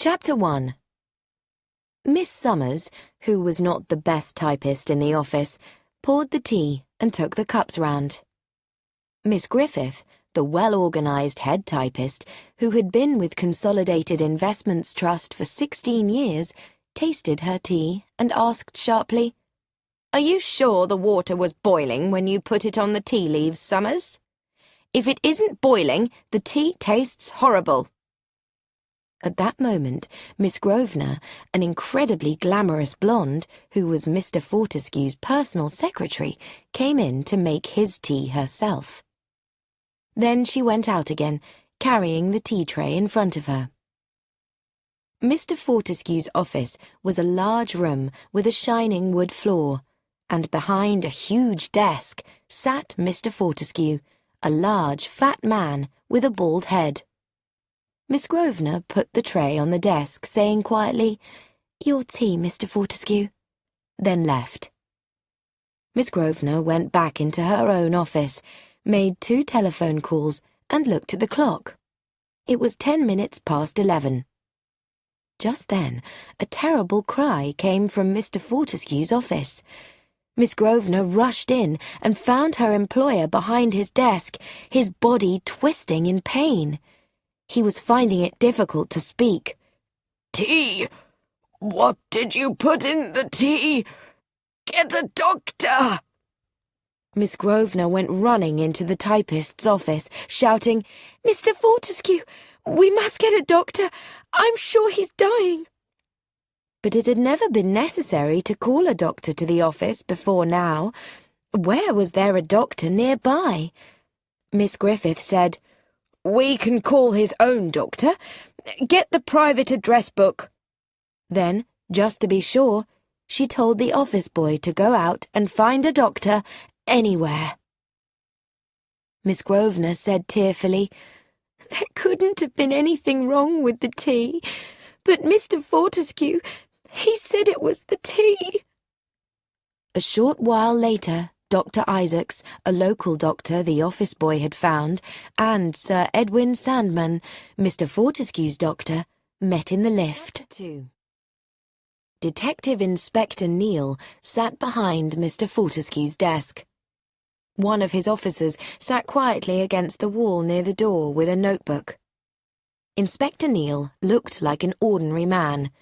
Chapter 1. Miss Summers, who was not the best typist in the office, poured the tea and took the cups round. Miss Griffith, the well-organised head typist, who had been with Consolidated Investments Trust for 16 years, tasted her tea and asked sharply, "Are you sure the water was boiling when you put it on the tea leaves, Summers? If it isn't boiling, the tea tastes horrible." At that moment, Miss Grosvenor, an incredibly glamorous blonde, who was Mr. Fortescue's personal secretary, came in to make his tea herself. Then she went out again, carrying the tea tray in front of her. Mr. Fortescue's office was a large room with a shining wood floor, and behind a huge desk sat Mr. Fortescue, a large, fat man with a bald head. Miss Grosvenor put the tray on the desk, saying quietly, "Your tea, Mr. Fortescue," then left. Miss Grosvenor went back into her own office, made 2 telephone calls, and looked at the clock. It was 10 minutes past 11. Just then, a terrible cry came from Mr. Fortescue's office. Miss Grosvenor rushed in and found her employer behind his desk, his body twisting in pain. He was finding it difficult to speak. "Tea? What did you put in the tea? Get a doctor!" Miss Grosvenor went running into the typist's office, shouting, "Mr. Fortescue, we must get a doctor. I'm sure he's dying." But it had never been necessary to call a doctor to the office before now. Where was there a doctor nearby? Miss Griffith said, "We can call his own doctor. Get the private address book." Then, just to be sure, she told the office boy to go out and find a doctor anywhere. Miss Grosvenor said tearfully, "There couldn't have been anything wrong with the tea, but Mr. Fortescue, he said it was the tea." A short while later, Dr. Isaacs, a local doctor the office boy had found, and Sir Edwin Sandman, Mr. Fortescue's doctor, met in the lift. 2. Detective Inspector Neal sat behind Mr. Fortescue's desk. One of his officers sat quietly against the wall near the door with a notebook. Inspector Neal looked like an ordinary man,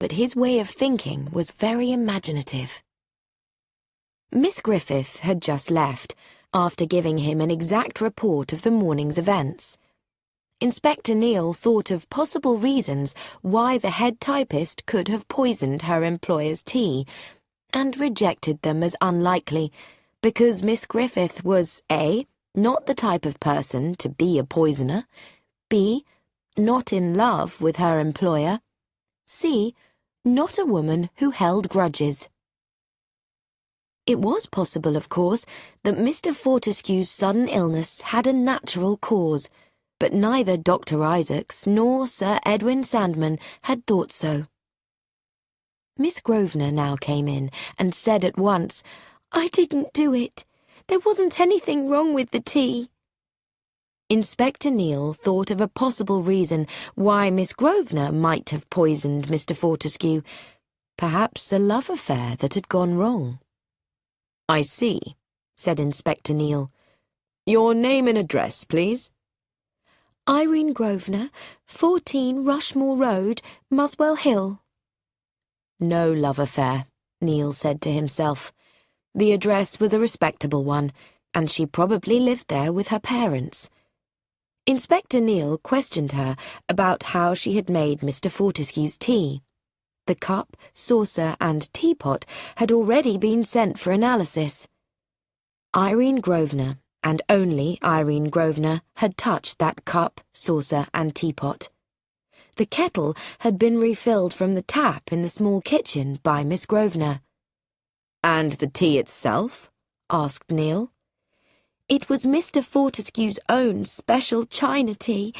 but his way of thinking was very imaginative. Miss Griffith had just left, after giving him an exact report of the morning's events. Inspector Neal thought of possible reasons why the head typist could have poisoned her employer's tea, and rejected them as unlikely, because Miss Griffith was A. not the type of person to be a poisoner, B. not in love with her employer, C. not a woman who held grudges. It was possible, of course, that Mr. Fortescue's sudden illness had a natural cause, but neither Dr. Isaacs nor Sir Edwin Sandman had thought so. Miss Grosvenor now came in and said at once, "I didn't do it. There wasn't anything wrong with the tea." Inspector Neal thought of a possible reason why Miss Grosvenor might have poisoned Mr. Fortescue, perhaps a love affair that had gone wrong. "I see," said Inspector Neal. "Your name and address, please." "Irene Grosvenor, 14 Rushmore Road, Muswell Hill." No love affair, Neal said to himself. The address was a respectable one, and she probably lived there with her parents. Inspector Neal questioned her about how she had made Mr. Fortescue's tea. The cup, saucer, and teapot had already been sent for analysis. Irene Grosvenor, and only Irene Grosvenor, had touched that cup, saucer, and teapot. The kettle had been refilled from the tap in the small kitchen by Miss Grosvenor. "And the tea itself?" asked Neal. "It was Mr. Fortescue's own special China tea.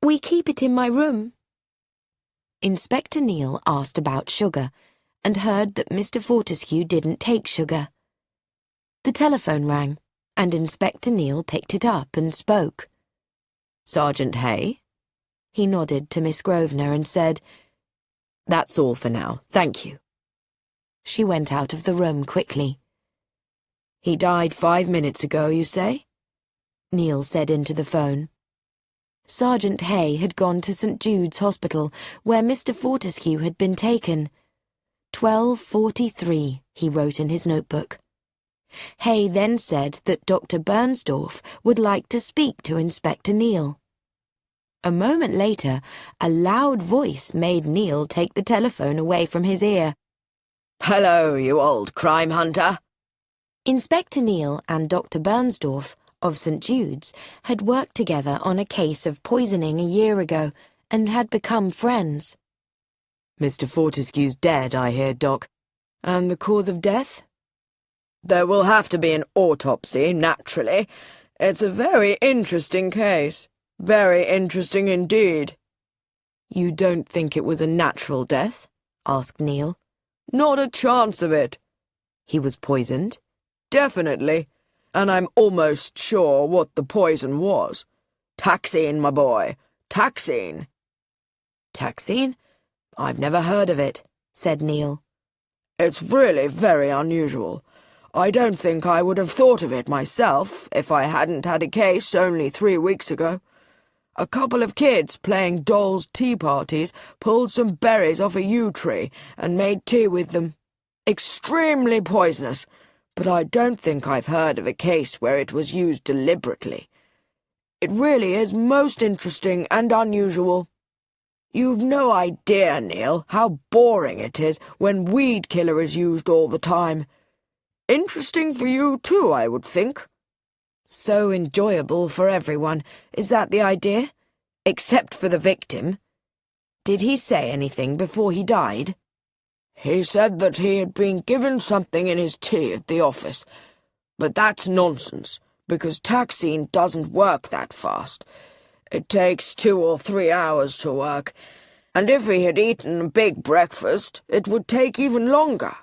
We keep it in my room." Inspector Neal asked about sugar, and heard that Mr. Fortescue didn't take sugar. The telephone rang, and Inspector Neal picked it up and spoke. "Sergeant Hay?" He nodded to Miss Grosvenor and said, "That's all for now, thank you." She went out of the room quickly. "He died 5 minutes ago, you say?" Neil said into the phone. Sergeant Hay had gone to St. Jude's Hospital, where Mr. Fortescue had been taken. 12:43, he wrote in his notebook. Hay then said that Dr. Bernsdorf would like to speak to Inspector Neil. A moment later, a loud voice made Neil take the telephone away from his ear. "Hello, you old crime hunter." Inspector Neil and Dr. Bernsdorf of St. Jude's had worked together on a case of poisoning a year ago and had become friends. "Mr. Fortescue's dead, I hear, Doc. And the cause of death?" "There will have to be an autopsy, naturally. It's a very interesting case. Very interesting indeed." "You don't think it was a natural death?" asked Neil. "Not a chance of it." "He was poisoned?" "Definitely. And I'm almost sure what the poison was. Taxine, my boy. Taxine." "Taxine? I've never heard of it," said Neil. "It's really very unusual. I don't think I would have thought of it myself if I hadn't had a case only 3 weeks ago. A couple of kids playing dolls' tea parties pulled some berries off a yew tree and made tea with them. Extremely poisonous, but I don't think I've heard of a case where it was used deliberately. It really is most interesting and unusual. You've no idea, Neil, how boring it is when weed killer is used all the time. Interesting for you too, I would think." "So enjoyable for everyone, is that the idea? Except for the victim. Did he say anything before he died?" "He said that he had been given something in his tea at the office. But that's nonsense, because taxine doesn't work that fast. It takes 2 or 3 hours to work, and if he had eaten a big breakfast, it would take even longer."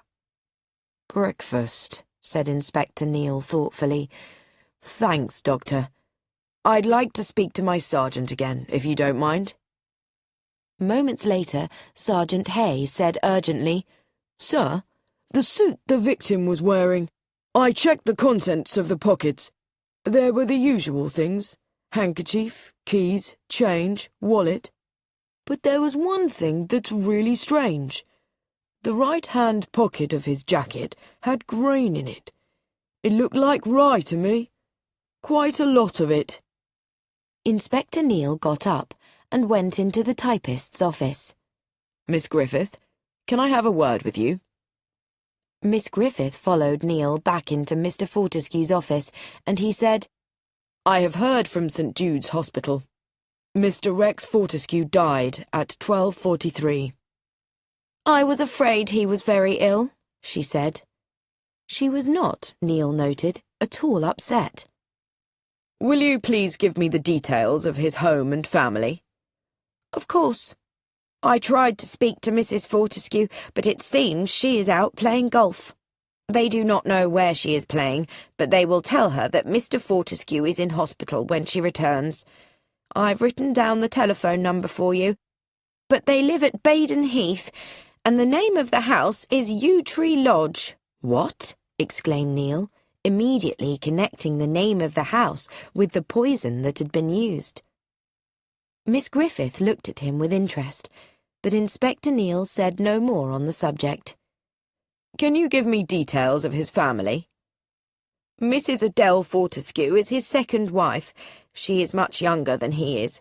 "Breakfast," said Inspector Neil thoughtfully. "Thanks, Doctor. I'd like to speak to my sergeant again, if you don't mind." Moments later, Sergeant Hay said urgently, "Sir, the suit the victim was wearing. I checked the contents of the pockets. There were the usual things: handkerchief, keys, change, wallet. But there was one thing that's really strange. The right-hand pocket of his jacket had grain in it. It looked like rye to me. Quite a lot of it." Inspector Neil got up and went into the typist's office. "Miss Griffith, can I have a word with you?" Miss Griffith followed Neil back into Mr. Fortescue's office, and he said, "I have heard from St. Jude's Hospital. Mr. Rex Fortescue died at 12:43. "I was afraid he was very ill," she said. She was not, Neil noted, at all upset. "Will you please give me the details of his home and family?" "Of course. I tried to speak to Mrs. Fortescue, but it seems she is out playing golf. They do not know where she is playing, but they will tell her that Mr. Fortescue is in hospital when she returns. I've written down the telephone number for you, but they live at Baden Heath, and the name of the house is Yew Tree Lodge." "What?" exclaimed Neil, immediately connecting the name of the house with the poison that had been used. Miss Griffith looked at him with interest, but Inspector Neil said no more on the subject. "Can you give me details of his family?" "Mrs. Adele Fortescue is his second wife. She is much younger than he is.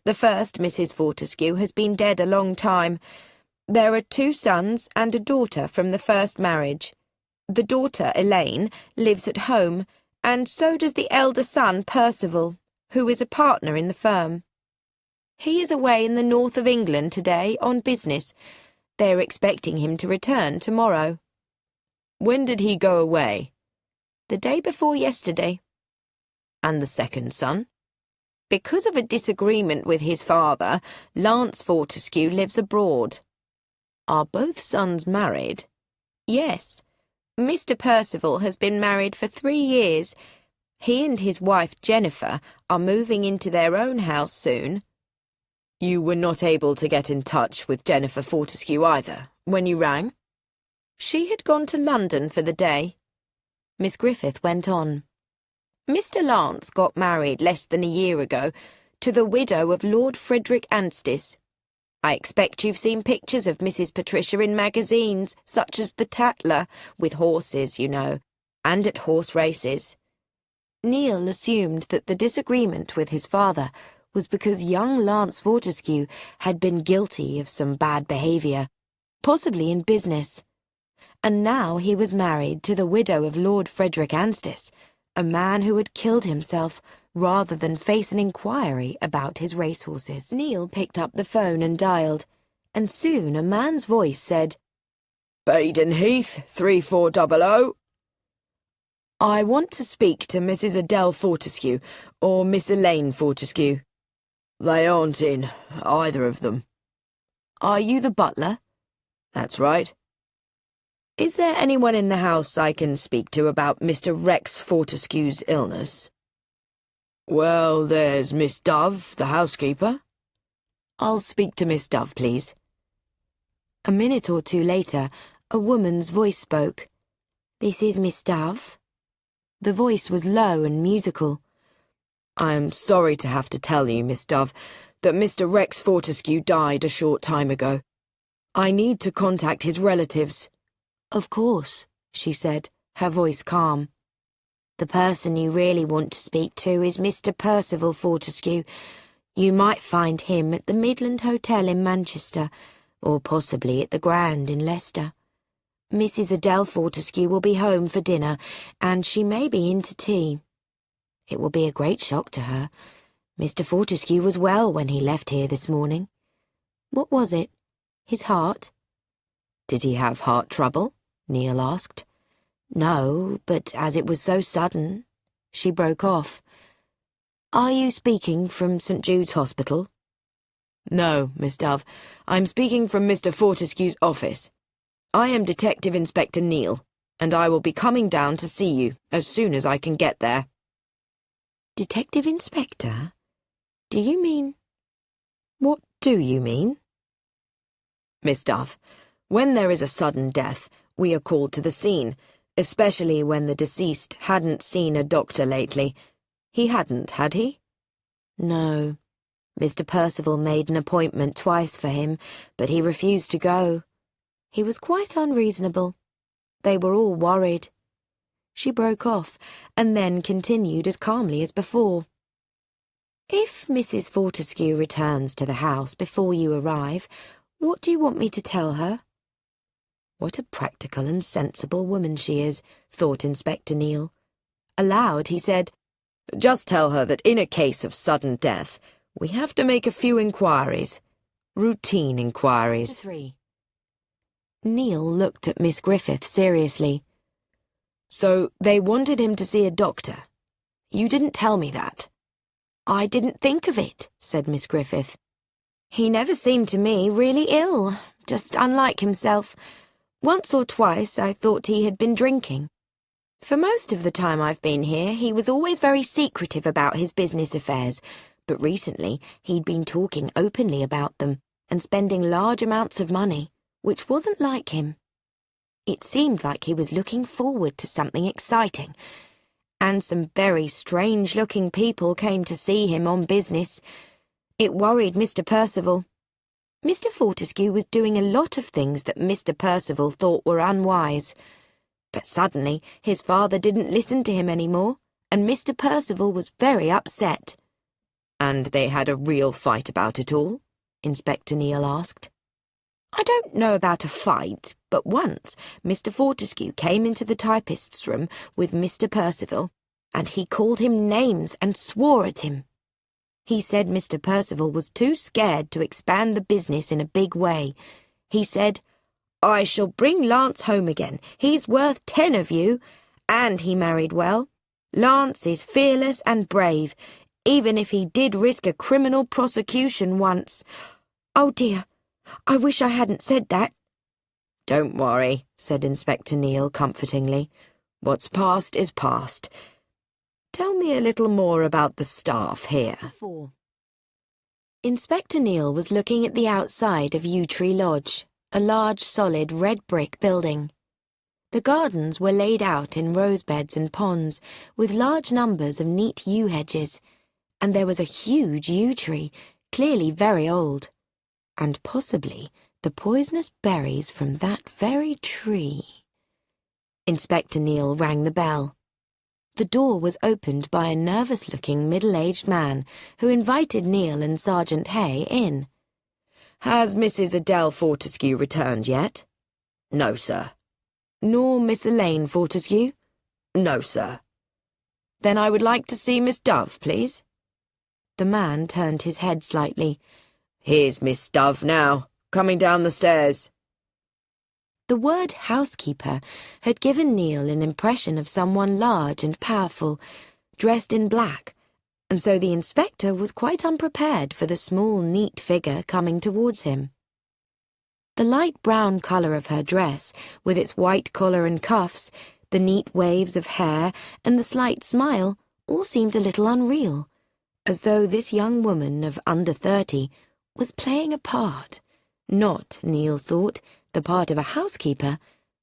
The first Mrs. Fortescue has been dead a long time. There are 2 sons and a daughter from the first marriage. The daughter, Elaine, lives at home, and so does the elder son, Percival, who is a partner in the firm. He is away in the north of England today on business. They are expecting him to return tomorrow." "When did he go away?" "The day before yesterday." "And the second son?" "Because of a disagreement with his father, Lance Fortescue lives abroad." "Are both sons married?" "Yes. Mr. Percival has been married for 3 years. He and his wife Jennifer are moving into their own house soon." You were not able to get in touch with Jennifer Fortescue either, when you rang? She had gone to London for the day. Miss Griffith went on. Mr. Lance got married less than a year ago to the widow of Lord Frederick Anstice. I expect you've seen pictures of Mrs. Patricia in magazines, such as the Tatler, with horses, you know, and at horse races. Neil assumed that the disagreement with his father was because young Lance Fortescue had been guilty of some bad behaviour, possibly in business. And now he was married to the widow of Lord Frederick Anstice, a man who had killed himself rather than face an inquiry about his racehorses. Neil picked up the phone and dialed, and soon a man's voice said, Baden Heath, 3400. I want to speak to Mrs. Adele Fortescue or Miss Elaine Fortescue. They aren't in, either of them. Are you the butler? That's right. Is there anyone in the house I can speak to about Mr. Rex Fortescue's illness? Well, there's Miss Dove, the housekeeper. I'll speak to Miss Dove, please. A minute or two later, a woman's voice spoke. This is Miss Dove. The voice was low and musical. I am sorry to have to tell you, Miss Dove, that Mr. Rex Fortescue died a short time ago. I need to contact his relatives. Of course, she said, her voice calm. The person you really want to speak to is Mr. Percival Fortescue. You might find him at the Midland Hotel in Manchester, or possibly at the Grand in Leicester. Mrs. Adele Fortescue will be home for dinner, and she may be in to tea. It will be a great shock to her. Mr. Fortescue was well when he left here this morning. What was it? His heart? Did he have heart trouble? Neil asked. No, but as it was so sudden, she broke off. Are you speaking from St. Jude's Hospital? No, Miss Dove. I'm speaking from Mr. Fortescue's office. I am Detective Inspector Neil, and I will be coming down to see you as soon as I can get there. Detective Inspector? Do you mean... What do you mean? Miss Dove, when there is a sudden death, we are called to the scene, especially when the deceased hadn't seen a doctor lately. He hadn't, had he? No. Mr. Percival made an appointment twice for him, but he refused to go. He was quite unreasonable. They were all worried. She broke off, and then continued as calmly as before. If Mrs. Fortescue returns to the house before you arrive, what do you want me to tell her? What a practical and sensible woman she is, thought Inspector Neil. Aloud he said, Just tell her that in a case of sudden death, we have to make a few inquiries. Routine inquiries. 3. Neil looked at Miss Griffith seriously. So they wanted him to see a doctor. You didn't tell me that. I didn't think of it, said Miss Griffith. He never seemed to me really ill, just unlike himself. Once or twice I thought he had been drinking. For most of the time I've been here, he was always very secretive about his business affairs, but recently he'd been talking openly about them and spending large amounts of money, which wasn't like him. It seemed like he was looking forward to something exciting, and some very strange-looking people came to see him on business. It worried Mr. Percival. Mr. Fortescue was doing a lot of things that Mr. Percival thought were unwise. But suddenly his father didn't listen to him any more, and Mr. Percival was very upset. And they had a real fight about it all? Inspector Neil asked. I don't know about a fight, but once Mr. Fortescue came into the typist's room with Mr. Percival, and he called him names and swore at him. He said Mr. Percival was too scared to expand the business in a big way. He said, I shall bring Lance home again. He's worth 10 of you. And he married well. Lance is fearless and brave, even if he did risk a criminal prosecution once. Oh dear, I wish I hadn't said that. Don't worry, said Inspector Neil comfortingly. What's past is past. Tell me a little more about the staff here. 4. Inspector Neil was looking at the outside of Yew Tree Lodge, a large solid red brick building. The gardens were laid out in rose beds and ponds, with large numbers of neat yew hedges, and there was a huge yew tree, clearly very old, and possibly the poisonous berries from that very tree. Inspector Neil rang the bell. The door was opened by a nervous-looking middle-aged man who invited Neil and Sergeant Hay in. "Has Mrs. Adele Fortescue returned yet?" "No, sir." "Nor Miss Elaine Fortescue?" "No, sir." "Then I would like to see Miss Dove, please." The man turned his head slightly. "Here's Miss Dove now, coming down the stairs." The word housekeeper had given Neil an impression of someone large and powerful, dressed in black, and so the inspector was quite unprepared for the small, neat figure coming towards him. The light brown colour of her dress, with its white collar and cuffs, the neat waves of hair, and the slight smile, all seemed a little unreal, as though this young woman of under 30 was playing a part, not, Neil thought, the part of a housekeeper,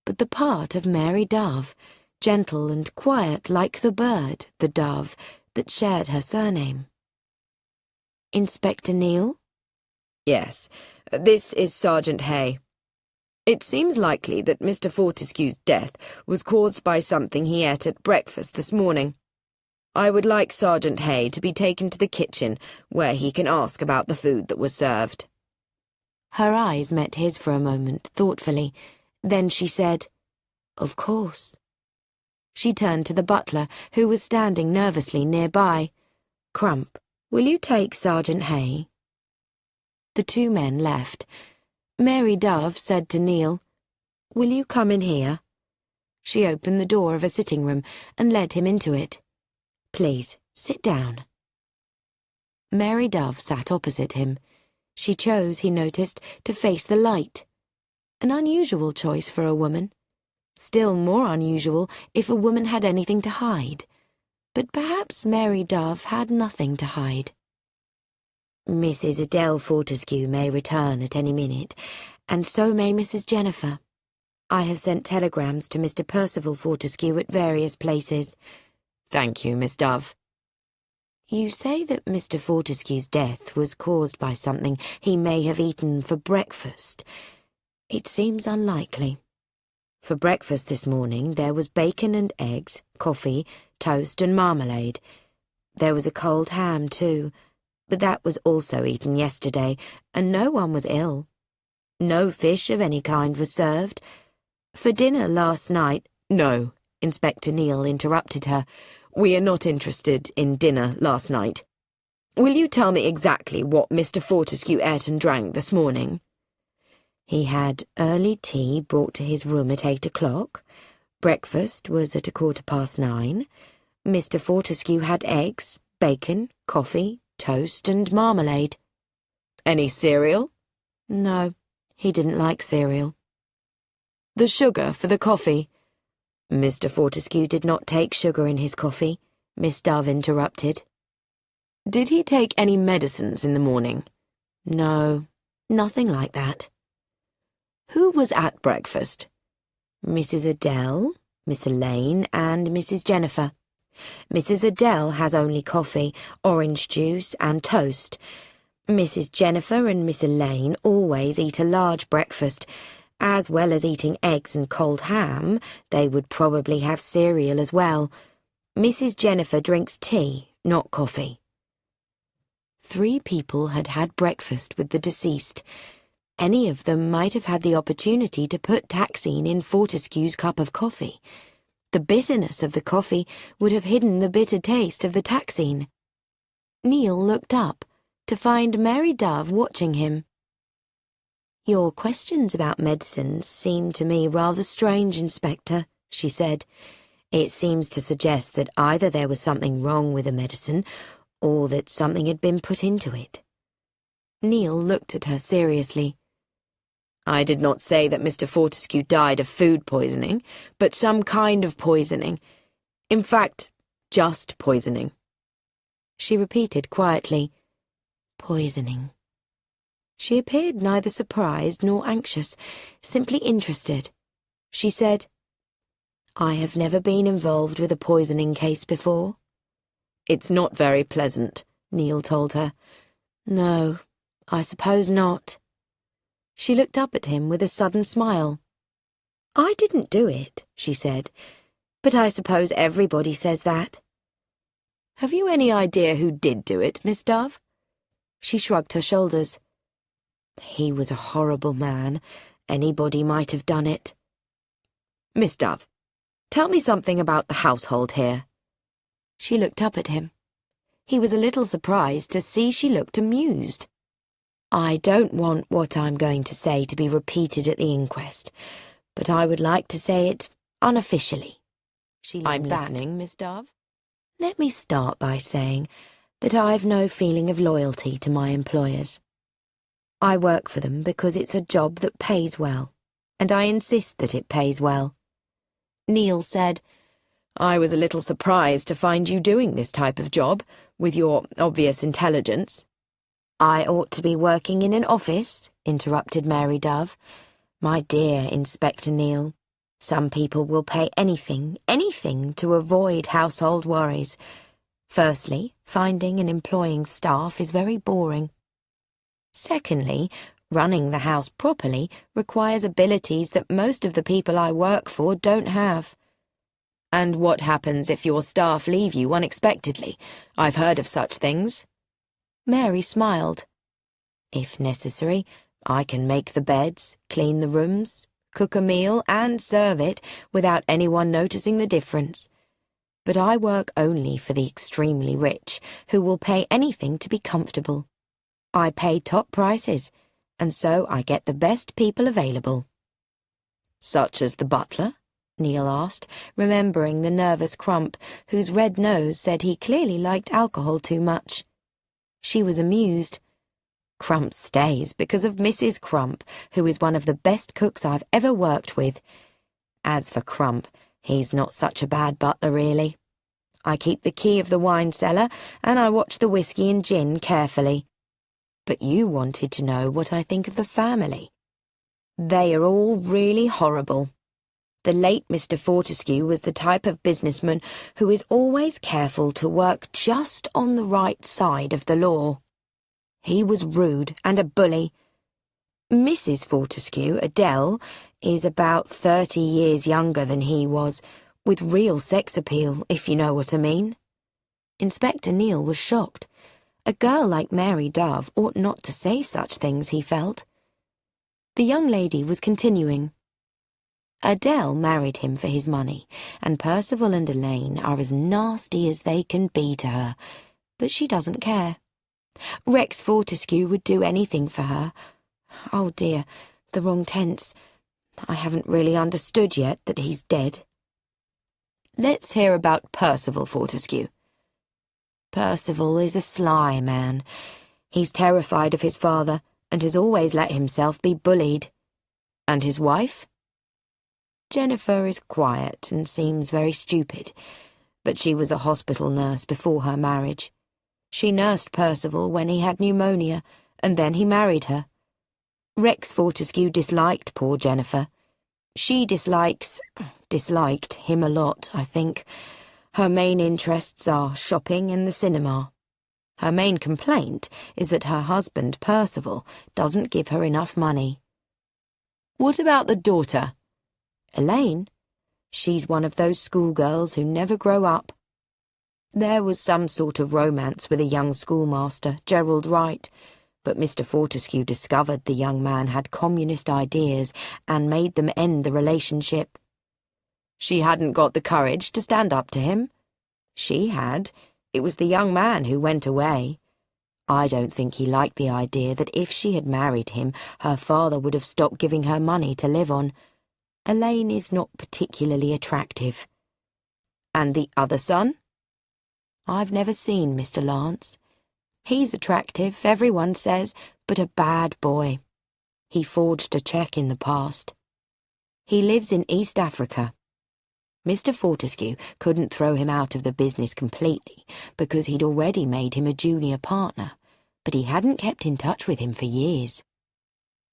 but the part of Mary Dove, gentle and quiet like the bird, the dove, that shared her surname. "Inspector Neil?" "Yes, this is Sergeant Hay. It seems likely that Mr. Fortescue's death was caused by something he ate at breakfast this morning. I would like Sergeant Hay to be taken to the kitchen, where he can ask about the food that was served." Her eyes met his for a moment, thoughtfully. Then she said, "Of course." She turned to the butler, who was standing nervously nearby. "Crump, will you take Sergeant Hay?" The two men left. Mary Dove said to Neil, "Will you come in here?" She opened the door of a sitting room and led him into it. "Please, sit down." Mary Dove sat opposite him. She chose, he noticed, to face the light. An unusual choice for a woman. Still more unusual if a woman had anything to hide. But perhaps Mary Dove had nothing to hide. "Mrs. Adele Fortescue may return at any minute, and so may Mrs. Jennifer. I have sent telegrams to Mr. Percival Fortescue at various places." "Thank you, Miss Dove." "You say that Mr. Fortescue's death was caused by something he may have eaten for breakfast. It seems unlikely. For breakfast this morning there was bacon and eggs, coffee, toast and marmalade. There was a cold ham too, but that was also eaten yesterday, and no one was ill. No fish of any kind was served. For dinner last night—" "No," Inspector Neil interrupted her. "We are not interested in dinner last night. Will you tell me exactly what Mr. Fortescue ate and drank this morning?" "He had early tea brought to his room at 8 o'clock. Breakfast was at 9:15. Mr. Fortescue had eggs, bacon, coffee, toast and marmalade." "Any cereal?" "No, he didn't like cereal." "The sugar for the coffee?" "Mr. Fortescue did not take sugar in his coffee," Miss Dove interrupted. "Did he take any medicines in the morning?" "No, nothing like that." "Who was at breakfast?" "Mrs. Adele, Miss Elaine, and Mrs. Jennifer. Mrs. Adele has only coffee, orange juice, and toast. Mrs. Jennifer and Miss Elaine always eat a large breakfast. As well as eating eggs and cold ham, they would probably have cereal as well. Mrs. Jennifer drinks tea, not coffee." 3 people had had breakfast with the deceased. Any of them might have had the opportunity to put taxine in Fortescue's cup of coffee. The bitterness of the coffee would have hidden the bitter taste of the taxine. Neil looked up to find Mary Dove watching him. "Your questions about medicines seem to me rather strange, Inspector," she said. "It seems to suggest that either there was something wrong with the medicine, or that something had been put into it." Neil looked at her seriously. "I did not say that Mr. Fortescue died of food poisoning, but some kind of poisoning. In fact, just poisoning." She repeated quietly, Poisoning. She appeared neither surprised nor anxious, simply interested. She said, "I have never been involved with a poisoning case before." "It's not very pleasant," Neil told her. "No, I suppose not." She looked up at him with a sudden smile. "I didn't do it," she said, "but I suppose everybody says that." "Have you any idea who did do it, Miss Dove?" She shrugged her shoulders. "He was a horrible man. Anybody might have done it." "Miss Dove, tell me something about the household here." She looked up at him. He was a little surprised to see she looked amused. "I don't want what I'm going to say to be repeated at the inquest, but I would like to say it unofficially." "I'm listening, Miss Dove." "Let me start by saying that I've no feeling of loyalty to my employers. I work for them because it's a job that pays well, and I insist that it pays well." Neil said, "I was a little surprised to find you doing this type of job, with your obvious intelligence." "I ought to be working in an office," interrupted Mary Dove. "My dear Inspector Neil, some people will pay anything to avoid household worries. Firstly, finding and employing staff is very boring. Secondly, running the house properly requires abilities that most of the people I work for don't have." "And what happens if your staff leave you unexpectedly? I've heard of such things." Mary smiled. "If necessary, I can make the beds, clean the rooms, cook a meal, and serve it without anyone noticing the difference. But I work only for the extremely rich, who will pay anything to be comfortable. I pay top prices, and so I get the best people available." "Such as the butler?" Neil asked, remembering the nervous Crump, whose red nose said he clearly liked alcohol too much. She was amused. "Crump stays because of Mrs. Crump, who is one of the best cooks I've ever worked with. As for Crump, he's not such a bad butler, really. I keep the key of the wine cellar, and I watch the whiskey and gin carefully. But you wanted to know what I think of the family. They are all really horrible. The late Mr. Fortescue was the type of businessman who is always careful to work just on the right side of the law. He was rude and a bully. Mrs. Fortescue, Adele, is about 30 years younger than he was, with real sex appeal, if you know what I mean." Inspector Neil was shocked. A girl like Mary Dove ought not to say such things, he felt. The young lady was continuing. "Adele married him for his money, and Percival and Elaine are as nasty as they can be to her, but she doesn't care. Rex Fortescue would do anything for her. Oh dear, the wrong tense. I haven't really understood yet that he's dead." "Let's hear about Percival Fortescue." "Percival is a sly man. He's terrified of his father and has always let himself be bullied." "And his wife?" "Jennifer is quiet and seems very stupid, but she was a hospital nurse before her marriage. She nursed Percival when he had pneumonia, and then he married her. Rex Fortescue disliked poor Jennifer. She disliked him a lot, I think. Her main interests are shopping and the cinema. Her main complaint is that her husband, Percival, doesn't give her enough money." "What about the daughter?" "Elaine? She's one of those schoolgirls who never grow up. There was some sort of romance with a young schoolmaster, Gerald Wright, but Mr. Fortescue discovered the young man had communist ideas and made them end the relationship." "She hadn't got the courage to stand up to him?" "She had. It was the young man who went away. I don't think he liked the idea that if she had married him, her father would have stopped giving her money to live on. Elaine is not particularly attractive." "And the other son?" "I've never seen Mr. Lance. He's attractive, everyone says, but a bad boy. He forged a cheque in the past. He lives in East Africa. Mr. Fortescue couldn't throw him out of the business completely because he'd already made him a junior partner, but he hadn't kept in touch with him for years.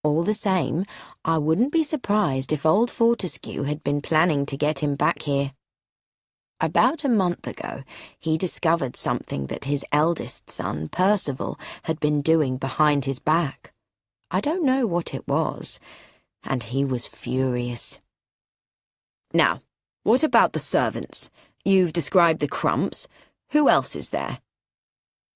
All the same, I wouldn't be surprised if old Fortescue had been planning to get him back here. About a month ago, he discovered something that his eldest son, Percival, had been doing behind his back. I don't know what it was, and he was furious. Now, what about the servants? You've described the Crumps. Who else is there?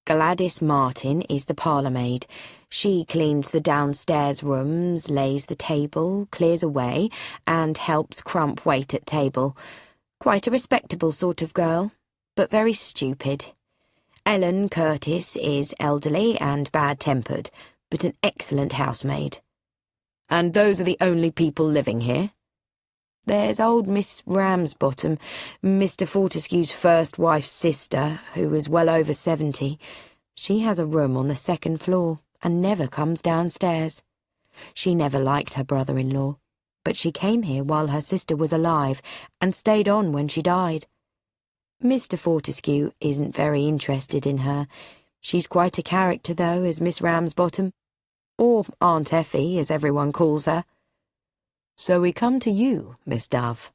Gladys Martin is the parlour-maid. She cleans the downstairs rooms, lays the table, clears away, and helps Crump wait at table. Quite a respectable sort of girl, but very stupid. Ellen Curtis is elderly and bad-tempered, but an excellent housemaid. And those are the only people living here? There's old Miss Ramsbottom, Mr. Fortescue's first wife's sister, who is well over 70. She has a room on the second floor and never comes downstairs. She never liked her brother-in-law, but she came here while her sister was alive and stayed on when she died. Mr. Fortescue isn't very interested in her. She's quite a character, though, is Miss Ramsbottom, or Aunt Effie, as everyone calls her. So we come to you, Miss Dove.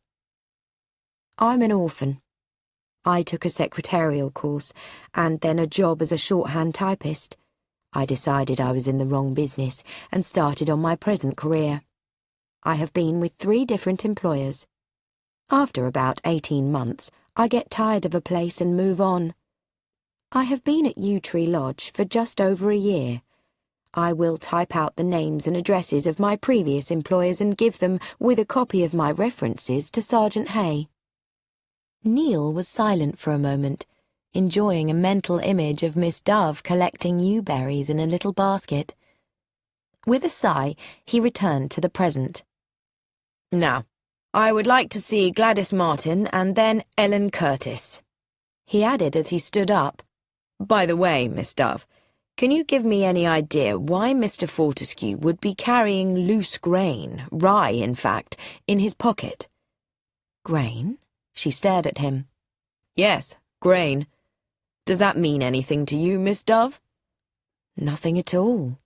I'm an orphan. I took a secretarial course, and then a job as a shorthand typist. I decided I was in the wrong business, and started on my present career. I have been with 3 different employers. After about 18 months, I get tired of a place and move on. I have been at Yew Tree Lodge for just over a year. I will type out the names and addresses of my previous employers and give them, with a copy of my references, to Sergeant Hay. Neil was silent for a moment, enjoying a mental image of Miss Dove collecting yewberries in a little basket. With a sigh, he returned to the present. Now, I would like to see Gladys Martin and then Ellen Curtis. He added as he stood up, By the way, Miss Dove, can you give me any idea why Mr. Fortescue would be carrying loose grain, rye, in fact, in his pocket? Grain? She stared at him. Yes, grain. Does that mean anything to you, Miss Dove? Nothing at all.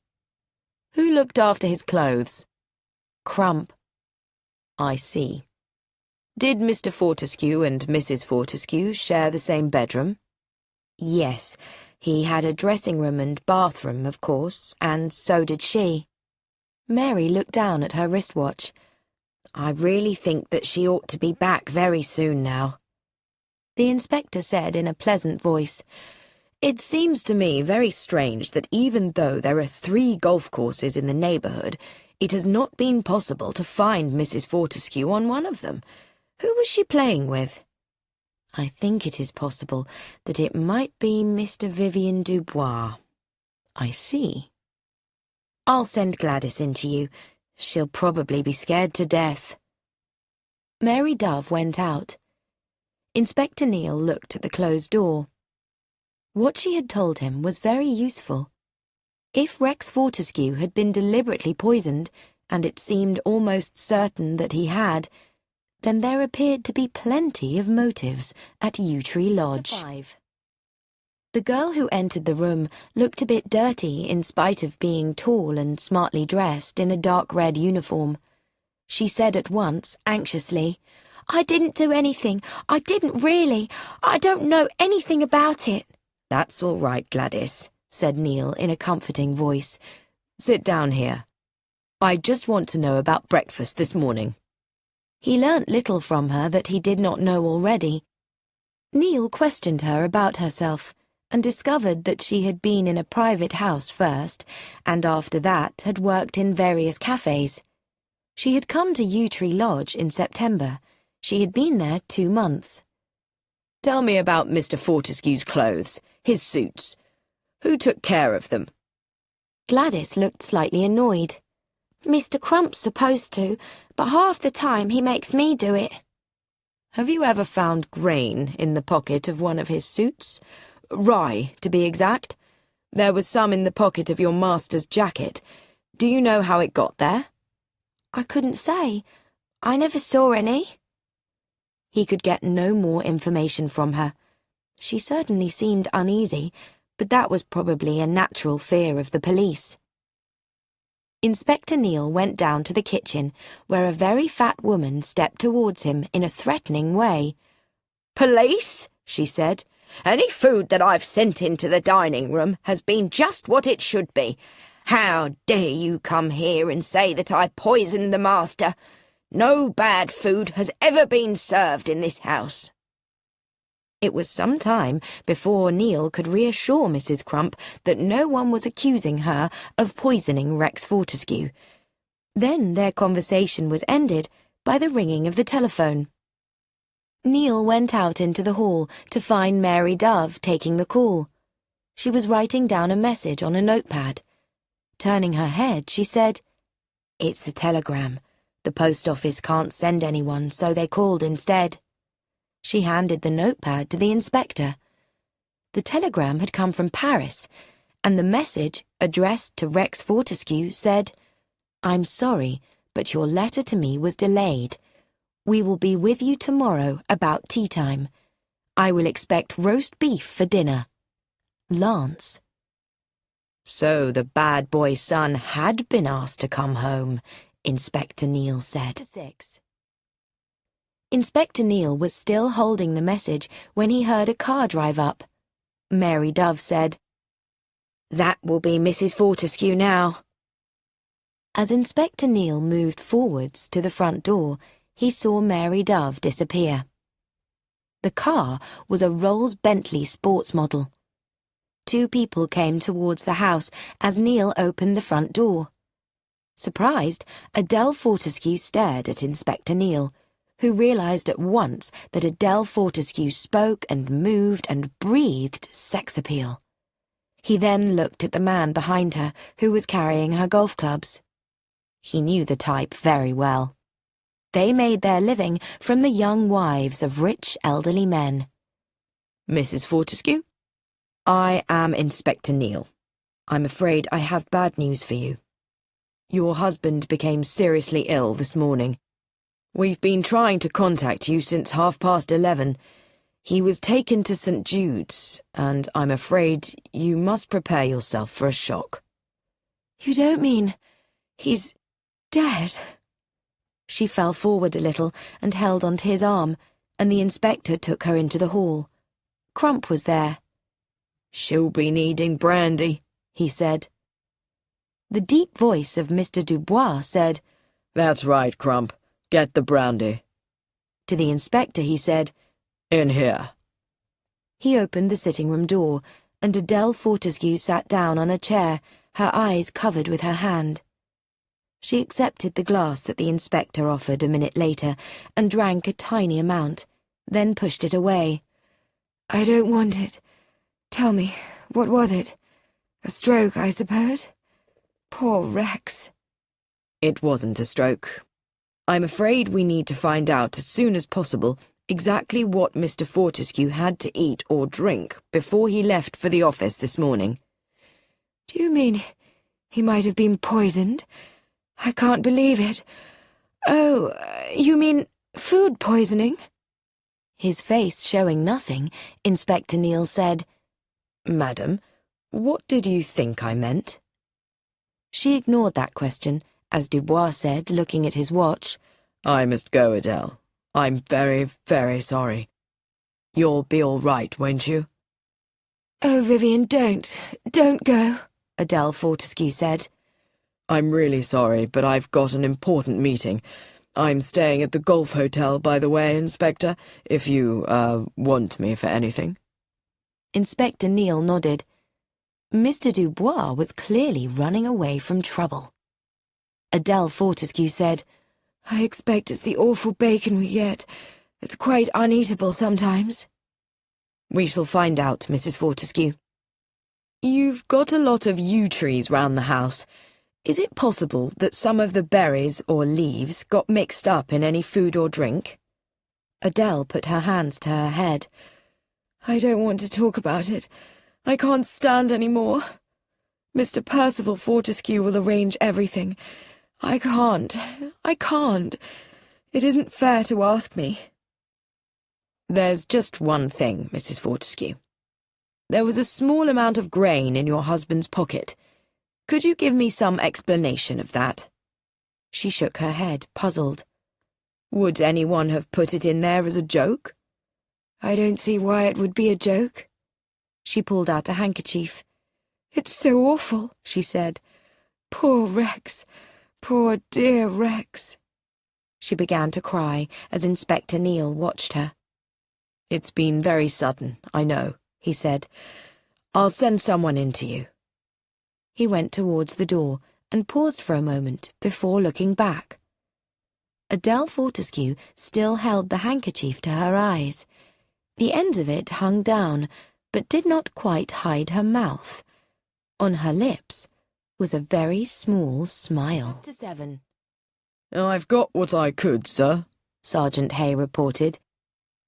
Who looked after his clothes? Crump. I see. Did Mr. Fortescue and Mrs. Fortescue share the same bedroom? Yes. He had a dressing-room and bathroom, of course, and so did she. Mary looked down at her wristwatch. I really think that she ought to be back very soon now. The inspector said in a pleasant voice, It seems to me very strange that even though there are 3 golf courses in the neighbourhood, it has not been possible to find Mrs. Fortescue on one of them. Who was she playing with? I think it is possible that it might be Mr. Vivian Dubois. I see. I'll send Gladys in to you. She'll probably be scared to death. Mary Dove went out. Inspector Neil looked at the closed door. What she had told him was very useful. If Rex Fortescue had been deliberately poisoned, and it seemed almost certain that he had, then there appeared to be plenty of motives at Yew Tree Lodge. 5. The girl who entered the room looked a bit dirty in spite of being tall and smartly dressed in a dark red uniform. She said at once, anxiously, I didn't do anything. I didn't really. I don't know anything about it. That's all right, Gladys, said Neil in a comforting voice. Sit down here. I just want to know about breakfast this morning. He learnt little from her that he did not know already. Neil questioned her about herself, and discovered that she had been in a private house first, and after that had worked in various cafes. She had come to Yew Tree Lodge in September. She had been there 2 months. Tell me about Mr. Fortescue's clothes, his suits. Who took care of them? Gladys looked slightly annoyed. Mr. Crump's supposed to, but half the time he makes me do it. Have you ever found grain in the pocket of one of his suits? Rye, to be exact. There was some in the pocket of your master's jacket. Do you know how it got there? I couldn't say. I never saw any. He could get no more information from her. She certainly seemed uneasy, but that was probably a natural fear of the police. Inspector Neil went down to the kitchen, where a very fat woman stepped towards him in a threatening way. "Police," she said, "any food that I've sent into the dining room has been just what it should be. How dare you come here and say that I poisoned the master? No bad food has ever been served in this house." It was some time before Neil could reassure Mrs. Crump that no one was accusing her of poisoning Rex Fortescue. Then their conversation was ended by the ringing of the telephone. Neil went out into the hall to find Mary Dove taking the call. She was writing down a message on a notepad. Turning her head, she said, "It's a telegram. The post office can't send anyone, so they called instead." She handed the notepad to the inspector. The telegram had come from Paris, and the message, addressed to Rex Fortescue, said, "I'm sorry, but your letter to me was delayed. We will be with you tomorrow about tea time. I will expect roast beef for dinner. Lance." So the bad boy's son had been asked to come home, Inspector Neil said. 6. Inspector Neil was still holding the message when he heard a car drive up. Mary Dove said, "That will be Mrs. Fortescue now." As Inspector Neil moved forwards to the front door, he saw Mary Dove disappear. The car was a Rolls-Bentley sports model. 2 people came towards the house as Neil opened the front door. Surprised, Adele Fortescue stared at Inspector Neil, who realized at once that Adele Fortescue spoke and moved and breathed sex appeal. He then looked at the man behind her, who was carrying her golf clubs. He knew the type very well. They made their living from the young wives of rich elderly men. "Mrs. Fortescue? I am Inspector Neil. I'm afraid I have bad news for you. Your husband became seriously ill this morning. We've been trying to contact you since 11:30. He was taken to St. Jude's, and I'm afraid you must prepare yourself for a shock." "You don't mean he's dead?" She fell forward a little and held onto his arm, and the inspector took her into the hall. Crump was there. "She'll be needing brandy," he said. The deep voice of Mr. Dubois said, "That's right, Crump. Get the brandy." To the inspector he said, "In here." He opened the sitting-room door, and Adele Fortescue sat down on a chair, her eyes covered with her hand. She accepted the glass that the inspector offered a minute later and drank a tiny amount, then pushed it away. "I don't want it. Tell me, what was it? A stroke, I suppose? Poor Rex." "It wasn't a stroke. I'm afraid we need to find out as soon as possible exactly what Mr. Fortescue had to eat or drink before he left for the office this morning." "Do you mean he might have been poisoned? I can't believe it. Oh, you mean food poisoning?" His face showing nothing, Inspector Neil said, "Madam, what did you think I meant?" She ignored that question, as Dubois said, looking at his watch, "I must go, Adele. I'm very, very sorry. You'll be all right, won't you?" "Oh, Vivian, don't go," Adele Fortescue said. "I'm really sorry, but I've got an important meeting. I'm staying at the golf hotel, by the way, Inspector, if you, want me for anything." Inspector Neil nodded. Mr. Dubois was clearly running away from trouble. Adele Fortescue said, "I expect it's the awful bacon we get. It's quite uneatable sometimes." "We shall find out, Mrs. Fortescue. You've got a lot of yew trees round the house. Is it possible that some of the berries or leaves got mixed up in any food or drink?" Adele put her hands to her head. "I don't want to talk about it. I can't stand any more. Mr. Percival Fortescue will arrange everything. I can't. It isn't fair to ask me." "There's just one thing, Mrs. Fortescue. There was a small amount of grain in your husband's pocket. Could you give me some explanation of that?" She shook her head, puzzled. "Would anyone have put it in there as a joke?" "I don't see why it would be a joke." She pulled out a handkerchief. "It's so awful," she said. "Poor Rex. Poor dear Rex." She began to cry as Inspector Neil watched her. "It's been very sudden, I know," he said. "I'll send someone in to you." He went towards the door and paused for a moment before looking back. Adele Fortescue still held the handkerchief to her eyes. The ends of it hung down, but did not quite hide her mouth. On her lips was a very small smile. Chapter 7. "I've got what I could, sir," Sergeant Hay reported.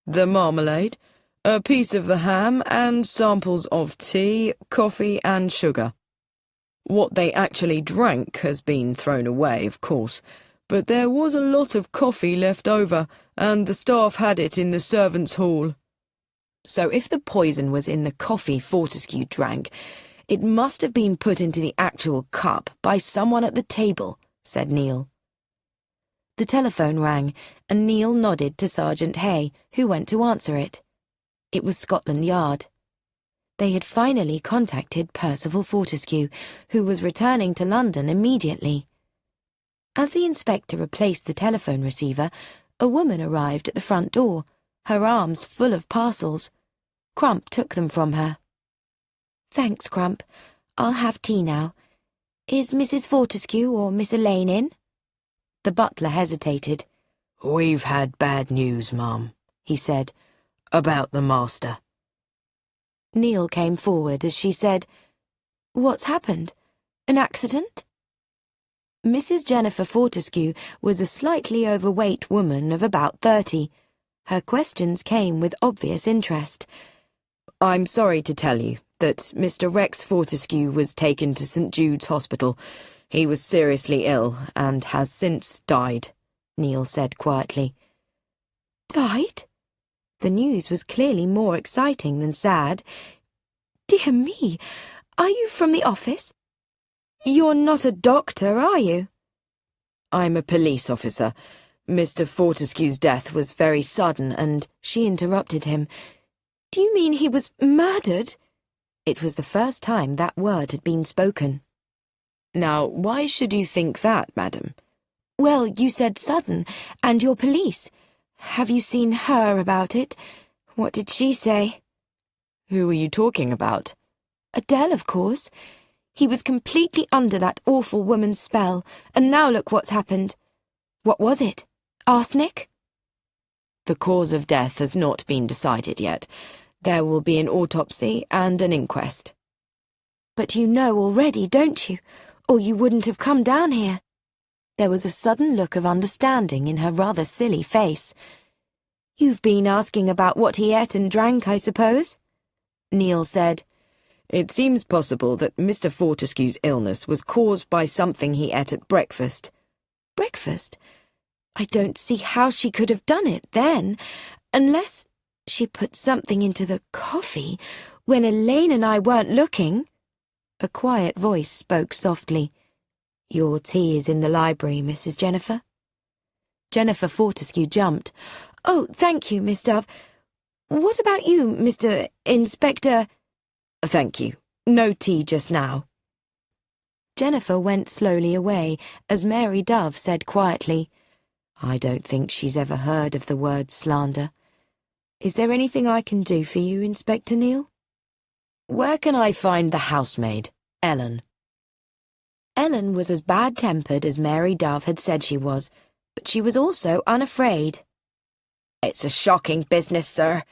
"The marmalade, a piece of the ham, and samples of tea, coffee, and sugar. What they actually drank has been thrown away, of course, but there was a lot of coffee left over, and the staff had it in the servants' hall." So if the poison was in the coffee Fortescue drank, it must have been put into the actual cup by someone at the table, said Neil. The telephone rang, and Neil nodded to Sergeant Hay, who went to answer it. It was Scotland Yard. They had finally contacted Percival Fortescue, who was returning to London immediately. As the inspector replaced the telephone receiver, a woman arrived at the front door, her arms full of parcels. Crump took them from her. "Thanks, Crump. I'll have tea now. Is Mrs. Fortescue or Miss Elaine in?" The butler hesitated. "We've had bad news, Mum," he said, "about the master." Neil came forward as she said, "What's happened? An accident?" Mrs. Jennifer Fortescue was a slightly overweight woman of about 30. Her questions came with obvious interest. "I'm sorry to tell you that Mr. Rex Fortescue was taken to St. Jude's Hospital. He was seriously ill and has since died," Neil said quietly. "Died?" The news was clearly more exciting than sad. "Dear me, are you from the office? You're not a doctor, are you?" "I'm a police officer. Mr. Fortescue's death was very sudden and—" She interrupted him. "Do you mean he was murdered?" It was the first time that word had been spoken. "Now, why should you think that, madam?" "Well, you said sudden, and you're police. Have you seen her about it? What did she say?" "Who are you talking about?" "Adele, of course. He was completely under that awful woman's spell, and now look what's happened. What was it? Arsenic?" "The cause of death has not been decided yet. There will be an autopsy and an inquest." "But you know already, don't you? Or you wouldn't have come down here." There was a sudden look of understanding in her rather silly face. "You've been asking about what he ate and drank, I suppose?" Neil said. "It seems possible that Mr. Fortescue's illness was caused by something he ate at breakfast." "Breakfast? I don't see how she could have done it then, unless she put something into the coffee when Elaine and I weren't looking." A quiet voice spoke softly. "Your tea is in the library, Mrs. Jennifer." Jennifer Fortescue jumped. "Oh, thank you, Miss Dove. What about you, Mr. Inspector—" "Thank you. No tea just now." Jennifer went slowly away as Mary Dove said quietly, "I don't think she's ever heard of the word slander. Is there anything I can do for you, Inspector Neil?" "Where can I find the housemaid, Ellen?" Ellen was as bad-tempered as Mary Dove had said she was, but she was also unafraid. "It's a shocking business, sir,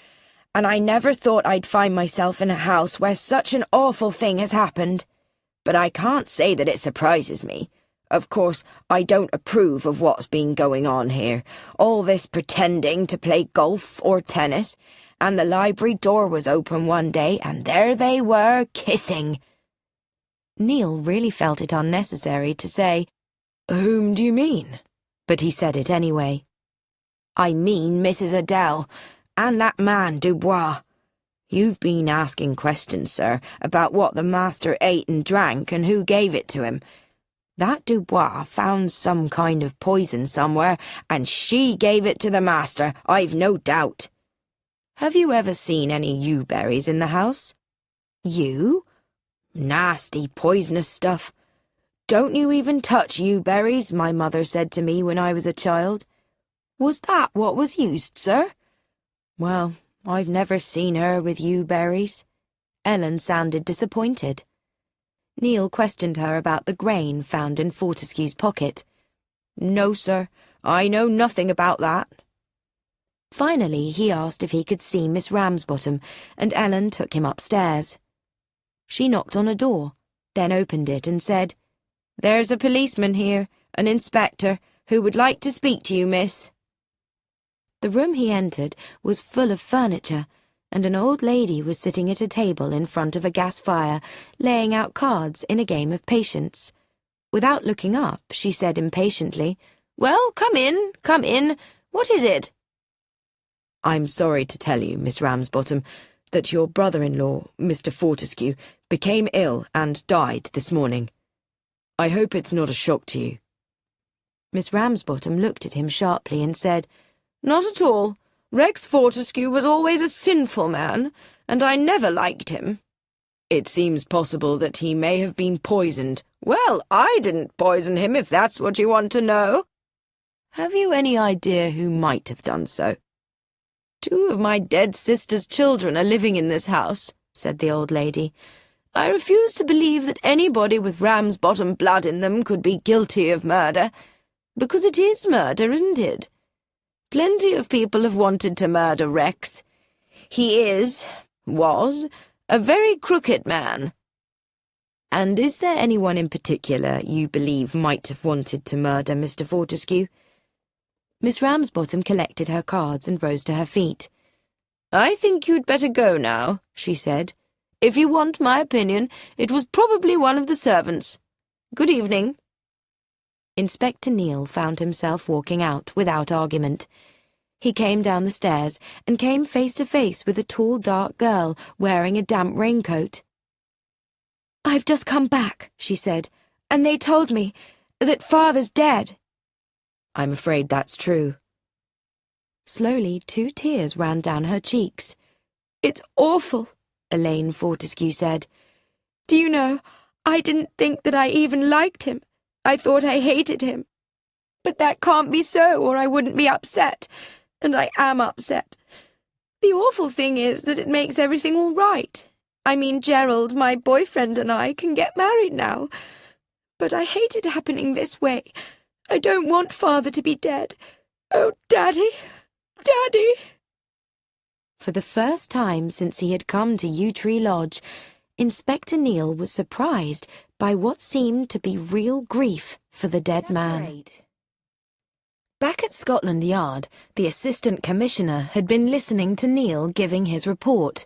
and I never thought I'd find myself in a house where such an awful thing has happened. But I can't say that it surprises me. Of course, I don't approve of what's been going on here, all this pretending to play golf or tennis, and the library door was open one day, and there they were, kissing." Neil really felt it unnecessary to say, "Whom do you mean?" but he said it anyway. "I mean Mrs. Adele, and that man Dubois. "You've been asking questions, sir, about what the master ate and drank and who gave it to him. That Dubois found some kind of poison somewhere, and she gave it to the master, I've no doubt. Have you ever seen any yew-berries in the house?" "Yew? Nasty, poisonous stuff. Don't you even touch yew-berries, my mother said to me when I was a child." "Was that what was used, sir?" "Well, I've never seen her with yew-berries." Ellen sounded disappointed. Neil questioned her about the grain found in Fortescue's pocket. "No, sir, I know nothing about that." Finally, he asked if he could see Miss Ramsbottom, and Ellen took him upstairs. She knocked on a door, then opened it and said, "There's a policeman here, an inspector, who would like to speak to you, miss." The room he entered was full of furniture, and an old lady was sitting at a table in front of a gas fire, laying out cards in a game of patience. Without looking up, she said impatiently, "Well, come in, come in. What is it?" "I'm sorry to tell you, Miss Ramsbottom, that your brother-in-law, Mr. Fortescue, became ill and died this morning. I hope it's not a shock to you." Miss Ramsbottom looked at him sharply and said, "Not at all. Rex Fortescue was always a sinful man, and I never liked him." "It seems possible that he may have been poisoned." "Well, I didn't poison him, if that's what you want to know." "Have you any idea who might have done so?" "Two of my dead sister's children are living in this house," said the old lady. "I refuse to believe that anybody with Ramsbottom blood in them could be guilty of murder. Because it is murder, isn't it? Plenty of people have wanted to murder Rex. He was, a very crooked man." "And is there anyone in particular you believe might have wanted to murder Mr. Fortescue?" Miss Ramsbottom collected her cards and rose to her feet. "I think you'd better go now," she said. "If you want my opinion, it was probably one of the servants. Good evening." Inspector Neil found himself walking out without argument. He came down the stairs and came face to face with a tall, dark girl wearing a damp raincoat. "I've just come back," she said, "and they told me that Father's dead." "I'm afraid that's true." Slowly, 2 tears ran down her cheeks. "It's awful," Elaine Fortescue said. "Do you know, I didn't think that I even liked him. I thought I hated him. But that can't be so, or I wouldn't be upset, and I am upset. The awful thing is that it makes everything all right. I mean, Gerald, my boyfriend, and I can get married now. But I hate it happening this way. I don't want Father to be dead. Oh, Daddy, Daddy." For the first time since he had come to Yew Tree Lodge, Inspector Neil was surprised by what seemed to be real grief for the dead man. Back at Scotland Yard, the Assistant Commissioner had been listening to Neil giving his report.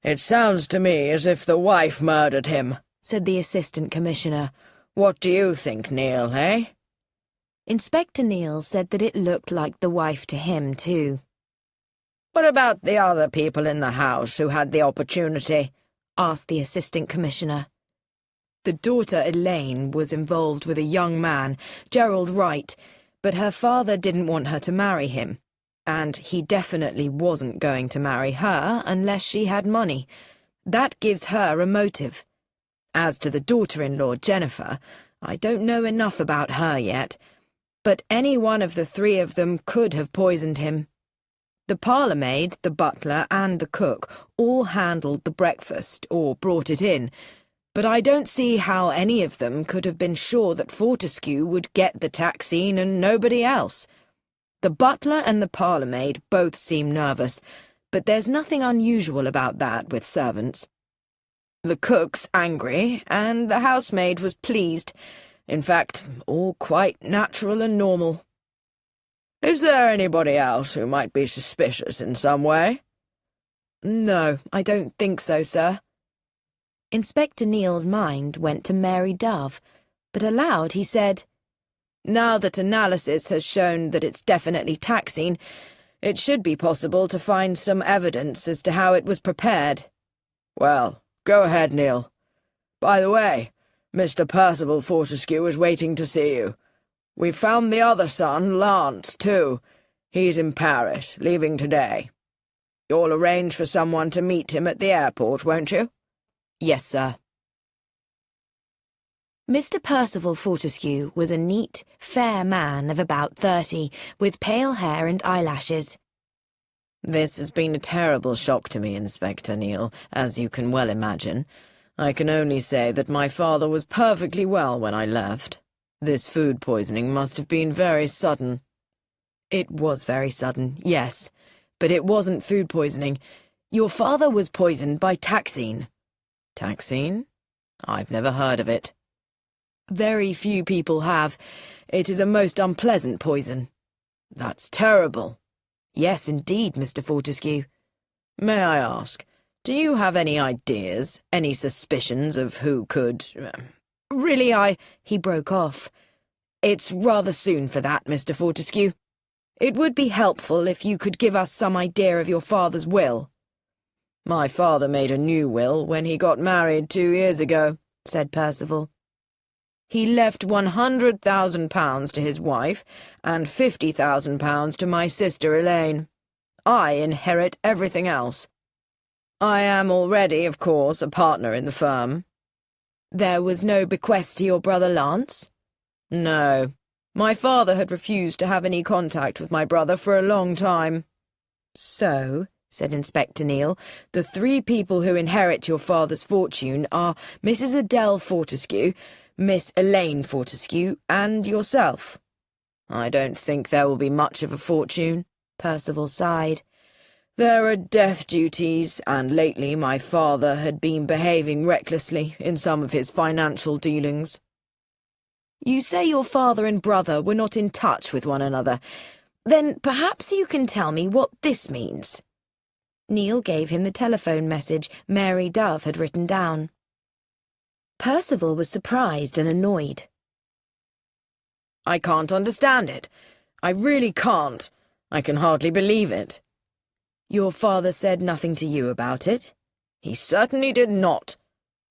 "It sounds to me as if the wife murdered him," said the Assistant Commissioner. "What do you think, Neil, eh?" Inspector Neil said that it looked like the wife to him, too. "What about the other people in the house who had the opportunity?" asked the Assistant Commissioner. The daughter, Elaine, was involved with a young man, Gerald Wright, but her father didn't want her to marry him, and he definitely wasn't going to marry her unless she had money. That gives her a motive. As to the daughter-in-law, Jennifer, I don't know enough about her yet, but any one of the 3 of them could have poisoned him. The parlour-maid, the butler, and the cook all handled the breakfast, or brought it in, but I don't see how any of them could have been sure that Fortescue would get the taxine and nobody else. The butler and the parlour-maid both seem nervous, but there's nothing unusual about that with servants. The cook's angry, and the housemaid was pleased. In fact, all quite natural and normal. "Is there anybody else who might be suspicious in some way?" "No, I don't think so, sir." Inspector Neil's mind went to Mary Dove, but aloud he said, "Now that analysis has shown that it's definitely taxine, It should be possible to find some evidence as to how it was prepared. Well, go ahead, Neil. By the way, Mr. Percival Fortescue is waiting to see you. We've found the other son, Lance, too. He's in Paris, leaving today. You'll arrange for someone to meet him at the airport, won't you? Yes, sir. Mr. Percival Fortescue was a neat, fair man of about 30, with pale hair and eyelashes. This has been a terrible shock to me, Inspector Neil, as you can well imagine. I can only say that my father was perfectly well when I left. This food poisoning must have been very sudden. It was very sudden, yes, but it wasn't food poisoning. Your father was poisoned by taxine. Taxine? I've never heard of it. Very few people have. It is a most unpleasant poison. That's terrible. Yes, indeed, Mr. Fortescue. May I ask, do you have any ideas, any suspicions of who could— Really, He broke off. It's rather soon for that, Mr. Fortescue. It would be helpful if you could give us some idea of your father's will. My father made a new will when he got married 2 years ago, said Percival. He left £100,000 to his wife and £50,000 to my sister Elaine. I inherit everything else. I am already, of course, a partner in the firm. There was no bequest to your brother Lance? No. My father had refused to have any contact with my brother for a long time. So, said Inspector Neil, the 3 people who inherit your father's fortune are Mrs. Adele Fortescue, Miss Elaine Fortescue, and yourself. I don't think there will be much of a fortune, Percival sighed. There are death duties, and lately my father had been behaving recklessly in some of his financial dealings. You say your father and brother were not in touch with one another. Then perhaps you can tell me what this means. Neil gave him the telephone message Mary Dove had written down. Percival was surprised and annoyed. I can't understand it. I really can't. I can hardly believe it. Your father said nothing to you about it? He certainly did not.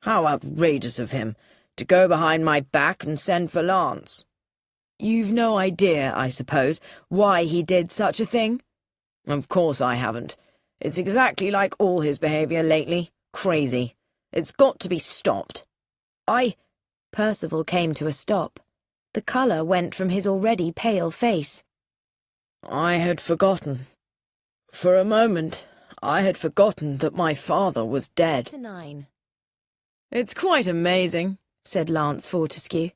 How outrageous of him, to go behind my back and send for Lance. You've no idea, I suppose, why he did such a thing? Of course I haven't. It's exactly like all his behaviour lately. Crazy. It's got to be stopped. Percival came to a stop. The colour went from his already pale face. I had forgotten. For a moment, I had forgotten that my father was dead. 9. It's quite amazing, said Lance Fortescue.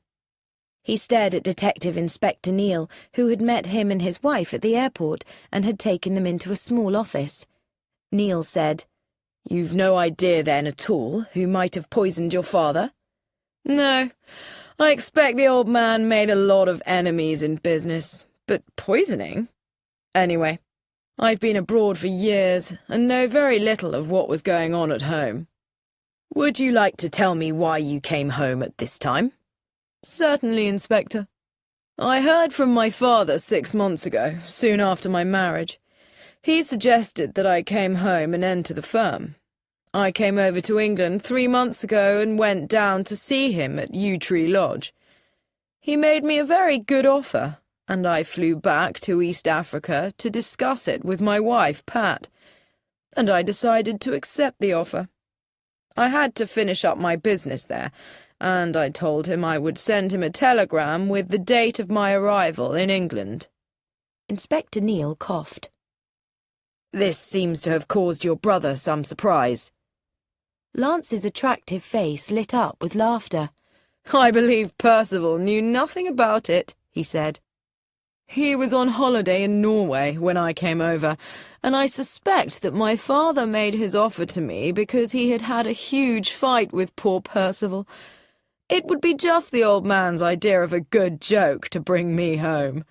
He stared at Detective Inspector Neil, who had met him and his wife at the airport and had taken them into a small office. Neil said, You've no idea then at all who might have poisoned your father? No, I expect the old man made a lot of enemies in business, but poisoning? Anyway, I've been abroad for years and know very little of what was going on at home. Would you like to tell me why you came home at this time? Certainly, Inspector. I heard from my father 6 months ago, soon after my marriage. He suggested that I came home and enter the firm. I came over to England 3 months ago and went down to see him at Yew Tree Lodge. He made me a very good offer, and I flew back to East Africa to discuss it with my wife, Pat, and I decided to accept the offer. I had to finish up my business there, and I told him I would send him a telegram with the date of my arrival in England. Inspector Neil coughed. This seems to have caused your brother some surprise. Lance's attractive face lit up with laughter. I believe Percival knew nothing about it, he said. He was on holiday in Norway when I came over, and I suspect that my father made his offer to me because he had had a huge fight with poor Percival. It would be just the old man's idea of a good joke to bring me home.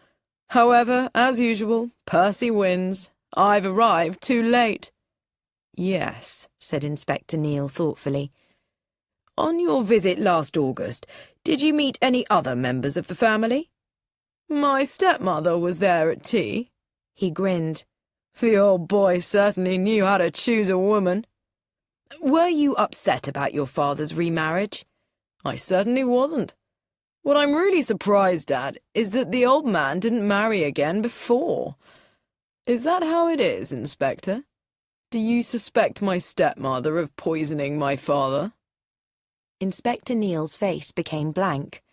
However, as usual, Percy wins. I've arrived too late. Yes, said Inspector Neil thoughtfully. On your visit last August, did you meet any other members of the family? My stepmother was there at tea. He grinned. The old boy certainly knew how to choose a woman. Were you upset about your father's remarriage? I certainly wasn't. What I'm really surprised at is that the old man didn't marry again before. Is that how it is, Inspector? Do you suspect my stepmother of poisoning my father? Inspector Neal's face became blank.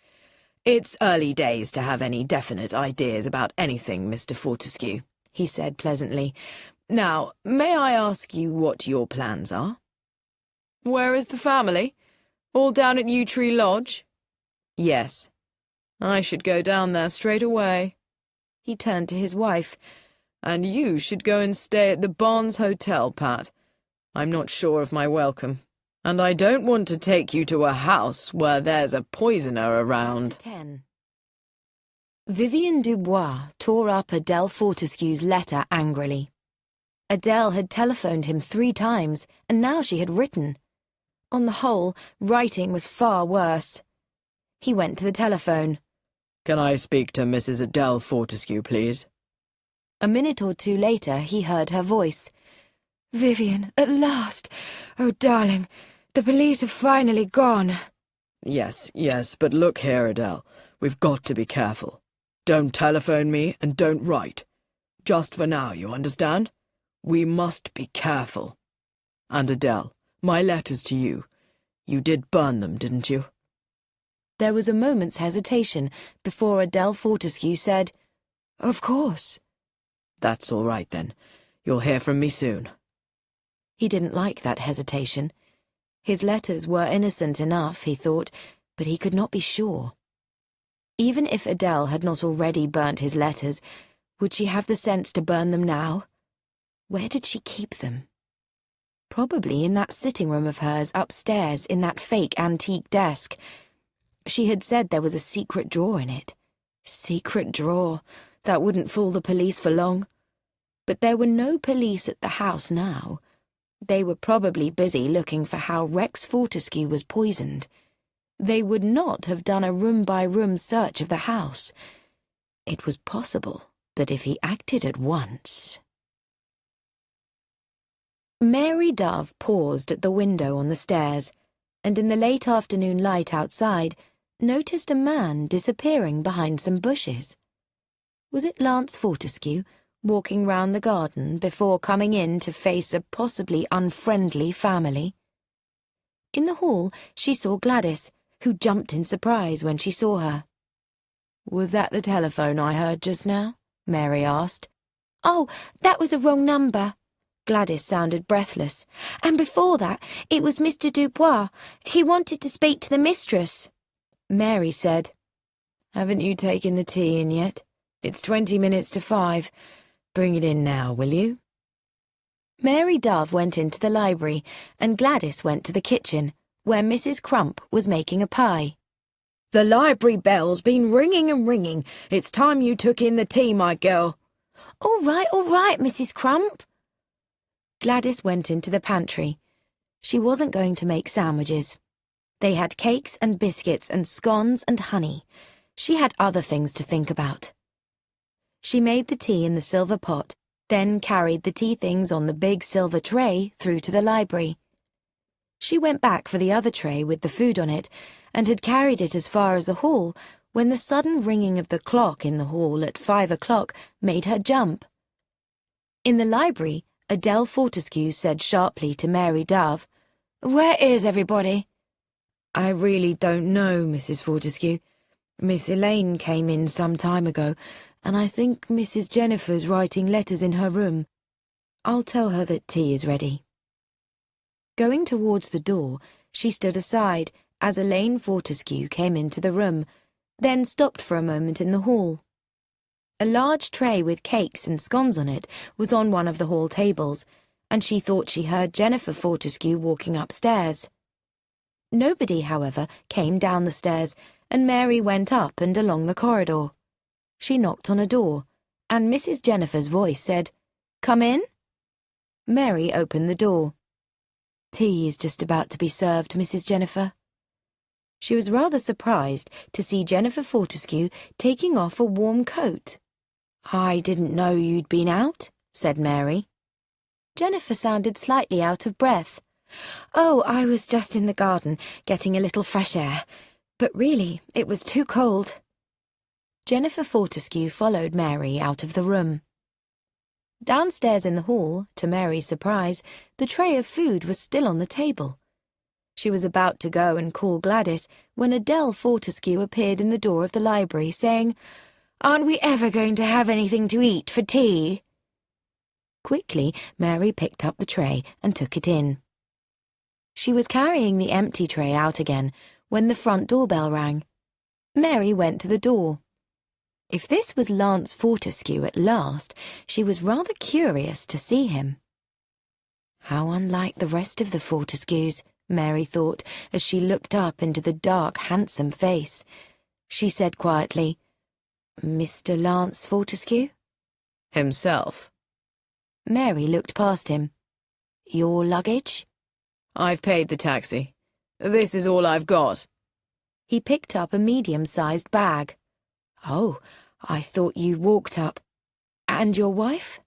It's early days to have any definite ideas about anything, Mr. Fortescue, he said pleasantly. Now, may I ask you what your plans are? Where is the family? All down at Yew Tree Lodge? Yes. I should go down there straight away. He turned to his wife. And you should go and stay at the Barnes Hotel, Pat. I'm not sure of my welcome. And I don't want to take you to a house where there's a poisoner around. 10. Vivian Dubois tore up Adele Fortescue's letter angrily. Adele had telephoned him 3 times, and now she had written. On the whole, writing was far worse. He went to the telephone. Can I speak to Mrs. Adele Fortescue, please? A minute or 2 later, he heard her voice. Vivian, at last. Oh, darling, the police have finally gone. Yes, but look here, Adele. We've got to be careful. Don't telephone me and don't write. Just for now, you understand? We must be careful. And Adele, my letters to you. You did burn them, didn't you? There was a moment's hesitation before Adele Fortescue said, Of course. That's all right, then. You'll hear from me soon. He didn't like that hesitation. His letters were innocent enough, he thought, but he could not be sure. Even if Adele had not already burnt his letters, would she have the sense to burn them now? Where did she keep them? Probably in that sitting room of hers upstairs in that fake antique desk. She had said there was a secret drawer in it. Secret drawer. That wouldn't fool the police for long. But there were no police at the house now. They were probably busy looking for how Rex Fortescue was poisoned. They would not have done a room-by-room search of the house. It was possible that if he acted at once... Mary Dove paused at the window on the stairs, and in the late afternoon light outside, noticed a man disappearing behind some bushes. Was it Lance Fortescue, walking round the garden before coming in to face a possibly unfriendly family? In the hall, she saw Gladys, who jumped in surprise when she saw her. Was that the telephone I heard just now? Mary asked. Oh, that was a wrong number. Gladys sounded breathless. And before that, it was Mr. Dubois. He wanted to speak to the mistress. Mary said, Haven't you taken the tea in yet? It's 20 minutes to 5. Bring it in now, will you? Mary Dove went into the library, and Gladys went to the kitchen, where Mrs. Crump was making a pie. The library bell's been ringing and ringing. It's time you took in the tea, my girl. All right, Mrs. Crump. Gladys went into the pantry. She wasn't going to make sandwiches. They had cakes and biscuits and scones and honey. She had other things to think about. She made the tea in the silver pot, then carried the tea things on the big silver tray through to the library. She went back for the other tray with the food on it, and had carried it as far as the hall, when the sudden ringing of the clock in the hall at 5 o'clock made her jump. In the library, Adele Fortescue said sharply to Mary Dove, Where is everybody? I really don't know, Mrs. Fortescue. Miss Elaine came in some time ago, and I think Mrs. Jennifer's writing letters in her room. I'll tell her that tea is ready. Going towards the door, she stood aside as Elaine Fortescue came into the room, then stopped for a moment in the hall. A large tray with cakes and scones on it was on one of the hall tables, and she thought she heard Jennifer Fortescue walking upstairs. Nobody, however, came down the stairs, and Mary went up and along the corridor. She knocked on a door, and Mrs. Jennifer's voice said, "Come in." Mary opened the door. Tea is just about to be served, Mrs. Jennifer. She was rather surprised to see Jennifer Fortescue taking off a warm coat. I didn't know you'd been out, said Mary. Jennifer sounded slightly out of breath. "Oh, I was just in the garden, getting a little fresh air. But really, it was too cold." Jennifer Fortescue followed Mary out of the room. Downstairs in the hall, to Mary's surprise, the tray of food was still on the table. She was about to go and call Gladys when Adele Fortescue appeared in the door of the library, saying, "Aren't we ever going to have anything to eat for tea?" Quickly, Mary picked up the tray and took it in. She was carrying the empty tray out again when the front doorbell rang. Mary went to the door. If this was Lance Fortescue at last, she was rather curious to see him. How unlike the rest of the Fortescues, Mary thought, as she looked up into the dark, handsome face. She said quietly, "Mr. Lance Fortescue?" Himself. Mary looked past him. "Your luggage?" "I've paid the taxi. This is all I've got." He picked up a medium-sized bag. "Oh, I thought you walked up. And your wife?"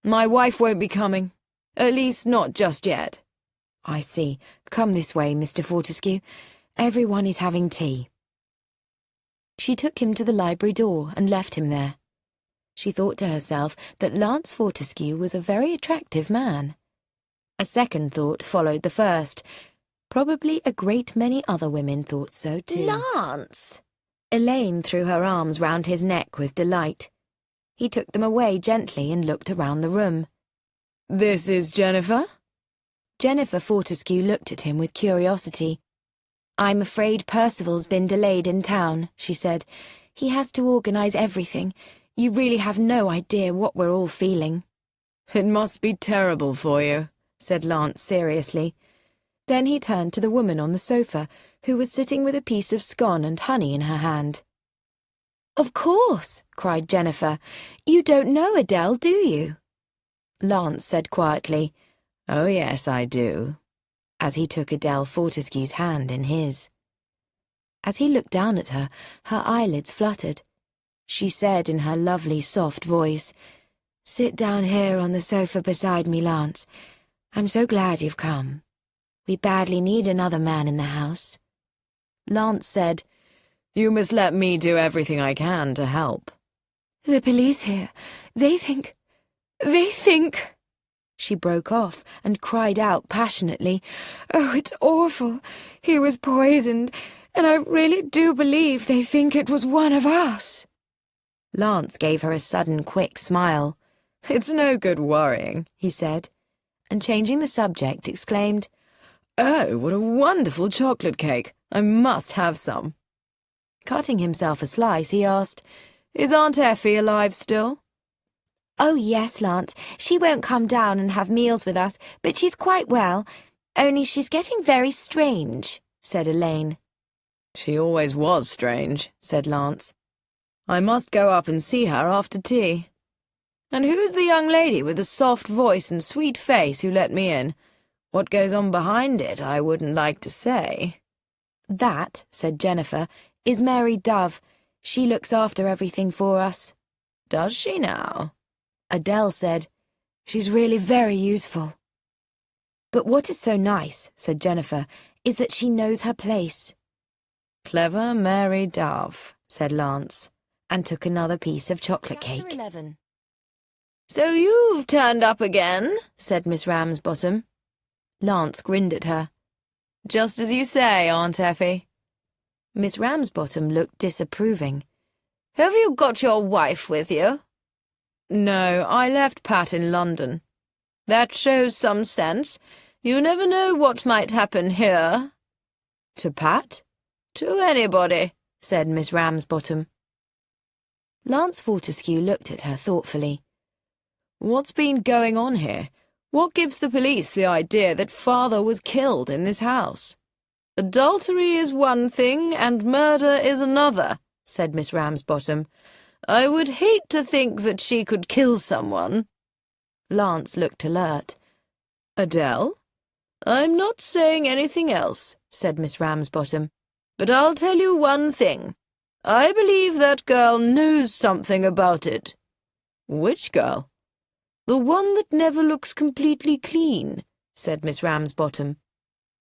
"My wife won't be coming. At least not just yet." "I see. Come this way, Mr. Fortescue. Everyone is having tea." She took him to the library door and left him there. She thought to herself that Lance Fortescue was a very attractive man. A second thought followed the first. Probably a great many other women thought so too. "Lance!" Elaine threw her arms round his neck with delight. He took them away gently and looked around the room. "This is Jennifer?" Jennifer Fortescue looked at him with curiosity. "I'm afraid Percival's been delayed in town," she said. "He has to organise everything. You really have no idea what we're all feeling." "It must be terrible for you," said Lance seriously. Then he turned to the woman on the sofa, who was sitting with a piece of scone and honey in her hand. "Of course," cried Jennifer. "You don't know Adele, do you?" Lance said quietly, "Oh, yes, I do," as he took Adele Fortescue's hand in his. As he looked down at her, her eyelids fluttered. She said in her lovely, soft voice, "Sit down here on the sofa beside me, Lance. I'm so glad you've come. We badly need another man in the house." Lance said, "You must let me do everything I can to help." "The police here, they think... She broke off and cried out passionately, "Oh, it's awful. He was poisoned, and I really do believe they think it was one of us." Lance gave her a sudden, quick smile. "It's no good worrying," he said, and changing the subject, exclaimed, "Oh, what a wonderful chocolate cake! I must have some." Cutting himself a slice, he asked, "Is Aunt Effie alive still?" "Oh, yes, Lance. She won't come down and have meals with us, but she's quite well. Only she's getting very strange," said Elaine. "She always was strange," said Lance. "I must go up and see her after tea. And who's the young lady with the soft voice and sweet face who let me in? What goes on behind it, I wouldn't like to say." "That," said Jennifer, "is Mary Dove. She looks after everything for us." "Does she now?" Adele said, "She's really very useful." "But what is so nice," said Jennifer, "is that she knows her place." "Clever Mary Dove," said Lance, and took another piece of chocolate cake. 11. "So you've turned up again," said Miss Ramsbottom. Lance grinned at her. "Just as you say, Aunt Effie." Miss Ramsbottom looked disapproving. "Have you got your wife with you?" "No, I left Pat in London." "That shows some sense. You never know what might happen here." "To Pat?" "To anybody," said Miss Ramsbottom. Lance Fortescue looked at her thoughtfully. "What's been going on here? What gives the police the idea that Father was killed in this house?" "Adultery is one thing and murder is another," said Miss Ramsbottom. "I would hate to think that she could kill someone." Lance looked alert. "Adele?" "I'm not saying anything else," said Miss Ramsbottom. "But I'll tell you one thing. I believe that girl knows something about it." "Which girl?" "The one that never looks completely clean," said Miss Ramsbottom.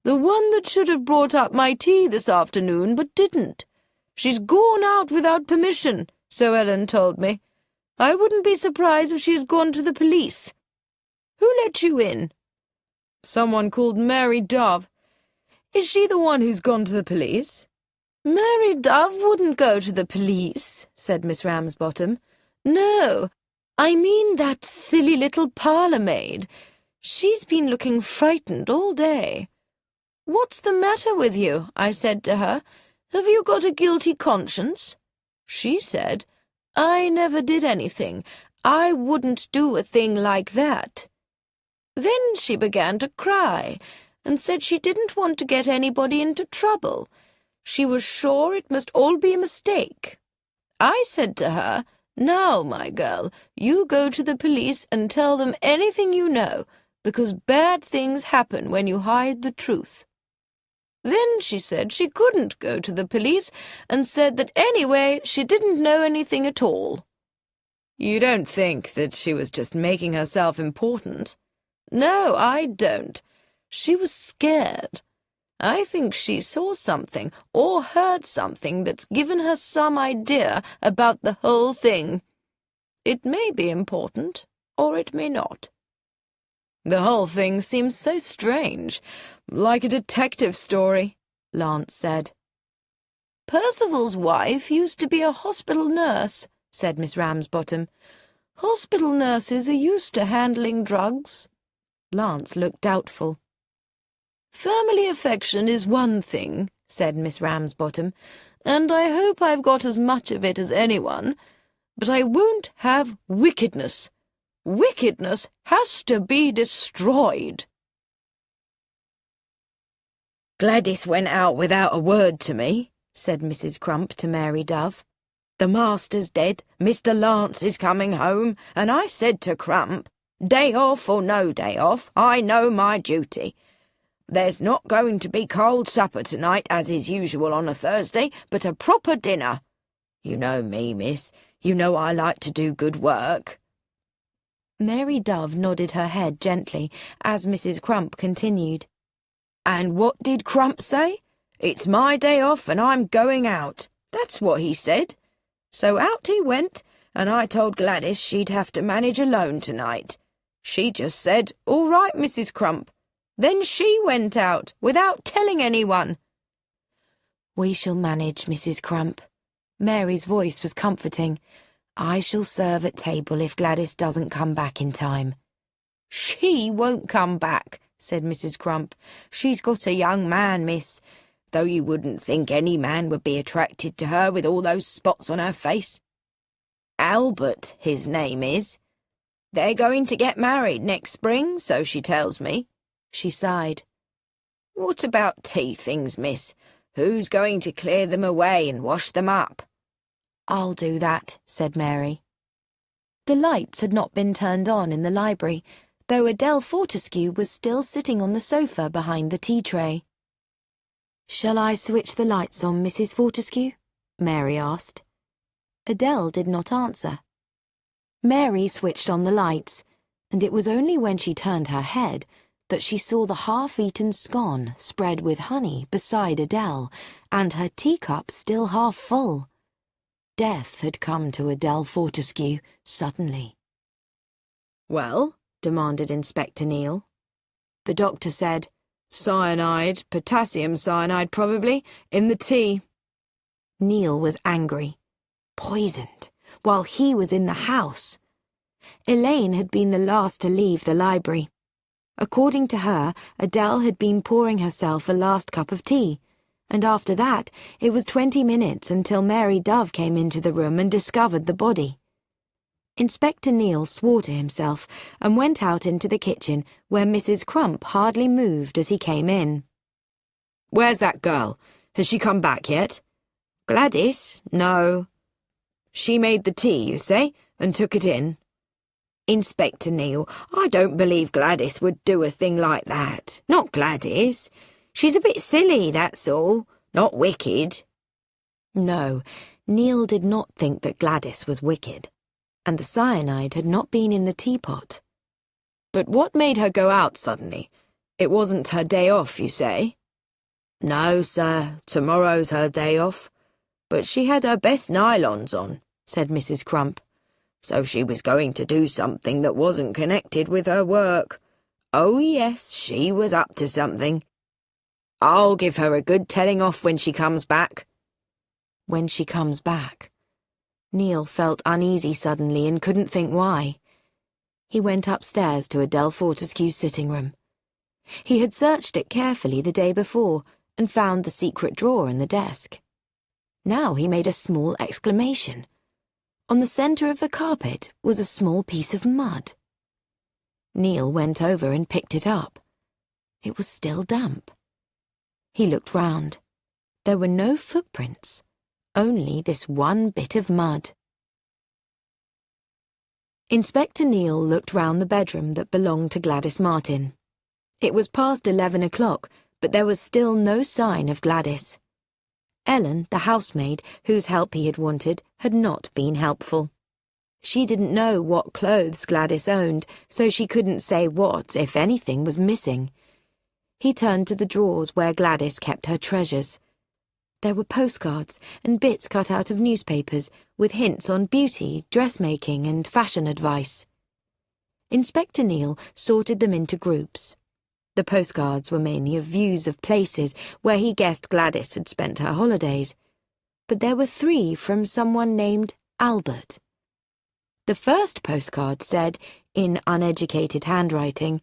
"The one that should have brought up my tea this afternoon, but didn't. She's gone out without permission, so Ellen told me. I wouldn't be surprised if she's gone to the police. Who let you in?" "Someone called Mary Dove." "Is she the one who's gone to the police?" "Mary Dove wouldn't go to the police," said Miss Ramsbottom. "No, I mean that silly little parlour-maid. She's been looking frightened all day. 'What's the matter with you?' I said to her. 'Have you got a guilty conscience?' She said, 'I never did anything. I wouldn't do a thing like that.' Then she began to cry and said she didn't want to get anybody into trouble. She was sure it must all be a mistake. I said to her, 'Now, my girl, you go to the police and tell them anything you know, because bad things happen when you hide the truth.' Then she said she couldn't go to the police, and said that anyway she didn't know anything at all." "You don't think that she was just making herself important?" "No, I don't. She was scared. I think she saw something or heard something that's given her some idea about the whole thing. It may be important, or it may not." "The whole thing seems so strange, like a detective story," Lance said. "Percival's wife used to be a hospital nurse," said Miss Ramsbottom. "Hospital nurses are used to handling drugs." Lance looked doubtful. "Family affection is one thing," said Miss Ramsbottom, "and I hope I've got as much of it as anyone, but I won't have wickedness. Wickedness has to be destroyed." "Gladys went out without a word to me," said Mrs. Crump to Mary Dove. "The master's dead, Mr. Lance is coming home, and I said to Crump, 'Day off or no day off, I know my duty. There's not going to be cold supper tonight, as is usual on a Thursday, but a proper dinner. You know me, miss. You know I like to do good work.'" Mary Dove nodded her head gently as Mrs. Crump continued. "And what did Crump say? 'It's my day off and I'm going out.' That's what he said. So out he went, and I told Gladys she'd have to manage alone tonight. She just said, 'All right, Mrs. Crump.' Then she went out, without telling anyone." "We shall manage, Mrs. Crump." Mary's voice was comforting. "I shall serve at table if Gladys doesn't come back in time." "She won't come back," said Mrs. Crump. "She's got a young man, miss, though you wouldn't think any man would be attracted to her with all those spots on her face. Albert, his name is. They're going to get married next spring, so she tells me." She sighed. "What about tea things, miss? Who's going to clear them away and wash them up?" "I'll do that," said Mary. The lights had not been turned on in the library, though Adele Fortescue was still sitting on the sofa behind the tea tray. "Shall I switch the lights on, Mrs. Fortescue?" Mary asked. Adele did not answer. Mary switched on the lights, and it was only when she turned her head that she saw the half-eaten scone spread with honey beside Adele, and her teacup still half full. Death had come to Adele Fortescue suddenly. "Well?" demanded Inspector Neil. The doctor said, "Cyanide, potassium cyanide probably, in the tea." Neil was angry. Poisoned, while he was in the house. Elaine had been the last to leave the library. According to her, Adele had been pouring herself a last cup of tea, and after that it was 20 minutes until Mary Dove came into the room and discovered the body. Inspector Neil swore to himself and went out into the kitchen, where Mrs. Crump hardly moved as he came in. "Where's that girl? Has she come back yet?" "Gladys? No." "She made the tea, you say, and took it in?" "Inspector Neil, I don't believe Gladys would do a thing like that. Not Gladys. She's a bit silly, that's all. Not wicked." No, Neil did not think that Gladys was wicked, and the cyanide had not been in the teapot. But what made her go out suddenly? It wasn't her day off, you say?" "No, sir, tomorrow's her day off. But she had her best nylons on," said Mrs. Crump. "So she was going to do something that wasn't connected with her work. Oh, yes, she was up to something. I'll give her a good telling off when she comes back." When she comes back. Neil felt uneasy suddenly and couldn't think why. He went upstairs to Adele Fortescue's sitting room. He had searched it carefully the day before and found the secret drawer in the desk. Now he made a small exclamation. On the centre of the carpet was a small piece of mud. Neil went over and picked it up. It was still damp. He looked round. There were no footprints, only this one bit of mud. Inspector Neil looked round the bedroom that belonged to Gladys Martin. It was past 11 o'clock, but there was still no sign of Gladys. Ellen, the housemaid, whose help he had wanted, had not been helpful. She didn't know what clothes Gladys owned, so she couldn't say what, if anything, was missing. He turned to the drawers where Gladys kept her treasures. There were postcards and bits cut out of newspapers, with hints on beauty, dressmaking, and fashion advice. Inspector Neil sorted them into groups. The postcards were mainly of views of places where he guessed Gladys had spent her holidays, but there were 3 from someone named Albert. The first postcard said, in uneducated handwriting,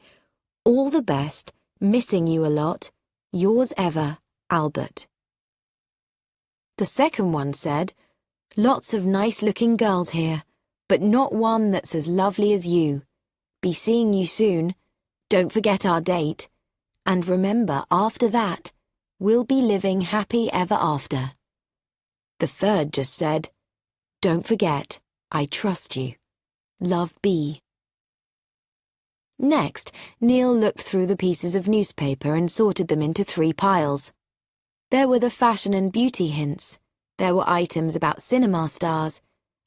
"All the best, missing you a lot, yours ever, Albert." The second one said, "Lots of nice-looking girls here, but not one that's as lovely as you. Be seeing you soon. Don't forget our date. And remember, after that, we'll be living happy ever after." The third just said, "Don't forget, I trust you. Love, B." Next, Neil looked through the pieces of newspaper and sorted them into 3 piles. There were the fashion and beauty hints. There were items about cinema stars,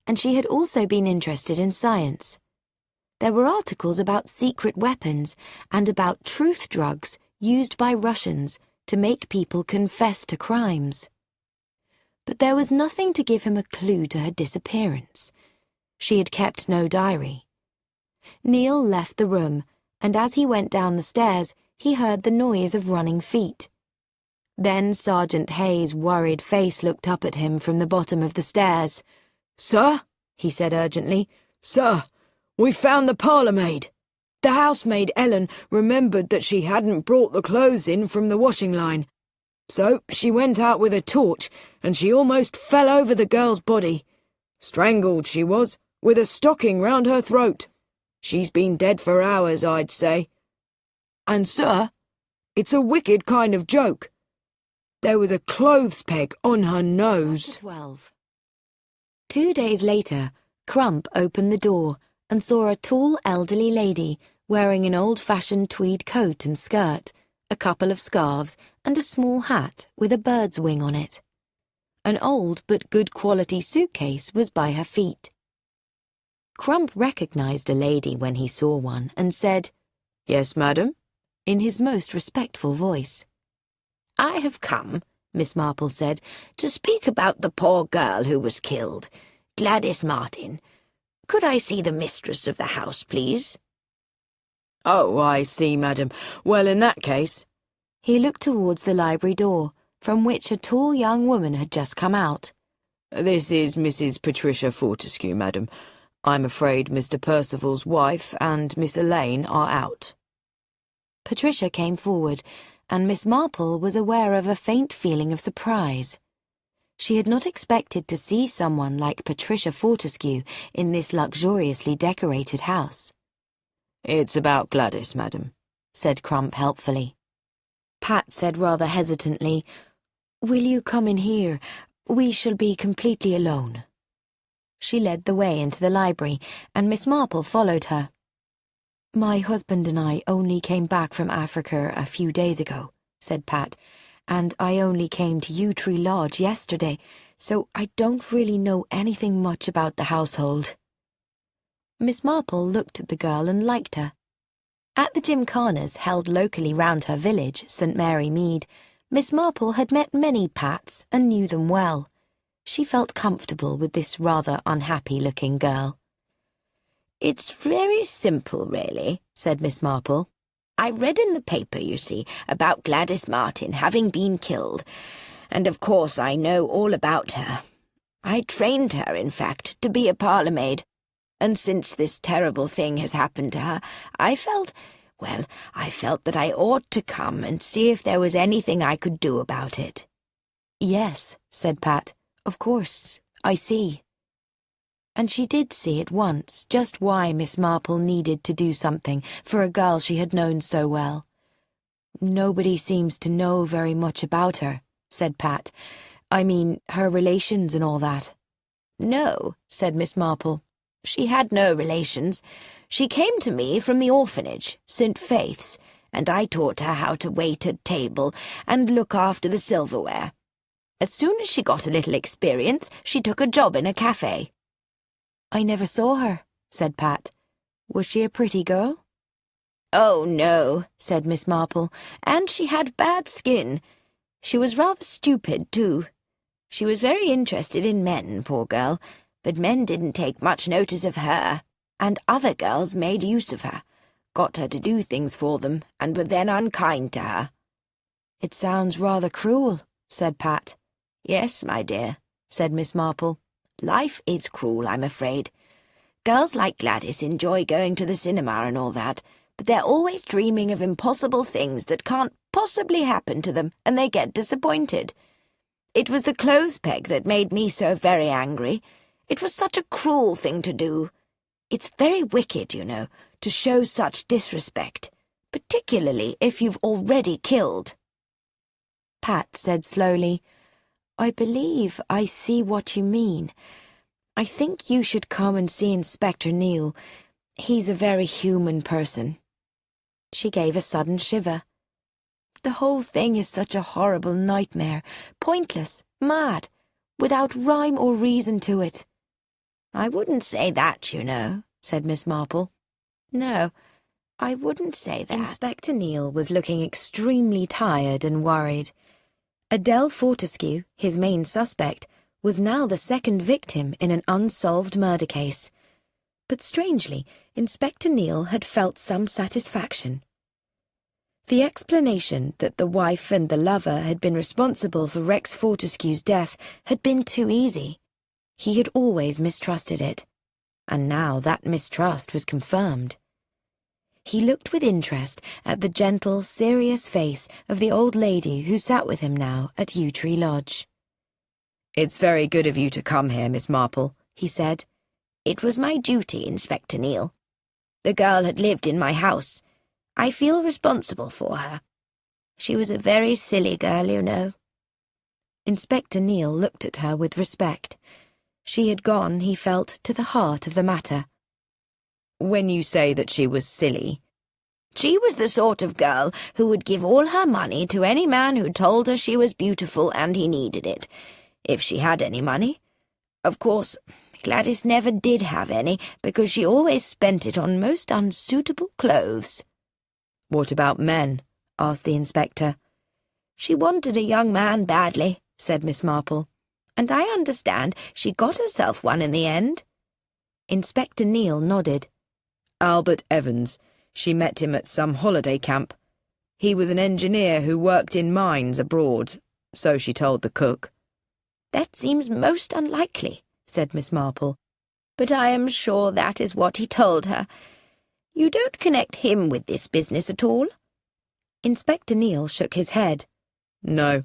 and she had also been interested in science. There were articles about secret weapons and about truth drugs used by Russians to make people confess to crimes. But there was nothing to give him a clue to her disappearance. She had kept no diary. Neil left the room, and as he went down the stairs, he heard the noise of running feet. Then Sergeant Hayes' worried face looked up at him from the bottom of the stairs. "Sir," he said urgently, "sir, we found the parlour-maid. The housemaid, Ellen, remembered that she hadn't brought the clothes in from the washing line. So she went out with a torch, and she almost fell over the girl's body. Strangled she was, with a stocking round her throat. She's been dead for hours, I'd say. And, sir, it's a wicked kind of joke. There was a clothes peg on her nose." 12. 2 days later, Crump opened the door and saw a tall elderly lady wearing an old-fashioned tweed coat and skirt, a couple of scarves, and a small hat with a bird's wing on it. An old but good-quality suitcase was by her feet. Crump recognized a lady when he saw one and said, "Yes, madam," in his most respectful voice. "I have come," Miss Marple said, "to speak about the poor girl who was killed, Gladys Martin. Could I see the mistress of the house, please?" "Oh, I see, madam. Well, in that case—" He looked towards the library door, from which a tall young woman had just come out. "This is Mrs. Patricia Fortescue, madam. I'm afraid Mr. Percival's wife and Miss Elaine are out." Patricia came forward, and Miss Marple was aware of a faint feeling of surprise. She had not expected to see someone like Patricia Fortescue in this luxuriously decorated house. "It's about Gladys, madam," said Crump helpfully. Pat said rather hesitantly, "Will you come in here? We shall be completely alone." She led the way into the library, and Miss Marple followed her. "My husband and I only came back from Africa a few days ago," said Pat, "and I only came to Yew Tree Lodge yesterday, so I don't really know anything much about the household." Miss Marple looked at the girl and liked her. At the gymkhanas held locally round her village, St. Mary Mead, Miss Marple had met many Pats and knew them well. She felt comfortable with this rather unhappy-looking girl. "It's very simple, really," said Miss Marple. "I read in the paper, you see, about Gladys Martin having been killed, and of course I know all about her. I trained her, in fact, to be a parlour-maid, and since this terrible thing has happened to her, I felt that I ought to come and see if there was anything I could do about it." "Yes," said Pat. "Of course, I see." And she did see at once just why Miss Marple needed to do something for a girl she had known so well. "Nobody seems to know very much about her," said Pat. "I mean, her relations and all that." "No," said Miss Marple. "She had no relations. She came to me from the orphanage, St. Faith's, and I taught her how to wait at table and look after the silverware. As soon as she got a little experience, she took a job in a cafe." "I never saw her," said Pat. "Was she a pretty girl?" "Oh, no," said Miss Marple, "and she had bad skin. She was rather stupid, too. She was very interested in men, poor girl, but men didn't take much notice of her, and other girls made use of her, got her to do things for them, and were then unkind to her." "It sounds rather cruel," said Pat. "Yes, my dear," said Miss Marple. "Life is cruel, I'm afraid. Girls like Gladys enjoy going to the cinema and all that, but they're always dreaming of impossible things that can't possibly happen to them, and they get disappointed. It was the clothes peg that made me so very angry. It was such a cruel thing to do. It's very wicked, you know, to show such disrespect, particularly if you've already killed." Pat said slowly, "I believe I see what you mean. I think you should come and see Inspector Neil. He's a very human person." She gave a sudden shiver. "The whole thing is such a horrible nightmare, pointless, mad, without rhyme or reason to it." "I wouldn't say that, you know," said Miss Marple. "No, I wouldn't say that." Inspector Neil was looking extremely tired and worried. Adele Fortescue, his main suspect, was now the second victim in an unsolved murder case. But strangely, Inspector Neil had felt some satisfaction. The explanation that the wife and the lover had been responsible for Rex Fortescue's death had been too easy. He had always mistrusted it, and now that mistrust was confirmed. He looked with interest at the gentle, serious face of the old lady who sat with him now at Yew Tree Lodge. "It's very good of you to come here, Miss Marple," he said. "It was my duty, Inspector Neil. The girl had lived in my house. I feel responsible for her. She was a very silly girl, you know." Inspector Neil looked at her with respect. She had gone, he felt, to the heart of the matter. "When you say that she was silly—" "She was the sort of girl who would give all her money to any man who told her she was beautiful and he needed it, if she had any money. Of course, Gladys never did have any, because she always spent it on most unsuitable clothes." "What about men?" asked the inspector. "She wanted a young man badly," said Miss Marple, "and I understand she got herself one in the end." Inspector Neil nodded. "Albert Evans. She met him at some holiday camp. He was an engineer who worked in mines abroad, so she told the cook." "That seems most unlikely," said Miss Marple, "but I am sure that is what he told her. You don't connect him with this business at all?" Inspector Neil shook his head. "No,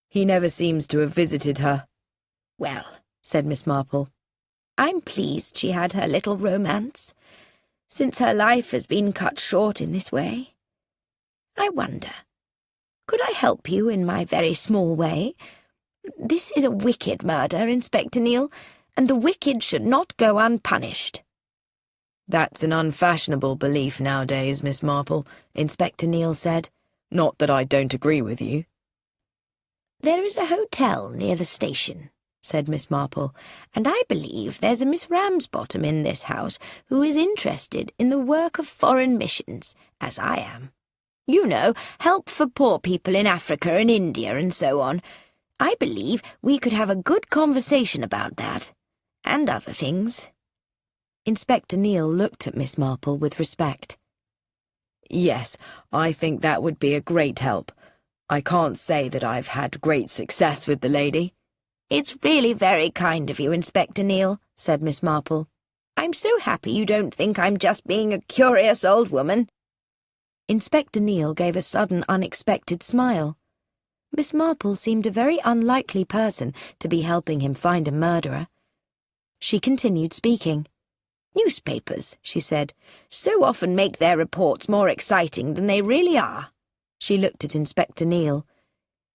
he never seems to have visited her." "Well," said Miss Marple, "I'm pleased she had her little romance, since her life has been cut short in this way. I wonder, could I help you in my very small way? This is a wicked murder, Inspector Neil, and the wicked should not go unpunished." "That's an unfashionable belief nowadays, Miss Marple," Inspector Neil said. "Not that I don't agree with you." "There is a hotel near the station," said Miss Marple, "and I believe there's a Miss Ramsbottom in this house who is interested in the work of foreign missions, as I am. You know, help for poor people in Africa and India and so on. I believe we could have a good conversation about that, and other things." Inspector Neale looked at Miss Marple with respect. "Yes, I think that would be a great help. I can't say that I've had great success with the lady." "It's really very kind of you, Inspector Neale," said Miss Marple. "I'm so happy you don't think I'm just being a curious old woman." Inspector Neale gave a sudden, unexpected smile. Miss Marple seemed a very unlikely person to be helping him find a murderer. She continued speaking. "Newspapers," she said, "so often make their reports more exciting than they really are." She looked at Inspector Neale.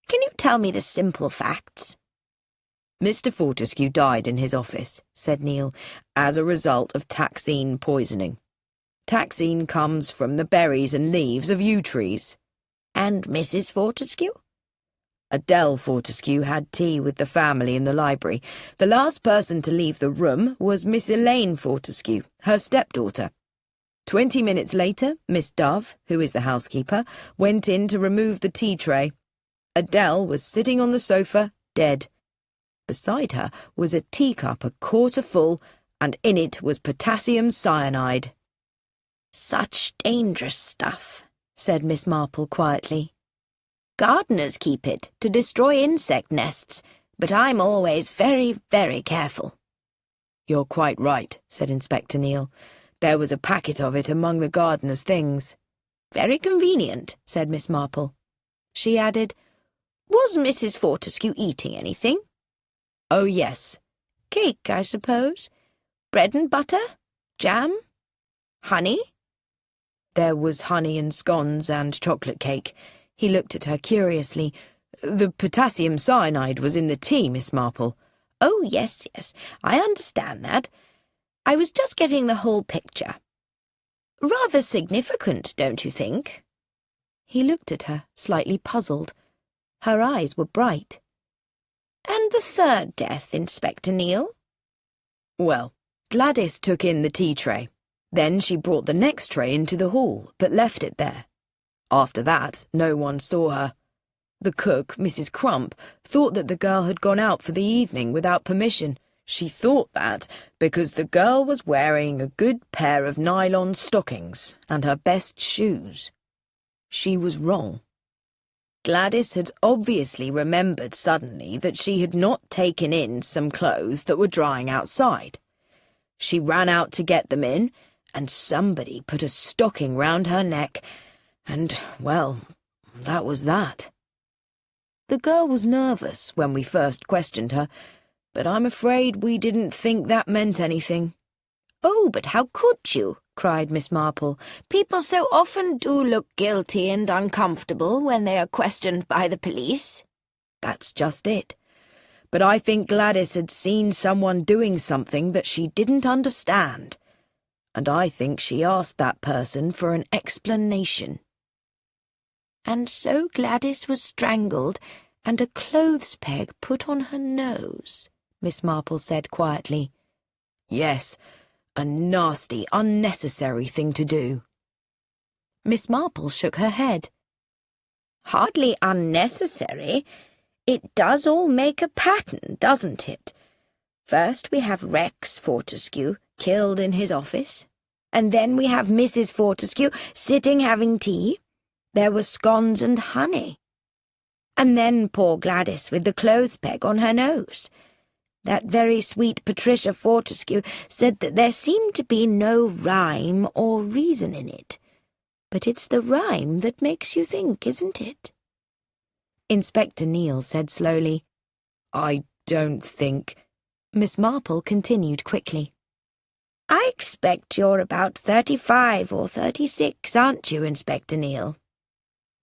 "Can you tell me the simple facts?" "Mr. Fortescue died in his office," said Neale, "as a result of taxine poisoning. Taxine comes from the berries and leaves of yew trees." "And Mrs. Fortescue?" "Adele Fortescue had tea with the family in the library. The last person to leave the room was Miss Elaine Fortescue, her stepdaughter. 20 minutes later, Miss Dove, who is the housekeeper, went in to remove the tea tray. Adele was sitting on the sofa, dead. Beside her was a teacup a quarter full, and in it was potassium cyanide." "Such dangerous stuff," said Miss Marple quietly. "Gardeners keep it to destroy insect nests, but I'm always very, very careful." "You're quite right," said Inspector Neale. "There was a packet of it among the gardener's things." "Very convenient," said Miss Marple. She added, "Was Mrs. Fortescue eating anything?" "Oh, yes." "Cake, I suppose? Bread and butter? Jam? Honey?" "There was honey and scones and chocolate cake." He looked at her curiously. "The potassium cyanide was in the tea, Miss Marple." "Oh, yes, I understand that. I was just getting the whole picture. Rather significant, don't you think?" He looked at her, slightly puzzled. Her eyes were bright. "And the third death, Inspector Neale?" "Well, Gladys took in the tea tray. Then she brought the next tray into the hall, but left it there. After that, no one saw her. The cook, Mrs. Crump, thought that the girl had gone out for the evening without permission. She thought that because the girl was wearing a good pair of nylon stockings and her best shoes. She was wrong. Gladys had obviously remembered suddenly that she had not taken in some clothes that were drying outside. She ran out to get them in, and somebody put a stocking round her neck, and, well, that was that. The girl was nervous when we first questioned her, but I'm afraid we didn't think that meant anything." "Oh, but how could you?" cried Miss Marple. "People so often do look guilty and uncomfortable when they are questioned by the police." "That's just it. But I think Gladys had seen someone doing something that she didn't understand, and I think she asked that person for an explanation." "And so Gladys was strangled and a clothes peg put on her nose," Miss Marple said quietly. "Yes, a nasty, unnecessary thing to do." Miss Marple shook her head. "Hardly unnecessary. It does all make a pattern, doesn't it? First we have Rex Fortescue killed in his office, and then we have Mrs. Fortescue sitting having tea. There were scones and honey. And then poor Gladys with the clothes peg on her nose. That very sweet Patricia Fortescue said that there seemed to be no rhyme or reason in it. But it's the rhyme that makes you think, isn't it?" Inspector Neale said slowly, "I don't think—" Miss Marple continued quickly. "I expect you're about 35 or 36, aren't you, Inspector Neale?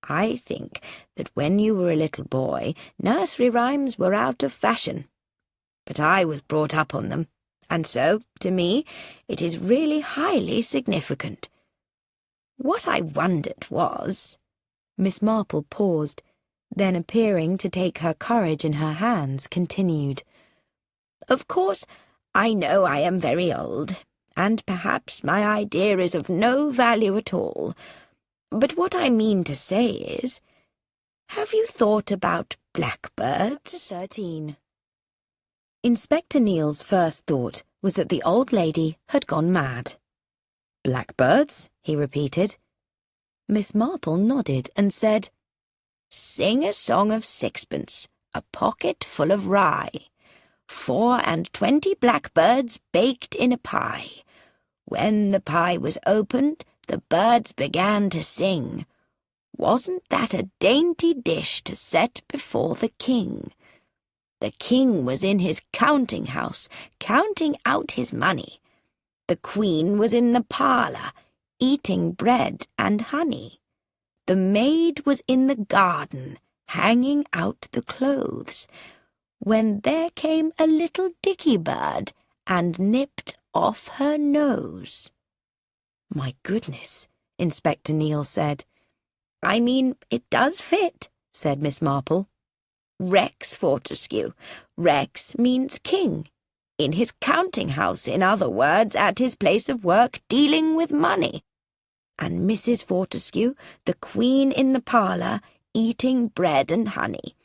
I think that when you were a little boy, nursery rhymes were out of fashion. But I was brought up on them, and so, to me, it is really highly significant. What I wondered was—" Miss Marple paused, then appearing to take her courage in her hands, continued. Of course, I know I am very old, and perhaps my idea is of no value at all. But what I mean to say is, have you thought about blackbirds? 13. Inspector Neil's first thought was that the old lady had gone mad. Blackbirds? He repeated. Miss Marple nodded and said, Sing a song of sixpence, a pocket full of rye. 24 blackbirds baked in a pie. When the pie was opened, the birds began to sing. Wasn't that a dainty dish to set before the king? The king was in his counting-house, counting out his money. The queen was in the parlour, eating bread and honey. The maid was in the garden, hanging out the clothes, when there came a little dicky bird and nipped off her nose. My goodness, Inspector Neil said. I mean, it does fit, said Miss Marple. Rex Fortescue. Rex means king. In his counting-house, in other words, at his place of work, dealing with money. And Mrs. Fortescue, the queen in the parlour, eating bread and honey.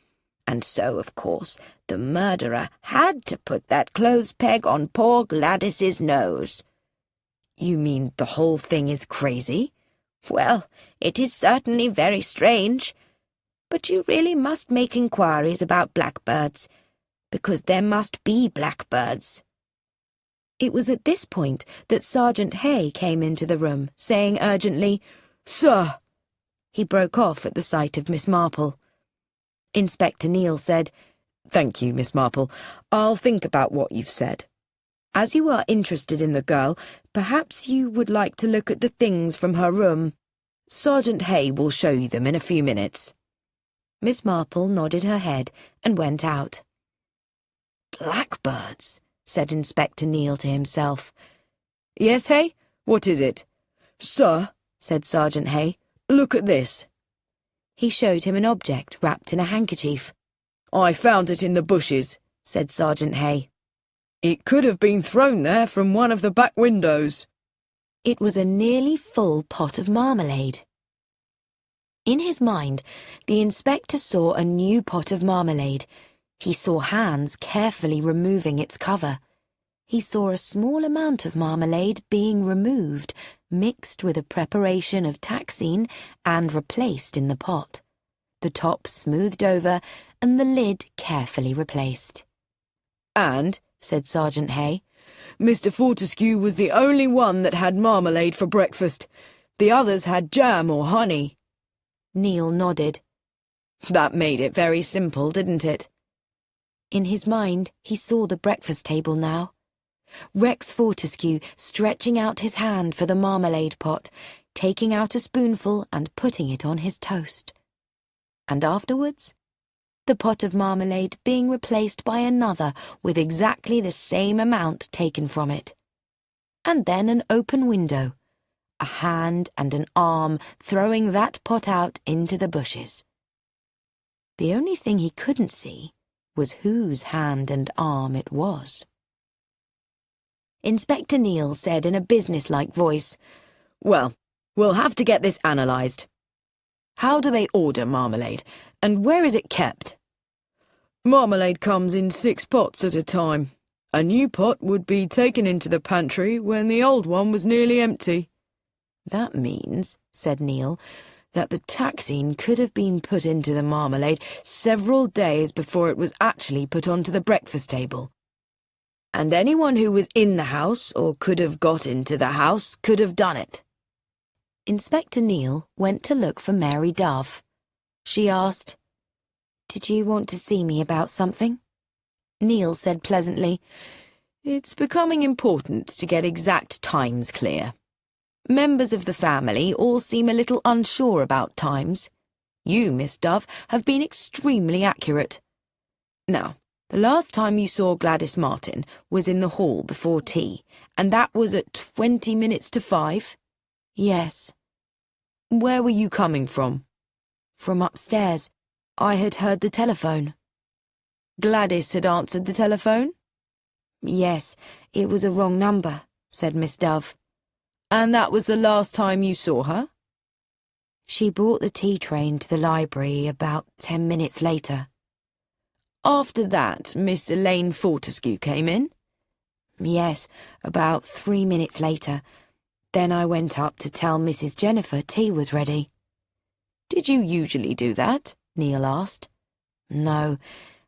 And so, of course, the murderer had to put that clothes peg on poor Gladys's nose. You mean the whole thing is crazy? Well, it is certainly very strange. But you really must make inquiries about blackbirds, because there must be blackbirds. It was at this point that Sergeant Hay came into the room, saying urgently, Sir! He broke off at the sight of Miss Marple. Inspector Neil said, Thank you, Miss Marple. I'll think about what you've said. As you are interested in the girl, perhaps you would like to look at the things from her room. Sergeant Hay will show you them in a few minutes. Miss Marple nodded her head and went out. Blackbirds, said Inspector Neil to himself. Yes, Hay? What is it? Sir, said Sergeant Hay, look at this. He showed him an object wrapped in a handkerchief. I found it in the bushes, said Sergeant Hay. It could have been thrown there from one of the back windows. It was a nearly full pot of marmalade. In his mind, the inspector saw a new pot of marmalade. He saw hands carefully removing its cover. He saw a small amount of marmalade being removed, mixed with a preparation of taxine and replaced in the pot. The top smoothed over and the lid carefully replaced. And, said Sergeant Hay, Mr. Fortescue was the only one that had marmalade for breakfast. The others had jam or honey. Neil nodded. That made it very simple, didn't it? In his mind, he saw the breakfast table now. Rex Fortescue stretching out his hand for the marmalade pot, taking out a spoonful and putting it on his toast. And afterwards, the pot of marmalade being replaced by another with exactly the same amount taken from it. And then an open window, a hand and an arm throwing that pot out into the bushes. The only thing he couldn't see was whose hand and arm it was. Inspector Neil said in a businesslike voice, Well, we'll have to get this analysed. How do they order marmalade, and where is it kept? Marmalade comes in 6 pots at a time. A new pot would be taken into the pantry when the old one was nearly empty. That means, said Neil, that the taxine could have been put into the marmalade several days before it was actually put onto the breakfast table. And anyone who was in the house or could have got into the house could have done it. Inspector Neil went to look for Mary Dove. She asked, Did you want to see me about something? Neil said pleasantly, It's becoming important to get exact times clear. Members of the family all seem a little unsure about times. You, Miss Dove, have been extremely accurate. Now, the last time you saw Gladys Martin was in the hall before tea, and that was at 20 minutes to 5? Yes. Where were you coming from? From upstairs. I had heard the telephone. Gladys had answered the telephone? Yes, it was a wrong number, said Miss Dove. And that was the last time you saw her? She brought the tea train to the library about 10 minutes later. After that, Miss Elaine Fortescue came in? Yes, about 3 minutes later. Then I went up to tell Mrs. Jennifer tea was ready. Did you usually do that? Neil asked. No,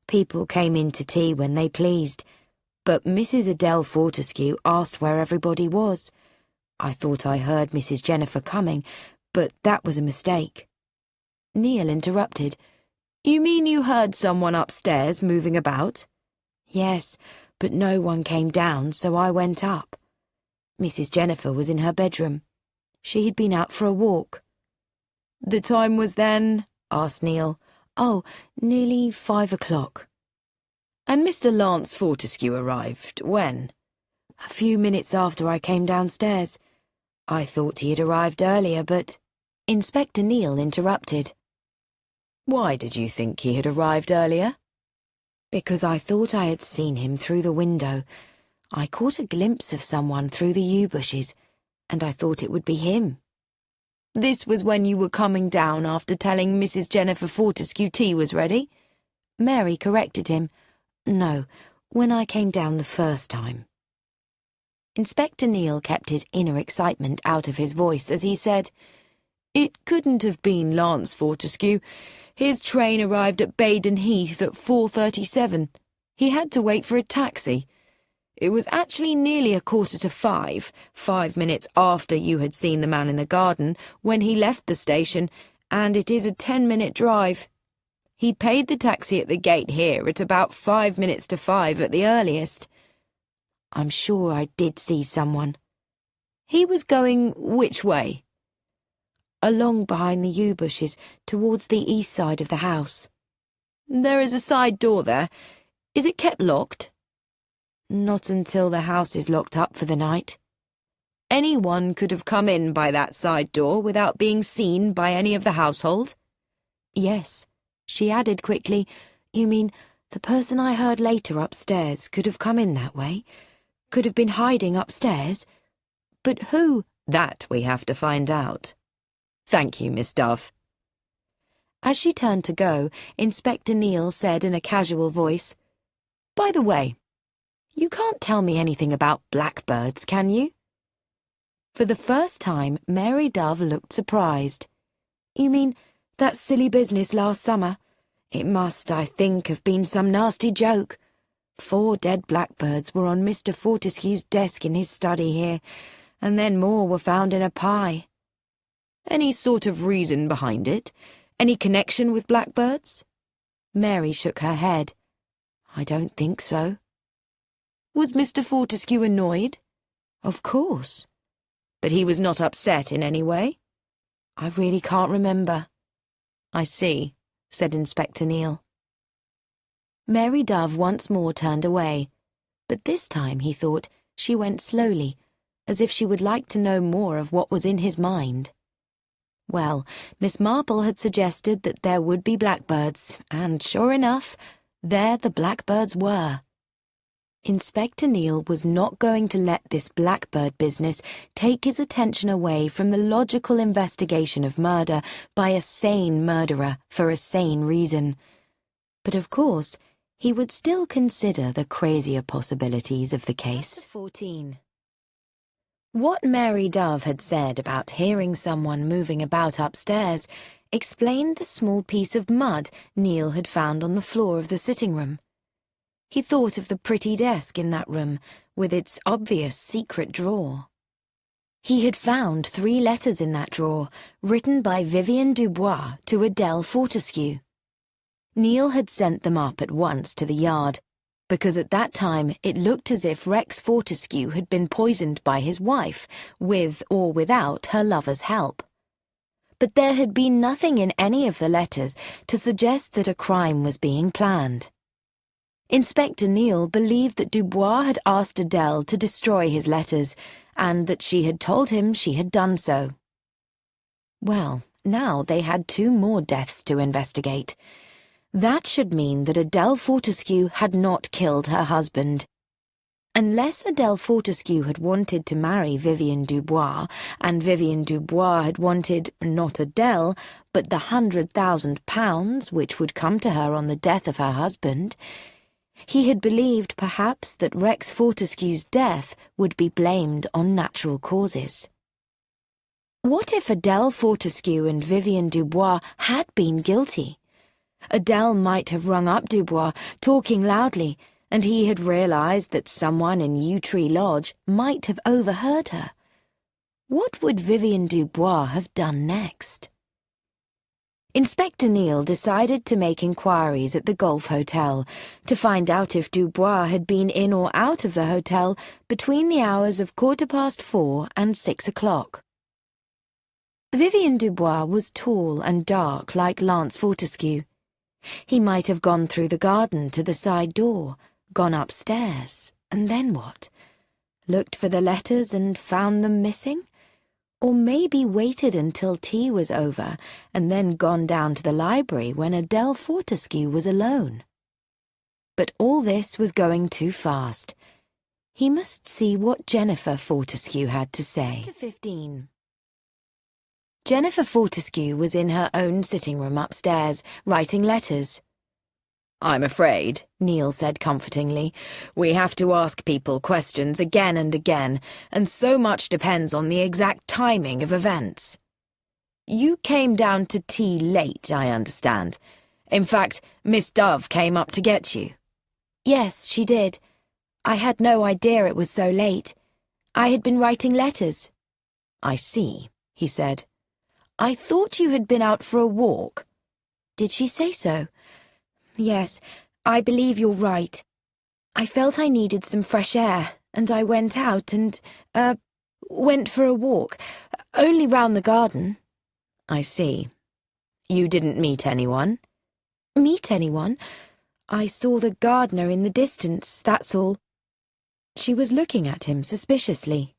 people came in to tea when they pleased, but Mrs. Adele Fortescue asked where everybody was. I thought I heard Mrs. Jennifer coming, but that was a mistake. Neil interrupted. You mean you heard someone upstairs moving about? Yes, but no one came down, so I went up. Mrs. Jennifer was in her bedroom. She had been out for a walk. The time was then? Asked Neil. Oh, nearly 5 o'clock. And Mr. Lance Fortescue arrived when? A few minutes after I came downstairs. I thought he had arrived earlier, but... Inspector Neil interrupted. Why did you think he had arrived earlier? Because I thought I had seen him through the window. I caught a glimpse of someone through the yew bushes, and I thought it would be him. This was when you were coming down after telling Mrs. Jennifer Fortescue tea was ready? Mary corrected him. No, when I came down the first time. Inspector Neil kept his inner excitement out of his voice as he said, It couldn't have been Lance Fortescue. His train arrived at Baden Heath at 4:37. He had to wait for a taxi. It was actually nearly 5:15, 5 minutes after you had seen the man in the garden, when he left the station, and it is a 10-minute drive. He paid the taxi at the gate here at about 5 minutes to 5 at the earliest. I'm sure I did see someone. He was going which way? Along behind the yew bushes, towards the east side of the house. There is a side door there. Is it kept locked? Not until the house is locked up for the night. Anyone could have come in by that side door without being seen by any of the household? Yes, she added quickly. You mean the person I heard later upstairs could have come in that way? Could have been hiding upstairs? But who? That we have to find out. Thank you, Miss Dove. As she turned to go, Inspector Neil said in a casual voice, By the way, you can't tell me anything about blackbirds, can you? For the first time, Mary Dove looked surprised. You mean that silly business last summer? It must, I think, have been some nasty joke. 4 dead blackbirds were on Mr. Fortescue's desk in his study here, and then more were found in a pie. Any sort of reason behind it? Any connection with blackbirds? Mary shook her head. I don't think so. Was Mr. Fortescue annoyed? Of course. But he was not upset in any way? I really can't remember. I see, said Inspector Neil. Mary Dove once more turned away, but this time, he thought, she went slowly, as if she would like to know more of what was in his mind. Well, Miss Marple had suggested that there would be blackbirds, and sure enough, there the blackbirds were. Inspector Neil was not going to let this blackbird business take his attention away from the logical investigation of murder by a sane murderer for a sane reason. But of course, he would still consider the crazier possibilities of the case. 14. What Mary Dove had said about hearing someone moving about upstairs explained the small piece of mud Neil had found on the floor of the sitting room. He thought of the pretty desk in that room, with its obvious secret drawer. He had found 3 letters in that drawer, written by Vivian Dubois to Adele Fortescue. Neil had sent them up at once to the yard, because at that time it looked as if Rex Fortescue had been poisoned by his wife, with or without her lover's help. But there had been nothing in any of the letters to suggest that a crime was being planned. Inspector Neil believed that Dubois had asked Adele to destroy his letters, and that she had told him she had done so. Well, now they had 2 more deaths to investigate. That should mean that Adele Fortescue had not killed her husband. Unless Adele Fortescue had wanted to marry Vivian Dubois, and Vivian Dubois had wanted not Adele, but the £100,000 which would come to her on the death of her husband, he had believed perhaps that Rex Fortescue's death would be blamed on natural causes. What if Adele Fortescue and Vivian Dubois had been guilty? Adele might have rung up Dubois, talking loudly, and he had realized that someone in Yew Tree Lodge might have overheard her. What would Vivian Dubois have done next? Inspector Neal decided to make inquiries at the Golf Hotel to find out if Dubois had been in or out of the hotel between the hours of 4:15 and 6 o'clock. Vivian Dubois was tall and dark like Lance Fortescue. He might have gone through the garden to the side door, gone upstairs, and then what? Looked for the letters and found them missing? Or maybe waited until tea was over and then gone down to the library when Adele Fortescue was alone. But all this was going too fast. He must see what Jennifer Fortescue had to say. 15. Jennifer Fortescue was in her own sitting room upstairs, writing letters. "I'm afraid," Neil said comfortingly, "we have to ask people questions again and again, and so much depends on the exact timing of events. You came down to tea late, I understand. In fact, Miss Dove came up to get you." Yes, she did. I had no idea it was so late. I had been writing letters. "I see," he said. I thought you had been out for a walk. Did she say so? Yes, I believe you're right. I felt I needed some fresh air, and I went out and, went for a walk, only round the garden." "I see. You didn't meet anyone?" "Meet anyone? I saw the gardener in the distance, that's all." She was looking at him suspiciously.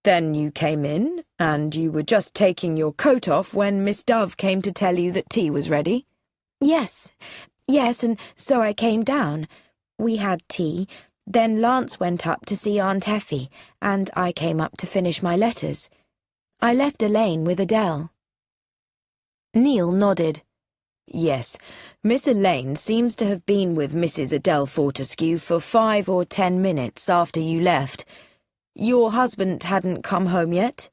"Then you came in, and you were just taking your coat off when Miss Dove came to tell you that tea was ready?" Yes, and so I came down. We had tea, then Lance went up to see Aunt Effie, and I came up to finish my letters. I left Elaine with Adele." Neil nodded. "Yes, Miss Elaine seems to have been with Mrs. Adele Fortescue for 5 or 10 minutes after you left. Your husband hadn't come home yet?"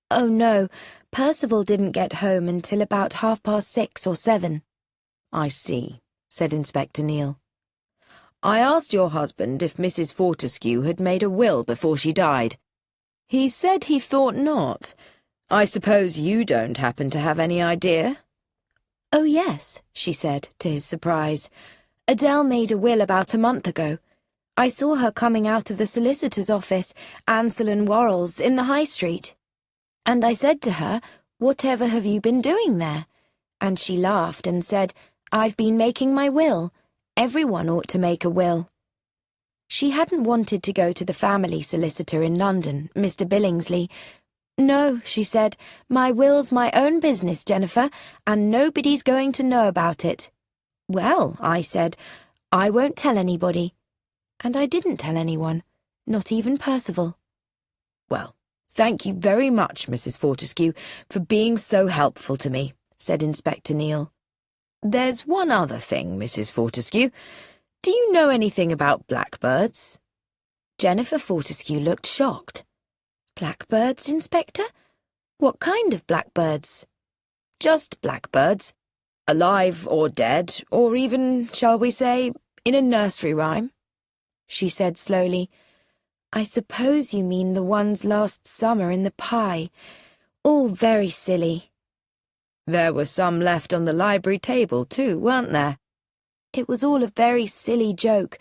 "Oh, no. Percival didn't get home until about 6:30 or 7. "I see," said Inspector Neal. "I asked your husband if Mrs. Fortescue had made a will before she died. He said he thought not. I suppose you don't happen to have any idea?" "Oh, yes," she said, to his surprise. "Adele made a will about a month ago. I saw her coming out of the solicitor's office, Ansell and Worrell's, in the High Street. And I said to her, 'Whatever have you been doing there?' And she laughed and said, 'I've been making my will. Everyone ought to make a will.' She hadn't wanted to go to the family solicitor in London, Mr. Billingsley. 'No,' she said, 'my will's my own business, Jennifer, and nobody's going to know about it.' 'Well,' I said, 'I won't tell anybody.' And I didn't tell anyone, not even Percival." "Well, thank you very much, Mrs. Fortescue, for being so helpful to me," said Inspector Neal. "There's one other thing, Mrs. Fortescue. Do you know anything about blackbirds?" Jennifer Fortescue looked shocked. "Blackbirds, Inspector? What kind of blackbirds?" "Just blackbirds. Alive or dead, or even, shall we say, in a nursery rhyme," she said slowly. "I suppose you mean the ones last summer in the pie. All very silly." "There were some left on the library table too, weren't there?" "It was all a very silly joke.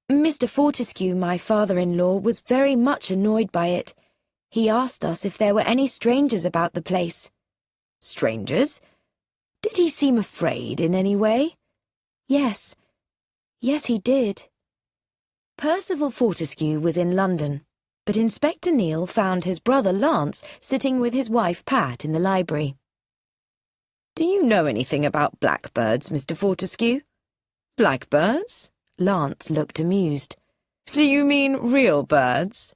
Mr. Fortescue, my father-in-law, was very much annoyed by it. He asked us if there were any strangers about the place." "Strangers? Did he seem afraid in any way?" Yes, he did." Percival Fortescue was in London, but Inspector Neal found his brother Lance sitting with his wife Pat in the library. "Do you know anything about blackbirds, Mr. Fortescue?" "Blackbirds?" Lance looked amused. Do you mean real birds?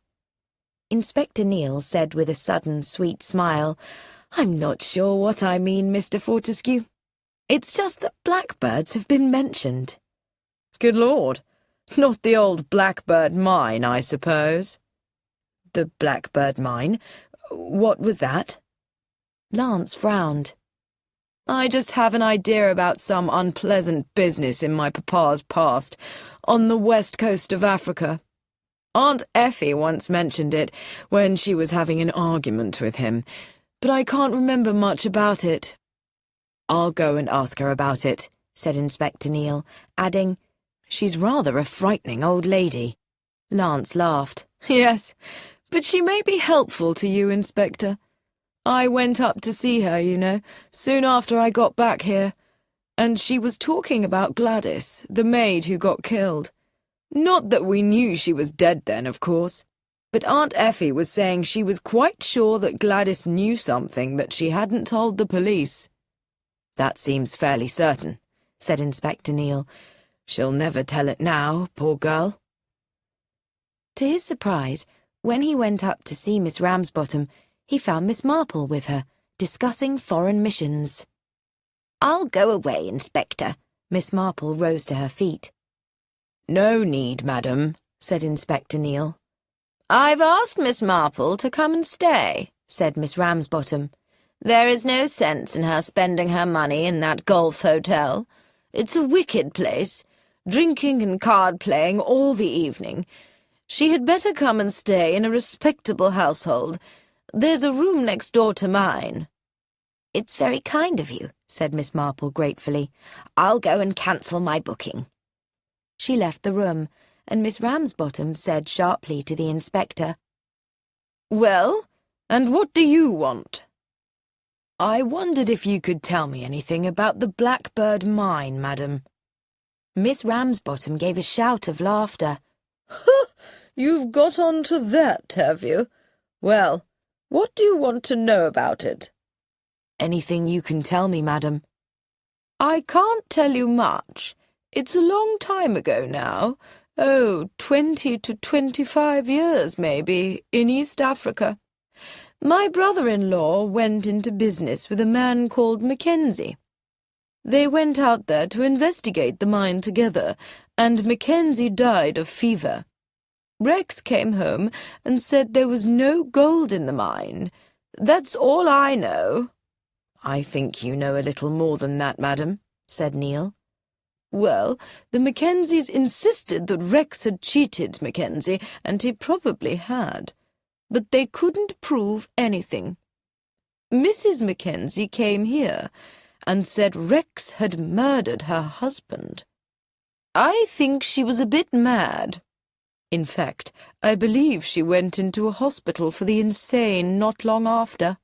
Inspector Neal said with a sudden sweet smile, I'm not sure what I mean, Mr. Fortescue. It's just that blackbirds have been mentioned. Good Lord. Not the old blackbird mine, I suppose. The blackbird mine? What was that? Lance frowned. I just have an idea about some unpleasant business in my papa's past, on the west coast of Africa. Aunt Effie once mentioned it when she was having an argument with him, but I can't remember much about it. I'll go and ask her about it, said Inspector Neal, adding, She's rather a frightening old lady. Lance laughed. Yes, but she may be helpful to you, Inspector. I went up to see her, you know, soon after I got back here, and she was talking about Gladys, the maid who got killed. Not that we knew she was dead then, of course, but Aunt Effie was saying she was quite sure that Gladys knew something that she hadn't told the police. That seems fairly certain, said Inspector Neal. She'll never tell it now, poor girl. To his surprise, when he went up to see Miss Ramsbottom, he found Miss Marple with her, discussing foreign missions. I'll go away, Inspector. Miss Marple rose to her feet. No need, madam, said Inspector Neal. I've asked Miss Marple to come and stay, said Miss Ramsbottom. There is no sense in her spending her money in that golf hotel. It's a wicked place, drinking and card-playing all the evening. She had better come and stay in a respectable household. There's a room next door to mine. It's very kind of you, said Miss Marple gratefully. I'll go and cancel my booking. She left the room, and Miss Ramsbottom said sharply to the inspector, Well, and what do you want? I wondered if you could tell me anything about the Blackbird mine, madam. Miss Ramsbottom gave a shout of laughter. You've got on to that, have you? Well, what do you want to know about it? Anything you can tell me, madam. I can't tell you much. It's a long time ago now. 20 to 25 years, maybe, in East Africa. My brother-in-law went into business with a man called Mackenzie. They went out there to investigate the mine together, and Mackenzie died of fever. Rex came home and said there was no gold in the mine. That's all I know. I think you know a little more than that, madam, said Neal. Well, the Mackenzies insisted that Rex had cheated Mackenzie, and he probably had. But they couldn't prove anything. Mrs. Mackenzie came here and said Rex had murdered her husband. I think she was a bit mad. In fact, I believe she went into a hospital for the insane not long after.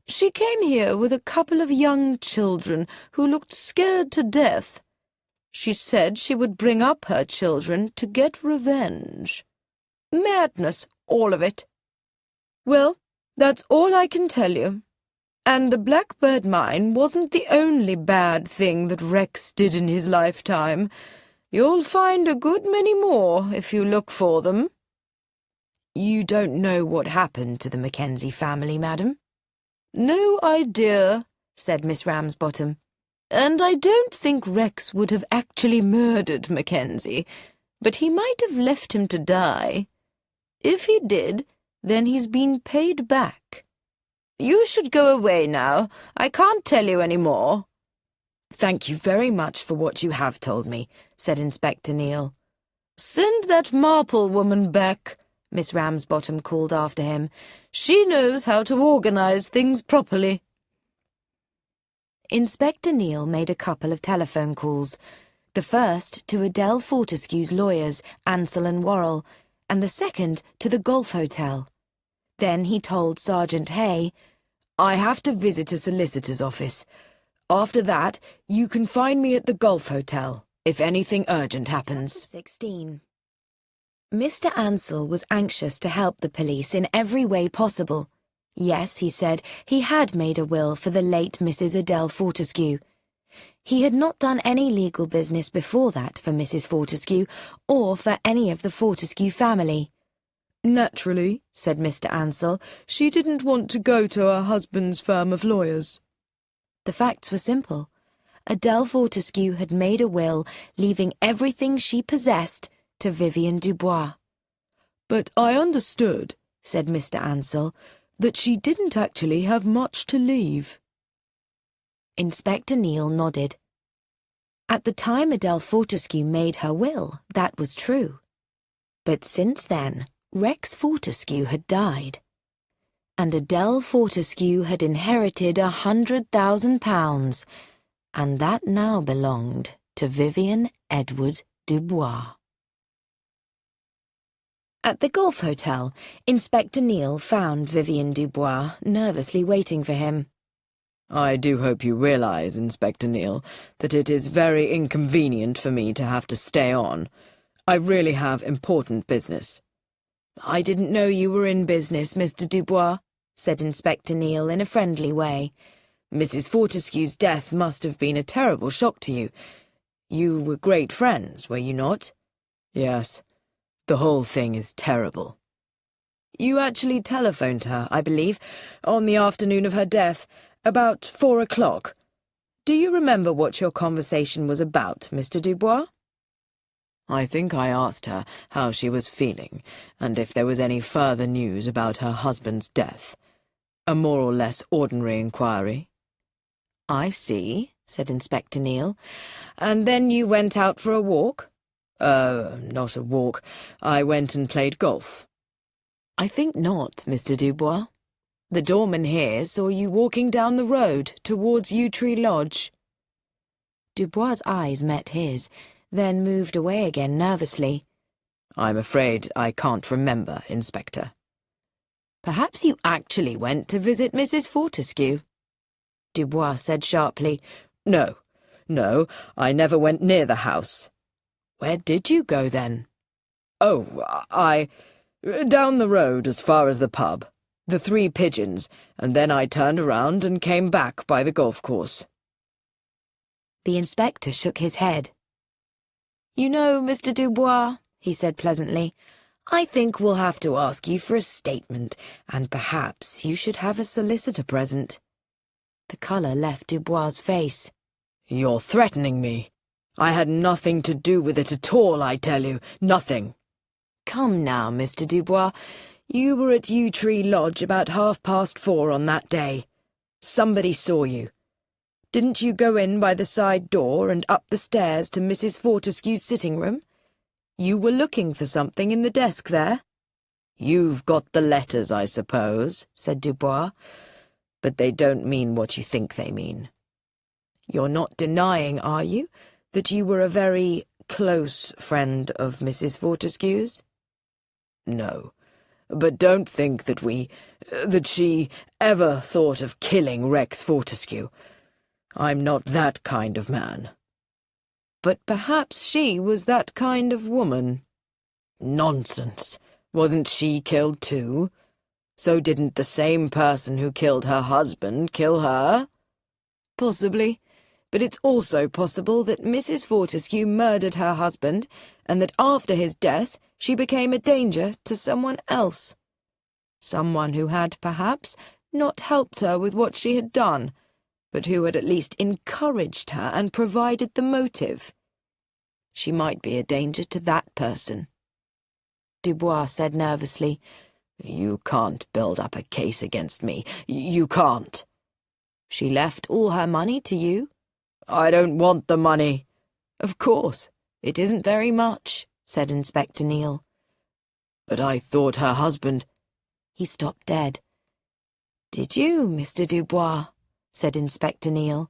She came here with a couple of young children who looked scared to death. She said she would bring up her children to get revenge. Madness, all of it. Well, that's all I can tell you. And the Blackbird mine wasn't the only bad thing that Rex did in his lifetime. You'll find a good many more if you look for them. You don't know what happened to the Mackenzie family, madam? No idea, said Miss Ramsbottom. And I don't think Rex would have actually murdered Mackenzie, but he might have left him to die. If he did, then he's been paid back. You should go away now. I can't tell you any more. Thank you very much for what you have told me, said Inspector Neal. Send that Marple woman back, Miss Ramsbottom called after him. She knows how to organize things properly. Inspector Neal made a couple of telephone calls, the first to Adele Fortescue's lawyers, Ansell and Worrell, and the second to the Golf Hotel. Then he told Sergeant Hay, I have to visit a solicitor's office. After that, you can find me at the Golf Hotel, if anything urgent happens. 16. Mr. Ansell was anxious to help the police in every way possible. Yes, he said, he had made a will for the late Mrs. Adele Fortescue. He had not done any legal business before that for Mrs. Fortescue or for any of the Fortescue family. Naturally, said Mr. Ansell, she didn't want to go to her husband's firm of lawyers. The facts were simple. Adele Fortescue had made a will, leaving everything she possessed to Vivian Dubois. But I understood, said Mr. Ansell, that she didn't actually have much to leave. Inspector Neal nodded. At the time Adele Fortescue made her will, that was true. But since then, Rex Fortescue had died, and Adele Fortescue had inherited £100,000, and that now belonged to Vivian Edward Dubois. At the golf hotel, Inspector Neal found Vivian Dubois nervously waiting for him. I do hope you realize, Inspector Neal, that it is very inconvenient for me to have to stay on. I really have important business. I didn't know you were in business, Mr. Dubois, said Inspector Neal in a friendly way. Mrs. Fortescue's death must have been a terrible shock to you. You were great friends, were you not? Yes, the whole thing is terrible. You actually telephoned her, I believe, on the afternoon of her death, about 4 o'clock. Do you remember what your conversation was about, Mr. Dubois? I think I asked her how she was feeling, and if there was any further news about her husband's death. A more or less ordinary inquiry. I see, said Inspector Neal. And then you went out for a walk? Not a walk. I went and played golf. I think not, Mr. Dubois. The doorman here saw you walking down the road towards Yew Tree Lodge. Dubois' eyes met his, then moved away again nervously. I'm afraid I can't remember, Inspector. Perhaps you actually went to visit Mrs. Fortescue, Dubois said sharply. No, I never went near the house. Where did you go then? Oh, down the road as far as the pub, the Three Pigeons, and then I turned around and came back by the golf course. The inspector shook his head. You know, Mr. Dubois, he said pleasantly, I think we'll have to ask you for a statement, and perhaps you should have a solicitor present. The colour left Dubois' face. You're threatening me. I had nothing to do with it at all, I tell you. Nothing. Come now, Mr. Dubois. You were at Yew Tree Lodge about 4:30 on that day. Somebody saw you. Didn't you go in by the side door and up the stairs to Mrs. Fortescue's sitting room? You were looking for something in the desk there. You've got the letters, I suppose, said Dubois, but they don't mean what you think they mean. You're not denying, are you, that you were a very close friend of Mrs. Fortescue's? No, but don't think that she ever thought of killing Rex Fortescue. I'm not that kind of man. But perhaps she was that kind of woman. Nonsense. Wasn't she killed too? So didn't the same person who killed her husband kill her? Possibly. But it's also possible that Mrs. Fortescue murdered her husband, and that after his death she became a danger to someone else. Someone who had, perhaps, not helped her with what she had done, but who had at least encouraged her and provided the motive. She might be a danger to that person. Dubois said nervously. You can't build up a case against me. You can't. She left all her money to you? I don't want the money. Of course. It isn't very much, said Inspector Neal. But I thought her husband... He stopped dead. Did you, Mr. Dubois? Said Inspector Neal.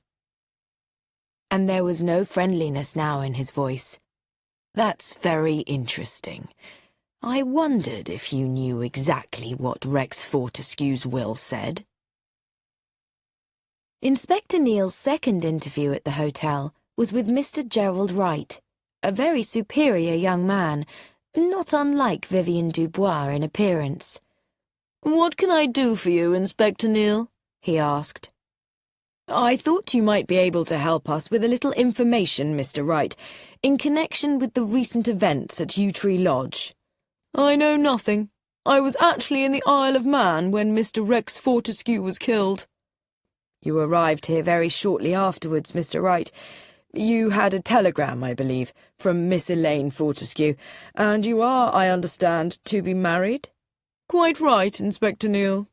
And there was no friendliness now in his voice. That's very interesting. I wondered if you knew exactly what Rex Fortescue's will said. Inspector Neal's second interview at the hotel was with Mr. Gerald Wright, a very superior young man, not unlike Vivian Dubois in appearance. "What can I do for you, Inspector Neal?" he asked. I thought you might be able to help us with a little information, Mr. Wright, in connection with the recent events at Yew Tree Lodge. I know nothing. I was actually in the Isle of Man when Mr. Rex Fortescue was killed. You arrived here very shortly afterwards, Mr. Wright. You had a telegram, I believe, from Miss Elaine Fortescue, and you are, I understand, to be married? Quite right, Inspector Neal.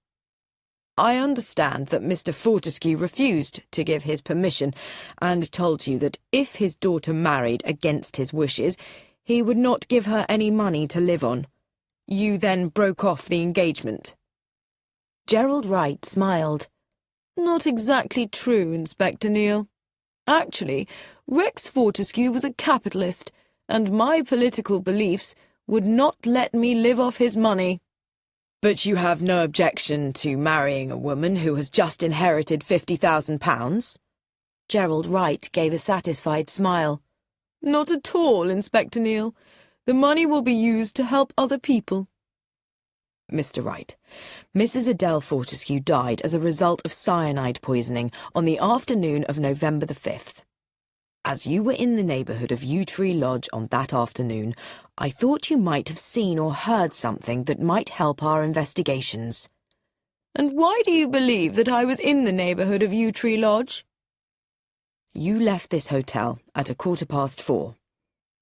I understand that Mr. Fortescue refused to give his permission and told you that if his daughter married against his wishes, he would not give her any money to live on. You then broke off the engagement. Gerald Wright smiled. Not exactly true, Inspector Neal. Actually, Rex Fortescue was a capitalist, and my political beliefs would not let me live off his money. But you have no objection to marrying a woman who has just inherited £50,000? Gerald Wright gave a satisfied smile. Not at all, Inspector Neal. The money will be used to help other people. Mr. Wright, Mrs. Adele Fortescue died as a result of cyanide poisoning on the afternoon of November the 5th. As you were in the neighbourhood of Yew Tree Lodge on that afternoon, I thought you might have seen or heard something that might help our investigations. And why do you believe that I was in the neighbourhood of Yew Tree Lodge? You left this hotel at 4:15.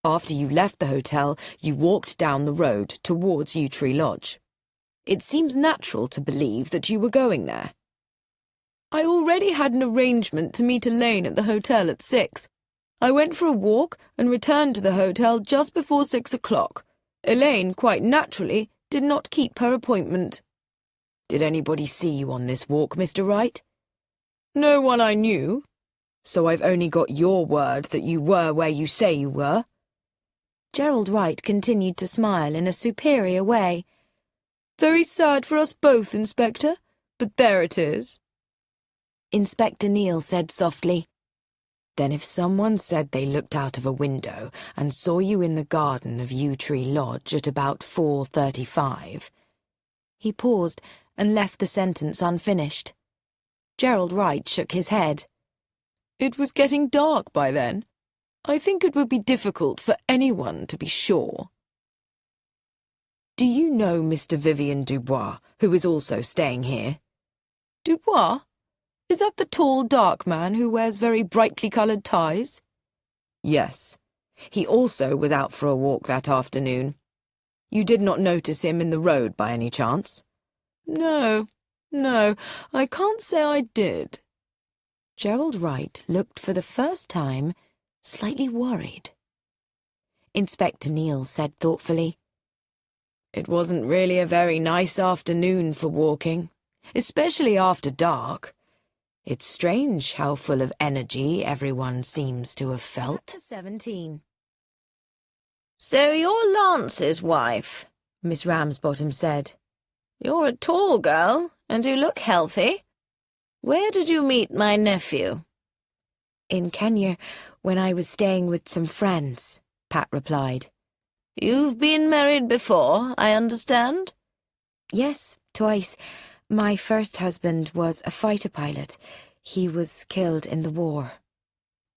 After you left the hotel, you walked down the road towards Yew Tree Lodge. It seems natural to believe that you were going there. I already had an arrangement to meet Elaine at the hotel at 6. I went for a walk and returned to the hotel just before 6 o'clock. Elaine, quite naturally, did not keep her appointment. Did anybody see you on this walk, Mr. Wright? No one I knew. So I've only got your word that you were where you say you were. Gerald Wright continued to smile in a superior way. Very sad for us both, Inspector, but there it is. Inspector Neal said softly, Then if someone said they looked out of a window and saw you in the garden of Yew Tree Lodge at about 4:35... He paused and left the sentence unfinished. Gerald Wright shook his head. It was getting dark by then. I think it would be difficult for anyone to be sure. Do you know Mr. Vivian Dubois, who is also staying here? Dubois? Is that the tall, dark man who wears very brightly coloured ties? Yes. He also was out for a walk that afternoon. You did not notice him in the road by any chance? No, I can't say I did. Gerald Wright looked for the first time slightly worried. Inspector Neal said thoughtfully, It wasn't really a very nice afternoon for walking, especially after dark. It's strange how full of energy everyone seems to have felt. Chapter 17. So you're Lance's wife, Miss Ramsbottom said. You're a tall girl, and you look healthy. Where did you meet my nephew? In Kenya, when I was staying with some friends, Pat replied. You've been married before, I understand? Yes, twice. My first husband was a fighter pilot. He was killed in the war.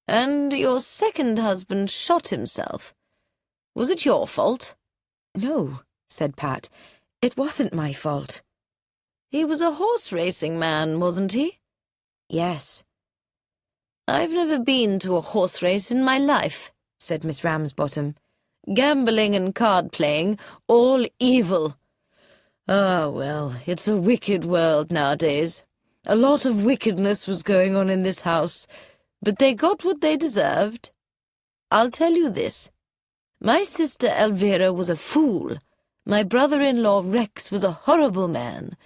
And your second husband shot himself. Was it your fault? No, said Pat. It wasn't my fault. He was a horse-racing man, wasn't he? Yes. I've never been to a horse race in my life, said Miss Ramsbottom. Gambling and card-playing, all evil. Ah, well, it's a wicked world nowadays. A lot of wickedness was going on in this house, but they got what they deserved. I'll tell you this. My sister Elvira was a fool. My brother-in-law Rex was a horrible man.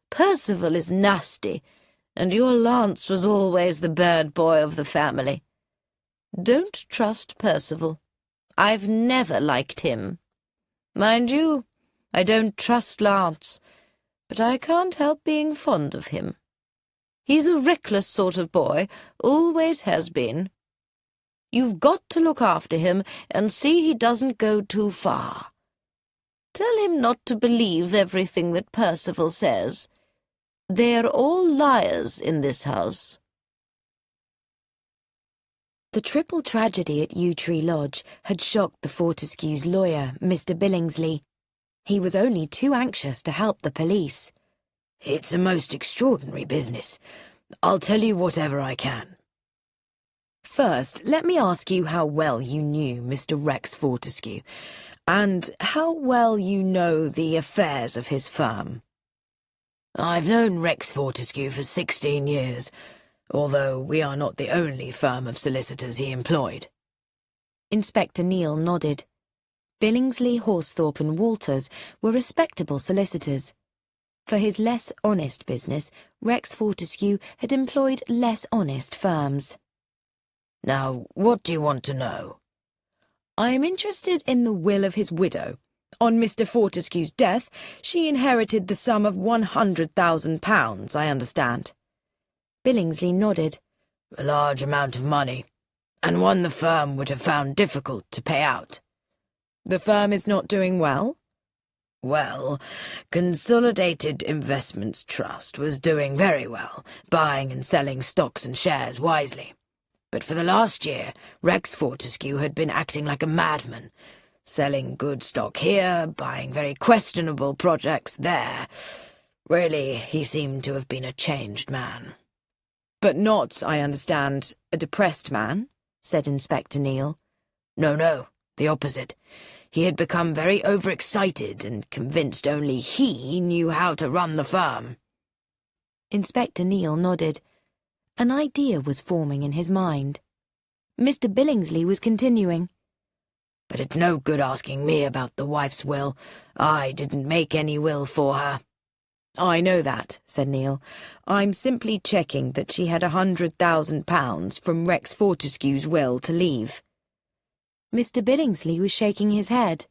Percival is nasty, and your Lance was always the bad boy of the family. Don't trust Percival. I've never liked him. Mind you, I don't trust Lance, but I can't help being fond of him. He's a reckless sort of boy, always has been. You've got to look after him and see he doesn't go too far. Tell him not to believe everything that Percival says. They're all liars in this house. The triple tragedy at Yew Tree Lodge had shocked the Fortescue's lawyer, Mr. Billingsley. He was only too anxious to help the police. It's a most extraordinary business. I'll tell you whatever I can. First, let me ask you how well you knew Mr. Rex Fortescue, and how well you know the affairs of his firm. I've known Rex Fortescue for 16 years, although we are not the only firm of solicitors he employed. Inspector Neal nodded. Billingsley, Horsthorpe and Walters were respectable solicitors. For his less honest business, Rex Fortescue had employed less honest firms. Now, what do you want to know? I am interested in the will of his widow. On Mr. Fortescue's death, she inherited the sum of £100,000, I understand. Billingsley nodded. A large amount of money, and one the firm would have found difficult to pay out. The firm is not doing well? Well, Consolidated Investments Trust was doing very well, buying and selling stocks and shares wisely. But for the last year, Rex Fortescue had been acting like a madman, selling good stock here, buying very questionable projects there. Really, he seemed to have been a changed man. But not, I understand, a depressed man, said Inspector Neal. No, the opposite. He had become very overexcited and convinced only he knew how to run the firm. Inspector Neal nodded. An idea was forming in his mind. Mr. Billingsley was continuing. But it's no good asking me about the wife's will. I didn't make any will for her. I know that, said Neal. I'm simply checking that she had £100,000 from Rex Fortescue's will to leave. Mr. Billingsley was shaking his head.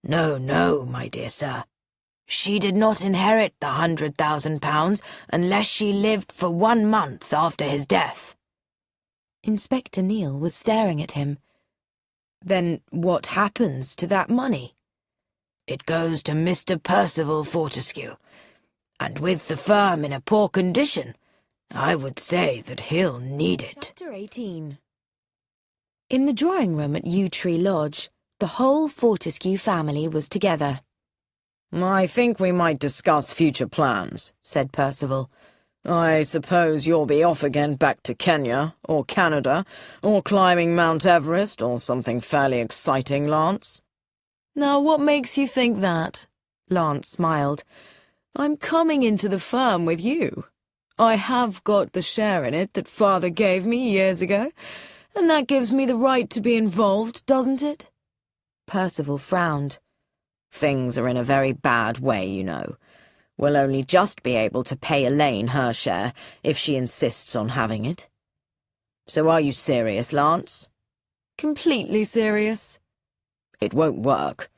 No, my dear sir. She did not inherit the £100,000 unless she lived for 1 month after his death. Inspector Neal was staring at him. Then what happens to that money? It goes to Mr. Percival Fortescue, and with the firm in a poor condition, I would say that he'll need it. Chapter 18. In the drawing room at Yew Tree Lodge, the whole Fortescue family was together. I think we might discuss future plans, said Percival. I suppose you'll be off again back to Kenya, or Canada, or climbing Mount Everest, or something fairly exciting, Lance. Now, what makes you think that? Lance smiled. I'm coming into the firm with you. I have got the share in it that Father gave me years ago, and that gives me the right to be involved, doesn't it? Percival frowned. Things are in a very bad way, you know. We'll only just be able to pay Elaine her share if she insists on having it. So are you serious, Lance? Completely serious. It won't work.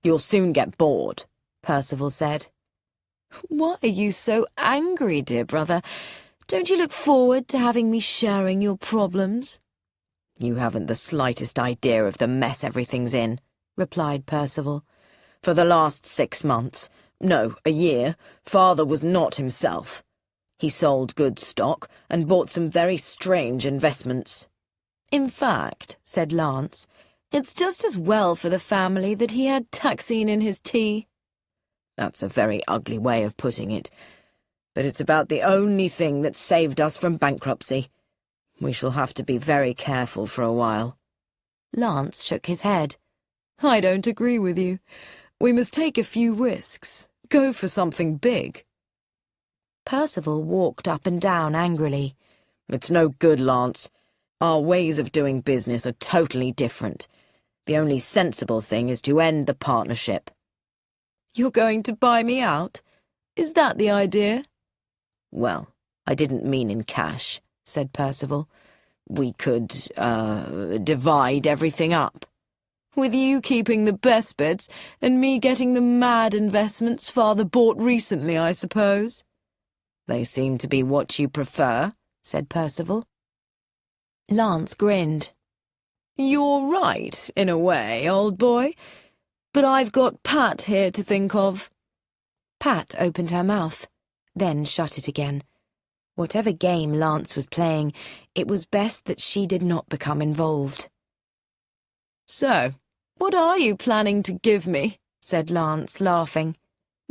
You'll soon get bored, Percival said. Why are you so angry, dear brother? Don't you look forward to having me sharing your problems? You haven't the slightest idea of the mess everything's in, replied Percival. For the last 6 months, no, a year, Father was not himself. He sold good stock and bought some very strange investments. In fact, said Lance, it's just as well for the family that he had taxine in his tea. That's a very ugly way of putting it, but it's about the only thing that saved us from bankruptcy. We shall have to be very careful for a while. Lance shook his head. I don't agree with you. We must take a few risks. Go for something big. Percival walked up and down angrily. It's no good, Lance. Our ways of doing business are totally different. The only sensible thing is to end the partnership. You're going to buy me out? Is that the idea? Well, I didn't mean in cash, said Percival. We could, divide everything up. With you keeping the best bits and me getting the mad investments Father bought recently, I suppose. They seem to be what you prefer, said Percival. Lance grinned. You're right, in a way, old boy. But I've got Pat here to think of. Pat opened her mouth, then shut it again. Whatever game Lance was playing, it was best that she did not become involved. "So, what are you planning to give me?" said Lance, laughing.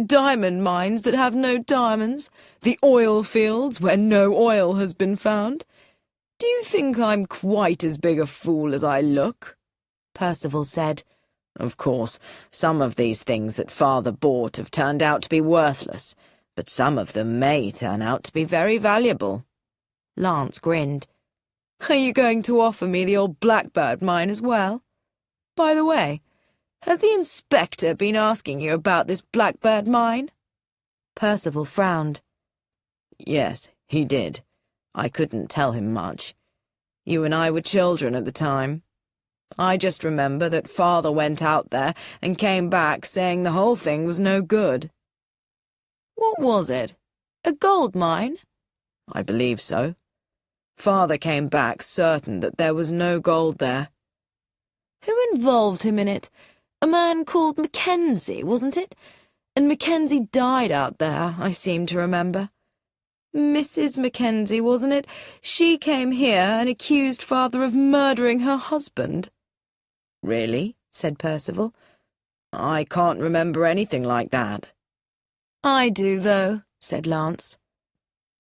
"Diamond mines that have no diamonds? The oil fields where no oil has been found? Do you think I'm quite as big a fool as I look?" Percival said, Of course, some of these things that Father bought have turned out to be worthless, but some of them may turn out to be very valuable. Lance grinned. "Are you going to offer me the old Blackbird mine as well? By the way, has the inspector been asking you about this Blackbird mine?" Percival frowned. Yes, he did. I couldn't tell him much. You and I were children at the time. I just remember that Father went out there and came back saying the whole thing was no good. "What was it? A gold mine?" I believe so. Father came back certain that there was no gold there. Who involved him in it? A man called Mackenzie, wasn't it? And Mackenzie died out there, I seem to remember. Mrs. Mackenzie, wasn't it? She came here and accused Father of murdering her husband." Really? said Percival. I can't remember anything like that. "I do, though," said Lance.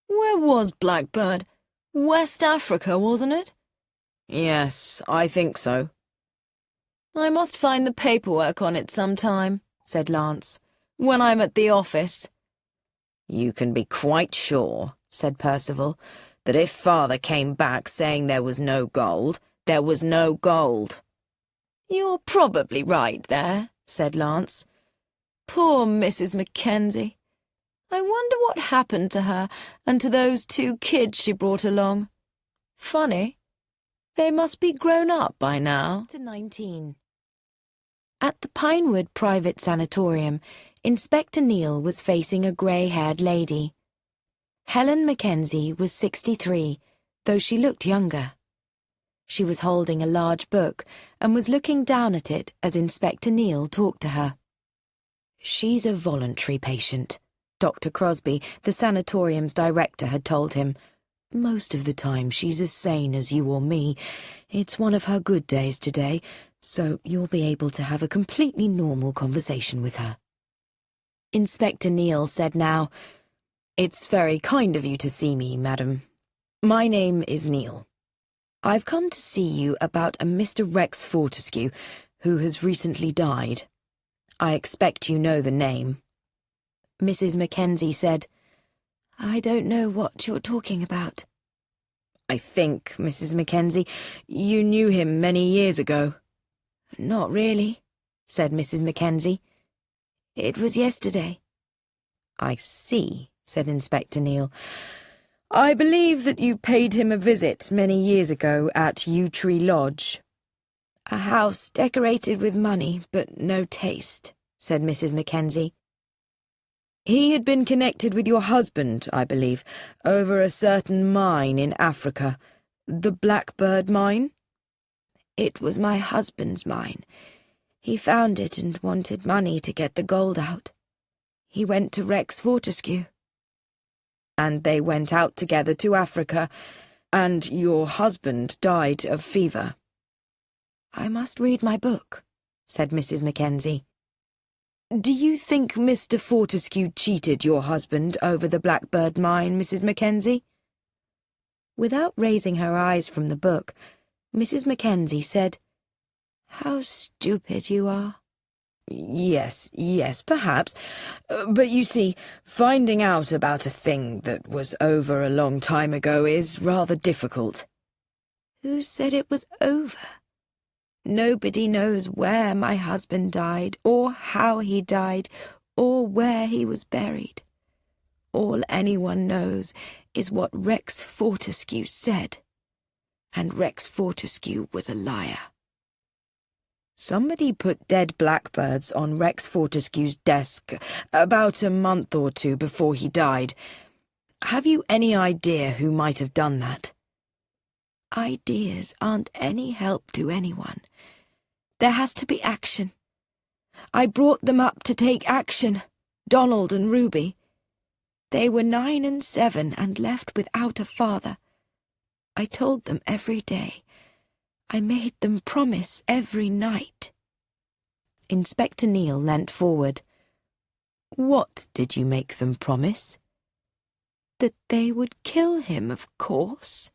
"Where was Blackbird? West Africa, wasn't it?" Yes, I think so. "I must find the paperwork on it sometime," said Lance, "when I'm at the office." You can be quite sure, said Percival, that if Father came back saying there was no gold, there was no gold. "You're probably right there," said Lance. "Poor Mrs. Mackenzie. I wonder what happened to her and to those 2 kids she brought along. Funny. They must be grown up by now." 19. At the Pinewood Private Sanatorium, Inspector Neal was facing a grey-haired lady. Helen Mackenzie was 63, though she looked younger. She was holding a large book and was looking down at it as Inspector Neal talked to her. "She's a voluntary patient," Dr. Crosby, the sanatorium's director, had told him. "Most of the time she's as sane as you or me. It's one of her good days today, so you'll be able to have a completely normal conversation with her." Inspector Neal said now, "It's very kind of you to see me, madam. My name is Neal. I've come to see you about a Mr. Rex Fortescue, who has recently died. I expect you know the name." Mrs. Mackenzie said, "I don't know what you're talking about." "I think, Mrs. Mackenzie, you knew him many years ago." "Not really," said Mrs. Mackenzie. "It was yesterday." "I see," said Inspector Neal. "I believe that you paid him a visit many years ago at Yew Tree Lodge." "A house decorated with money, but no taste," said Mrs. Mackenzie. "He had been connected with your husband, I believe, over a certain mine in Africa, the Blackbird mine?" "It was my husband's mine. He found it and wanted money to get the gold out. He went to Rex Fortescue." "And they went out together to Africa, and your husband died of fever." "I must read my book," said Mrs. Mackenzie. "Do you think Mr. Fortescue cheated your husband over the Blackbird mine, Mrs. Mackenzie?" Without raising her eyes from the book, Mrs. Mackenzie said, "How stupid you are." Yes, perhaps. But you see, finding out about a thing that was over a long time ago is rather difficult." "Who said it was over? Nobody knows where my husband died, or how he died, or where he was buried. All anyone knows is what Rex Fortescue said. And Rex Fortescue was a liar." "Somebody put dead blackbirds on Rex Fortescue's desk about a month or 2 before he died. Have you any idea who might have done that?" "Ideas aren't any help to anyone. There has to be action. I brought them up to take action, Donald and Ruby. They were 9 and 7 and left without a father. I told them every day. I made them promise every night." Inspector Neil leant forward. "What did you make them promise?" "That they would kill him, of course."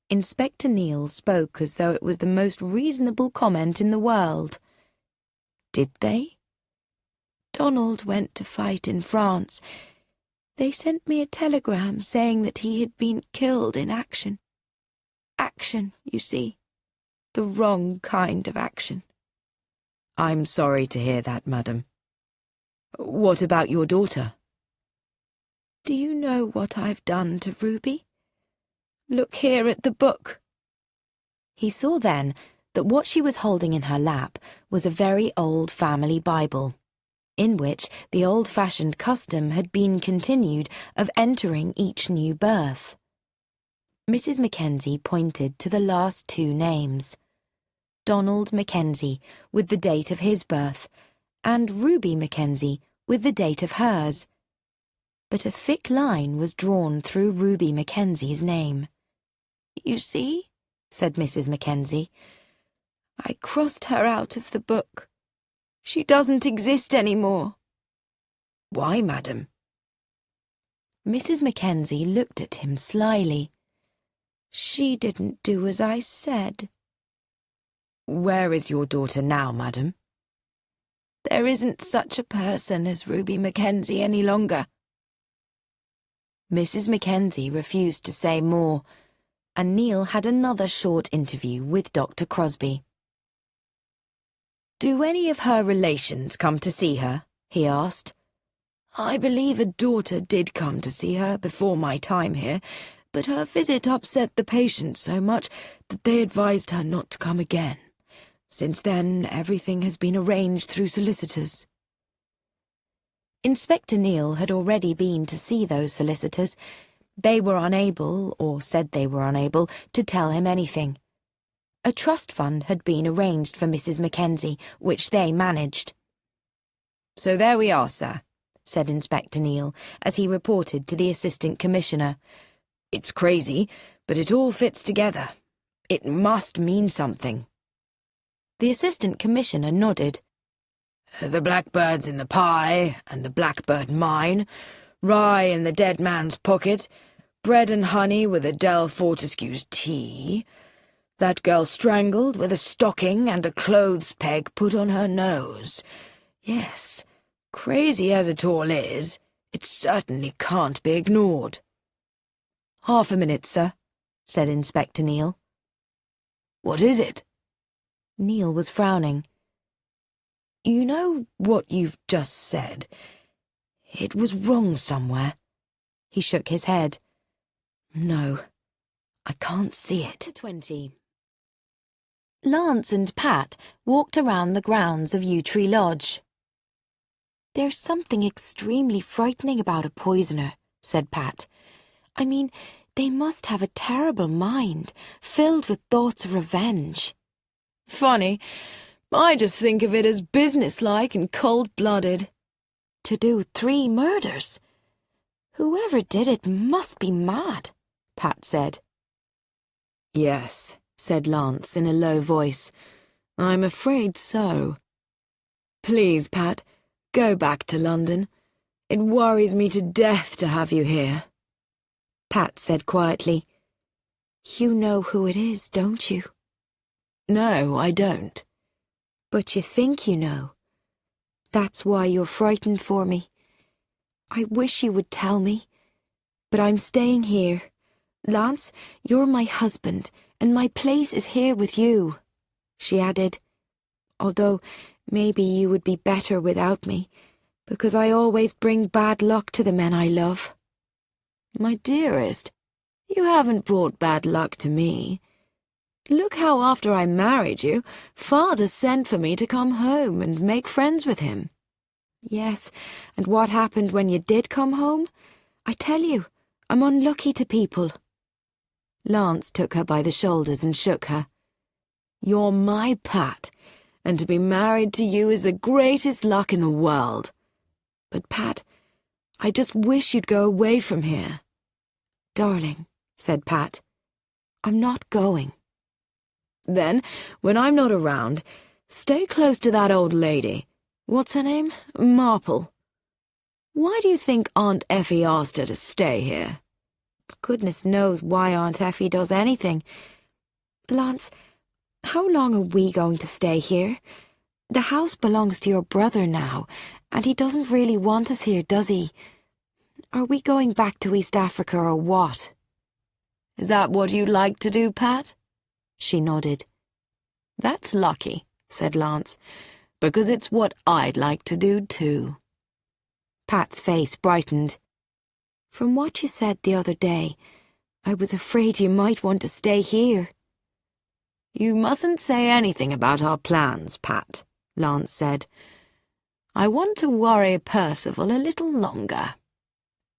Inspector Neil spoke as though it was the most reasonable comment in the world. "Did they?" "Donald went to fight in France. They sent me a telegram saying that he had been killed in action. Action, you see. The wrong kind of action." "I'm sorry to hear that, madam. What about your daughter?" "Do you know what I've done to Ruby? Look here at the book." He saw then that what she was holding in her lap was a very old family Bible, in which the old-fashioned custom had been continued of entering each new birth. Mrs. Mackenzie pointed to the last 2 names. Donald Mackenzie, with the date of his birth, and Ruby Mackenzie, with the date of hers. But a thick line was drawn through Ruby Mackenzie's name. "You see," said Mrs. Mackenzie, "I crossed her out of the book. She doesn't exist any more." "Why, madam?" Mrs. Mackenzie looked at him slyly. "She didn't do as I said." "Where is your daughter now, madam?" "There isn't such a person as Ruby Mackenzie any longer." Mrs. Mackenzie refused to say more, and Neil had another short interview with Dr. Crosby. "Do any of her relations come to see her?" he asked. "I believe a daughter did come to see her before my time here, but her visit upset the patient so much that they advised her not to come again. Since then, everything has been arranged through solicitors." Inspector Neil had already been to see those solicitors. They were unable, or said they were unable, to tell him anything. A trust fund had been arranged for Mrs. Mackenzie, which they managed. "So there we are, sir," said Inspector Neil, as he reported to the Assistant Commissioner. "It's crazy, but it all fits together. It must mean something." The Assistant Commissioner nodded. "The blackbird's in the pie, and the blackbird mine, rye in the dead man's pocket, bread and honey with Adele Fortescue's tea, that girl strangled with a stocking and a clothes peg put on her nose. Yes, crazy as it all is, it certainly can't be ignored." "Half a minute, sir," said Inspector Neil. "What is it?" Neil was frowning. "You know what you've just said? It was wrong somewhere." He shook his head. "No, I can't see it." 20. Lance and Pat walked around the grounds of Yew Tree Lodge. "There's something extremely frightening about a poisoner," said Pat. "I mean, they must have a terrible mind, filled with thoughts of revenge." "Funny. I just think of it as businesslike and cold-blooded." "To do 3 murders? Whoever did it must be mad," Pat said. "Yes," said Lance in a low voice. "I'm afraid so. Please, Pat, go back to London. It worries me to death to have you here." Pat said quietly. "You know who it is, don't you?" "No, I don't." "But you think you know. That's why you're frightened for me. I wish you would tell me. But I'm staying here. Lance, you're my husband, and my place is here with you," she added. "Although maybe you would be better without me, because I always bring bad luck to the men I love." "My dearest, you haven't brought bad luck to me. Look how after I married you, Father sent for me to come home and make friends with him." "Yes, and what happened when you did come home? I tell you, I'm unlucky to people." Lance took her by the shoulders and shook her. "You're my Pat, and to be married to you is the greatest luck in the world. But, Pat, I just wish you'd go away from here. Darling, said Pat, I'm not going. Then, when I'm not around, stay close to that old lady. What's her name? Marple. Why do you think Aunt Effie asked her to stay here? Goodness knows why Aunt Effie does anything. Lance, how long are we going to stay here? The house belongs to your brother now, and he doesn't really want us here, does he? Are we going back to East Africa or what? Is that what you'd like to do, Pat? She nodded. That's lucky, said Lance, because it's what I'd like to do too. Pat's face brightened. From what you said the other day, I was afraid you might want to stay here. You mustn't say anything about our plans, Pat, Lance said. I want to worry Percival a little longer.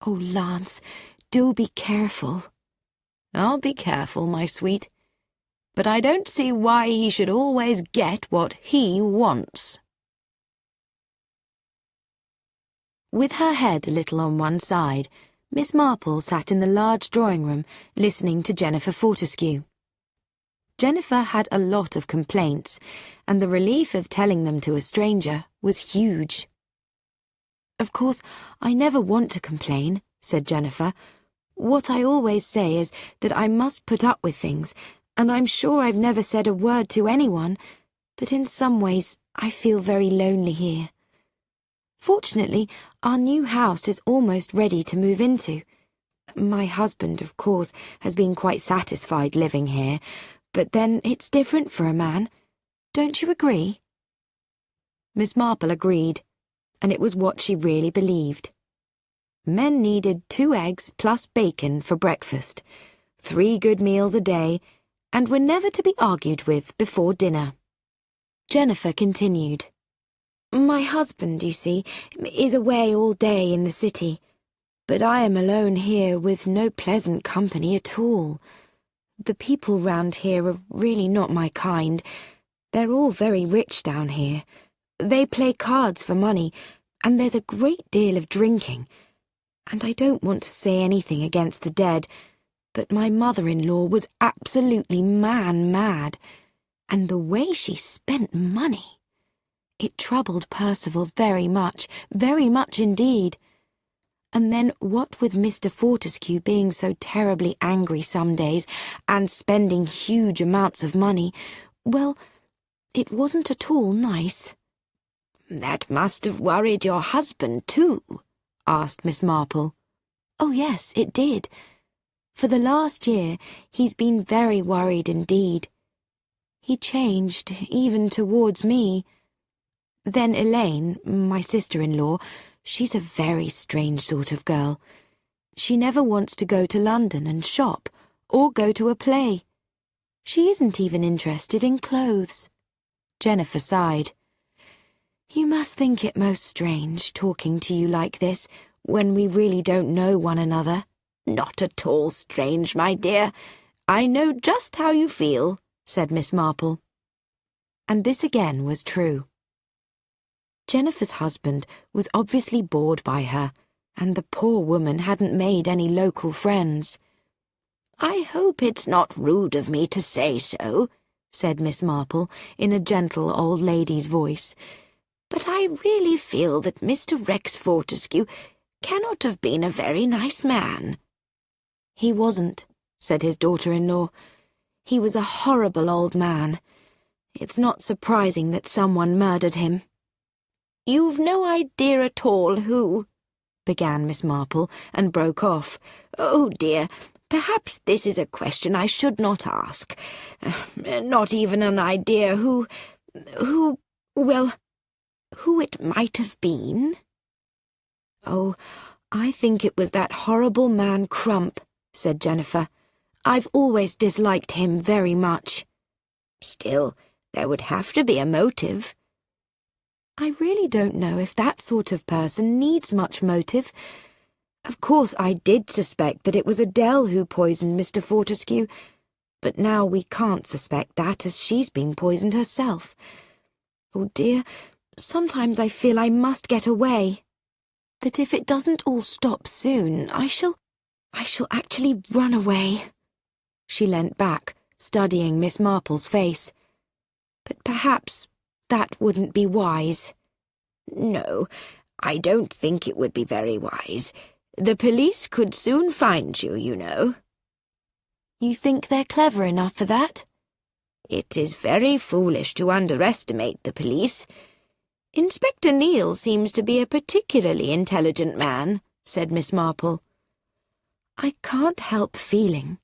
Oh, Lance, do be careful. I'll be careful, my sweet. But I don't see why he should always get what he wants. With her head a little on one side, Miss Marple sat in the large drawing-room listening to Jennifer Fortescue. Jennifer had a lot of complaints, and the relief of telling them to a stranger was huge. "Of course, I never want to complain," said Jennifer. "What I always say is that I must put up with things, and I'm sure I've never said a word to anyone, but in some ways I feel very lonely here. Fortunately, our new house is almost ready to move into. My husband, of course, has been quite satisfied living here, but then it's different for a man. Don't you agree?" Miss Marple agreed, and it was what she really believed. Men needed 2 eggs plus bacon for breakfast, 3 good meals a day, and were never to be argued with before dinner. Jennifer continued. "My husband, you see, is away all day in the city, but I am alone here with no pleasant company at all. The people round here are really not my kind. They're all very rich down here. They play cards for money, and there's a great deal of drinking. And I don't want to say anything against the dead, but my mother-in-law was absolutely man-mad, and the way she spent money. It troubled Percival very much indeed. And then what with Mr. Fortescue being so terribly angry some days and spending huge amounts of money, well, it wasn't at all nice." "That must have worried your husband, too?" asked Miss Marple. "Oh, yes, it did. For the last year, he's been very worried indeed. He changed, even towards me. Then Elaine, my sister-in-law, she's a very strange sort of girl. She never wants to go to London and shop, or go to a play. She isn't even interested in clothes." Jennifer sighed. "You must think it most strange, talking to you like this, when we really don't know one another." "Not at all strange, my dear. I know just how you feel," said Miss Marple. And this again was true. Jennifer's husband was obviously bored by her, and the poor woman hadn't made any local friends. "I hope it's not rude of me to say so," said Miss Marple in a gentle old lady's voice, "but I really feel that Mr. Rex Fortescue cannot have been a very nice man." "He wasn't," said his daughter-in-law. "He was a horrible old man. It's not surprising that someone murdered him." "You've no idea at all who—" began Miss Marple, and broke off. "Oh, dear, perhaps this is a question I should not ask. Not even an idea well, who it might have been?" "Oh, I think it was that horrible man Crump," said Jennifer. "I've always disliked him very much." "Still, there would have to be a motive." "I really don't know if that sort of person needs much motive. Of course, I did suspect that it was Adele who poisoned Mr. Fortescue, but now we can't suspect that, as she's been poisoned herself. Oh dear, sometimes I feel I must get away." that if it doesn't all stop soon, I shall actually run away. She leant back, studying Miss Marple's face. But perhaps that wouldn't be wise. No, I don't think it would be very wise. The police could soon find you, you know. You think they're clever enough for that? It is very foolish to underestimate the police. Inspector Neal seems to be a particularly intelligent man, said Miss Marple. I can't help feeling,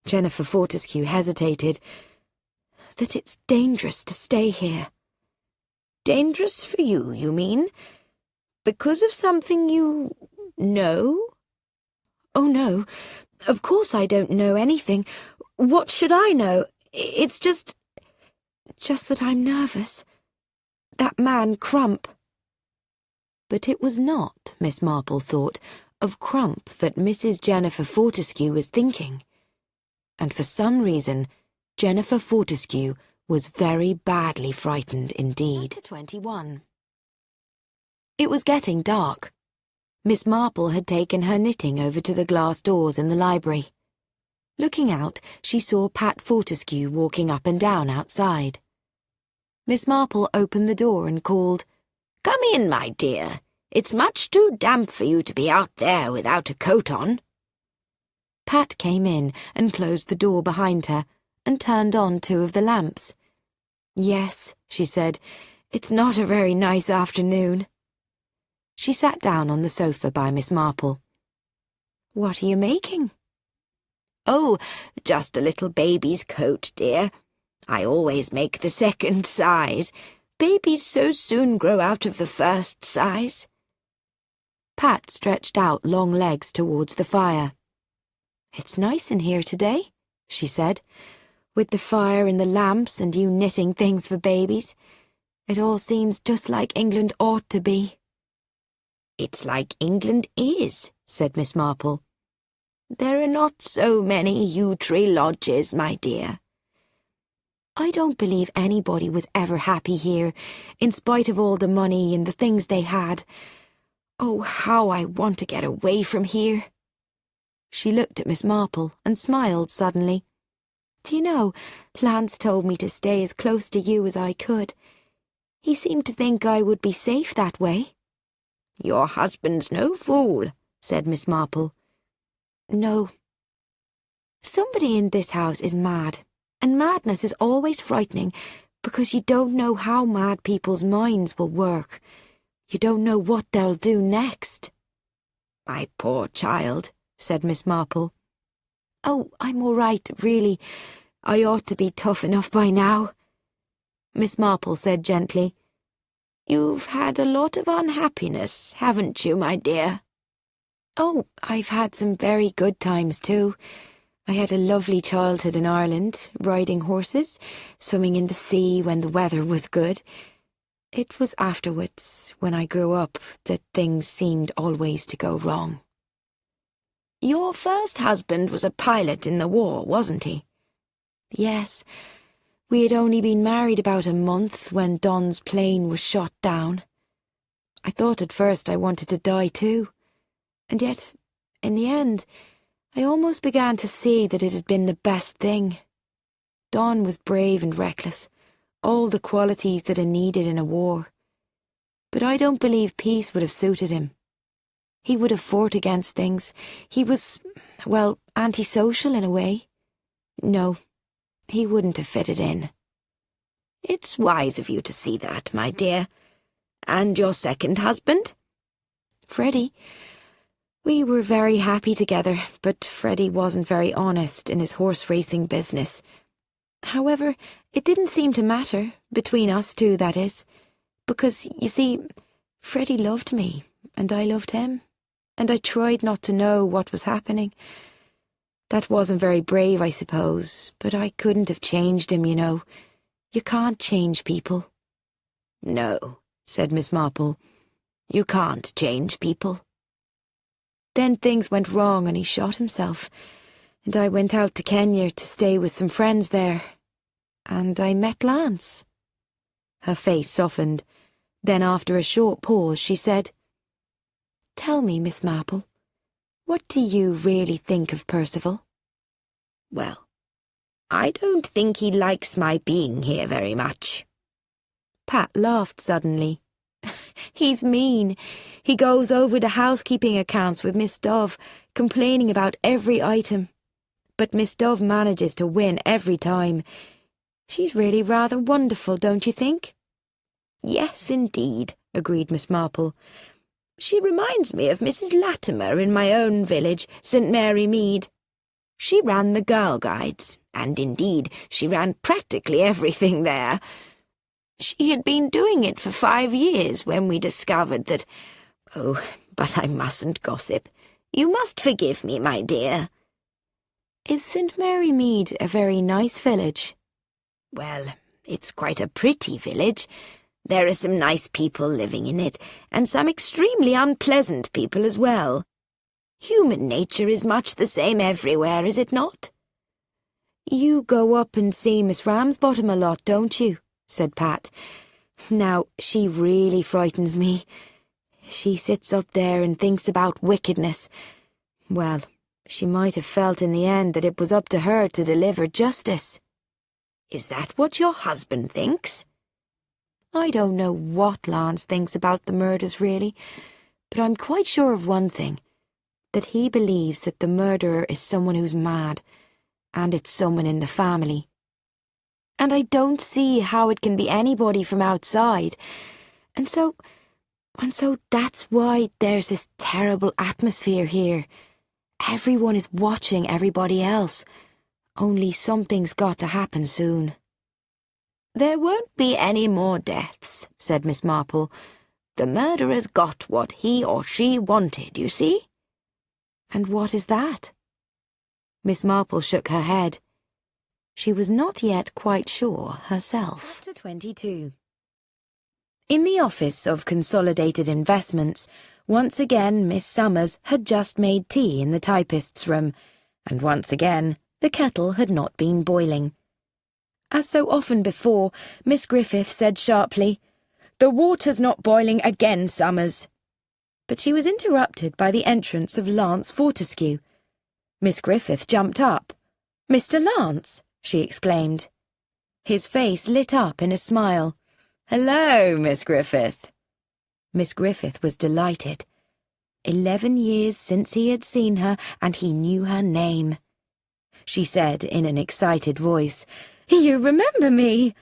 Jennifer Fortescue hesitated, that it's dangerous to stay here. Dangerous for you, you mean? Because of something you know? Oh, no. Of course I don't know anything. What should I know? It's just that I'm nervous. That man Crump. But it was not, Miss Marple thought, of Crump that Mrs. Jennifer Fortescue was thinking. And for some reason, Jennifer Fortescue was very badly frightened indeed. Chapter 21. It was getting dark. Miss Marple had taken her knitting over to the glass doors in the library. Looking out, she saw Pat Fortescue walking up and down outside. Miss Marple opened the door and called, "Come in, my dear. It's much too damp for you to be out there without a coat on." Pat came in and closed the door behind her and turned on 2 of the lamps. "Yes," she said, "it's not a very nice afternoon." She sat down on the sofa by Miss Marple. "What are you making?" "Oh, just a little baby's coat, dear. I always make the second size. Babies so soon grow out of the first size." Pat stretched out long legs towards the fire. "It's nice in here today," she said, "with the fire and the lamps and you knitting things for babies. It all seems just like England ought to be." "It's like England is," said Miss Marple. "There are not so many yew tree lodges, my dear." "I don't believe anybody was ever happy here, in spite of all the money and the things they had. Oh, how I want to get away from here." She looked at Miss Marple and smiled suddenly. "Do you know, Lance told me to stay as close to you as I could. He seemed to think I would be safe that way." "Your husband's no fool," said Miss Marple. "No. Somebody in this house is mad. And madness is always frightening because you don't know how mad people's minds will work. You don't know what they'll do next." "My poor child," said Miss Marple. "Oh, I'm all right, really. I ought to be tough enough by now." Miss Marple said gently, "You've had a lot of unhappiness, haven't you, my dear?" "Oh, I've had some very good times too. I had a lovely childhood in Ireland, riding horses, swimming in the sea when the weather was good. It was afterwards, when I grew up, that things seemed always to go wrong." "Your first husband was a pilot in the war, wasn't he?" "Yes. We had only been married about a month when Don's plane was shot down. I thought at first I wanted to die too. And yet, in the end, I almost began to see that it had been the best thing. Don was brave and reckless, all the qualities that are needed in a war. But I don't believe peace would have suited him. He would have fought against things. He was, well, antisocial in a way. No, he wouldn't have fitted in." "It's wise of you to see that, my dear. And your second husband?" "Freddie. We were very happy together, but Freddie wasn't very honest in his horse racing business. However, it didn't seem to matter, between us 2, that is, because, you see, Freddie loved me, and I loved him, and I tried not to know what was happening. That wasn't very brave, I suppose, but I couldn't have changed him, you know. You can't change people." "No," said Miss Marple. "You can't change people." Then things went wrong and he shot himself, and I went out to Kenya to stay with some friends there, and I met Lance." Her face softened. Then after a short pause she said, Tell me, Miss Marple, what do you really think of Percival? Well, I don't think he likes my being here very much. Pat laughed suddenly. He's mean. He goes over the housekeeping accounts with Miss Dove, complaining about every item. But Miss Dove manages to win every time. She's really rather wonderful, don't you think? Yes, indeed, agreed Miss Marple. She reminds me of Mrs. Latimer in my own village, St. Mary Mead. She ran the Girl Guides, and indeed she ran practically everything there. She had been doing it for 5 years when we discovered that— Oh, but I mustn't gossip. You must forgive me, my dear. Is St. Mary Mead a very nice village? Well, it's quite a pretty village. There are some nice people living in it, and some extremely unpleasant people as well. Human nature is much the same everywhere, is it not? You go up and see Miss Ramsbottom a lot, don't you? Said Pat. Now, she really frightens me. She sits up there and thinks about wickedness. Well, she might have felt in the end that it was up to her to deliver justice. Is that what your husband thinks? I don't know what Lance thinks about the murders, really, but I'm quite sure of one thing, that he believes that the murderer is someone who's mad, and it's someone in the family. And I don't see how it can be anybody from outside, and so that's why there's this terrible atmosphere here. Everyone is watching everybody else, only something's got to happen soon. There won't be any more deaths, said Miss Marple. The murderer's got what he or she wanted, you see? And what is that? Miss Marple shook her head. She was not yet quite sure herself. Chapter 22. In the office of Consolidated Investments, once again Miss Summers had just made tea in the typist's room, and once again the kettle had not been boiling. As so often before, Miss Griffith said sharply, "The water's not boiling again, Summers." But she was interrupted by the entrance of Lance Fortescue. Miss Griffith jumped up. "Mr. Lance!" she exclaimed. His face lit up in a smile. "Hello, Miss Griffith." Miss Griffith was delighted. 11 years since he had seen her, and he knew her name. She said in an excited voice, "You remember me?"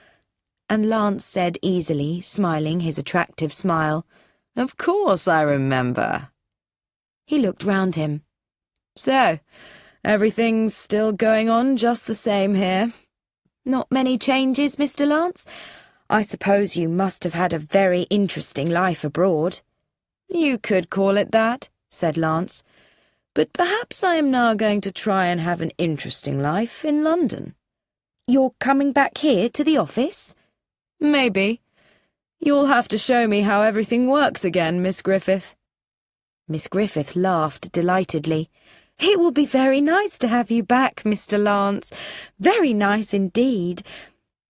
And Lance said easily, smiling his attractive smile, "Of course I remember." He looked round him. "So, everything's still going on just the same here?" "Not many changes, Mr. Lance? I suppose you must have had a very interesting life abroad." "You could call it that," said Lance. "But perhaps I am now going to try and have an interesting life in London." "You're coming back here to the office?" "Maybe. You'll have to show me how everything works again, Miss Griffith." Miss Griffith laughed delightedly. "It will be very nice to have you back, Mr. Lance. Very nice indeed.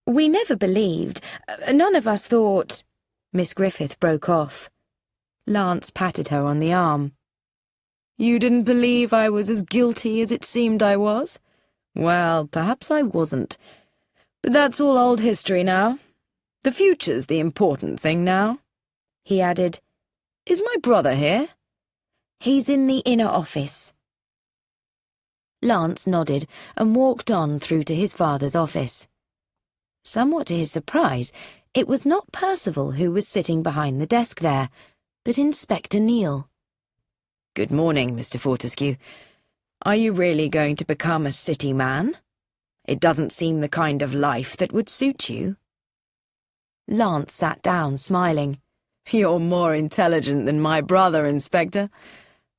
We never believed, none of us thought—" Miss Griffith broke off. Lance patted her on the arm. "You didn't believe I was as guilty as it seemed I was? Well, perhaps I wasn't. But that's all old history now. The future's the important thing now." He added, "Is my brother here?" "He's in the inner office." Lance nodded and walked on through to his father's office. Somewhat to his surprise, it was not Percival who was sitting behind the desk there, but Inspector Neal. "Good morning, Mr. Fortescue. Are you really going to become a city man? It doesn't seem the kind of life that would suit you." Lance sat down, smiling. "You're more intelligent than my brother, Inspector.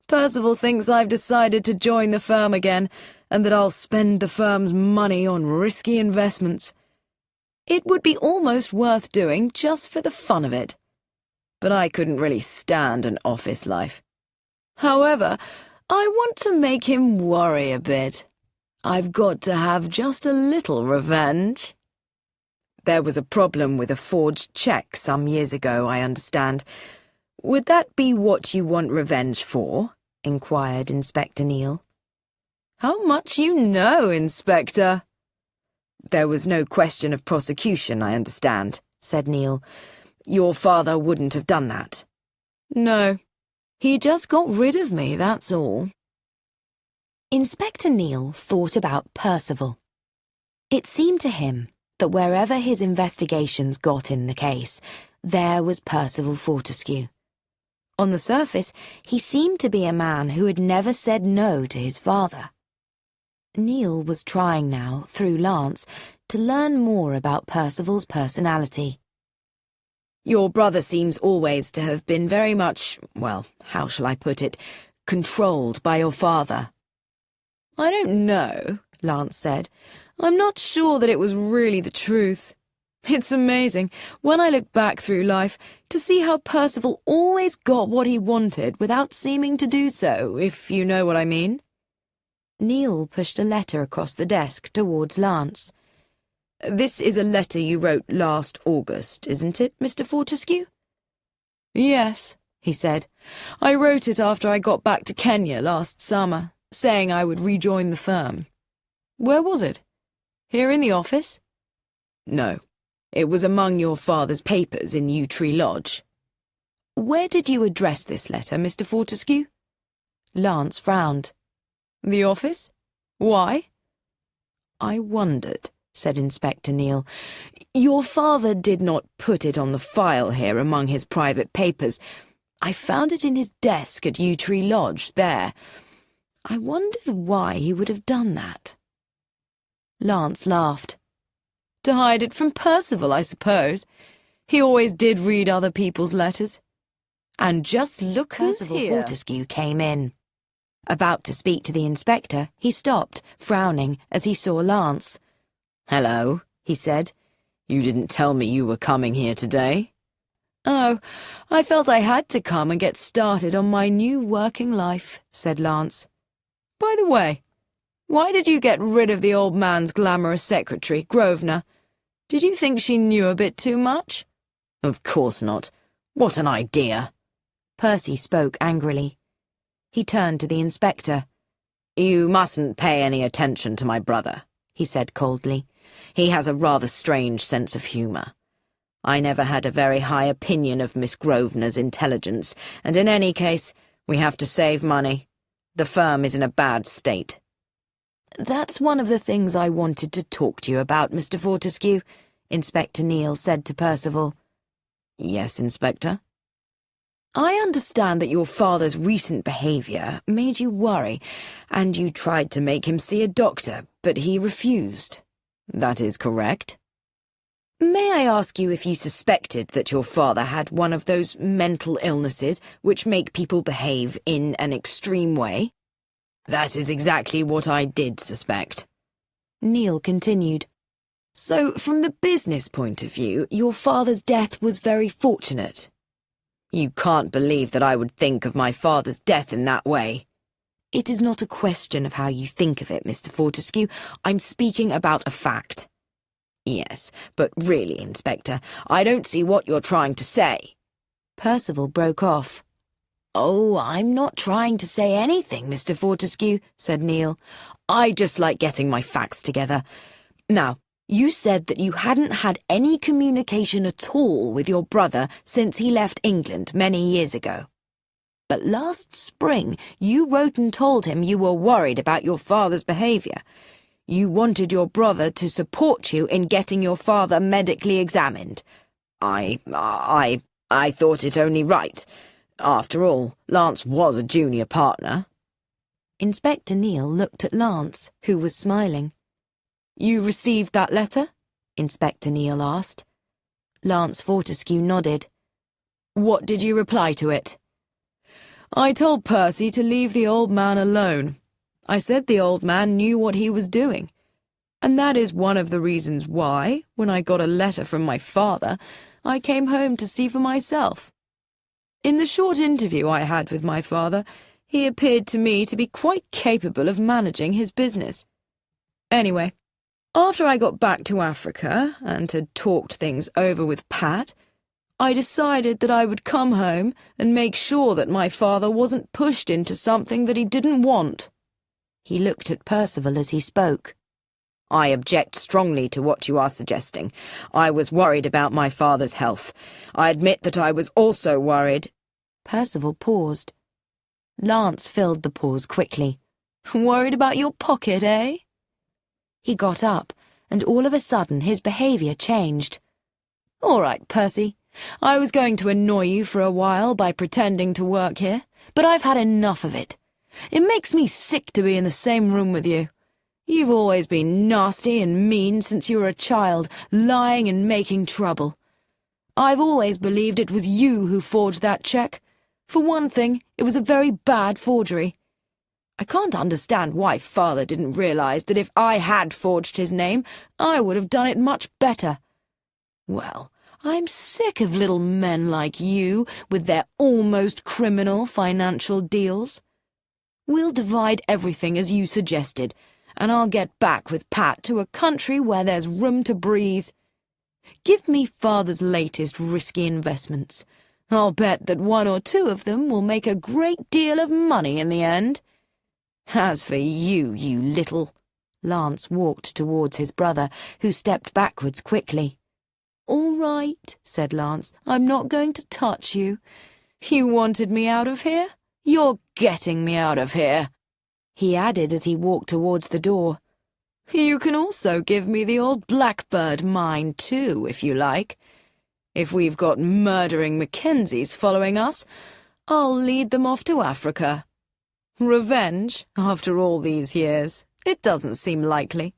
Percival thinks I've decided to join the firm again, and that I'll spend the firm's money on risky investments. It would be almost worth doing just for the fun of it. But I couldn't really stand an office life. However, I want to make him worry a bit. I've got to have just a little revenge." "There was a problem with a forged cheque some years ago, I understand. Would that be what you want revenge for? Inquired Inspector Neil. How much you know, Inspector. There was no question of prosecution, I understand, said Neil. Your father wouldn't have done that. No, he just got rid of me, that's all. Inspector Neil thought about Percival. It seemed to him that wherever his investigations got in the case, there was Percival Fortescue. On the surface, he seemed to be a man who had never said no to his father. Neil was trying now, through Lance, to learn more about Percival's personality. Your brother seems always to have been very much, well, how shall I put it, controlled by your father. I don't know, Lance said. I'm not sure that it was really the truth. It's amazing, when I look back through life, to see how Percival always got what he wanted without seeming to do so, if you know what I mean. Neil pushed a letter across the desk towards Lance. This is a letter you wrote last August, isn't it, Mr. Fortescue? Yes, he said. I wrote it after I got back to Kenya last summer, saying I would rejoin the firm. Where was it? Here in the office? No, it was among your father's papers in Yew Tree Lodge. Where did you address this letter, Mr. Fortescue? Lance frowned. The office? Why? I wondered, said Inspector Neil. Your father did not put it on the file here among his private papers. I found it in his desk at Yew Tree Lodge, there. I wondered why he would have done that. Lance laughed. To hide it from Percival, I suppose. He always did read other people's letters. And just look who's Percival here. Fortescue came in. About to speak to the inspector, he stopped, frowning, as he saw Lance. Hello, he said. You didn't tell me you were coming here today. Oh, I felt I had to come and get started on my new working life, said Lance. By the way, why did you get rid of the old man's glamorous secretary, Grosvenor? Did you think she knew a bit too much? Of course not. What an idea. Percy spoke angrily. He turned to the inspector. You mustn't pay any attention to my brother, he said coldly. He has a rather strange sense of humour. I never had a very high opinion of Miss Grosvenor's intelligence, and in any case, we have to save money. The firm is in a bad state. That's one of the things I wanted to talk to you about, Mr. Fortescue, Inspector Neil said to Percival. Yes, Inspector? I understand that your father's recent behaviour made you worry, and you tried to make him see a doctor, but he refused. That is correct. May I ask you if you suspected that your father had one of those mental illnesses which make people behave in an extreme way? That is exactly what I did suspect. Neil continued. So, from the business point of view, your father's death was very fortunate. You can't believe that I would think of my father's death in that way. It is not a question of how you think of it, Mr. Fortescue. I'm speaking about a fact. Yes, but really, Inspector, I don't see what you're trying to say. Percival broke off. Oh, I'm not trying to say anything, Mr. Fortescue, said Neil. I just like getting my facts together. Now, you said that you hadn't had any communication at all with your brother since he left England many years ago. But last spring, you wrote and told him you were worried about your father's behaviour. You wanted your brother to support you in getting your father medically examined. I thought it only right. After all, Lance was a junior partner. Inspector Neil looked at Lance, who was smiling. You received that letter? Inspector Neil asked. Lance Fortescue nodded. What did you reply to it? I told Percy to leave the old man alone. I said the old man knew what he was doing. And that is one of the reasons why, when I got a letter from my father, I came home to see for myself. In the short interview I had with my father, he appeared to me to be quite capable of managing his business. Anyway, after I got back to Africa and had talked things over with Pat, I decided that I would come home and make sure that my father wasn't pushed into something that he didn't want." He looked at Percival as he spoke. "I object strongly to what you are suggesting. I was worried about my father's health. I admit that I was also worried." Percival paused. Lance filled the pause quickly. "Worried about your pocket, eh?" He got up, and all of a sudden his behaviour changed. "All right, Percy. I was going to annoy you for a while by pretending to work here, but I've had enough of it. It makes me sick to be in the same room with you. You've always been nasty and mean since you were a child, lying and making trouble. I've always believed it was you who forged that cheque. For one thing, it was a very bad forgery. I can't understand why Father didn't realise that if I had forged his name, I would have done it much better. Well, I'm sick of little men like you with their almost criminal financial deals. We'll divide everything as you suggested, and I'll get back with Pat to a country where there's room to breathe. Give me Father's latest risky investments. I'll bet that 1 or 2 of them will make a great deal of money in the end. As for you, you little—" Lance walked towards his brother, who stepped backwards quickly. "All right," said Lance. "I'm not going to touch you. You wanted me out of here? You're getting me out of here," he added as he walked towards the door. "You can also give me the old Blackbird mine, too, if you like. If we've got murdering Mackenzies following us, I'll lead them off to Africa. Revenge, after all these years. It doesn't seem likely.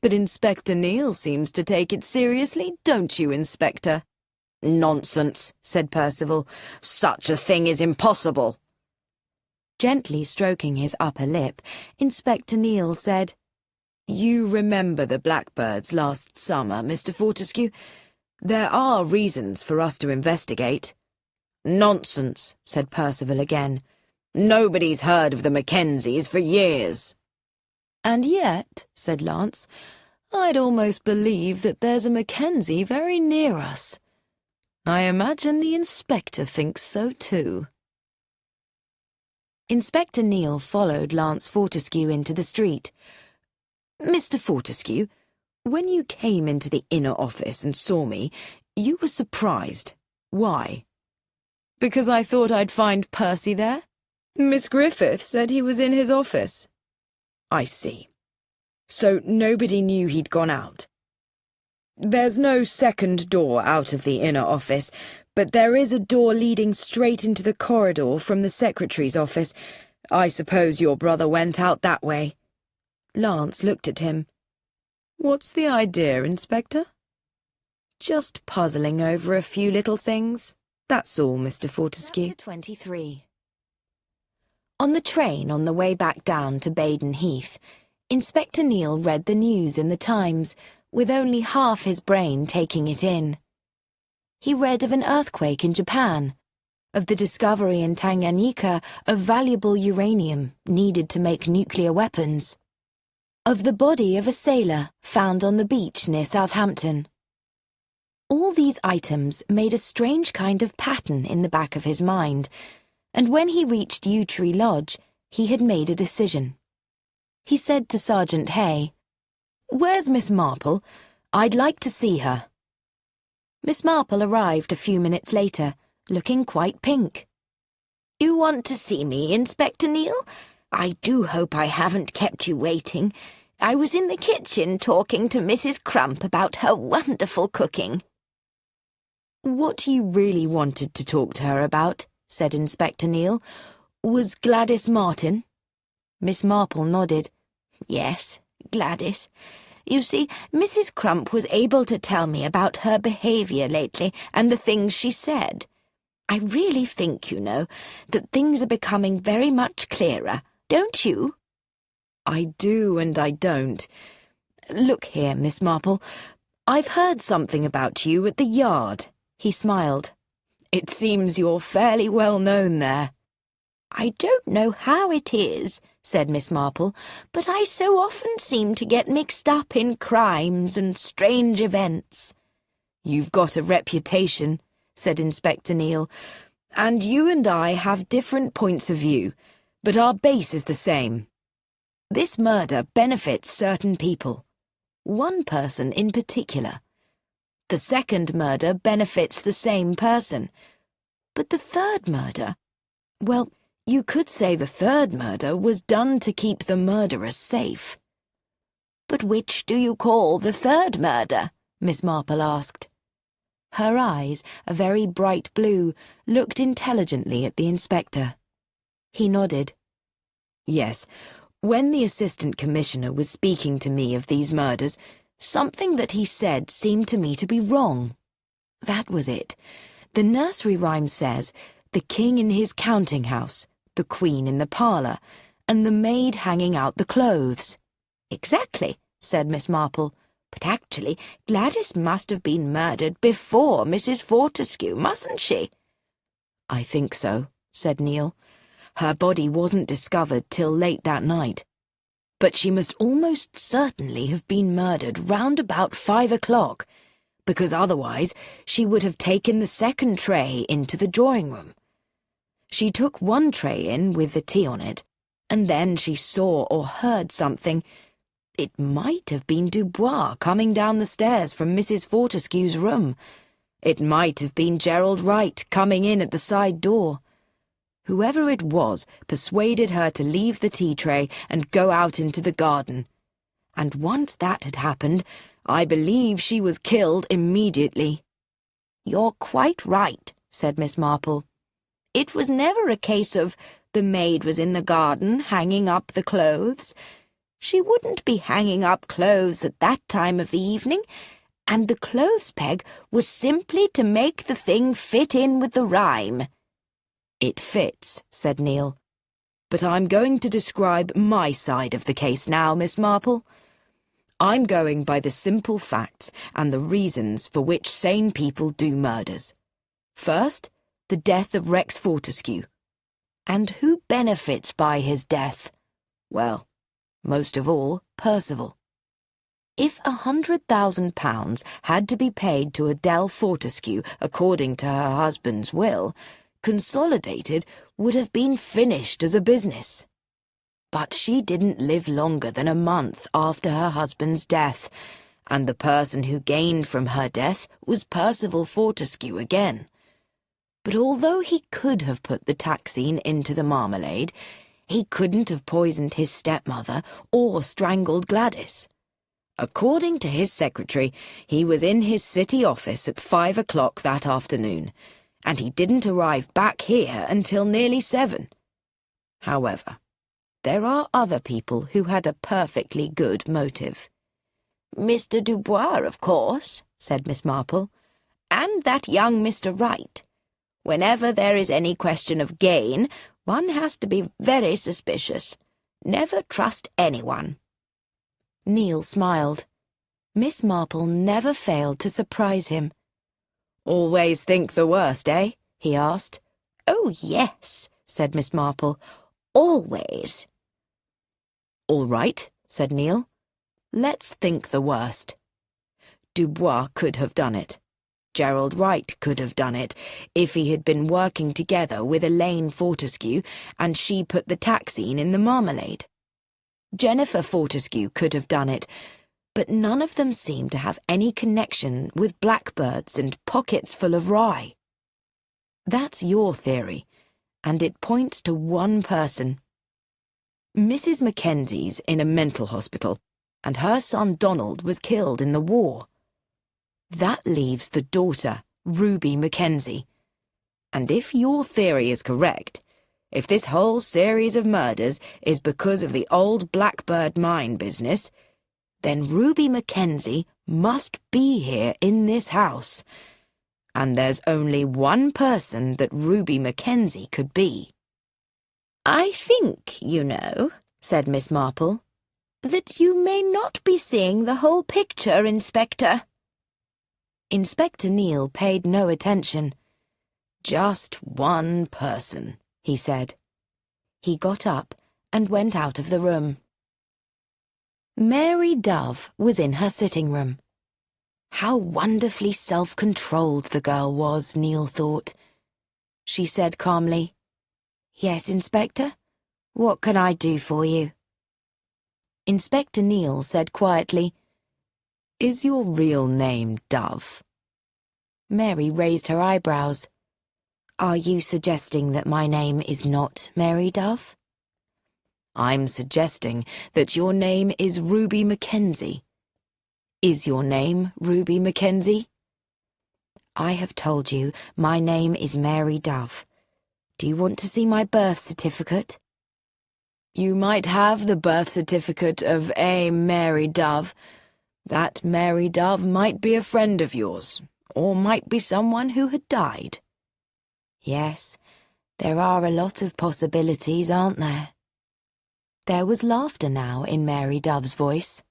But Inspector Neil seems to take it seriously, don't you, Inspector?" "Nonsense," said Percival. "Such a thing is impossible." Gently stroking his upper lip, Inspector Neil said, "You remember the blackbirds last summer, Mr. Fortescue? There are reasons for us to investigate." "Nonsense," said Percival again. "Nobody's heard of the Mackenzies for years." "And yet," said Lance, "I'd almost believe that there's a Mackenzie very near us. I imagine the inspector thinks so too." Inspector Neil followed Lance Fortescue into the street. "Mr. Fortescue, when you came into the inner office and saw me, you were surprised. Why?" "Because I thought I'd find Percy there. Miss Griffith said he was in his office." "I see. So nobody knew he'd gone out. There's no second door out of the inner office, but there is a door leading straight into the corridor from the secretary's office. I suppose your brother went out that way." Lance looked at him. "What's the idea, Inspector?" "Just puzzling over a few little things. That's all, Mr. Fortescue." Chapter 23. On the train on the way back down to Baden Heath, Inspector Neil read the news in the Times, with only half his brain taking it in. He read of an earthquake in Japan, of the discovery in Tanganyika of valuable uranium needed to make nuclear weapons, of the body of a sailor found on the beach near Southampton. All these items made a strange kind of pattern in the back of his mind, and when he reached Yew Tree Lodge, he had made a decision. He said to Sergeant Hay, "Where's Miss Marple? I'd like to see her." Miss Marple arrived a few minutes later, looking quite pink. "You want to see me, Inspector Neil? I do hope I haven't kept you waiting. I was in the kitchen talking to Mrs. Crump about her wonderful cooking." "What you really wanted to talk to her about," said Inspector Neil, "was Gladys Martin?" Miss Marple nodded. "Yes, Gladys. You see, Mrs. Crump was able to tell me about her behaviour lately and the things she said. I really think, you know, that things are becoming very much clearer, don't you?" "I do and I don't. Look here, Miss Marple, I've heard something about you at the Yard." He smiled. "It seems you're fairly well known there." "I don't know how it is," said Miss Marple, "but I so often seem to get mixed up in crimes and strange events." "You've got a reputation," said Inspector Neil, "and you and I have different points of view, but our base is the same. This murder benefits certain people. One person in particular. The second murder benefits the same person. But the third murder, well, you could say the third murder was done to keep the murderers safe." "But which do you call the third murder?" Miss Marple asked. Her eyes, a very bright blue, looked intelligently at the inspector. He nodded. "Yes, when the Assistant Commissioner was speaking to me of these murders, something that he said seemed to me to be wrong. That was it. The nursery rhyme says, 'The king in his counting house, the queen in the parlour, and the maid hanging out the clothes.'" "Exactly," said Miss Marple. "But actually, Gladys must have been murdered before Mrs. Fortescue, mustn't she?" "I think so," said Neil. "Her body wasn't discovered till late that night. But she must almost certainly have been murdered round about 5 o'clock, because otherwise she would have taken the second tray into the drawing-room. She took one tray in with the tea on it, and then she saw or heard something. It might have been Dubois coming down the stairs from Mrs. Fortescue's room. It might have been Gerald Wright coming in at the side door. Whoever it was persuaded her to leave the tea tray and go out into the garden. And once that had happened, I believe she was killed immediately." "You're quite right," said Miss Marple. "It was never a case of the maid was in the garden hanging up the clothes. She wouldn't be hanging up clothes at that time of the evening, and the clothes peg was simply to make the thing fit in with the rhyme." "It fits," said Neil. "But I'm going to describe my side of the case now, Miss Marple. I'm going by the simple facts and the reasons for which sane people do murders. First, the death of Rex Fortescue. And who benefits by his death? Well, most of all, Percival. If £100,000 had to be paid to Adele Fortescue according to her husband's will, Consolidated would have been finished as a business. But she didn't live longer than a month after her husband's death, and the person who gained from her death was Percival Fortescue again. But although he could have put the taxine into the marmalade, he couldn't have poisoned his stepmother or strangled Gladys. According to his secretary, he was in his city office at 5 o'clock that afternoon, and he didn't arrive back here until nearly 7. However, there are other people who had a perfectly good motive. "Mr. Dubois, of course," said Miss Marple, "and that young Mr. Wright. Whenever there is any question of gain, one has to be very suspicious. Never trust anyone." Neil smiled. Miss Marple never failed to surprise him. "Always think the worst, eh?" he asked. "Oh, yes," said Miss Marple. "Always." "All right," said Neil. "Let's think the worst. Dubois could have done it. Gerald Wright could have done it if he had been working together with Elaine Fortescue and she put the taxine in the marmalade. Jennifer Fortescue could have done it, but none of them seemed to have any connection with blackbirds and pockets full of rye. That's your theory, and it points to one person. Mrs. Mackenzie's in a mental hospital, and her son Donald was killed in the war. That leaves the daughter, Ruby Mackenzie. And if your theory is correct, if this whole series of murders is because of the old Blackbird mine business, then Ruby Mackenzie must be here in this house. And there's only one person that Ruby Mackenzie could be." "I think, you know," said Miss Marple, "that you may not be seeing the whole picture, Inspector." Inspector Neil paid no attention. "Just one person," he said. He got up and went out of the room. Mary Dove was in her sitting room. How wonderfully self-controlled the girl was, Neil thought. She said calmly, "Yes, Inspector? What can I do for you?" Inspector Neil said quietly, "Is your real name Dove?" Mary raised her eyebrows. "Are you suggesting that my name is not Mary Dove?" "I'm suggesting that your name is Ruby Mackenzie. Is your name Ruby Mackenzie?" "I have told you my name is Mary Dove. Do you want to see my birth certificate?" "You might have the birth certificate of a Mary Dove. That Mary Dove might be a friend of yours, or might be someone who had died." "Yes, there are a lot of possibilities, aren't there?" There was laughter now in Mary Dove's voice.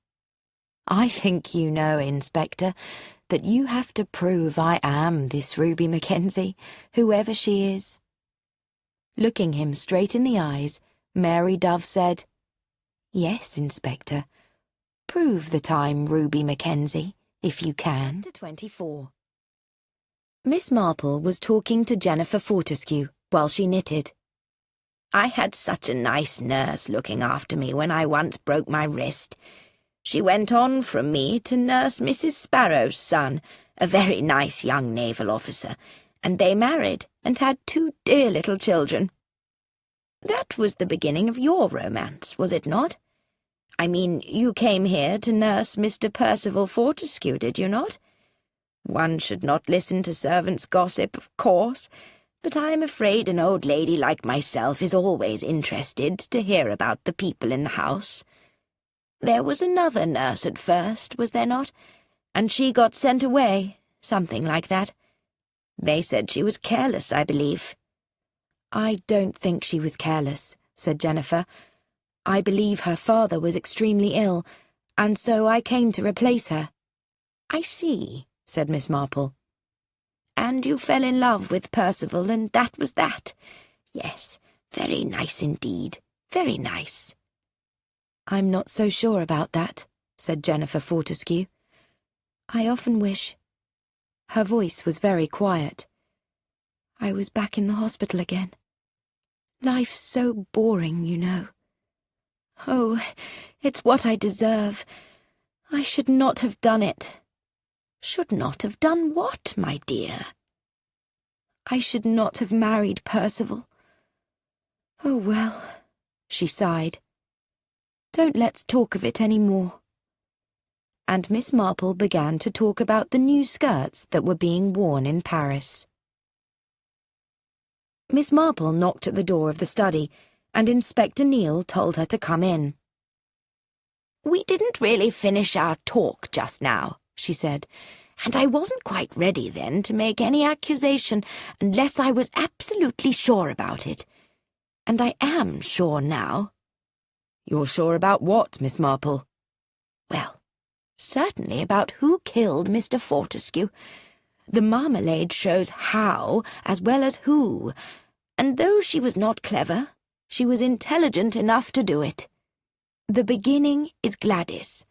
"I think you know, Inspector, that you have to prove I am this Ruby Mackenzie, whoever she is." Looking him straight in the eyes, Mary Dove said, "Yes, Inspector. Prove that I'm Ruby Mackenzie, if you can." 24. Miss Marple was talking to Jennifer Fortescue while she knitted. I had such a nice nurse looking after me when I once broke my wrist. She went on from me to nurse Mrs. Sparrow's son, a very nice young naval officer, and they married and had 2 dear little children. That was the beginning of your romance, was it not? I mean, you came here to nurse Mr. Percival Fortescue, did you not? One should not listen to servants' gossip, of course, but I am afraid an old lady like myself is always interested to hear about the people in the house. There was another nurse at first, was there not? And she got sent away, something like that. They said she was careless, I believe." "I don't think she was careless," said Jennifer. "I believe her father was extremely ill, and so I came to replace her." "I see," said Miss Marple. "And you fell in love with Percival, and that was that. Yes, very nice indeed, very nice." "I'm not so sure about that," said Jennifer Fortescue. "I often wish—" Her voice was very quiet. "I was back in the hospital again. Life's so boring, you know. Oh, it's what I deserve. I should not have done it." "Should not have done what, my dear?" "I should not have married Percival. Oh, well," she sighed. "Don't let's talk of it any more." And Miss Marple began to talk about the new skirts that were being worn in Paris. Miss Marple knocked at the door of the study, and Inspector Neil told her to come in. "We didn't really finish our talk just now," she said, "and I wasn't quite ready then to make any accusation unless I was absolutely sure about it. And I am sure now." "You're sure about what, Miss Marple?" "Well, certainly about who killed Mr. Fortescue. The marmalade shows how as well as who, and though she was not clever, she was intelligent enough to do it. The beginning is Gladys.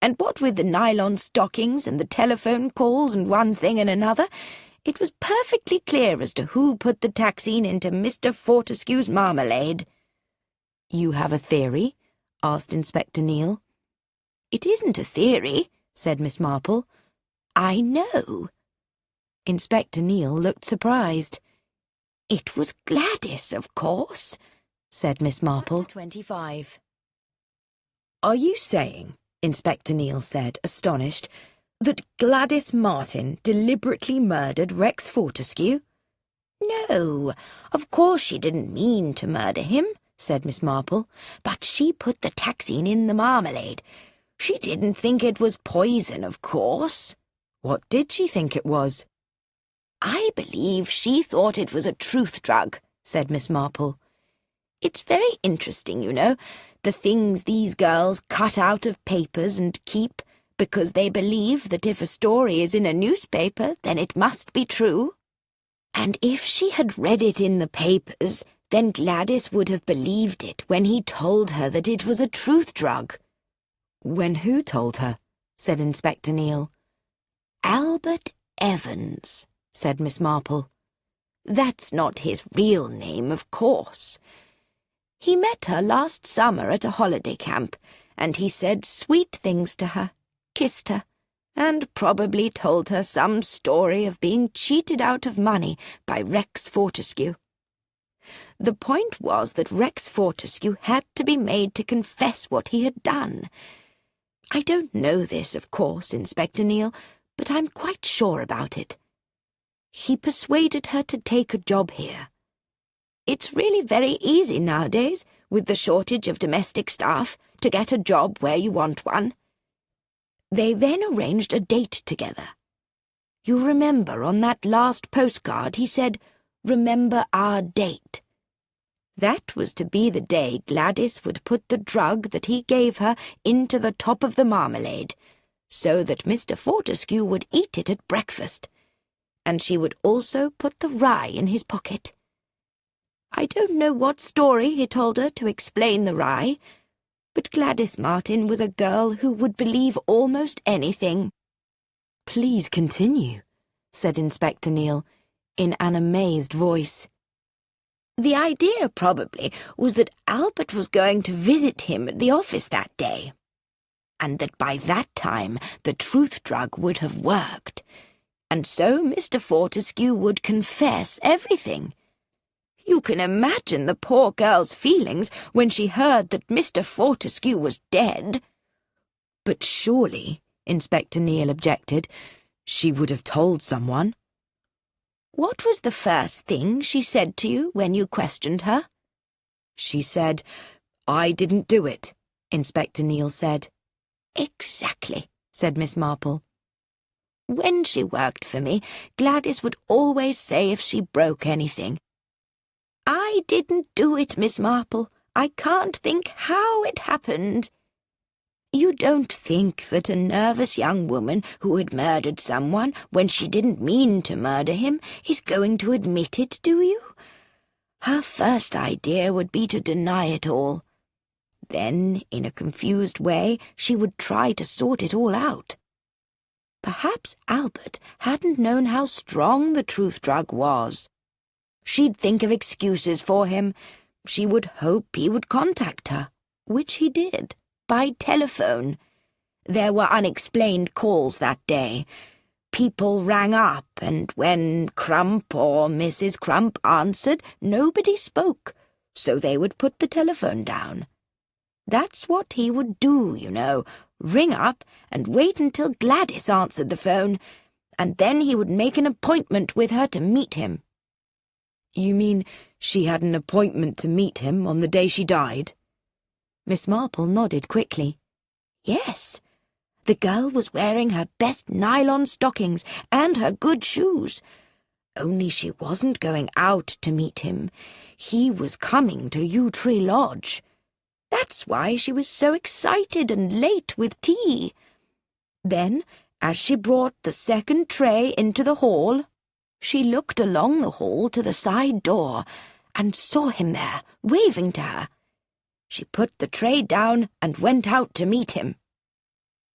And what with the nylon stockings and the telephone calls and one thing and another, it was perfectly clear as to who put the taxine into Mr. Fortescue's marmalade." "You have a theory?" asked Inspector Neil. "It isn't a theory," said Miss Marple. "I know." Inspector Neil looked surprised. "It was Gladys, of course," said Miss Marple. 25. "Are you saying," Inspector Neil said, astonished, "that Gladys Martin deliberately murdered Rex Fortescue?" "No, of course she didn't mean to murder him," said Miss Marple, "but she put the taxine in the marmalade. She didn't think it was poison, of course." "What did she think it was?" "I believe she thought it was a truth drug," said Miss Marple. "It's very interesting, you know, the things these girls cut out of papers and keep, because they believe that if a story is in a newspaper, then it must be true. And if she had read it in the papers, then Gladys would have believed it when he told her that it was a truth drug." "When who told her?" said Inspector Neil. Albert Evans, said Miss Marple. That's not his real name, of course. He met her last summer at a holiday camp, and he said sweet things to her, kissed her, and probably told her some story of being cheated out of money by Rex Fortescue. The point was that Rex Fortescue had to be made to confess what he had done. I don't know this, of course, Inspector Neil, but I'm quite sure about it. He persuaded her to take a job here. It's really very easy nowadays, with the shortage of domestic staff, to get a job where you want one. They then arranged a date together. You remember on that last postcard he said, "Remember our date." That was to be the day Gladys would put the drug that he gave her into the top of the marmalade, so that Mr. Fortescue would eat it at breakfast, and she would also put the rye in his pocket. I don't know what story he told her to explain the rye, but Gladys Martin was a girl who would believe almost anything. "Please continue," said Inspector Neil, in an amazed voice. The idea, probably, was that Albert was going to visit him at the office that day, and that by that time the truth drug would have worked, and so Mr. Fortescue would confess everything. You can imagine the poor girl's feelings when she heard that Mr. Fortescue was dead. "But surely," Inspector Neil objected, "she would have told someone." What was the first thing she said to you when you questioned her? "She said, 'I didn't do it,'" Inspector Neil said. "Exactly," said Miss Marple. "When she worked for me, Gladys would always say if she broke anything, 'I didn't do it, Miss Marple. I can't think how it happened.' You don't think that a nervous young woman who had murdered someone when she didn't mean to murder him is going to admit it, do you? Her first idea would be to deny it all. Then, in a confused way, she would try to sort it all out. Perhaps Albert hadn't known how strong the truth drug was. She'd think of excuses for him. She would hope he would contact her, which he did. By telephone. There were unexplained calls that day. People rang up, and when Crump or Mrs. Crump answered, nobody spoke, so they would put the telephone down. That's what he would do, you know, ring up and wait until Gladys answered the phone, and then he would make an appointment with her to meet him." "You mean she had an appointment to meet him on the day she died?" Miss Marple nodded quickly. "Yes. The girl was wearing her best nylon stockings and her good shoes. Only she wasn't going out to meet him. He was coming to Yew Tree Lodge. That's why she was so excited and late with tea. Then, as she brought the second tray into the hall, she looked along the hall to the side door and saw him there, waving to her. She put the tray down and went out to meet him."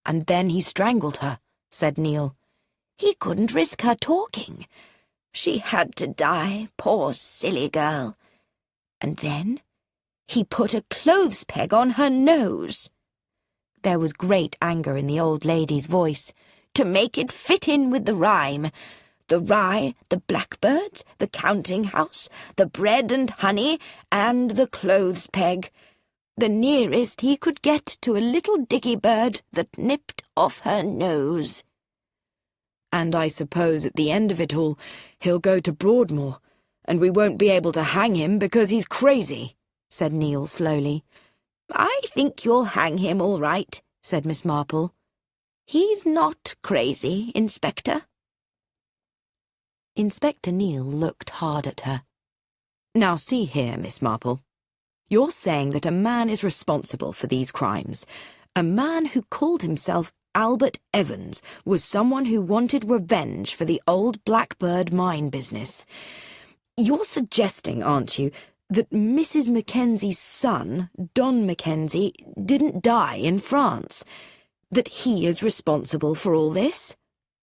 "And then he strangled her," said Neil. "He couldn't risk her talking. She had to die, poor silly girl. And then he put a clothes peg on her nose." There was great anger in the old lady's voice. "To make it fit in with the rhyme. The rye, the blackbirds, the counting-house, the bread and honey, and the clothes peg. The nearest he could get to a little dicky bird that nipped off her nose." "And I suppose at the end of it all he'll go to Broadmoor, and we won't be able to hang him because he's crazy," said Neil slowly. "I think you'll hang him all right," said Miss Marple. "He's not crazy, Inspector." Inspector Neil looked hard at her. "Now see here, Miss Marple. You're saying that a man is responsible for these crimes. A man who called himself Albert Evans was someone who wanted revenge for the old Blackbird mine business. You're suggesting, aren't you, that Mrs. Mackenzie's son, Don Mackenzie, didn't die in France? That he is responsible for all this?"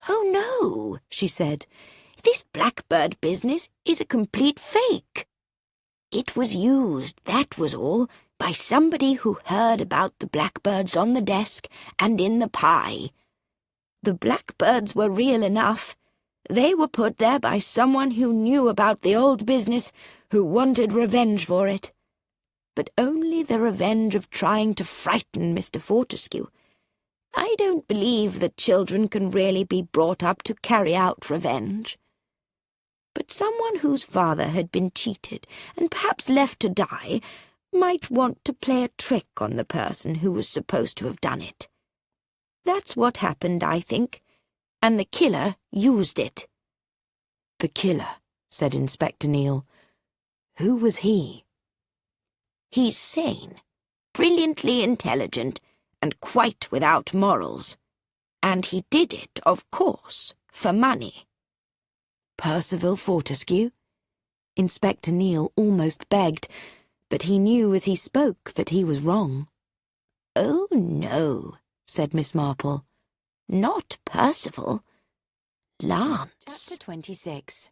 "Oh, no," she said. "This blackbird business is a complete fake. It was used, that was all, by somebody who heard about the blackbirds on the desk and in the pie. The blackbirds were real enough. They were put there by someone who knew about the old business, who wanted revenge for it. But only the revenge of trying to frighten Mr. Fortescue. I don't believe that children can really be brought up to carry out revenge. But someone whose father had been cheated and perhaps left to die might want to play a trick on the person who was supposed to have done it. That's what happened, I think, and the killer used it." "The killer," said Inspector Neil. "Who was he?" "He's sane, brilliantly intelligent, and quite without morals. And he did it, of course, for money." "Percival Fortescue?" Inspector Neil almost begged, but he knew as he spoke that he was wrong. "Oh, no," said Miss Marple. "Not Percival. Lance." Chapter 26.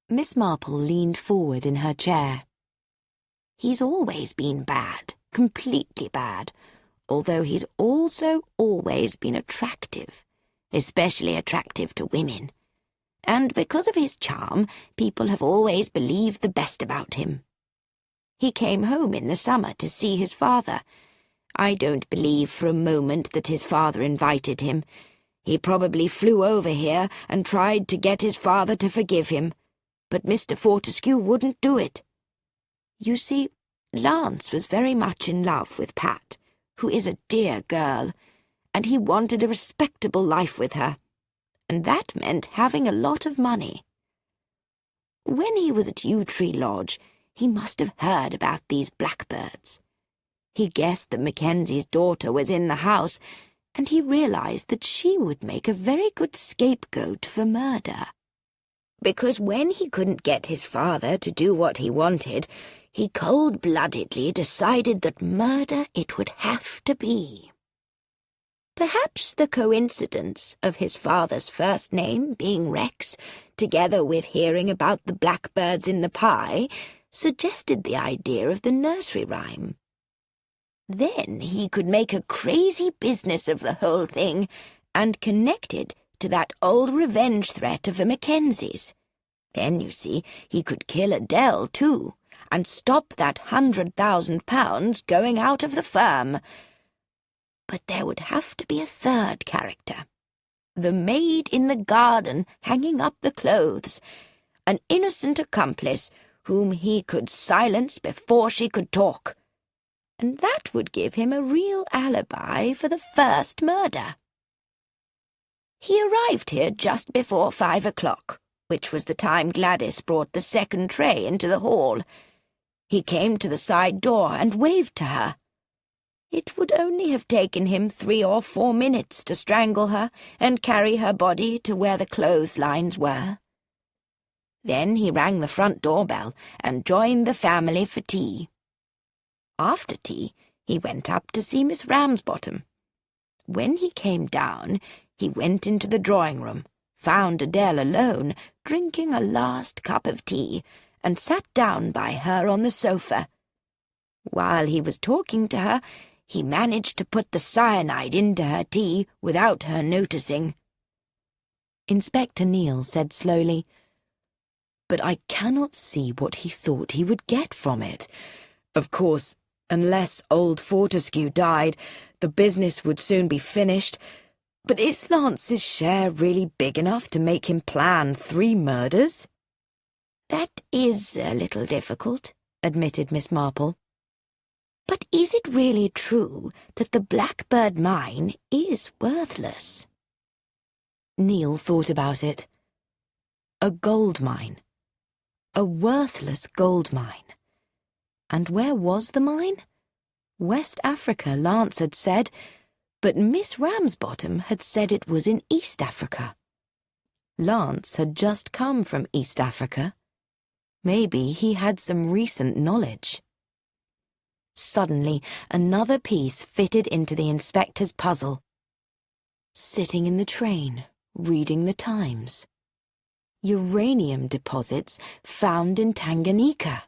Miss Marple leaned forward in her chair. "He's always been bad, completely bad, although he's also always been attractive, especially attractive to women. And because of his charm, people have always believed the best about him. He came home in the summer to see his father. I don't believe for a moment that his father invited him. He probably flew over here and tried to get his father to forgive him, but Mr. Fortescue wouldn't do it. You see, Lance was very much in love with Pat, who is a dear girl, and he wanted a respectable life with her, and that meant having a lot of money. When he was at Yew Tree Lodge, he must have heard about these blackbirds. He guessed that Mackenzie's daughter was in the house, and he realized that she would make a very good scapegoat for murder. Because when he couldn't get his father to do what he wanted, he cold-bloodedly decided that murder it would have to be. Perhaps the coincidence of his father's first name being Rex, together with hearing about the blackbirds in the pie, suggested the idea of the nursery rhyme. Then he could make a crazy business of the whole thing and connect it to that old revenge threat of the Mackenzies. Then, you see, he could kill Adele, too, and stop that £100,000 going out of the firm. But there would have to be a third character. The maid in the garden hanging up the clothes. An innocent accomplice whom he could silence before she could talk. And that would give him a real alibi for the first murder. He arrived here just before 5 o'clock, which was the time Gladys brought the second tray into the hall. He came to the side door and waved to her. It would only have taken him 3 or 4 minutes to strangle her and carry her body to where the clotheslines were. Then he rang the front doorbell and joined the family for tea. After tea, he went up to see Miss Ramsbottom. When he came down, he went into the drawing-room, found Adele alone, drinking a last cup of tea, and sat down by her on the sofa. While he was talking to her, he managed to put the cyanide into her tea without her noticing. Inspector Neil said slowly, "But I cannot see what he thought he would get from it. Of course, unless old Fortescue died, the business would soon be finished. But is Lance's share really big enough to make him plan 3 murders?" "That is a little difficult," admitted Miss Marple. "But is it really true that the Blackbird mine is worthless?" Neil thought about it. A gold mine. A worthless gold mine. And where was the mine? West Africa, Lance had said, but Miss Ramsbottom had said it was in East Africa. Lance had just come from East Africa. Maybe he had some recent knowledge. Suddenly, another piece fitted into the inspector's puzzle. Sitting in the train, reading the Times. Uranium deposits found in Tanganyika.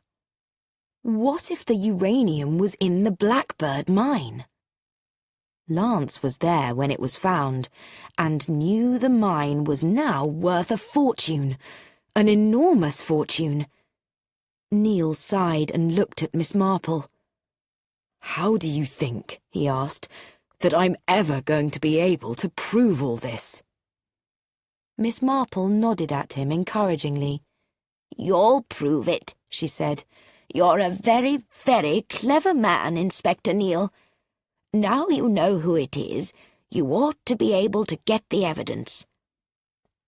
What if the uranium was in the Blackbird mine? Lance was there when it was found, and knew the mine was now worth a fortune, an enormous fortune. Neil sighed and looked at Miss Marple. "How do you think," he asked, "that I'm ever going to be able to prove all this?" Miss Marple nodded at him encouragingly. "You'll prove it," she said. "You're a very, very clever man, Inspector Neil. Now you know who it is, you ought to be able to get the evidence.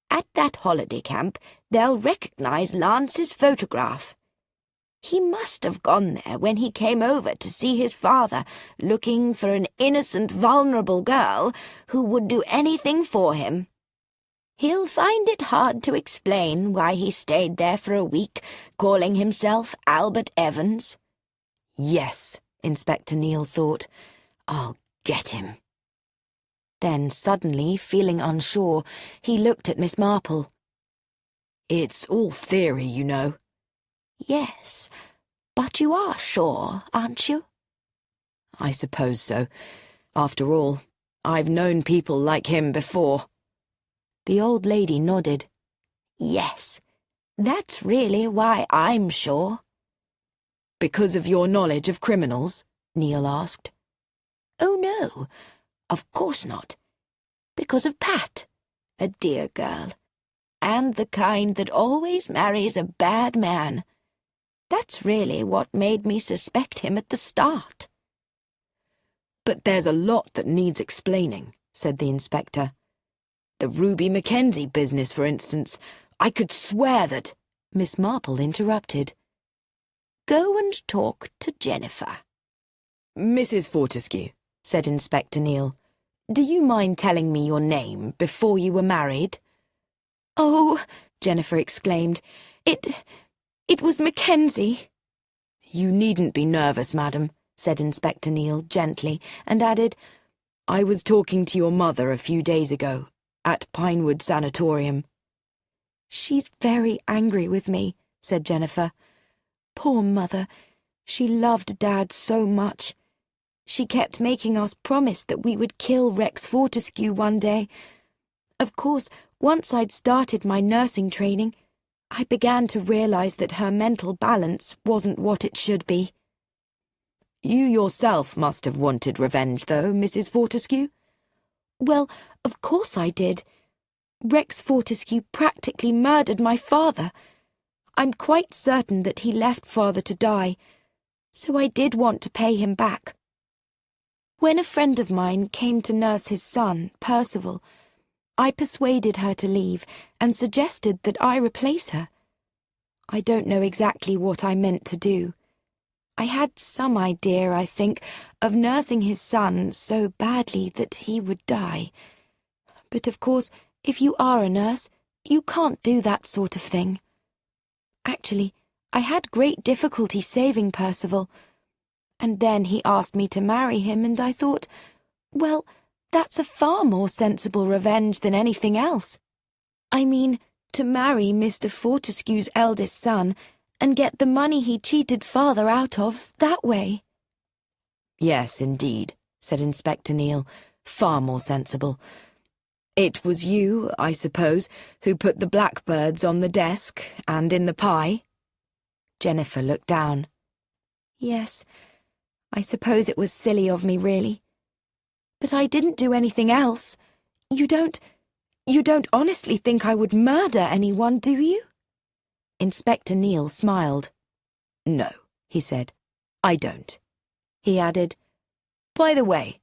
At that holiday camp, they'll recognize Lance's photograph. He must have gone there when he came over to see his father, looking for an innocent, vulnerable girl who would do anything for him. He'll find it hard to explain why he stayed there for a week, calling himself Albert Evans." Yes, Inspector Neil thought, I'll get him. Then suddenly, feeling unsure, he looked at Miss Marple. "It's all theory, you know." "Yes, but you are sure, aren't you?" "I suppose so. After all, I've known people like him before." The old lady nodded. "Yes, that's really why I'm sure." "Because of your knowledge of criminals?" Neil asked. "Oh, no, of course not. Because of Pat, a dear girl, and the kind that always marries a bad man. That's really what made me suspect him at the start." "But there's a lot that needs explaining," said the inspector. "The Ruby Mackenzie business, for instance. I could swear that—" Miss Marple interrupted. "Go and talk to Jennifer." "Mrs. Fortescue," said Inspector Neil, "do you mind telling me your name before you were married?" "Oh," Jennifer exclaimed, It was Mackenzie." "You needn't be nervous, madam," said Inspector Neil gently, and added, "I was talking to your mother a few days ago, at Pinewood Sanatorium." "She's very angry with me," said Jennifer. "Poor mother. She loved Dad so much. She kept making us promise that we would kill Rex Fortescue one day. Of course, once I'd started my nursing training, I began to realize that her mental balance wasn't what it should be." "You yourself must have wanted revenge, though, Mrs. Fortescue?" "Well, of course I did. Rex Fortescue practically murdered my father. I'm quite certain that he left Father to die, so I did want to pay him back. When a friend of mine came to nurse his son, Percival, I persuaded her to leave and suggested that I replace her. I don't know exactly what I meant to do. I had some idea, I think, of nursing his son so badly that he would die. But of course, if you are a nurse, you can't do that sort of thing. Actually, I had great difficulty saving Percival. And then he asked me to marry him, and I thought, well, that's a far more sensible revenge than anything else. I mean, to marry Mr. Fortescue's eldest son and get the money he cheated Father out of that way." "Yes, indeed," said Inspector Neil, "far more sensible. It was you, I suppose, who put the blackbirds on the desk and in the pie?" Jennifer looked down. "Yes, I suppose it was silly of me, really. But I didn't do anything else. You don't honestly think I would murder anyone, do you?" Inspector Neil smiled. "No," he said, "I don't." He added, "By the way,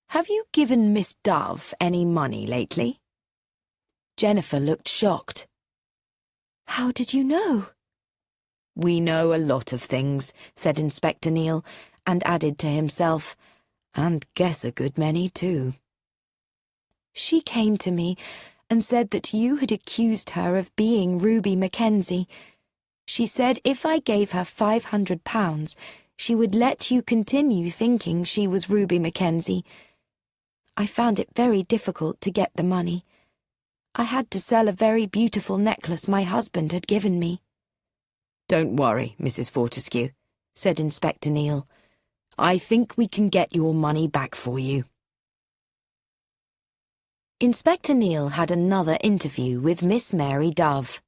have you given Miss Dove any money lately?" Jennifer looked shocked. "How did you know?" "We know a lot of things," said Inspector Neil, and added to himself, "and guess a good many, too." "She came to me and said that you had accused her of being Ruby Mackenzie. She said if I gave her £500, she would let you continue thinking she was Ruby Mackenzie. I found it very difficult to get the money. I had to sell a very beautiful necklace my husband had given me." "Don't worry, Mrs. Fortescue," said Inspector Neal. "I think we can get your money back for you." Inspector Neal had another interview with Miss Mary Dove.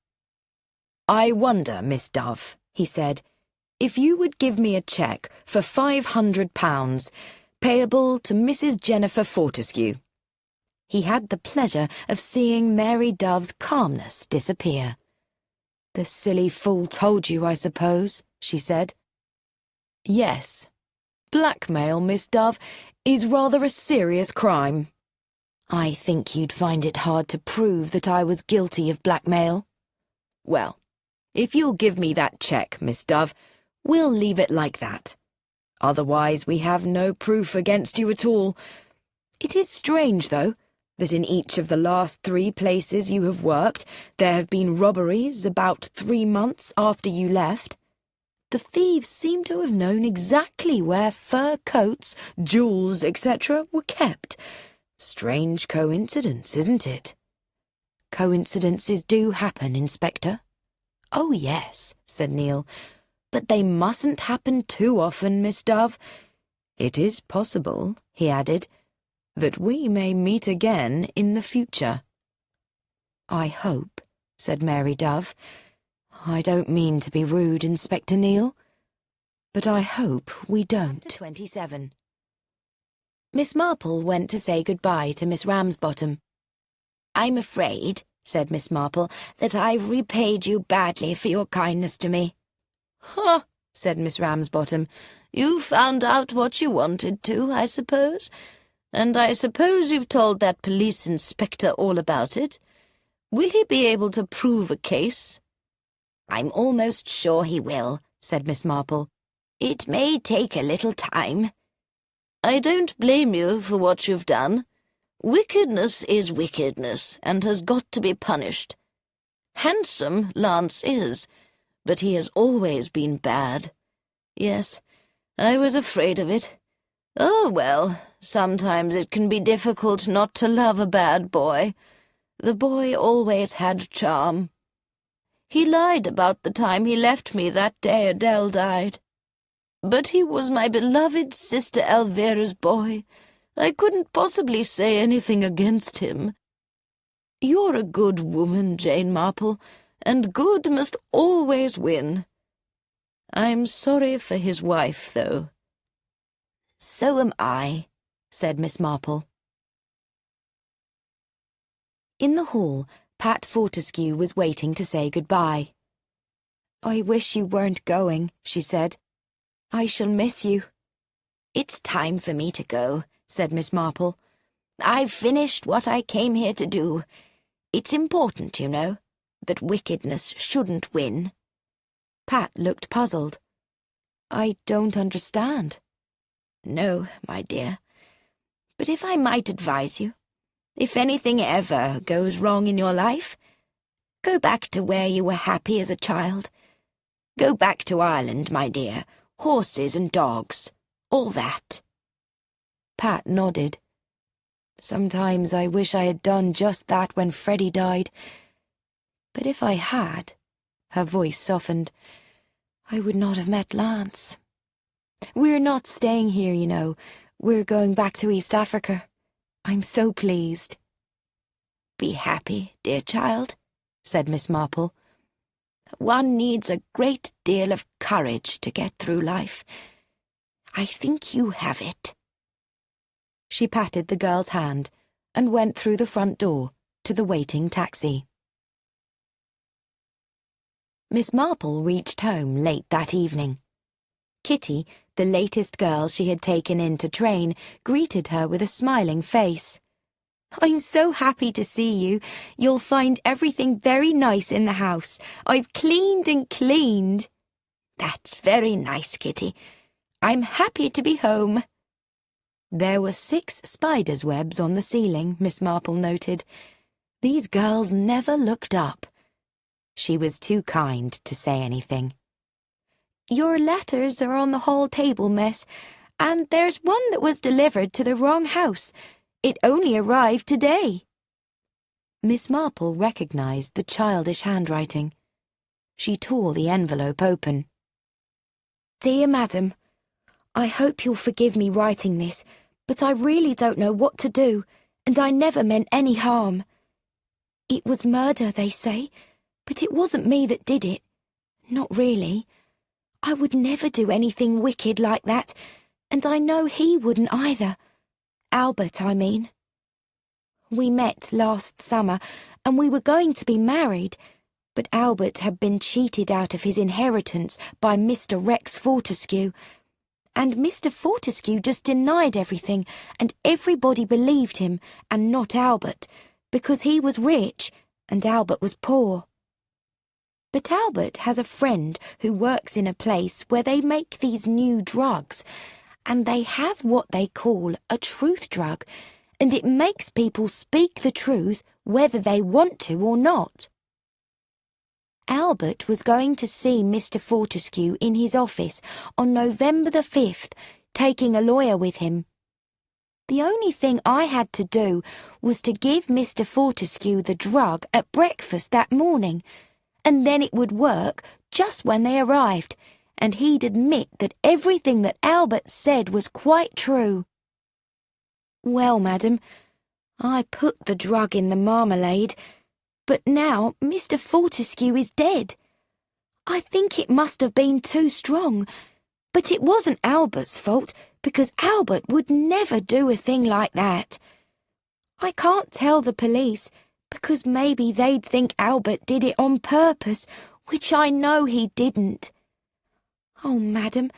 "I wonder, Miss Dove," he said, "if you would give me a cheque for £500, payable to Mrs. Jennifer Fortescue." He had the pleasure of seeing Mary Dove's calmness disappear. "The silly fool told you, I suppose," she said. "Yes. Blackmail, Miss Dove, is rather a serious crime." "I think you'd find it hard to prove that I was guilty of blackmail." "Well, if you'll give me that cheque, Miss Dove, we'll leave it like that. Otherwise we have no proof against you at all. It is strange, though, that in each of the last 3 places you have worked there have been robberies about 3 months after you left. The thieves seem to have known exactly where fur coats, jewels, etc. were kept. Strange coincidence, isn't it?" "Coincidences do happen, Inspector." "Oh, yes," said Neal, "but they mustn't happen too often, Miss Dove. It is possible," he added, "that we may meet again in the future." "I hope," said Mary Dove. "I don't mean to be rude, Inspector Neal, but I hope we don't." Chapter 27. Miss Marple went to say goodbye to Miss Ramsbottom. "I'm afraid," said Miss Marple, "that I've repaid you badly for your kindness to me." "Huh," said Miss Ramsbottom. "You found out what you wanted to, I suppose? And I suppose you've told that police inspector all about it. Will he be able to prove a case?" "I'm almost sure he will," said Miss Marple. "It may take a little time." "I don't blame you for what you've done. Wickedness is wickedness, and has got to be punished. Handsome, Lance is, but he has always been bad. Yes, I was afraid of it. Oh, well, sometimes it can be difficult not to love a bad boy. The boy always had charm. He lied about the time he left me that day Adele died. But he was my beloved sister Elvira's boy. I couldn't possibly say anything against him. You're a good woman, Jane Marple, and good must always win. I'm sorry for his wife, though." "So am I," said Miss Marple. In the hall, Pat Fortescue was waiting to say goodbye. "I wish you weren't going," she said. "I shall miss you." "It's time for me to go," said Miss Marple. "I've finished what I came here to do. It's important, you know, that wickedness shouldn't win." Pat looked puzzled. "I don't understand." "No, my dear. But if I might advise you, if anything ever goes wrong in your life, go back to where you were happy as a child. Go back to Ireland, my dear. Horses and dogs, all that." Pat nodded. "Sometimes I wish I had done just that when Freddie died. But if I had," her voice softened, "I would not have met Lance. We're not staying here, you know. We're going back to East Africa. I'm so pleased." "Be happy, dear child," said Miss Marple. "One needs a great deal of courage to get through life. I think you have it." She patted the girl's hand and went through the front door to the waiting taxi. Miss Marple reached home late that evening. Kitty, the latest girl she had taken in to train, greeted her with a smiling face. "I'm so happy to see you. You'll find everything very nice in the house. I've cleaned and cleaned." "That's very nice, Kitty. I'm happy to be home." There were 6 spiders' webs on the ceiling, Miss Marple noted. These girls never looked up. She was too kind to say anything. "Your letters are on the hall table, miss, and there's one that was delivered to the wrong house. It only arrived today." Miss Marple recognised the childish handwriting. She tore the envelope open. Dear Madam, I hope you'll forgive me writing this, but I really don't know what to do, and I never meant any harm. It was murder, they say, but it wasn't me that did it. Not really. I would never do anything wicked like that, and I know he wouldn't either. Albert, I mean. We met last summer, and we were going to be married, but Albert had been cheated out of his inheritance by Mr. Rex Fortescue, and Mr. Fortescue just denied everything, and everybody believed him, and not Albert, because he was rich, and Albert was poor. But Albert has a friend who works in a place where they make these new drugs, and they have what they call a truth drug, and it makes people speak the truth whether they want to or not. Albert was going to see Mr. Fortescue in his office on November the 5th, taking a lawyer with him. The only thing I had to do was to give Mr. Fortescue the drug at breakfast that morning, and then it would work just when they arrived, and he'd admit that everything that Albert said was quite true. Well, madam, I put the drug in the marmalade, but now Mr. Fortescue is dead. I think it must have been too strong, but it wasn't Albert's fault, because Albert would never do a thing like that. I can't tell the police, because maybe they'd think Albert did it on purpose, which I know he didn't. Oh, madam,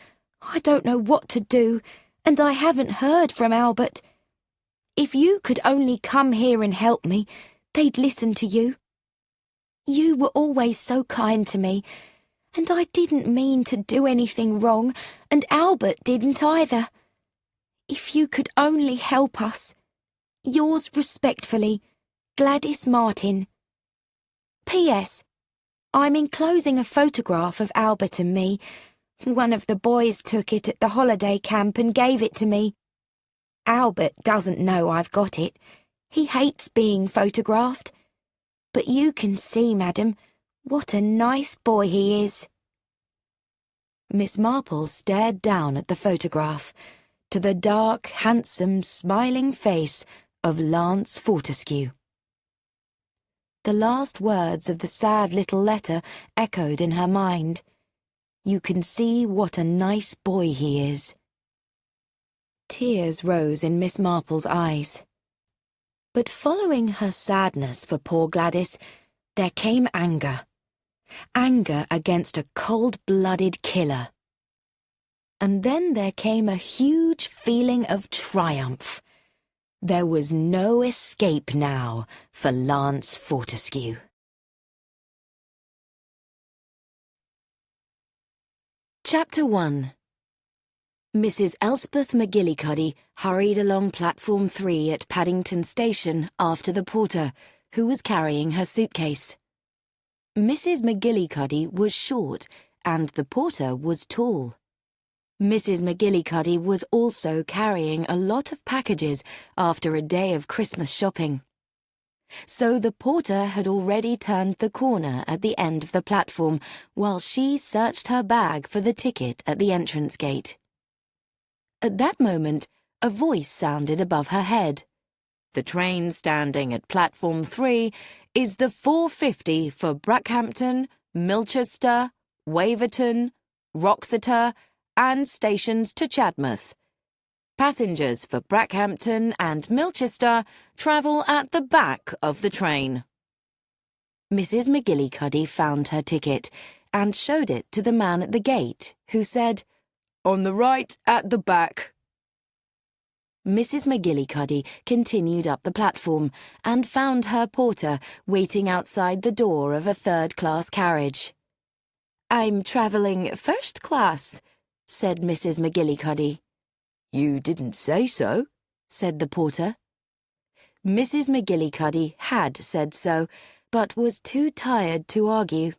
I don't know what to do, and I haven't heard from Albert. If you could only come here and help me, they'd listen to you. You were always so kind to me, and I didn't mean to do anything wrong, and Albert didn't either. If you could only help us. Yours respectfully, Gladys Martin. P.S. I'm enclosing a photograph of Albert and me. One of the boys took it at the holiday camp and gave it to me. Albert doesn't know I've got it. He hates being photographed. But you can see, madam, what a nice boy he is. Miss Marple stared down at the photograph, to the dark, handsome, smiling face of Lance Fortescue. The last words of the sad little letter echoed in her mind. You can see what a nice boy he is. Tears rose in Miss Marple's eyes. But following her sadness for poor Gladys, there came anger. Anger against a cold-blooded killer. And then there came a huge feeling of triumph. There was no escape now for Lance Fortescue. Chapter 1. Mrs. Elspeth McGillicuddy hurried along platform 3 at Paddington Station after the porter, who was carrying her suitcase. Mrs. McGillicuddy was short, and the porter was tall. Mrs. McGillicuddy was also carrying a lot of packages after a day of Christmas shopping. So the porter had already turned the corner at the end of the platform while she searched her bag for the ticket at the entrance gate. At that moment, a voice sounded above her head. The train standing at platform 3 is the 4:50 for Brackhampton, Milchester, Waverton, Wroxeter, and stations to Chadmouth. Passengers for Brackhampton and Milchester travel at the back of the train. Mrs. McGillicuddy found her ticket and showed it to the man at the gate, who said, "On the right at the back." Mrs. McGillicuddy continued up the platform and found her porter waiting outside the door of a third-class carriage. "I'm travelling first class," said Mrs. McGillicuddy. "You didn't say so," said the porter. Mrs. McGillicuddy had said so, but was too tired to argue.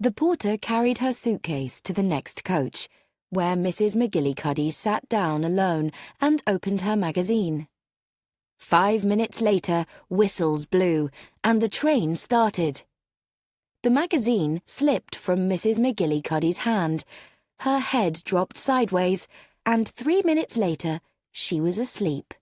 The porter carried her suitcase to the next coach, where Mrs. McGillicuddy sat down alone and opened her magazine. 5 minutes later, whistles blew, and the train started. The magazine slipped from Mrs. McGillicuddy's hand. Her head dropped sideways, and 3 minutes later, she was asleep.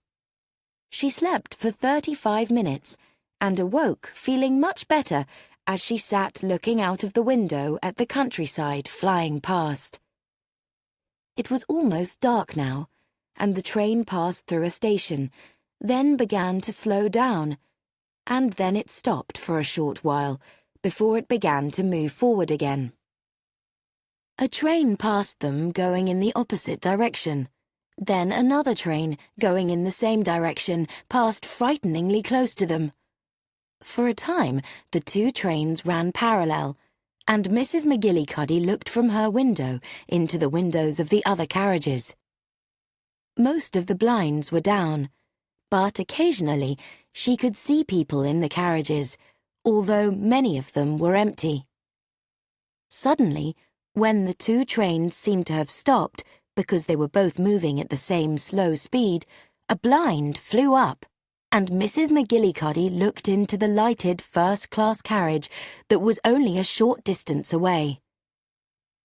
She slept for 35 minutes and awoke feeling much better as she sat looking out of the window at the countryside flying past. It was almost dark now, and the train passed through a station, then began to slow down, and then it stopped for a short while before it began to move forward again. A train passed them going in the opposite direction. Then another train, going in the same direction, passed frighteningly close to them. For a time, the two trains ran parallel, and Mrs. McGillicuddy looked from her window into the windows of the other carriages. Most of the blinds were down, but occasionally she could see people in the carriages, although many of them were empty. Suddenly, when the two trains seemed to have stopped because they were both moving at the same slow speed, a blind flew up, and Mrs. McGillicuddy looked into the lighted first-class carriage that was only a short distance away.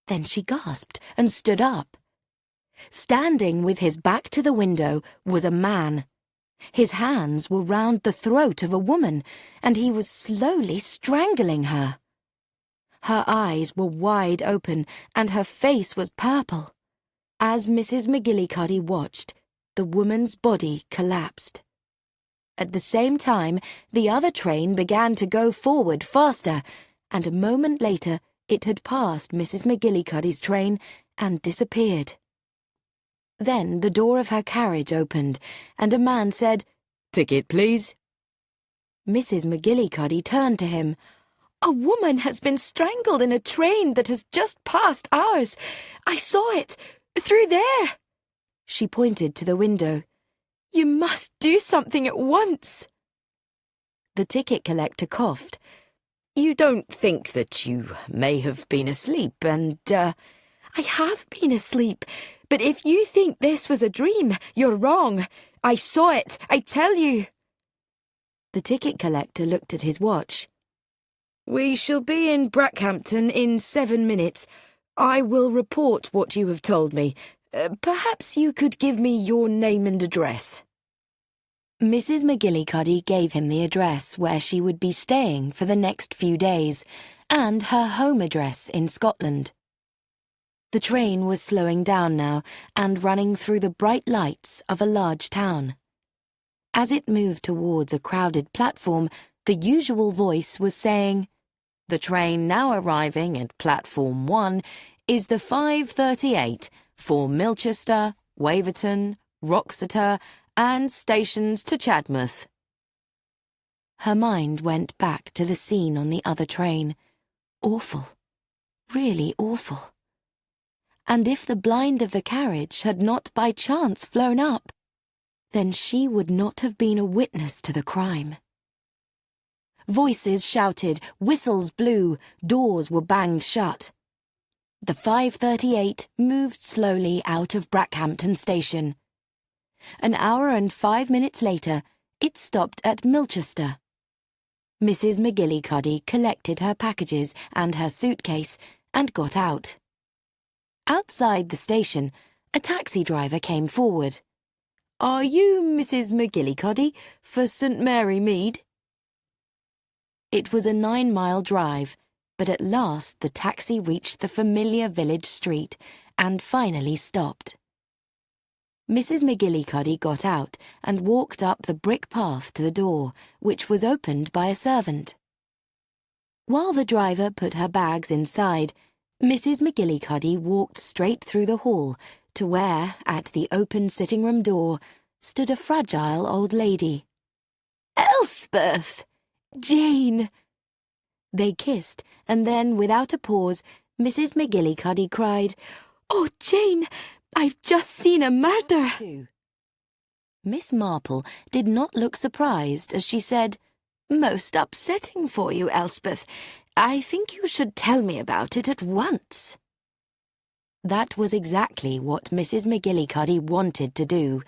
Then she gasped and stood up. Standing with his back to the window was a man. His hands were round the throat of a woman, and he was slowly strangling her. Her eyes were wide open, and her face was purple. As Mrs. McGillicuddy watched, the woman's body collapsed. At the same time, the other train began to go forward faster, and a moment later it had passed Mrs. McGillicuddy's train and disappeared. Then the door of her carriage opened, and a man said, "Ticket, please." Mrs. McGillicuddy turned to him. "A woman has been strangled in a train that has just passed ours. I saw it, through there." She pointed to the window. "You must do something at once." The ticket collector coughed. "You don't think that you may have been asleep and, "I have been asleep, but if you think this was a dream, you're wrong. I saw it, I tell you." The ticket collector looked at his watch. "We shall be in Brackhampton in 7 minutes. I will report what you have told me. Perhaps you could give me your name and address." Mrs. McGillicuddy gave him the address where she would be staying for the next few days, and her home address in Scotland. The train was slowing down now and running through the bright lights of a large town. As it moved towards a crowded platform, the usual voice was saying, "The train now arriving at Platform 1 is the 5:38 for Milchester, Waverton, Wroxeter, and stations to Chadmouth." Her mind went back to the scene on the other train. Awful. Really awful. And if the blind of the carriage had not by chance flown up, then she would not have been a witness to the crime. Voices shouted, whistles blew, doors were banged shut. The 5:38 moved slowly out of Brackhampton station. An hour and 5 minutes later, it stopped at Milchester. Mrs. McGillicuddy collected her packages and her suitcase and got out. Outside the station, a taxi driver came forward. "Are you Mrs. McGillicuddy for St. Mary Mead?" It was a 9-mile drive, but at last the taxi reached the familiar village street and finally stopped. Mrs. McGillicuddy got out and walked up the brick path to the door, which was opened by a servant. While the driver put her bags inside, Mrs. McGillicuddy walked straight through the hall to where, at the open sitting-room door, stood a fragile old lady. "Elspeth! Jane!" They kissed, and then, without a pause, Mrs. McGillicuddy cried, "Oh, Jane, I've just seen a murder!" Miss Marple did not look surprised as she said, "Most upsetting for you, Elspeth. I think you should tell me about it at once." That was exactly what Mrs. McGillicuddy wanted to do,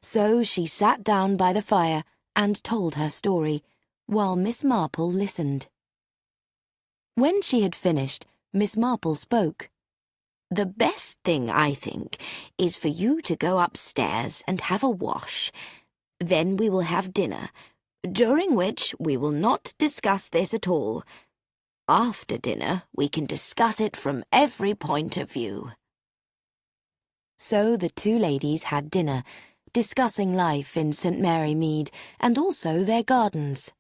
so she sat down by the fire and told her story, while Miss Marple listened. When she had finished, Miss Marple spoke. "The best thing, I think, is for you to go upstairs and have a wash. Then we will have dinner, during which we will not discuss this at all. After dinner, we can discuss it from every point of view." So the two ladies had dinner, discussing life in St. Mary Mead and also their gardens.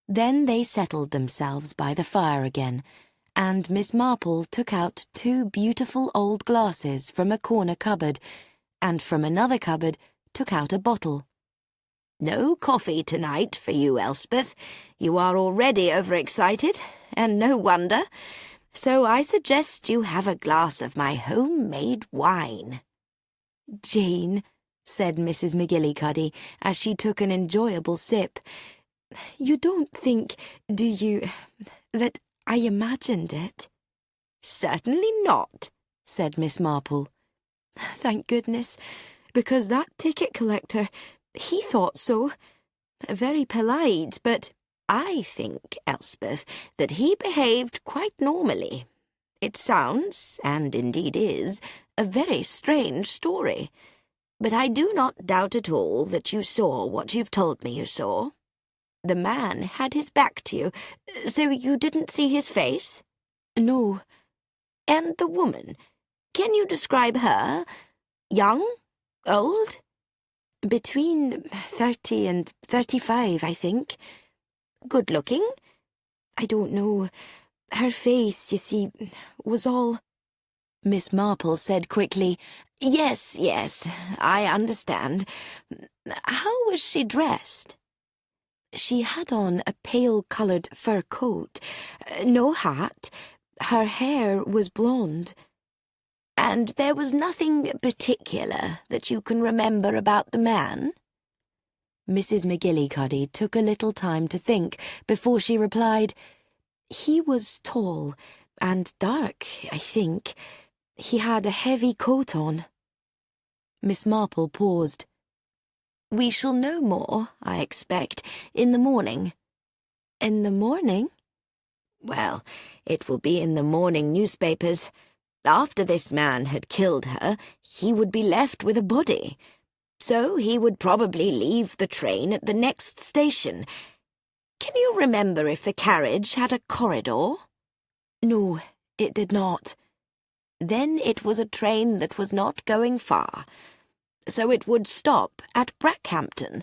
Then they settled themselves by the fire again, and Miss Marple took out 2 beautiful old glasses from a corner cupboard, and from another cupboard took out a bottle. "No coffee tonight for you, Elspeth. You are already overexcited, and no wonder. So I suggest you have a glass of my homemade wine." "Jane," said Mrs. McGillicuddy, as she took an enjoyable sip, "you don't think, do you, that I imagined it?" "Certainly not," said Miss Marple. "Thank goodness, because that ticket collector, he thought so. Very polite, but I think, Elspeth, that he behaved quite normally. It sounds, and indeed is, a very strange story. But I do not doubt at all that you saw what you've told me you saw. The man had his back to you, so you didn't see his face?" no." "And the woman, can you describe her? Young? Old?" "Between 30 and 35, I think. Good-looking?" I don't know. Her face, you see, was all—" Miss Marple said quickly, Yes, I understand. How was she dressed?" She had on a pale-coloured fur coat, no hat. Her hair was blonde." "And there was nothing particular that you can remember about the man?" Mrs. McGillicuddy took a little time to think before she replied, "He was tall and dark, I think. He had a heavy coat on." Miss Marple paused. "We shall know more, I expect, in the morning." "In the morning?" "Well, it will be in the morning newspapers. After this man had killed her, he would be left with a body. So he would probably leave the train at the next station. Can you remember if the carriage had a corridor?" "No, it did not." "Then it was a train that was not going far. So it would stop at Brackhampton.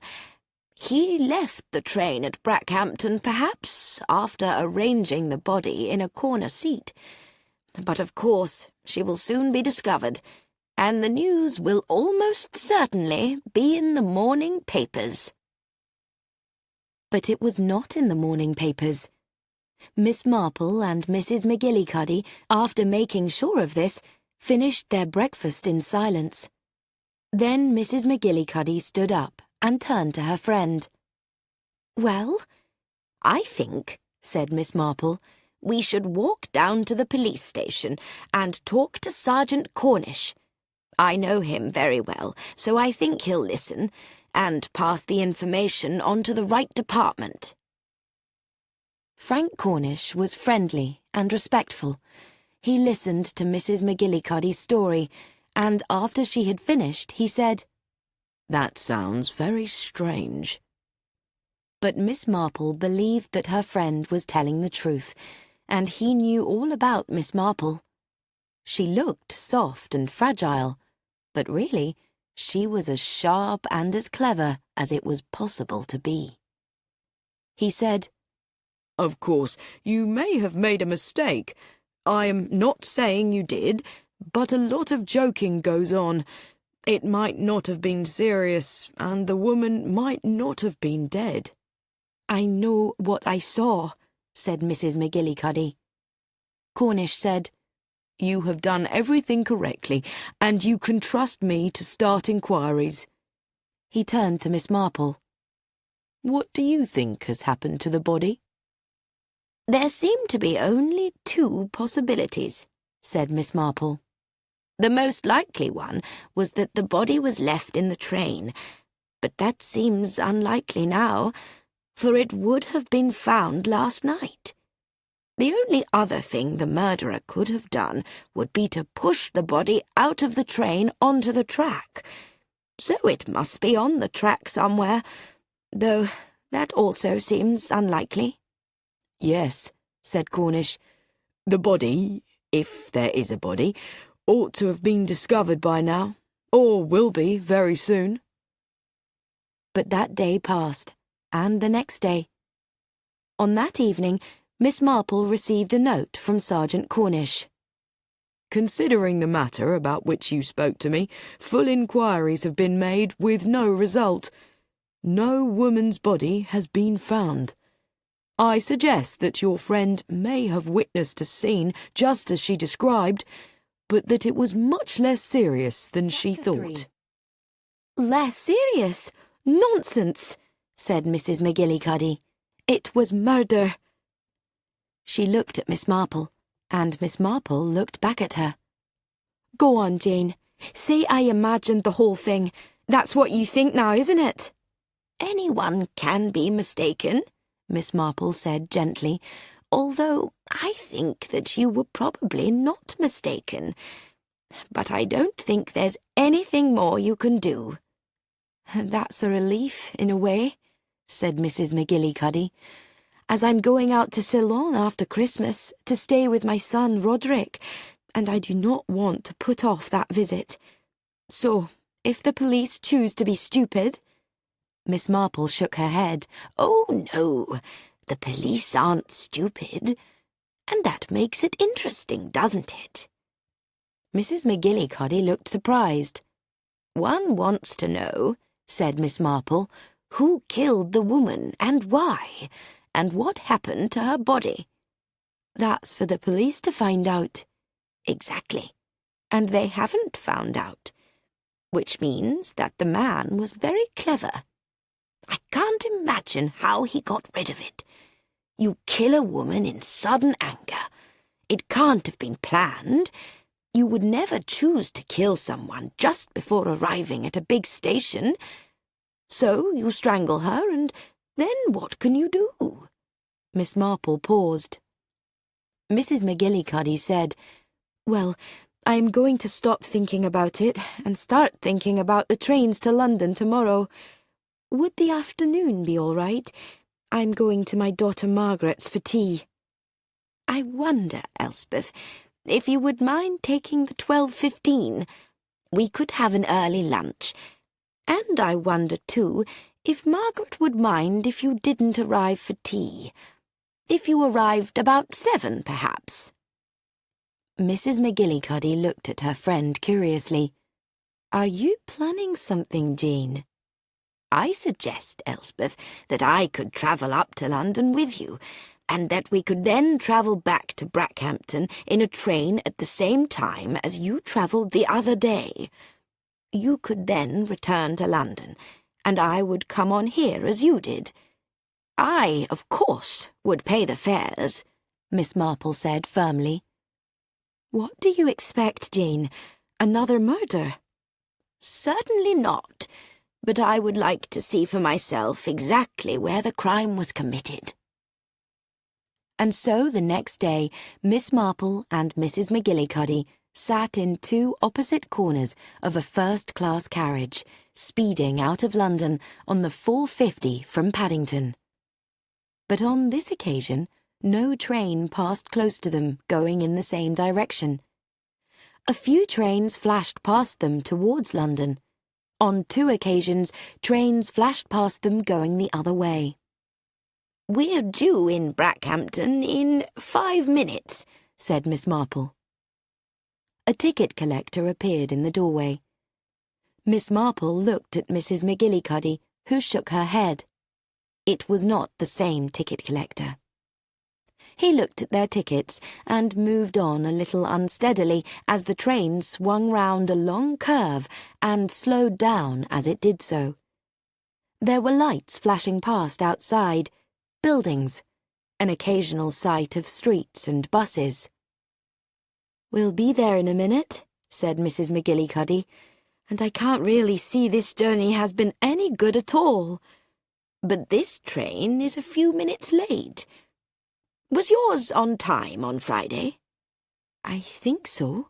He left the train at Brackhampton, perhaps, after arranging the body in a corner seat. But of course she will soon be discovered, and the news will almost certainly be in the morning papers." But it was not in the morning papers. Miss Marple and Mrs. McGillicuddy, after making sure of this, finished their breakfast in silence. Then Mrs. McGillicuddy stood up and turned to her friend. "Well, I think," said Miss Marple, "we should walk down to the police station and talk to Sergeant Cornish. I know him very well, so I think he'll listen, and pass the information on to the right department." Frank Cornish was friendly and respectful. He listened to Mrs. McGillicuddy's story, and after she had finished, he said, "That sounds very strange." But Miss Marple believed that her friend was telling the truth, and he knew all about Miss Marple. She looked soft and fragile, but really, she was as sharp and as clever as it was possible to be. He said, "Of course, you may have made a mistake. I am not saying you did, but a lot of joking goes on. It might not have been serious, and the woman might not have been dead." "I know what I saw," said Mrs. McGillicuddy. Cornish said, "You have done everything correctly, and you can trust me to start inquiries." He turned to Miss Marple. "What do you think has happened to the body?" "There seem to be only 2 possibilities," said Miss Marple. The most likely one was that the body was left in the train, but that seems unlikely now, for it would have been found last night. The only other thing the murderer could have done would be to push the body out of the train onto the track. So it must be on the track somewhere, though that also seems unlikely. Yes, said Cornish. The body, if there is a body, ought to have been discovered by now, or will be very soon. But that day passed, and the next day. On that evening, Miss Marple received a note from Sergeant Cornish. Considering the matter about which you spoke to me, full inquiries have been made with no result. No woman's body has been found. I suggest that your friend may have witnessed a scene just as she described, but that it was much less serious than she thought. Less serious? Nonsense, said Mrs. McGillicuddy. It was murder. She looked at Miss Marple, and Miss Marple looked back at her. Go on, Jane. Say I imagined the whole thing. That's what you think now, isn't it? Anyone can be mistaken, Miss Marple said gently, although I think that you were probably not mistaken. But I don't think there's anything more you can do. That's a relief, in a way, said Mrs. McGillicuddy, as I'm going out to Ceylon after Christmas to stay with my son Roderick, and I do not want to put off that visit. So, if the police choose to be stupid— Miss Marple shook her head. Oh, no, the police aren't stupid, and that makes it interesting, doesn't it? Mrs. McGillicuddy looked surprised. One wants to know, said Miss Marple, who killed the woman and why, and what happened to her body. That's for the police to find out. Exactly. And they haven't found out, which means that the man was very clever. I can't imagine how he got rid of it. You kill a woman in sudden anger. It can't have been planned. You would never choose to kill someone just before arriving at a big station. So you strangle her, and then what can you do? Miss Marple paused. Mrs. McGillicuddy said, Well, I am going to stop thinking about it and start thinking about the trains to London tomorrow. Would the afternoon be all right? I'm going to my daughter Margaret's for tea. I wonder, Elspeth, if you would mind taking the 12:15. We could have an early lunch. And I wonder, too, if Margaret would mind if you didn't arrive for tea. If you arrived about 7, perhaps. Mrs. McGillicuddy looked at her friend curiously. Are you planning something, Jane? I suggest, Elspeth, that I could travel up to London with you, and that we could then travel back to Brackhampton in a train at the same time as you travelled the other day. You could then return to London, and I would come on here as you did. I, of course, would pay the fares, Miss Marple said firmly. What do you expect, Jane? Another murder? Certainly not, but I would like to see for myself exactly where the crime was committed. And so the next day, Miss Marple and Mrs. McGillicuddy sat in two opposite corners of a first-class carriage, speeding out of London on the 4:50 from Paddington. But on this occasion, no train passed close to them, going in the same direction. A few trains flashed past them towards London. On 2 occasions, trains flashed past them going the other way. We're due in Brackhampton in 5 minutes, said Miss Marple. A ticket collector appeared in the doorway. Miss Marple looked at Mrs. McGillicuddy, who shook her head. It was not the same ticket collector. He looked at their tickets and moved on a little unsteadily as the train swung round a long curve and slowed down as it did so. There were lights flashing past outside, buildings, an occasional sight of streets and buses. We'll be there in a minute, said Mrs. McGillicuddy, "and I can't really see this journey has been any good at all. But this train is a few minutes late. Was yours on time on Friday?" I think so.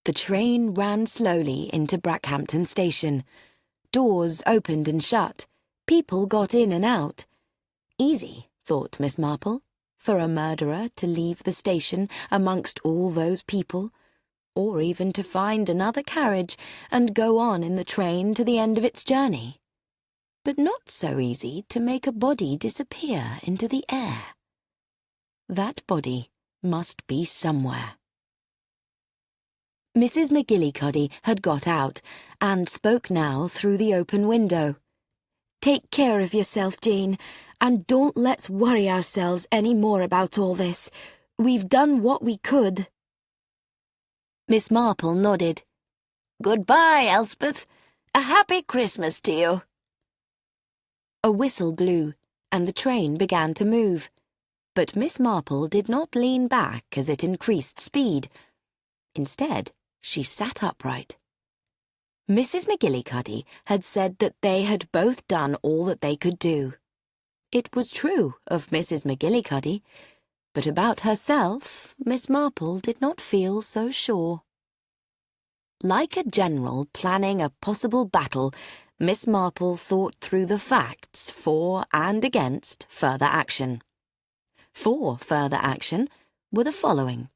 The train ran slowly into Brackhampton station. Doors opened and shut. People got in and out. Easy, thought Miss Marple, for a murderer to leave the station amongst all those people, or even to find another carriage and go on in the train to the end of its journey. But not so easy to make a body disappear into the air. That body must be somewhere. Mrs. McGillicuddy had got out and spoke now through the open window. "Take care of yourself, Jane, and don't let's worry ourselves any more about all this. We've done what we could." Miss Marple nodded. "Goodbye, Elspeth. A happy Christmas to you." A whistle blew, and the train began to move. But Miss Marple did not lean back as it increased speed. Instead, she sat upright. Mrs. McGillicuddy had said that they had both done all that they could do. It was true of Mrs. McGillicuddy, but about herself, Miss Marple did not feel so sure. Like a general planning a possible battle, Miss Marple thought through the facts for and against further action. For further action were the following.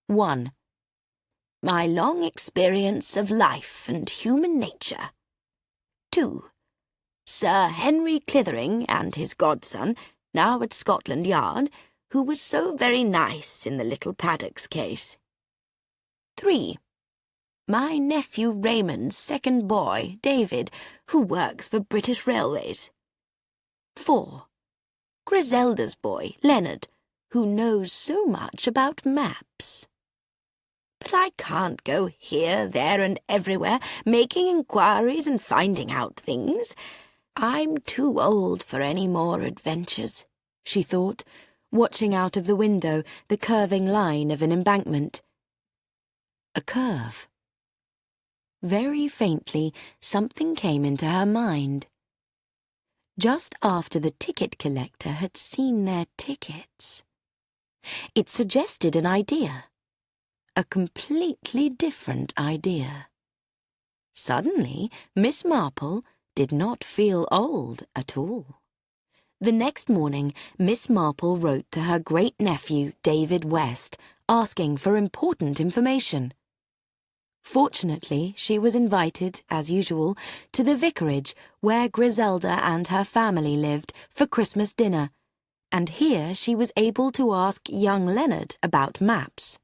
1. My long experience of life and human nature. 2. Sir Henry Clithering and his godson, now at Scotland Yard, who was so very nice in the little Paddocks case. 3. My nephew Raymond's second boy, David, who works for British Railways. 4. Griselda's boy, Leonard, who knows so much about maps. But I can't go here, there, and everywhere, making inquiries and finding out things. I'm too old for any more adventures, she thought, watching out of the window the curving line of an embankment. A curve. Very faintly, something came into her mind. Just after the ticket collector had seen their tickets. It suggested an idea. A completely different idea. Suddenly, Miss Marple did not feel old at all. The next morning, Miss Marple wrote to her great-nephew, David West, asking for important information. Fortunately, she was invited, as usual, to the vicarage where Griselda and her family lived for Christmas dinner, and here she was able to ask young Leonard about maps.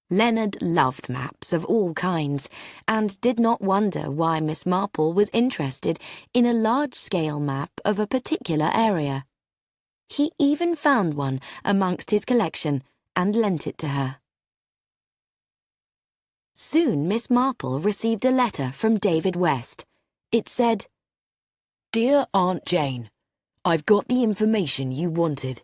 Leonard loved maps of all kinds, and did not wonder why Miss Marple was interested in a large-scale map of a particular area. He even found one amongst his collection and lent it to her. Soon Miss Marple received a letter from David West. It said, "Dear Aunt Jane, I've got the information you wanted.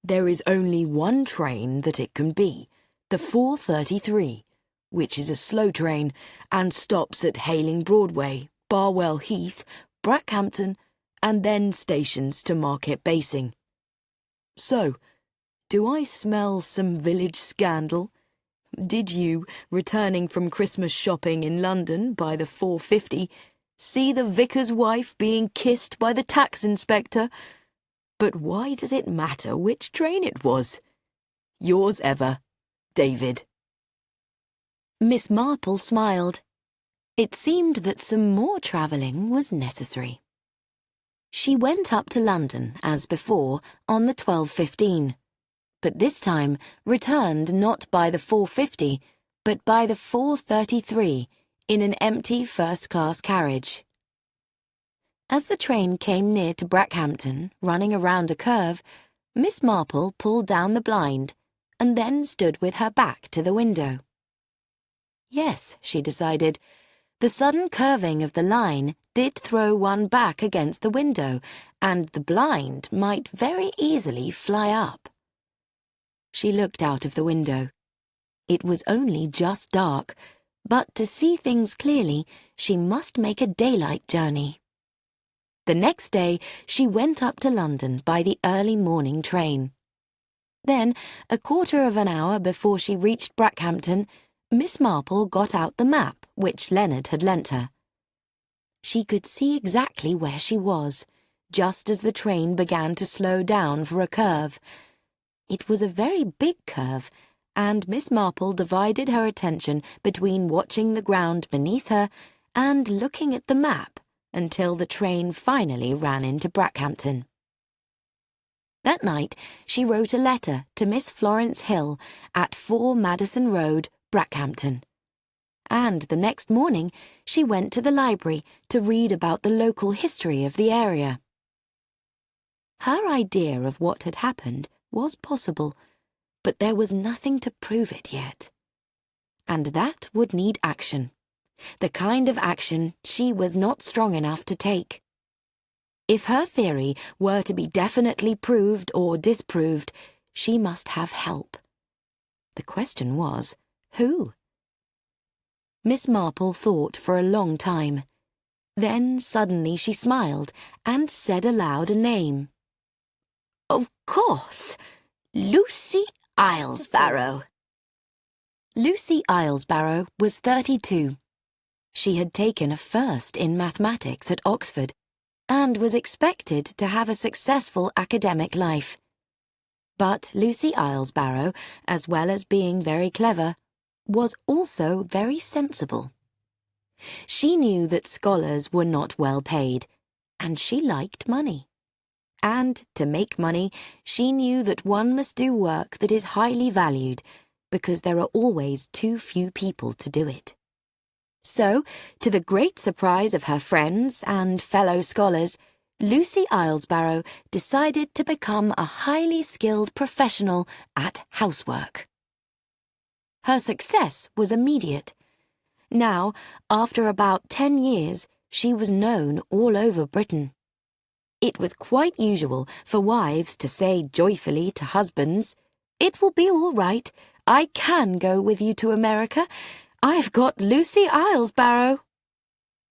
There is only one train that it can be, the 4:33, which is a slow train and stops at Hayling Broadway, Barwell Heath, Brackhampton, and then stations to Market Basing. So, do I smell some village scandal? Did you, returning from Christmas shopping in London by the 4:50, see the vicar's wife being kissed by the tax inspector? But why does it matter which train it was? Yours ever, David." Miss Marple smiled. It seemed that some more travelling was necessary. She went up to London, as before, on the 12:15. But this time returned not by the 4:50, but by the 4:33, in an empty first-class carriage. As the train came near to Brackhampton, running around a curve, Miss Marple pulled down the blind, and then stood with her back to the window. Yes, she decided, the sudden curving of the line did throw one back against the window, and the blind might very easily fly up. She looked out of the window. It was only just dark, but to see things clearly, she must make a daylight journey. The next day, she went up to London by the early morning train. Then, a quarter of an hour before she reached Brackhampton, Miss Marple got out the map which Leonard had lent her. She could see exactly where she was, just as the train began to slow down for a curve. It was a very big curve, and Miss Marple divided her attention between watching the ground beneath her and looking at the map until the train finally ran into Brackhampton. That night, she wrote a letter to Miss Florence Hill at 4 Madison Road, Brackhampton. And the next morning, she went to the library to read about the local history of the area. Her idea of what had happened was possible, but there was nothing to prove it yet. And that would need action, the kind of action she was not strong enough to take. If her theory were to be definitely proved or disproved, she must have help. The question was, who? Miss Marple thought for a long time. Then suddenly she smiled and said aloud a name. "Of course, Lucy Islesbarrow." Lucy Islesbarrow was 32. She had taken a first in mathematics at Oxford and was expected to have a successful academic life. But Lucy Islesbarrow, as well as being very clever, was also very sensible. She knew that scholars were not well paid, and she liked money. And to make money, she knew that one must do work that is highly valued, because there are always too few people to do it. So, to the great surprise of her friends and fellow scholars, Lucy Islesbarrow decided to become a highly skilled professional at housework. Her success was immediate. Now, after about 10 years, she was known all over Britain. It was quite usual for wives to say joyfully to husbands, "It will be all right. I can go with you to America. I've got Lucy Islesbarrow."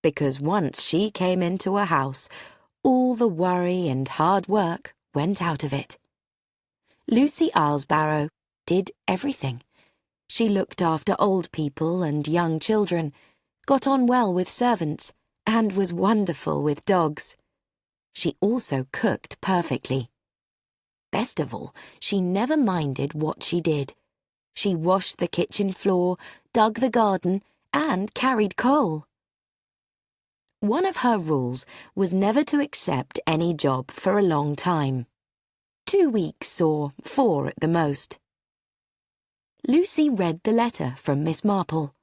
Because once she came into a house, all the worry and hard work went out of it. Lucy Islesbarrow did everything. She looked after old people and young children, got on well with servants, and was wonderful with dogs. She also cooked perfectly. Best of all, she never minded what she did. She washed the kitchen floor, dug the garden, and carried coal. One of her rules was never to accept any job for a long time. 2 weeks or 4 at the most. Lucy read the letter from Miss Marple.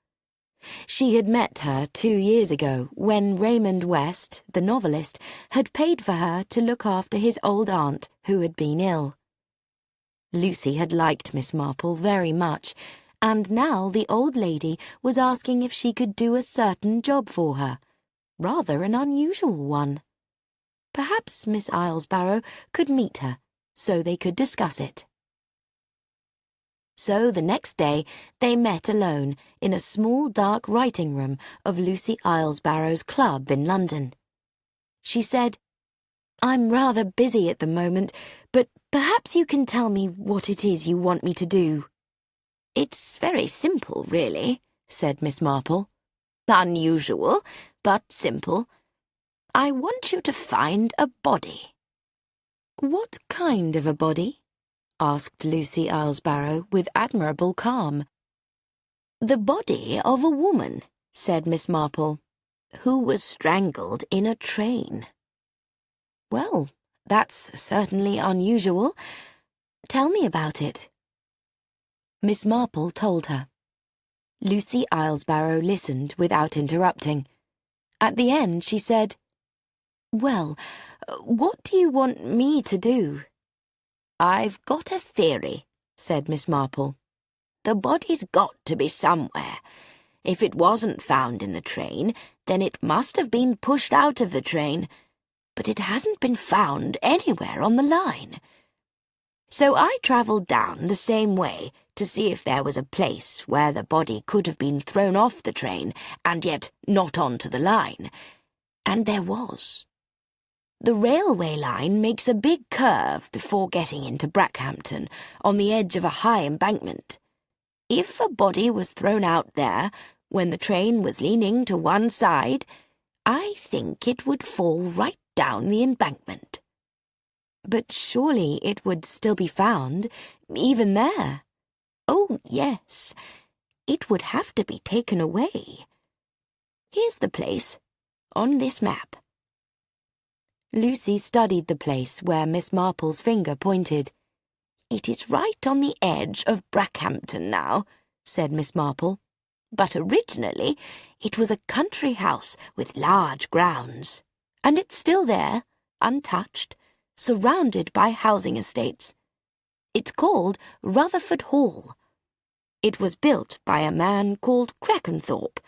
She had met her 2 years ago when Raymond West, the novelist, had paid for her to look after his old aunt who had been ill. Lucy had liked Miss Marple very much, and now the old lady was asking if she could do a certain job for her, rather an unusual one. Perhaps Miss Islesbarrow could meet her, so they could discuss it. So the next day they met alone in a small dark writing room of Lucy Islesbarrow's club in London. She said, "I'm rather busy at the moment, but perhaps you can tell me what it is you want me to do." "It's very simple, really," said Miss Marple. "Unusual, but simple. I want you to find a body." "What kind of a body?" asked Lucy Islesbarrow with admirable calm. "The body of a woman," said Miss Marple, "who was strangled in a train." "Well, that's certainly unusual. Tell me about it." Miss Marple told her. Lucy Islesbarrow listened without interrupting. At the end she said, "Well, what do you want me to do?" "I've got a theory," said Miss Marple. "The body's got to be somewhere. If it wasn't found in the train, then it must have been pushed out of the train, but it hasn't been found anywhere on the line. So I travelled down the same way to see if there was a place where the body could have been thrown off the train and yet not onto the line. And there was. The railway line makes a big curve before getting into Brackhampton, on the edge of a high embankment. If a body was thrown out there when the train was leaning to one side, I think it would fall right down the embankment. But surely it would still be found, even there. Oh, yes. It would have to be taken away. Here's the place, on this map. Lucy studied the place where Miss Marple's finger pointed. It is right on the edge of Brackhampton now, said Miss Marple. But originally it was a country house with large grounds. And it's still there, untouched, surrounded by housing estates. It's called Rutherford Hall. It was built by a man called Crackenthorpe,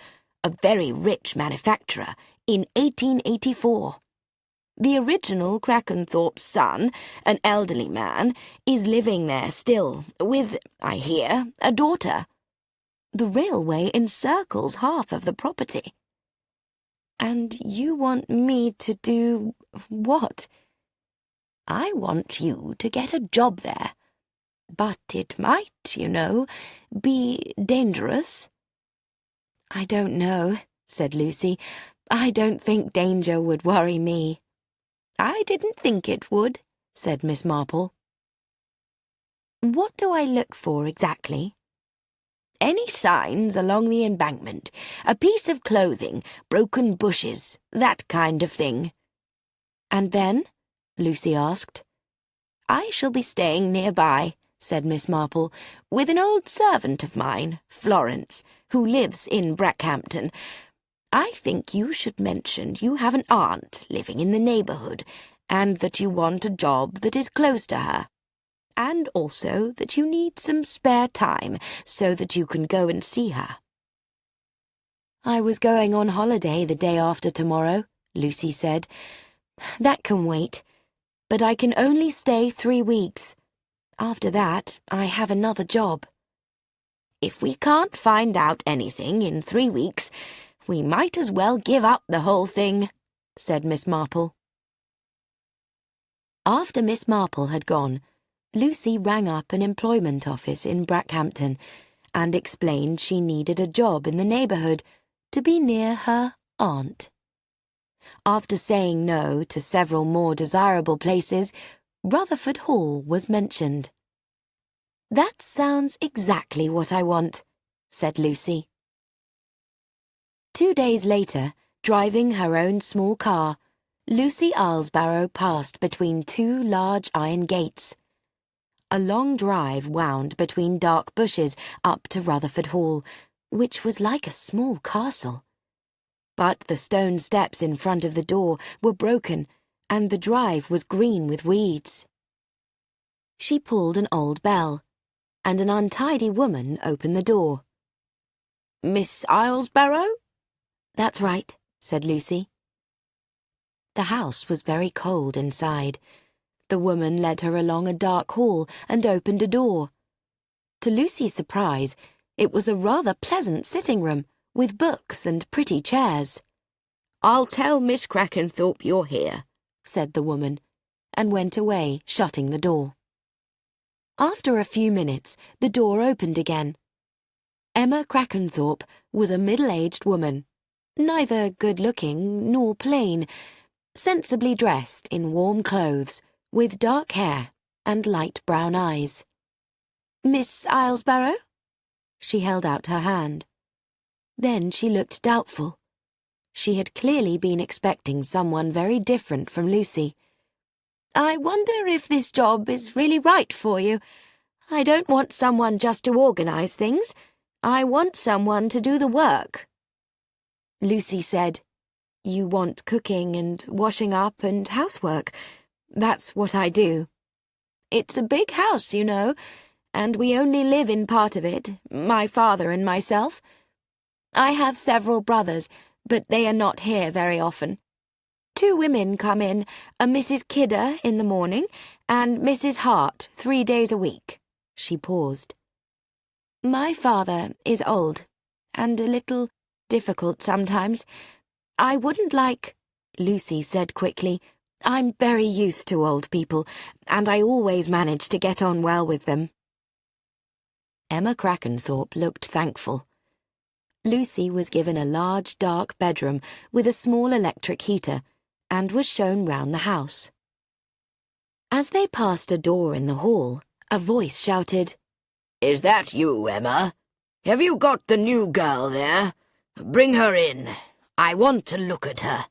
a very rich manufacturer, in 1884. The original Crackenthorpe's son, an elderly man, is living there still, with, I hear, a daughter. The railway encircles half of the property. And you want me to do what? I want you to get a job there. But it might, you know, be dangerous. I don't know, said Lucy. I don't think danger would worry me. I didn't think it would, said Miss Marple. What do I look for exactly? Any signs along the embankment, a piece of clothing, broken bushes, that kind of thing. And then? Lucy asked. I shall be staying nearby, said Miss Marple, with an old servant of mine, Florence, who lives in Brackhampton. I think you should mention you have an aunt living in the neighbourhood, and that you want a job that is close to her, and also that you need some spare time so that you can go and see her. I was going on holiday the day after tomorrow, Lucy said. That can wait, but I can only stay 3 weeks. After that, I have another job. If we can't find out anything in 3 weeks, we might as well give up the whole thing, said Miss Marple. After Miss Marple had gone, Lucy rang up an employment office in Brackhampton and explained she needed a job in the neighbourhood to be near her aunt. After saying no to several more desirable places, Rutherford Hall was mentioned. That sounds exactly what I want, said Lucy. 2 days later, driving her own small car, Lucy Islesbarrow passed between 2 large iron gates. A long drive wound between dark bushes up to Rutherford Hall, which was like a small castle. But the stone steps in front of the door were broken, and the drive was green with weeds. She pulled an old bell, and an untidy woman opened the door. Miss Islesbarrow? That's right, said Lucy. The house was very cold inside. The woman led her along a dark hall and opened a door. To Lucy's surprise, it was a rather pleasant sitting room, with books and pretty chairs. I'll tell Miss Crackenthorpe you're here, said the woman, and went away, shutting the door. After a few minutes, the door opened again. Emma Crackenthorpe was a middle-aged woman, neither good-looking nor plain, sensibly dressed in warm clothes, with dark hair and light brown eyes. Miss Islesbarrow? She held out her hand. Then she looked doubtful. She had clearly been expecting someone very different from Lucy. I wonder if this job is really right for you. I don't want someone just to organise things. I want someone to do the work. Lucy said, You want cooking and washing up and housework. That's what I do. It's a big house, you know, and we only live in part of it, my father and myself. I have several brothers, but they are not here very often. 2 women come in, a Mrs. Kidder in the morning, and Mrs. Hart 3 days a week. She paused. My father is old, and a little difficult sometimes. I wouldn't like—" Lucy said quickly, "I'm very used to old people, and I always manage to get on well with them." Emma Crackenthorpe looked thankful. Lucy was given a large, dark bedroom with a small electric heater and was shown round the house. As they passed a door in the hall, a voice shouted, "Is that you, Emma? Have you got the new girl there? Bring her in. I want to look at her."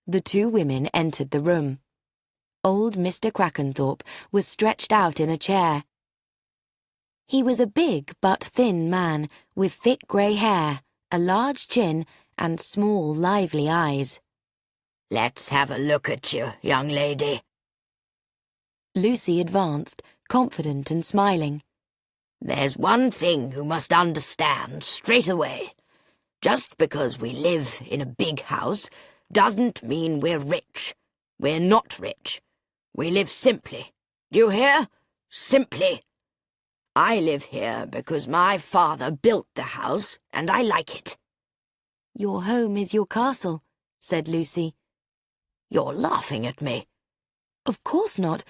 The two women entered the room. Old Mr. Crackenthorpe was stretched out in a chair. He was a big but thin man with thick grey hair, a large chin, and small, lively eyes. "Let's have a look at you, young lady." Lucy advanced, confident and smiling. "There's one thing you must understand straight away. Just because we live in a big house doesn't mean we're rich. We're not rich. We live simply. Do you hear? Simply. I live here because my father built the house, and I like it." "Your home is your castle," said Lucy. "You're laughing at me." "Of course not.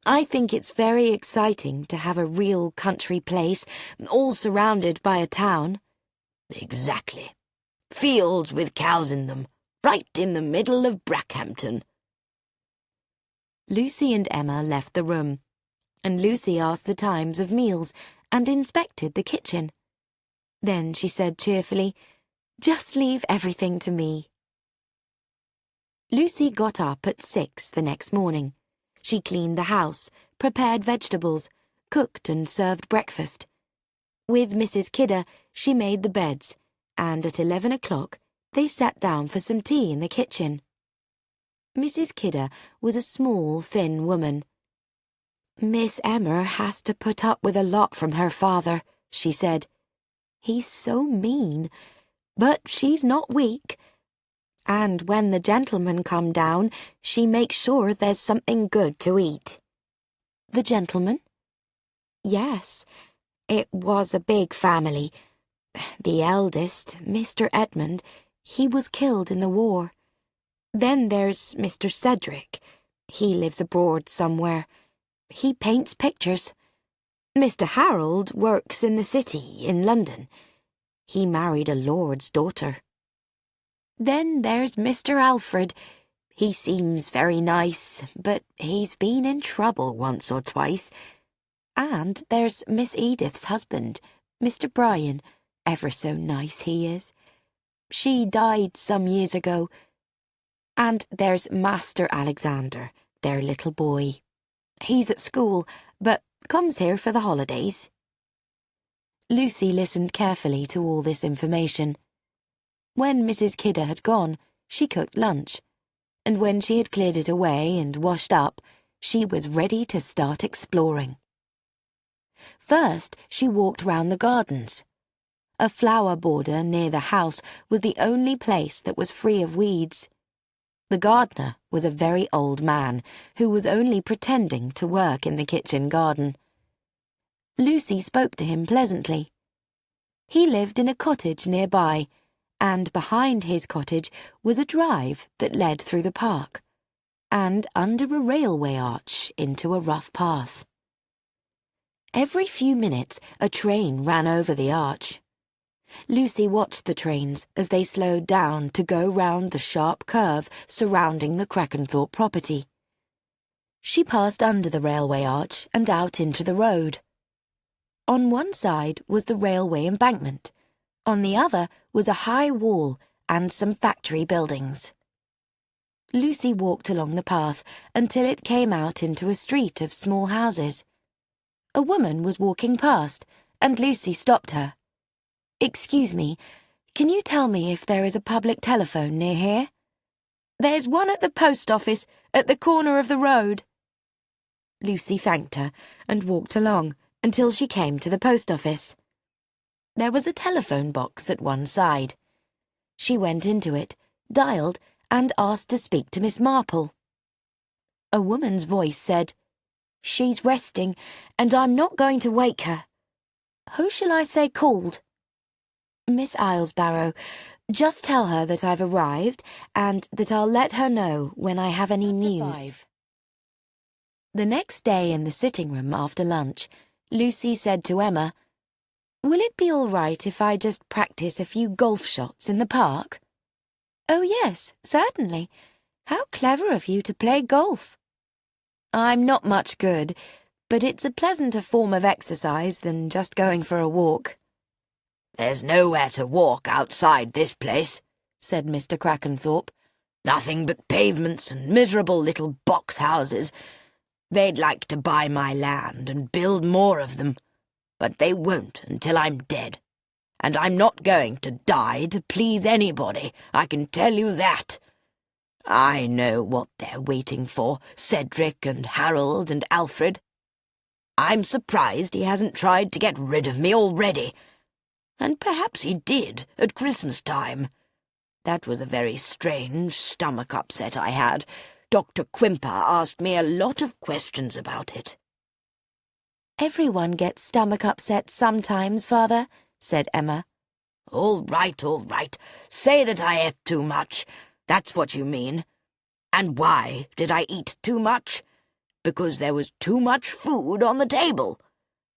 I think it's very exciting to have a real country place, all surrounded by a town." "Exactly. Fields with cows in them, right in the middle of Brackhampton." Lucy and Emma left the room, and Lucy asked the times of meals and inspected the kitchen. Then she said cheerfully, "Just leave everything to me." Lucy got up at 6 the next morning. She cleaned the house, prepared vegetables, cooked and served breakfast. With Mrs. Kidder, she made the beds, and at 11 o'clock they sat down for some tea in the kitchen. Mrs. Kidder was a small, thin woman. "Miss Emma has to put up with a lot from her father," she said. "He's so mean, but she's not weak. And when the gentlemen come down, she makes sure there's something good to eat." "The gentlemen?" "Yes, it was a big family. The eldest, Mr. Edmund, he was killed in the war. Then there's Mr. Cedric. He lives abroad somewhere. He paints pictures. Mr. Harold works in the city, in London. He married a lord's daughter. Then there's Mr. Alfred. He seems very nice, but he's been in trouble once or twice. And there's Miss Edith's husband, Mr. Brian. Ever so nice he is. She died some years ago. And there's Master Alexander, their little boy. He's at school, but comes here for the holidays." Lucy listened carefully to all this information. When Mrs. Kidder had gone, she cooked lunch, and when she had cleared it away and washed up, she was ready to start exploring. First, she walked round the gardens. A flower border near the house was the only place that was free of weeds. The gardener was a very old man who was only pretending to work in the kitchen garden. Lucy spoke to him pleasantly. He lived in a cottage nearby, and behind his cottage was a drive that led through the park, and under a railway arch into a rough path. Every few minutes a train ran over the arch. Lucy watched the trains as they slowed down to go round the sharp curve surrounding the Crackenthorpe property. She passed under the railway arch and out into the road. On one side was the railway embankment. On the other was a high wall and some factory buildings. Lucy walked along the path until it came out into a street of small houses. A woman was walking past, and Lucy stopped her. "Excuse me, can you tell me if there is a public telephone near here?" "There's one at the post office, at the corner of the road." Lucy thanked her and walked along until she came to the post office. There was a telephone box at one side. She went into it, dialed, and asked to speak to Miss Marple. A woman's voice said, "She's resting, and I'm not going to wake her." Who shall I say called? Miss Islesbarrow. Just tell her that I've arrived and that I'll let her know when I have any news. The next day in the sitting room after lunch, Lucy said to Emma, "Will it be all right if I just practice a few golf shots in the park?" "Oh, yes, certainly. How clever of you to play golf." "I'm not much good, but it's a pleasanter form of exercise than just going for a walk." "There's nowhere to walk outside this place," said Mr. Crackenthorpe. "Nothing but pavements and miserable little box houses. They'd like to buy my land and build more of them, but they won't until I'm dead. And I'm not going to die to please anybody, I can tell you that. I know what they're waiting for, Cedric and Harold and Alfred. I'm surprised he hasn't tried to get rid of me already. And perhaps he did at Christmas time. That was a very strange stomach upset I had. Dr. Quimper asked me a lot of questions about it." "Everyone gets stomach upset sometimes, Father," said Emma. All right, all right. Say that I ate too much. That's what you mean. And why did I eat too much? Because there was too much food on the table.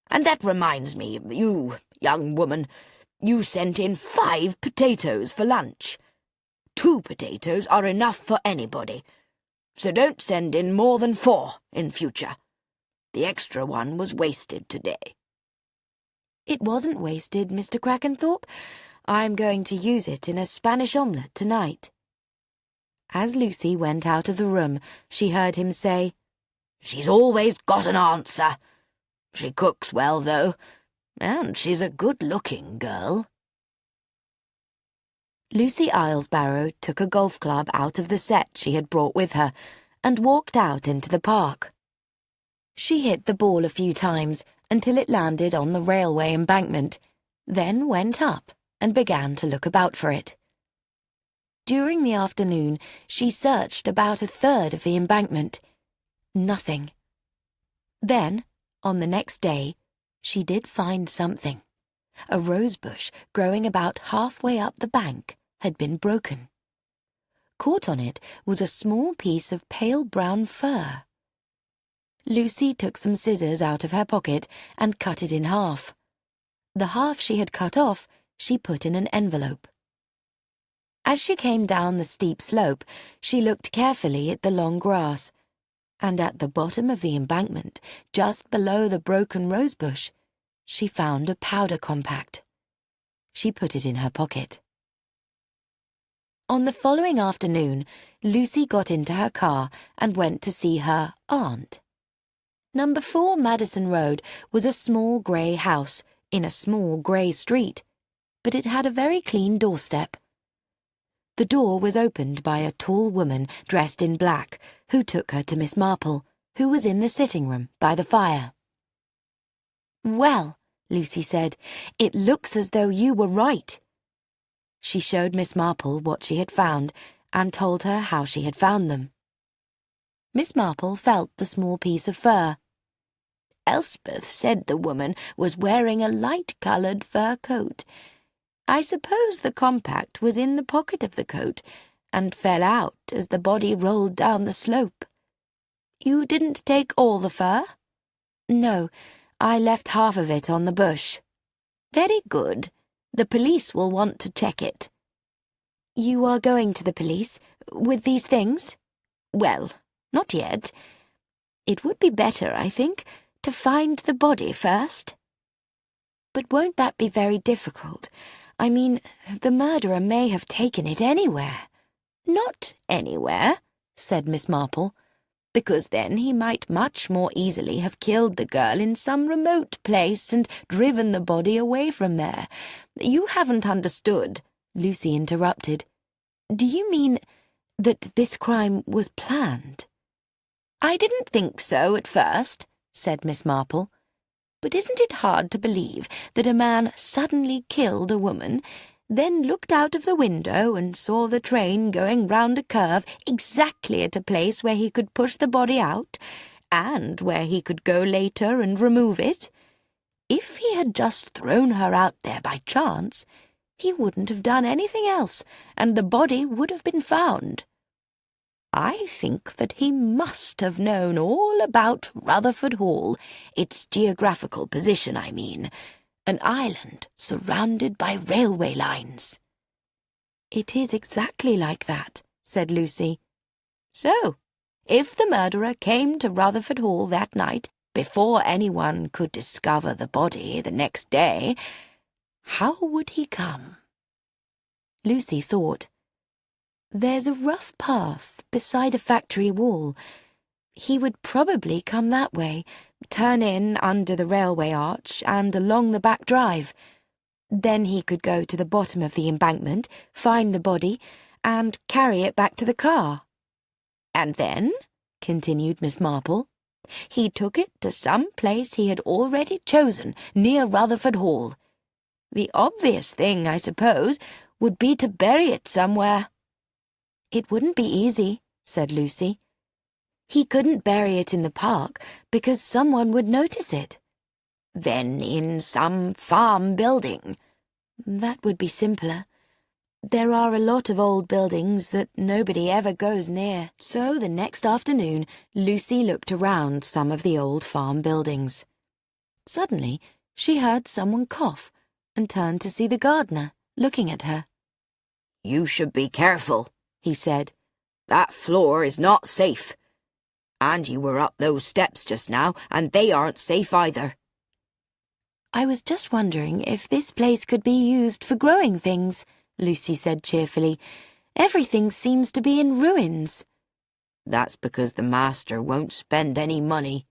And that reminds me, you, young woman, you sent in 5 potatoes for lunch. 2 potatoes are enough for anybody. So don't send in more than 4 in future. The extra one was wasted today." "It wasn't wasted, Mr. Crackenthorpe. I'm going to use it in a Spanish omelette tonight." As Lucy went out of the room, she heard him say, "She's always got an answer. She cooks well, though, and she's a good-looking girl." Lucy Islesbarrow took a golf club out of the set she had brought with her and walked out into the park. She hit the ball a few times until it landed on the railway embankment, then went up and began to look about for it. During the afternoon, she searched about 1/3 of the embankment. Nothing. Then, on the next day, she did find something. A rosebush growing about halfway up the bank had been broken. Caught on it was a small piece of pale brown fur. Lucy took some scissors out of her pocket and cut it in half. The half she had cut off she put in an envelope. As she came down the steep slope, she looked carefully at the long grass, and at the bottom of the embankment, just below the broken rosebush, she found a powder compact. She put it in her pocket. On the following afternoon, Lucy got into her car and went to see her aunt. Number 4 Madison Road was a small grey house in a small grey street, but it had a very clean doorstep. The door was opened by a tall woman dressed in black, who took her to Miss Marple, who was in the sitting room by the fire. "Well," Lucy said, "it looks as though you were right." She showed Miss Marple what she had found and told her how she had found them. Miss Marple felt the small piece of fur. "Elspeth said the woman was wearing a light-coloured fur coat. I suppose the compact was in the pocket of the coat and fell out as the body rolled down the slope. You didn't take all the fur?" "No, I left half of it on the bush." "Very good. The police will want to check it." "You are going to the police with these things?" "Well, not yet. It would be better, I think, to find the body first." "But won't that be very difficult? I mean, the murderer may have taken it anywhere." "Not anywhere," said Miss Marple, "because then he might much more easily have killed the girl in some remote place and driven the body away from there. You haven't understood," Lucy interrupted. "Do you mean that this crime was planned?" "I didn't think so at first," said Miss Marple. "But isn't it hard to believe that a man suddenly killed a woman, then looked out of the window and saw the train going round a curve exactly at a place where he could push the body out, and where he could go later and remove it? If he had just thrown her out there by chance, he wouldn't have done anything else, and the body would have been found. I think that he must have known all about Rutherford Hall, its geographical position, I mean, an island surrounded by railway lines." "It is exactly like that," said Lucy. "So, if the murderer came to Rutherford Hall that night, before anyone could discover the body the next day, how would he come?" Lucy thought. "There's a rough path beside a factory wall. He would probably come that way, turn in under the railway arch and along the back drive. Then he could go to the bottom of the embankment, find the body, and carry it back to the car." "And then," continued Miss Marple, "he took it to some place he had already chosen near Rutherford Hall. The obvious thing, I suppose, would be to bury it somewhere." "It wouldn't be easy," said Lucy. "He couldn't bury it in the park because someone would notice it." "Then in some farm building." "That would be simpler. There are a lot of old buildings that nobody ever goes near." So the next afternoon, Lucy looked around some of the old farm buildings. Suddenly, she heard someone cough and turned to see the gardener looking at her. "You should be careful," he said. "That floor is not safe. And you were up those steps just now, and they aren't safe either." "I was just wondering if this place could be used for growing things," Lucy said cheerfully. "Everything seems to be in ruins." "That's because the master won't spend any money."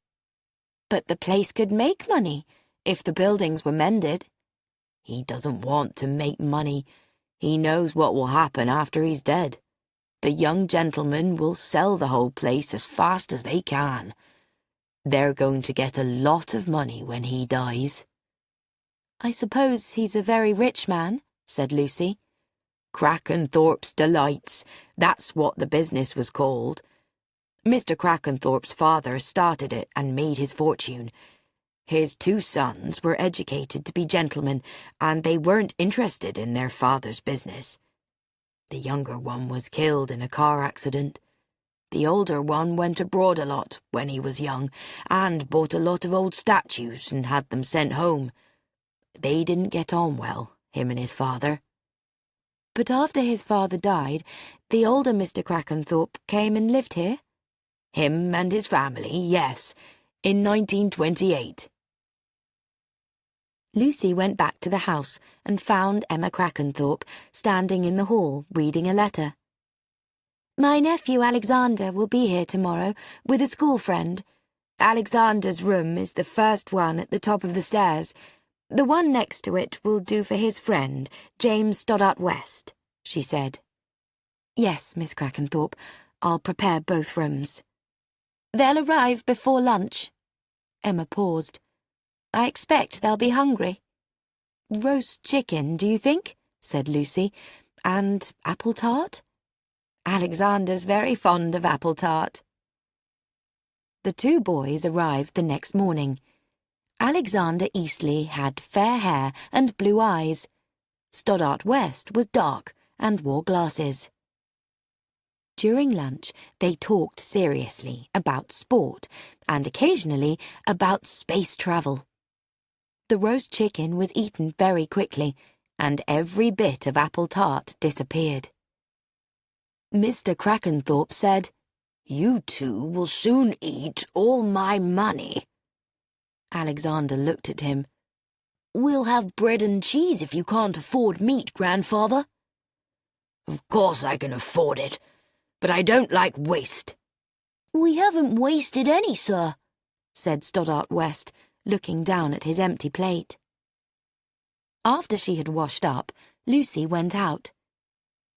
"But the place could make money if the buildings were mended." "He doesn't want to make money. He knows what will happen after he's dead. The young gentlemen will sell the whole place as fast as they can. They're going to get a lot of money when he dies." "I suppose he's a very rich man," said Lucy. "Crackenthorpe's Delights, that's what the business was called. Mr. Crackenthorpe's father started it and made his fortune. His 2 sons were educated to be gentlemen, and they weren't interested in their father's business. The younger one was killed in a car accident. The older one went abroad a lot when he was young, and bought a lot of old statues and had them sent home. They didn't get on well, him and his father." "But after his father died, the older Mr. Crackenthorpe came and lived here?" "Him and his family, yes, in 1928. Lucy went back to the house and found Emma Crackenthorpe standing in the hall reading a letter. "My nephew Alexander will be here tomorrow with a school friend. Alexander's room is the first one at the top of the stairs. The one next to it will do for his friend, James Stoddart West," she said. "Yes, Miss Crackenthorpe, I'll prepare both rooms." "They'll arrive before lunch." Emma paused. "I expect they'll be hungry." "Roast chicken, do you think?" said Lucy. "And apple tart?" "Alexander's very fond of apple tart." The 2 boys arrived the next morning. Alexander Eastley had fair hair and blue eyes. Stoddart West was dark and wore glasses. During lunch, they talked seriously about sport and occasionally about space travel. The roast chicken was eaten very quickly, and every bit of apple tart disappeared. Mr. Crackenthorpe said, "You 2 will soon eat all my money." Alexander looked at him. "We'll have bread and cheese if you can't afford meat, Grandfather." "Of course I can afford it, but I don't like waste." "We haven't wasted any, sir," said Stoddart West, looking down at his empty plate. After she had washed up, Lucy went out.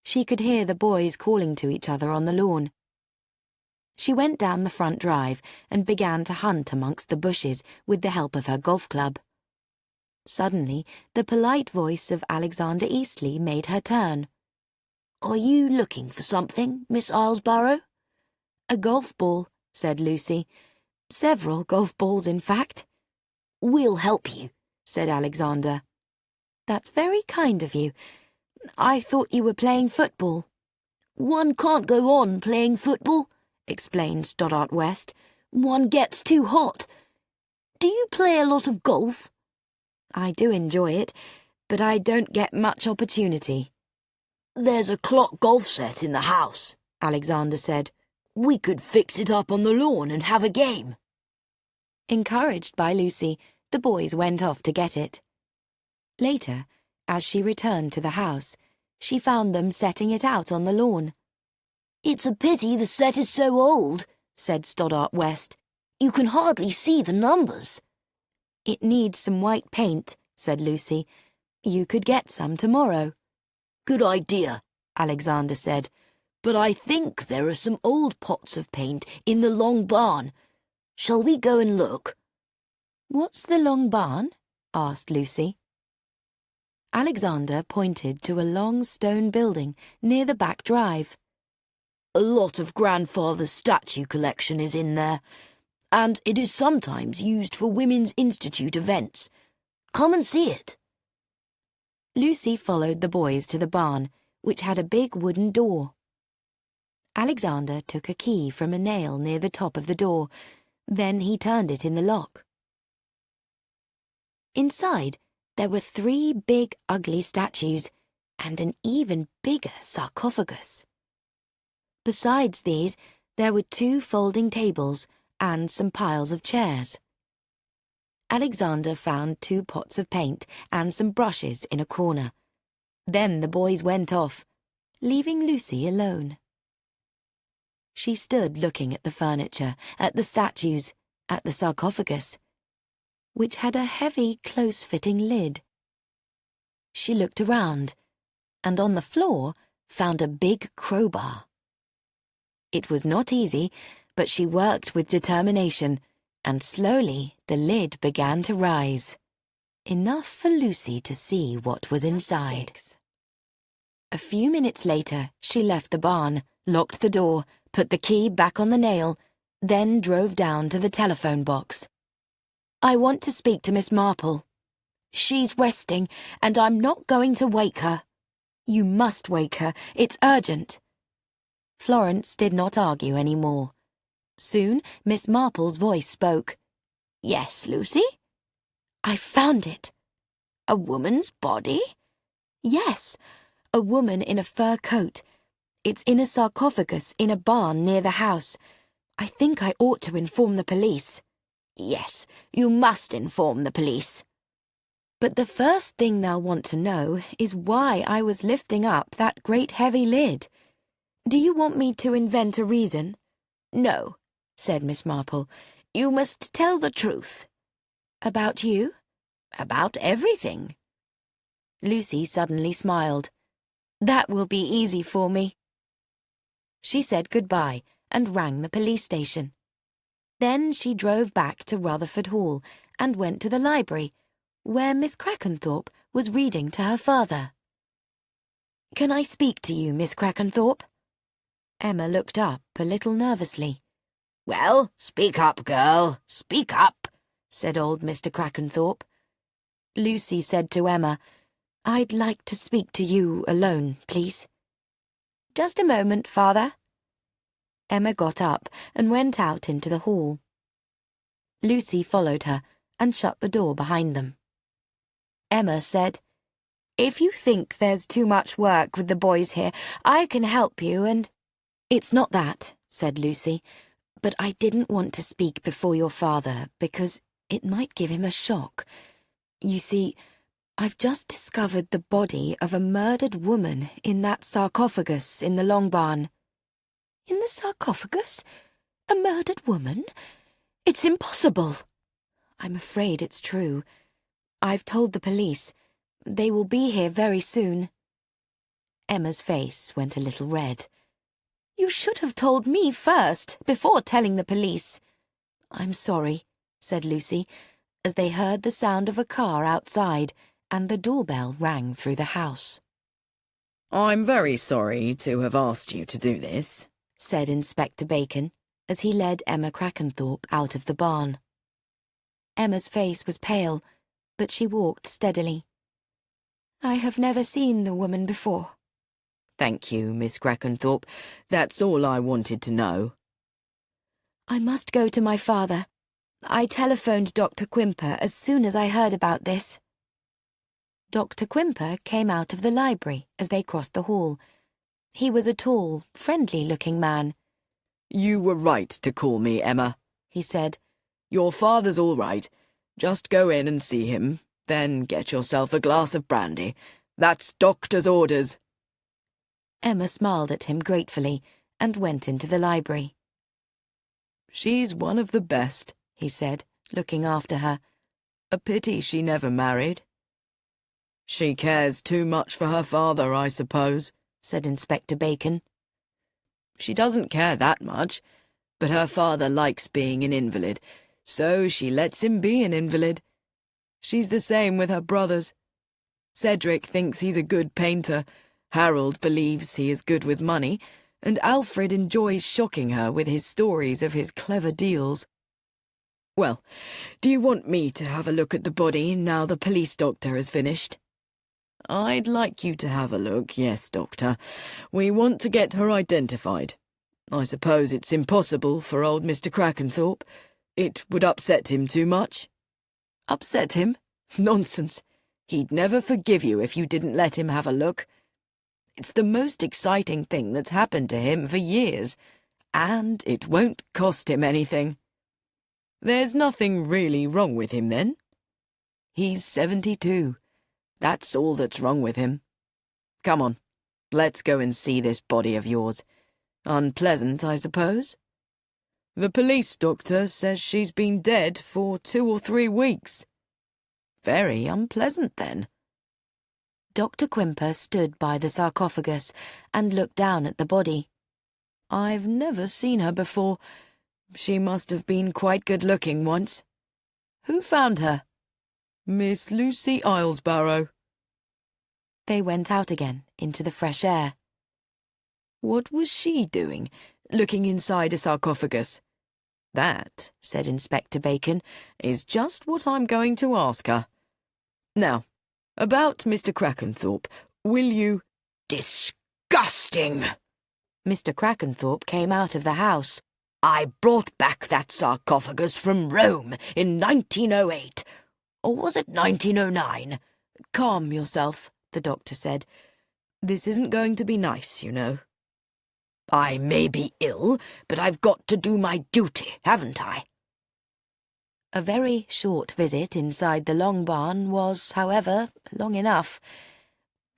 She could hear the boys calling to each other on the lawn. She went down the front drive and began to hunt amongst the bushes with the help of her golf club. Suddenly, the polite voice of Alexander Eastley made her turn. "Are you looking for something, Miss Islesborough?" "A golf ball," said Lucy. "Several golf balls, in fact." "We'll help you. said Alexander. "That's very kind of you. I thought you were playing football." "One can't go on playing football," explained Stoddart West. "One gets too hot. Do you play a lot of golf?" "I do enjoy it, but I don't get much opportunity." "There's a clock golf set in the house," Alexander said. "We could fix it up on the lawn and have a game." Encouraged by Lucy, the boys went off to get it. Later, as she returned to the house, she found them setting it out on the lawn. "It's a pity the set is so old," said Stoddart West. "You can hardly see the numbers." "It needs some white paint," said Lucy. "You could get some tomorrow." "Good idea," Alexander said. "But I think there are some old pots of paint in the long barn. Shall we go and look?" "What's the long barn?" asked Lucy. Alexander pointed to a long stone building near the back drive. "A lot of grandfather's statue collection is in there, and it is sometimes used for Women's Institute events. Come and see it." Lucy followed the boys to the barn, which had a big wooden door. Alexander took a key from a nail near the top of the door. Then he turned it in the lock. Inside, there were 3 big, ugly statues and an even bigger sarcophagus. Besides these, there were 2 folding tables and some piles of chairs. Alexander found 2 pots of paint and some brushes in a corner. Then the boys went off, leaving Lucy alone. She stood looking at the furniture, at the statues, at the sarcophagus, which had a heavy, close-fitting lid. She looked around, and on the floor found a big crowbar. It was not easy, but she worked with determination, and slowly the lid began to rise. Enough for Lucy to see what was inside. A few minutes later, she left the barn, locked the door, put the key back on the nail, then drove down to the telephone box. "I want to speak to Miss Marple." "She's resting, and I'm not going to wake her." "You must wake her. It's urgent." Florence did not argue any more. Soon, Miss Marple's voice spoke. "Yes, Lucy?" "I found it." "A woman's body?" "Yes, a woman in a fur coat. It's in a sarcophagus in a barn near the house. I think I ought to inform the police." "Yes, you must inform the police." "But the first thing they'll want to know is why I was lifting up that great heavy lid. Do you want me to invent a reason?" "No," said Miss Marple. "You must tell the truth." "About you?" "About everything." Lucy suddenly smiled. "That will be easy for me." She said goodbye and rang the police station. Then she drove back to Rutherford Hall and went to the library, where Miss Crackenthorpe was reading to her father. "Can I speak to you, Miss Crackenthorpe?" Emma looked up a little nervously. "Well, speak up, girl, speak up," said old Mr. Crackenthorpe. Lucy said to Emma, "I'd like to speak to you alone, please." "Just a moment, father." Emma got up and went out into the hall. Lucy followed her and shut the door behind them. Emma said, "If you think there's too much work with the boys here, I can help you and—" "It's not that," said Lucy, "but I didn't want to speak before your father because it might give him a shock. You see, I've just discovered the body of a murdered woman in that sarcophagus in the long barn." "In the sarcophagus? A murdered woman? It's impossible." "I'm afraid it's true. I've told the police. They will be here very soon." Emma's face went a little red. "You should have told me first, before telling the police." "I'm sorry," said Lucy, as they heard the sound of a car outside and the doorbell rang through the house. "I'm very sorry to have asked you to do this," said Inspector Bacon, as he led Emma Crackenthorpe out of the barn. Emma's face was pale, but she walked steadily. "I have never seen the woman before." "Thank you, Miss Crackenthorpe. That's all I wanted to know." "I must go to my father. I telephoned Dr. Quimper as soon as I heard about this." Dr. Quimper came out of the library as they crossed the hall. He was a tall, friendly-looking man. "You were right to call me, Emma," he said. "Your father's all right. Just go in and see him, then get yourself a glass of brandy. That's doctor's orders." Emma smiled at him gratefully and went into the library. "She's one of the best," he said, looking after her. "A pity she never married." "She cares too much for her father, I suppose," said Inspector Bacon. "She doesn't care that much, but her father likes being an invalid, so she lets him be an invalid. She's the same with her brothers. Cedric thinks he's a good painter, Harold believes he is good with money, and Alfred enjoys shocking her with his stories of his clever deals. Well, do you want me to have a look at the body now the police doctor has finished?" "I'd like you to have a look, yes, Doctor. We want to get her identified. I suppose it's impossible for old Mr. Crackenthorpe. It would upset him too much." "Upset him? Nonsense. He'd never forgive you if you didn't let him have a look. It's the most exciting thing that's happened to him for years, and it won't cost him anything." "There's nothing really wrong with him, then?" "He's 72. That's all that's wrong with him. Come on, let's go and see this body of yours. Unpleasant, I suppose?" "The police doctor says she's been dead for 2 or 3 weeks. Very unpleasant, then." Dr. Quimper stood by the sarcophagus and looked down at the body. "I've never seen her before. She must have been quite good-looking once. Who found her?" "Miss Lucy Islesbarrow." They went out again into the fresh air. "What was she doing, looking inside a sarcophagus?" "That," said Inspector Bacon, "is just what I'm going to ask her. Now, about Mr. Crackenthorpe, will you—" Disgusting! Mr. Crackenthorpe came out of the house. "I brought back that sarcophagus from Rome in 1908. Or was it 1909? "Calm yourself," the doctor said. "This isn't going to be nice, you know." I may be ill, but I've got to do my duty, haven't I?" A very short visit inside the long barn was, however, long enough.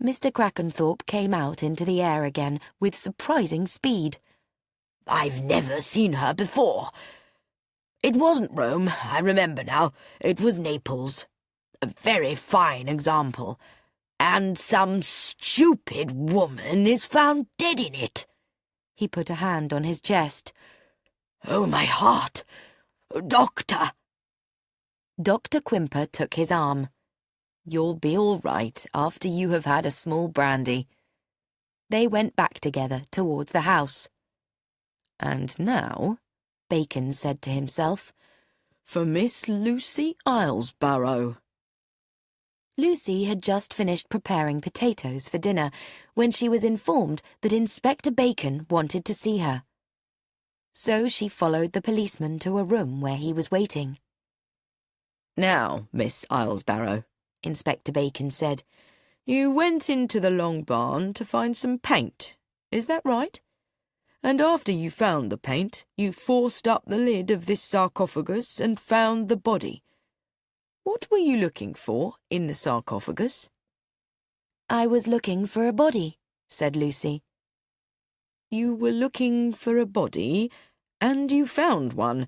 Mr. Crackenthorpe came out into the air again with surprising speed. "I've never seen her before. It wasn't Rome, I remember now. It was Naples. A very fine example. And some stupid woman is found dead in it." He put a hand on his chest. "Oh, my heart! Doctor!" Dr. Quimper took his arm. "You'll be all right after you have had a small brandy." They went back together towards the house. "And now," Bacon said to himself, "for Miss Lucy Islesbarrow." Lucy had just finished preparing potatoes for dinner when she was informed that Inspector Bacon wanted to see her. So she followed the policeman to a room where he was waiting. "Now, Miss Islesbarrow," Inspector Bacon said, "you went into the long barn to find some paint, is that right? And after you found the paint, you forced up the lid of this sarcophagus and found the body. What were you looking for in the sarcophagus?" "I was looking for a body," said Lucy. "You were looking for a body, and you found one.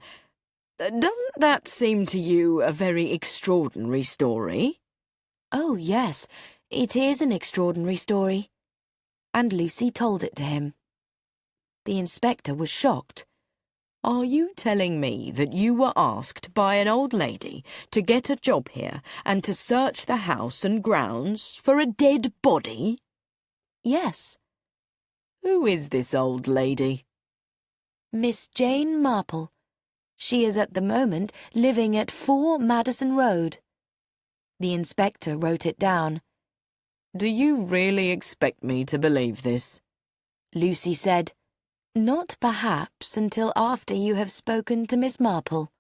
Doesn't that seem to you a very extraordinary story?" "Oh, yes, it is an extraordinary story." And Lucy told it to him. The inspector was shocked. "Are you telling me that you were asked by an old lady to get a job here and to search the house and grounds for a dead body?" "Yes." "Who is this old lady?" "Miss Jane Marple. She is at the moment living at 4 Madison Road." The inspector wrote it down. Do you really expect me to believe this? Lucy said, Not perhaps until after you have spoken to Miss Marple.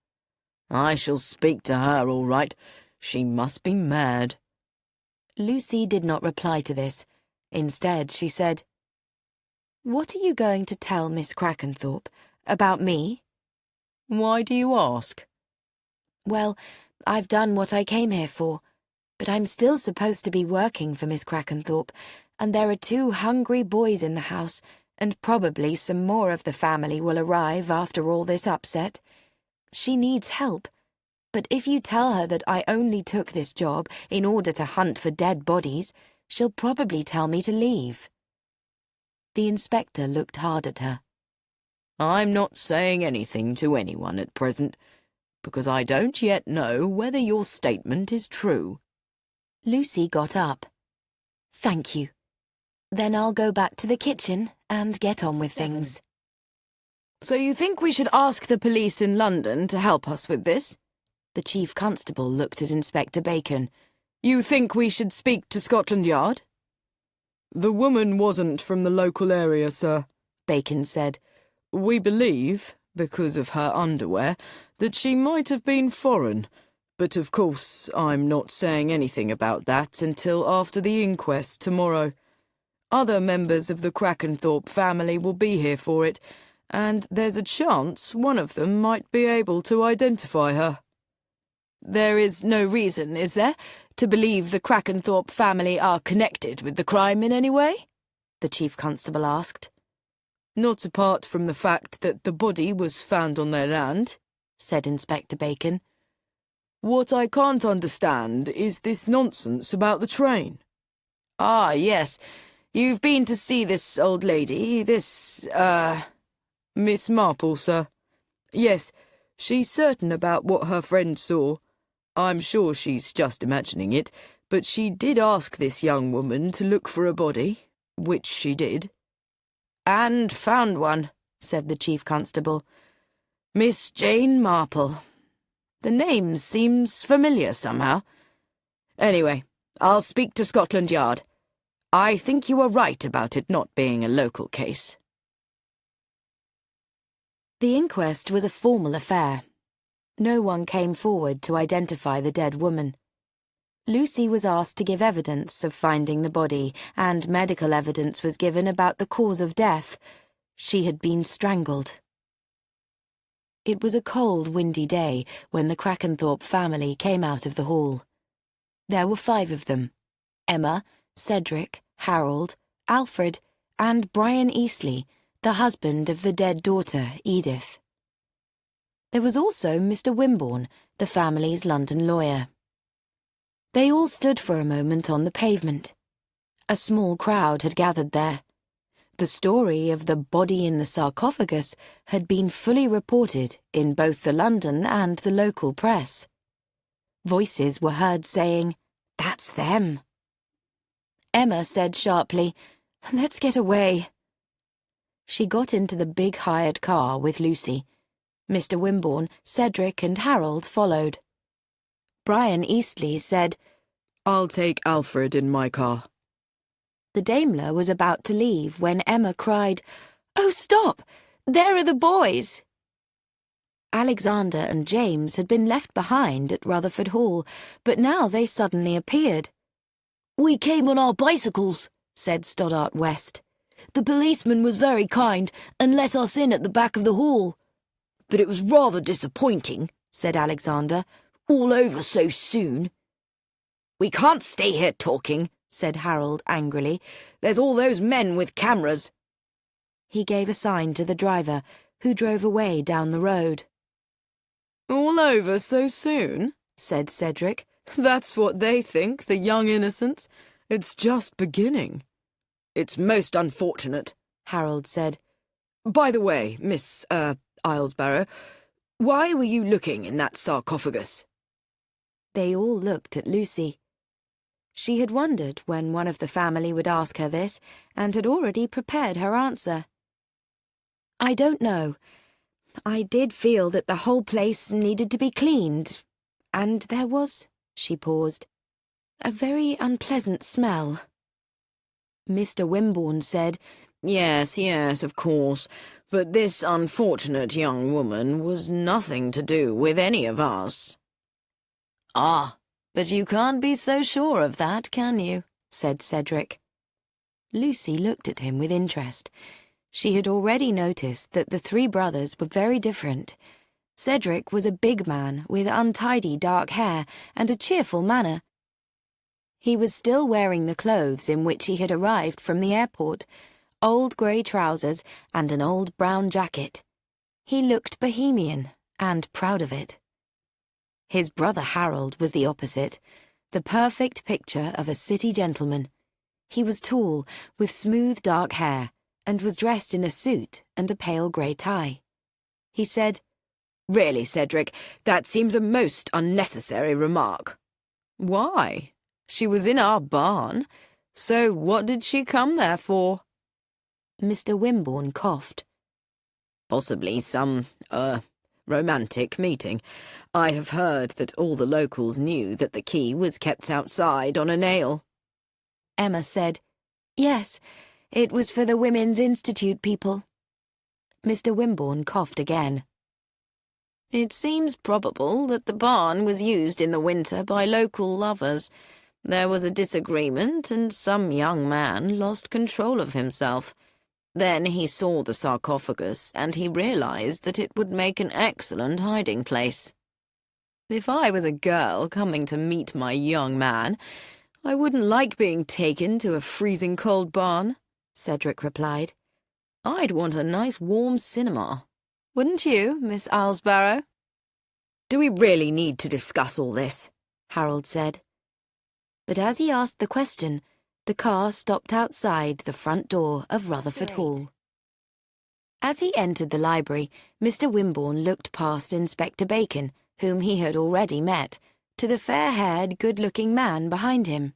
I shall speak to her, all right. She must be mad. Lucy did not reply to this. Instead, she said, What are you going to tell Miss Crackenthorpe? About me? Why do you ask? Well, I've done what I came here for, but I'm still supposed to be working for Miss Crackenthorpe, and there are 2 hungry boys in the house, and probably some more of the family will arrive after all this upset. She needs help, but if you tell her that I only took this job in order to hunt for dead bodies, she'll probably tell me to leave. The inspector looked hard at her. I'm not saying anything to anyone at present, because I don't yet know whether your statement is true. Lucy got up. Thank you. Then I'll go back to the kitchen and get on with things. So you think we should ask the police in London to help us with this? The chief constable looked at Inspector Bacon. You think we should speak to Scotland Yard? The woman wasn't from the local area, sir, Bacon said. We believe, because of her underwear, that she might have been foreign, but of course I'm not saying anything about that until after the inquest tomorrow. Other members of the Crackenthorpe family will be here for it, and there's a chance one of them might be able to identify her. There is no reason, is there, to believe the Crackenthorpe family are connected with the crime in any way? The chief constable asked. Not apart from the fact that the body was found on their land, said Inspector Bacon. What I can't understand is this nonsense about the train. Ah, yes. You've been to see this old lady, Miss Marple, sir. Yes, she's certain about what her friend saw. I'm sure she's just imagining it, but she did ask this young woman to look for a body, which she did. And found one, said the chief constable. Miss Jane Marple. The name seems familiar somehow. Anyway, I'll speak to Scotland Yard. I think you are right about it not being a local case. The inquest was a formal affair. No one came forward to identify the dead woman. Lucy was asked to give evidence of finding the body, and medical evidence was given about the cause of death. She had been strangled. It was a cold, windy day when the Crackenthorpe family came out of the hall. There were 5 of them: Emma, Cedric, Harold, Alfred, and Brian Eastley, the husband of the dead daughter, Edith. There was also Mr. Wimborne, the family's London lawyer. They all stood for a moment on the pavement. A small crowd had gathered there. The story of the body in the sarcophagus had been fully reported in both the London and the local press. Voices were heard saying, "That's them." Emma said sharply, "Let's get away." She got into the big hired car with Lucy. Mr. Wimborne, Cedric, and Harold followed. Brian Eastley said, "I'll take Alfred in my car." The Daimler was about to leave when Emma cried, "Oh, stop! There are the boys!" Alexander and James had been left behind at Rutherford Hall, but now they suddenly appeared. "We came on our bicycles," said Stoddart West. "The policeman was very kind and let us in at the back of the hall." "But it was rather disappointing," said Alexander. "All over so soon." "We can't stay here talking," said Harold angrily. "There's all those men with cameras." He gave a sign to the driver, who drove away down the road. "All over so soon?" said Cedric. "That's what they think, the young innocents. It's just beginning." "It's most unfortunate," Harold said. "By the way, Miss, Islesborough, why were you looking in that sarcophagus?" They all looked at Lucy. She had wondered when one of the family would ask her this, and had already prepared her answer. "I don't know. I did feel that the whole place needed to be cleaned, and there was—" she paused. a very unpleasant smell. Mr. Wimborne said, Yes, of course, but this unfortunate young woman was nothing to do with any of us. Ah, but you can't be so sure of that, can you? Said Cedric. Lucy looked at him with interest. She had already noticed that the three brothers were very different. Cedric was a big man with untidy dark hair and a cheerful manner. He was still wearing the clothes in which he had arrived from the airport, old grey trousers and an old brown jacket. He looked bohemian and proud of it. His brother Harold was the opposite, the perfect picture of a city gentleman. He was tall, with smooth dark hair, and was dressed in a suit and a pale grey tie. He said, Really, Cedric, that seems a most unnecessary remark. Why? She was in our barn, so what did she come there for? Mr. Wimborne coughed. Possibly some, romantic meeting. I have heard that all the locals knew that the key was kept outside on a nail. Emma said, Yes, it was for the Women's Institute people. Mr. Wimborne coughed again. It seems probable that the barn was used in the winter by local lovers. There was a disagreement, and some young man lost control of himself. Then he saw the sarcophagus, and he realized that it would make an excellent hiding place. If I was a girl coming to meet my young man, I wouldn't like being taken to a freezing cold barn, Cedric replied. I'd want a nice warm cinema. Wouldn't you, Miss Alsbarrow? Do we really need to discuss all this? Harold said. But as he asked the question, the car stopped outside the front door of Rutherford Hall. As he entered the library, Mr. Wimborne looked past Inspector Bacon, whom he had already met, to the fair-haired, good-looking man behind him.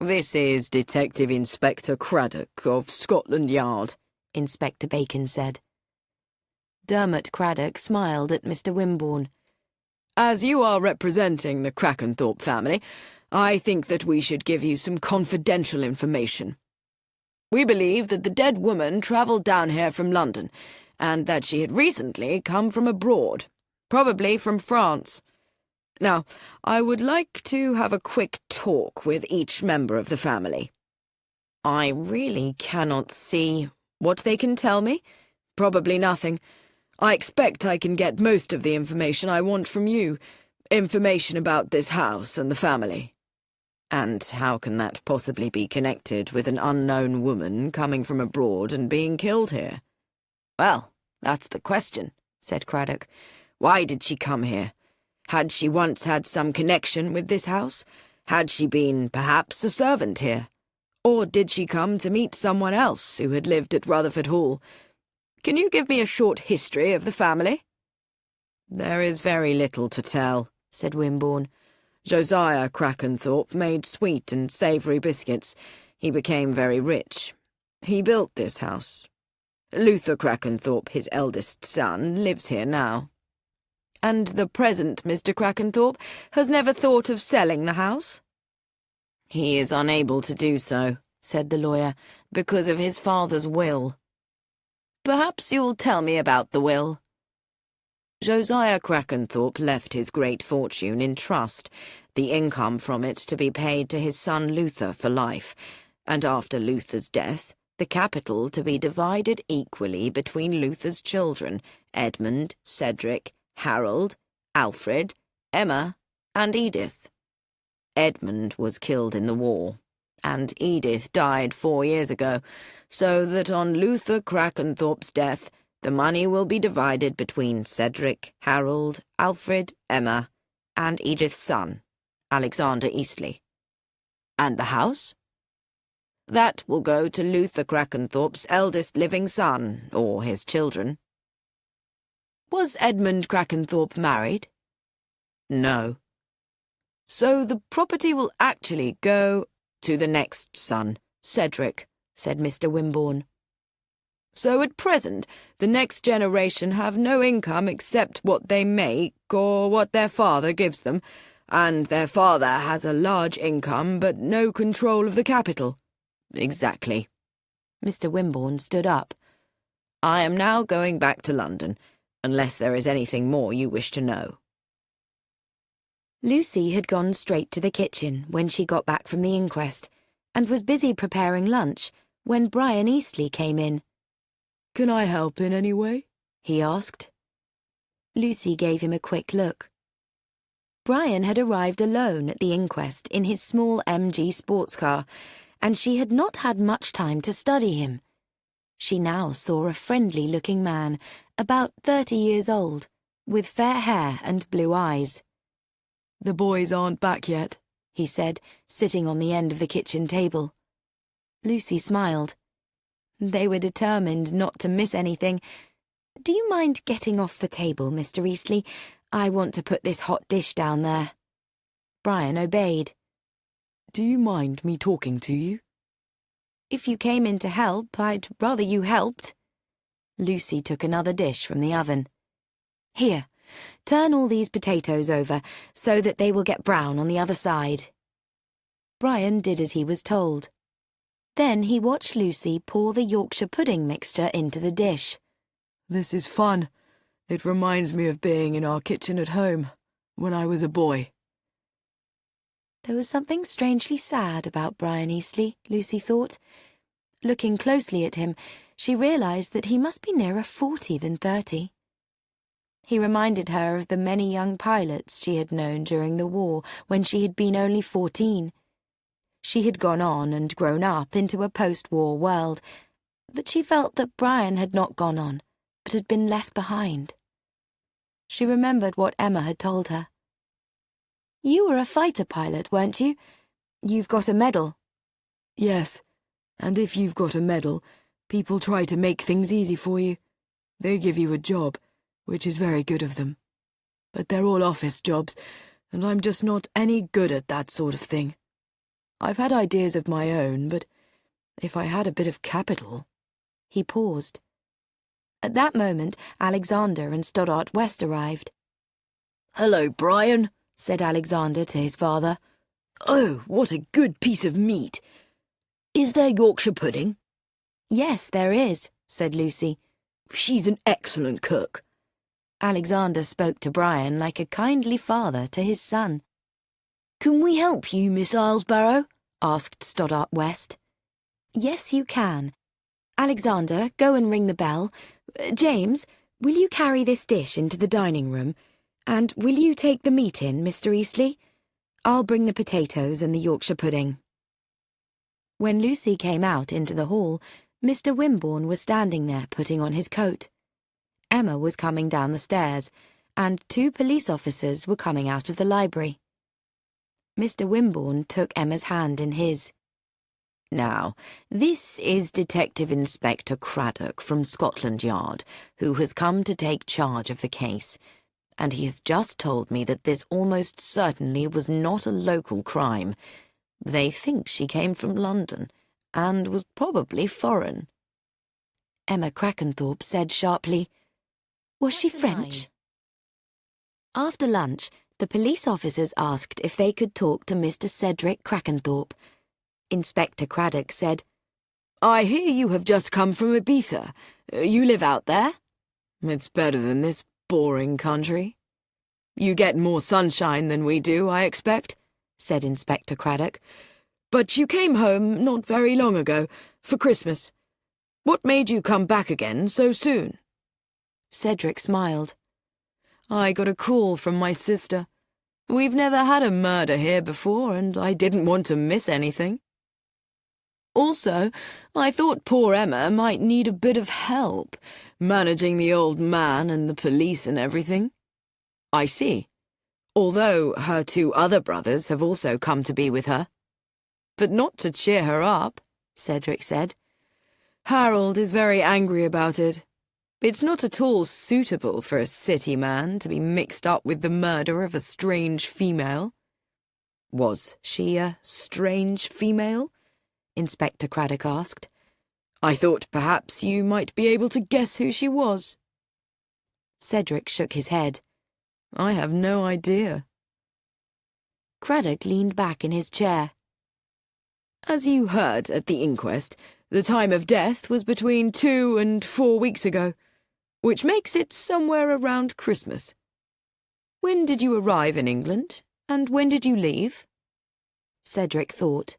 This is Detective Inspector Craddock of Scotland Yard, Inspector Bacon said. Dermot Craddock smiled at Mr. Wimborne. As you are representing the Crackenthorpe family, I think that we should give you some confidential information. We believe that the dead woman travelled down here from London, and that she had recently come from abroad, probably from France. Now, I would like to have a quick talk with each member of the family. I really cannot see What they can tell me? Probably nothing. I expect I can get most of the information I want from you. Information about this house and the family. And how can that possibly be connected with an unknown woman coming from abroad and being killed here? Well, that's the question, said Craddock. Why did she come here? Had she once had some connection with this house? Had she been, perhaps, a servant here? Or did she come to meet someone else who had lived at Rutherford Hall? Can you give me a short history of the family? There is very little to tell, said Wimborne. Josiah Crackenthorpe made sweet and savoury biscuits. He became very rich. He built this house. Luther Crackenthorpe, his eldest son, lives here now. And the present Mr. Crackenthorpe has never thought of selling the house? He is unable to do so, said the lawyer, because of his father's will. Perhaps you'll tell me about the will. Josiah Crackenthorpe left his great fortune in trust, the income from it to be paid to his son Luther for life, and after Luther's death, the capital to be divided equally between Luther's children, Edmund, Cedric, Harold, Alfred, Emma, and Edith. Edmund was killed in the war, and Edith died 4 years ago, so that on Luther Crackenthorpe's death, the money will be divided between Cedric, Harold, Alfred, Emma, and Edith's son, Alexander Eastley. And the house? That will go to Luther Crackenthorpe's eldest living son, or his children. Was Edmund Crackenthorpe married? No. So the property will actually go to the next son, Cedric, said Mr. Wimborne. So at present, the next generation have no income except what they make or what their father gives them, And their father has a large income but no control of the capital. Exactly. Mr. Wimborne stood up. I am now going back to London, unless there is anything more you wish to know. Lucy had gone straight to the kitchen when she got back from the inquest, and was busy preparing lunch when Brian Eastley came in. Can I help in any way? He asked. Lucy gave him a quick look. Brian had arrived alone at the inquest in his small MG sports car, and she had not had much time to study him. She now saw a friendly-looking man, about 30 years old, with fair hair and blue eyes. The boys aren't back yet, he said, sitting on the end of the kitchen table. Lucy smiled. They were determined not to miss anything. Do you mind getting off the table, Mr. Eastley? I want to put this hot dish down there. Brian obeyed. Do you mind me talking to you? If you came in to help, I'd rather you helped. Lucy took another dish from the oven. Here, turn all these potatoes over so that they will get brown on the other side. Brian did as he was told. Then he watched Lucy pour the Yorkshire pudding mixture into the dish. This is fun. It reminds me of being in our kitchen at home, when I was a boy. There was something strangely sad about Brian Eastley, Lucy thought. Looking closely at him, she realised that he must be nearer 40 than 30. He reminded her of the many young pilots she had known during the war when she had been only 14. She had gone on and grown up into a post-war world, but she felt that Brian had not gone on, but had been left behind. She remembered what Emma had told her. You were a fighter pilot, weren't you? You've got a medal. Yes, and if you've got a medal, people try to make things easy for you. They give you a job, which is very good of them. But they're all office jobs, and I'm just not any good at that sort of thing. I've had ideas of my own, but if I had a bit of capital... He paused. At that moment, Alexander and Stoddart West arrived. Hello, Brian, said Alexander to his father. Oh, what a good piece of meat. Is there Yorkshire pudding? Yes, there is, said Lucy. She's an excellent cook. Alexander spoke to Brian like a kindly father to his son. Can we help you, Miss Islesbarrow? Asked Stoddart West. Yes, you can. Alexander, go and ring the bell. James, will you carry this dish into the dining room? And will you take the meat in, Mr. Eastley? I'll bring the potatoes and the Yorkshire pudding. When Lucy came out into the hall, Mr. Wimborne was standing there putting on his coat. Emma was coming down the stairs, and 2 police officers were coming out of the library. Mr. Wimborne took Emma's hand in his. Now, this is Detective Inspector Craddock from Scotland Yard, who has come to take charge of the case, and he has just told me that this almost certainly was not a local crime. They think she came from London, and was probably foreign. Emma Crackenthorpe said sharply, Was she French? After lunch, the police officers asked if they could talk to Mr. Cedric Crackenthorpe. Inspector Craddock said, I hear you have just come from Ibiza. You live out there? It's better than this boring country. You get more sunshine than we do, I expect, said Inspector Craddock. But you came home not very long ago, for Christmas. What made you come back again so soon? Cedric smiled. I got a call from my sister. We've never had a murder here before, and I didn't want to miss anything. Also, I thought poor Emma might need a bit of help, managing the old man and the police and everything. I see. Although her 2 other brothers have also come to be with her. But not to cheer her up, Cedric said. Harold is very angry about it. It's not at all suitable for a city man to be mixed up with the murder of a strange female. Was she a strange female? Inspector Craddock asked. I thought perhaps you might be able to guess who she was. Cedric shook his head. I have no idea. Craddock leaned back in his chair. As you heard at the inquest, the time of death was between 2 and 4 weeks ago, which makes it somewhere around Christmas. When did you arrive in England, and when did you leave? Cedric thought.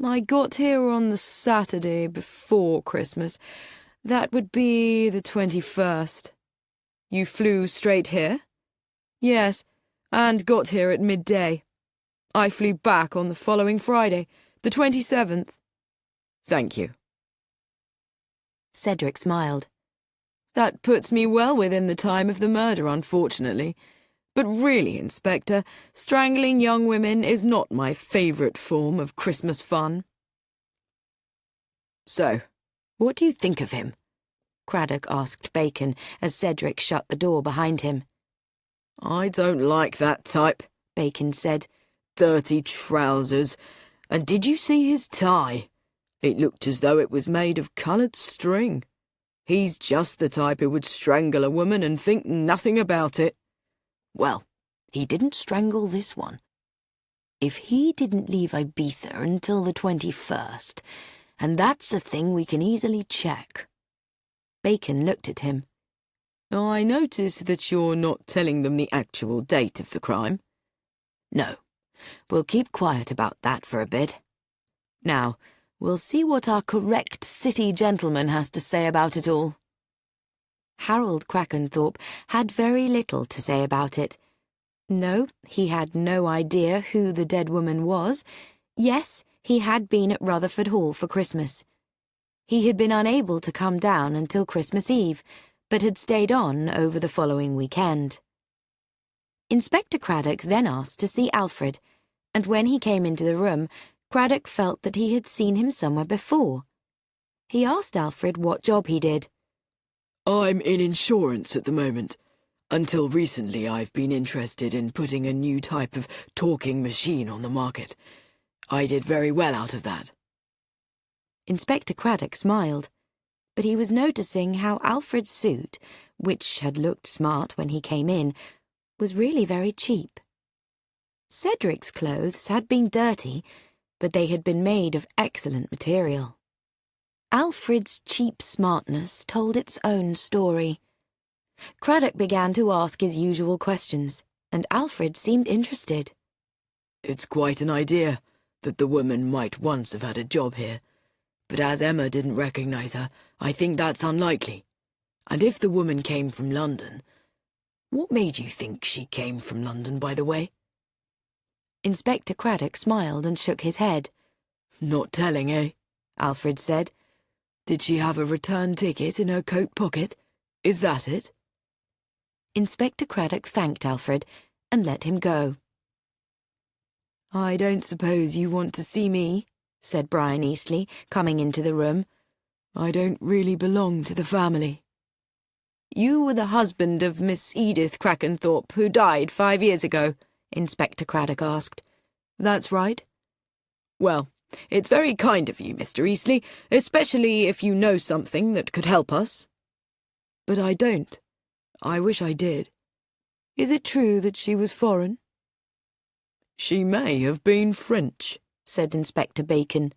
I got here on the Saturday before Christmas. That would be the 21st. You flew straight here? Yes, and got here at midday. I flew back on the following Friday, the 27th. Thank you. Cedric smiled. That puts me well within the time of the murder, unfortunately. But really, Inspector, strangling young women is not my favourite form of Christmas fun. So, what do you think of him? Craddock asked Bacon as Cedric shut the door behind him. I don't like that type, Bacon said. Dirty trousers. And did you see his tie? It looked as though it was made of coloured string. He's just the type who would strangle a woman and think nothing about it. Well, he didn't strangle this one. If he didn't leave Ibiza until the 21st, and that's a thing we can easily check. Bacon looked at him. I notice that you're not telling them the actual date of the crime. No, we'll keep quiet about that for a bit. Now, we'll see what our correct city gentleman has to say about it all. Harold Crackenthorpe had very little to say about it. No, he had no idea who the dead woman was. Yes, he had been at Rutherford Hall for Christmas. He had been unable to come down until Christmas Eve, but had stayed on over the following weekend. Inspector Craddock then asked to see Alfred, and when he came into the room, Craddock felt that he had seen him somewhere before. He asked Alfred what job he did. I'm in insurance at the moment. Until recently, I've been interested in putting a new type of talking machine on the market. I did very well out of that. Inspector Craddock smiled, but he was noticing how Alfred's suit, which had looked smart when he came in, was really very cheap. Cedric's clothes had been dirty, but they had been made of excellent material. Alfred's cheap smartness told its own story. Craddock began to ask his usual questions, and Alfred seemed interested. It's quite an idea that the woman might once have had a job here, but as Emma didn't recognise her, I think that's unlikely. And if the woman came from London... What made you think she came from London, by the way? Inspector Craddock smiled and shook his head. Not telling, eh? Alfred said. Did she have a return ticket in her coat pocket? Is that it? Inspector Craddock thanked Alfred and let him go. I don't suppose you want to see me, said Brian Eastley, coming into the room. I don't really belong to the family. You were the husband of Miss Edith Crackenthorpe, who died 5 years ago, Inspector Craddock asked. That's right. Well, it's very kind of you, Mr. Eastley, especially if you know something that could help us. But I don't. I wish I did. Is it true that she was foreign? She may have been French, said Inspector Bacon.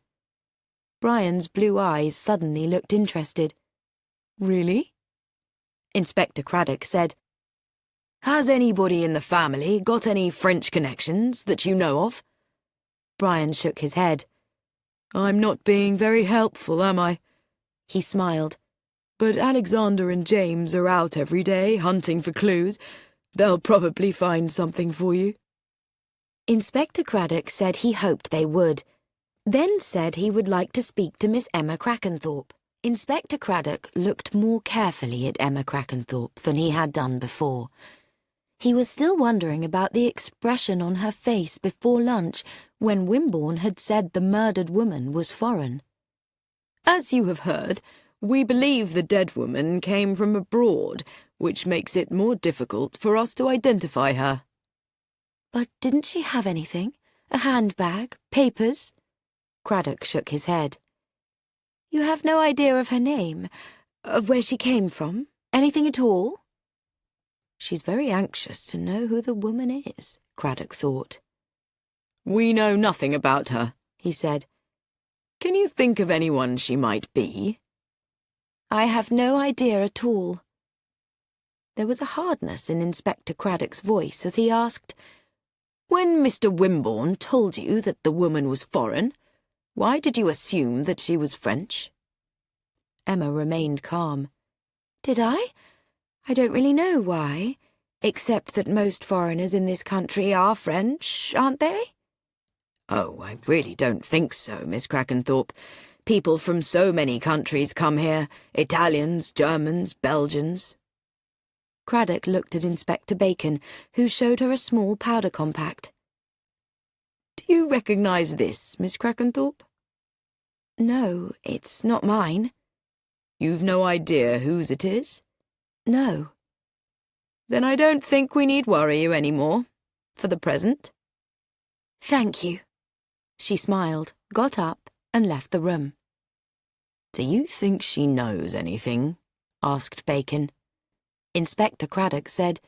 Brian's blue eyes suddenly looked interested. Really? Inspector Craddock said, Has anybody in the family got any French connections that you know of? Brian shook his head. I'm not being very helpful, am I? He smiled. But Alexander and James are out every day hunting for clues. They'll probably find something for you. Inspector Craddock said he hoped they would, then said he would like to speak to Miss Emma Crackenthorpe. Inspector Craddock looked more carefully at Emma Crackenthorpe than he had done before. He was still wondering about the expression on her face before lunch when Wimborne had said the murdered woman was foreign. As you have heard, we believe the dead woman came from abroad, which makes it more difficult for us to identify her. But didn't she have anything? A handbag? Papers? Craddock shook his head. You have no idea of her name? Of where she came from? Anything at all? She's very anxious to know who the woman is, Craddock thought. We know nothing about her, he said. Can you think of anyone she might be? I have no idea at all. There was a hardness in Inspector Craddock's voice as he asked, When Mr. Wimborne told you that the woman was foreign, why did you assume that she was French? Emma remained calm. Did I? I don't really know why, except that most foreigners in this country are French, aren't they? Oh, I really don't think so, Miss Crackenthorpe. People from so many countries come here, Italians, Germans, Belgians. Craddock looked at Inspector Bacon, who showed her a small powder compact. Do you recognise this, Miss Crackenthorpe? No, it's not mine. You've no idea whose it is? No. Then I don't think we need worry you any more, for the present. Thank you. She smiled, got up, and left the room. Do you think she knows anything? Asked Bacon. Inspector Craddock said,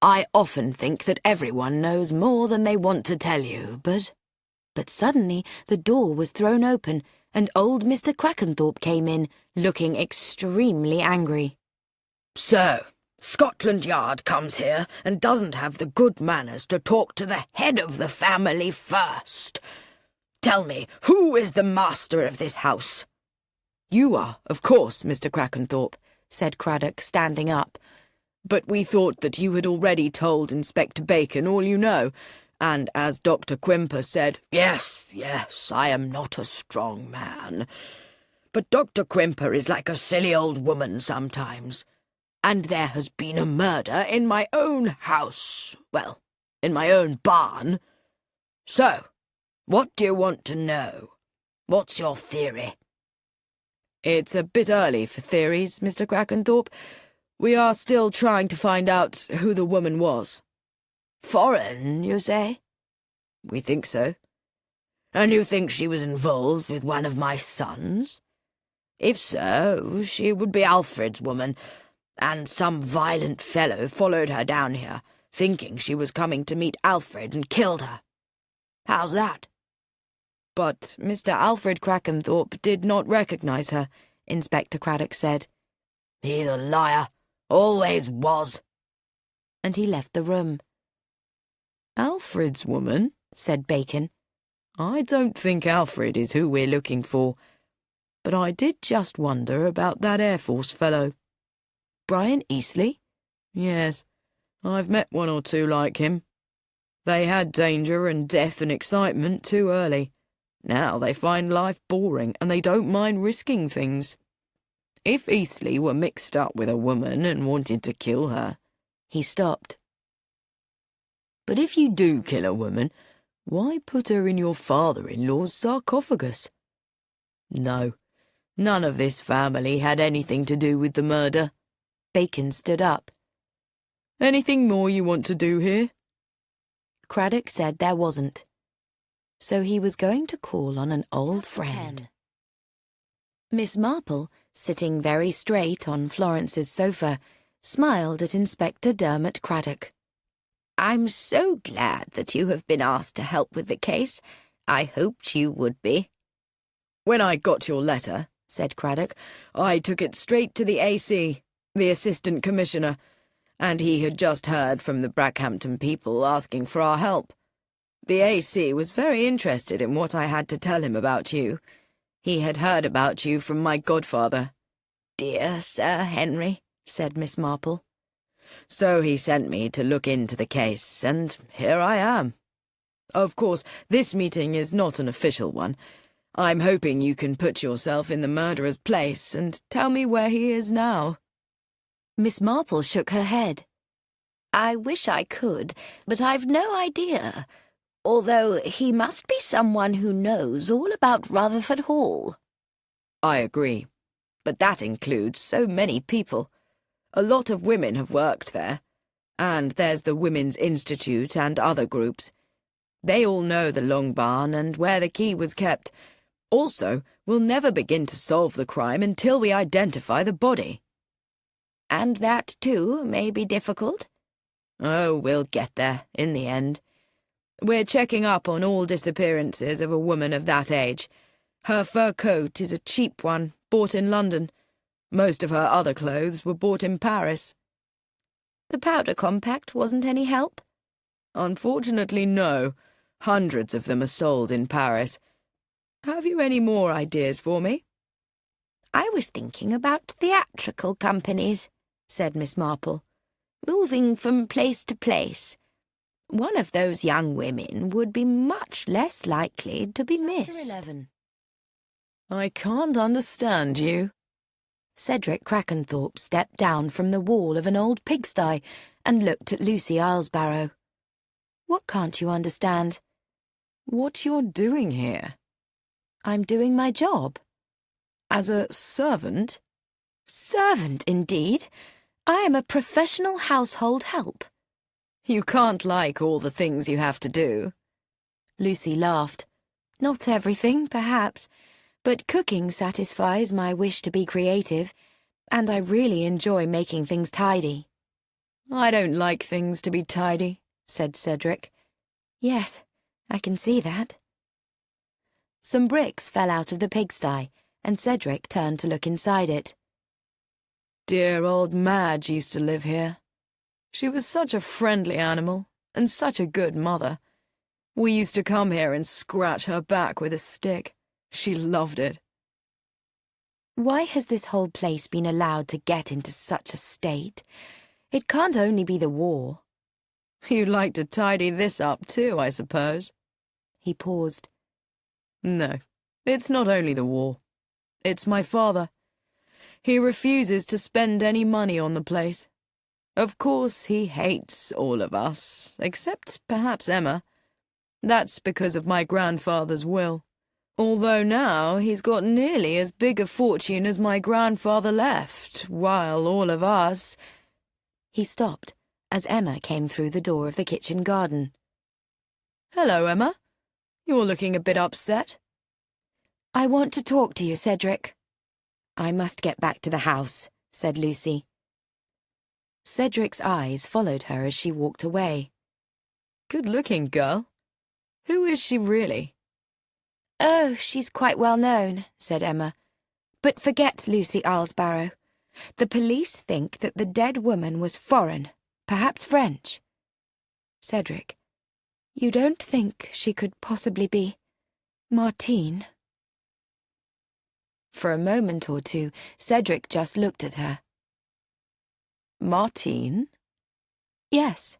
I often think that everyone knows more than they want to tell you, but suddenly the door was thrown open, and old Mr. Crackenthorpe came in, looking extremely angry. So, Scotland Yard comes here and doesn't have the good manners to talk to the head of the family first. Tell me, who is the master of this house? You are, of course, Mr. Crackenthorpe, said Craddock, standing up. But we thought that you had already told Inspector Bacon all you know, and as Dr. Quimper said, yes, I am not a strong man. But Dr. Quimper is like a silly old woman sometimes. And there has been a murder in my own house, well, in my own barn. So, what do you want to know? What's your theory? It's a bit early for theories, Mr. Crackenthorpe. We are still trying to find out who the woman was. Foreign, you say? We think so. And you think she was involved with one of my sons? If so, she would be Alfred's woman, and some violent fellow followed her down here, thinking she was coming to meet Alfred and killed her. How's that? But Mr. Alfred Crackenthorpe did not recognise her, Inspector Craddock said. He's a liar. Always was. And he left the room. Alfred's woman, said Bacon. I don't think Alfred is who we're looking for. But I did just wonder about that Air Force fellow. Brian Eastleigh? Yes, I've met one or two like him. They had danger and death and excitement too early. Now they find life boring and they don't mind risking things. If Eastleigh were mixed up with a woman and wanted to kill her... He stopped. But if you do kill a woman, why put her in your father-in-law's sarcophagus? No, none of this family had anything to do with the murder. Bacon stood up. Anything more you want to do here? Craddock said there wasn't. So he was going to call on an old friend. Miss Marple, sitting very straight on Florence's sofa, smiled at Inspector Dermot Craddock. I'm so glad that you have been asked to help with the case. I hoped you would be. When I got your letter, said Craddock, I took it straight to the AC, the Assistant Commissioner, and he had just heard from the Brackhampton people asking for our help. The AC was very interested in what I had to tell him about you. He had heard about you from my godfather. Dear Sir Henry, said Miss Marple. So he sent me to look into the case, and here I am. Of course, this meeting is not an official one. I'm hoping you can put yourself in the murderer's place and tell me where he is now. Miss Marple shook her head. I wish I could, but I've no idea. Although he must be someone who knows all about Rutherford Hall. I agree, but that includes so many people. A lot of women have worked there, and there's the Women's Institute and other groups. They all know the Long Barn and where the key was kept. Also, we'll never begin to solve the crime until we identify the body. And that, too, may be difficult. Oh, we'll get there, in the end. We're checking up on all disappearances of a woman of that age. Her fur coat is a cheap one, bought in London. Most of her other clothes were bought in Paris. The powder compact wasn't any help? Unfortunately, no. Hundreds of them are sold in Paris. Have you any more ideas for me? I was thinking about theatrical companies, said Miss Marple. Moving from place to place. One of those young women would be much less likely to be missed. Chapter 11. I can't understand you. Cedric Crackenthorpe stepped down from the wall of an old pigsty and looked at Lucy Islesbarrow. What can't you understand? What you're doing here? I'm doing my job. As a servant? Servant, indeed. I am a professional household help. You can't like all the things you have to do. Lucy laughed. Not everything, perhaps, but cooking satisfies my wish to be creative, and I really enjoy making things tidy. I don't like things to be tidy, said Cedric. Yes, I can see that. Some bricks fell out of the pigsty, and Cedric turned to look inside it. Dear old Madge used to live here. She was such a friendly animal, and such a good mother. We used to come here and scratch her back with a stick. She loved it. Why has this whole place been allowed to get into such a state? It can't only be the war. You'd like to tidy this up too, I suppose. He paused. No, it's not only the war. It's my father. He refuses to spend any money on the place. Of course, he hates all of us, except perhaps Emma. That's because of my grandfather's will. Although now he's got nearly as big a fortune as my grandfather left, while all of us— He stopped as Emma came through the door of the kitchen garden. Hello, Emma. You're looking a bit upset. I want to talk to you, Cedric. I must get back to the house, said Lucy. Cedric's eyes followed her as she walked away. Good-looking girl. Who is she really? Oh, she's quite well known, said Emma. But forget Lucy Islesbarrow. The police think that the dead woman was foreign, perhaps French. Cedric, you don't think she could possibly be Martine? For a moment or two, Cedric just looked at her. Martine? Yes,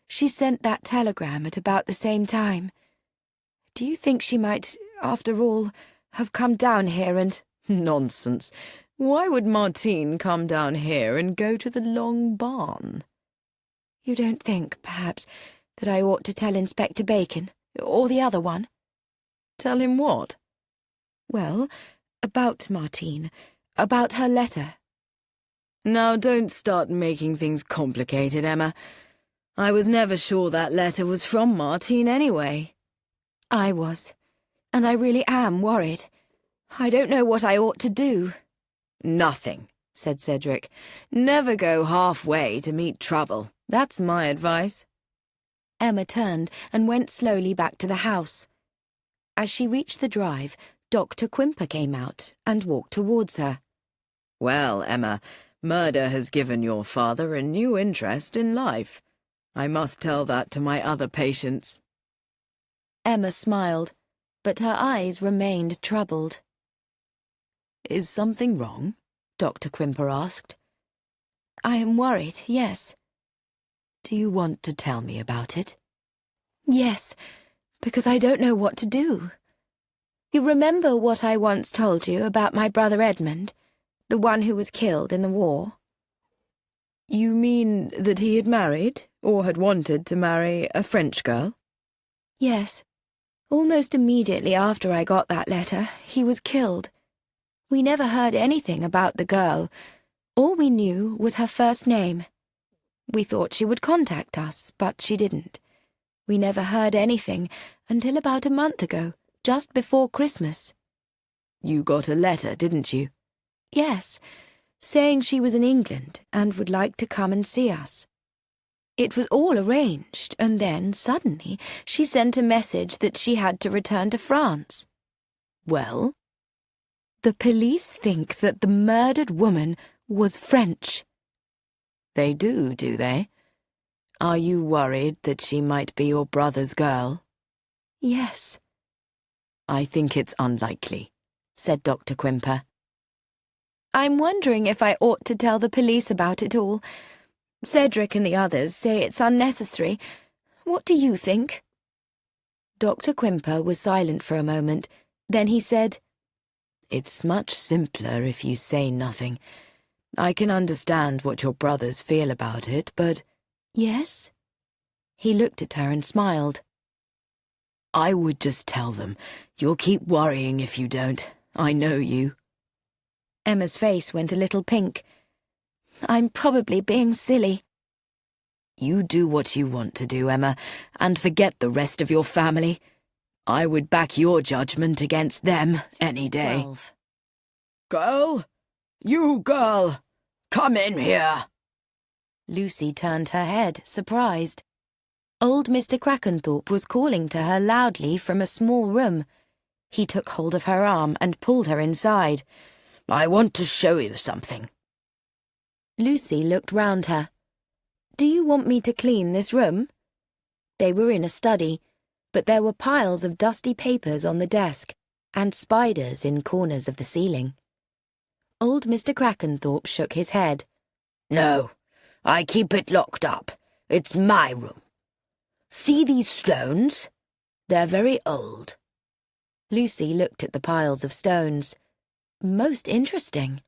she sent that telegram at about the same time. Do you think she might, after all, have come down here and— Nonsense. Why would Martine come down here and go to the Long Barn? You don't think, perhaps, that I ought to tell Inspector Bacon, or the other one? Tell him what? Well, about Martine, about her letter. Now don't start making things complicated, Emma. I was never sure that letter was from Martine anyway. I was, and I really am worried. I don't know what I ought to do. Nothing, said Cedric. Never go halfway to meet trouble. That's my advice. Emma turned and went slowly back to the house. As she reached the drive, Dr. Quimper came out and walked towards her. Well, Emma, murder has given your father a new interest in life. I must tell that to my other patients. Emma smiled, but her eyes remained troubled. Is something wrong? Dr. Quimper asked. I am worried, yes. Do you want to tell me about it? Yes, because I don't know what to do. You remember what I once told you about my brother Edmund, the one who was killed in the war? You mean that he had married, or had wanted to marry, a French girl? Yes. Almost immediately after I got that letter, he was killed. We never heard anything about the girl. All we knew was her first name. We thought she would contact us, but she didn't. We never heard anything until about a month ago, just before Christmas. You got a letter, didn't you? Yes, saying she was in England and would like to come and see us. It was all arranged, and then, suddenly, she sent a message that she had to return to France. Well? The police think that the murdered woman was French. They do they? Are you worried that she might be your brother's girl? Yes. I think it's unlikely, said Dr. Quimper. I'm wondering if I ought to tell the police about it all. Cedric and the others say it's unnecessary. What do you think? Dr. Quimper was silent for a moment. Then he said, It's much simpler if you say nothing. I can understand what your brothers feel about it, but— Yes? He looked at her and smiled. I would just tell them. You'll keep worrying if you don't. I know you. Emma's face went a little pink. I'm probably being silly. You do what you want to do, Emma, and forget the rest of your family. I would back your judgment against them any day. 12. Girl? You girl! Come in here! Lucy turned her head, surprised. Old Mr. Crackenthorpe was calling to her loudly from a small room. He took hold of her arm and pulled her inside. I want to show you something. Lucy looked round her. Do you want me to clean this room? They were in a study, but there were piles of dusty papers on the desk and spiders in corners of the ceiling. Old Mr. Crackenthorpe shook his head. No, I keep it locked up. It's my room. See these stones? They're very old. Lucy looked at the piles of stones. Most interesting.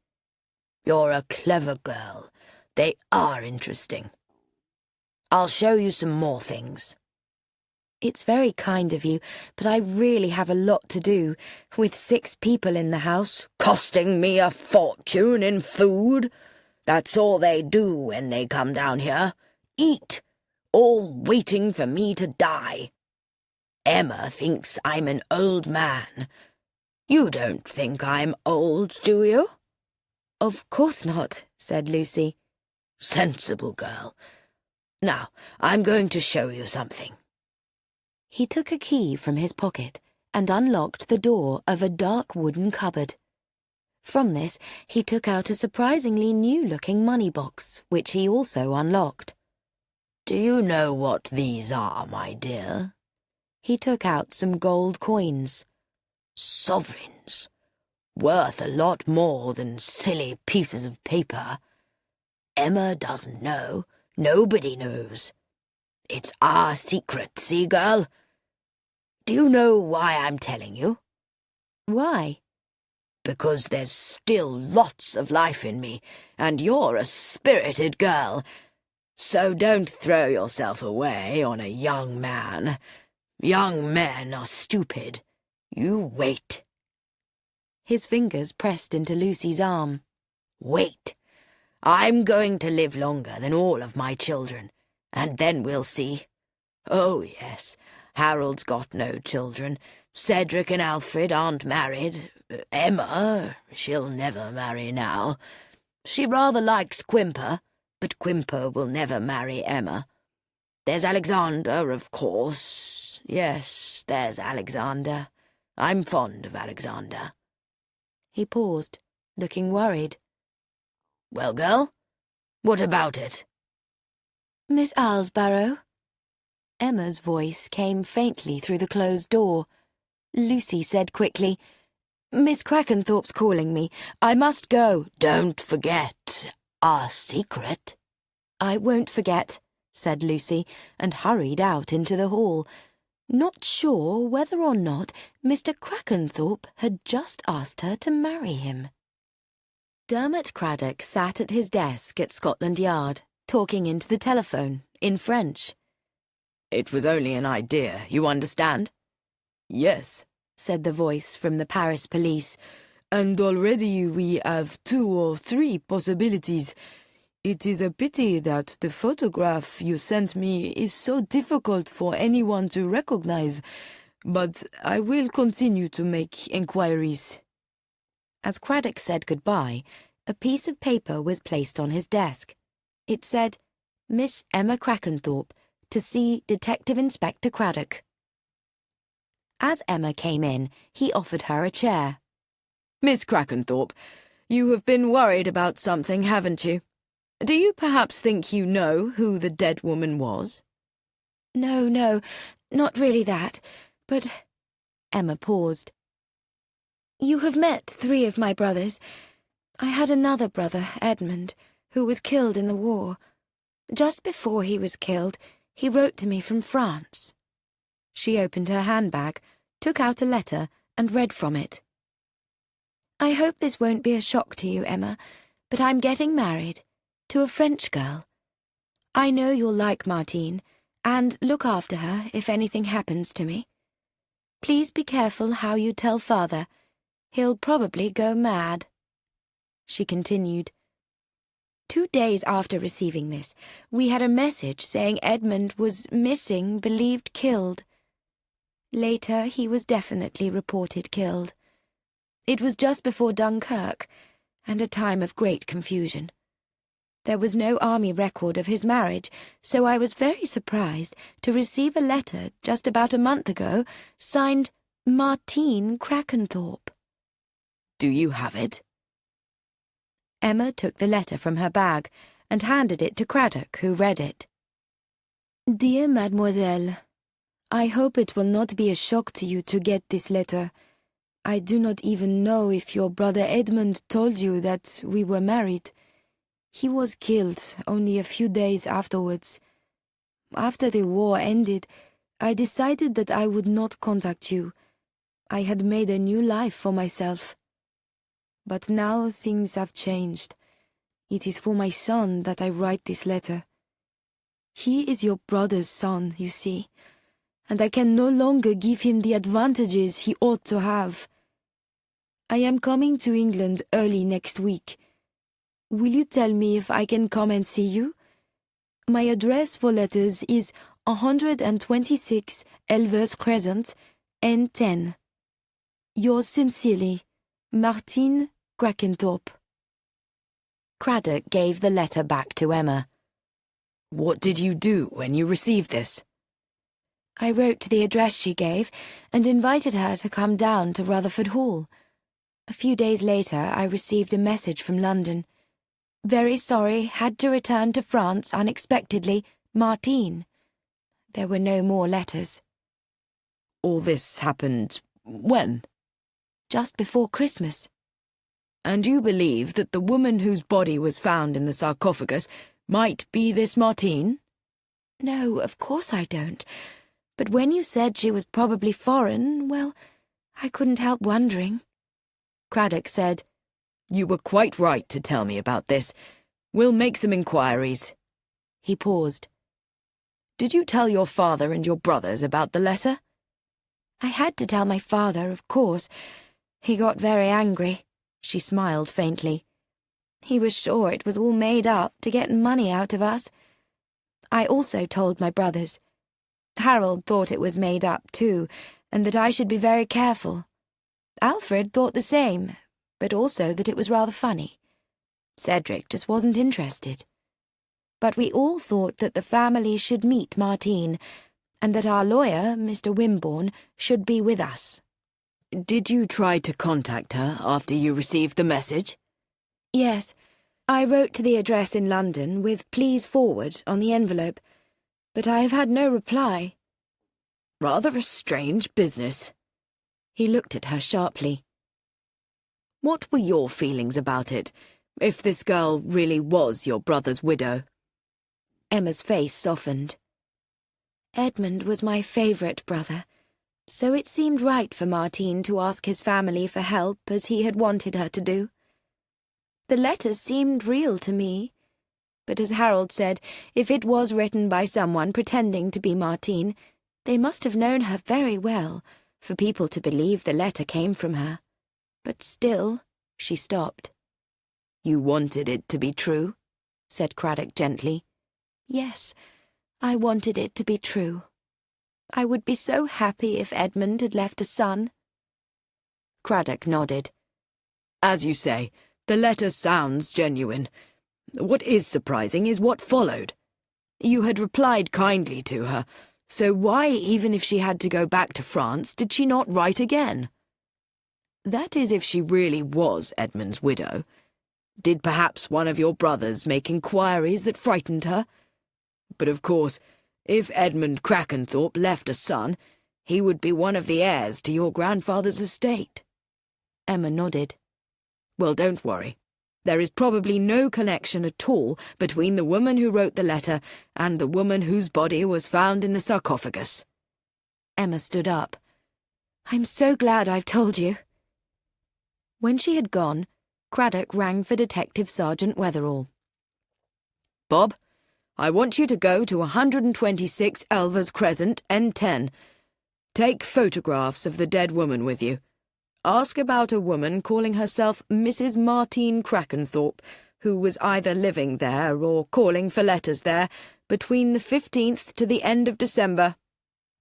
You're a clever girl. They are interesting. I'll show you some more things. It's very kind of you, but I really have a lot to do, with 6 people in the house. Costing me a fortune in food. That's all they do when they come down here. Eat. All waiting for me to die. Emma thinks I'm an old man. You don't think I'm old, do you? Of course not, said Lucy. Sensible girl. Now, I'm going to show you something. He took a key from his pocket and unlocked the door of a dark wooden cupboard. From this, he took out a surprisingly new-looking money box, which he also unlocked. Do you know what these are, my dear? He took out some gold coins. Sovereigns. Worth a lot more than silly pieces of paper. Emma doesn't know. Nobody knows. It's our secret, see, girl? Do you know why I'm telling you? Why? Because there's still lots of life in me, and you're a spirited girl. So don't throw yourself away on a young man. Young men are stupid. You wait. His fingers pressed into Lucy's arm. Wait. I'm going to live longer than all of my children, and then we'll see. Oh, yes, Harold's got no children. Cedric and Alfred aren't married. Emma, she'll never marry now. She rather likes Quimper, but Quimper will never marry Emma. There's Alexander, of course. Yes, there's Alexander. I'm fond of Alexander. He paused, looking worried. Well, girl, what about it? Miss Alsbarrow? Emma's voice came faintly through the closed door. Lucy said quickly, Miss Crackenthorpe's calling me. I must go. Don't forget our secret. I won't forget, said Lucy, and hurried out into the hall, not sure whether or not Mr. Crackenthorpe had just asked her to marry him. Dermot Craddock sat at his desk at Scotland Yard, talking into the telephone, in French. It was only an idea, you understand? Yes, said the voice from the Paris police. and already we have 2 or 3 possibilities. It is a pity that the photograph you sent me is so difficult for anyone to recognize, but I will continue to make inquiries. As Craddock said goodbye, a piece of paper was placed on his desk. It said, Miss Emma Crackenthorpe, to see Detective Inspector Craddock. As Emma came in, he offered her a chair. Miss Crackenthorpe, you have been worried about something, haven't you? Do you perhaps think you know who the dead woman was? No, not really that, but— Emma paused. You have met 3 of my brothers. I had another brother, Edmund, who was killed in the war. Just before he was killed, he wrote to me from France. She opened her handbag, took out a letter, and read from it. I hope this won't be a shock to you, Emma, but I'm getting married to a French girl. I know you'll like Martine, and look after her if anything happens to me. Please be careful how you tell father. He'll probably go mad. She continued. 2 days after receiving this, we had a message saying Edmund was missing, believed killed. Later, he was definitely reported killed. It was just before Dunkirk, and a time of great confusion. There was no army record of his marriage, so I was very surprised to receive a letter just about a month ago, signed Martine Crackenthorpe. Do you have it? Emma took the letter from her bag and handed it to Craddock, who read it. Dear Mademoiselle, I hope it will not be a shock to you to get this letter. I do not even know if your brother Edmund told you that we were married. He was killed only a few days afterwards. After the war ended, I decided that I would not contact you. I had made a new life for myself. But now things have changed. It is for my son that I write this letter. He is your brother's son, you see, and I can no longer give him the advantages he ought to have. I am coming to England early next week. Will you tell me if I can come and see you? My address for letters is 126 Elvers Crescent, N10. Yours sincerely, Martine Crackenthorpe. Craddock gave the letter back to Emma. What did you do when you received this? I wrote to the address she gave and invited her to come down to Rutherford Hall. A few days later, I received a message from London. Very sorry, had to return to France unexpectedly, Martine. There were no more letters. All this happened when? Just before Christmas. And you believe that the woman whose body was found in the sarcophagus might be this Martine? No, of course I don't. But when you said she was probably foreign, well, I couldn't help wondering. Craddock said, You were quite right to tell me about this. We'll make some inquiries. He paused. Did you tell your father and your brothers about the letter? I had to tell my father, of course. He got very angry. She smiled faintly. He was sure it was all made up to get money out of us. I also told my brothers. Harold thought it was made up too, and that I should be very careful. Alfred thought the same, but also that it was rather funny. Cedric just wasn't interested. But we all thought that the family should meet Martine, and that our lawyer, Mr. Wimborne, should be with us. Did you try to contact her after you received the message? Yes. I wrote to the address in London with "Please forward" on the envelope, but I have had no reply. Rather a strange business. He looked at her sharply. What were your feelings about it, if this girl really was your brother's widow? Emma's face softened. Edmund was my favourite brother, so it seemed right for Martine to ask his family for help as he had wanted her to do. The letter seemed real to me, but as Harold said, if it was written by someone pretending to be Martine, they must have known her very well, for people to believe the letter came from her. But still, she stopped. You wanted it to be true? Said Craddock gently. Yes, I wanted it to be true. I would be so happy if Edmund had left a son. Craddock nodded. As you say, the letter sounds genuine. What is surprising is what followed. You had replied kindly to her, so why, even if she had to go back to France, did she not write again? That is, if she really was Edmund's widow. Did perhaps one of your brothers make inquiries that frightened her? But of course, if Edmund Crackenthorpe left a son, he would be one of the heirs to your grandfather's estate. Emma nodded. Well, don't worry. There is probably no connection at all between the woman who wrote the letter and the woman whose body was found in the sarcophagus. Emma stood up. I'm so glad I've told you. When she had gone, Craddock rang for Detective Sergeant Wetherall. Bob, I want you to go to 126 Elvers Crescent, N10. Take photographs of the dead woman with you. Ask about a woman calling herself Mrs. Martine Crackenthorpe, who was either living there or calling for letters there between the 15th to the end of December.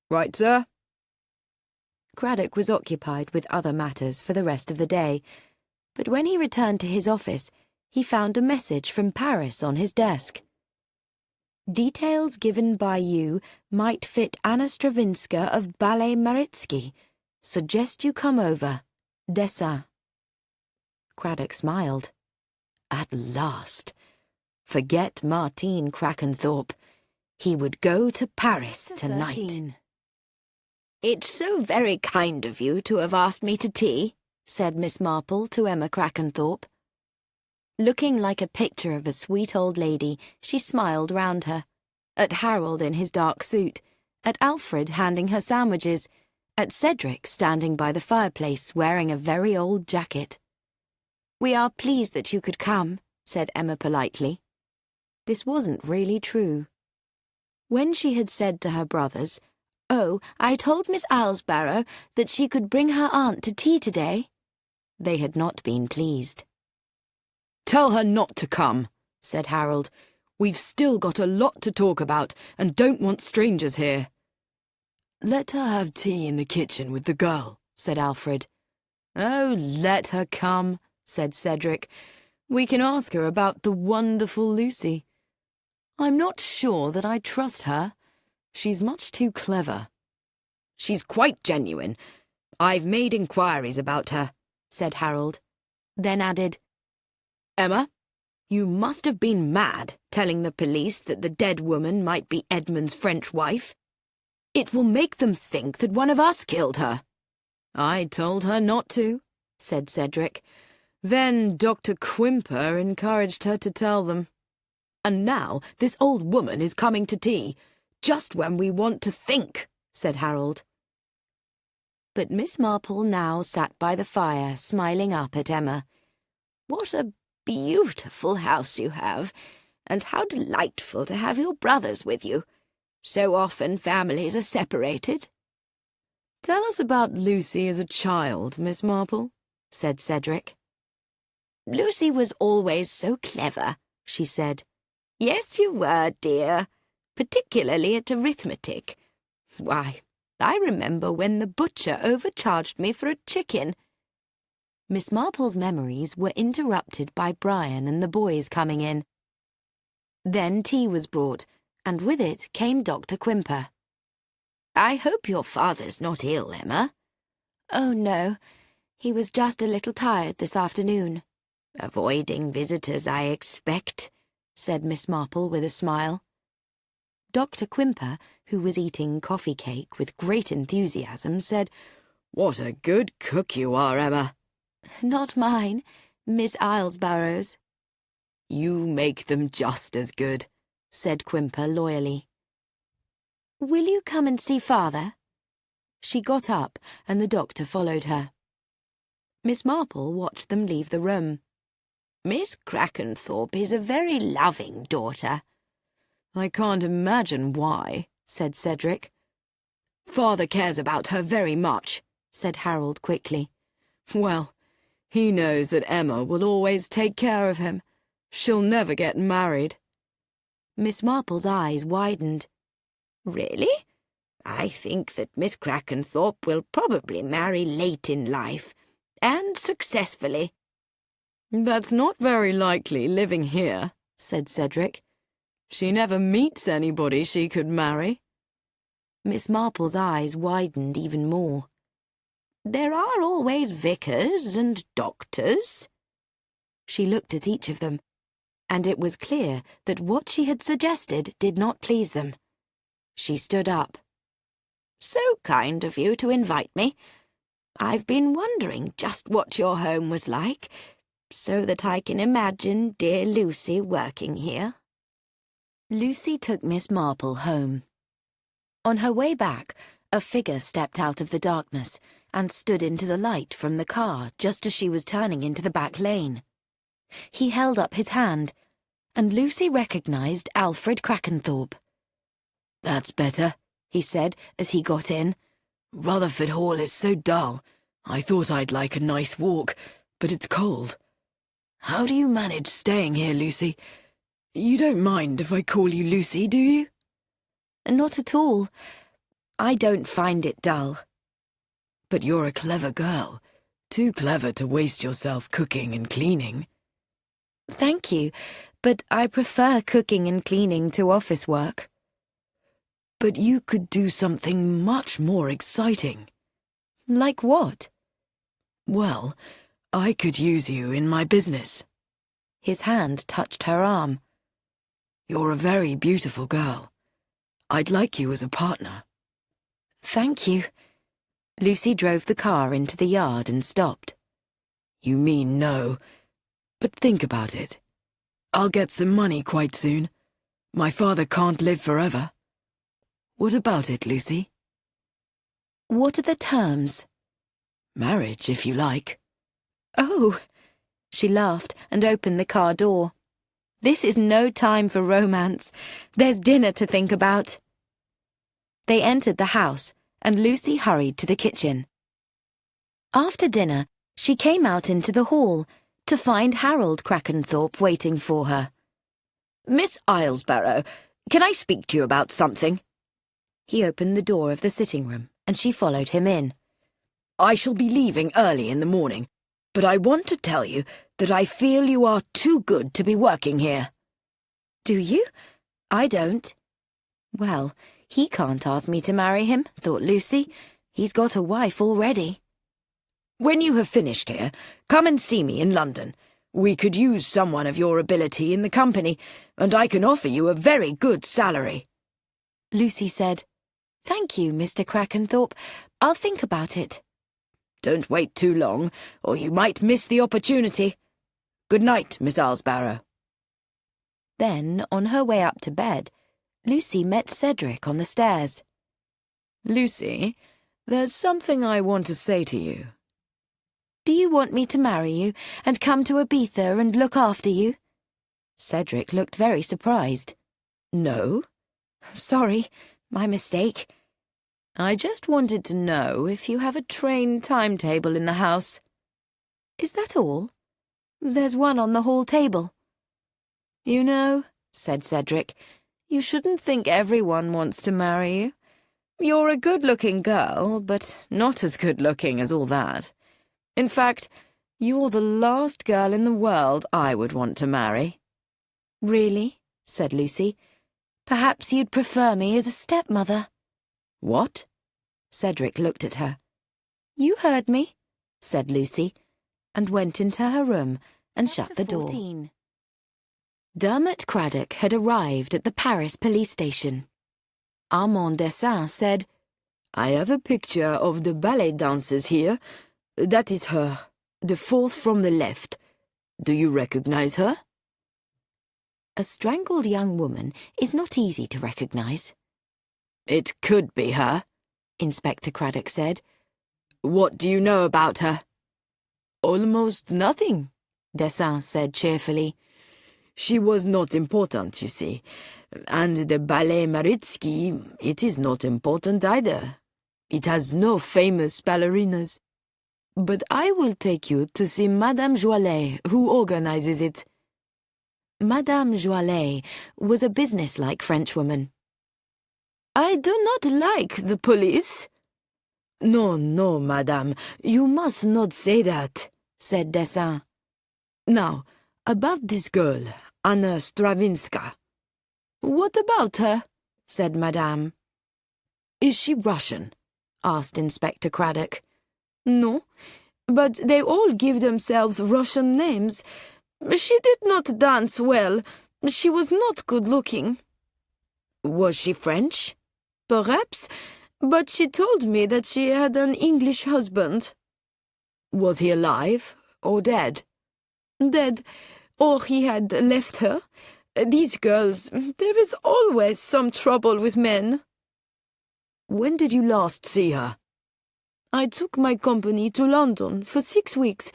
Right, sir? Craddock was occupied with other matters for the rest of the day, but when he returned to his office, he found a message from Paris on his desk. Details given by you might fit Anna Stravinska of Ballet Maritsky. Suggest you come over. Dessin. Craddock smiled. At last. Forget Martine Crackenthorpe. He would go to Paris tonight. 13. It's so very kind of you to have asked me to tea, said Miss Marple to Emma Crackenthorpe. Looking like a picture of a sweet old lady, she smiled round her. At Harold in his dark suit, at Alfred handing her sandwiches, at Cedric standing by the fireplace wearing a very old jacket. We are pleased that you could come, said Emma politely. This wasn't really true. When she had said to her brothers, "Oh, I told Miss Islesbarrow that she could bring her aunt to tea today," they had not been pleased. Tell her not to come, said Harold. We've still got a lot to talk about and don't want strangers here. Let her have tea in the kitchen with the girl, said Alfred. Oh, let her come, said Cedric. We can ask her about the wonderful Lucy. I'm not sure that I trust her. She's much too clever. She's quite genuine. I've made inquiries about her, said Harold, then added, Emma, you must have been mad telling the police that the dead woman might be Edmund's French wife. It will make them think that one of us killed her. I told her not to, said Cedric. Then Dr. Quimper encouraged her to tell them. And now this old woman is coming to tea, just when we want to think, said Harold. But Miss Marple now sat by the fire, smiling up at Emma. What a beautiful house you have, and how delightful to have your brothers with you. So often families are separated. Tell us about Lucy as a child, Miss Marple, said Cedric. Lucy was always so clever, she said. Yes, you were, dear, particularly at arithmetic. Why, I remember when the butcher overcharged me for a chicken. Miss Marple's memories were interrupted by Brian and the boys coming in. Then tea was brought, and with it came Dr. Quimper. I hope your father's not ill, Emma. Oh, no. He was just a little tired this afternoon. Avoiding visitors, I expect, said Miss Marple with a smile. Dr. Quimper, who was eating coffee cake with great enthusiasm, said, What a good cook you are, Emma. Not mine, Miss Islesbarrow's. You make them just as good, said Quimper loyally. Will you come and see Father? She got up, and the doctor followed her. Miss Marple watched them leave the room. Miss Crackenthorpe is a very loving daughter. I can't imagine why, said Cedric. Father cares about her very much, said Harold quickly. Well, he knows that Emma will always take care of him. She'll never get married. Miss Marple's eyes widened. Really? I think that Miss Crackenthorpe will probably marry late in life, and successfully. That's not very likely living here, said Cedric. She never meets anybody she could marry." Miss Marple's eyes widened even more. There are always vicars and doctors. She looked at each of them, and it was clear that what she had suggested did not please them. She stood up. "So kind of you to invite me. I've been wondering just what your home was like, so that I can imagine dear Lucy working here." Lucy took Miss Marple home. On her way back, a figure stepped out of the darkness and stood into the light from the car just as she was turning into the back lane. He held up his hand, and Lucy recognized Alfred Crackenthorpe. "That's better," he said as he got in. "Rutherford Hall is so dull. I thought I'd like a nice walk, but it's cold. How do you manage staying here, Lucy? You don't mind if I call you Lucy, do you?" Not at all. I don't find it dull. "But you're a clever girl. Too clever to waste yourself cooking and cleaning." Thank you, but I prefer cooking and cleaning to office work. "But you could do something much more exciting." Like what? "Well, I could use you in my business." His hand touched her arm. "You're a very beautiful girl. I'd like you as a partner." Thank you. Lucy drove the car into the yard and stopped. "You mean no, but think about it. I'll get some money quite soon. My father can't live forever. What about it, Lucy?" What are the terms? "Marriage, if you like." Oh! She laughed and opened the car door. This is no time for romance. There's dinner to think about. They entered the house, and Lucy hurried to the kitchen. After dinner, she came out into the hall to find Harold Crackenthorpe waiting for her. "Miss Islesborough, can I speak to you about something?" He opened the door of the sitting room, and she followed him in. "I shall be leaving early in the morning, but I want to tell you that I feel you are too good to be working here." Do you? I don't. Well, he can't ask me to marry him, thought Lucy. He's got a wife already. "When you have finished here, come and see me in London. We could use someone of your ability in the company, and I can offer you a very good salary." Lucy said, "Thank you, Mr. Crackenthorpe. I'll think about it." "Don't wait too long, or you might miss the opportunity. Good night, Miss Islesborough." Then, on her way up to bed, Lucy met Cedric on the stairs. "Lucy, there's something I want to say to you." Do you want me to marry you and come to Ibiza and look after you? Cedric looked very surprised. "No." Sorry, my mistake. "I just wanted to know if you have a train timetable in the house." Is that all? There's one on the hall table. "You know," said Cedric, "you shouldn't think everyone wants to marry you. You're a good-looking girl, but not as good-looking as all that. In fact, you're the last girl in the world I would want to marry." Really? Said Lucy. Perhaps you'd prefer me as a stepmother. "What?" Cedric looked at her. You heard me, said Lucy, and went into her room and shut the door. 14. Dermot Craddock had arrived at the Paris police station. Armand Dessin said, "I have a picture of the ballet dancers here. That is her, the fourth from the left. Do you recognize her?" A strangled young woman is not easy to recognize. "It could be her," Inspector Craddock said. "What do you know about her?" "Almost nothing," Dessin said cheerfully. "She was not important, you see. And the Ballet Maritsky, it is not important either. It has no famous ballerinas. But I will take you to see Madame Joilet, who organizes it." Madame Joilet was a businesslike Frenchwoman. "I do not like the police." "No, no, madame, you must not say that," said Dessin. "Now, about this girl, Anna Stravinska." "What about her?" said Madame. "Is she Russian?" asked Inspector Craddock. "No, but they all give themselves Russian names. She did not dance well. She was not good-looking." Was she French? "Perhaps, but she told me that she had an English husband." Was he alive or dead? "Dead, or he had left her. These girls, there is always some trouble with men." When did you last see her? "I took my company to London for 6 weeks.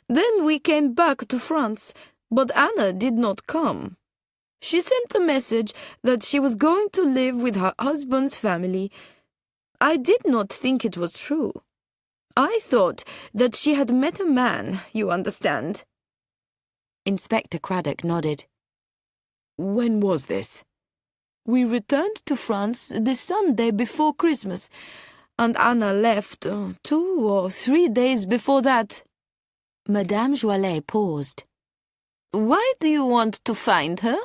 Then we came back to France, but Anna did not come. She sent a message that she was going to live with her husband's family. I did not think it was true. I thought that she had met a man, you understand." Inspector Craddock nodded. When was this? "We returned to France the Sunday before Christmas, and Anna left 2 or 3 days before that." Madame Joilet paused. "Why do you want to find her?"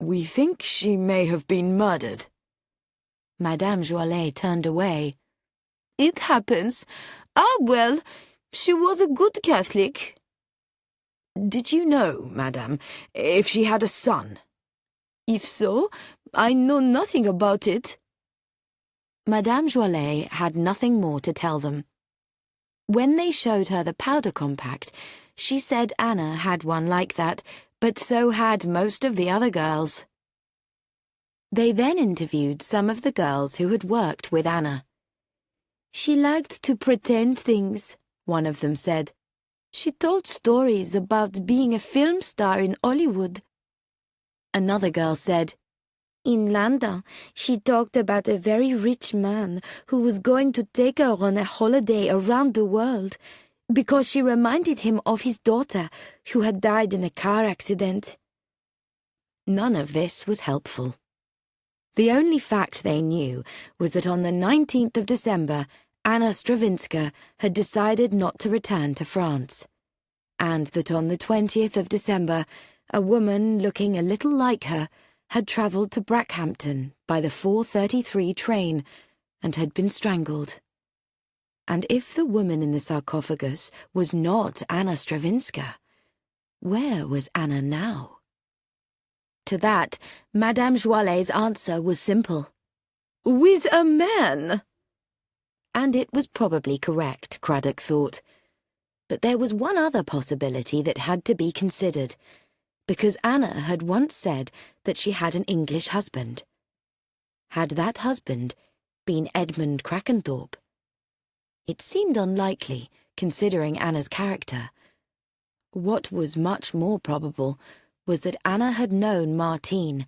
We think she may have been murdered. Madame Joilet turned away. "It happens. Ah, well, she was a good Catholic." Did you know, Madame, if she had a son? "If so, I know nothing about it." Madame Joilet had nothing more to tell them. When they showed her the powder compact, she said Anna had one like that, but so had most of the other girls. They then interviewed some of the girls who had worked with Anna. "She liked to pretend things," one of them said. "She told stories about being a film star in Hollywood." Another girl said, "In London, she talked about a very rich man who was going to take her on a holiday around the world because she reminded him of his daughter who had died in a car accident." None of this was helpful. The only fact they knew was that on the 19th of December, Anna Stravinska had decided not to return to France, and that on the 20th of December, a woman looking a little like her had travelled to Brackhampton by the 4:33 train and had been strangled. And if the woman in the sarcophagus was not Anna Stravinska, where was Anna now? To that, Madame Joilet's answer was simple. "With a man." And it was probably correct, Craddock thought. But there was one other possibility that had to be considered, because Anna had once said that she had an English husband. Had that husband been Edmund Crackenthorpe? It seemed unlikely, considering Anna's character. What was much more probable was that Anna had known Martine,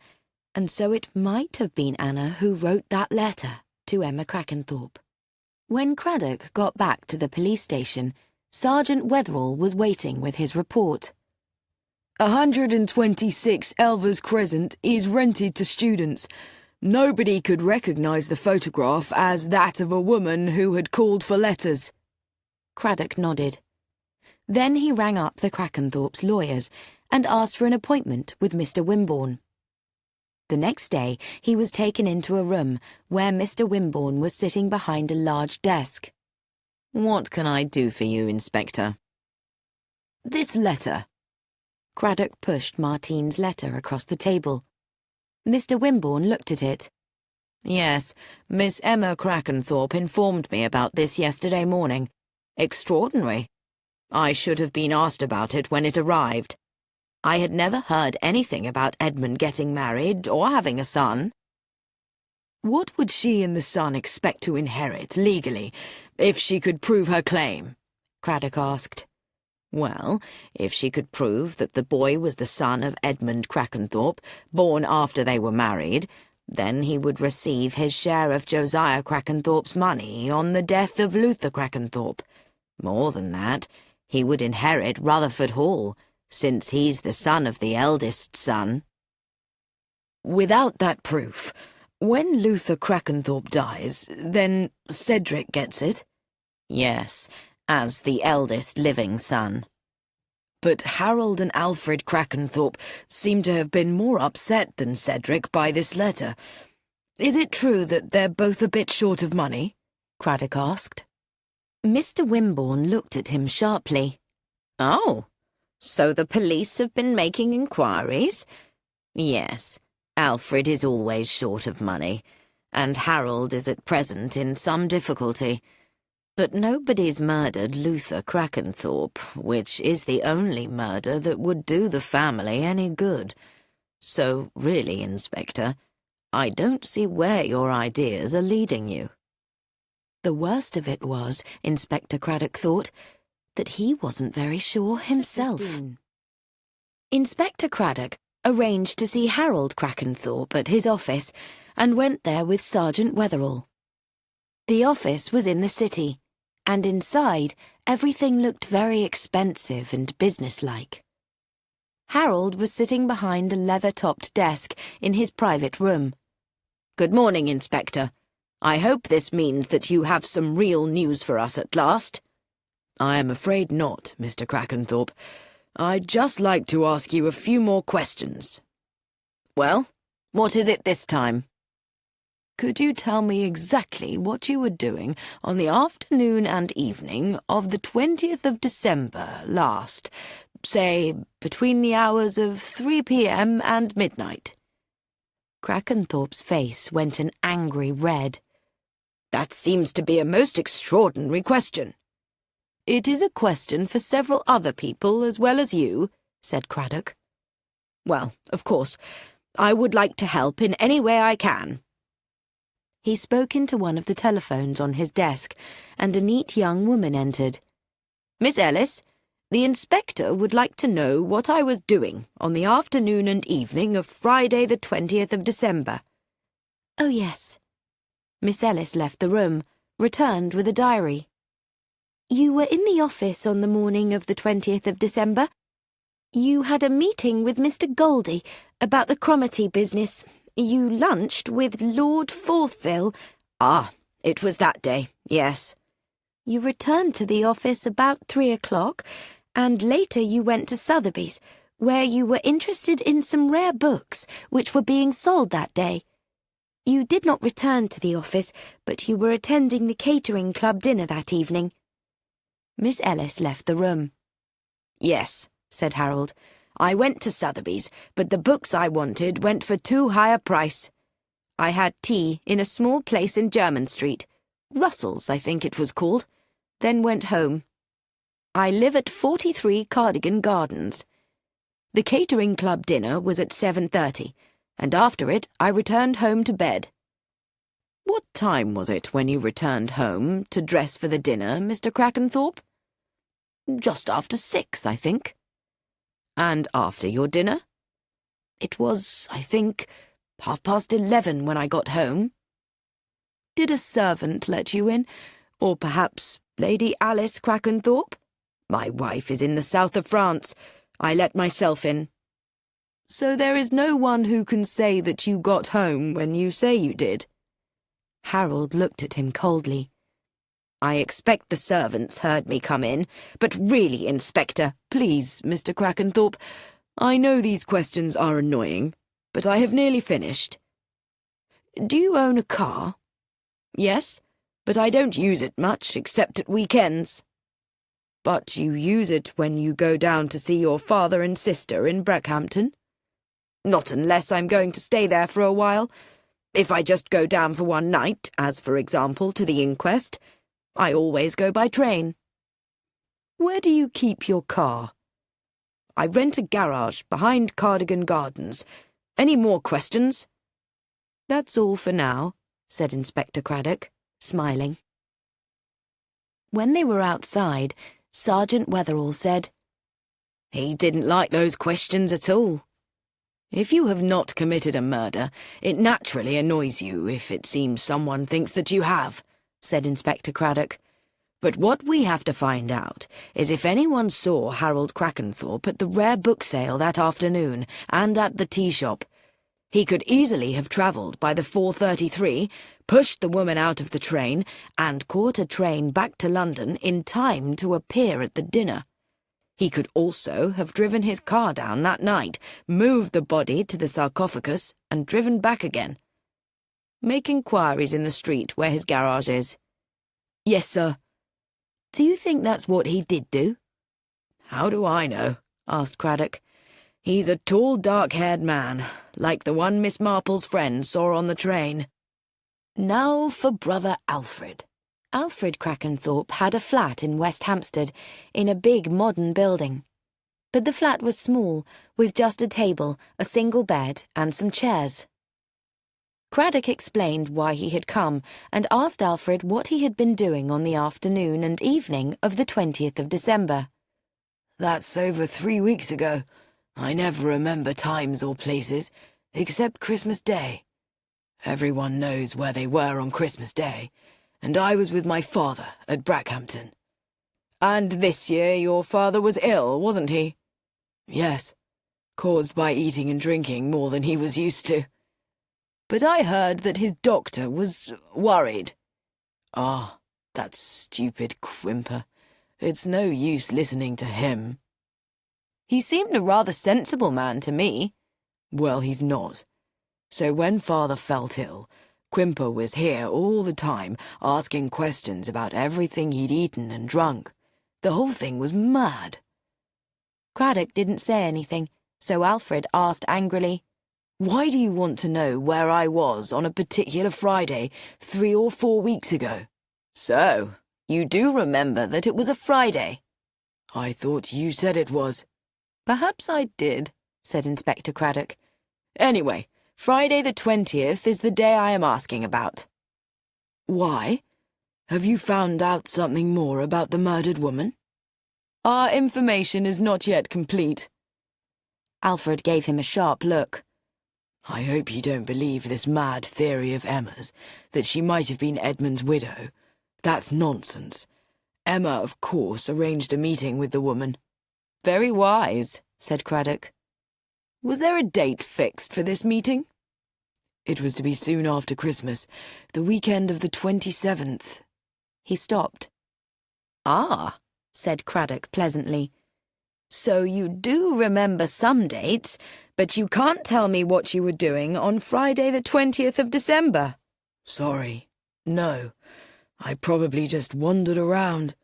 and so it might have been Anna who wrote that letter to Emma Crackenthorpe. When Craddock got back to the police station, Sergeant Wetherall was waiting with his report. 126 Elvers Crescent is rented to students. Nobody could recognise the photograph as that of a woman who had called for letters. Craddock nodded. Then he rang up the Crackenthorpe's lawyers and asked for an appointment with Mr. Wimborne. The next day he was taken into a room where Mr. Wimborne was sitting behind a large desk. "What can I do for you, Inspector?" This letter. Craddock pushed Martine's letter across the table. Mr. Wimborne looked at it. "Yes, Miss Emma Crackenthorpe informed me about this yesterday morning. Extraordinary. I should have been asked about it when it arrived. I had never heard anything about Edmund getting married or having a son." What would she and the son expect to inherit, legally, if she could prove her claim? Craddock asked. Well, if she could prove that the boy was the son of Edmund Crackenthorpe, born after they were married, then he would receive his share of Josiah Crackenthorpe's money on the death of Luther Crackenthorpe. More than that, he would inherit Rutherford Hall, since he's the son of the eldest son. Without that proof, when Luther Crackenthorpe dies, then Cedric gets it? Yes, as the eldest living son. but Harold and Alfred Crackenthorpe seem to have been more upset than Cedric by this letter. Is it true that they're both a bit short of money?" Craddock asked. Mr. Wimborne looked at him sharply. "Oh, so the police have been making inquiries? Yes, Alfred is always short of money, and Harold is at present in some difficulty. But nobody's murdered Luther Crackenthorpe, which is the only murder that would do the family any good. So really, Inspector, I don't see where your ideas are leading you." The worst of it was, Inspector Craddock thought, that he wasn't very sure himself. Inspector Craddock arranged to see Harold Crackenthorpe at his office and went there with Sergeant Wetherall. The office was in the city, and inside everything looked very expensive and businesslike. Harold was sitting behind a leather-topped desk in his private room. "Good morning, Inspector. I hope this means that you have some real news for us at last." "I am afraid not, Mr. Crackenthorpe. I'd just like to ask you a few more questions." "Well, what is it this time?" "Could you tell me exactly what you were doing on the afternoon and evening of the 20th of December last, say, between the hours of 3 p.m. and midnight?" Crackenthorpe's face went an angry red. "That seems to be a most extraordinary question." "It is a question for several other people as well as you," said Craddock. "Well, of course, I would like to help in any way I can." He spoke into one of the telephones on his desk, and a neat young woman entered. "Miss Ellis, the inspector would like to know what I was doing on the afternoon and evening of Friday the 20th of December." "Oh, yes." Miss Ellis left the room, returned with a diary. "You were in the office on the morning of the 20th of December. You had a meeting with Mr. Goldie about the Cromarty business. You lunched with Lord Forthville." "Ah, it was that day, yes." "You returned to the office about 3 o'clock, and later you went to Sotheby's, where you were interested in some rare books which were being sold that day. You did not return to the office, but you were attending the catering club dinner that evening." Miss Ellis left the room. "Yes," said Harold. "I went to Sotheby's, but the books I wanted went for too high a price. I had tea in a small place in Jermyn Street, Russell's, I think it was called, then went home. I live at 43 Cardigan Gardens. The catering club dinner was at 7:30, and after it I returned home to bed." "What time was it when you returned home to dress for the dinner, Mr. Crackenthorpe?" "Just after 6, I think." "And after your dinner?" "It was, I think, 11:30 when I got home." "Did a servant let you in, or perhaps Lady Alice Crackenthorpe?" "My wife is in the south of France. I let myself in." "So there is no one who can say that you got home when you say you did?" Harold looked at him coldly. "I expect the servants heard me come in, but really, Inspector—" "Please, Mr. Crackenthorpe, I know these questions are annoying, but I have nearly finished. Do you own a car?" "Yes, but I don't use it much, except at weekends." "But you use it when you go down to see your father and sister in Breckhampton?" "Not unless I'm going to stay there for a while. If I just go down for one night, as for example to the inquest, I always go by train." "Where do you keep your car?" "I rent a garage behind Cardigan Gardens. Any more questions?" "That's all for now," said Inspector Craddock, smiling. When they were outside, Sergeant Wetherall said, "He didn't like those questions at all. If you have not committed a murder, it naturally annoys you if it seems someone thinks that you have," said Inspector Craddock. "But what we have to find out is if anyone saw Harold Crackenthorpe at the rare book sale that afternoon and at the tea shop. He could easily have travelled by the 4:33, pushed the woman out of the train, and caught a train back to London in time to appear at the dinner. He could also have driven his car down that night, moved the body to the sarcophagus, and driven back again. Make inquiries in the street where his garage is. Yes, sir. Do you think that's what he did do? How do I know? Asked Craddock. He's a tall, dark-haired man, like the one Miss Marple's friend saw on the train. Now for brother Alfred. Alfred Crackenthorpe had a flat in West Hampstead, in a big modern building. But the flat was small, with just a table, a single bed, and some chairs. Craddock explained why he had come, and asked Alfred what he had been doing on the afternoon and evening of the 20th of December. That's over 3 weeks ago. I never remember times or places, except Christmas Day. Everyone knows where they were on Christmas Day, and I was with my father at Brackhampton. And this year your father was ill, wasn't he? Yes, caused by eating and drinking more than he was used to. But I heard that his doctor was worried. Ah, that stupid Quimper. It's no use listening to him. He seemed a rather sensible man to me. Well, he's not. So when father felt ill, Quimper was here all the time, asking questions about everything he'd eaten and drunk. The whole thing was mad. Craddock didn't say anything, so Alfred asked angrily, Why do you want to know where I was on a particular Friday 3 or 4 weeks ago? So, you do remember that it was a Friday? I thought you said it was. Perhaps I did, said Inspector Craddock. Anyway, Friday the 20th is the day I am asking about. Why? Have you found out something more about the murdered woman? Our information is not yet complete. Alfred gave him a sharp look. I hope you don't believe this mad theory of Emma's, that she might have been Edmund's widow. That's nonsense. Emma, of course, arranged a meeting with the woman. Very wise, said Craddock. Was there a date fixed for this meeting? It was to be soon after Christmas, the weekend of the 27th. He stopped. Ah, said Craddock pleasantly. So you do remember some dates, but you can't tell me what you were doing on Friday the 20th of December. Sorry, no. I probably just wandered around.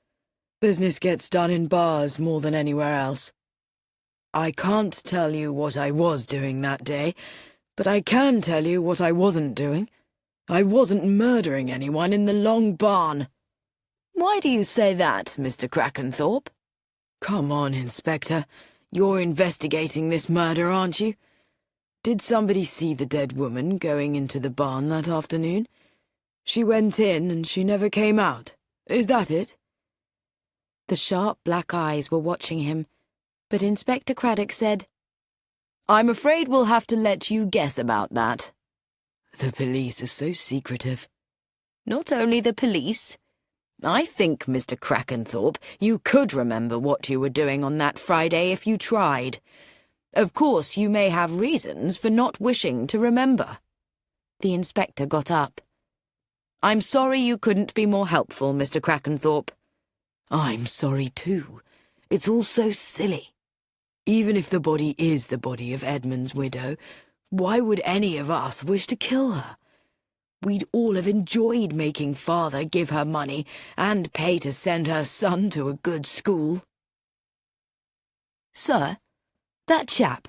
Business gets done in bars more than anywhere else. I can't tell you what I was doing that day, but I can tell you what I wasn't doing. I wasn't murdering anyone in the long barn. Why do you say that, Mr. Crackenthorpe? Come on, Inspector. You're investigating this murder, aren't you? Did somebody see the dead woman going into the barn that afternoon? She went in and she never came out. Is that it? The sharp black eyes were watching him, but Inspector Craddock said, I'm afraid we'll have to let you guess about that. The police are so secretive. Not only the police. I think, Mr. Crackenthorpe, you could remember what you were doing on that Friday if you tried. Of course, you may have reasons for not wishing to remember. The inspector got up. I'm sorry you couldn't be more helpful, Mr. Crackenthorpe. I'm sorry too. It's all so silly. Even if the body is the body of Edmund's widow, why would any of us wish to kill her? We'd all have enjoyed making father give her money and pay to send her son to a good school. Sir, that chap.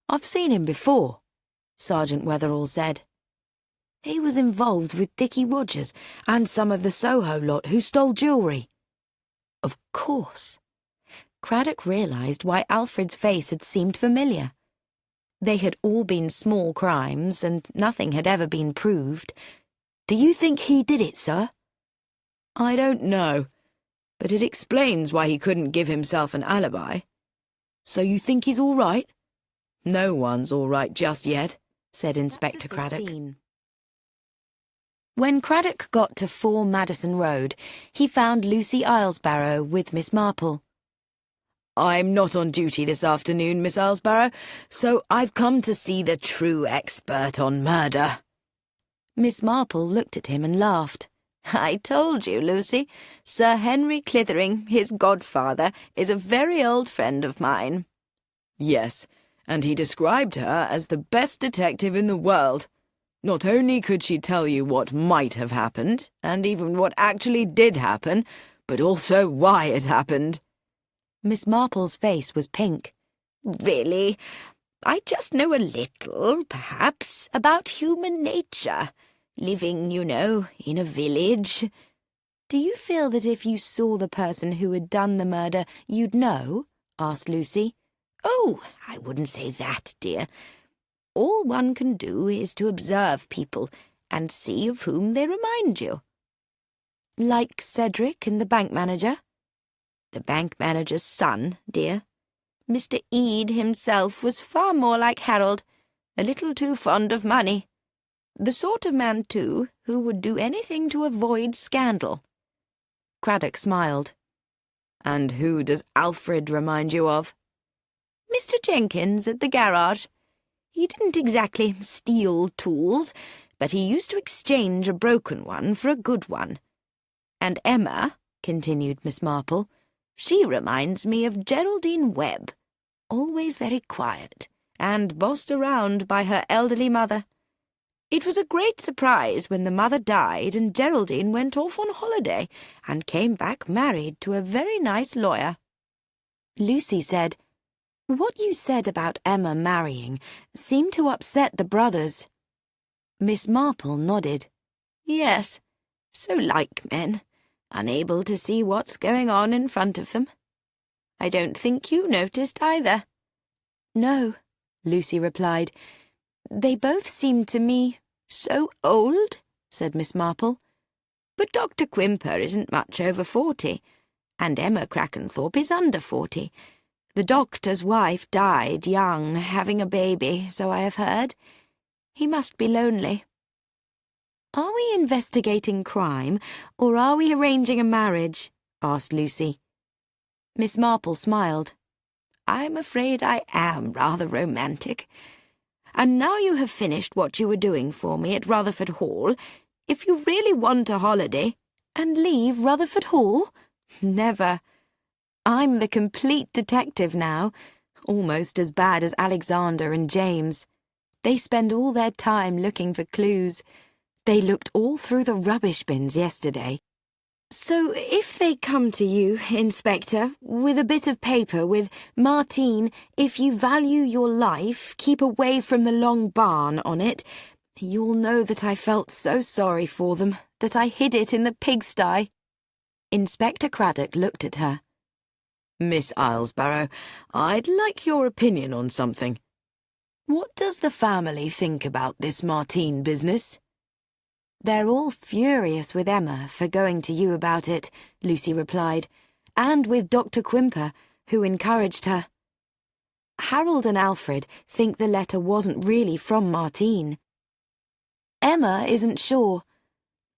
I've seen him before, Sergeant Wetherall said. He was involved with Dickie Rogers and some of the Soho lot who stole jewellery. Of course. Craddock realised why Alfred's face had seemed familiar. They had all been small crimes, and nothing had ever been proved. Do you think he did it, sir? I don't know, but it explains why he couldn't give himself an alibi. So you think he's all right? No one's all right just yet, said Inspector Craddock. When Craddock got to 4 Madison Road, he found Lucy Islesbarrow with Miss Marple. I'm not on duty this afternoon, Miss Islesbarrow, so I've come to see the true expert on murder. Miss Marple looked at him and laughed. I told you, Lucy. Sir Henry Clithering, his godfather, is a very old friend of mine. Yes, and he described her as the best detective in the world. Not only could she tell you what might have happened, and even what actually did happen, but also why it happened. Miss Marple's face was pink. Really? I just know a little, perhaps, about human nature. Living, you know, in a village. Do you feel that if you saw the person who had done the murder, you'd know? Asked Lucy. Oh, I wouldn't say that, dear. All one can do is to observe people and see of whom they remind you. Like Cedric and the bank manager? The bank manager's son, dear. Mr. Ede himself was far more like Harold, a little too fond of money. The sort of man, too, who would do anything to avoid scandal. Craddock smiled. And who does Alfred remind you of? Mr. Jenkins at the garage. He didn't exactly steal tools, but he used to exchange a broken one for a good one. And Emma, continued Miss Marple, she reminds me of Geraldine Webb, always very quiet, and bossed around by her elderly mother. It was a great surprise when the mother died and Geraldine went off on holiday and came back married to a very nice lawyer. Lucy said, "What you said about Emma marrying seemed to upset the brothers." Miss Marple nodded. Yes, so like men, unable to see what's going on in front of them. I don't think you noticed either. "No," Lucy replied. "They both seemed to me—" "So old," said Miss Marple. "But Dr. Quimper isn't much over 40, and Emma Crackenthorpe is under 40. The doctor's wife died young, having a baby, so I have heard. He must be lonely." "Are we investigating crime, or are we arranging a marriage?" asked Lucy. Miss Marple smiled. "I'm afraid I am rather romantic. And now you have finished what you were doing for me at Rutherford Hall, if you really want a holiday—" "And leave Rutherford Hall? Never. I'm the complete detective now, almost as bad as Alexander and James. They spend all their time looking for clues. They looked all through the rubbish bins yesterday. So if they come to you, Inspector, with a bit of paper with 'Martine, if you value your life, keep away from the long barn' on it, you'll know that I felt so sorry for them that I hid it in the pigsty." Inspector Craddock looked at her. "Miss Islesbarrow, I'd like your opinion on something. What does the family think about this Martine business?" "They're all furious with Emma for going to you about it," Lucy replied, "and with Dr. Quimper, who encouraged her. Harold and Alfred think the letter wasn't really from Martine. Emma isn't sure.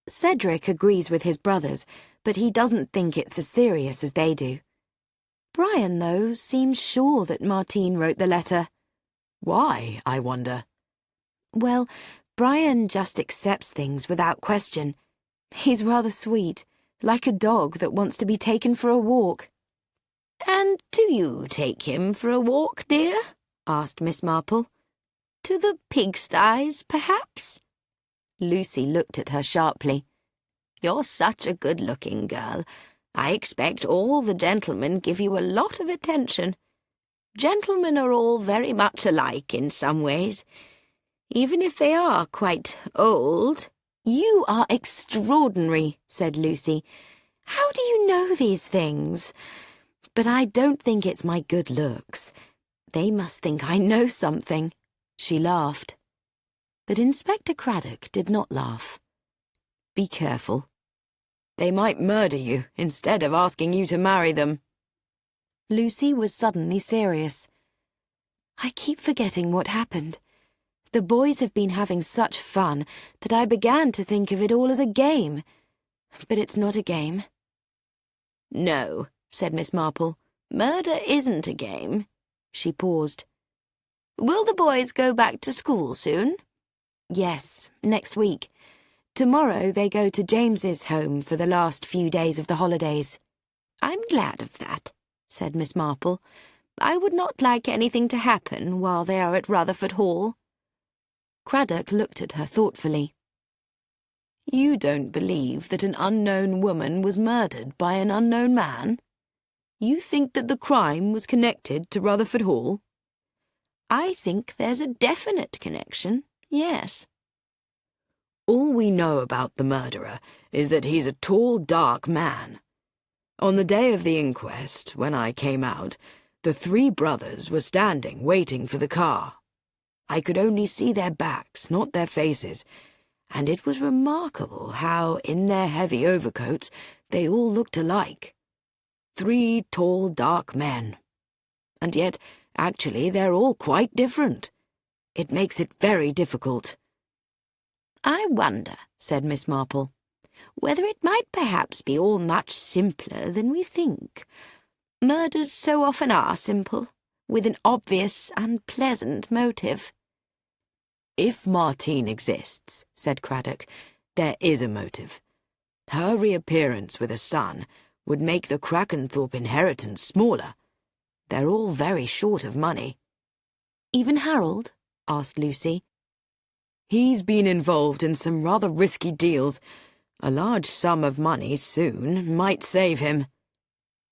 Cedric agrees with his brothers, but he doesn't think it's as serious as they do. Brian, though, seems sure that Martine wrote the letter." "Why, I wonder?" "Well, Brian just accepts things without question. He's rather sweet, like a dog that wants to be taken for a walk." "And do you take him for a walk, dear?" asked Miss Marple. "To the pigsties, perhaps?" Lucy looked at her sharply. "You're such a good-looking girl. I expect all the gentlemen give you a lot of attention. Gentlemen are all very much alike in some ways, even if they are quite old." "You are extraordinary," said Lucy. "How do you know these things? But I don't think it's my good looks. They must think I know something." She laughed. But Inspector Craddock did not laugh. "Be careful. They might murder you instead of asking you to marry them." Lucy was suddenly serious. "I keep forgetting what happened. The boys have been having such fun that I began to think of it all as a game. But it's not a game." "No," said Miss Marple. "Murder isn't a game." She paused. "Will the boys go back to school soon?" "Yes, next week. Tomorrow they go to James's home for the last few days of the holidays." "I'm glad of that," said Miss Marple. "I would not like anything to happen while they are at Rutherford Hall." Craddock looked at her thoughtfully. "You don't believe that an unknown woman was murdered by an unknown man? You think that the crime was connected to Rutherford Hall?" "I think there's a definite connection, yes." All we know about the murderer is that he's a tall, dark man. On the day of the inquest, when I came out, the 3 brothers were standing waiting for the car. I could only see their backs, not their faces, and it was remarkable how, in their heavy overcoats, they all looked alike. 3 tall, dark men. And yet, actually, they're all quite different. It makes it very difficult. "I wonder," said Miss Marple, "whether it might perhaps be all much simpler than we think. Murders so often are simple, with an obvious and pleasant motive." "If Martine exists," said Craddock, "there is a motive. Her reappearance with a son would make the Crackenthorpe inheritance smaller. They're all very short of money." "Even Harold?" asked Lucy. "He's been involved in some rather risky deals. A large sum of money soon might save him."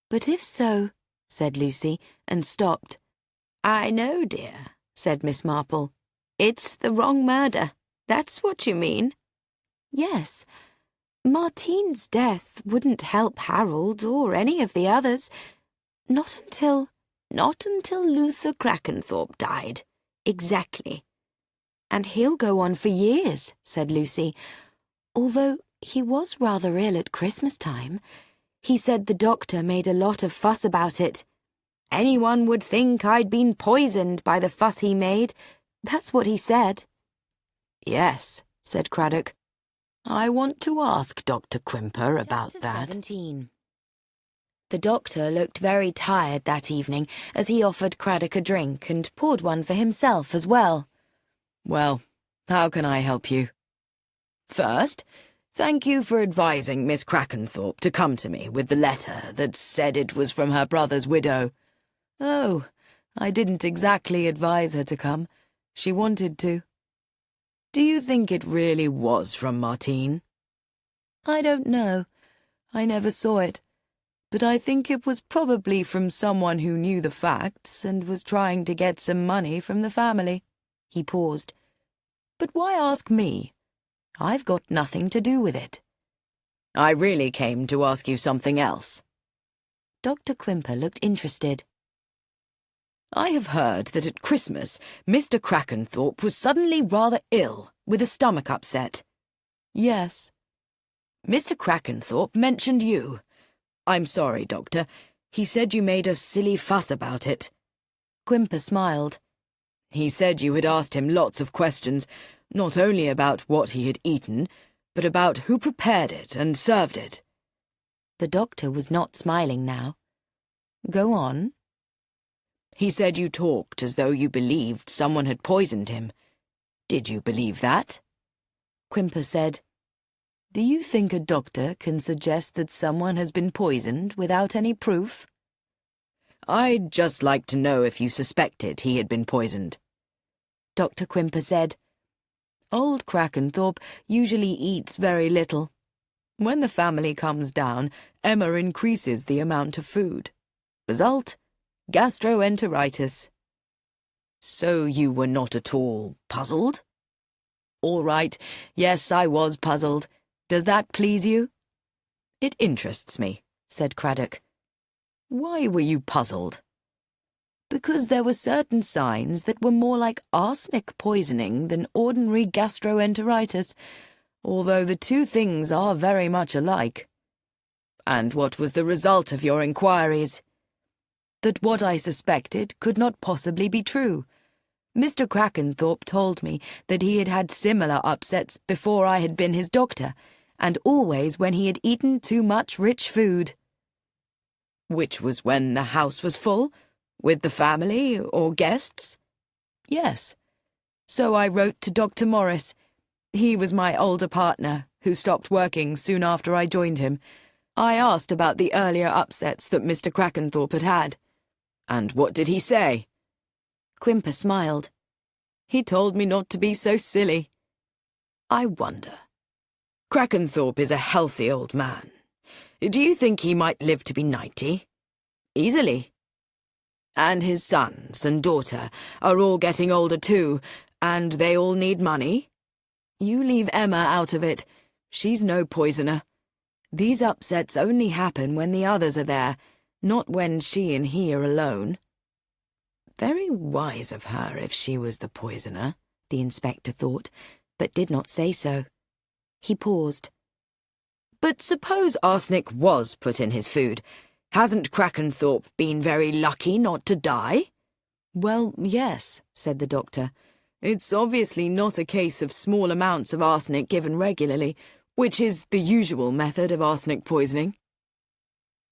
"But if so," said Lucy, and stopped. "I know, dear," said Miss Marple. "It's the wrong murder. That's what you mean." "Yes. Martine's death wouldn't help Harold or any of the others. Not until Luther Crackenthorpe died. Exactly." "And he'll go on for years," said Lucy, "although he was rather ill at Christmas time. He said the doctor made a lot of fuss about it. 'Anyone would think I'd been poisoned by the fuss he made.' That's what he said." "Yes," said Craddock. "I want to ask Dr. Quimper about that." 17. The doctor looked very tired that evening as he offered Craddock a drink and poured one for himself as well. "Well, how can I help you?" "First, thank you for advising Miss Crackenthorpe to come to me with the letter that said it was from her brother's widow." "Oh, I didn't exactly advise her to come. She wanted to." "Do you think it really was from Martine?" "I don't know. I never saw it. But I think it was probably from someone who knew the facts and was trying to get some money from the family." He paused. "But why ask me? I've got nothing to do with it." "I really came to ask you something else." Dr. Quimper looked interested. "I have heard that at Christmas Mr. Crackenthorpe was suddenly rather ill, with a stomach upset." "Yes." "Mr. Crackenthorpe mentioned you. I'm sorry, Doctor. He said you made a silly fuss about it." Quimper smiled. "He said you had asked him lots of questions, not only about what he had eaten, but about who prepared it and served it." The doctor was not smiling now. "Go on." "He said you talked as though you believed someone had poisoned him. Did you believe that?" Quimper said, "Do you think a doctor can suggest that someone has been poisoned without any proof?" "I'd just like to know if you suspected he had been poisoned." Dr. Quimper said, "Old Crackenthorpe usually eats very little. When the family comes down, Emma increases the amount of food. Result? Gastroenteritis." "So you were not at all puzzled?" "All right. Yes, I was puzzled. Does that please you?" "It interests me," said Craddock. "Why were you puzzled?" "Because there were certain signs that were more like arsenic poisoning than ordinary gastroenteritis, although the two things are very much alike." "And what was the result of your inquiries?" "That what I suspected could not possibly be true. Mr. Crackenthorpe told me that he had had similar upsets before I had been his doctor, and always when he had eaten too much rich food." "Which was when the house was full? With the family or guests?" "Yes. So I wrote to Dr. Morris. He was my older partner, who stopped working soon after I joined him. I asked about the earlier upsets that Mr. Crackenthorpe had had. And what did he say? Quimper smiled. He told me not to be so silly. I wonder. Crackenthorpe is a healthy old man. Do you think he might live to be 90? Easily. And his sons and daughter are all getting older too, and they all need money? You leave Emma out of it. She's no poisoner. These upsets only happen when the others are there, not when she and he are alone. Very wise of her if she was the poisoner, the inspector thought, but did not say so. He paused. But suppose arsenic was put in his food. Hasn't Crackenthorpe been very lucky not to die? Well, yes, said the doctor. It's obviously not a case of small amounts of arsenic given regularly, which is the usual method of arsenic poisoning.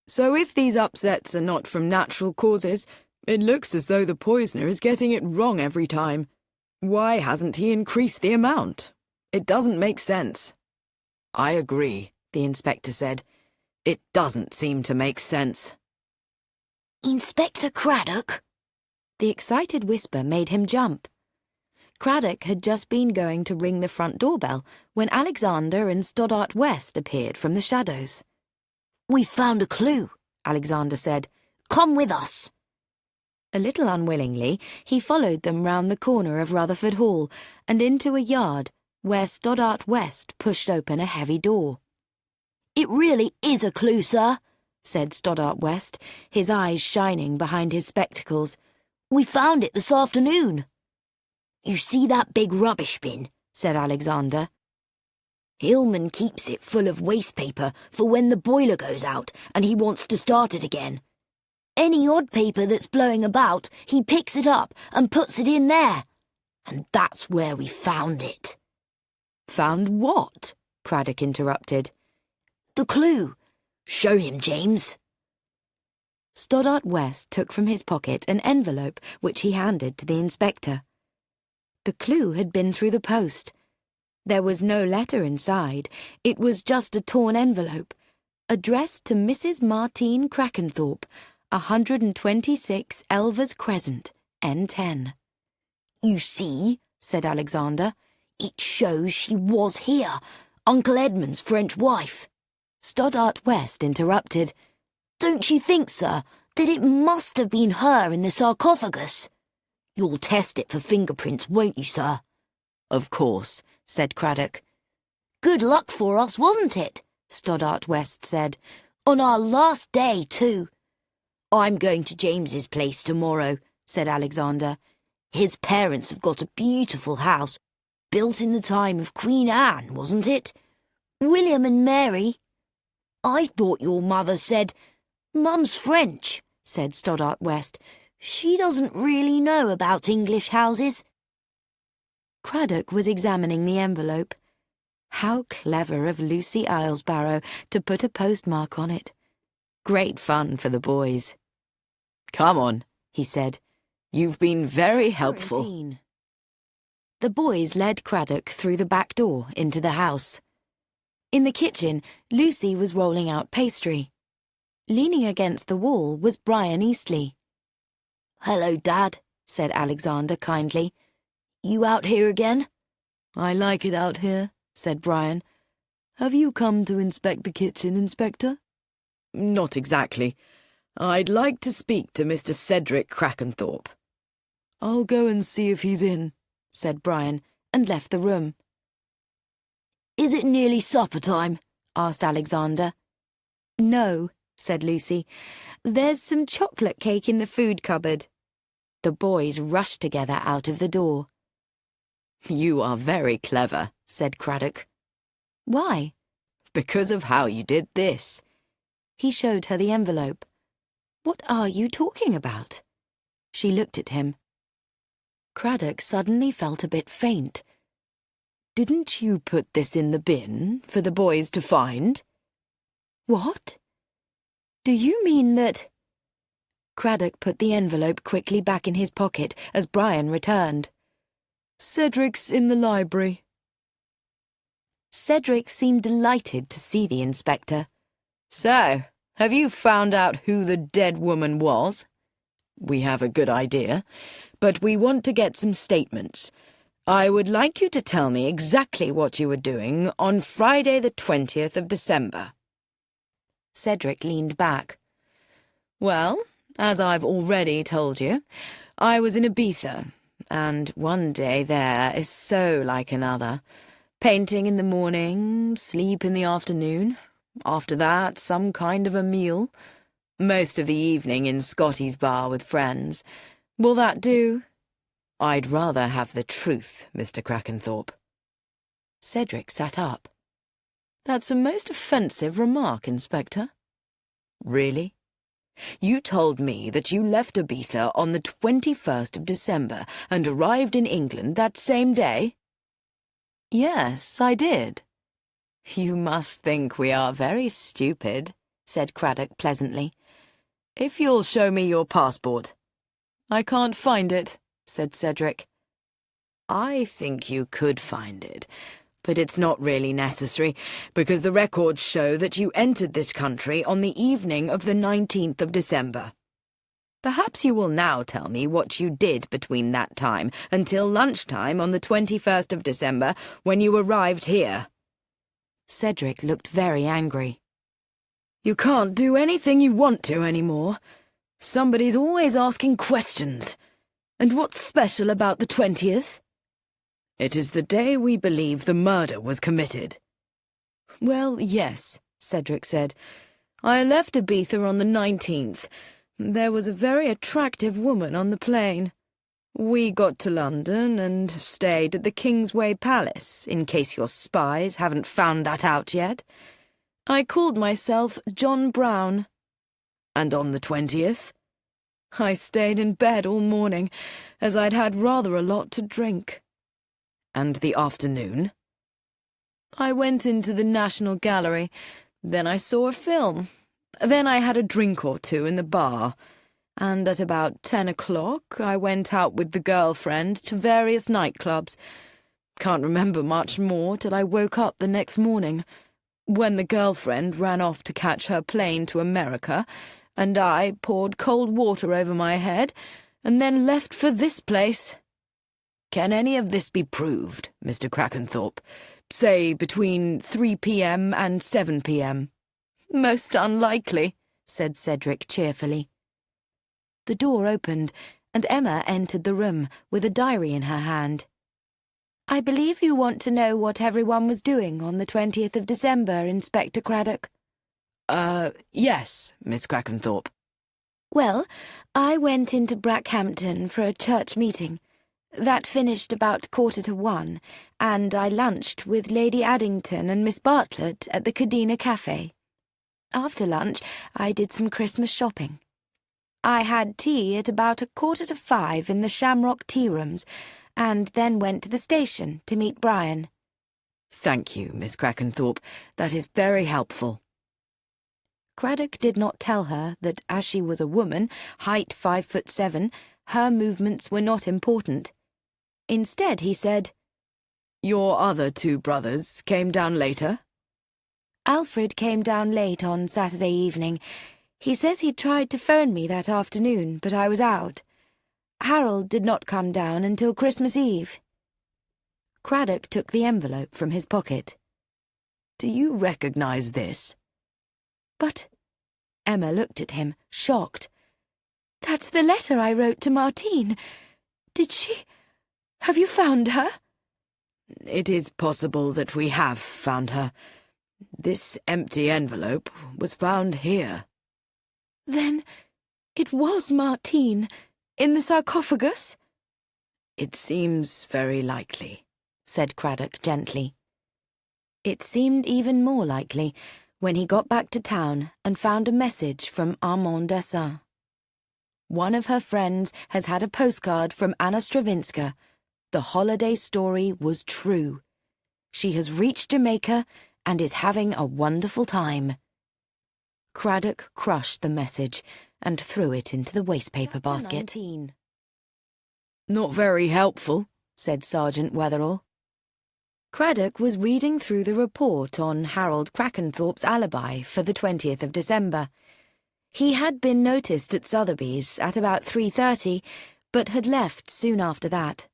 So if these upsets are not from natural causes, it looks as though the poisoner is getting it wrong every time. Why hasn't he increased the amount? It doesn't make sense. I agree, the inspector said. It doesn't seem to make sense. Inspector Craddock? The excited whisper made him jump. Craddock had just been going to ring the front doorbell when Alexander and Stoddart West appeared from the shadows. "We've found a clue," Alexander said. "Come with us." A little unwillingly, he followed them round the corner of Rutherford Hall and into a yard where Stoddart West pushed open a heavy door. "It really is a clue, sir," said Stoddart West, his eyes shining behind his spectacles. "We found it this afternoon." "You see that big rubbish bin?" said Alexander. "Hillman keeps it full of waste paper for when the boiler goes out and he wants to start it again. Any odd paper that's blowing about, he picks it up and puts it in there. And that's where we found it." "Found what?" Craddock interrupted. "The clue. Show him, James." Stoddart West took from his pocket an envelope which he handed to the inspector. The clue had been through the post. There was no letter inside. It was just a torn envelope, addressed to Mrs. Martine Crackenthorpe, 126 Elvers Crescent, N10. "You see," said Alexander, "it shows she was here, Uncle Edmund's French wife." Stoddart West interrupted. "Don't you think, sir, that it must have been her in the sarcophagus? You'll test it for fingerprints, won't you, sir?" "Of course," said Craddock. "Good luck for us, wasn't it?" Stoddart West said. "On our last day, too." "I'm going to James's place tomorrow," said Alexander. "His parents have got a beautiful house, built in the time of Queen Anne, wasn't it? William and Mary." "I thought your mother said—" "Mum's French," said Stoddart West. "She doesn't really know about English houses." Craddock was examining the envelope. How clever of Lucy Islesbarrow to put a postmark on it. Great fun for the boys. "Come on," he said. "You've been very helpful." The boys led Craddock through the back door into the house. In the kitchen, Lucy was rolling out pastry. Leaning against the wall was Brian Eastley. "Hello, Dad," said Alexander kindly. "You out here again?" "I like it out here," said Brian. "Have you come to inspect the kitchen, Inspector?" "Not exactly. I'd like to speak to Mr. Cedric Crackenthorpe." "I'll go and see if he's in," said Brian, and left the room. "Is it nearly supper time?" asked Alexander. "No," said Lucy. "There's some chocolate cake in the food cupboard." The boys rushed together out of the door. "You are very clever," said Craddock. "Why?" "Because of how you did this." He showed her the envelope. "What are you talking about?" She looked at him. Craddock suddenly felt a bit faint. "Didn't you put this in the bin for the boys to find?" "What? Do you mean that—" Craddock put the envelope quickly back in his pocket as Brian returned. "Cedric's in the library." Cedric seemed delighted to see the inspector. So, have you found out who the dead woman was? We have a good idea, but we want to get some statements. I would like you to tell me exactly what you were doing on Friday the 20th of December. Cedric leaned back. Well, as I've already told you, I was in Ibiza, and one day there is so like another. Painting in the morning, sleep in the afternoon. After that, some kind of a meal. Most of the evening in Scotty's bar with friends. Will that do? I'd rather have the truth, Mr. Crackenthorpe. Cedric sat up. That's a most offensive remark, Inspector. Really? You told me that you left Ibiza on the 21st of December and arrived in England that same day? Yes, I did. You must think we are very stupid, said Craddock pleasantly. If you'll show me your passport. I can't find it, said Cedric. I think you could find it, but it's not really necessary, because the records show that you entered this country on the evening of the 19th of December. Perhaps you will now tell me what you did between that time until lunchtime on the 21st of December, when you arrived here. Cedric looked very angry. You can't do anything you want to anymore. Somebody's always asking questions. And what's special about the 20th? It is the day we believe the murder was committed. Well, yes, Cedric said. I left Ibiza on the 19th. There was a very attractive woman on the plane. We got to London and stayed at the Kingsway Palace, in case your spies haven't found that out yet. I called myself John Brown. And on the 20th? I stayed in bed all morning, as I'd had rather a lot to drink. And the afternoon? I went into the National Gallery. Then I saw a film. Then I had a drink or two in the bar. And at about 10 o'clock, I went out with the girlfriend to various nightclubs. Can't remember much more till I woke up the next morning, when the girlfriend ran off to catch her plane to America, and I poured cold water over my head, and then left for this place. Can any of this be proved, Mr. Crackenthorpe? Say between 3 p.m. and 7 p.m. Most unlikely, said Cedric cheerfully. The door opened, and Emma entered the room with a diary in her hand. I believe you want to know what everyone was doing on the 20th of December, Inspector Craddock. Yes, Miss Crackenthorpe. Well, I went into Brackhampton for a church meeting. That finished about 1:45, and I lunched with Lady Addington and Miss Bartlett at the Cadena Cafe. After lunch, I did some Christmas shopping. I had tea at about 4:45 in the Shamrock Tea Rooms, and then went to the station to meet Brian. Thank you, Miss Crackenthorpe. That is very helpful. Craddock did not tell her that as she was a woman, height 5'7", her movements were not important. Instead, he said, Your other two brothers came down later? Alfred came down late on Saturday evening. He says he tried to phone me that afternoon, but I was out. Harold did not come down until Christmas Eve. Craddock took the envelope from his pocket. Do you recognize this? But Emma looked at him, shocked. That's the letter I wrote to Martine. Did she... Have you found her? It is possible that we have found her. This empty envelope was found here. Then it was Martine, in the sarcophagus? It seems very likely, said Craddock gently. It seemed even more likely when he got back to town and found a message from Armand Dessin. One of her friends has had a postcard from Anna Stravinska. The holiday story was true. She has reached Jamaica and is having a wonderful time. Craddock crushed the message and threw it into the wastepaper basket. 19. Not very helpful, said Sergeant Wetherall. Craddock was reading through the report on Harold Crackenthorpe's alibi for the 20th of December. He had been noticed at Sotheby's at about 3:30, but had left soon after that.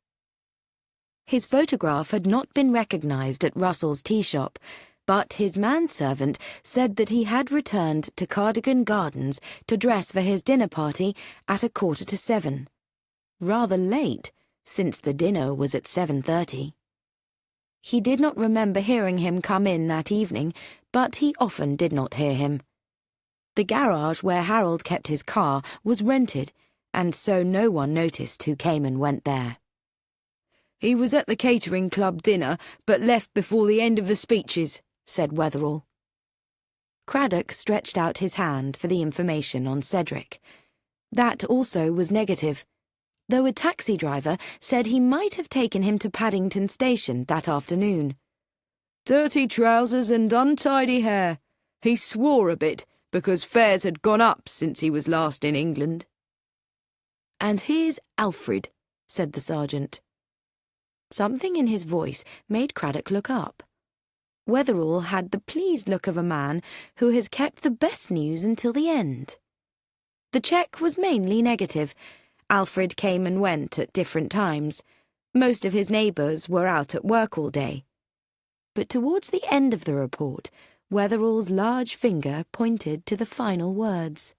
His photograph had not been recognised at Russell's tea shop, but his manservant said that he had returned to Cardigan Gardens to dress for his dinner party at 6:45. Rather late, since the dinner was at 7:30. He did not remember hearing him come in that evening, but he often did not hear him. The garage where Harold kept his car was rented, and so no one noticed who came and went there. "He was at the catering club dinner, but left before the end of the speeches," said Wetherall. Craddock stretched out his hand for the information on Cedric. That also was negative, though a taxi driver said he might have taken him to Paddington Station that afternoon. "Dirty trousers and untidy hair. He swore a bit, because fares had gone up since he was last in England." "And here's Alfred," said the sergeant. Something in his voice made Craddock look up. Wetherall had the pleased look of a man who has kept the best news until the end. The check was mainly negative. Alfred came and went at different times. Most of his neighbours were out at work all day. But towards the end of the report, Wetherall's large finger pointed to the final words.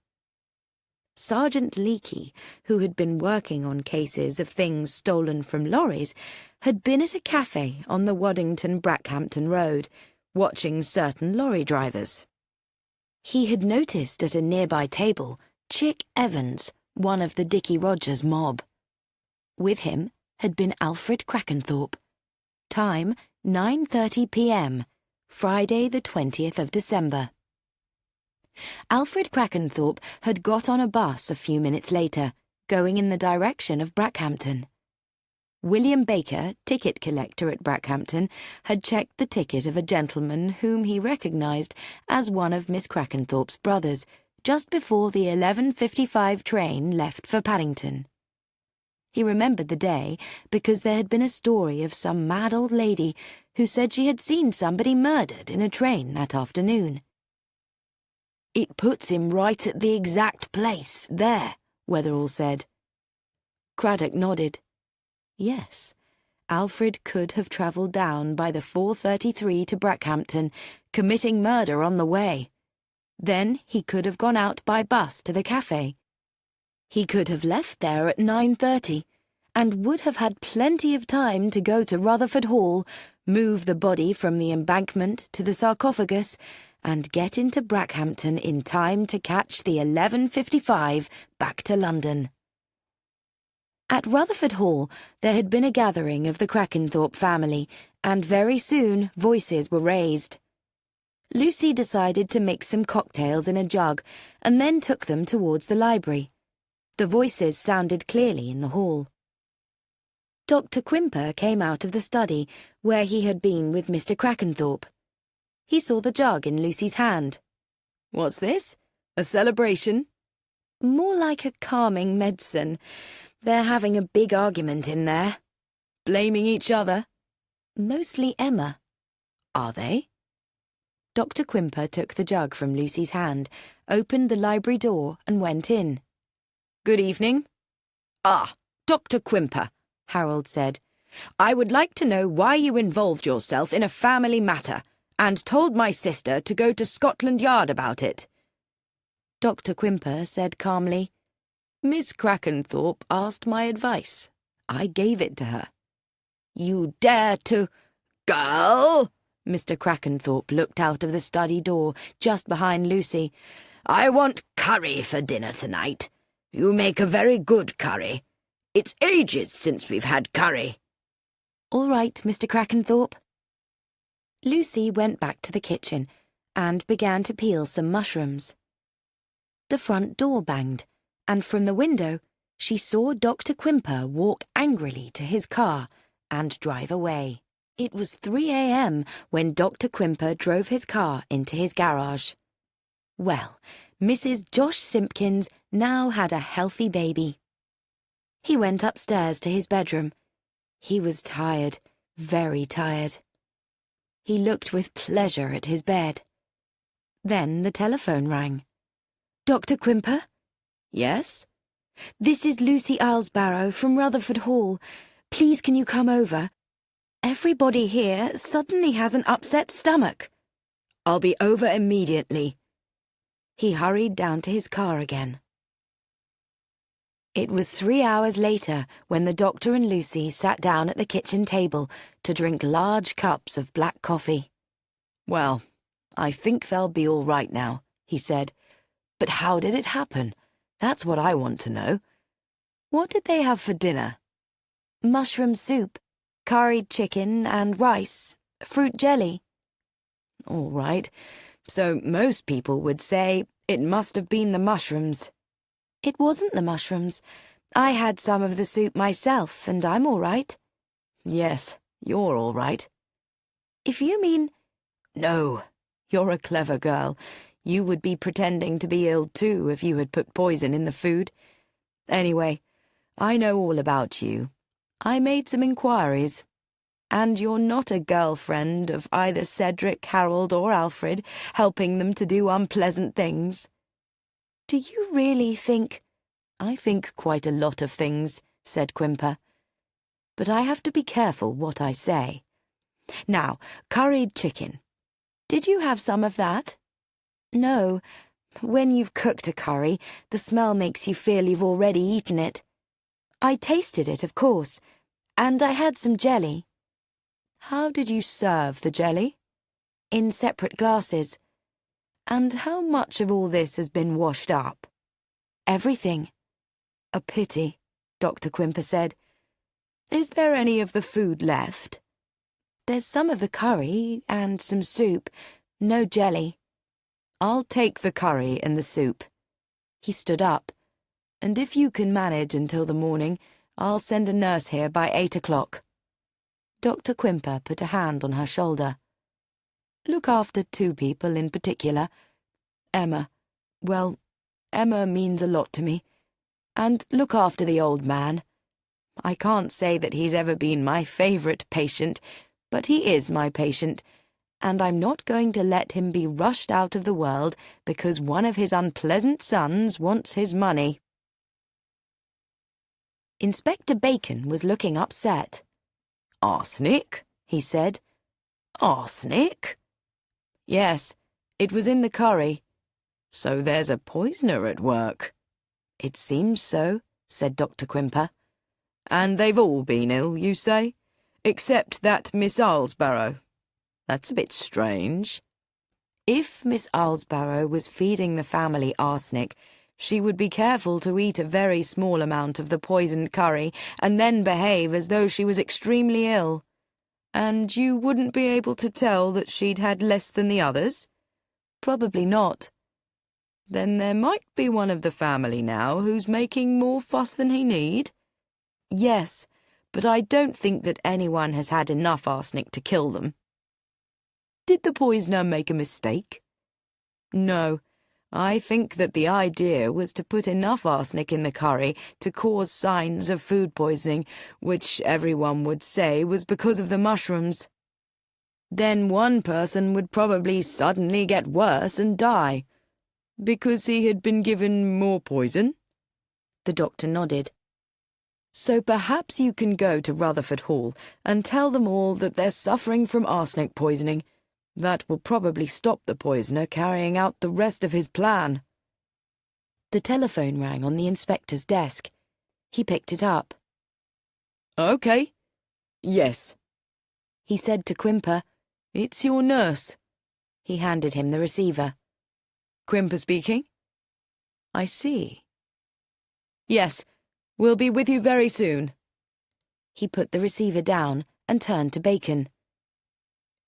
Sergeant Leakey, who had been working on cases of things stolen from lorries, had been at a cafe on the Waddington-Brackhampton Road, watching certain lorry drivers. He had noticed at a nearby table Chick Evans, one of the Dickie Rogers mob. With him had been Alfred Crackenthorpe. Time 9:30 p.m., Friday the 20th of December. Alfred Crackenthorpe had got on a bus a few minutes later, going in the direction of Brackhampton. William Baker, ticket collector at Brackhampton, had checked the ticket of a gentleman whom he recognised as one of Miss Crackenthorpe's brothers, just before the 11:55 train left for Paddington. He remembered the day because there had been a story of some mad old lady who said she had seen somebody murdered in a train that afternoon. "It puts him right at the exact place, there," Wetherall said. Craddock nodded. Yes, Alfred could have travelled down by the 4:33 to Brackhampton, committing murder on the way. Then he could have gone out by bus to the cafe. He could have left there at 9:30, and would have had plenty of time to go to Rutherford Hall, move the body from the embankment to the sarcophagus, and get into Brackhampton in time to catch the 11:55 back to London. At Rutherford Hall there had been a gathering of the Crackenthorpe family, and very soon voices were raised. Lucy decided to mix some cocktails in a jug, and then took them towards the library. The voices sounded clearly in the hall. Dr. Quimper came out of the study, where he had been with Mr. Crackenthorpe. He saw the jug in Lucy's hand. "What's this? A celebration?" "More like a calming medicine. They're having a big argument in there." "Blaming each other?" "Mostly Emma." "Are they?" Dr. Quimper took the jug from Lucy's hand, opened the library door, and went in. "Good evening." "Ah, Dr. Quimper," Harold said. "I would like to know why you involved yourself in a family matter, and told my sister to go to Scotland Yard about it." Dr. Quimper said calmly, "Miss Crackenthorpe asked my advice. I gave it to her." "You dare to—" "Girl!" Mr. Crackenthorpe looked out of the study door, just behind Lucy. "I want curry for dinner tonight. You make a very good curry. It's ages since we've had curry." "All right, Mr. Crackenthorpe." Lucy went back to the kitchen and began to peel some mushrooms. The front door banged, and from the window she saw Dr. Quimper walk angrily to his car and drive away. It was 3 a.m. when Dr. Quimper drove his car into his garage. Well, Mrs. Josh Simpkins now had a healthy baby. He went upstairs to his bedroom. He was tired, very tired. He looked with pleasure at his bed. Then the telephone rang. "Dr. Quimper?" "Yes?" "This is Lucy Islesbarrow from Rutherford Hall. Please can you come over? Everybody here suddenly has an upset stomach." "I'll be over immediately." He hurried down to his car again. It was 3 hours later when the doctor and Lucy sat down at the kitchen table to drink large cups of black coffee. "Well, I think they'll be all right now," he said. "But how did it happen? That's what I want to know. What did they have for dinner?" "Mushroom soup, curried chicken and rice, fruit jelly." "All right. So most people would say it must have been the mushrooms." "It wasn't the mushrooms. I had some of the soup myself, and I'm all right." "Yes, you're all right." "If you mean—" "No, you're a clever girl. You would be pretending to be ill too if you had put poison in the food. Anyway, I know all about you. I made some inquiries. And you're not a girlfriend of either Cedric, Harold, or Alfred, helping them to do unpleasant things." "Do you really think—" "I think quite a lot of things," said Quimper. "But I have to be careful what I say. Now, curried chicken. Did you have some of that?" "No. When you've cooked a curry, the smell makes you feel you've already eaten it. I tasted it, of course, and I had some jelly." "How did you serve the jelly?" "In separate glasses." "And how much of all this has been washed up?" "Everything." "A pity," Dr. Quimper said. "Is there any of the food left?" "There's some of the curry and some soup. No jelly." "I'll take the curry and the soup." He stood up. "And if you can manage until the morning, I'll send a nurse here by 8 o'clock. Dr. Quimper put a hand on her shoulder. "Look after 2 people in particular. Emma. Well, Emma means a lot to me. And look after the old man. I can't say that he's ever been my favourite patient, but he is my patient, and I'm not going to let him be rushed out of the world because one of his unpleasant sons wants his money." Inspector Bacon was looking upset. "Arsenic?" he said. "Arsenic?" "Yes, it was in the curry. So there's a poisoner at work." "It seems so," said Dr. Quimper. "And they've all been ill, you say? Except that Miss Islesbarrow. That's a bit strange." "If Miss Islesbarrow was feeding the family arsenic, she would be careful to eat a very small amount of the poisoned curry and then behave as though she was extremely ill. And you wouldn't be able to tell that she'd had less than the others?" "Probably not." "Then there might be one of the family now who's making more fuss than he need?" "Yes, but I don't think that anyone has had enough arsenic to kill them." "Did the poisoner make a mistake?" "No. I think that the idea was to put enough arsenic in the curry to cause signs of food poisoning, which everyone would say was because of the mushrooms. Then one person would probably suddenly get worse and die. Because he had been given more poison?" The doctor nodded. "So perhaps you can go to Rutherford Hall and tell them all that they're suffering from arsenic poisoning. That will probably stop the poisoner carrying out the rest of his plan." The telephone rang on the inspector's desk. He picked it up. "OK. Yes." He said to Quimper, "It's your nurse." He handed him the receiver. "Quimper speaking." "I see." "Yes, we'll be with you very soon." He put the receiver down and turned to Bacon.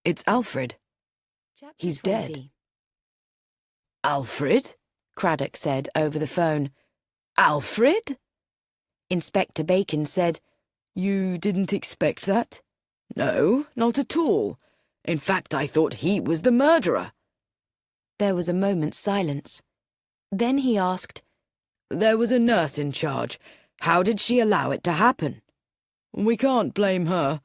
"It's Alfred. He's dead." "Alfred?" Craddock said over the phone. "Alfred?" Inspector Bacon said, "You didn't expect that?" "No, not at all. In fact, I thought he was the murderer." There was a moment's silence. Then he asked, "There was a nurse in charge. How did she allow it to happen?" "We can't blame her.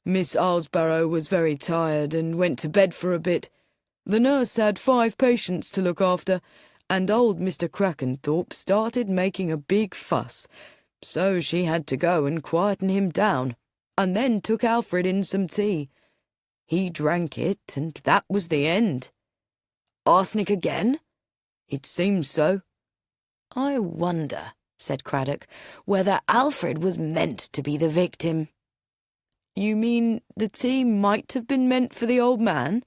Miss Alsbarrow was very tired and went to bed for a bit. The nurse had 5 patients to look after, and old Mr. Crackenthorpe started making a big fuss, so she had to go and quieten him down, and then took Alfred in some tea. He drank it, and that was the end. Arsenic again? It seems so. I wonder, said Craddock, whether Alfred was meant to be the victim. You mean the tea might have been meant for the old man?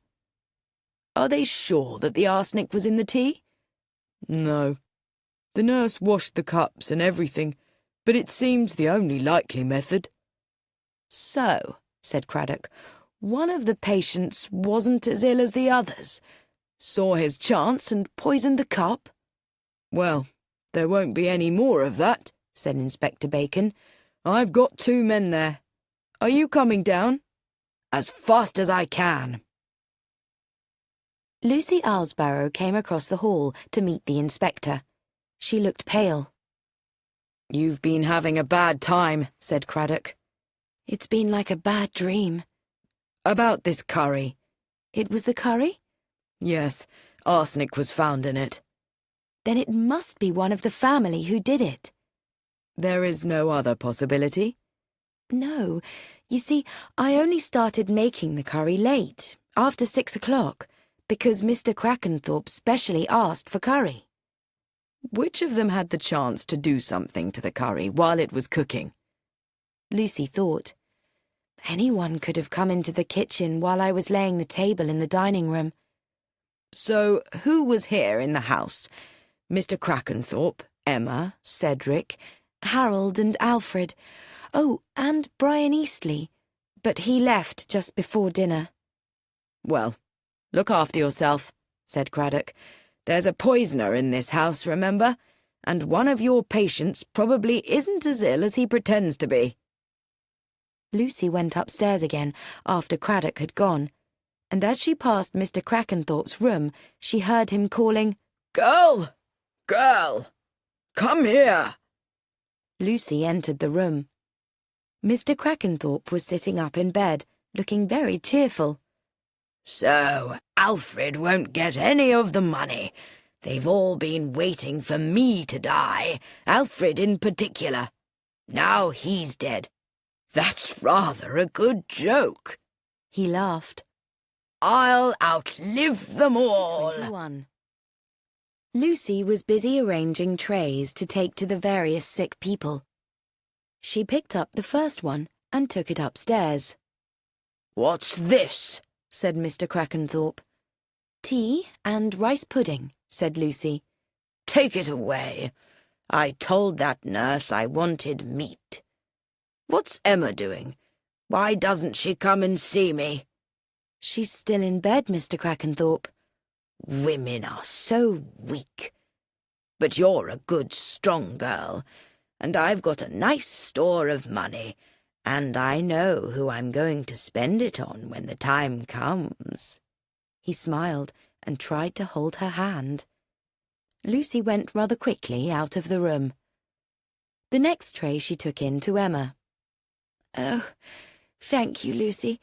Are they sure that the arsenic was in the tea? No. The nurse washed the cups and everything, but it seems the only likely method. So, said Craddock, one of the patients wasn't as ill as the others. Saw his chance and poisoned the cup? Well, there won't be any more of that, said Inspector Bacon. I've got 2 men there. Are you coming down? As fast as I can. Lucy Alsbarrow came across the hall to meet the inspector. She looked pale. You've been having a bad time, said Craddock. It's been like a bad dream. About this curry. It was the curry? Yes, arsenic was found in it. Then it must be one of the family who did it. There is no other possibility? No. You see, I only started making the curry late, after 6 o'clock, because Mr. Crackenthorpe specially asked for curry. Which of them had the chance to do something to the curry while it was cooking? Lucy thought. Anyone could have come into the kitchen while I was laying the table in the dining room. So, who was here in the house? Mr. Crackenthorpe, Emma, Cedric, Harold and Alfred. Oh, and Brian Eastley. But he left just before dinner. Well, look after yourself, said Craddock. There's a poisoner in this house, remember? And one of your patients probably isn't as ill as he pretends to be. Lucy went upstairs again after Craddock had gone, and as she passed Mr. Crackenthorpe's room, she heard him calling, "Girl! Girl! Come here!" Lucy entered the room. Mr. Crackenthorpe was sitting up in bed, looking very cheerful. So, Alfred won't get any of the money. They've all been waiting for me to die, Alfred in particular. Now he's dead. That's rather a good joke. He laughed. I'll outlive them all. 21. Lucy was busy arranging trays to take to the various sick people. She picked up the first one and took it upstairs. What's this? Said Mr. Crackenthorpe. Tea and rice pudding, said Lucy. Take it away. I told that nurse I wanted meat. What's Emma doing? Why doesn't she come and see me? She's still in bed, Mr. Crackenthorpe. Women are so weak. But you're a good, strong girl, and I've got a nice store of money, and I know who I'm going to spend it on when the time comes. He smiled and tried to hold her hand. Lucy went rather quickly out of the room. The next tray she took in to Emma. "Oh, thank you, Lucy,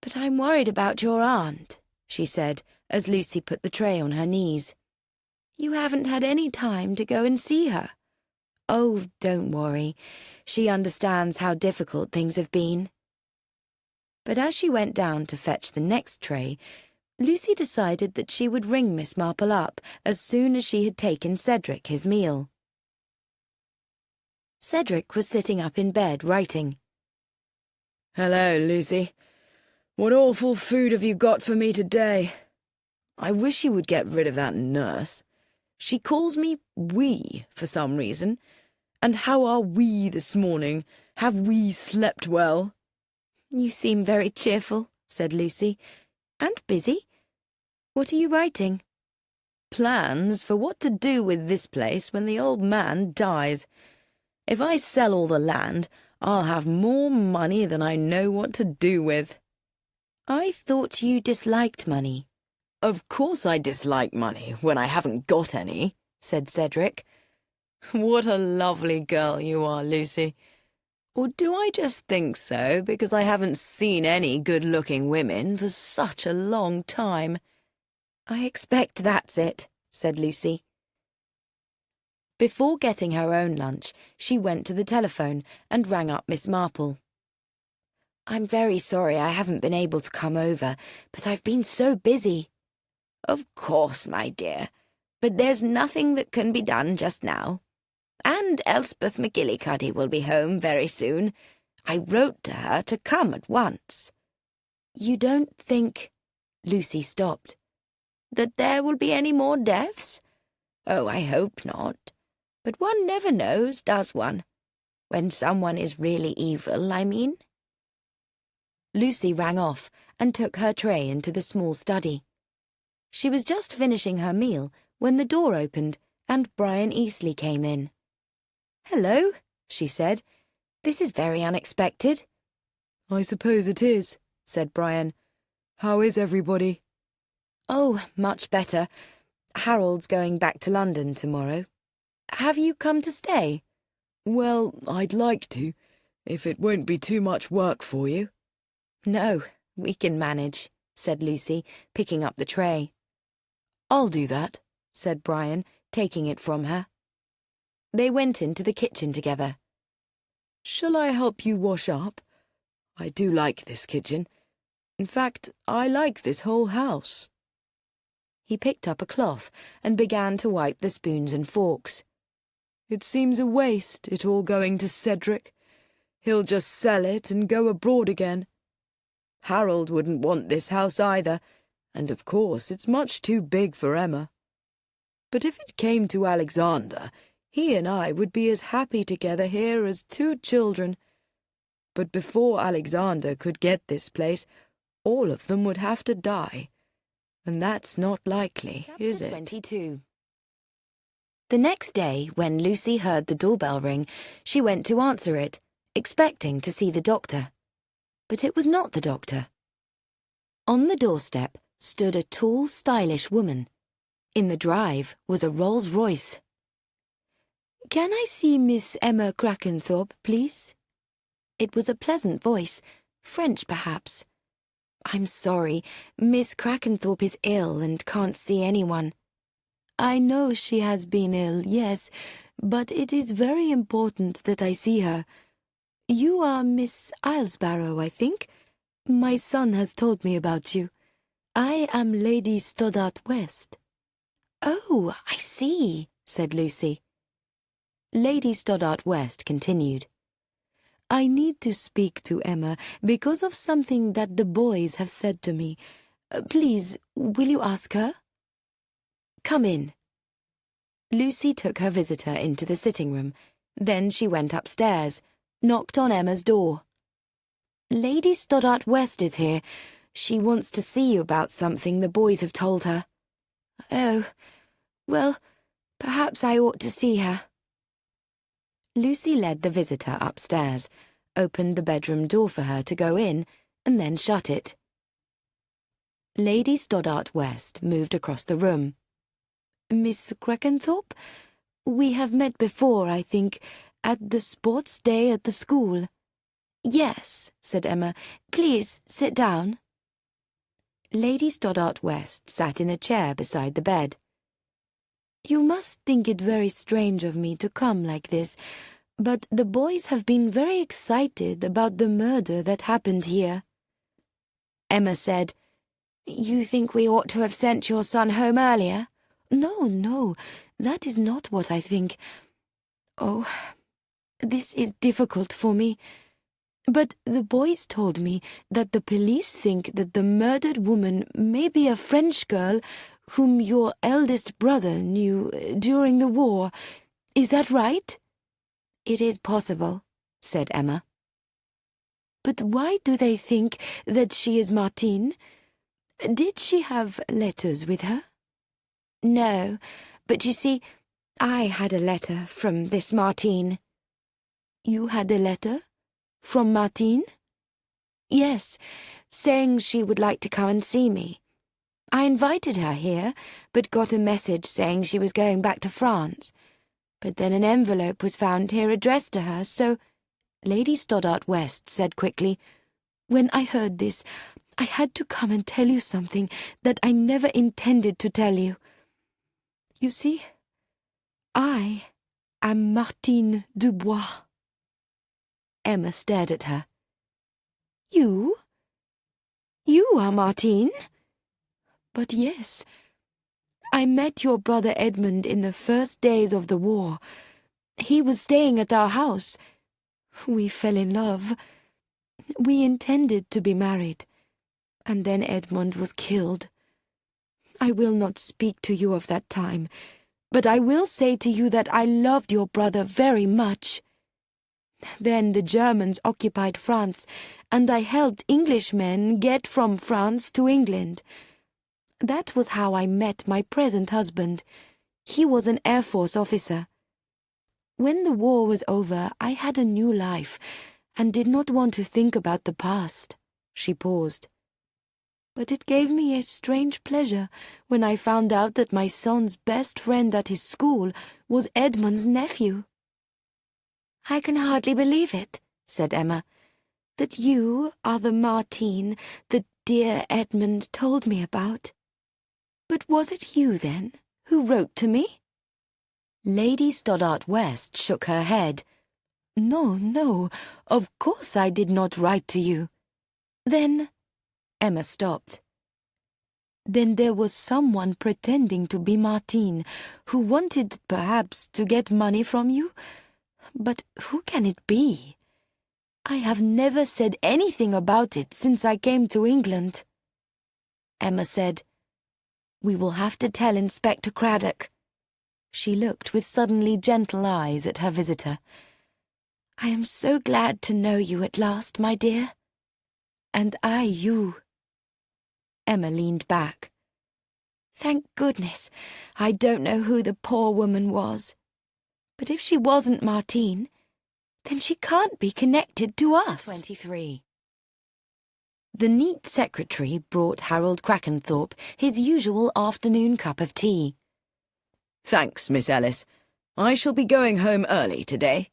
but I'm worried about your aunt," she said, as Lucy put the tray on her knees. "You haven't had any time to go and see her." "Oh, don't worry. She understands how difficult things have been." But as she went down to fetch the next tray, Lucy decided that she would ring Miss Marple up as soon as she had taken Cedric his meal. Cedric was sitting up in bed writing. "Hello, Lucy. What awful food have you got for me today? I wish you would get rid of that nurse. She calls me we for some reason. And how are we this morning? Have we slept well?" "You seem very cheerful," said Lucy. "And busy. What are you writing?" "Plans for what to do with this place when the old man dies. If I sell all the land, I'll have more money than I know what to do with." "I thought you disliked money." "Of course I dislike money when I haven't got any," said Cedric. "What a lovely girl you are, Lucy. Or do I just think so because I haven't seen any good-looking women for such a long time? I expect that's it, said Lucy. Before getting her own lunch, she went to the telephone and rang up Miss Marple. I'm very sorry I haven't been able to come over, but I've been so busy. Of course, my dear, but there's nothing that can be done just now. And Elspeth McGillicuddy will be home very soon. I wrote to her to come at once. You don't think— Lucy stopped. That there will be any more deaths? Oh, I hope not. But one never knows, does one? When someone is really evil, I mean. Lucy rang off and took her tray into the small study. She was just finishing her meal when the door opened and Brian Easley came in. "Hello," she said. "This is very unexpected." I suppose it is, said Brian. How is everybody? Oh, much better. Harold's going back to London tomorrow. Have you come to stay? Well, I'd like to, if it won't be too much work for you. No, we can manage, said Lucy, picking up the tray. I'll do that, said Brian, taking it from her. They went into the kitchen together. Shall I help you wash up? I do like this kitchen. In fact, I like this whole house. He picked up a cloth and began to wipe the spoons and forks. It seems a waste, it all going to Cedric. He'll just sell it and go abroad again. Harold wouldn't want this house either, and of course it's much too big for Emma. But if it came to Alexander, he and I would be as happy together here as two children. But before Alexander could get this place, all of them would have to die. And that's not likely, is it? Chapter 22. The next day, when Lucy heard the doorbell ring, she went to answer it, expecting to see the doctor. But it was not the doctor. On the doorstep stood a tall, stylish woman. In the drive was a Rolls-Royce. "Can I see Miss Emma Crackenthorpe, please?" It was a pleasant voice, French perhaps. "I'm sorry, Miss Crackenthorpe is ill and can't see anyone." "I know she has been ill, yes, but it is very important that I see her. You are Miss Islesbarrow, I think. My son has told me about you. I am Lady Stoddart West." "Oh, I see," said Lucy. Lady Stoddart West continued. "I need to speak to Emma because of something that the boys have said to me. Please, will you ask her?" "Come in." Lucy took her visitor into the sitting room. Then she went upstairs, knocked on Emma's door. "Lady Stoddart West is here. She wants to see you about something the boys have told her." "Oh, well, perhaps I ought to see her." Lucy led the visitor upstairs, opened the bedroom door for her to go in, and then shut it. Lady Stoddart West moved across the room. "Miss Crackenthorpe? We have met before, I think, at the sports day at the school." "Yes," said Emma. "Please sit down." Lady Stoddart West sat in a chair beside the bed. "You must think it very strange of me to come like this, but the boys have been very excited about the murder that happened here." Emma said, "You think we ought to have sent your son home earlier?" No, that is not what I think. Oh, this is difficult for me. But the boys told me that the police think that the murdered woman may be a French girl whom your eldest brother knew during the war. Is that right?" "It is possible," said Emma. "But why do they think that she is Martine? Did she have letters with her?" "No, but you see, I had a letter from this Martine." "You had a letter? From Martine?" "Yes, saying she would like to come and see me. I invited her here, but got a message saying she was going back to France. But then an envelope was found here addressed to her, so—" Lady Stoddart West said quickly, "When I heard this, I had to come and tell you something that I never intended to tell you. You see, I am Martine Dubois." Emma stared at her. "You? You are Martine?" "But yes. I met your brother Edmund in the first days of the war. He was staying at our house. We fell in love. We intended to be married. And then Edmund was killed. I will not speak to you of that time, but I will say to you that I loved your brother very much. Then the Germans occupied France, and I helped Englishmen get from France to England. That was how I met my present husband. He was an Air Force officer. When the war was over, I had a new life, and did not want to think about the past." She paused. "But it gave me a strange pleasure when I found out that my son's best friend at his school was Edmund's nephew." "I can hardly believe it," said Emma, "that you are the Martine that dear Edmund told me about. But was it you, then, who wrote to me?" Lady Stoddart West shook her head. "No, no, of course I did not write to you." "Then—" Emma stopped. "Then there was someone pretending to be Martine, who wanted, perhaps, to get money from you? But who can it be? I have never said anything about it since I came to England." Emma said, "We will have to tell Inspector Craddock." She looked with suddenly gentle eyes at her visitor. "I am so glad to know you at last, my dear." "And I you." Emma leaned back. "Thank goodness, I don't know who the poor woman was. But if she wasn't Martine, then she can't be connected to us." 23. The neat secretary brought Harold Crackenthorpe his usual afternoon cup of tea. Thanks, Miss Ellis. I shall be going home early today.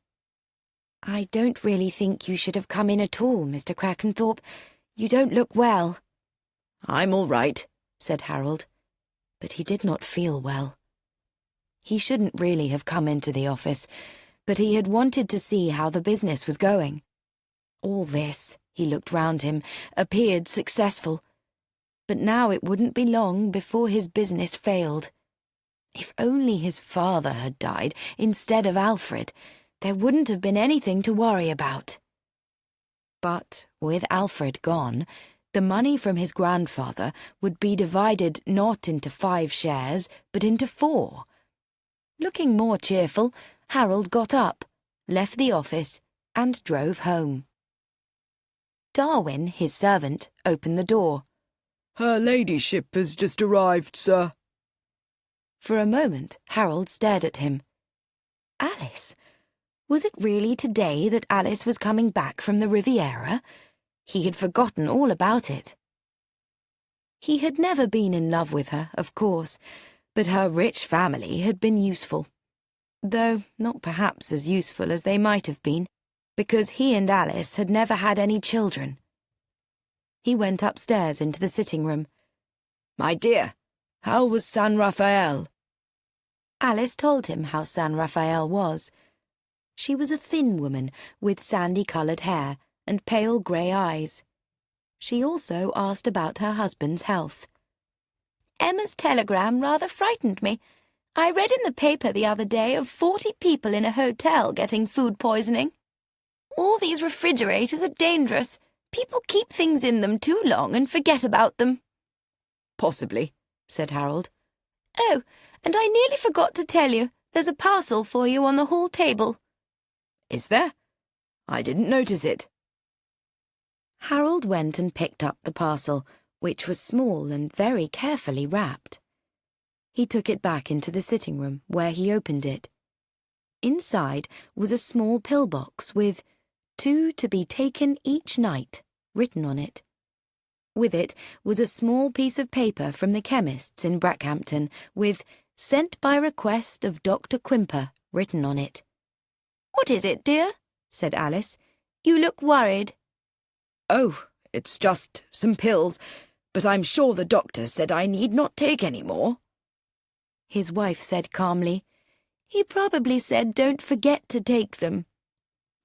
"I don't really think you should have come in at all, Mr. Crackenthorpe. You don't look well." I'm all right, said Harold, but he did not feel well. He shouldn't really have come into the office, but he had wanted to see how the business was going. All this, he looked round him, appeared successful. But now it wouldn't be long before his business failed. If only his father had died instead of Alfred, there wouldn't have been anything to worry about. But with Alfred gone, the money from his grandfather would be divided not into 5 shares, but into 4. Looking more cheerful, Harold got up, left the office, and drove home. Darwin, his servant, opened the door. "Her ladyship has just arrived, sir." For a moment, Harold stared at him. Alice? Was it really today that Alice was coming back from the Riviera? He had forgotten all about it. He had never been in love with her, of course, but her rich family had been useful. Though not perhaps as useful as they might have been, because he and Alice had never had any children. He went upstairs into the sitting room. "My dear, how was San Rafael?" Alice told him how San Rafael was. She was a thin woman with sandy-coloured hair and pale grey eyes. She also asked about her husband's health. "Emma's telegram rather frightened me. I read in the paper the other day of 40 people in a hotel getting food poisoning. All these refrigerators are dangerous. People keep things in them too long and forget about them." "Possibly," said Harold. "Oh, and I nearly forgot to tell you, there's a parcel for you on the hall table." "Is there? I didn't notice it." Harold went and picked up the parcel, which was small and very carefully wrapped. He took it back into the sitting room, where he opened it. Inside was a small pillbox with 2 to be taken each night written on it. With it was a small piece of paper from the chemist's in Brackhampton with "Sent by request of Dr. Quimper" written on it. "What is it, dear?" said Alice. You look worried. Oh, it's just some pills, but I'm sure the doctor said I need not take any more. His wife said calmly, He probably said don't forget to take them.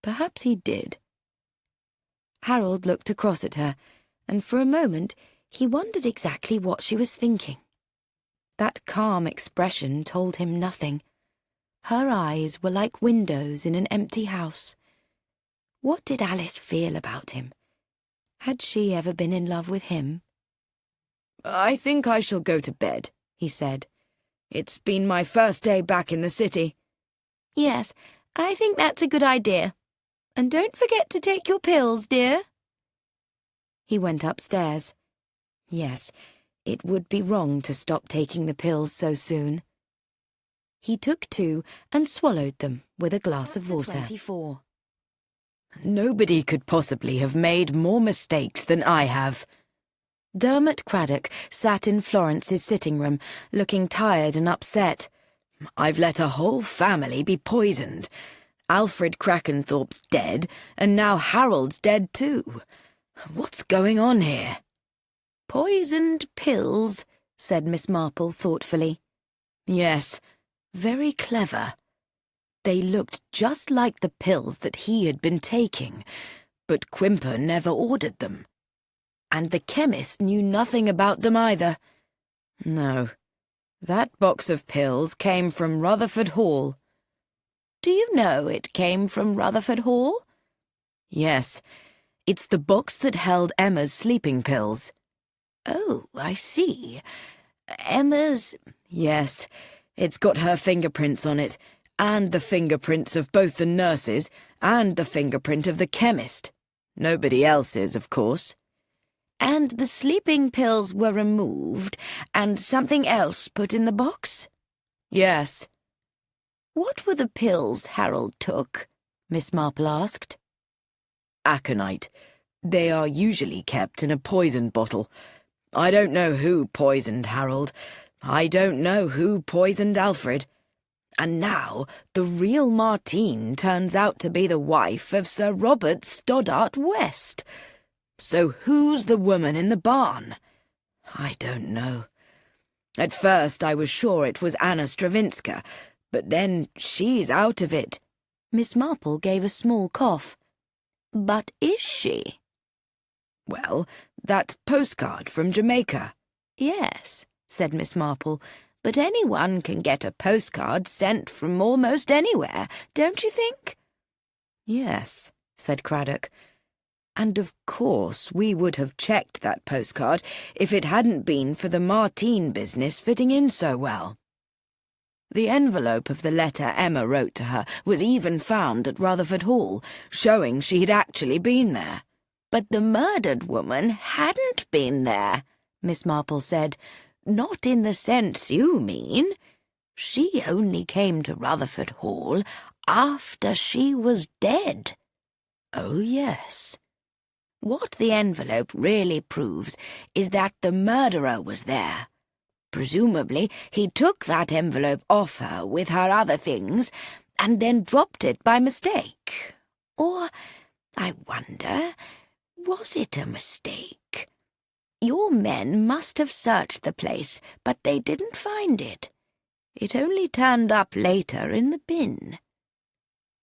Perhaps he did. Harold looked across at her, and for a moment he wondered exactly what she was thinking. That calm expression told him nothing. Her eyes were like windows in an empty house. What did Alice feel about him? Had she ever been in love with him? "I think I shall go to bed," he said. "It's been my first day back in the city." Yes, I think that's a good idea. And don't forget to take your pills, dear. He went upstairs. Yes, it would be wrong to stop taking the pills so soon. He took 2 and swallowed them with a glass of water. 24. Nobody could possibly have made more mistakes than I have. Dermot Craddock sat in Florence's sitting room, looking tired and upset. I've let a whole family be poisoned. Alfred Crackenthorpe's dead, and now Harold's dead too. What's going on here? Poisoned pills, said Miss Marple thoughtfully. Yes, very clever. They looked just like the pills that he had been taking, but Quimper never ordered them. And the chemist knew nothing about them either. No, that box of pills came from Rutherford Hall. Do you know it came from Rutherford Hall? Yes, it's the box that held Emma's sleeping pills. Oh, I see. Emma's... Yes, it's got her fingerprints on it, and the fingerprints of both the nurses, and the fingerprint of the chemist. Nobody else's, of course. And the sleeping pills were removed, and something else put in the box? Yes. What were the pills Harold took? Miss Marple asked. Aconite. They are usually kept in a poison bottle. I don't know who poisoned Harold. I don't know who poisoned Alfred. And now the real Martine turns out to be the wife of Sir Robert Stoddart West. So who's the woman in the barn? I don't know. At first I was sure it was Anna Stravinska, but then she's out of it. Miss Marple gave a small cough. But is she? Well, that postcard from Jamaica. Yes, said Miss Marple, but anyone can get a postcard sent from almost anywhere, don't you think? Yes, said Craddock. And of course we would have checked that postcard if it hadn't been for the Martine business fitting in so well. The envelope of the letter Emma wrote to her was even found at Rutherford Hall, showing she'd actually been there. But the murdered woman hadn't been there, Miss Marple said. Not in the sense you mean. She only came to Rutherford Hall after she was dead. Oh, yes. What the envelope really proves is that the murderer was there. Presumably, he took that envelope off her with her other things and then dropped it by mistake. Or, I wonder, was it a mistake? Your men must have searched the place, but they didn't find it. It only turned up later in the bin.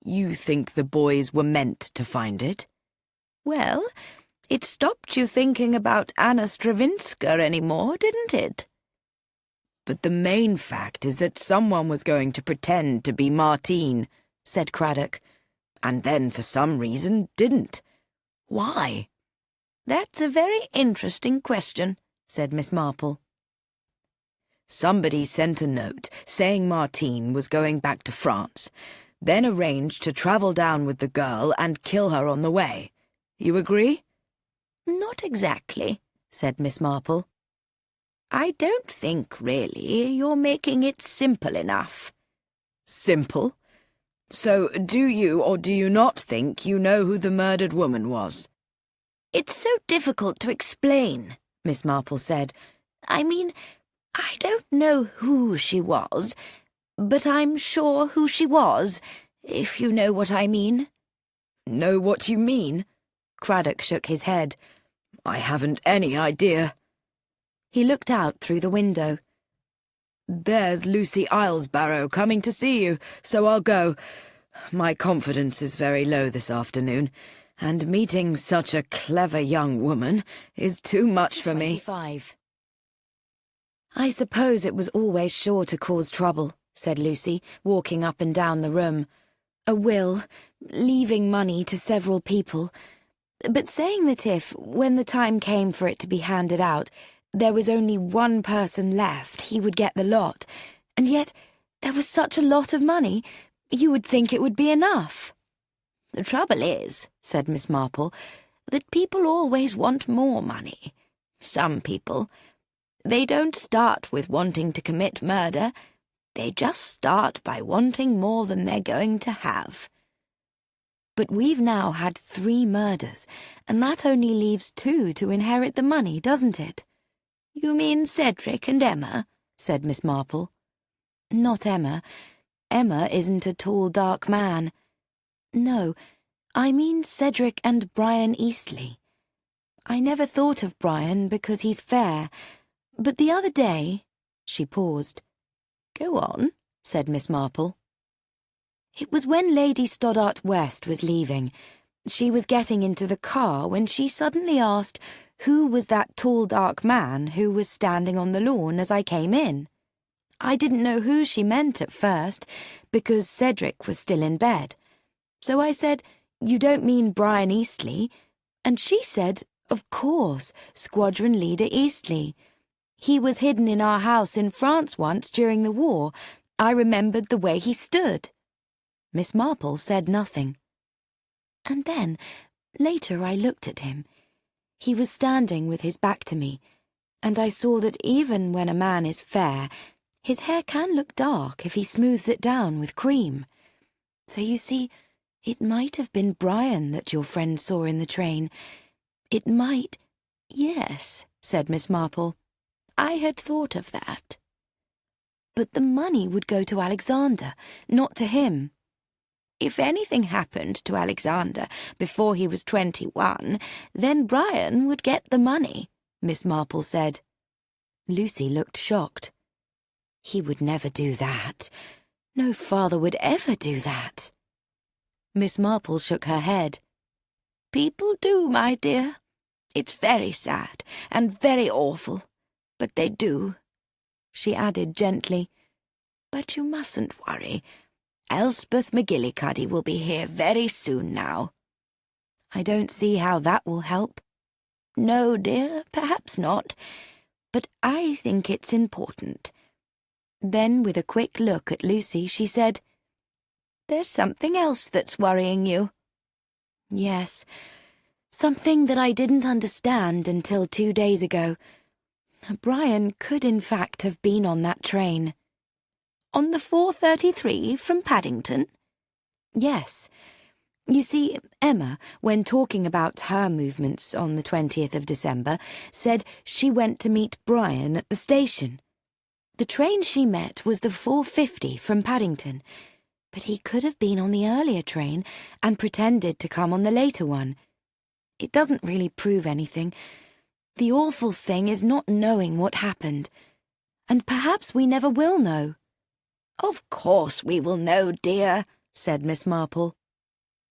You think the boys were meant to find it? Well, it stopped you thinking about Anna Stravinska any more, didn't it? But the main fact is that someone was going to pretend to be Martine, said Craddock, and then for some reason didn't. Why? That's a very interesting question, said Miss Marple. Somebody sent a note saying Martine was going back to France, then arranged to travel down with the girl and kill her on the way. You agree? Not exactly, said Miss Marple. I don't think, really, you're making it simple enough. Simple? So do you or do you not think you know who the murdered woman was? It's so difficult to explain, Miss Marple said. I mean, I don't know who she was, but I'm sure who she was, if you know what I mean. know what you mean?" Craddock shook his head. "I haven't any idea." He looked out through the window. "There's Lucy Islesbarrow coming to see you, so I'll go. My confidence is very low this afternoon, and meeting such a clever young woman is too much for me." 25. "I suppose it was always sure to cause trouble," said Lucy, walking up and down the room. "A will, leaving money to several people. But saying that if, when the time came for it to be handed out, there was only one person left, he would get the lot, and yet there was such a lot of money, you would think it would be enough." "The trouble is," said Miss Marple, "that people always want more money. Some people. They don't start with wanting to commit murder. They just start by wanting more than they're going to have." "But we've now had 3 murders, and that only leaves 2 to inherit the money, doesn't it?" "You mean Cedric and Emma?" said Miss Marple. "Not Emma. Emma isn't a tall, dark man. No, I mean Cedric and Brian Eastley. I never thought of Brian because he's fair, but the other day—" She paused. "Go on," said Miss Marple. "It was when Lady Stoddart West was leaving. She was getting into the car when she suddenly asked who was that tall, dark man who was standing on the lawn as I came in. I didn't know who she meant at first, because Cedric was still in bed. So I said, 'You don't mean Brian Eastley?' And she said, 'Of course, Squadron Leader Eastley. He was hidden in our house in France once during the war. I remembered the way he stood.'" Miss Marple said nothing. "And then, later I looked at him. He was standing with his back to me, and I saw that even when a man is fair, his hair can look dark if he smooths it down with cream. So you see, it might have been Brian that your friend saw in the train. It might—" "Yes," said Miss Marple. "I had thought of that." "But the money would go to Alexander, not to him." "If anything happened to Alexander before he was 21, then Brian would get the money," Miss Marple said. Lucy looked shocked. "He would never do that. No father would ever do that." Miss Marple shook her head. "People do, my dear. It's very sad and very awful, but they do." She added gently, "But you mustn't worry. Elspeth McGillicuddy will be here very soon now." "I don't see how that will help." "No, dear, perhaps not. But I think it's important." Then, with a quick look at Lucy, she said, "There's something else that's worrying you." "Yes, something that I didn't understand until 2 days ago. Brian could in fact have been on that train." "On the 4:33 from Paddington?" "Yes. You see, Emma, when talking about her movements on the 20th of December, said she went to meet Brian at the station. The train she met was the 4:50 from Paddington, but he could have been on the earlier train and pretended to come on the later one. It doesn't really prove anything. The awful thing is not knowing what happened. And perhaps we never will know." "Of course we will know, dear," said Miss Marple.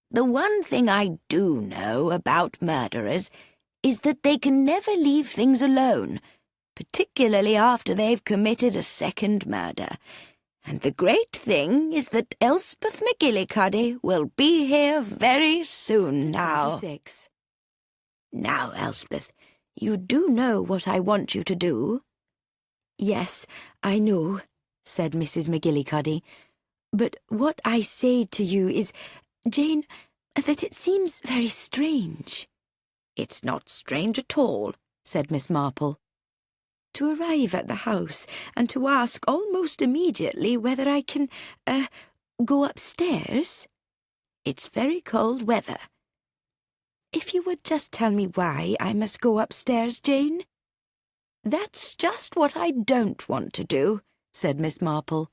"The one thing I do know about murderers is that they can never leave things alone, particularly after they've committed a second murder. And the great thing is that Elspeth McGillicuddy will be here very soon now." 26. "Now, Elspeth, you do know what I want you to do?" "Yes, I know," said Mrs. McGillicuddy. "But what I say to you is, Jane, that it seems very strange." "It's not strange at all," said Miss Marple. "To arrive at the house and to ask almost immediately whether I can, go upstairs." "It's very cold weather." "If you would just tell me why I must go upstairs, Jane." "That's just what I don't want to do," said Miss Marple.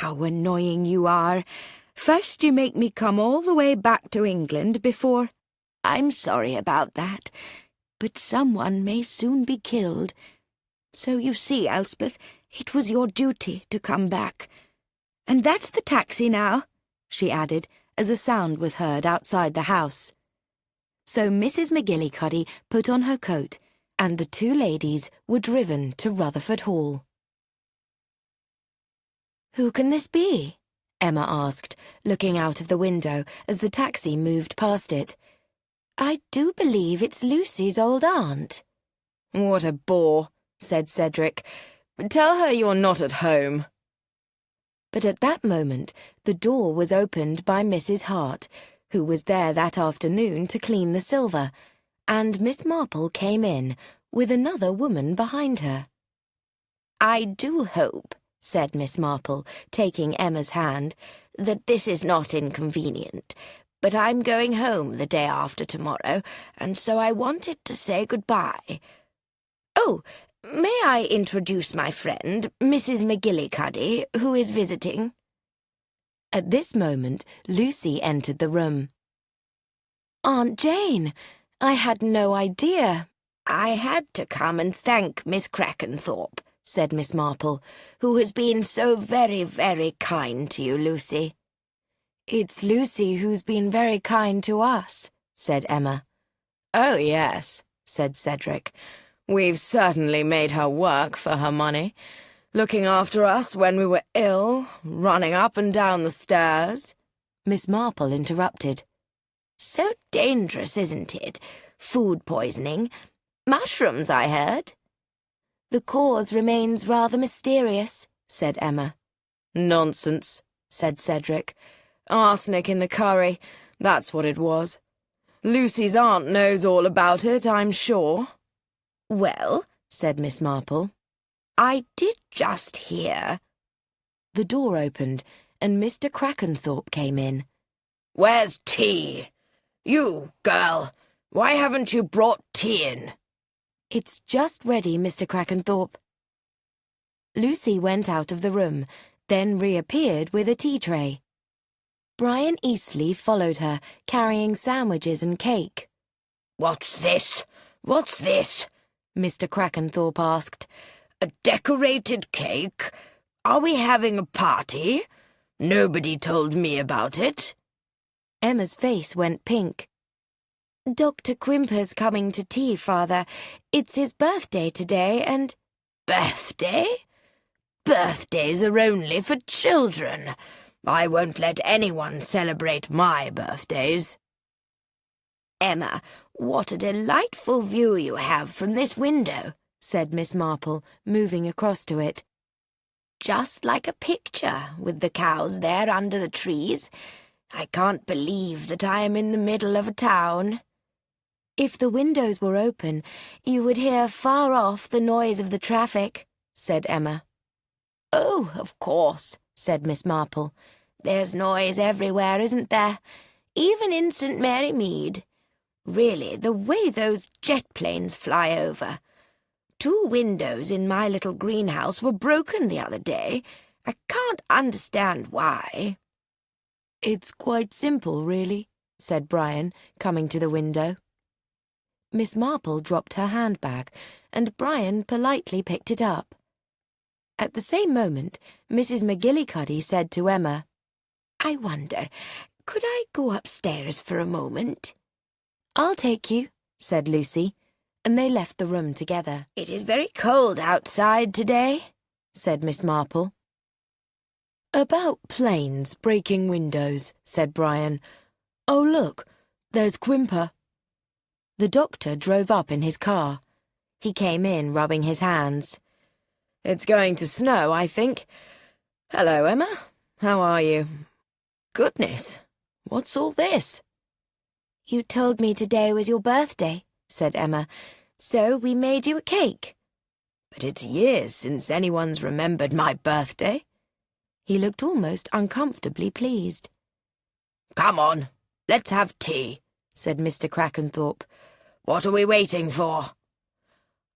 "How annoying you are! First you make me come all the way back to England before—" I'm sorry about that, but someone may soon be killed. So you see, Elspeth, it was your duty to come back. "And that's the taxi now," she added, as a sound was heard outside the house. So Mrs. McGillicuddy put on her coat, and the two ladies were driven to Rutherford Hall. "Who can this be?" Emma asked, looking out of the window as the taxi moved past it. "I do believe it's Lucy's old aunt." "What a bore," said Cedric. "Tell her you're not at home." But at that moment the door was opened by Mrs. Hart, who was there that afternoon to clean the silver, and Miss Marple came in, with another woman behind her. "I do hope," said Miss Marple, taking Emma's hand, "that this is not inconvenient, but I'm going home the day after tomorrow, and so I wanted to say goodbye. Oh, may I introduce my friend, Mrs. McGillicuddy, who is visiting?" At this moment Lucy entered the room. "Aunt Jane, I had no idea." "I had to come and thank Miss Crackenthorpe," said Miss Marple, "who has been so very, very kind to you, Lucy." "It's Lucy who's been very kind to us," said Emma. "Oh, yes," said Cedric. "We've certainly made her work for her money, looking after us when we were ill, running up and down the stairs." Miss Marple interrupted. "So dangerous, isn't it? Food poisoning. Mushrooms, I heard." "The cause remains rather mysterious," said Emma. "Nonsense," said Cedric. "Arsenic in the curry, that's what it was. Lucy's aunt knows all about it, I'm sure." "Well," said Miss Marple, "I did just hear—" The door opened, and Mr. Crackenthorpe came in. "Where's tea? You, girl, why haven't you brought tea in?" "It's just ready, Mr. Crackenthorpe." Lucy went out of the room, then reappeared with a tea tray. Brian Eastleigh followed her, carrying sandwiches and cake. "What's this? What's this?" Mr. Crackenthorpe asked. "A decorated cake? Are we having a party? Nobody told me about it." Emma's face went pink. "Dr. Quimper's coming to tea, Father. It's his birthday today, and—" "Birthday? Birthdays are only for children. I won't let anyone celebrate my birthdays." "Emma, what a delightful view you have from this window," said Miss Marple, moving across to it. "Just like a picture, with the cows there under the trees. I can't believe that I am in the middle of a town." "If the windows were open, you would hear far off the noise of the traffic," said Emma. "Oh, of course," said Miss Marple. "There's noise everywhere, isn't there? Even in St. Mary Mead. Really, the way those jet planes fly over. 2 windows in my little greenhouse were broken the other day. I can't understand why." "It's quite simple, really," said Brian, coming to the window. Miss Marple dropped her handbag, and Brian politely picked it up. At the same moment, Mrs. McGillicuddy said to Emma, "I wonder, could I go upstairs for a moment?" "I'll take you," said Lucy, and they left the room together. "It is very cold outside today," said Miss Marple. "About planes breaking windows," said Brian. "Oh, look, there's Quimper." The doctor drove up in his car. He came in rubbing his hands. "It's going to snow, I think. Hello, Emma. How are you? Goodness, what's all this?" "You told me today was your birthday," said Emma, "so we made you a cake." "But it's years since anyone's remembered my birthday." He looked almost uncomfortably pleased. "Come on, let's have tea," said Mr. Crackenthorpe. "What are we waiting for?"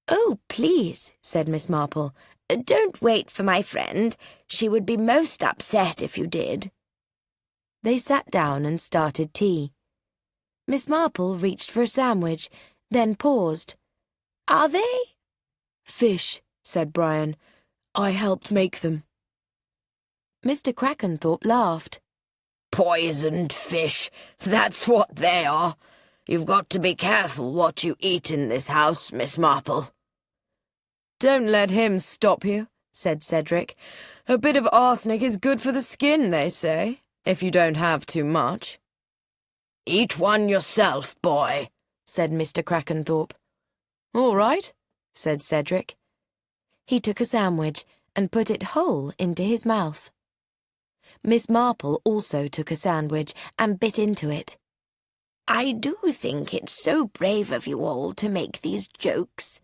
"Oh, please," said Miss Marple, "don't wait for my friend. She would be most upset if you did." They sat down and started tea. Miss Marple reached for a sandwich, then paused. "Are they?" "Fish," said Brian. "I helped make them." Mr. Crackenthorpe laughed. Poisoned fish, that's what they are. You've got to be careful what you eat in this house, Miss Marple. "Don't let him stop you," said Cedric. "A bit of arsenic is good for the skin, they say, if you don't have too much." Eat one yourself, boy, said Mr. Crackenthorpe. "All right," said Cedric. He took a sandwich and put it whole into his mouth. Miss Marple also took a sandwich and bit into it. "I do think it's so brave of you all to make these jokes."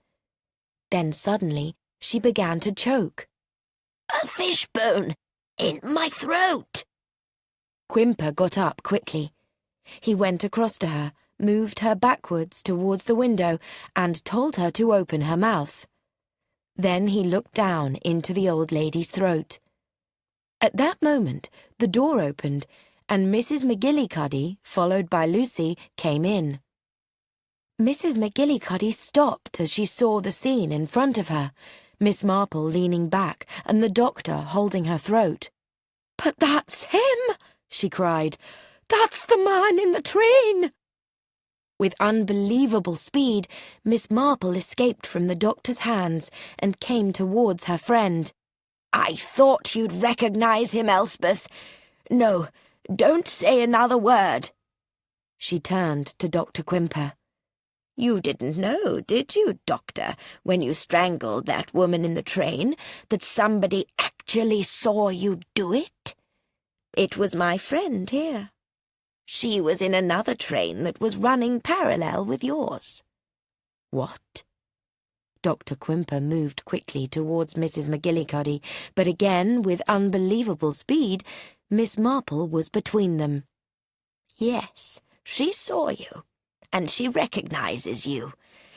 Then suddenly she began to choke. "A fishbone in my throat!" Quimper got up quickly. He went across to her, moved her backwards towards the window, and told her to open her mouth. Then he looked down into the old lady's throat. At that moment, the door opened, and Mrs. McGillicuddy, followed by Lucy, came in. Mrs. McGillicuddy stopped as she saw the scene in front of her, Miss Marple leaning back and the doctor holding her throat. "But that's him!" she cried. "That's the man in the train!" With unbelievable speed, Miss Marple escaped from the doctor's hands and came towards her friend. "I thought you'd recognize him, Elspeth. No, don't say another word." She turned to Dr. Quimper. "You didn't know, did you, Doctor, when you strangled that woman in the train, that somebody actually saw you do it? It was my friend here. She was in another train that was running parallel with yours." "What?" Dr. Quimper moved quickly towards Mrs. McGillicuddy, but again, with unbelievable speed, Miss Marple was between them. "Yes, she saw you, and she recognizes you,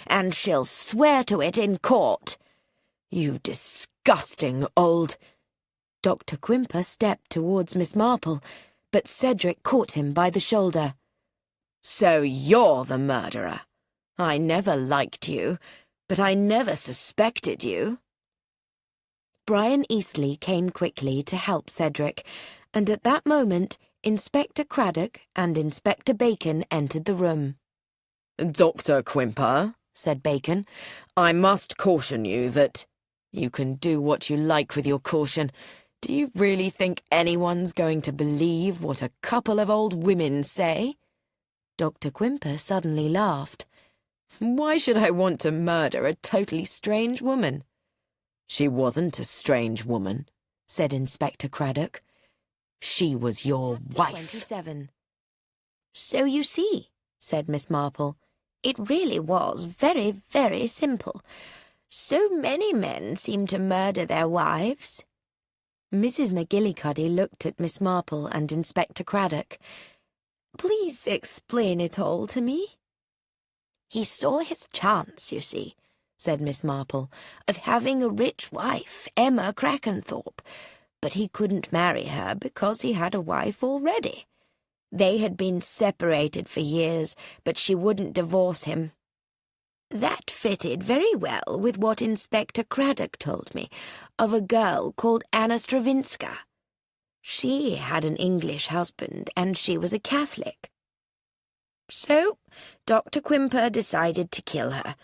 and she'll swear to it in court." "You disgusting old—" Dr. Quimper stepped towards Miss Marple, but Cedric caught him by the shoulder. "So you're the murderer. I never liked you, but I never suspected you." Brian Eastleigh came quickly to help Cedric, and at that moment Inspector Craddock and Inspector Bacon entered the room. "Dr. Quimper," said Bacon, "I must caution you that—" "You can do what you like with your caution. Do you really think anyone's going to believe what a couple of old women say?" Dr. Quimper suddenly laughed. "Why should I want to murder a totally strange woman?" "She wasn't a strange woman," said Inspector Craddock. "She was your wife." 27. "So you see," said Miss Marple, "it really was very, very simple. So many men seem to murder their wives." Mrs. McGillicuddy looked at Miss Marple and Inspector Craddock. "Please explain it all to me." "He saw his chance, you see," said Miss Marple, "of having a rich wife, Emma Crackenthorpe, but he couldn't marry her because he had a wife already. They had been separated for years, but she wouldn't divorce him. That fitted very well with what Inspector Craddock told me of a girl called Anna Stravinska. She had an English husband, and she was a Catholic. So Dr. Quimper decided to kill her.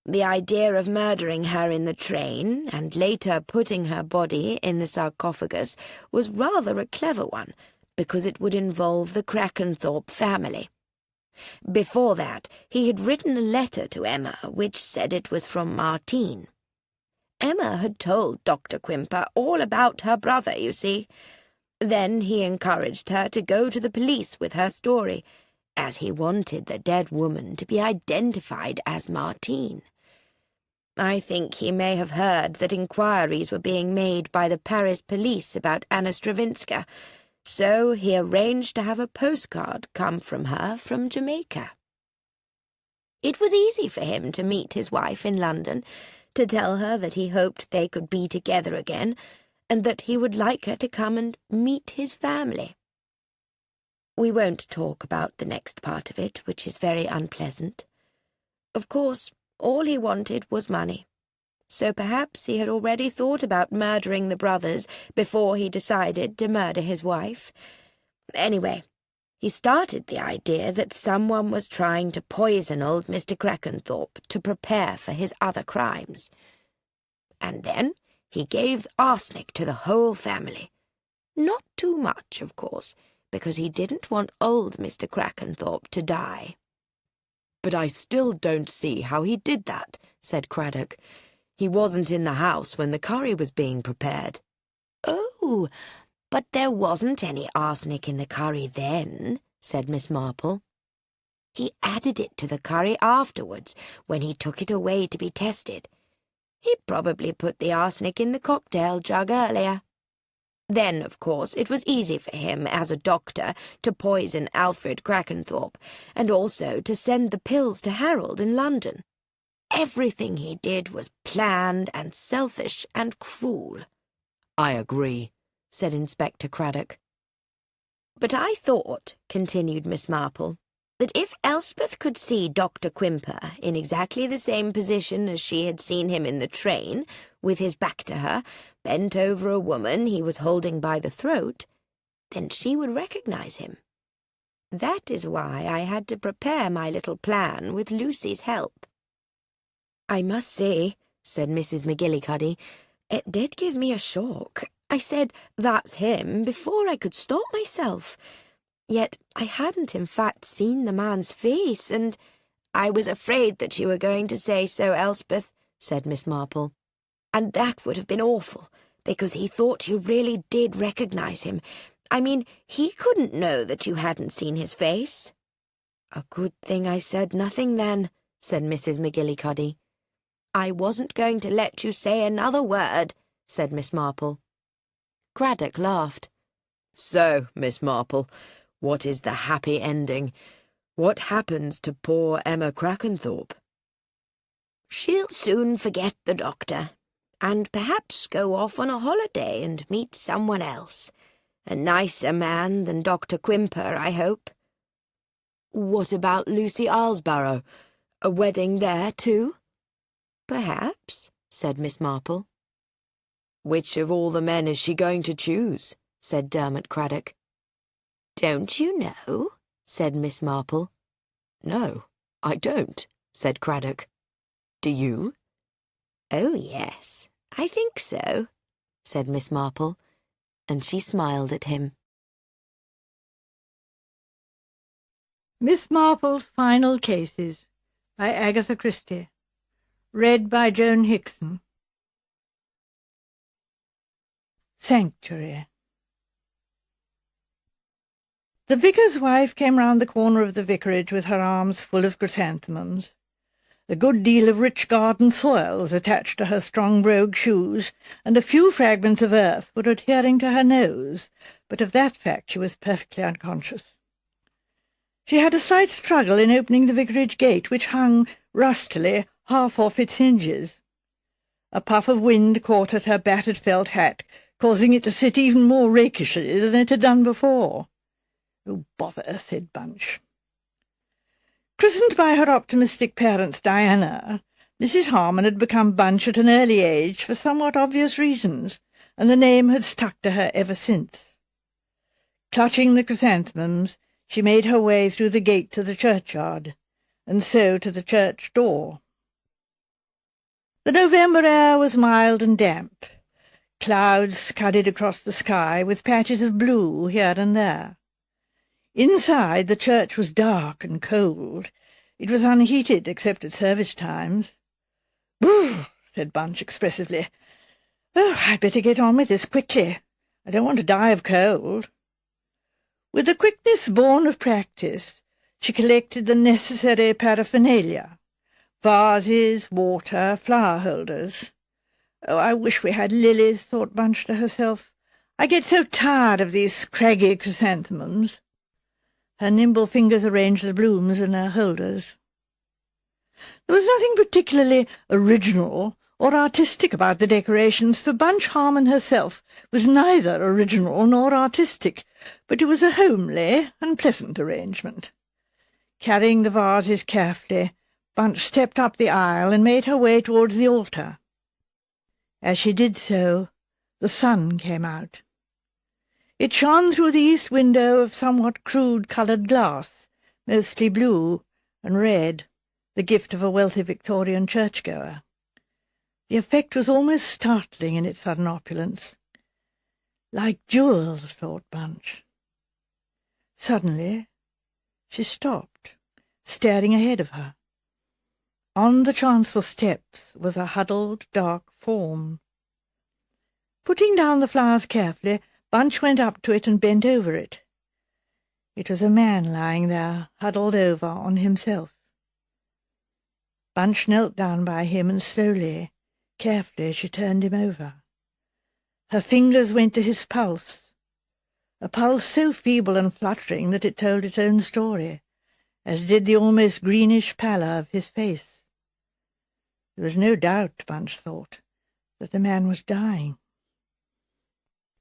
The idea of murdering her in the train, and later putting her body in the sarcophagus, was rather a clever one, because it would involve the Crackenthorpe family. Before that, he had written a letter to Emma, which said it was from Martine. Emma had told Dr. Quimper all about her brother, you see. Then he encouraged her to go to the police with her story, as he wanted the dead woman to be identified as Martine. I think he may have heard that inquiries were being made by the Paris police about Anna Stravinska, so he arranged to have a postcard come from her from Jamaica. It was easy for him to meet his wife in London, to tell her that he hoped they could be together again, and that he would like her to come and meet his family. We won't talk about the next part of it, which is very unpleasant. Of course, all he wanted was money. So perhaps he had already thought about murdering the brothers before he decided to murder his wife. Anyway, he started the idea that someone was trying to poison old Mr. Crackenthorpe to prepare for his other crimes. And then he gave arsenic to the whole family. Not too much, of course, because he didn't want old Mr. Crackenthorpe to die. "But I still don't see how he did that," said Craddock. "He wasn't in the house when the curry was being prepared." "Oh, but there wasn't any arsenic in the curry then," said Miss Marple. "He added it to the curry afterwards, when he took it away to be tested. He probably put the arsenic in the cocktail jug earlier. Then, of course, it was easy for him, as a doctor, to poison Alfred Crackenthorpe, and also to send the pills to Harold in London. Everything he did was planned and selfish and cruel." "I agree," said Inspector Craddock. "But I thought," continued Miss Marple, "that if Elspeth could see Dr. Quimper in exactly the same position as she had seen him in the train, with his back to her, bent over a woman he was holding by the throat, then she would recognize him. That is why I had to prepare my little plan with Lucy's help." I must say, said Mrs. McGillicuddy, it did give me a shock. I said, "That's him," before I could stop myself. Yet I hadn't in fact seen the man's face, and— "I was afraid that you were going to say so, Elspeth," said Miss Marple. "And that would have been awful, because he thought you really did recognize him. I mean, he couldn't know that you hadn't seen his face." "A good thing I said nothing then," said Mrs. McGillicuddy. "I wasn't going to let you say another word," said Miss Marple. Craddock laughed. "So, Miss Marple, what is the happy ending? What happens to poor Emma Crackenthorpe?" "She'll soon forget the doctor, and perhaps go off on a holiday and meet someone else. A nicer man than Dr. Quimper, I hope." "What about Lucy Islesbarrow? A wedding there, too?" "Perhaps," said Miss Marple. "Which of all the men is she going to choose?" said Dermot Craddock. "Don't you know?" said Miss Marple. "No, I don't," said Craddock. "Do you?" "Oh, yes, I think so," said Miss Marple, and she smiled at him. Miss Marple's Final Cases by Agatha Christie. Read by Joan Hickson. Sanctuary. The vicar's wife came round the corner of the vicarage with her arms full of chrysanthemums. A good deal of rich garden soil was attached to her strong brogue shoes, and a few fragments of earth were adhering to her nose, but of that fact she was perfectly unconscious. She had a slight struggle in opening the vicarage gate, which hung rustily half off its hinges. A puff of wind caught at her battered felt hat, causing it to sit even more rakishly than it had done before. "Oh, bother," said Bunch. Christened by her optimistic parents Diana, Mrs. Harmon had become Bunch at an early age for somewhat obvious reasons, and the name had stuck to her ever since. Clutching the chrysanthemums, she made her way through the gate to the churchyard, and so to the church door. The November air was mild and damp. Clouds scudded across the sky, with patches of blue here and there. Inside, the church was dark and cold. It was unheated, except at service times. "Brr," said Bunch expressively. "Oh, I'd better get on with this quickly. I don't want to die of cold." With a quickness born of practice, she collected the necessary paraphernalia: vases, water, flower-holders. "Oh, I wish we had lilies," thought Bunch to herself. "I get so tired of these scraggy chrysanthemums." Her nimble fingers arranged the blooms in their holders. There was nothing particularly original or artistic about the decorations, for Bunch Harmon herself was neither original nor artistic, but it was a homely and pleasant arrangement. Carrying the vases carefully, Bunch stepped up the aisle and made her way towards the altar. As she did so, the sun came out. It shone through the east window of somewhat crude-coloured glass, mostly blue and red, the gift of a wealthy Victorian churchgoer. The effect was almost startling in its sudden opulence. Like jewels, thought Bunch. Suddenly she stopped, staring ahead of her. On the chancel steps was a huddled, dark form. Putting down the flowers carefully, Bunch went up to it and bent over it. It was a man lying there, huddled over on himself. Bunch knelt down by him and slowly, carefully, she turned him over. Her fingers went to his pulse, a pulse so feeble and fluttering that it told its own story, as did the almost greenish pallor of his face. There was no doubt, Bunch thought, that the man was dying.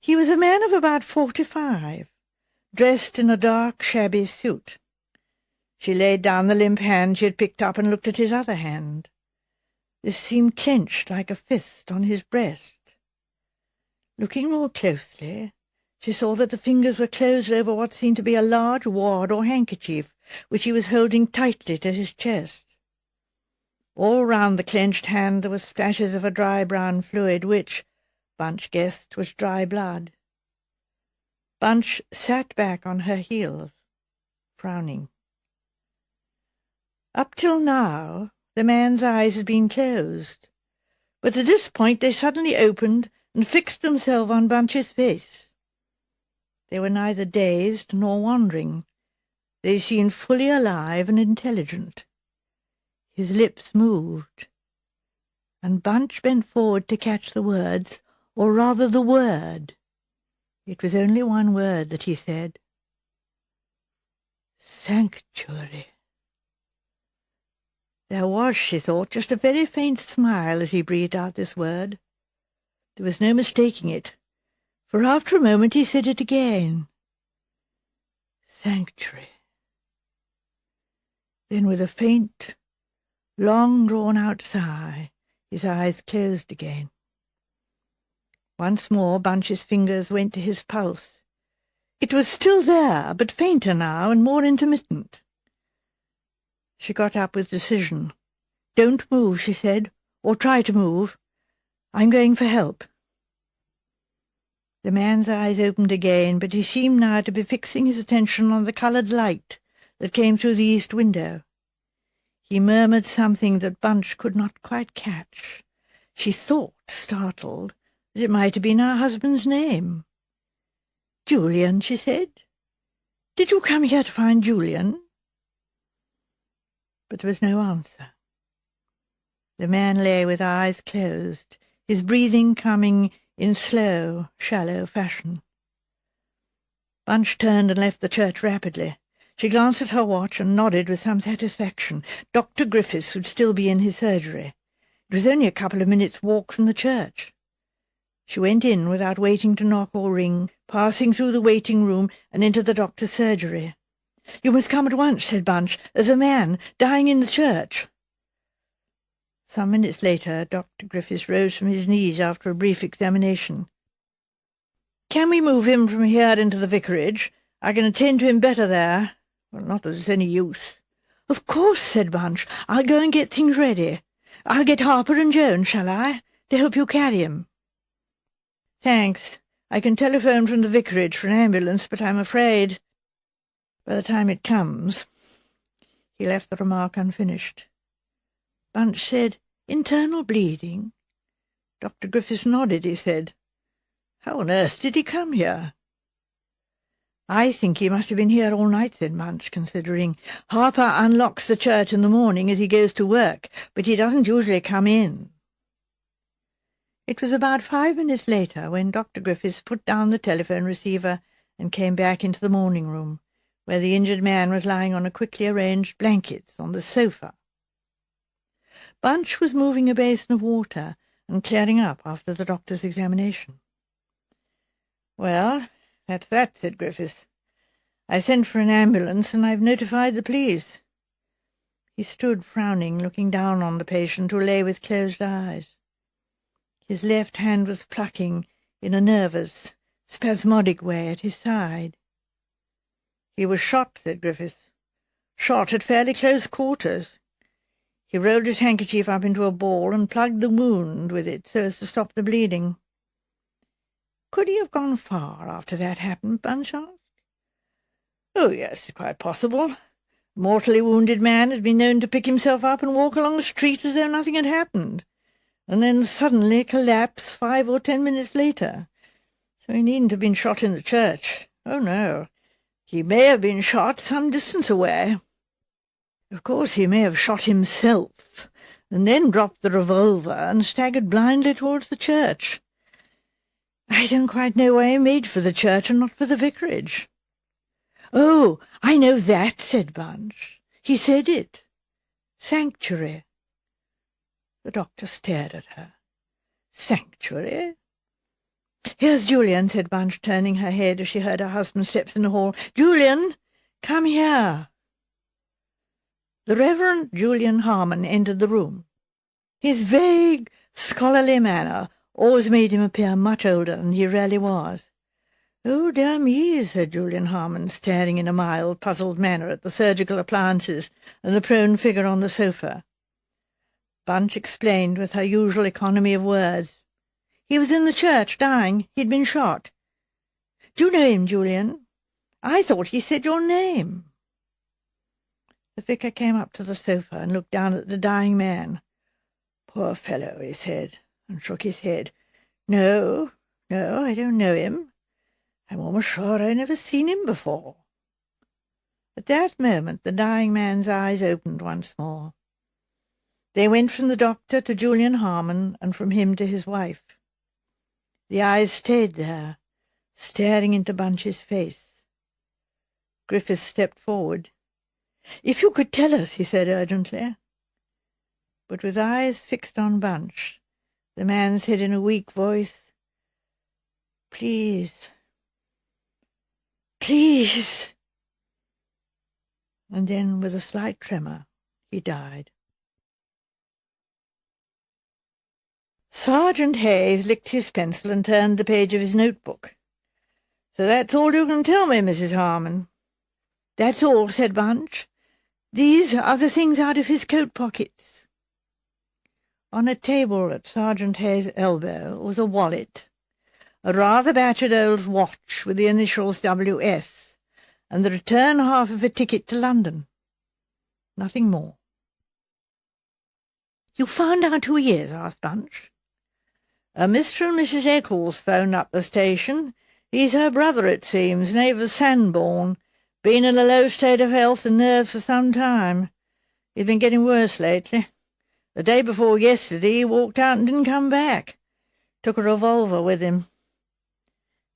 He was a man of about 45, dressed in a dark, shabby suit. She laid down the limp hand she had picked up and looked at his other hand. This seemed clenched like a fist on his breast. Looking more closely, she saw that the fingers were closed over what seemed to be a large wad or handkerchief, which he was holding tightly to his chest. All round the clenched hand there were splashes of a dry brown fluid which, Bunch guessed, was dry blood. Bunch sat back on her heels, frowning. Up till now the man's eyes had been closed, but at this point they suddenly opened and fixed themselves on Bunch's face. They were neither dazed nor wandering. They seemed fully alive and intelligent. His lips moved, and Bunch bent forward to catch the words, or rather the word. It was only one word that he said. Sanctuary. There was, she thought, just a very faint smile as he breathed out this word. There was no mistaking it, for after a moment he said it again. Sanctuary. Then with a faint, long-drawn-out sigh, his eyes closed again. Once more Bunch's fingers went to his pulse. It was still there, but fainter now and more intermittent. She got up with decision. "Don't move," she said, "or try to move. I'm going for help." The man's eyes opened again, but he seemed now to be fixing his attention on the coloured light that came through the east window. He murmured something that Bunch could not quite catch. She thought, startled, that it might have been her husband's name. "Julian," she said. "Did you come here to find Julian?" But there was no answer. The man lay with eyes closed, his breathing coming in slow, shallow fashion. Bunch turned and left the church rapidly. She glanced at her watch and nodded with some satisfaction. Dr. Griffiths would still be in his surgery. It was only a couple of minutes' walk from the church. She went in without waiting to knock or ring, passing through the waiting room and into the doctor's surgery. "You must come at once," said Bunch. "There's a man dying in the church." Some minutes later, Dr. Griffiths rose from his knees after a brief examination. "Can we move him from here into the vicarage? I can attend to him better there. Well, not that it's any use." "Of course," said Bunch. "I'll go and get things ready. I'll get Harper and Joan, shall I, to help you carry him?" "Thanks. I can telephone from the vicarage for an ambulance, but I'm afraid by the time it comes—" He left the remark unfinished. Bunch said, "Internal bleeding?" Dr. Griffiths nodded. He said, "How on earth did he come here?" "I think he must have been here all night," said Bunch, considering. "Harper unlocks the church in the morning as he goes to work, but he doesn't usually come in." It was about 5 minutes later when Dr. Griffiths put down the telephone receiver and came back into the morning room, where the injured man was lying on a quickly arranged blankets on the sofa. Bunch was moving a basin of water and clearing up after the doctor's examination. "Well, that's that," said Griffiths. "I sent for an ambulance, and I've notified the police." He stood frowning, looking down on the patient, who lay with closed eyes. His left hand was plucking in a nervous, spasmodic way at his side. "He was shot," said Griffiths. "Shot at fairly close quarters." He rolled his handkerchief up into a ball and plugged the wound with it so as to stop the bleeding. "Could he have gone far after that happened?" Bunch asked. "Oh, yes, quite possible. A mortally wounded man has been known to pick himself up and walk along the street as though nothing had happened, and then suddenly collapse 5 or 10 minutes later. So he needn't have been shot in the church. Oh, no. He may have been shot some distance away. Of course, he may have shot himself, and then dropped the revolver and staggered blindly towards the church. I don't quite know why he made for the church and not for the vicarage." "Oh, I know that," said Bunch. "He said it. Sanctuary." The doctor stared at her. "Sanctuary?" "Here's Julian," said Bunch, turning her head as she heard her husband's steps in the hall. "Julian, come here." The Reverend Julian Harmon entered the room. His vague, scholarly manner always made him appear much older than he really was. "Oh, dear me," said Julian Harmon, staring in a mild, puzzled manner at the surgical appliances and the prone figure on the sofa. Bunch explained with her usual economy of words. "He was in the church, dying. He'd been shot. Do you know him, Julian? I thought he said your name." The vicar came up to the sofa and looked down at the dying man. "Poor fellow," he said, and shook his head. No, I don't know him. I'm almost sure I've never seen him before." At that moment the dying man's eyes opened once more. They went from the doctor to Julian Harmon, and from him to his wife. The eyes stayed there, staring into Bunch's face. Griffiths stepped forward. "If you could tell us," he said urgently. But with eyes fixed on Bunch, the man said in a weak voice, "Please, please." And then, with a slight tremor, he died. Sergeant Hayes licked his pencil and turned the page of his notebook. "So that's all you can tell me, Mrs. Harmon?" "That's all," said Bunch. "These are the things out of his coat pockets." On a table at Sergeant Hayes' elbow was a wallet, a rather battered old watch with the initials W.S., and the return half of a ticket to London. Nothing more. "You found out who he is?" asked Bunch. "A Mr. and Mrs. Eccles phoned up the station. He's her brother, it seems, native of Sandbourne. Been in a low state of health and nerves for some time. He's been getting worse lately. The day before yesterday he walked out and didn't come back. Took a revolver with him."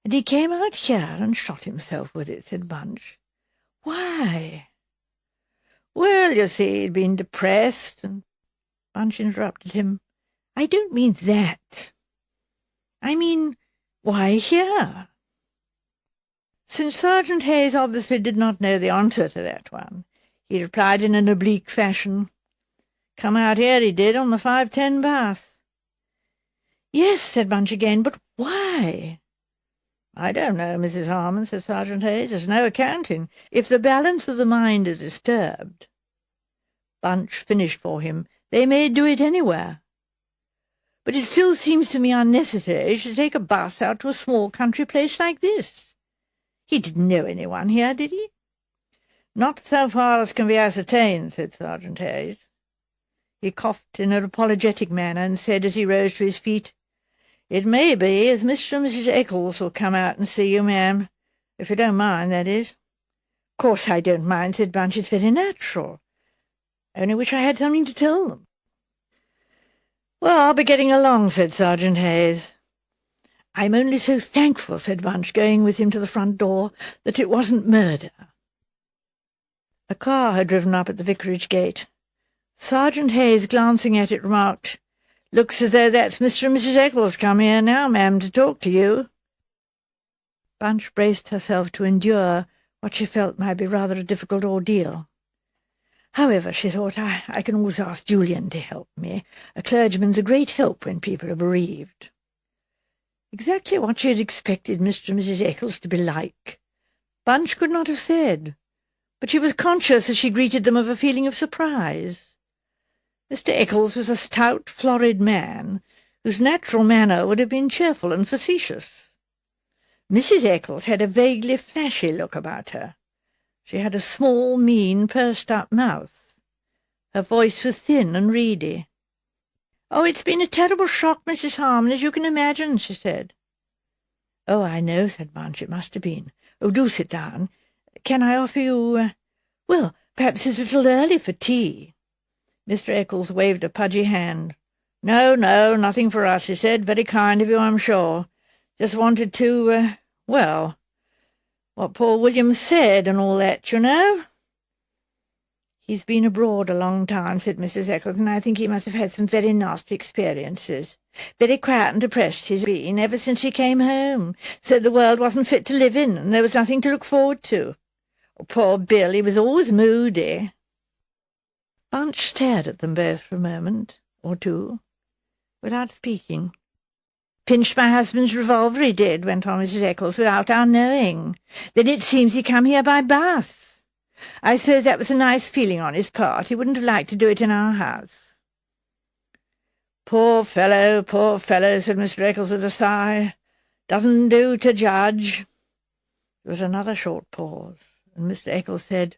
"And he came out here and shot himself with it," said Bunch. "Why?" "Well, you see, he'd been depressed, and—" Bunch interrupted him. "I don't mean that. I mean, why here?" Since Sergeant Hayes obviously did not know the answer to that one, he replied in an oblique fashion. "Come out here, he did, on the 5:10 bus." "Yes," said Bunch again, "but why?" "I don't know, Mrs. Harmon," said Sergeant Hayes. "There's no accounting. If the balance of the mind is disturbed—" Bunch finished for him. "They may do it anywhere. But it still seems to me unnecessary to take a bus out to a small country place like this. He didn't know anyone here, did he?" "Not so far as can be ascertained," said Sergeant Hayes. He coughed in an apologetic manner and said as he rose to his feet, "It may be as Mr. and Mrs. Eccles will come out and see you, ma'am, if you don't mind, that is." "Of course I don't mind," said Bunch. "It's very natural. Only wish I had something to tell them." "Well, I'll be getting along," said Sergeant Hayes. "I'm only so thankful," said Bunch, going with him to the front door, "that it wasn't murder." A car had driven up at the vicarage gate. Sergeant Hayes, glancing at it, remarked, Looks as though that's Mr. and Mrs. Eccles come here now, ma'am, to talk to you. Bunch braced herself to endure what she felt might be rather a difficult ordeal. However, she thought, I can always ask Julian to help me. A clergyman's a great help when people are bereaved. Exactly what she had expected Mr. and Mrs. Eccles to be like, Bunch could not have said, but she was conscious as she greeted them of a feeling of surprise. Mr. Eccles was a stout, florid man, whose natural manner would have been cheerful and facetious. Mrs. Eccles had a vaguely flashy look about her. She had a small, mean, pursed-up mouth. Her voice was thin and reedy. "Oh, it's been a terrible shock, Mrs. Harmon, as you can imagine," she said. "Oh, I know," said Bunch. "It must have been. Oh, do sit down. Can I offer you, well, perhaps it's a little early for tea." Mr. Eccles waved a pudgy hand. "No, nothing for us," he said. "Very kind of you, I'm sure. Just wanted to, well, what poor William said and all that, you know." "He's been abroad a long time," said Mrs. Eccles, "and I think he must have had some very nasty experiences. Very quiet and depressed he's been ever since he came home. Said the world wasn't fit to live in, and there was nothing to look forward to. Oh, poor Bill, he was always moody." Bunch stared at them both for a moment or two, without speaking. "Pinched my husband's revolver, he did," went on Mrs. Eccles, "without our knowing. Then it seems he come here by Bath. I suppose that was a nice feeling on his part. He wouldn't have liked to do it in our house." Poor fellow," said Mr. Eccles with a sigh. "Doesn't do to judge." There was another short pause, and Mr. Eccles said,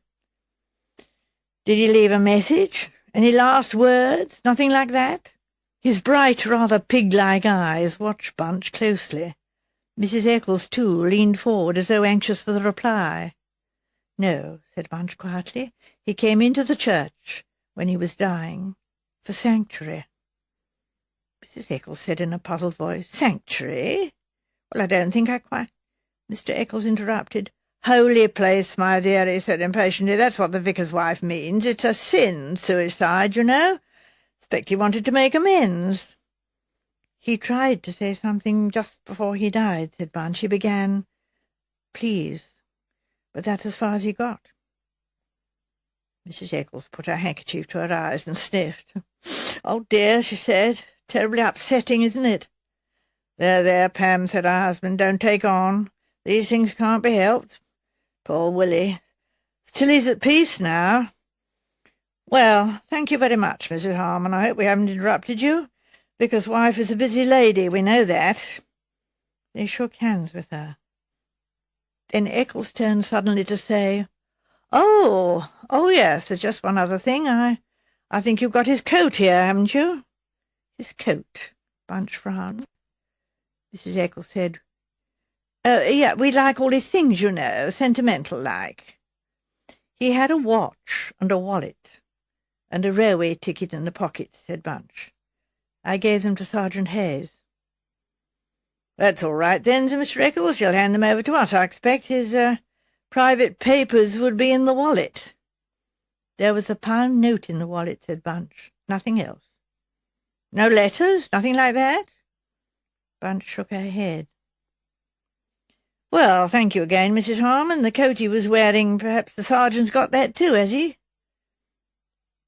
"Did he leave a message? Any last words? Nothing like that?" His bright, rather pig-like eyes watched Bunch closely. Mrs. Eccles, too, leaned forward as though anxious for the reply. "No," said Bunch quietly. "He came into the church when he was dying, for sanctuary." Mrs. Eccles said in a puzzled voice, "Sanctuary? Well, I don't think I quite—" Mr. Eccles interrupted. "Holy place, my dear," he said impatiently. "That's what the vicar's wife means. It's a sin, suicide, you know. Expect he wanted to make amends." "He tried to say something just before he died," said Bunch. "He began, 'Please,' but that's as far as he got." Mrs. Eccles put her handkerchief to her eyes and sniffed. "Oh, dear," she said. "Terribly upsetting, isn't it?" There, Pam," said her husband. "Don't take on. These things can't be helped. Poor Willie. Still he's at peace now. Well, thank you very much, Mrs. Harmon. I hope we haven't interrupted you. Vicar's wife is a busy lady, we know that." They shook hands with her. Then Eccles turned suddenly to say, Oh, yes, there's just one other thing. I think you've got his coat here, haven't you?" "His coat?" Bunch frowned. Mrs. Eccles said, "Yeah, we like all his things, you know, sentimental-like." "He had a watch and a wallet and a railway ticket in the pocket," said Bunch. "I gave them to Sergeant Hayes." "That's all right, then," said Mr. Eccles. "You'll hand them over to us, I expect. His private papers would be in the wallet." "There was a £1 note in the wallet," said Bunch. "Nothing else." "No letters? Nothing like that?" Bunch shook her head. "Well, thank you again, Mrs. Harmon. The coat he was wearing, perhaps the sergeant's got that too, has he?"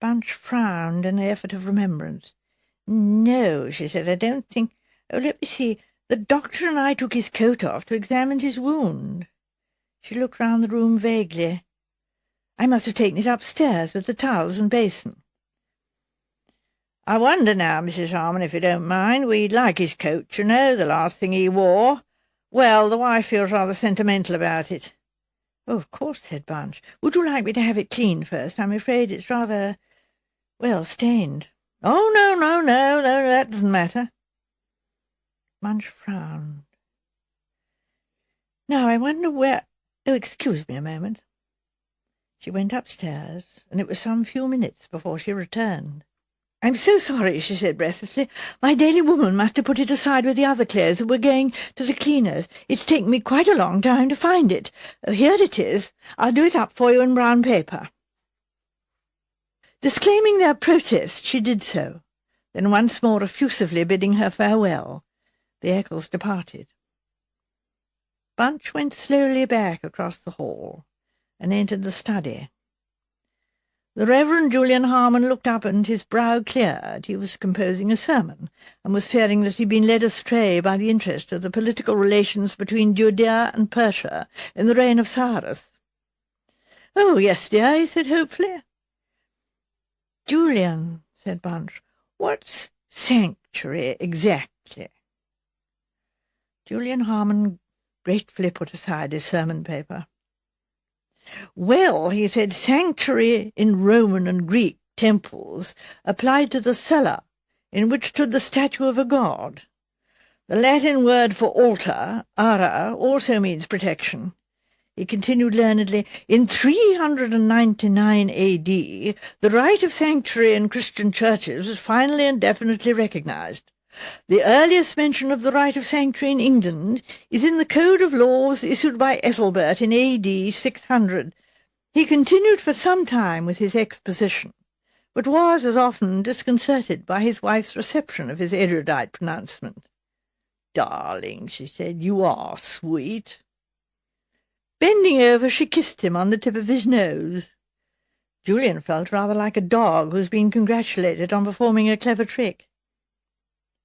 Bunch frowned in an effort of remembrance. "No," she said, "I don't think— Oh, let me see. The doctor and I took his coat off to examine his wound." She looked round the room vaguely. "I must have taken it upstairs with the towels and basin." "I wonder now, Mrs. Harmon, if you don't mind. We like his coat, you know, the last thing he wore. Well, the wife feels rather sentimental about it." "Oh, of course," said Bunch. "Would you like me to have it cleaned first? I'm afraid it's rather, well, stained." "Oh, no, that doesn't matter." Bunch frowned. "Now, I wonder where— Oh, excuse me a moment." She went upstairs, and it was some few minutes before she returned. "I'm so sorry," she said breathlessly. "My daily woman must have put it aside with the other clothes that were going to the cleaners. It's taken me quite a long time to find it. Here it is. I'll do it up for you in brown paper." Disclaiming their protest, she did so. Then once more effusively bidding her farewell, the Eccles departed. Bunch went slowly back across the hall and entered the study. The Reverend Julian Harmon looked up, and his brow cleared. He was composing a sermon, and was fearing that he had been led astray by the interest of the political relations between Judea and Persia in the reign of Cyrus. "Oh, yes, dear," he said hopefully. "Julian," said Bunch, "what's sanctuary exactly?" Julian Harmon gratefully put aside his sermon paper. "Well," he said, "sanctuary in Roman and Greek temples applied to the cella in which stood the statue of a god. The Latin word for altar, ara, also means protection." He continued learnedly, "In 399 A.D., the right of sanctuary in Christian churches was finally and definitely recognized. The earliest mention of the right of sanctuary in England is in the Code of Laws issued by Ethelbert in A.D. 600. He continued for some time with his exposition, but was, as often, disconcerted by his wife's reception of his erudite pronouncement. "Darling," she said, "you are sweet." Bending over, she kissed him on the tip of his nose. Julian felt rather like a dog who's been congratulated on performing a clever trick.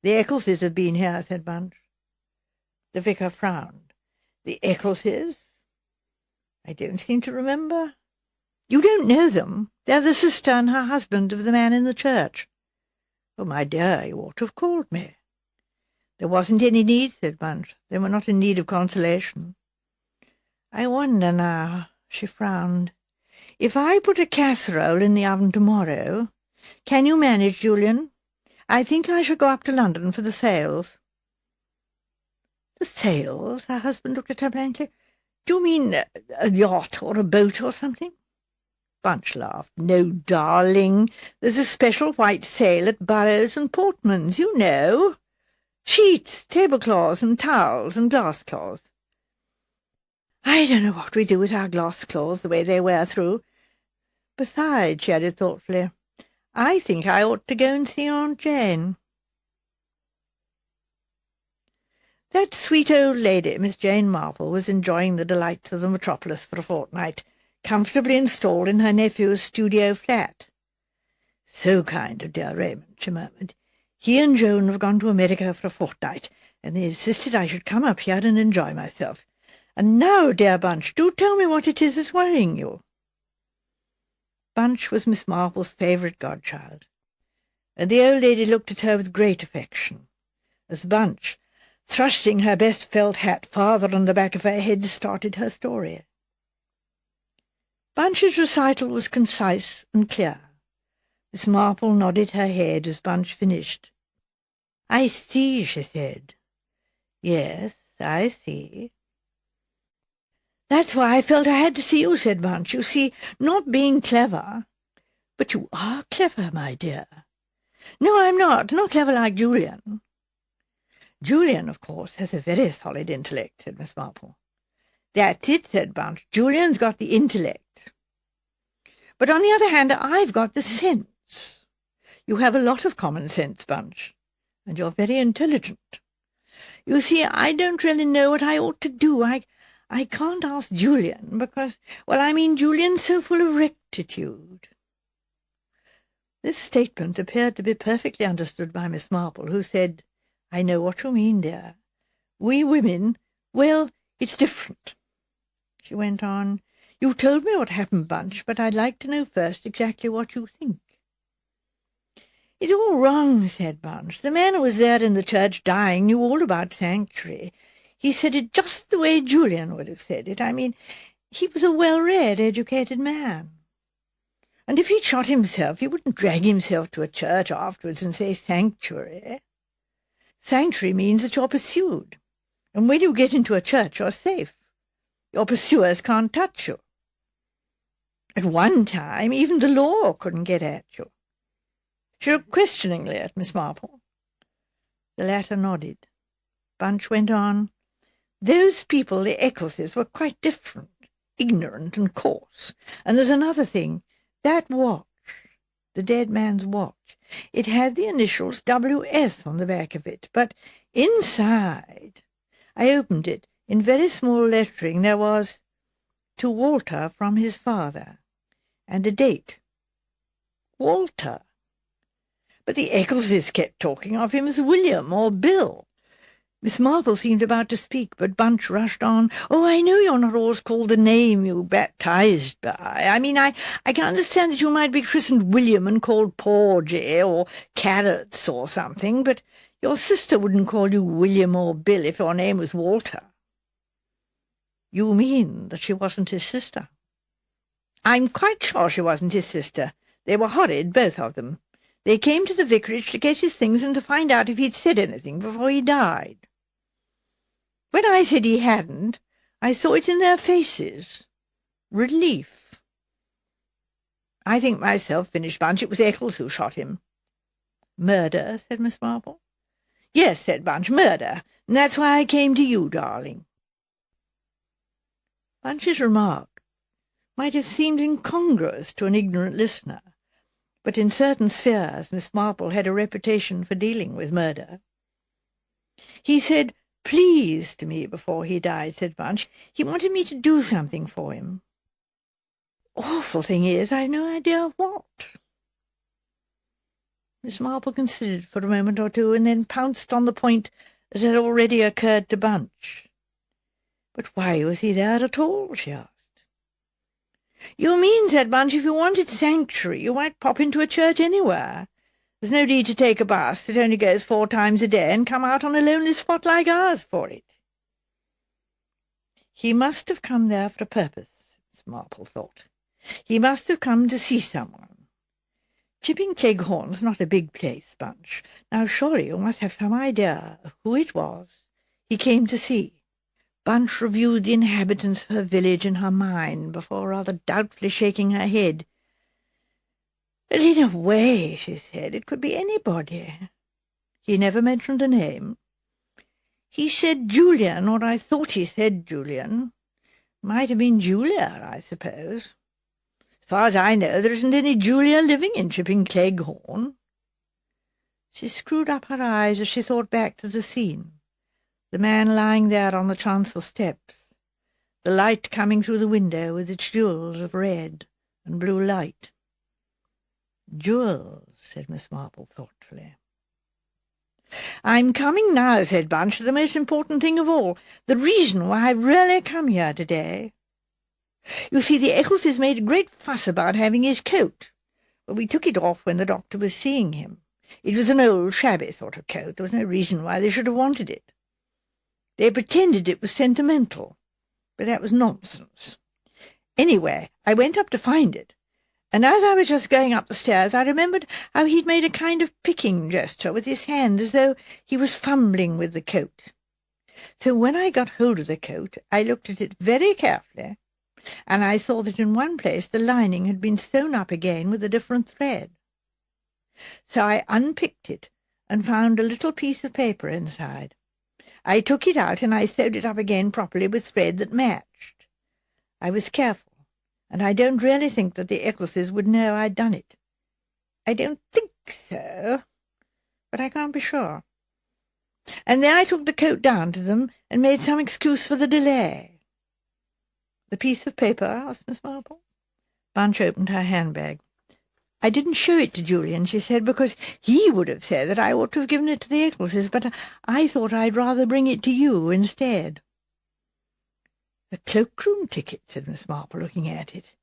"The Eccleses have been here," said Bunch. The vicar frowned. "The Eccleses? I don't seem to remember." "You don't know them? They're the sister and her husband of the man in the church." "Oh, my dear, you ought to have called me." "There wasn't any need," said Bunch. "They were not in need of consolation." "I wonder now," she frowned, "if I put a casserole in the oven tomorrow. Can you manage, Julian? I think I shall go up to London for the sales." "The sales?" Her husband looked at her blankly. "Do you mean a yacht or a boat or something?" Bunch laughed. "No, darling. There's a special white sale at Burrows and Portman's, you know. Sheets, tablecloths and towels and glass-cloths." "I don't know what we do with our glass-cloths the way they wear through. Besides," she added thoughtfully, "I think I ought to go and see Aunt Jane." That sweet old lady, Miss Jane Marple, was enjoying the delights of the metropolis for a fortnight, comfortably installed in her nephew's studio flat. "So kind of dear Raymond," she murmured. "He and Joan have gone to America for a fortnight, and they insisted I should come up here and enjoy myself. And now, dear Bunch, do tell me what it is that's worrying you." Bunch was Miss Marple's favourite godchild, and the old lady looked at her with great affection, as Bunch, thrusting her best felt hat farther on the back of her head, started her story. Bunch's recital was concise and clear. Miss Marple nodded her head as Bunch finished. "I see," she said. "Yes, I see." "That's why I felt I had to see you," said Bunch. "You see, not being clever—" "But you are clever, my dear." "No, I'm not clever like Julian." "Julian, of course, has a very solid intellect," said Miss Marple. "That's it," said Bunch. "Julian's got the intellect. But on the other hand, I've got the sense. You have a lot of common sense, Bunch, and you're very intelligent. You see, I don't really know what I ought to do. I can't ask Julian because, well, I mean, Julian's so full of rectitude." This statement appeared to be perfectly understood by Miss Marple, who said, "I know what you mean, dear. We women, well, it's different." She went on, "You told me what happened, Bunch, but I'd like to know first exactly what you think." "It's all wrong," said Bunch. "The man who was there in the church dying knew all about sanctuary. He said it just the way Julian would have said it. I mean, he was a well-read, educated man. And if he'd shot himself, he wouldn't drag himself to a church afterwards and say sanctuary. Sanctuary means that you're pursued, and when you get into a church, you're safe. Your pursuers can't touch you. At one time, even the law couldn't get at you." She looked questioningly at Miss Marple. The latter nodded. Bunch went on, "Those people, the Eccleses, were quite different, ignorant and coarse. And there's another thing. That watch, the dead man's watch, It had the initials W.S. on the back of it, but inside, I opened it. In very small lettering there was, "To Walter from his father," and a date. Walter. But the Eccleses kept talking of him as William or Bill. Miss Marple seemed about to speak, but Bunch rushed on. "Oh, I know you're not always called the name you baptized by. I mean, I can understand that you might be christened William and called Porgy or Carrots or something, but your sister wouldn't call you William or Bill if your name was Walter." "You mean that she wasn't his sister?" "I'm quite sure she wasn't his sister. They were horrid, both of them. They came to the vicarage to get his things and to find out if he'd said anything before he died. When I said he hadn't, I saw it in their faces. Relief. I think myself," finished Bunch, "it was Eccles who shot him." "Murder?" said Miss Marple. "Yes," said Bunch, "murder. And that's why I came to you, darling." Bunch's remark might have seemed incongruous to an ignorant listener, but in certain spheres Miss Marple had a reputation for dealing with murder. "He said 'please' to me before he died," said Bunch. "He wanted me to do something for him. Awful thing is, I've no idea what." Miss Marple considered for a moment or two, and then pounced on the point that had already occurred to Bunch. "But why was he there at all?" she asked. "You mean," said Bunch, "if you wanted sanctuary, you might pop into a church anywhere. There's no need to take a bus that only goes 4 times a day and come out on a lonely spot like ours for it." He must have come there for a purpose, Miss Marple thought. He must have come to see someone. Chipping Cleghorn's not a big place, Bunch. Now surely you must have some idea of who it was he came to see. Bunch reviewed the inhabitants of her village in her mind before rather doubtfully shaking her head. "But in a way," she said, "it could be anybody." He never mentioned a name. "He said Julian, or I thought he said Julian. Might have been Julia, I suppose. As far as I know, there isn't any Julia living in Chipping Cleghorn." She screwed up her eyes as she thought back to the scene. The man lying there on the chancel steps, the light coming through the window with its jewels of red and blue light. "Jewels," said Miss Marple thoughtfully. "I'm coming now," said Bunch, "to the most important thing of all, the reason why I've really come here today. You see, the Eccleses made a great fuss about having his coat, but we took it off when the doctor was seeing him. It was an old, shabby sort of coat. There was no reason why they should have wanted it. They pretended it was sentimental, but that was nonsense. Anyway, I went up to find it, and as I was just going up the stairs I remembered how he'd made a kind of picking gesture with his hand as though he was fumbling with the coat. So when I got hold of the coat I looked at it very carefully, and I saw that in one place the lining had been sewn up again with a different thread. So I unpicked it and found a little piece of paper inside. I took it out and I sewed it up again properly with thread that matched. I was careful, and I don't really think that the Eccleses would know I'd done it. I don't think so, but I can't be sure. And then I took the coat down to them and made some excuse for the delay." "The piece of paper?" asked Miss Marple. Bunch opened her handbag. "I didn't show it to Julian," she said, "because he would have said that I ought to have given it to the Eccleses, but I thought I'd rather bring it to you instead." "A cloakroom ticket," said Miss Marple, looking at it.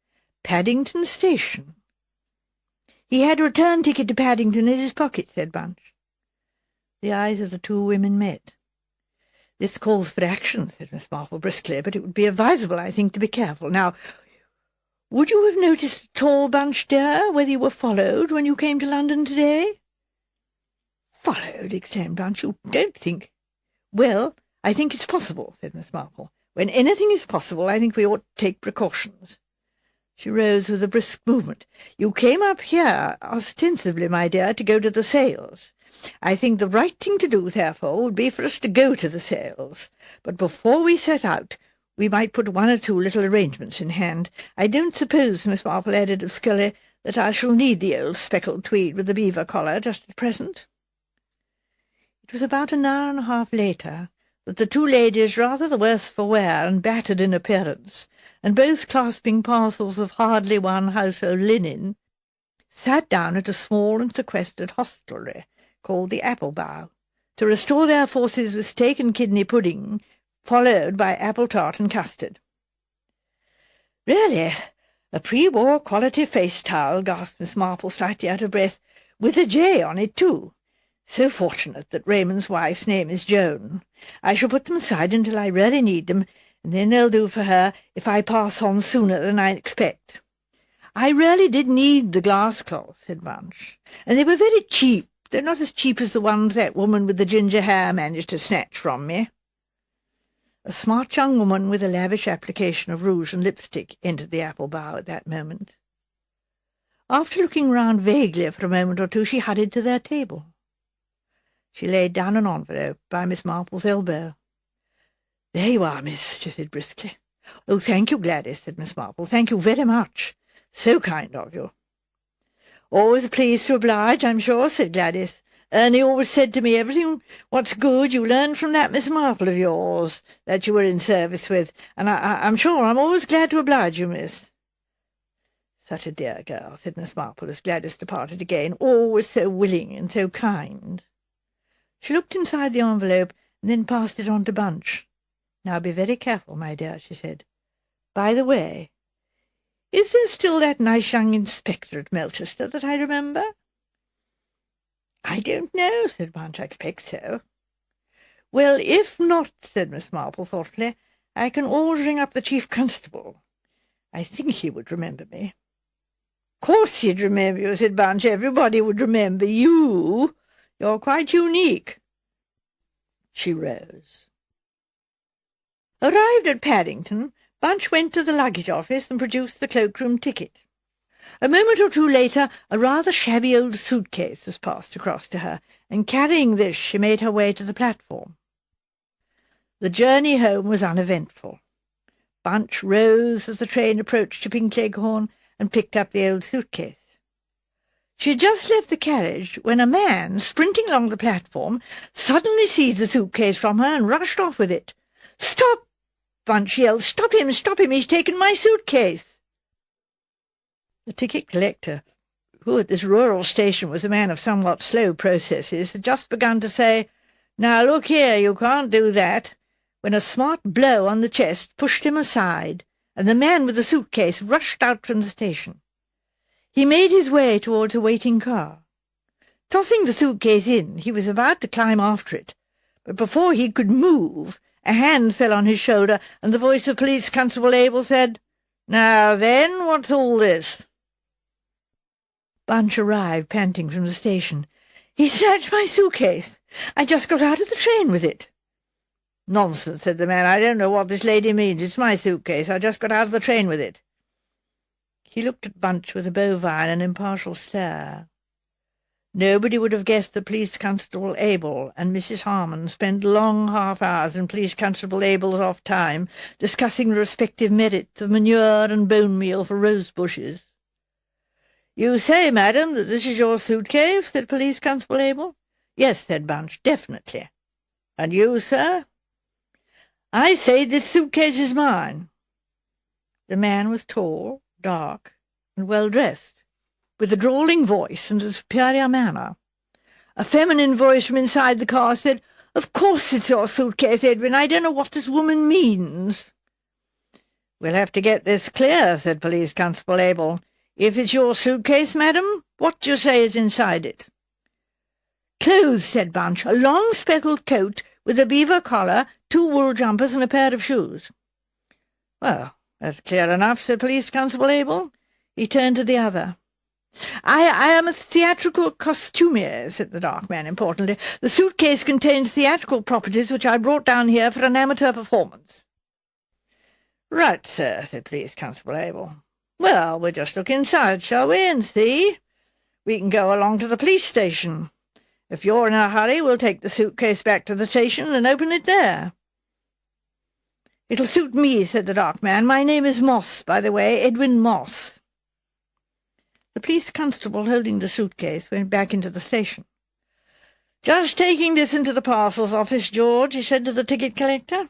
"Paddington Station." "He had a return ticket to Paddington in his pocket," said Bunch. The eyes of the two women met. "This calls for action," said Miss Marple briskly, "but it would be advisable, I think, to be careful. Now, would you have noticed at all, Bunch dear, whether you were followed when you came to London today?" "Followed!" exclaimed Bunch. "You don't think—" "Well, I think it's possible," said Miss Marple. "When anything is possible, I think we ought to take precautions." She rose with a brisk movement. "You came up here, ostensibly, my dear, to go to the sales. I think the right thing to do, therefore, would be for us to go to the sales. But before we set out, we might put 1 or 2 little arrangements in hand. I don't suppose," Miss Marple added obscurely, that I shall need the old speckled tweed with the beaver collar just at present. It was about an hour and a half later that the two ladies, rather the worse for wear and battered in appearance, and both clasping parcels of hardly won household linen, sat down at a small and sequestered hostelry called the Apple Bough, to restore their forces with steak and kidney pudding, followed by apple tart and custard. "Really, a pre-war quality face towel," gasped Miss Marple, slightly out of breath, "with a J on it, too. So fortunate that Raymond's wife's name is Joan. I shall put them aside until I really need them, and then they'll do for her if I pass on sooner than I expect." "I really did need the glass cloth," said Bunch, "and they were very cheap. They're not as cheap as the ones that woman with the ginger hair managed to snatch from me." A smart young woman with a lavish application of rouge and lipstick entered the Apple Bough at that moment. After looking round vaguely for a moment or two, she hurried to their table. She laid down an envelope by Miss Marple's elbow. "There you are, miss," she said briskly. "Oh, thank you, Gladys," said Miss Marple. "Thank you very much. So kind of you." "Always pleased to oblige, I'm sure," said Gladys. "Ernie always said to me, everything what's good you learned from that Miss Marple of yours that you were in service with, and I'm sure I'm always glad to oblige you, miss." "Such a dear girl," said Miss Marple as Gladys departed again, "always so willing and so kind." She looked inside the envelope and then passed it on to Bunch. "Now be very careful, my dear," she said. "By the way, is there still that nice young inspector at Melchester that I remember?" "I don't know," said Bunch. "I expect so." "Well, if not," said Miss Marple thoughtfully, "I can always ring up the chief constable. I think he would remember me." "Course he'd remember you," said Bunch. "Everybody would remember you. You're quite unique." She rose. Arrived at Paddington, Bunch went to the luggage office and produced the cloakroom ticket. A moment or two later, a rather shabby old suitcase was passed across to her, and carrying this she made her way to the platform. The journey home was uneventful. Bunch rose as the train approached Chipping Cleghorn and picked up the old suitcase. She had just left the carriage when a man, sprinting along the platform, suddenly seized the suitcase from her and rushed off with it. "Stop!" Bunch yelled. "Stop him! Stop him! He's taken my suitcase!" The ticket collector, who at this rural station was a man of somewhat slow processes, had just begun to say, "Now look here, you can't do that," when a smart blow on the chest pushed him aside, and the man with the suitcase rushed out from the station. He made his way towards a waiting car. Tossing the suitcase in, he was about to climb after it, but before he could move, a hand fell on his shoulder, and the voice of Police Constable Abel said, "Now then, what's all this?" Bunch arrived, panting from the station. "He snatched my suitcase. I just got out of the train with it." "Nonsense," said the man. "I don't know what this lady means. It's my suitcase. I just got out of the train with it." He looked at Bunch with a bovine and impartial stare. Nobody would have guessed that Police Constable Abel and Mrs. Harmon spent long half-hours in Police Constable Abel's off time discussing the respective merits of manure and bone meal for rose bushes. "You say, madam, that this is your suitcase?" said Police Constable Abel. "Yes," said Bunch, "definitely." "And you, sir?" "I say this suitcase is mine." The man was tall, dark, and well-dressed, with a drawling voice and a superior manner. A feminine voice from inside the car said, "Of course it's your suitcase, Edwin. I don't know what this woman means." "We'll have to get this clear," said Police Constable Abel. "If it's your suitcase, madam, what do you say is inside it?" "Clothes," said Bunch. "A long speckled coat with a beaver collar, 2 wool jumpers, and a pair of shoes." "Well, that's clear enough," said Police Constable Abel. He turned to the other. I am a theatrical costumier," said the dark man importantly. "The suitcase contains theatrical properties which I brought down here for an amateur performance." "Right, sir," said Police Constable Abel. "Well, we'll just look inside, shall we, and see? We can go along to the police station. If you're in a hurry, we'll take the suitcase back to the station and open it there." "It'll suit me," said the dark man. "My name is Moss, by the way, Edwin Moss." The police constable holding the suitcase went back into the station. "Just taking this into the parcels office, George," he said to the ticket collector.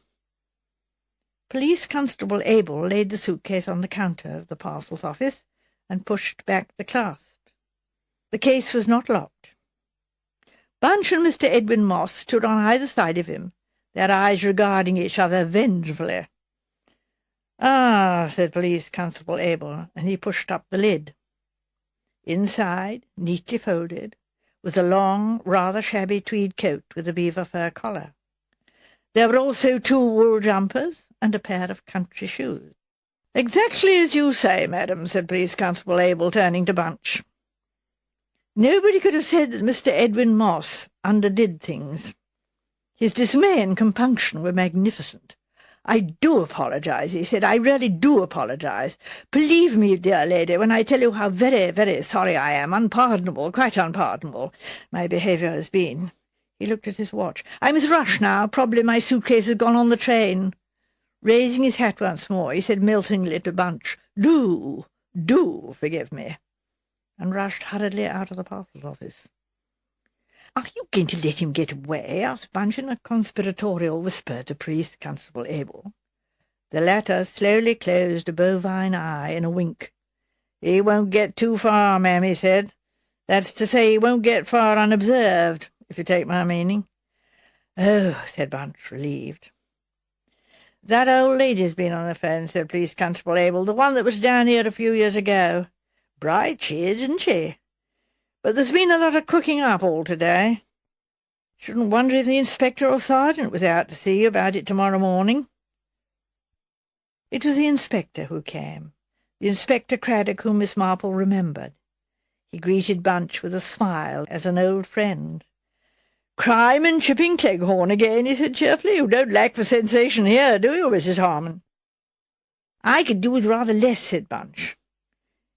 Police Constable Abel laid the suitcase on the counter of the parcels office and pushed back the clasp. The case was not locked. Bunch and Mr. Edwin Moss stood on either side of him, their eyes regarding each other vengefully. "Ah," said Police Constable Abel, and he pushed up the lid. Inside, neatly folded, was a long, rather shabby tweed coat with a beaver fur collar. There were also 2 wool jumpers and a pair of country shoes. "Exactly as you say, madam," said Police Constable Abel, turning to Bunch. Nobody could have said that Mr. Edwin Moss underdid things. His dismay and compunction were magnificent. "I do apologize," he said. "I really do apologize. Believe me, dear lady, when I tell you how very, very sorry I am. Unpardonable, quite unpardonable, my behaviour has been." He looked at his watch. "I must rush now. Probably my suitcase has gone on the train." Raising his hat once more, he said meltingly to Bunch, do forgive me," and rushed hurriedly out of the parcels office. "Are you going to let him get away?" asked Bunch in a conspiratorial whisper to Police Constable Abel. The latter slowly closed a bovine eye in a wink. "He won't get too far, ma'am," he said. "That's to say, he won't get far unobserved, if you take my meaning." "Oh," said Bunch, relieved. "That old lady's been on the phone," said Police Constable Abel, "the one that was down here a few years ago. Bright she is, isn't she? But there's been a lot of cooking up all to-day. Shouldn't wonder if the inspector or sergeant was out to see you about it tomorrow morning." It was the inspector who came, the Inspector Craddock whom Miss Marple remembered. He greeted Bunch with a smile as an old friend. "Crime in Chipping Cleghorn again," he said cheerfully. "You don't lack for sensation here, do you, Mrs. Harmon?" "I could do with rather less," said Bunch.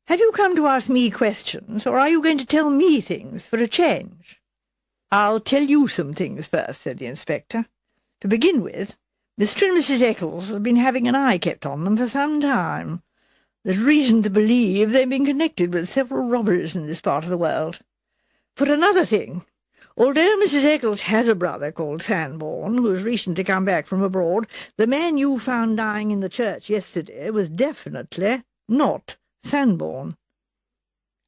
"Have you come to ask me questions, or are you going to tell me things for a change?" "I'll tell you some things first," said the inspector. "To begin with, Mr. and Mrs. Eccles have been having an eye kept on them for some time. There's reason to believe they've been connected with several robberies in this part of the world. For another thing, although Mrs. Eccles has a brother called Sanborn, who has recently come back from abroad, the man you found dying in the church yesterday was definitely not Sanborn."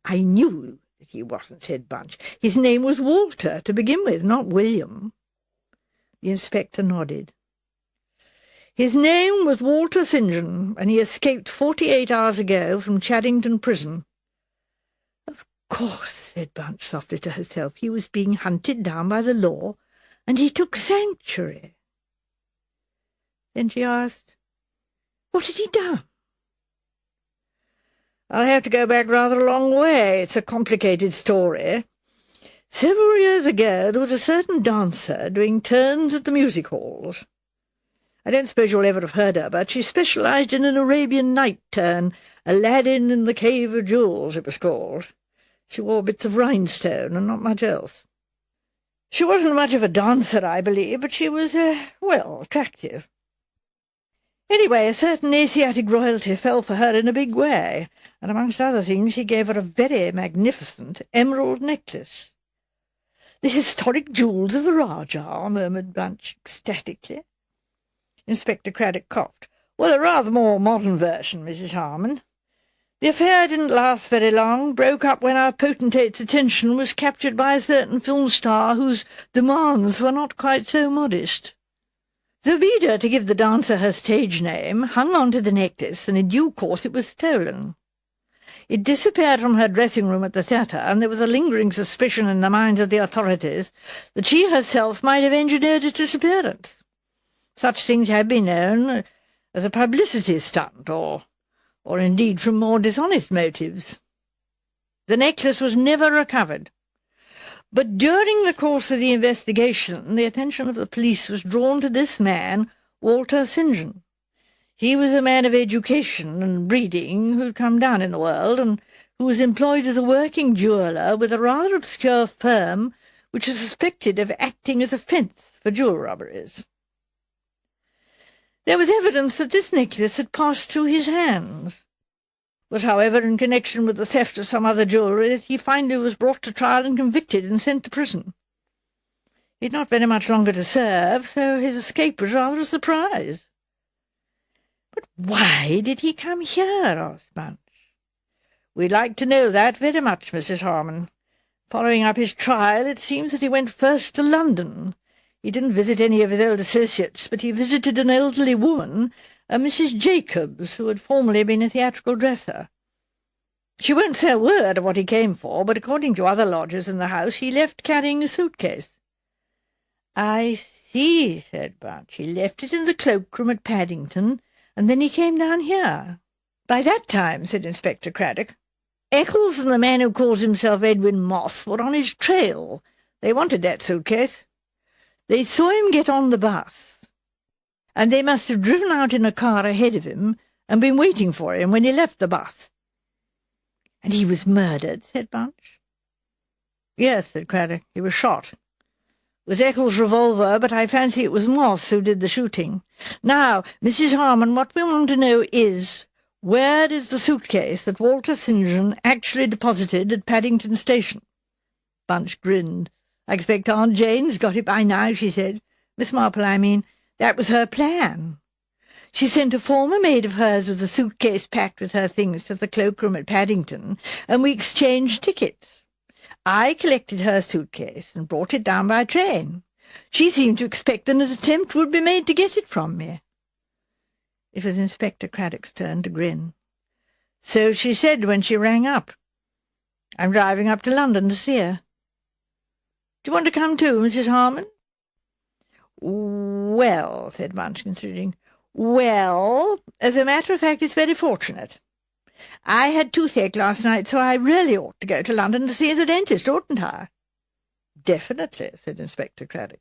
"I knew that he wasn't," said Bunch. "His name was Walter, to begin with, not William." The inspector nodded. "His name was Walter St. John, and he escaped 48 hours ago from Paddington prison." "Of course," said Bunch softly to herself, "he was being hunted down by the law, and he took sanctuary." Then she asked, "What had he done?" "I'll have to go back rather a long way. It's a complicated story. Several years ago there was a certain dancer doing turns at the music halls. I don't suppose you'll ever have heard her, but she specialised in an Arabian Night turn, Aladdin in the Cave of Jewels, it was called. She wore bits of rhinestone and not much else. She wasn't much of a dancer, I believe, but she was, attractive. Anyway, a certain Asiatic royalty fell for her in a big way, and amongst other things he gave her a very magnificent emerald necklace." "The historic jewels of the Rajah," murmured Bunch ecstatically. Inspector Craddock coughed. "Well, a rather more modern version, Mrs. Harmon. The affair didn't last very long, broke up when our potentate's attention was captured by a certain film star whose demands were not quite so modest. The bidder to give the dancer her stage name hung on to the necklace, and in due course it was stolen. It disappeared from her dressing-room at the theatre, and there was a lingering suspicion in the minds of the authorities that she herself might have engineered its disappearance. Such things have been known as a publicity stunt, or indeed from more dishonest motives. The necklace was never recovered. But during the course of the investigation, the attention of the police was drawn to this man, Walter St. John. He was a man of education and breeding who'd come down in the world, and who was employed as a working jeweller with a rather obscure firm which is suspected of acting as a fence for jewel robberies. There was evidence that this necklace had passed through his hands. was, however, in connection with the theft of some other jewellery that he finally was brought to trial and convicted and sent to prison. He'd not very much longer to serve, so his escape was rather a surprise. "But why did he come here?" asked Bunch. "We'd like to know that very much, Mrs. Harmon. Following up his trial, it seems that he went first to London. He didn't visit any of his old associates, but he visited an elderly woman, a Mrs. Jacobs, who had formerly been a theatrical dresser. She won't say a word of what he came for, but according to other lodgers in the house, he left carrying a suitcase." "I see," said Bunch. "He left it in the cloakroom at Paddington, and then he came down here." "By that time," said Inspector Craddock, "Eccles and the man who calls himself Edwin Moss were on his trail. They wanted that suitcase. They saw him get on the bus, and they must have driven out in a car ahead of him and been waiting for him when he left the bus." "And he was murdered?" said Bunch. "Yes," said Craddock. "He was shot. It was Eccles' revolver, but I fancy it was Moss who did the shooting. Now, Mrs. Harmon, what we want to know is, where is the suitcase that Walter St. John actually deposited at Paddington Station?" Bunch grinned. "I expect Aunt Jane's got it by now," she said. "Miss Marple, I mean. That was her plan. She sent a former maid of hers with a suitcase packed with her things to the cloakroom at Paddington, and we exchanged tickets. I collected her suitcase and brought it down by train. She seemed to expect that an attempt would be made to get it from me." It was Inspector Craddock's turn to grin. "So she said when she rang up. I'm driving up to London to see her. Do you want to come too, Mrs. Harmon?" "Well," said Bunch, considering. "Well, as a matter of fact, it's very fortunate. I had toothache last night, so I really ought to go to London to see the dentist, oughtn't I?" "Definitely," said Inspector Craddock.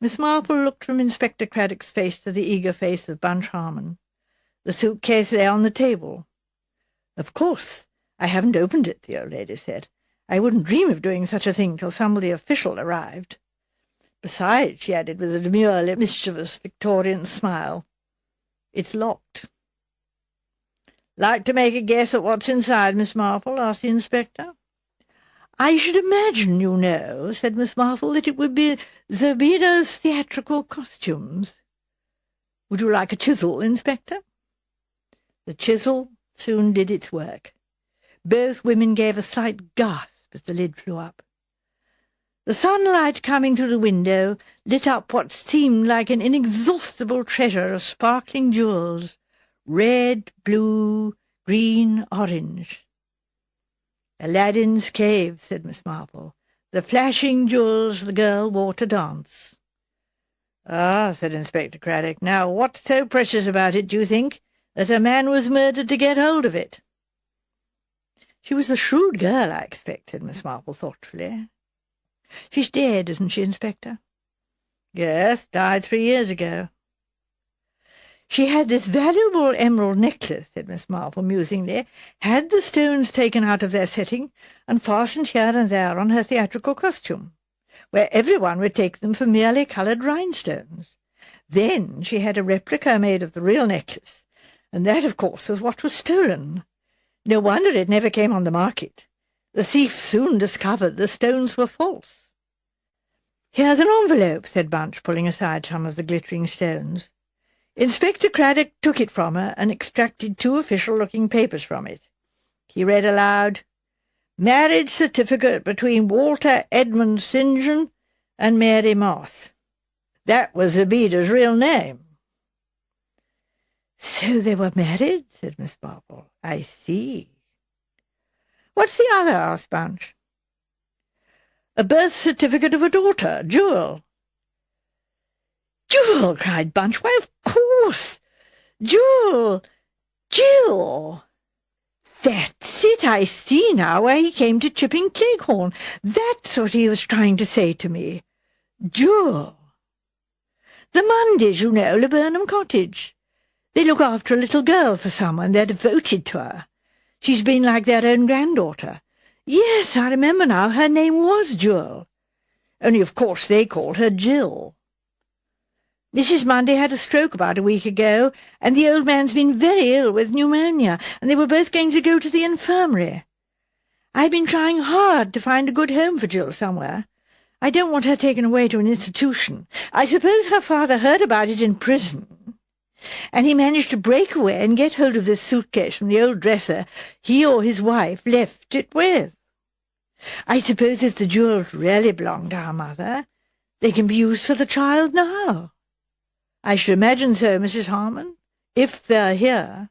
Miss Marple looked from Inspector Craddock's face to the eager face of Bunch Harmon. The suitcase lay on the table. "Of course, I haven't opened it," the old lady said. "I wouldn't dream of doing such a thing till somebody official arrived. Besides," she added with a demurely mischievous Victorian smile, "it's locked." "Like to make a guess at what's inside, Miss Marple?" asked the inspector. "I should imagine, you know," said Miss Marple, "that it would be Zerbeda's theatrical costumes. Would you like a chisel, Inspector?" The chisel soon did its work. Both women gave a slight gasp as the lid flew up. The sunlight coming through the window lit up what seemed like an inexhaustible treasure of sparkling jewels, red, blue, green, orange. "Aladdin's cave," said Miss Marple. "The flashing jewels the girl wore to dance." "Ah," said Inspector Craddock. "Now, what's so precious about it, do you think, that a man was murdered to get hold of it?" "She was a shrewd girl, I expect," said Miss Marple thoughtfully. "She's dead, isn't she, Inspector?" "Yes, died 3 years ago." "She had this valuable emerald necklace," said Miss Marple musingly, "had the stones taken out of their setting and fastened here and there on her theatrical costume, where everyone would take them for merely coloured rhinestones. Then she had a replica made of the real necklace, and that, of course, was what was stolen. No wonder it never came on the market. The thief soon discovered the stones were false." "Here's an envelope," said Bunch, pulling aside some of the glittering stones. Inspector Craddock took it from her and extracted 2 official-looking papers from it. He read aloud, "Marriage certificate between Walter Edmund St. John and Mary Moss." That was Zebeda's real name. "So they were married," said Miss Marple. "I see." "What's the other?" asked Bunch. "A birth certificate of a daughter, Jewel." "Jewel!" cried Bunch. "Why, of course! Jewel! Jill!" "That's it, I see now why he came to Chipping Cleghorn. That's what he was trying to say to me. Jewel! The Mundays, you know, Laburnum Cottage. They look after a little girl for someone. They're devoted to her. She's been like their own granddaughter. Yes, I remember now, her name was Jewel. Only, of course, they called her Jill." Mrs. Mundy had a stroke about a week ago, and the old man's been very ill with pneumonia, and they were both going to go to the infirmary. I've been trying hard to find a good home for Jill somewhere. I don't want her taken away to an institution. I suppose her father heard about it in prison, and he managed to break away and get hold of this suitcase from the old dresser he or his wife left it with. I suppose if the jewels really belong to our mother, they can be used for the child now. I should imagine so, Mrs. Harmon, if they're here.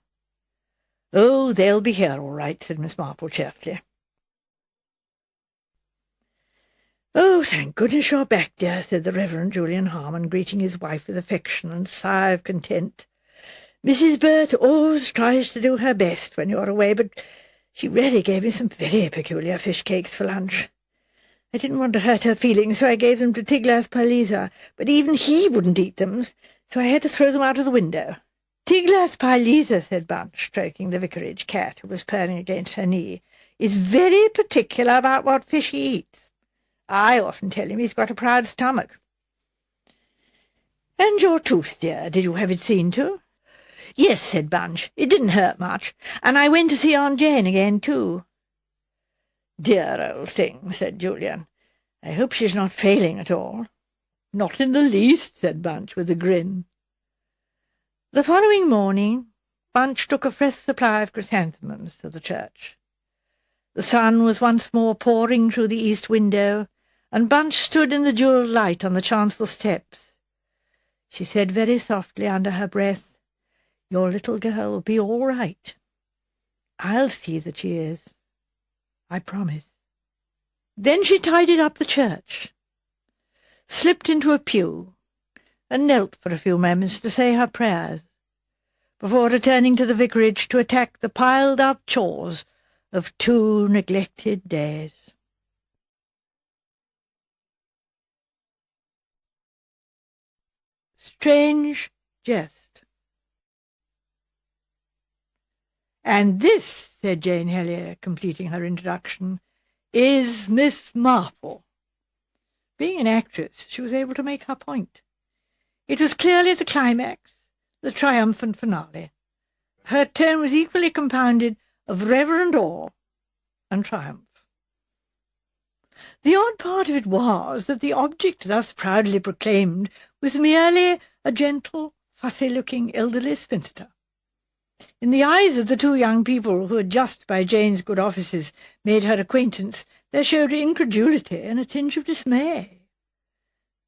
Oh, they'll be here all right, said Miss Marple cheerfully. Oh, thank goodness you're back, dear, said the Reverend Julian Harmon, greeting his wife with affection and sigh of content. Mrs. Burt always tries to do her best when you're away, but she really gave me some very peculiar fish cakes for lunch. I didn't want to hurt her feelings, so I gave them to Tiglath-Pileser, but even he wouldn't eat them, so I had to throw them out of the window. Tiglath-Pileser, said Bunch, stroking the vicarage cat, who was purring against her knee, is very particular about what fish he eats. I often tell him he's got a proud stomach. And your tooth, dear, did you have it seen to? Yes, said Bunch, it didn't hurt much, and I went to see Aunt Jane again, too. Dear old thing, said Julian. I hope she's not failing at all. Not in the least, said Bunch, with a grin. The following morning, Bunch took a fresh supply of chrysanthemums to the church. The sun was once more pouring through the east window, and Bunch stood in the jewelled light on the chancel steps. She said very softly under her breath, "Your little girl will be all right. I'll see that she is. I promise." Then she tidied up the church, slipped into a pew, and knelt for a few moments to say her prayers, before returning to the vicarage to attack the piled-up chores of 2 neglected days. Strange Jest. "And this," said Jane Hellier, completing her introduction, "is Miss Marple." Being an actress, she was able to make her point. It was clearly the climax, the triumphant finale. Her tone was equally compounded of reverent awe and triumph. The odd part of it was that the object thus proudly proclaimed was merely a gentle, fussy-looking elderly spinster. In the eyes of the 2 young people who had just, by Jane's good offices, made her acquaintance, there showed incredulity and a tinge of dismay.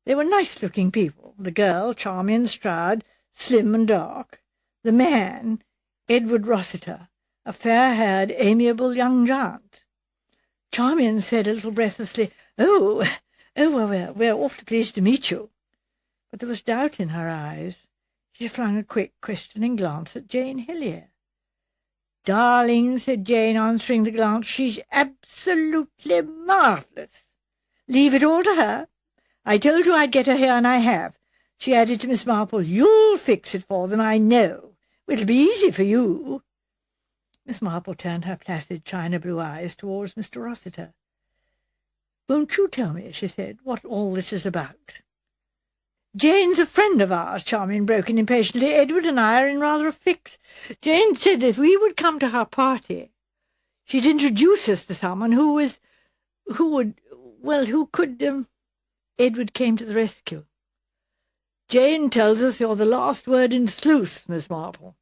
They were nice-looking people, the girl, Charmian Stroud, slim and dark, the man, Edward Rossiter, a fair-haired, amiable young giant. Charmian said a little breathlessly, well, we're awfully pleased to meet you." But there was doubt in her eyes. She flung a quick, questioning glance at Jane Hillier. "Darling," said Jane, answering the glance, "she's absolutely marvellous. Leave it all to her. I told you I'd get her here, and I have." She added to Miss Marple, "You'll fix it for them, I know. It'll be easy for you." Miss Marple turned her placid china-blue eyes towards Mr. Rossiter. "Won't you tell me," she said, "what all this is about?" "Jane's a friend of ours," Charmian broke in impatiently. "Edward and I are in rather a fix. Jane said that we would come to her party. She'd introduce us to someone who could. Edward came to the rescue. "Jane tells us you're the last word in sleuth, Miss Marple."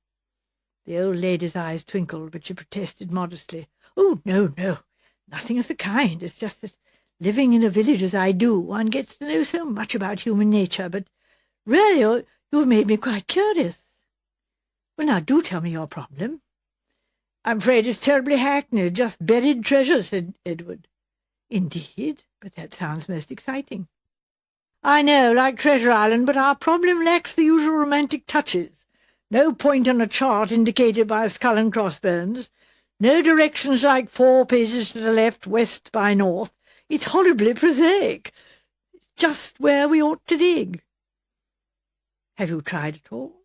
The old lady's eyes twinkled, but she protested modestly. "Oh, no, nothing of the kind. It's just that, living in a village as I do, one gets to know so much about human nature, but really you've made me quite curious." "Well, now, do tell me your problem." "I'm afraid it's terribly hackneyed, just buried treasure," said Edward. "Indeed? But that sounds most exciting." "I know, like Treasure Island, but our problem lacks the usual romantic touches. No point on a chart indicated by a skull and crossbones. No directions like 4 paces to the left, west by north. It's horribly prosaic. It's just where we ought to dig." "Have you tried at all?"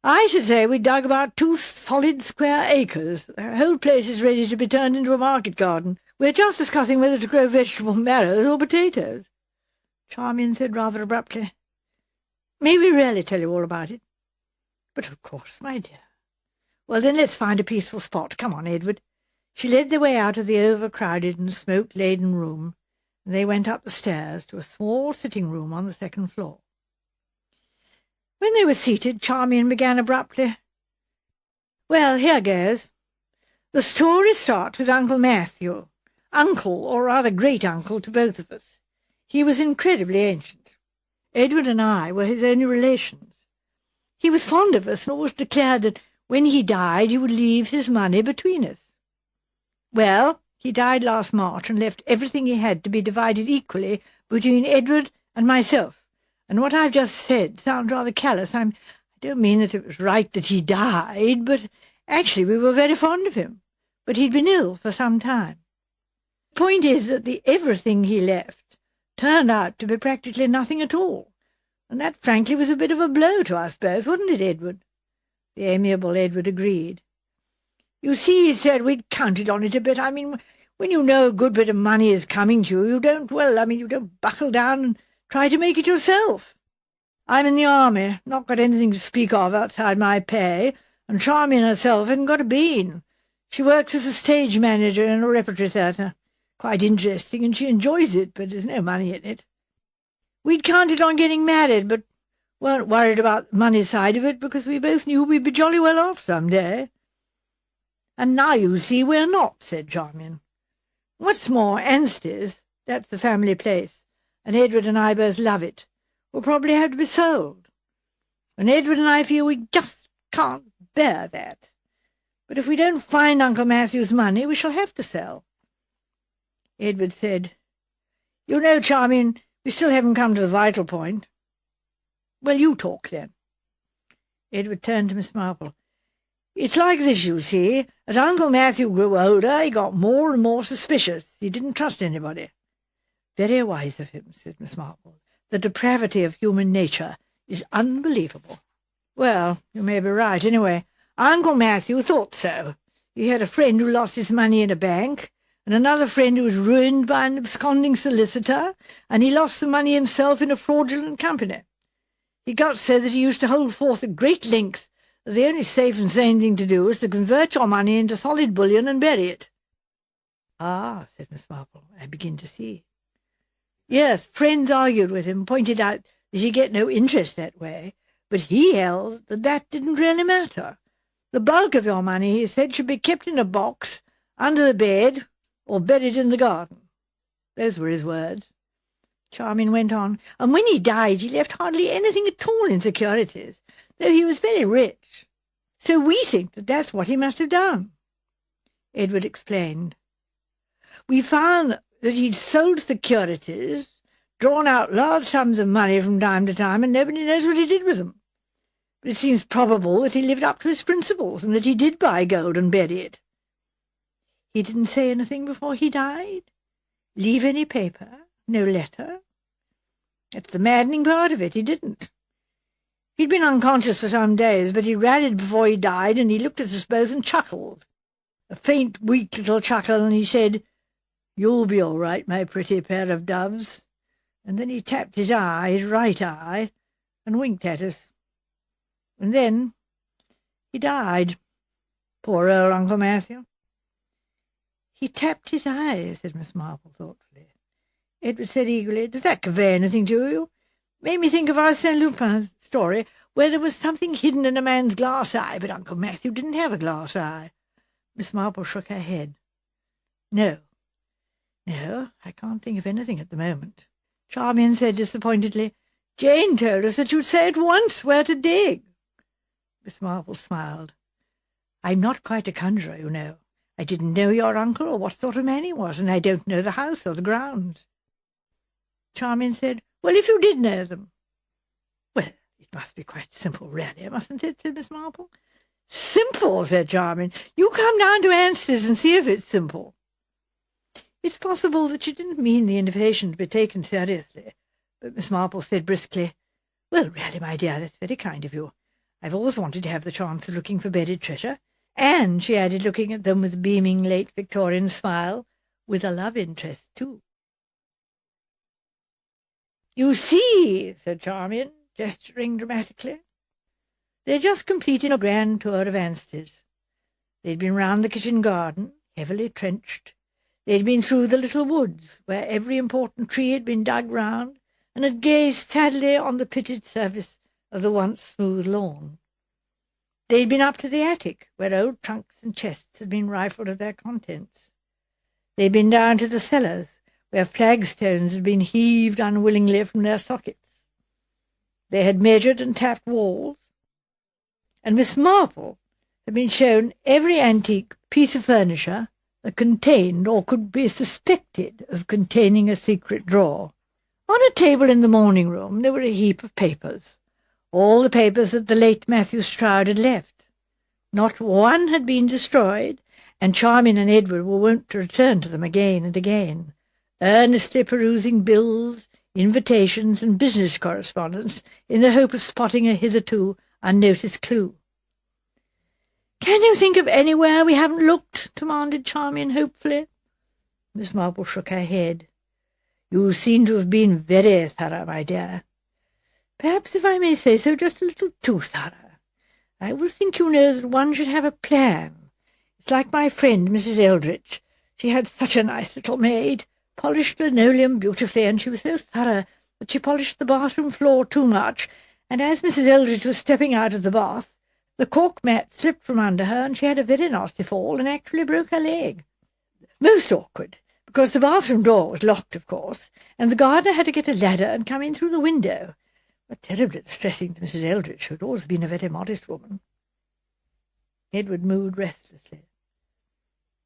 "I should say we dug about 2 solid square acres. The whole place is ready to be turned into a market garden. We're just discussing whether to grow vegetable marrows or potatoes." Charmian said rather abruptly, May we really tell you all about it? But of course, my dear. Well, then let's find a peaceful spot. Come on, Edward. She led the way out of the overcrowded and smoke-laden room, and they went up the stairs to a small sitting-room on the second floor. When they were seated, Charmian began abruptly. Well, here goes. The story starts with Uncle Matthew, uncle, or rather great-uncle, to both of us. He was incredibly ancient. Edward and I were his only relations. He was fond of us and always declared that when he died he would leave his money between us. Well, he died last March and left everything he had to be divided equally between Edward and myself. And what I've just said sounds rather callous. I don't mean that it was right that he died, but actually we were very fond of him. But he'd been ill for some time. The point is that the everything he left turned out to be practically nothing at all, and that frankly was a bit of a blow to us both, wasn't it, Edward? The amiable Edward agreed. You see, he said, we'd counted on it a bit. I mean, when you know a good bit of money is coming to you, you don't buckle down and try to make it yourself. I'm in the army, not got anything to speak of outside my pay, and Charmian herself hasn't got a bean. She works as a stage manager in a repertory theatre. Quite interesting, and she enjoys it, but there's no money in it. We'd counted on getting married, but weren't worried about the money side of it, because we both knew we'd be jolly well off some day. And now, you see, we're not, said Charmian. What's more, Anstey's, that's the family place, and Edward and I both love it, will probably have to be sold. And Edward and I feel we just can't bear that. But if we don't find Uncle Matthew's money, we shall have to sell. Edward said, You know, Charmian, we still haven't come to the vital point. Well, you talk, then. Edward turned to Miss Marple. It's like this, you see. As Uncle Matthew grew older, he got more and more suspicious. He didn't trust anybody. Very wise of him, said Miss Marple. The depravity of human nature is unbelievable. Well, you may be right. Anyway, Uncle Matthew thought so. He had a friend who lost his money in a bank, and another friend who was ruined by an absconding solicitor, and he lost the money himself in a fraudulent company. He got so that he used to hold forth at great length that the only safe and sane thing to do is to convert your money into solid bullion and bury it. Ah, said Miss Marple, I begin to see. Yes, friends argued with him, pointed out that you get no interest that way, but he held that that didn't really matter. The bulk of your money, he said, should be kept in a box, under the bed, or buried in the garden. Those were his words. Charmian went on, and when he died he left hardly anything at all in securities, though he was very rich. So we think that that's what he must have done. Edward explained. We found that he'd sold securities, drawn out large sums of money from time to time, and nobody knows what he did with them. But it seems probable that he lived up to his principles, and that he did buy gold and bury it. He didn't say anything before he died? Leave any paper? No letter? That's the maddening part of it. He didn't. He'd been unconscious for some days, but he rallied before he died, and he looked at us both and chuckled. A faint, weak little chuckle, and he said, You'll be all right, my pretty pair of doves. And then he tapped his eye, his right eye, and winked at us. And then he died. Poor old Uncle Matthew. He tapped his eye, said Miss Marple thoughtfully. Edward said eagerly, Does that convey anything to you? Made me think of Arsène Lupin's story, where there was something hidden in a man's glass eye, but Uncle Matthew didn't have a glass eye. Miss Marple shook her head. No, I can't think of anything at the moment. Charmian said disappointedly, Jane told us that you'd say at once where to dig. Miss Marple smiled. I'm not quite a conjurer, you know. I didn't know your uncle or what sort of man he was, and I don't know the house or the grounds. Charmian said, Well, if you did know them. Well, it must be quite simple, really, mustn't it, said Miss Marple. Simple, said Charmian. You come down to Anstey's and see if it's simple. It's possible that she didn't mean the invitation to be taken seriously, but Miss Marple said briskly, Well, really, my dear, that's very kind of you. I've always wanted to have the chance of looking for buried treasure, and, she added, looking at them with a beaming late Victorian smile, with a love interest, too. You see, said Charmian, gesturing dramatically. They'd just completed a grand tour of Anstey's. They'd been round the kitchen garden, heavily trenched. They'd been through the little woods, where every important tree had been dug round, and had gazed sadly on the pitted surface of the once smooth lawn. They'd been up to the attic, where old trunks and chests had been rifled of their contents. They'd been down to the cellars, where flagstones had been heaved unwillingly from their sockets. They had measured and tapped walls, and Miss Marple had been shown every antique piece of furniture that contained or could be suspected of containing a secret drawer. On a table in the morning-room there were a heap of papers, all the papers that the late Matthew Stroud had left. Not one had been destroyed, and Charmian and Edward were wont to return to them again and again, earnestly perusing bills, invitations, and business correspondence in the hope of spotting a hitherto unnoticed clue. "Can you think of anywhere we haven't looked?" demanded Charmian hopefully. Miss Marple shook her head. "You seem to have been very thorough, my dear. Perhaps, if I may say so, just a little too thorough. I always think, you know, that one should have a plan. It's like my friend, Mrs. Eldridge. She had such a nice little maid, polished linoleum beautifully, and she was so thorough that she polished the bathroom floor too much, and as Mrs. Eldridge was stepping out of the bath, the cork mat slipped from under her, and she had a very nasty fall and actually broke her leg. Most awkward, because the bathroom door was locked, of course, and the gardener had to get a ladder and come in through the window. But terribly distressing to Mrs. Eldridge, who had always been a very modest woman." Edward moved restlessly.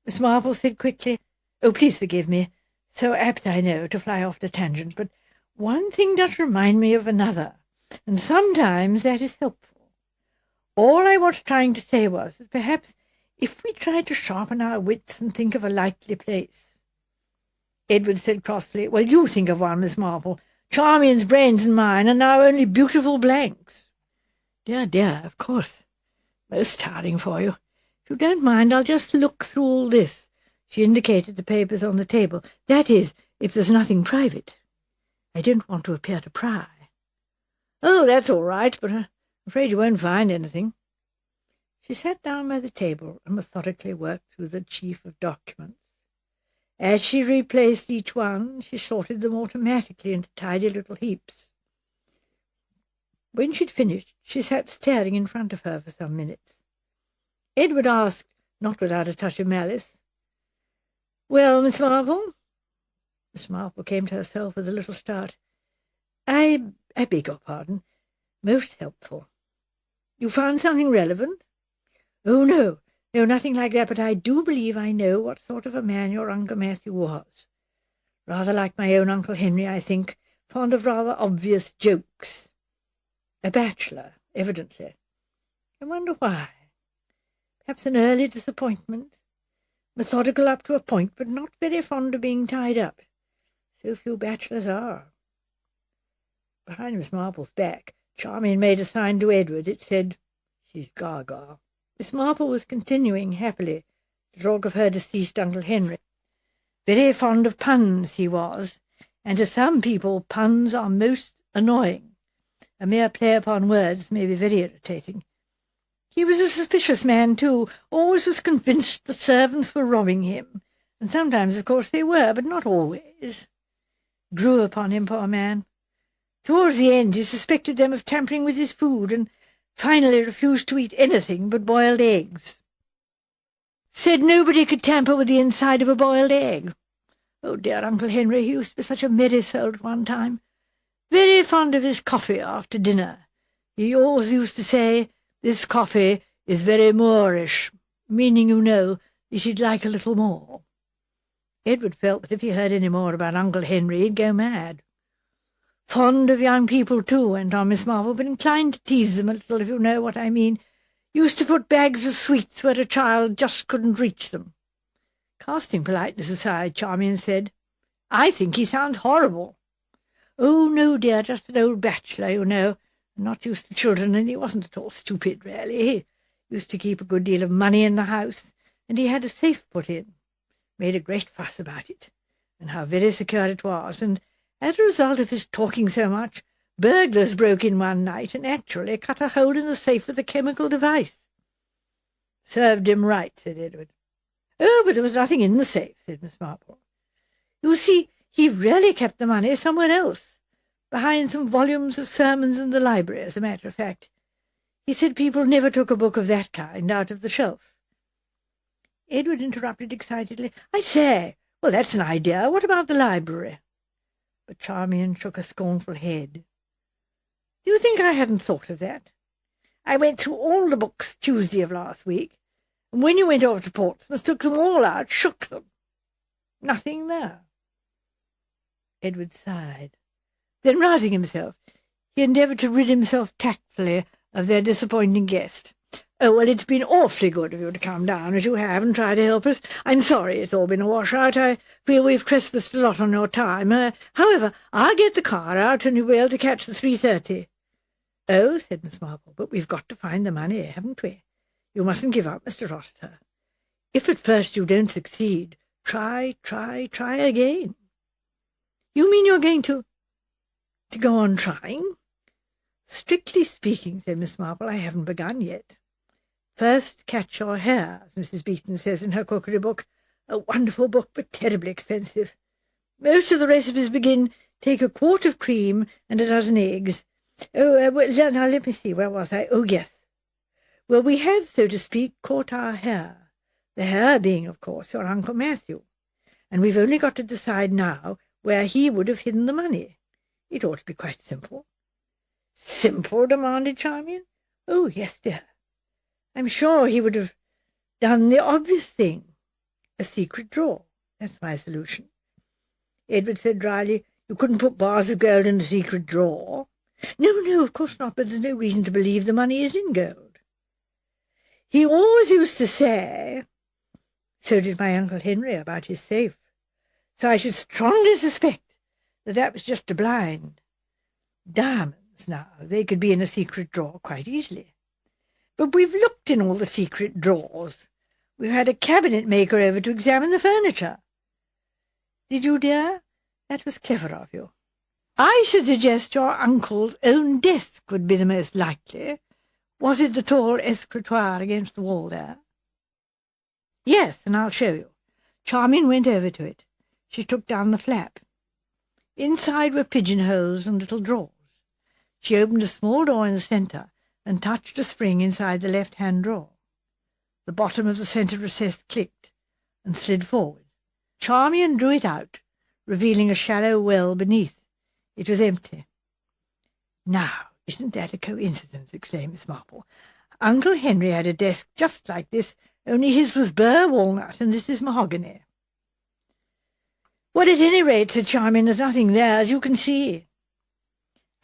Miss Marple said quickly, "Oh, please forgive me. So apt, I know, to fly off at a tangent, but one thing does remind me of another, and sometimes that is helpful. All I was trying to say was that perhaps if we tried to sharpen our wits and think of a likely place—" Edward said crossly, "Well, you think of one, Miss Marple. Charmian's brains and mine are now only beautiful blanks." "Dear, dear, of course. Most tiring for you. If you don't mind, I'll just look through all this." She indicated the papers on the table. "That is, if there's nothing private. I don't want to appear to pry." "Oh, that's all right, but I'm afraid you won't find anything." She sat down by the table and methodically worked through the chief of documents. As she replaced each one, she sorted them automatically into tidy little heaps. When she'd finished, she sat staring in front of her for some minutes. Edward asked, not without a touch of malice, "Well, Miss Marple?" Miss Marple came to herself with a little start. I beg your pardon. Most helpful. You found something relevant?" "Oh, no, nothing like that, but I do believe I know what sort of a man your Uncle Matthew was. Rather like my own Uncle Henry, I think, fond of rather obvious jokes. A bachelor, evidently. I wonder why. Perhaps an early disappointment. Methodical up to a point, but not very fond of being tied up. So few bachelors are." Behind Miss Marple's back, Charmian made a sign to Edward. It said, "She's gaga." Miss Marple was continuing happily to talk of her deceased Uncle Henry. Very fond of puns he was, and to some people puns are most annoying. A mere play upon words may be very irritating. He was a suspicious man, too, always was convinced the servants were robbing him, and sometimes, of course, they were, but not always. Grew upon him, poor man. Towards the end he suspected them of tampering with his food, and finally refused to eat anything but boiled eggs. Said nobody could tamper with the inside of a boiled egg. Oh, dear Uncle Henry, he used to be such a merry soul at one time. Very fond of his coffee after dinner. He always used to say, 'This coffee is very Moorish,' meaning, you know, that he'd like a little more." Edward felt that if he heard any more about Uncle Henry, he'd go mad. "Fond of young people, too," went on Miss Marple, "but inclined to tease them a little, if you know what I mean. Used to put bags of sweets where a child just couldn't reach them." Casting politeness aside, Charmian said, "I think he sounds horrible." "Oh, no, dear, just an old bachelor, you know, and not used to children, and he wasn't at all stupid, really. He used to keep a good deal of money in the house, and he had a safe put in. Made a great fuss about it, and how very secure it was, and as a result of his talking so much, Burglars broke in one night and actually cut a hole in the safe with a chemical device. Served him right, said Edward. Oh, but there was nothing in the safe, said Miss Marple. You see, he really kept the money somewhere else, behind some volumes of sermons in the library, as a matter of fact. He said people never took a book of that kind out of the shelf. Edward interrupted excitedly. I say, well, that's an idea. What about the library? But Charmian shook a scornful head. Do you think I hadn't thought of that? I went through all the books Tuesday of last week, and when you went over to Portsmouth, took them all out, shook them. Nothing there. Edward sighed. Then, rousing himself, he endeavoured to rid himself tactfully of their disappointing guest. Oh, well, it's been awfully good of you to come down as you have and try to help us. I'm sorry it's all been a washout. I feel we've trespassed a lot on your time. However, I'll get the car out and you'll be able to catch the 3:30. Oh, said Miss Marple, but we've got to find the money, haven't we? You mustn't give up, Mr. Rossiter. If at first you don't succeed, try again. You mean you're going to go on trying? Strictly speaking, said Miss Marple, I haven't begun yet. First catch your hare, as Mrs. Beeton says in her cookery book. A wonderful book, but terribly expensive. Most of the recipes begin, take a quart of cream and a dozen eggs. Oh, well, now let me see, where was I? Oh, yes. Well, we have, so to speak, caught our hare, the hare being, of course, your Uncle Matthew, and we've only got to decide now where he would have hidden the money. It ought to be quite simple. Simple? Demanded Charmian. Oh, yes, dear. I'm sure he would have done the obvious thing. A secret drawer. That's my solution. Edward said dryly, you couldn't put bars of gold in a secret drawer. No, of course not, but there's no reason to believe the money is in gold. He always used to say, so did my Uncle Henry about his safe, so I should strongly suspect that was just a blind. Diamonds, now, they could be in a secret drawer quite easily. But we've looked in all the secret drawers. We've had a cabinet-maker over to examine the furniture. Did you, dear? That was clever of you. I should suggest your uncle's own desk would be the most likely. Was it the tall escritoire against the wall there? Yes, and I'll show you. Charmian went over to it. She took down the flap. Inside were pigeonholes and little drawers. She opened a small door in the centre and touched a spring inside the left-hand drawer. The bottom of the centre recess clicked and slid forward. Charmian drew it out, revealing a shallow well beneath. It was empty. Now, isn't that a coincidence? Exclaimed Miss Marple. Uncle Henry had a desk just like this, only his was burr walnut and this is mahogany. Well, at any rate, said Charmian, there's nothing there, as you can see.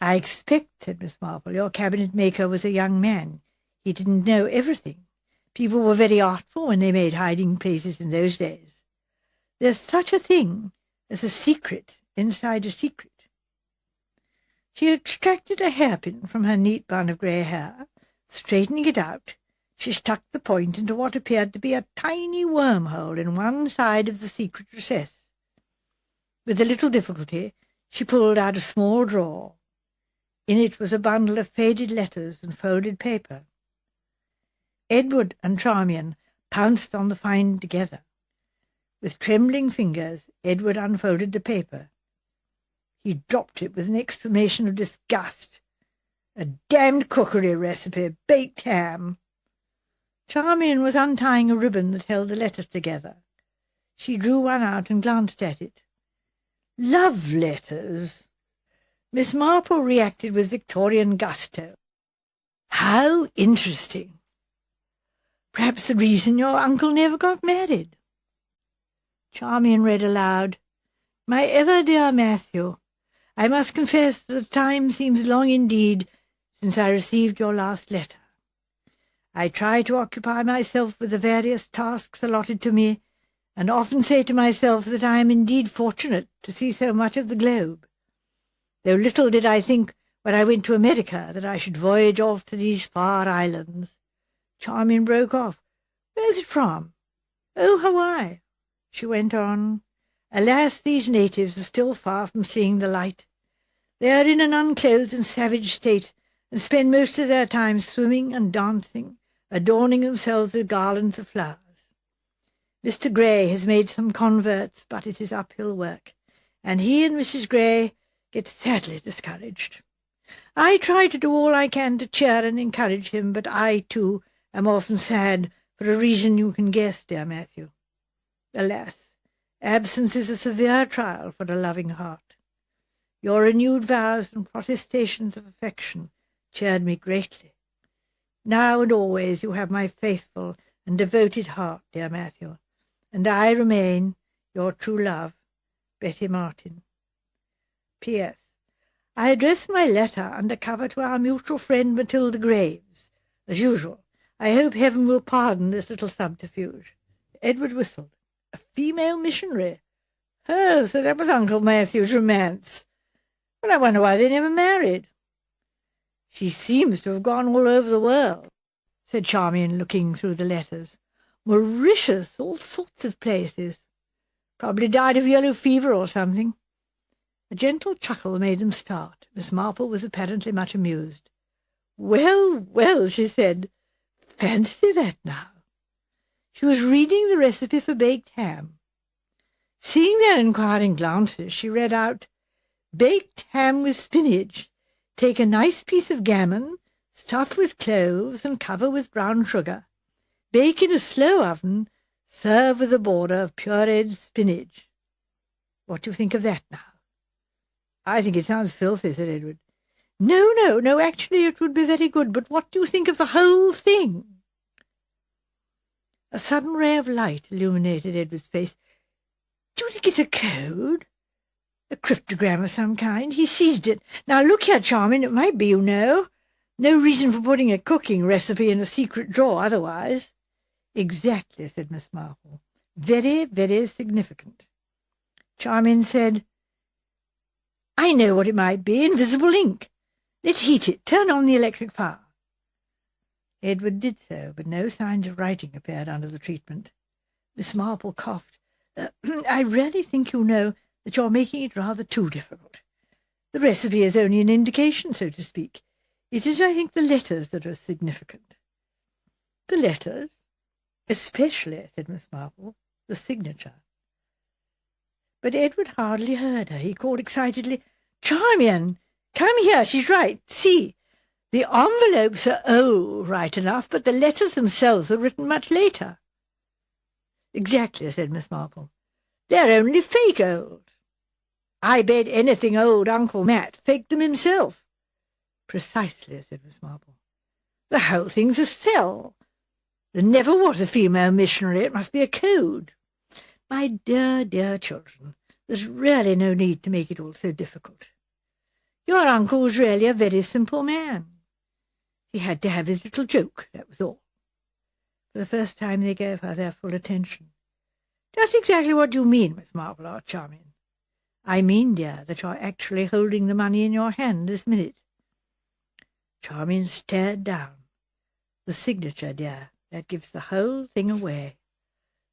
I expect, said Miss Marple, your cabinet-maker was a young man. He didn't know everything. People were very artful when they made hiding-places in those days. There's such a thing as a secret inside a secret. She extracted a hairpin from her neat bun of grey hair. Straightening it out, she stuck the point into what appeared to be a tiny wormhole in one side of the secret recess. With a little difficulty, she pulled out a small drawer. In it was a bundle of faded letters and folded paper. Edward and Charmian pounced on the find together. With trembling fingers, Edward unfolded the paper. He dropped it with an exclamation of disgust. A damned cookery recipe, baked ham. Charmian was untying a ribbon that held the letters together. She drew one out and glanced at it. Love letters. Miss Marple reacted with Victorian gusto. How interesting. Perhaps the reason your uncle never got married. Charmian read aloud, My ever dear Matthew, I must confess that the time seems long indeed since I received your last letter. I try to occupy myself with the various tasks allotted to me, and often say to myself that I am indeed fortunate to see so much of the globe. Though little did I think when I went to America that I should voyage off to these far islands. Charmian broke off. Where's it from? Oh, Hawaii. She went on. Alas, these natives are still far from seeing the light. They are in an unclothed and savage state, and spend most of their time swimming and dancing, adorning themselves with garlands of flowers. Mr. Gray has made some converts, but it is uphill work, and he and Mrs. Gray get sadly discouraged. I try to do all I can to cheer and encourage him, but I, too, am often sad for a reason you can guess, dear Matthew. Alas, absence is a severe trial for a loving heart. Your renewed vows and protestations of affection cheered me greatly. Now and always you have my faithful and devoted heart, dear Matthew, and I remain your true love, Betty Martin. P.S. I address my letter under cover to our mutual friend Matilda Graves. As usual, I hope heaven will pardon this little subterfuge. Edward whistled. A female missionary? Oh, so that was Uncle Matthew's romance. Well, I wonder why they never married. She seems to have gone all over the world, said Charmian, looking through the letters. Mauritius, all sorts of places. Probably died of yellow fever or something. A gentle chuckle made them start. Miss Marple was apparently much amused. Well, well, she said. Fancy that now. She was reading the recipe for baked ham. Seeing their inquiring glances, she read out, Baked ham with spinach. Take a nice piece of gammon, stuff with cloves, and cover with brown sugar. Bake in a slow oven. Serve with a border of pureed spinach. What do you think of that now? I think it sounds filthy, said Edward. No, actually it would be very good, but what do you think of the whole thing? A sudden ray of light illuminated Edward's face. Do you think it's a code? A cryptogram of some kind? He seized it. Now look here, Charmian, it might be, you know. No reason for putting a cooking recipe in a secret drawer otherwise. Exactly, said Miss Marple. Very, very significant. Charmian said, I know what it might be, invisible ink. Let's heat it. Turn on the electric fire. Edward did so, but no signs of writing appeared under the treatment. Miss Marple coughed. I really think, you know, that you're making it rather too difficult. The recipe is only an indication, so to speak. It is, I think, the letters that are significant. The letters? Especially, said Miss Marple, the signature. But Edward hardly heard her. He called excitedly, Charmian, come here, she's right. See, the envelopes are old, right enough, but the letters themselves are written much later. Exactly, said Miss Marple. They're only fake old. I bet anything old Uncle Matt faked them himself. Precisely, said Miss Marple. The whole thing's a sell. There never was a female missionary. It must be a code. My dear, dear children, there's really no need to make it all so difficult. Your uncle was really a very simple man. He had to have his little joke, that was all. For the first time they gave her their full attention. Just exactly what do you mean, Miss Marple, our Charmian? I mean, dear, that you're actually holding the money in your hand this minute. Charmian stared down. The signature, dear, that gives the whole thing away.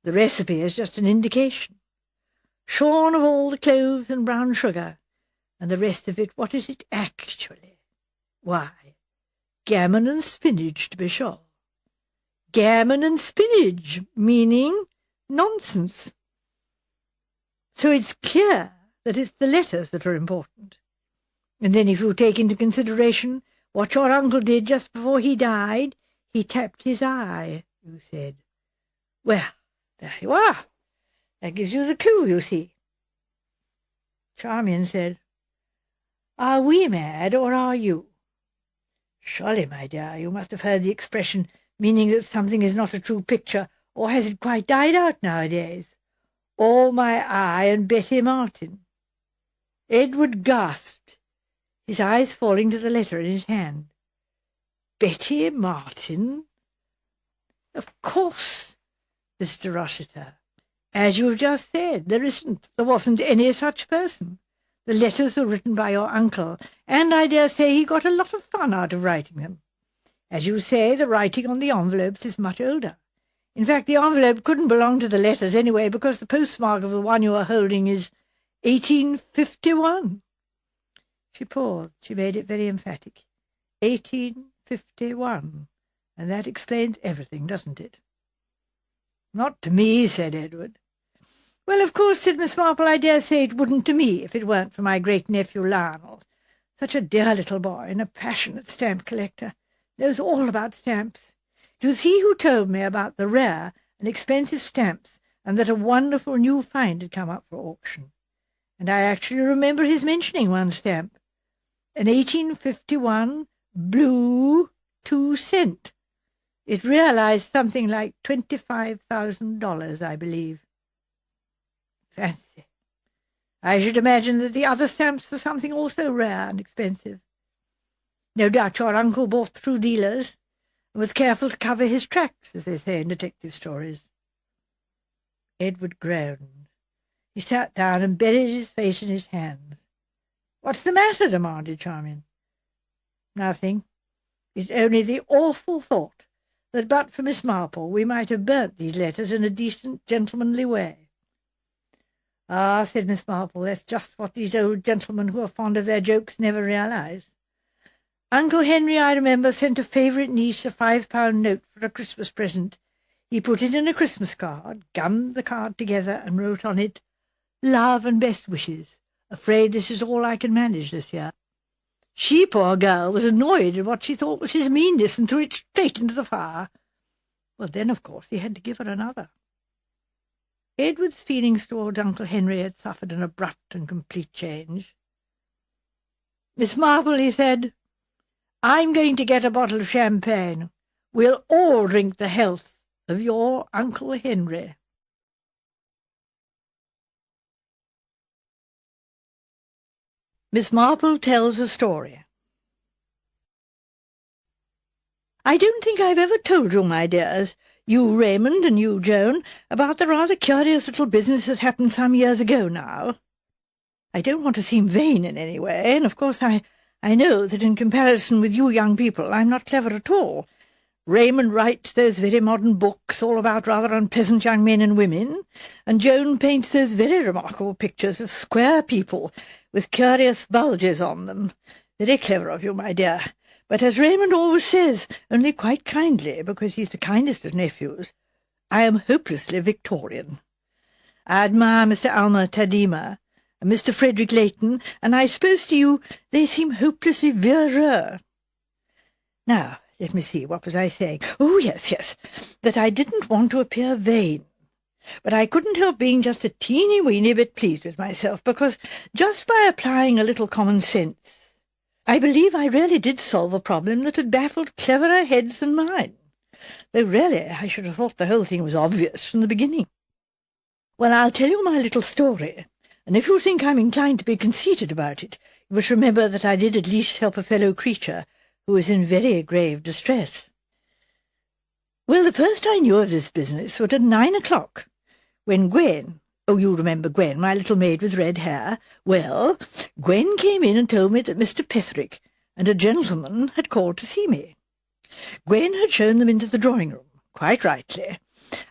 The recipe is just an indication. Shorn of all the cloves and brown sugar, and the rest of it, what is it actually? Why, gammon and spinach, to be sure. Gammon and spinach, meaning nonsense. So it's clear that it's the letters that are important. And then if you take into consideration what your uncle did just before he died, he tapped his eye, you said. Well, there you are. That gives you the clue, you see. Charmian said, Are we mad, or are you? Surely, my dear, you must have heard the expression meaning that something is not a true picture, or has it quite died out nowadays? All my eye and Betty Martin. Edward gasped, his eyes falling to the letter in his hand. Betty Martin? Of course, Mr. Rossiter. As you have just said, there wasn't any such person. The letters were written by your uncle, and I dare say he got a lot of fun out of writing them. As you say, the writing on the envelopes is much older. In fact, the envelope couldn't belong to the letters anyway, because the postmark of the one you are holding is 1851. She paused. She made it very emphatic. 1851. And that explains everything, doesn't it? Not to me, said Edward. Well, of course, said Miss Marple, I dare say it wouldn't to me if it weren't for my great-nephew Lionel. Such a dear little boy and a passionate stamp collector. Knows all about stamps. It was he who told me about the rare and expensive stamps and that a wonderful new find had come up for auction. And I actually remember his mentioning one stamp. An 1851 blue 2-cent. It realized something like $25,000, I believe. Fancy. I should imagine that the other stamps were something also rare and expensive. No doubt your uncle bought through dealers and was careful to cover his tracks, as they say in detective stories. Edward groaned. He sat down and buried his face in his hands. "What's the matter?" demanded Charmian. "Nothing. It's only the awful thought that but for Miss Marple we might have burnt these letters in a decent, gentlemanly way." "Ah," said Miss Marple, "that's just what these old gentlemen who are fond of their jokes never realize. Uncle Henry, I remember, sent a favourite niece a £5 note for a Christmas present. He put it in a Christmas card, gummed the card together, and wrote on it, 'Love and best wishes. Afraid this is all I can manage this year.' She, poor girl, was annoyed at what she thought was his meanness and threw it straight into the fire. Well, then, of course, he had to give her another." Edward's feelings towards Uncle Henry had suffered an abrupt and complete change. "Miss Marple," he said, "I'm going to get a bottle of champagne. We'll all drink the health of your Uncle Henry." Miss Marple tells a story. I don't think I've ever told you, my dears, you Raymond and you Joan, about the rather curious little business that happened some years ago now. I don't want to seem vain in any way, and of course I know that in comparison with you young people I'm not clever at all. Raymond writes those very modern books all about rather unpleasant young men and women, and Joan paints those very remarkable pictures of square people with curious bulges on them. Very clever of you, my dear. But as Raymond always says, only quite kindly, because he's the kindest of nephews, I am hopelessly Victorian. I admire Mr. Alma Tadema and Mr. Frederick Leighton, and I suppose to you they seem hopelessly Vierge. Now, let me see, what was I saying? Oh, yes, that I didn't want to appear vain. But I couldn't help being just a teeny-weeny bit pleased with myself, because just by applying a little common sense, I believe I really did solve a problem that had baffled cleverer heads than mine, though really I should have thought the whole thing was obvious from the beginning. Well, I'll tell you my little story, and if you think I'm inclined to be conceited about it, you must remember that I did at least help a fellow creature who was in very grave distress. Well, the first I knew of this business was at 9 o'clock, when Gwen— oh, you remember Gwen, my little maid with red hair? Well, Gwen came in and told me that Mr. Petherick and a gentleman had called to see me. Gwen had shown them into the drawing-room, quite rightly.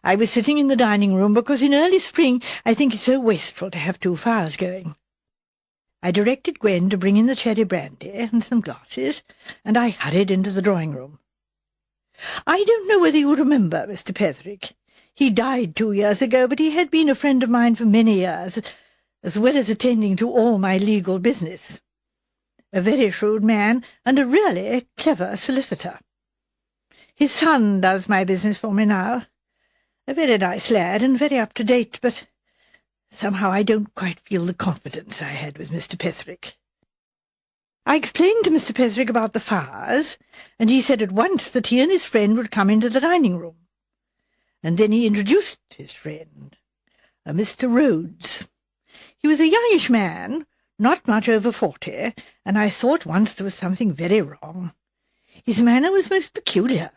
I was sitting in the dining-room because in early spring I think it's so wasteful to have 2 fires going. I directed Gwen to bring in the cherry brandy and some glasses, and I hurried into the drawing-room. I don't know whether you remember Mr. Petherick. He died 2 years ago, but he had been a friend of mine for many years, as well as attending to all my legal business. A very shrewd man, and a really clever solicitor. His son does my business for me now. A very nice lad, and very up-to-date, but somehow I don't quite feel the confidence I had with Mr. Petherick. I explained to Mr. Petherick about the fires, and he said at once that he and his friend would come into the dining-room. And then he introduced his friend, a Mr. Rhodes. He was a youngish man, not much over 40, and I saw at once there was something very wrong. His manner was most peculiar.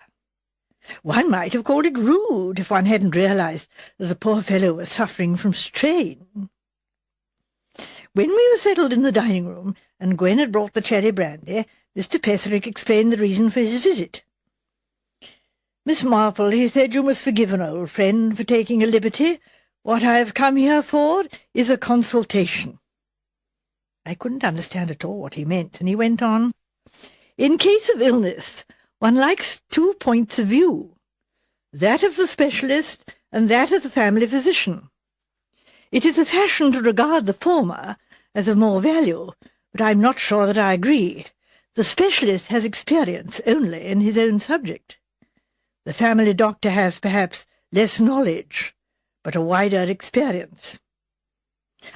One might have called it rude if one hadn't realized that the poor fellow was suffering from strain. When we were settled in the dining-room, and Gwen had brought the cherry brandy, Mr. Petherick explained the reason for his visit. "Miss Marple," he said, "you must forgive an old friend for taking a liberty. What I have come here for is a consultation." I couldn't understand at all what he meant, and he went on, "In case of illness, one likes 2 points of view, that of the specialist and that of the family physician. It is a fashion to regard the former as of more value, but I am not sure that I agree. The specialist has experience only in his own subject. The family doctor has, perhaps, less knowledge, but a wider experience."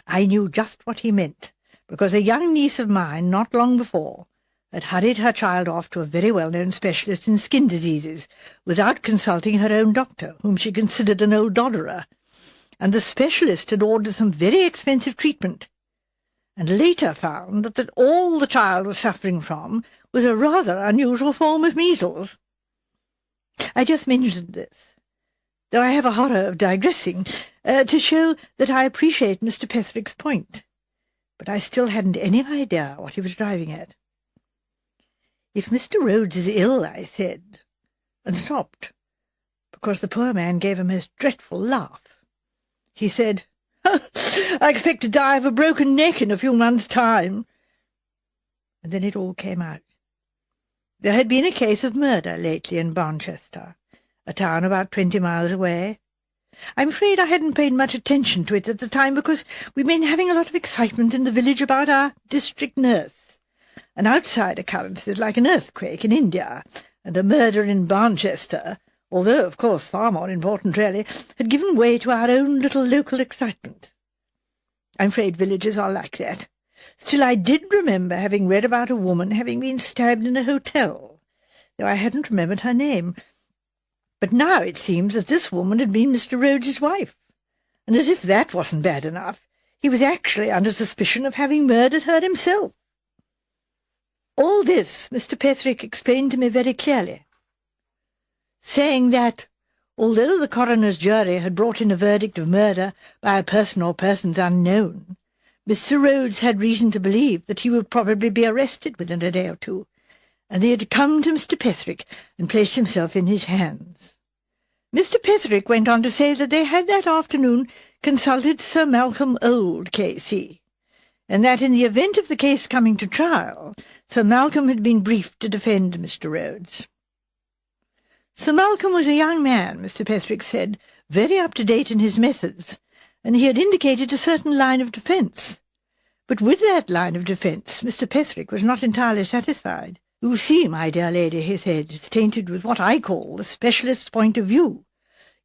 I knew just what he meant, because a young niece of mine, not long before, had hurried her child off to a very well-known specialist in skin diseases, without consulting her own doctor, whom she considered an old dodderer, and the specialist had ordered some very expensive treatment, and later found that all the child was suffering from was a rather unusual form of measles. I just mentioned this, though I have a horror of digressing, to show that I appreciate Mr. Petherick's point, but I still hadn't any idea what he was driving at. "If Mr. Rhodes is ill," I said, and stopped, because the poor man gave a most dreadful laugh. He said, "I expect to die of a broken neck in a few months' time." And then it all came out. There had been a case of murder lately in Barnchester, a town about 20 miles away. I'm afraid I hadn't paid much attention to it at the time, because we'd been having a lot of excitement in the village about our district nurse. An outside occurrence is like an earthquake in India, and a murder in Barnchester, although, of course, far more important really, had given way to our own little local excitement. I'm afraid villages are like that. Still, I did remember having read about a woman having been stabbed in a hotel, though I hadn't remembered her name. But now it seems that this woman had been Mr. Rhodes's wife, and as if that wasn't bad enough, he was actually under suspicion of having murdered her himself. All this Mr. Petherick explained to me very clearly, saying that, although the coroner's jury had brought in a verdict of murder by a person or persons unknown, Mr. Rhodes had reason to believe that he would probably be arrested within a day or two, and he had come to Mr. Petherick and placed himself in his hands. Mr. Petherick went on to say that they had that afternoon consulted Sir Malcolm Old, K.C., and that in the event of the case coming to trial, Sir Malcolm had been briefed to defend Mr. Rhodes. Sir Malcolm was a young man, Mr. Petherick said, very up-to-date in his methods, and he had indicated a certain line of defence. But with that line of defence, Mr. Petherick was not entirely satisfied. "You see, my dear lady," he said, "it's tainted with what I call the specialist's point of view.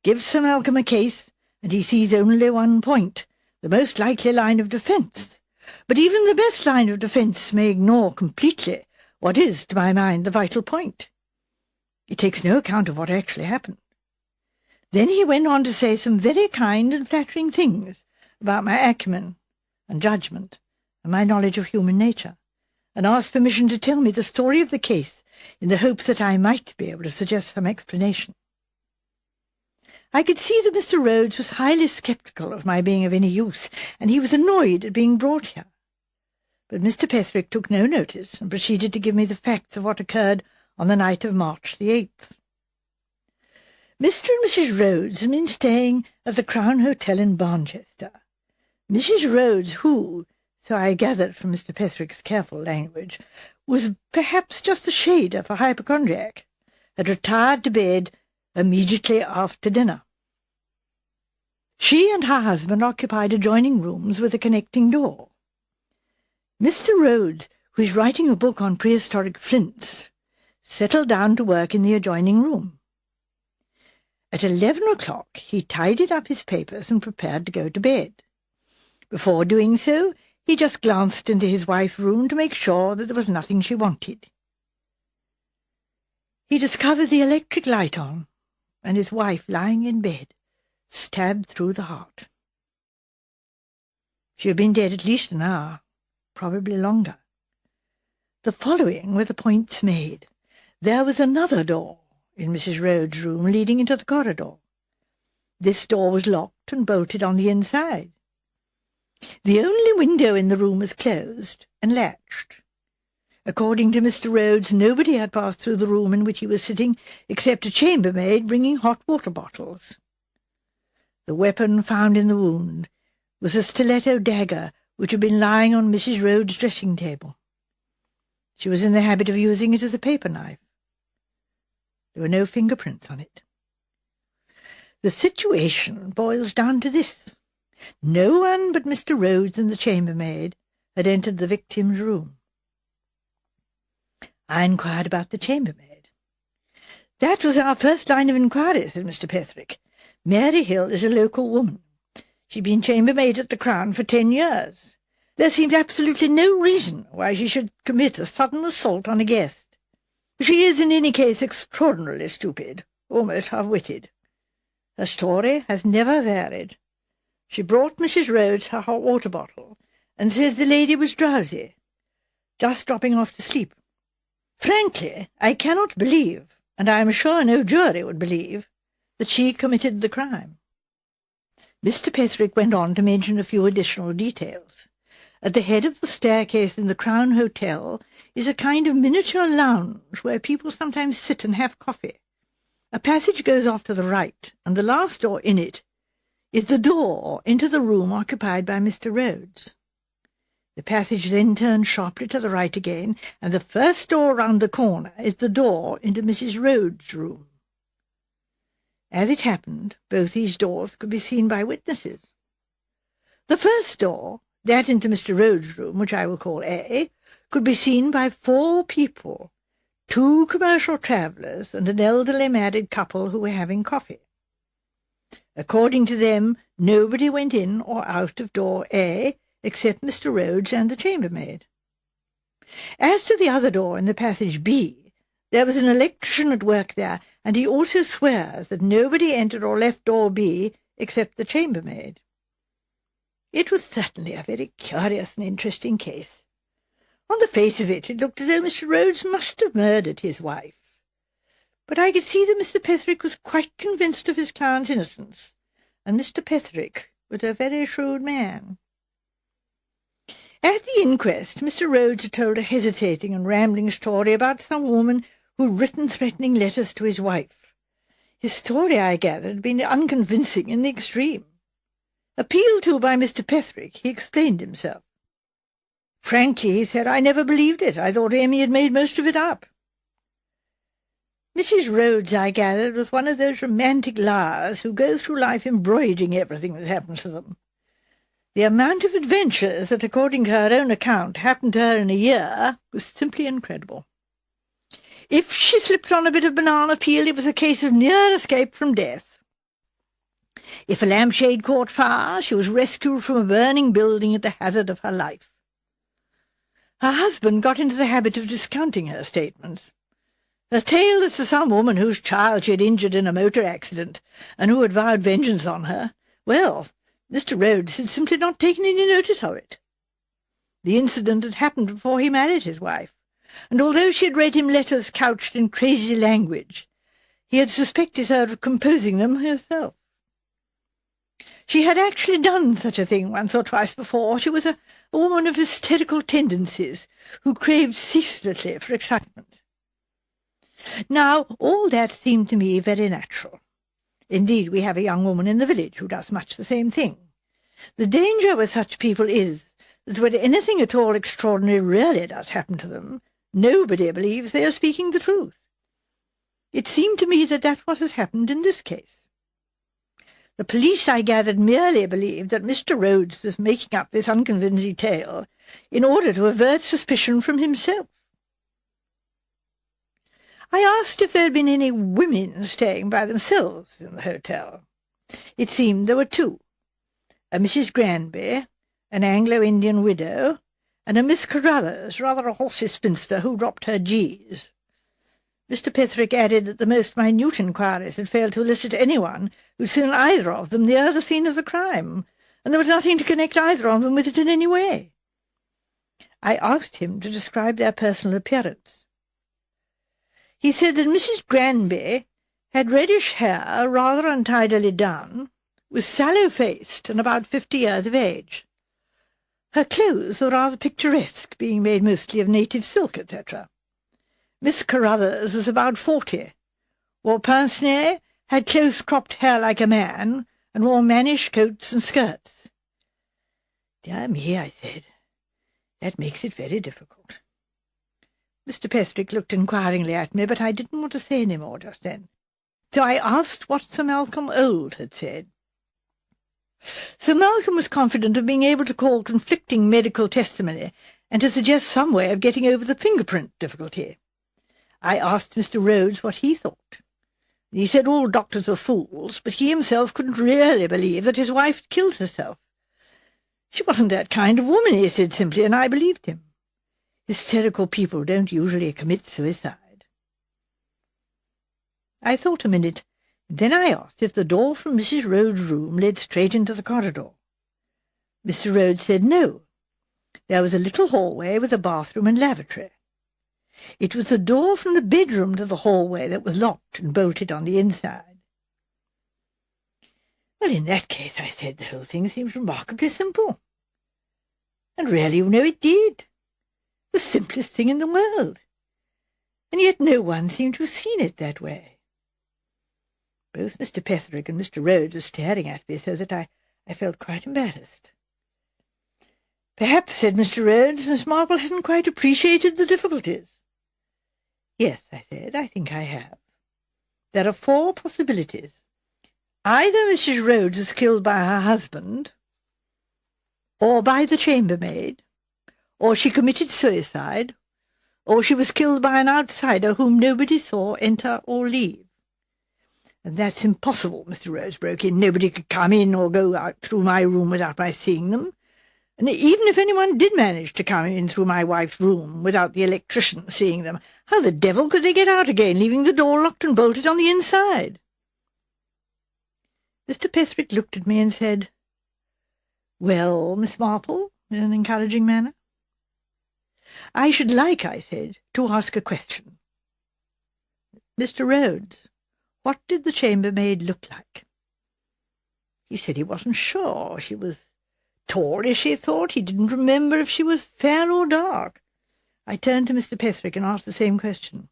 Give Sir Malcolm a case, and he sees only one point, the most likely line of defence. But even the best line of defence may ignore completely what is, to my mind, the vital point. It takes no account of what actually happened." Then he went on to say some very kind and flattering things about my acumen and judgment and my knowledge of human nature, and asked permission to tell me the story of the case in the hopes that I might be able to suggest some explanation. I could see that Mr. Rhodes was highly sceptical of my being of any use, and he was annoyed at being brought here. But Mr. Petherick took no notice, and proceeded to give me the facts of what occurred on the night of March the 8th. Mr. and Mrs. Rhodes had been staying at the Crown Hotel in Barnchester. Mrs. Rhodes, who, so I gathered from Mr. Petherick's careful language, was perhaps just a shade of a hypochondriac, had retired to bed immediately after dinner. She and her husband occupied adjoining rooms with a connecting door. Mr. Rhodes, who is writing a book on prehistoric flints, settled down to work in the adjoining room. At 11 o'clock he tidied up his papers and prepared to go to bed. Before doing so, he just glanced into his wife's room to make sure that there was nothing she wanted. He discovered the electric light on, and his wife lying in bed, stabbed through the heart. She had been dead at least an hour, probably longer. The following were the points made. There was another door in Mrs. Rhodes' room leading into the corridor. This door was locked and bolted on the inside. The only window in the room was closed and latched. According to Mr. Rhodes, nobody had passed through the room in which he was sitting except a chambermaid bringing hot water bottles. The weapon found in the wound was a stiletto dagger which had been lying on Mrs. Rhodes' dressing-table. She was in the habit of using it as a paper-knife. There were no fingerprints on it. The situation boils down to this. No one but Mr. Rhodes and the chambermaid had entered the victim's room. I inquired about the chambermaid. "That was our first line of inquiry," said Mr. Petherick. "Mary Hill is a local woman. She'd been chambermaid at the Crown for 10 years. There seemed absolutely no reason why she should commit a sudden assault on a guest. She is in any case extraordinarily stupid, almost half-witted. Her story has never varied. She brought Mrs. Rhodes her hot water bottle, and says the lady was drowsy, just dropping off to sleep. Frankly, I cannot believe, and I am sure no jury would believe, that she committed the crime." Mr. Petherick went on to mention a few additional details. At the head of the staircase in the Crown Hotel is a kind of miniature lounge where people sometimes sit and have coffee. A passage goes off to the right, and the last door in it is the door into the room occupied by Mr. Rhodes. The passage then turns sharply to the right again, and the first door round the corner is the door into Mrs. Rhodes' room. As it happened, both these doors could be seen by witnesses. The first door, that into Mr. Rhodes' room, which I will call A, could be seen by 4 people, 2 commercial travellers and an elderly married couple who were having coffee. According to them, nobody went in or out of door A except Mr. Rhodes and the chambermaid. As to the other door in the passage B, there was an electrician at work there, and he also swears that nobody entered or left door B except the chambermaid. It was certainly a very curious and interesting case. On the face of it, it looked as though Mr. Rhodes must have murdered his wife. But I could see that Mr. Petherick was quite convinced of his client's innocence, and Mr. Petherick was a very shrewd man. At the inquest, Mr. Rhodes had told a hesitating and rambling story about some woman who had written threatening letters to his wife. His story, I gathered, had been unconvincing in the extreme. Appealed to by Mr. Petherick, he explained himself. Frankly, he said, I never believed it. I thought Amy had made most of it up. Mrs. Rhodes, I gathered, was one of those romantic liars who go through life embroidering everything that happens to them. The amount of adventures that, according to her own account, happened to her in a year was simply incredible. If she slipped on a bit of banana peel, it was a case of near escape from death. If a lampshade caught fire, she was rescued from a burning building at the hazard of her life. Her husband got into the habit of discounting her statements. Her tale as to some woman whose child she had injured in a motor accident, and who had vowed vengeance on her, well, Mr. Rhodes had simply not taken any notice of it. The incident had happened before he married his wife, and although she had read him letters couched in crazy language, he had suspected her of composing them herself. She had actually done such a thing once or twice before. She was a woman of hysterical tendencies, who craved ceaselessly for excitement. Now, all that seemed to me very natural. Indeed, we have a young woman in the village who does much the same thing. The danger with such people is that when anything at all extraordinary really does happen to them, nobody believes they are speaking the truth. It seemed to me that that's what had happened in this case. The police, I gathered, merely believed that Mr. Rhodes was making up this unconvincing tale in order to avert suspicion from himself. I asked if there had been any women staying by themselves in the hotel. It seemed there were 2, a Mrs. Granby, an Anglo-Indian widow, and a Miss Carruthers, rather a horsey spinster who dropped her G's. Mr. Petherick added that the most minute inquiries had failed to elicit anyone who'd seen either of them near the scene of the crime, and there was nothing to connect either of them with it in any way. I asked him to describe their personal appearance. He said that Mrs. Granby had reddish hair, rather untidily done, was sallow-faced and about 50 years of age. Her clothes were rather picturesque, being made mostly of native silk, etc. Miss Carruthers was about 40, wore pince-nez, had close-cropped hair like a man, and wore mannish coats and skirts. Dear me, I said. That makes it very difficult. Mr. Petherick looked inquiringly at me, but I didn't want to say any more just then. So I asked what Sir Malcolm Old had said. Sir Malcolm was confident of being able to call conflicting medical testimony and to suggest some way of getting over the fingerprint difficulty. I asked Mr. Rhodes what he thought. He said all doctors were fools, but he himself couldn't really believe that his wife had killed herself. She wasn't that kind of woman, he said simply, and I believed him. Hysterical people don't usually commit suicide. I thought a minute. Then I asked if the door from Mrs. Rhodes' room led straight into the corridor. Mr. Rhodes said no. There was a little hallway with a bathroom and lavatory. It was the door from the bedroom to the hallway that was locked and bolted on the inside. Well, in that case, I said, the whole thing seems remarkably simple. And really, you know, it did. The simplest thing in the world. And yet no one seemed to have seen it that way. Both Mr. Petherick and Mr. Rhodes were staring at me so that I felt quite embarrassed. Perhaps, said Mr. Rhodes, Miss Marple hasn't quite appreciated the difficulties. Yes, I said, I think I have. There are 4 possibilities. Either Mrs. Rhodes was killed by her husband, or by the chambermaid, or she committed suicide, or she was killed by an outsider whom nobody saw enter or leave. And that's impossible, Mr. Rhodes broke in. Nobody could come in or go out through my room without my seeing them. And even if anyone did manage to come in through my wife's room without the electrician seeing them, how the devil could they get out again, leaving the door locked and bolted on the inside? Mr. Petherick looked at me and said, "Well, Miss Marple," in an encouraging manner. "I should like," I said, "to ask a question. Mr. Rhodes, what did the chambermaid look like?" He said he wasn't sure. She was tallish, he thought. He didn't remember if she was fair or dark. I turned to Mr. Petherick and asked the same question.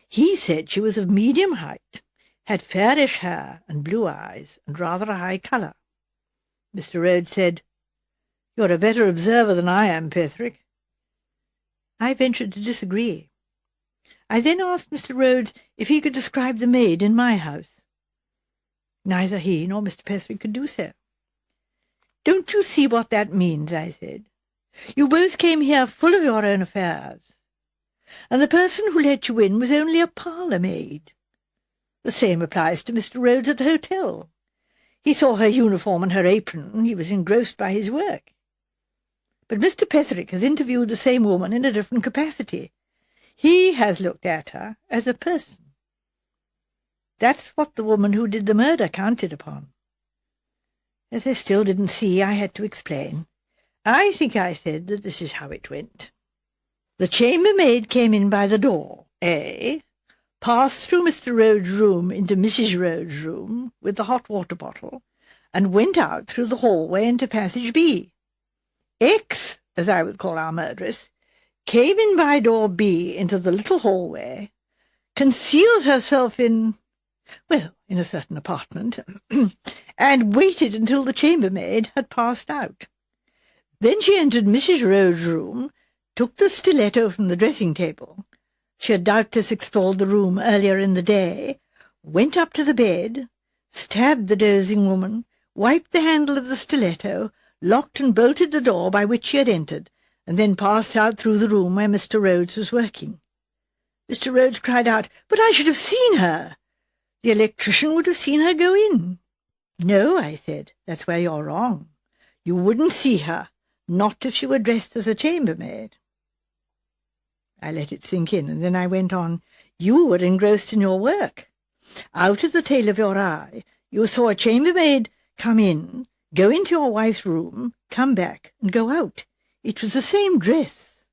He said she was of medium height, had fairish hair and blue eyes, and rather a high colour. Mr. Rhodes said, "You're a better observer than I am, Petherick." I ventured to disagree. I then asked Mr. Rhodes if he could describe the maid in my house. Neither he nor Mr. Petherick could do so. "Don't you see what that means?" I said. "You both came here full of your own affairs, and the person who let you in was only a parlour-maid. The same applies to Mr. Rhodes at the hotel. He saw her uniform and her apron, and he was engrossed by his work. But Mr. Petherick has interviewed the same woman in a different capacity. He has looked at her as a person. That's what the woman who did the murder counted upon." As they still didn't see, I had to explain. "I think," I said, "that this is how it went. The chambermaid came in by the door, A, passed through Mr. Rhodes' room into Mrs. Rhodes' room with the hot water bottle, and went out through the hallway into passage B. X, as I would call our murderess, came in by door B into the little hallway, concealed herself in a certain apartment, and waited until the chambermaid had passed out. Then she entered Mrs. Rhodes' room, took the stiletto from the dressing-table. She had doubtless explored the room earlier in the day, went up to the bed, stabbed the dozing woman, wiped the handle of the stiletto, locked and bolted the door by which she had entered, and then passed out through the room where Mr. Rhodes was working. Mr. Rhodes cried out, "But I should have seen her! The electrician would have seen her go in." "No," I said, "that's where you're wrong. You wouldn't see her, not if she were dressed as a chambermaid." I let it sink in, and then I went on. "You were engrossed in your work. Out of the tail of your eye, you saw a chambermaid come in, go into your wife's room, come back, and go out. It was the same dress,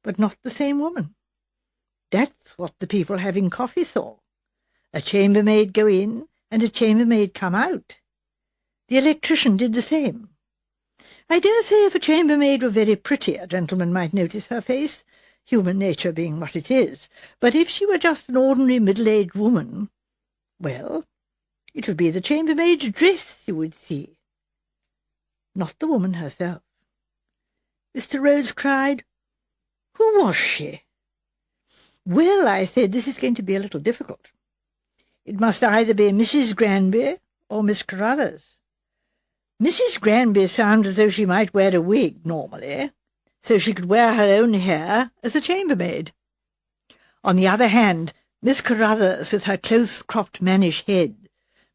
but not the same woman. That's what the people having coffee saw. A chambermaid go in, and a chambermaid come out. The electrician did the same. I dare say if a chambermaid were very pretty, a gentleman might notice her face, human nature being what it is. But if she were just an ordinary middle-aged woman, well, it would be the chambermaid's dress you would see." not the woman herself. Mr. Rhodes cried, "Who was she?" "Well," I said, "this is going to be a little difficult. It must either be Mrs. Granby or Miss Carruthers. Mrs. Granby sounds as though she might wear a wig normally, so she could wear her own hair as a chambermaid. On the other hand, Miss Carruthers, with her close-cropped mannish head,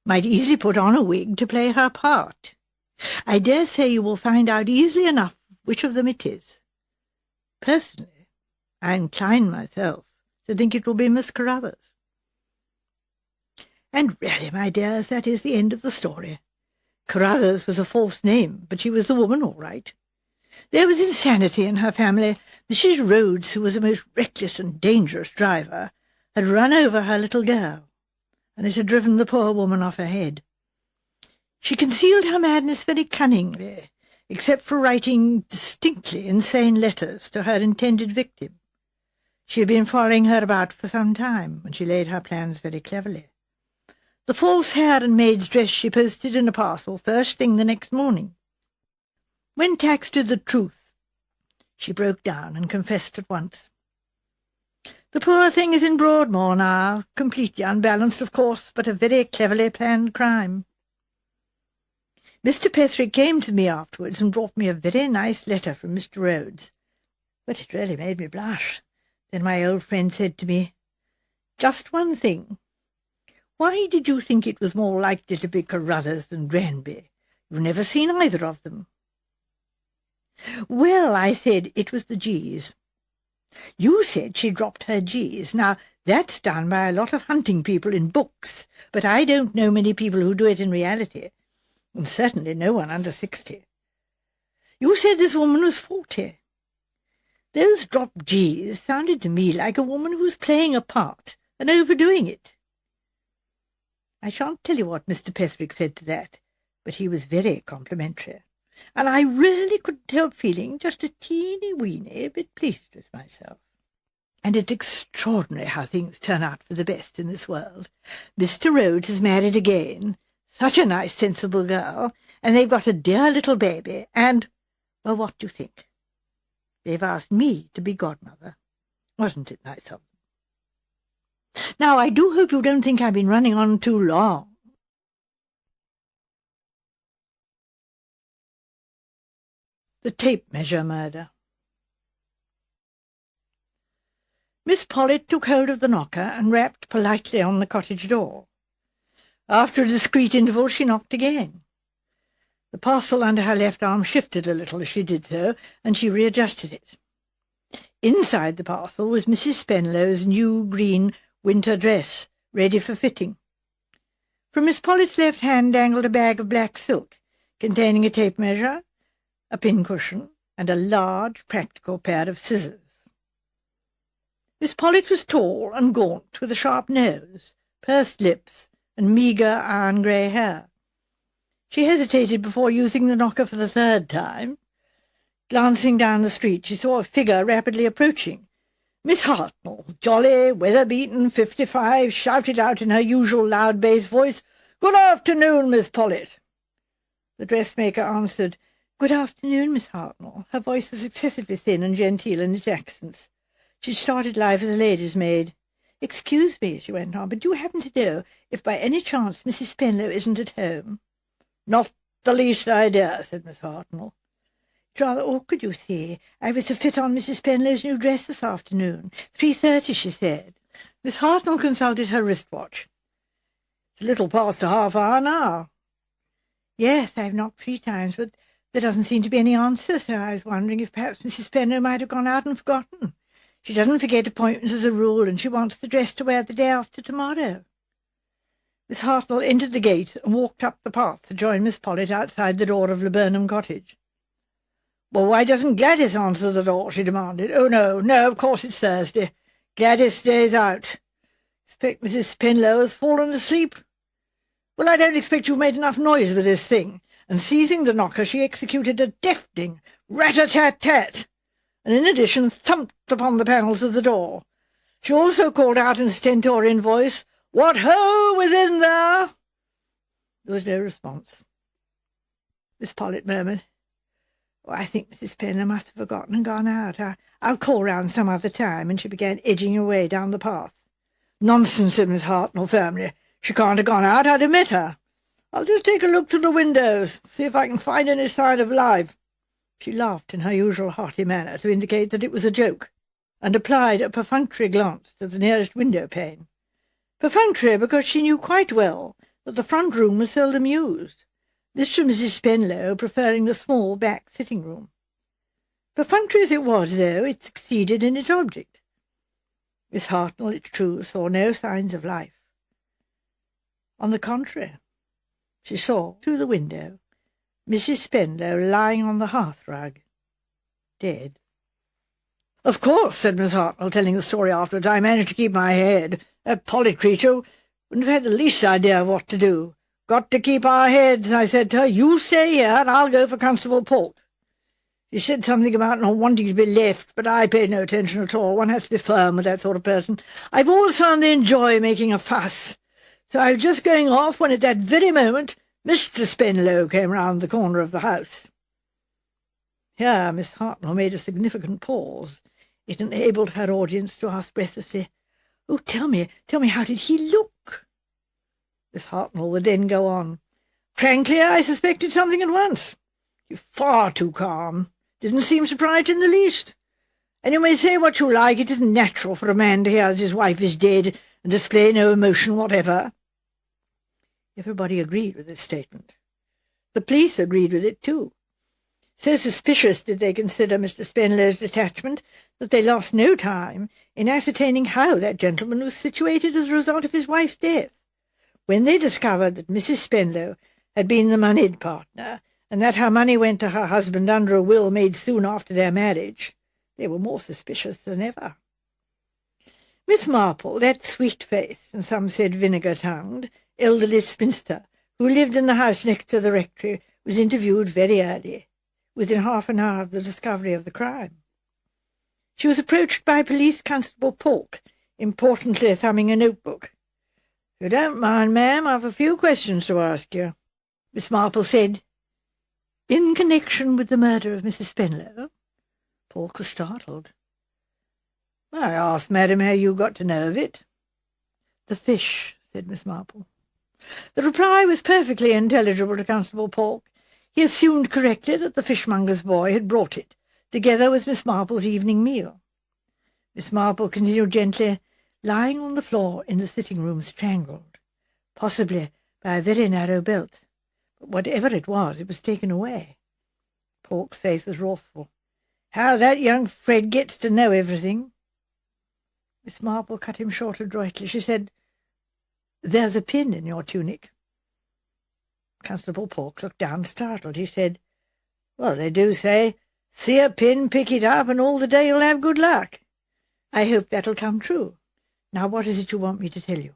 might easily put on a wig to play her part. I dare say you will find out easily enough which of them it is. Personally, I incline myself to think it will be Miss Carruthers. And really, my dears, that is the end of the story. Carruthers was a false name, but she was the woman all right. There was insanity in her family. Mrs. Rhodes, who was a most reckless and dangerous driver, had run over her little girl, and it had driven the poor woman off her head. She concealed her madness very cunningly, except for writing distinctly insane letters to her intended victim. She had been following her about for some time, and she laid her plans very cleverly. The false hair and maid's dress she posted in a parcel first thing the next morning. When taxed with the truth, she broke down and confessed at once. The poor thing is in Broadmoor now, completely unbalanced, of course, but a very cleverly planned crime. Mr. Petherick came to me afterwards and brought me a very nice letter from Mr. Rhodes, but it really made me blush. Then my old friend said to me, "Just one thing. Why did you think it was more likely to be Carruthers than Granby? You've never seen either of them." "Well," I said, "it was the G's. You said she dropped her G's. Now, that's done by a lot of hunting people in books, but I don't know many people who do it in reality, and certainly no one under 60. You said this woman was 40. Those dropped G's sounded to me like a woman who was playing a part and overdoing it." I shan't tell you what Mr. Petherick said to that, but he was very complimentary, and I really couldn't help feeling just a teeny-weeny bit pleased with myself. And it's extraordinary how things turn out for the best in this world. Mr. Rhodes is married again, such a nice, sensible girl, and they've got a dear little baby, and, well, what do you think? They've asked me to be godmother. Wasn't it nice of them? Now, I do hope you don't think I've been running on too long. The tape measure murder. Miss Pollitt took hold of the knocker and rapped politely on the cottage door. After a discreet interval she knocked again. The parcel under her left arm shifted a little as she did so, and she readjusted it. Inside the parcel was Mrs. Spenlow's new green winter dress, ready for fitting. From Miss Pollitt's left hand dangled a bag of black silk, containing a tape measure, a pincushion, and a large, practical pair of scissors. Miss Pollitt was tall and gaunt, with a sharp nose, pursed lips, and meagre iron-grey hair. She hesitated before using the knocker for the third time. Glancing down the street, she saw a figure rapidly approaching. Miss Hartnell, jolly, weather-beaten, 55, shouted out in her usual loud bass voice, "Good afternoon, Miss Pollitt." The dressmaker answered, "Good afternoon, Miss Hartnell." Her voice was excessively thin and genteel in its accents. She'd started life as a lady's maid. "Excuse me," she went on, "but do you happen to know if by any chance Mrs. Spenlow isn't at home?" "Not the least idea," said Miss Hartnell. "It's rather awkward, you see. I was to fit on Mrs. Spenlow's new dress this afternoon. 3:30, she said." Miss Hartnell consulted her wristwatch. "It's a little past the half-hour now." "Yes, I've knocked 3 times, but there doesn't seem to be any answer, so I was wondering if perhaps Mrs. Spenlow might have gone out and forgotten. She doesn't forget appointments as a rule, and she wants the dress to wear the day after tomorrow." Miss Hartnell entered the gate and walked up the path to join Miss Pollitt outside the door of Laburnum Cottage. "Well, why doesn't Gladys answer the door?" she demanded. "Oh, no, of course it's Thursday. Gladys stays out. Expect Mrs. Spenlow has fallen asleep. Well, I don't expect you've made enough noise with this thing." And seizing the knocker, she executed a deafening rat-a-tat-tat, and in addition thumped upon the panels of the door. She also called out in a stentorian voice, "What ho, within there?" There was no response. Miss Pollitt murmured. "Oh, I think Mrs. Spenlow must have forgotten and gone out. I'll call round some other time," and she began edging away down the path. "Nonsense," said Miss Hartnell firmly. "She can't have gone out. I'd have met her. I'll just take a look through the windows, see if I can find any sign of life." She laughed in her usual hearty manner to indicate that it was a joke, and applied a perfunctory glance to the nearest window-pane. Perfunctory, because she knew quite well that the front room was seldom used, Mr. and Mrs. Spenlow preferring the small back sitting-room. Perfunctory as it was, though, it succeeded in its object. Miss Hartnell, it's true, saw no signs of life. On the contrary, she saw, through the window, Mrs. Spenlow lying on the hearth-rug, dead. "Of course," said Miss Hartnell, telling the story afterwards, "I managed to keep my head. That Pollitt creature wouldn't have had the least idea of what to do. 'Got to keep our heads,' I said to her. 'You stay here, and I'll go for Constable Polk.' She said something about not wanting to be left, but I paid no attention at all. One has to be firm with that sort of person. I've always found they enjoy making a fuss. So I was just going off when at that very moment Mr. Spenlow came round the corner of the house." Here Miss Hartnell made a significant pause. It enabled her audience to ask breathlessly, "Oh, tell me, how did he look?" Miss Hartnell would then go on. "Frankly, I suspected something at once. You're far too calm. Didn't seem surprised in the least. And you may say what you like, it isn't natural for a man to hear that his wife is dead and display no emotion whatever." Everybody agreed with this statement. The police agreed with it too. So suspicious did they consider Mr. Spenlow's detachment that they lost no time in ascertaining how that gentleman was situated as a result of his wife's death. When they discovered that Mrs. Spenlow had been the moneyed partner, and that her money went to her husband under a will made soon after their marriage, they were more suspicious than ever. Miss Marple, that sweet-faced, and some said vinegar-tongued, elderly spinster, who lived in the house next to the rectory, was interviewed very early, within half an hour of the discovery of the crime. She was approached by Police Constable Polk, importantly thumbing a notebook. "If you don't mind, ma'am, I've a few questions to ask you." Miss Marple said, "In connection with the murder of Mrs. Spenlow?" Polk was startled. "I asked, madam, how you got to know of it." "The fish," said Miss Marple. The reply was perfectly intelligible to Constable Polk. He assumed correctly that the fishmonger's boy had brought it, together with Miss Marple's evening meal. Miss Marple continued gently, "Lying on the floor in the sitting-room strangled, possibly by a very narrow belt. But whatever it was taken away." Polk's face was wrathful. "How that young Fred gets to know everything!" Miss Marple cut him short adroitly. She said, "There's a pin in your tunic." Constable Polk looked down startled. He said, "Well, they do say, 'See a pin, pick it up, and all the day you'll have good luck.' I hope that'll come true. Now what is it you want me to tell you?"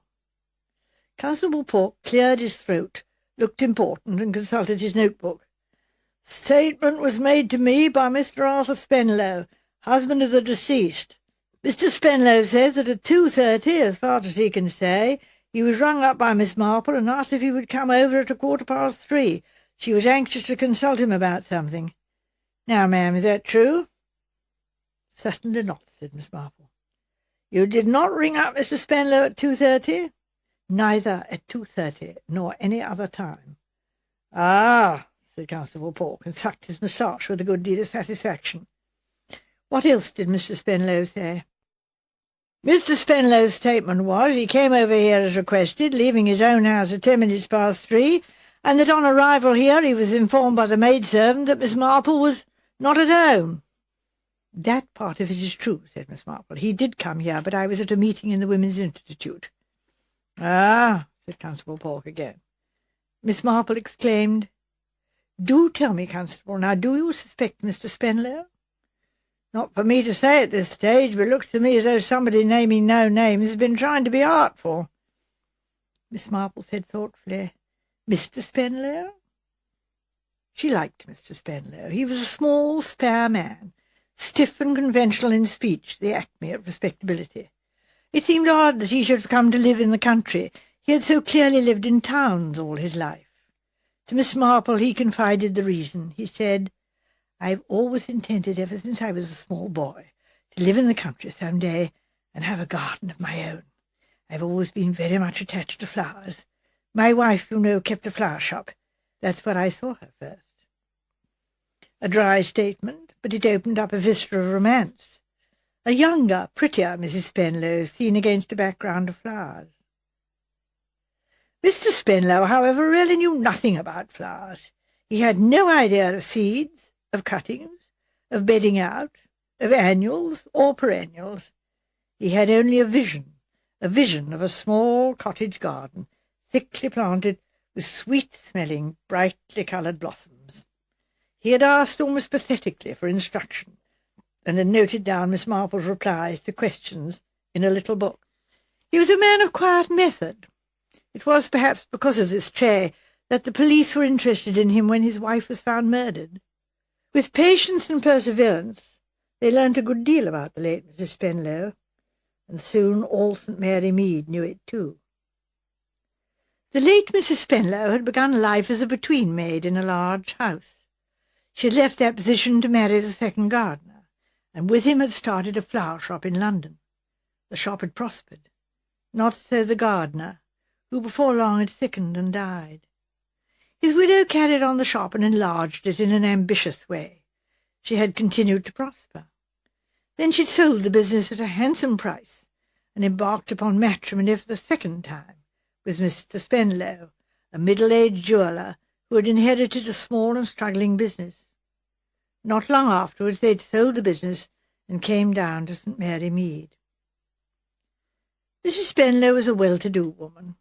Constable Polk cleared his throat, looked important, and consulted his notebook. "Statement was made to me by Mr. Arthur Spenlow, husband of the deceased. Mr. Spenlow says that at 2:30, as far as he can say, he was rung up by Miss Marple and asked if he would come over at 3:15. She was anxious to consult him about something. Now, ma'am, is that true?" "Certainly not," said Miss Marple. "You did not ring up Mr. Spenlow at 2:30? "Neither at 2:30 nor any other time." "Ah," said Constable Polk, and sucked his moustache with a good deal of satisfaction. "What else did Mr. Spenlow say?" "Mr. Spenlow's statement was he came over here as requested, leaving his own house at 3:10, and that on arrival here he was informed by the maidservant that Miss Marple was not at home." "That part of it is true," said Miss Marple. "He did come here, but I was at a meeting in the Women's Institute." "Ah," said Constable Polk again. Miss Marple exclaimed, "Do tell me, Constable, now, do you suspect Mr. Spenlow?" "Not for me to say at this stage, but it looks to me as though somebody naming no names has been trying to be artful." Miss Marple said thoughtfully, "Mr. Spenlow?" She liked Mr. Spenlow. He was a small, spare man, stiff and conventional in speech, the acme of respectability. It seemed odd that he should have come to live in the country. He had so clearly lived in towns all his life. To Miss Marple he confided the reason. He said, "I've always intended, ever since I was a small boy, to live in the country some day and have a garden of my own. I've always been very much attached to flowers. My wife, you know, kept a flower shop. That's where I saw her first." A dry statement, but it opened up a vista of romance. A younger, prettier Mrs. Spenlow seen against a background of flowers. Mr. Spenlow, however, really knew nothing about flowers. He had no idea of seeds, of cuttings, of bedding out, of annuals or perennials. He had only a vision of a small cottage garden, thickly planted with sweet-smelling, brightly coloured blossoms. He had asked almost pathetically for instruction, and had noted down Miss Marple's replies to questions in a little book. He was a man of quiet method. It was perhaps because of this trait that the police were interested in him when his wife was found murdered. With patience and perseverance, they learnt a good deal about the late Mrs. Spenlow, and soon all St. Mary Mead knew it too. The late Mrs. Spenlow had begun life as a between-maid in a large house. She had left that position to marry the second gardener, and with him had started a flower shop in London. The shop had prospered. Not so the gardener, who before long had sickened and died. His widow carried on the shop and enlarged it in an ambitious way. She had continued to prosper. Then she sold the business at a handsome price, and embarked upon matrimony for the second time with Mr. Spenlow, a middle-aged jeweller who had inherited a small and struggling business. Not long afterwards they had sold the business and came down to St. Mary Mead. Mrs. Spenlow was a well-to-do woman.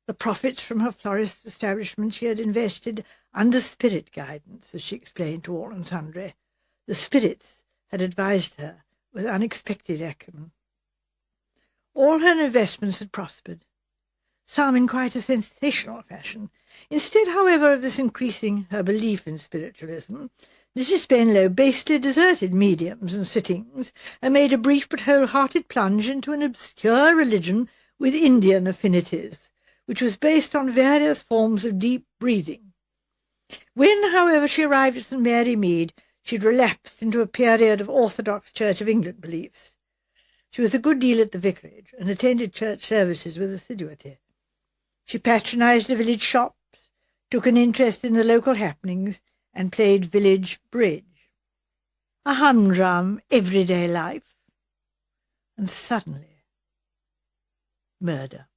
The profits from her florist's establishment she had invested under spirit guidance, as she explained to all and sundry. The spirits had advised her with unexpected acumen. All her investments had prospered, some in quite a sensational fashion. Instead, however, of this increasing her belief in spiritualism, Mrs. Spenlow basely deserted mediums and sittings, and made a brief but whole-hearted plunge into an obscure religion with Indian affinities, which was based on various forms of deep breathing. When, however, she arrived at St. Mary Mead, she had relapsed into a period of Orthodox Church of England beliefs. She was a good deal at the vicarage, and attended church services with assiduity. She patronized the village shops, took an interest in the local happenings, and played village bridge. A humdrum, everyday life. And suddenly, murder.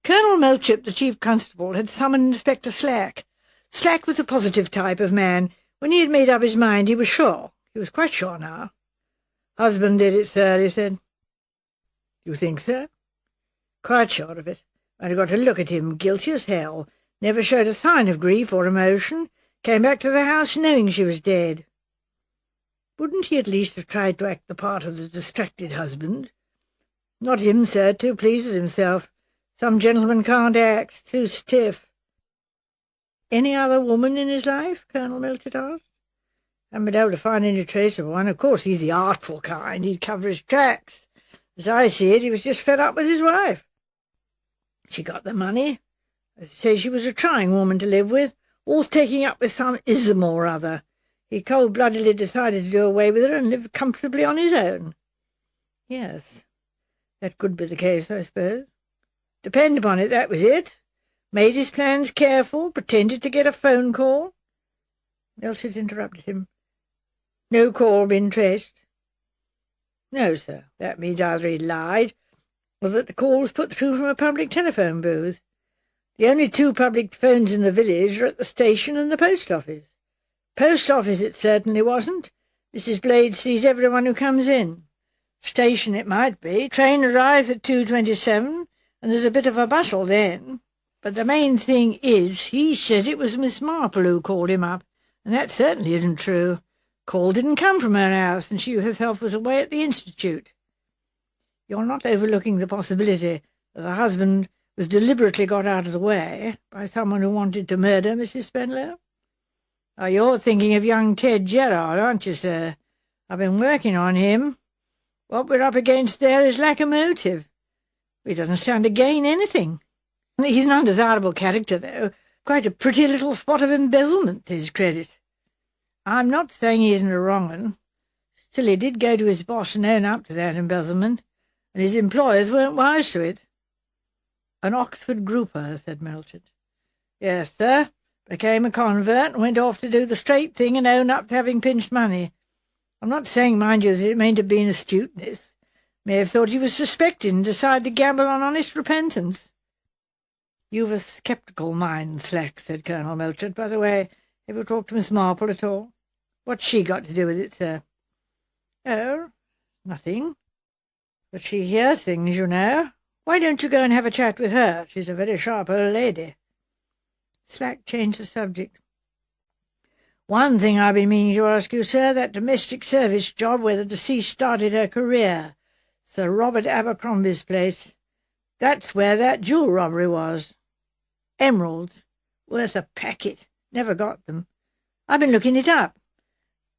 Colonel Melchip, the chief constable, had summoned Inspector Slack. Slack was a positive type of man. When he had made up his mind, he was sure. He was quite sure now. "Husband did it, sir," he said. "You think so?" "Quite sure of it. I'd got to look at him, guilty as hell. Never showed a sign of grief or emotion. Came back to the house knowing she was dead." "Wouldn't he at least have tried to act the part of the distracted husband?" "Not him, sir. Too pleased with himself. Some gentlemen can't act. Too stiff." "Any other woman in his life?" Colonel Melchett asked. "Haven't been able to find any trace of one. Of course, he's the artful kind. He'd cover his tracks. As I see it, he was just fed up with his wife. She got the money. As I say, she was a trying woman to live with, always taking up with some ism or other. He cold-bloodedly decided to do away with her and live comfortably on his own." "Yes, that could be the case, I suppose." "Depend upon it, that was it. Made his plans careful, pretended to get a phone call." Melchett interrupted him. "No call been traced?" "No, sir. That means either he lied, or that the call was put through from a public telephone booth. The only two public phones in the village are at the station and the post office. Post office it certainly wasn't. Mrs. Blade sees everyone who comes in. Station it might be. Train arrives at 2:27, and there's a bit of a bustle then. But the main thing is, he says it was Miss Marple who called him up, and that certainly isn't true. Call didn't come from her house, and she herself was away at the Institute. You're not overlooking the possibility that the husband was deliberately got out of the way by someone who wanted to murder Mrs. Spenlow? Oh, you're thinking of young Ted Gerard, aren't you, sir? I've been working on him. What we're up against there is lack of motive. He doesn't stand to gain anything. He's an undesirable character, though. Quite a pretty little spot of embezzlement to his credit. I'm not saying he isn't a wrong 'un. Still, he did go to his boss and own up to that embezzlement, and his employers weren't wise to it. An Oxford grouper, said Melchett. Yes, sir. Became a convert and went off to do the straight thing and own up to having pinched money. I'm not saying, mind you, that it mayn't have been astuteness. May have thought he was suspected and decided to gamble on honest repentance. You've a sceptical mind, Slack, said Colonel Melchett. By the way, have you talked to Miss Marple at all? What's she got to do with it, sir? Oh, nothing. But she hears things, you know. Why don't you go and have a chat with her? She's a very sharp old lady. Slack changed the subject. One thing I've been meaning to ask you, sir, that domestic service job where the deceased started her career, Sir Robert Abercrombie's place, that's where that jewel robbery was. Emeralds, worth a packet. Never got them. I've been looking it up.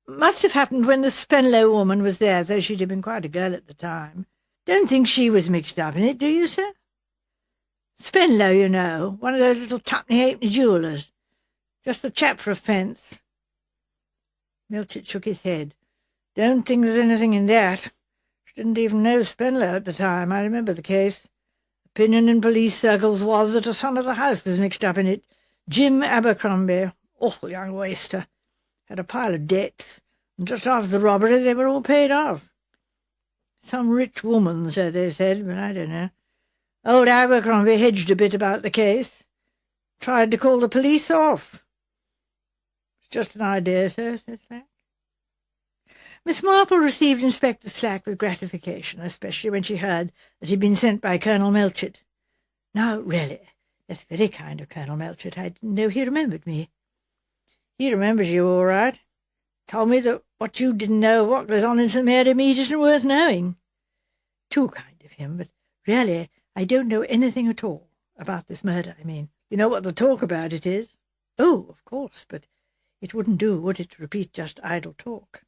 Must have happened when the Spenlow woman was there, though she'd have been quite a girl at the time. Don't think she was mixed up in it, do you, sir? Spenlow, you know, one of those little tuppenny-halfpenny jewellers. Just the chap for a fence. Melchett shook his head. Don't think there's anything in that. She didn't even know Spenlow at the time. I remember the case. Opinion in police circles was that a son of the house was mixed up in it. Jim Abercrombie. Awful young waster. Had a pile of debts, and just after the robbery they were all paid off. Some rich woman, so they said, but I don't know. Old Abercrombie hedged a bit about the case. Tried to call the police off. It's just an idea, sir, said Slack. Miss Marple received Inspector Slack with gratification, especially when she heard that he'd been sent by Colonel Melchett. Now, really, that's very kind of Colonel Melchett. I didn't know he remembered me. He remembers you all right. Told me that what you didn't know of what goes on in St. Mary Mead isn't worth knowing. Too kind of him, but really I don't know anything at all about this murder, I mean. You know what the talk about it is? Oh, of course, but it wouldn't do, would it, to repeat just idle talk?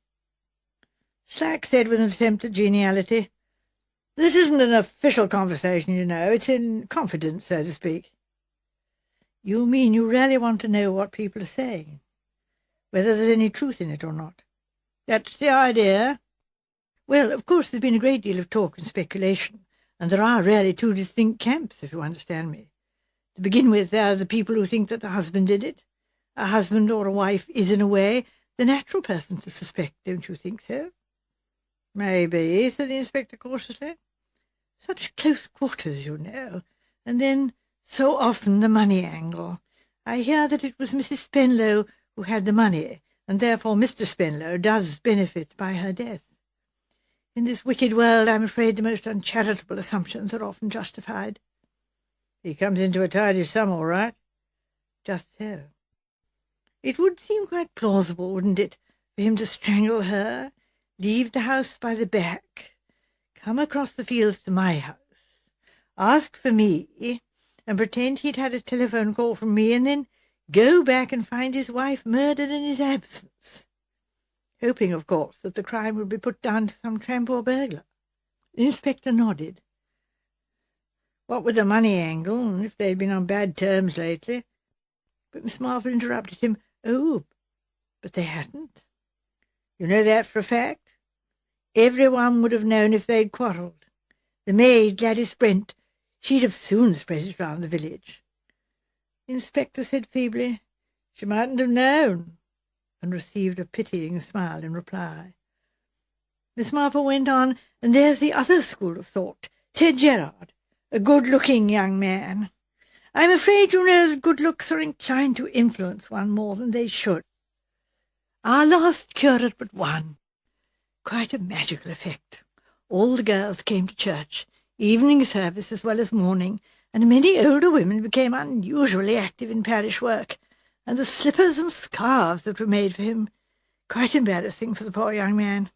Slack said with an attempt at geniality, This isn't an official conversation, you know. It's in confidence, so to speak. You mean you really want to know what people are saying? Whether there's any truth in it or not? That's the idea. Well, of course, there's been a great deal of talk and speculation, and there are really two distinct camps, if you understand me. To begin with, there are the people who think that the husband did it. A husband or a wife is, in a way, the natural person to suspect, don't you think so? Maybe, said the inspector cautiously. Such close quarters, you know. And then, so often, the money angle. I hear that it was Mrs. Spenlow who had the money, and therefore Mr. Spenlow does benefit by her death. In this wicked world, I'm afraid the most uncharitable assumptions are often justified. He comes into a tidy sum, all right. Just so. It would seem quite plausible, wouldn't it, for him to strangle her, leave the house by the back, come across the fields to my house, ask for me, and pretend he'd had a telephone call from me, and then go back and find his wife murdered in his absence, hoping, of course, that the crime would be put down to some tramp or burglar. The inspector nodded. What with the money angle, and if they'd been on bad terms lately. But Miss Marple interrupted him. Oh, but they hadn't. You know that for a fact? Everyone would have known if they'd quarrelled. The maid, Gladys Brent, she'd have soon spread it round the village. The inspector said feebly, She mightn't have known, and received a pitying smile in reply. Miss Marple went on, and there's the other school of thought, Ted Gerard, a good-looking young man. I'm afraid, you know, that good looks are inclined to influence one more than they should. Our last curate but one. Quite a magical effect. All the girls came to church, evening service as well as morning, and many older women became unusually active in parish work, and the slippers and scarves that were made for him, quite embarrassing for the poor young man.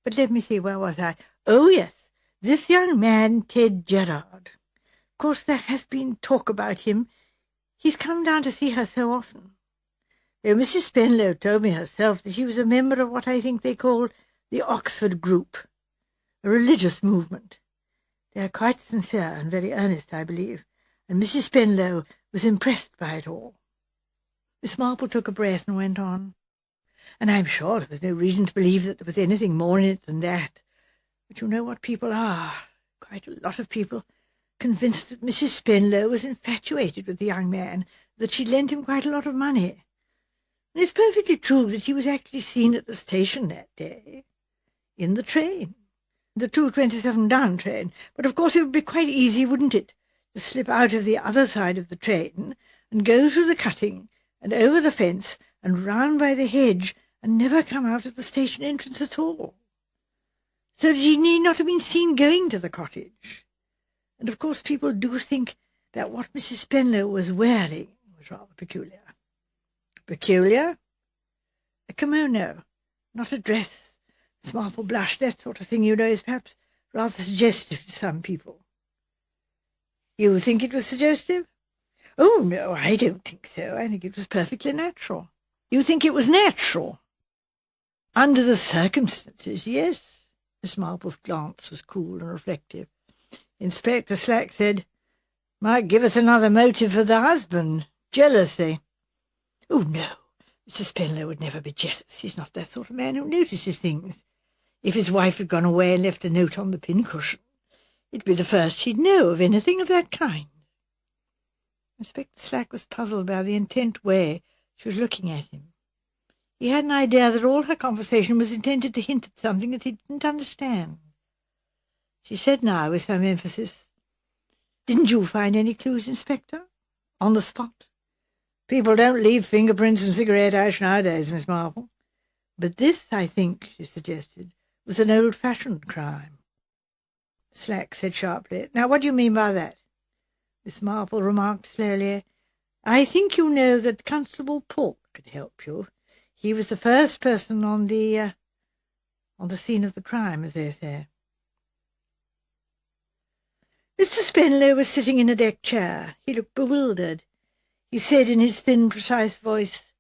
But let me see, where was I? Oh, yes, this young man, Ted Gerard. Of course, there has been talk about him. He's come down to see her so often. Though Mrs. Spenlow told me herself that he was a member of what I think they call the Oxford group, a religious movement. They are quite sincere and very earnest, I believe. and Mrs. Spenlow was impressed by it all. Miss Marple took a breath and went on. And I'm sure there was no reason to believe that there was anything more in it than that. But you know what people are, quite a lot of people, convinced that Mrs. Spenlow was infatuated with the young man, that she'd lent him quite a lot of money. And it's perfectly true that he was actually seen at the station that day, in the train, the 2:27 down train. But of course it would be quite easy, wouldn't it, to slip out of the other side of the train and go through the cutting and over the fence and round by the hedge and never come out of the station entrance at all, so that he need not have been seen going to the cottage. And of course people do think that what Mrs. Spenlow was wearing was rather peculiar. Peculiar? A kimono, not a dress. Miss Marple blushed. That sort of thing, you know, is perhaps rather suggestive to some people. You think it was suggestive? Oh, no, I don't think so. I think it was perfectly natural. You think it was natural? Under the circumstances, yes. Miss Marple's glance was cool and reflective. Inspector Slack said, "Might give us another motive for the husband. Jealousy." "Oh, no, Mr. Spenlow would never be jealous. He's not that sort of man who notices things. If his wife had gone away and left a note on the pincushion, it'd be the first he'd know of anything of that kind." Inspector Slack was puzzled by the intent way she was looking at him. He had an idea that all her conversation was intended to hint at something that he didn't understand. She said now, with some emphasis, "Didn't you find any clues, Inspector? On the spot? People don't leave fingerprints and cigarette ash nowadays, Miss Marple. But this, I think," she suggested, "was an old-fashioned crime." Slack said sharply, "Now, what do you mean by that?" Miss Marple remarked slowly, "I think you know that Constable Polk could help you. He was the first person on the scene of the crime, as they say." Mr. Spenlow was sitting in a deck chair. He looked bewildered. He said in his thin, precise voice,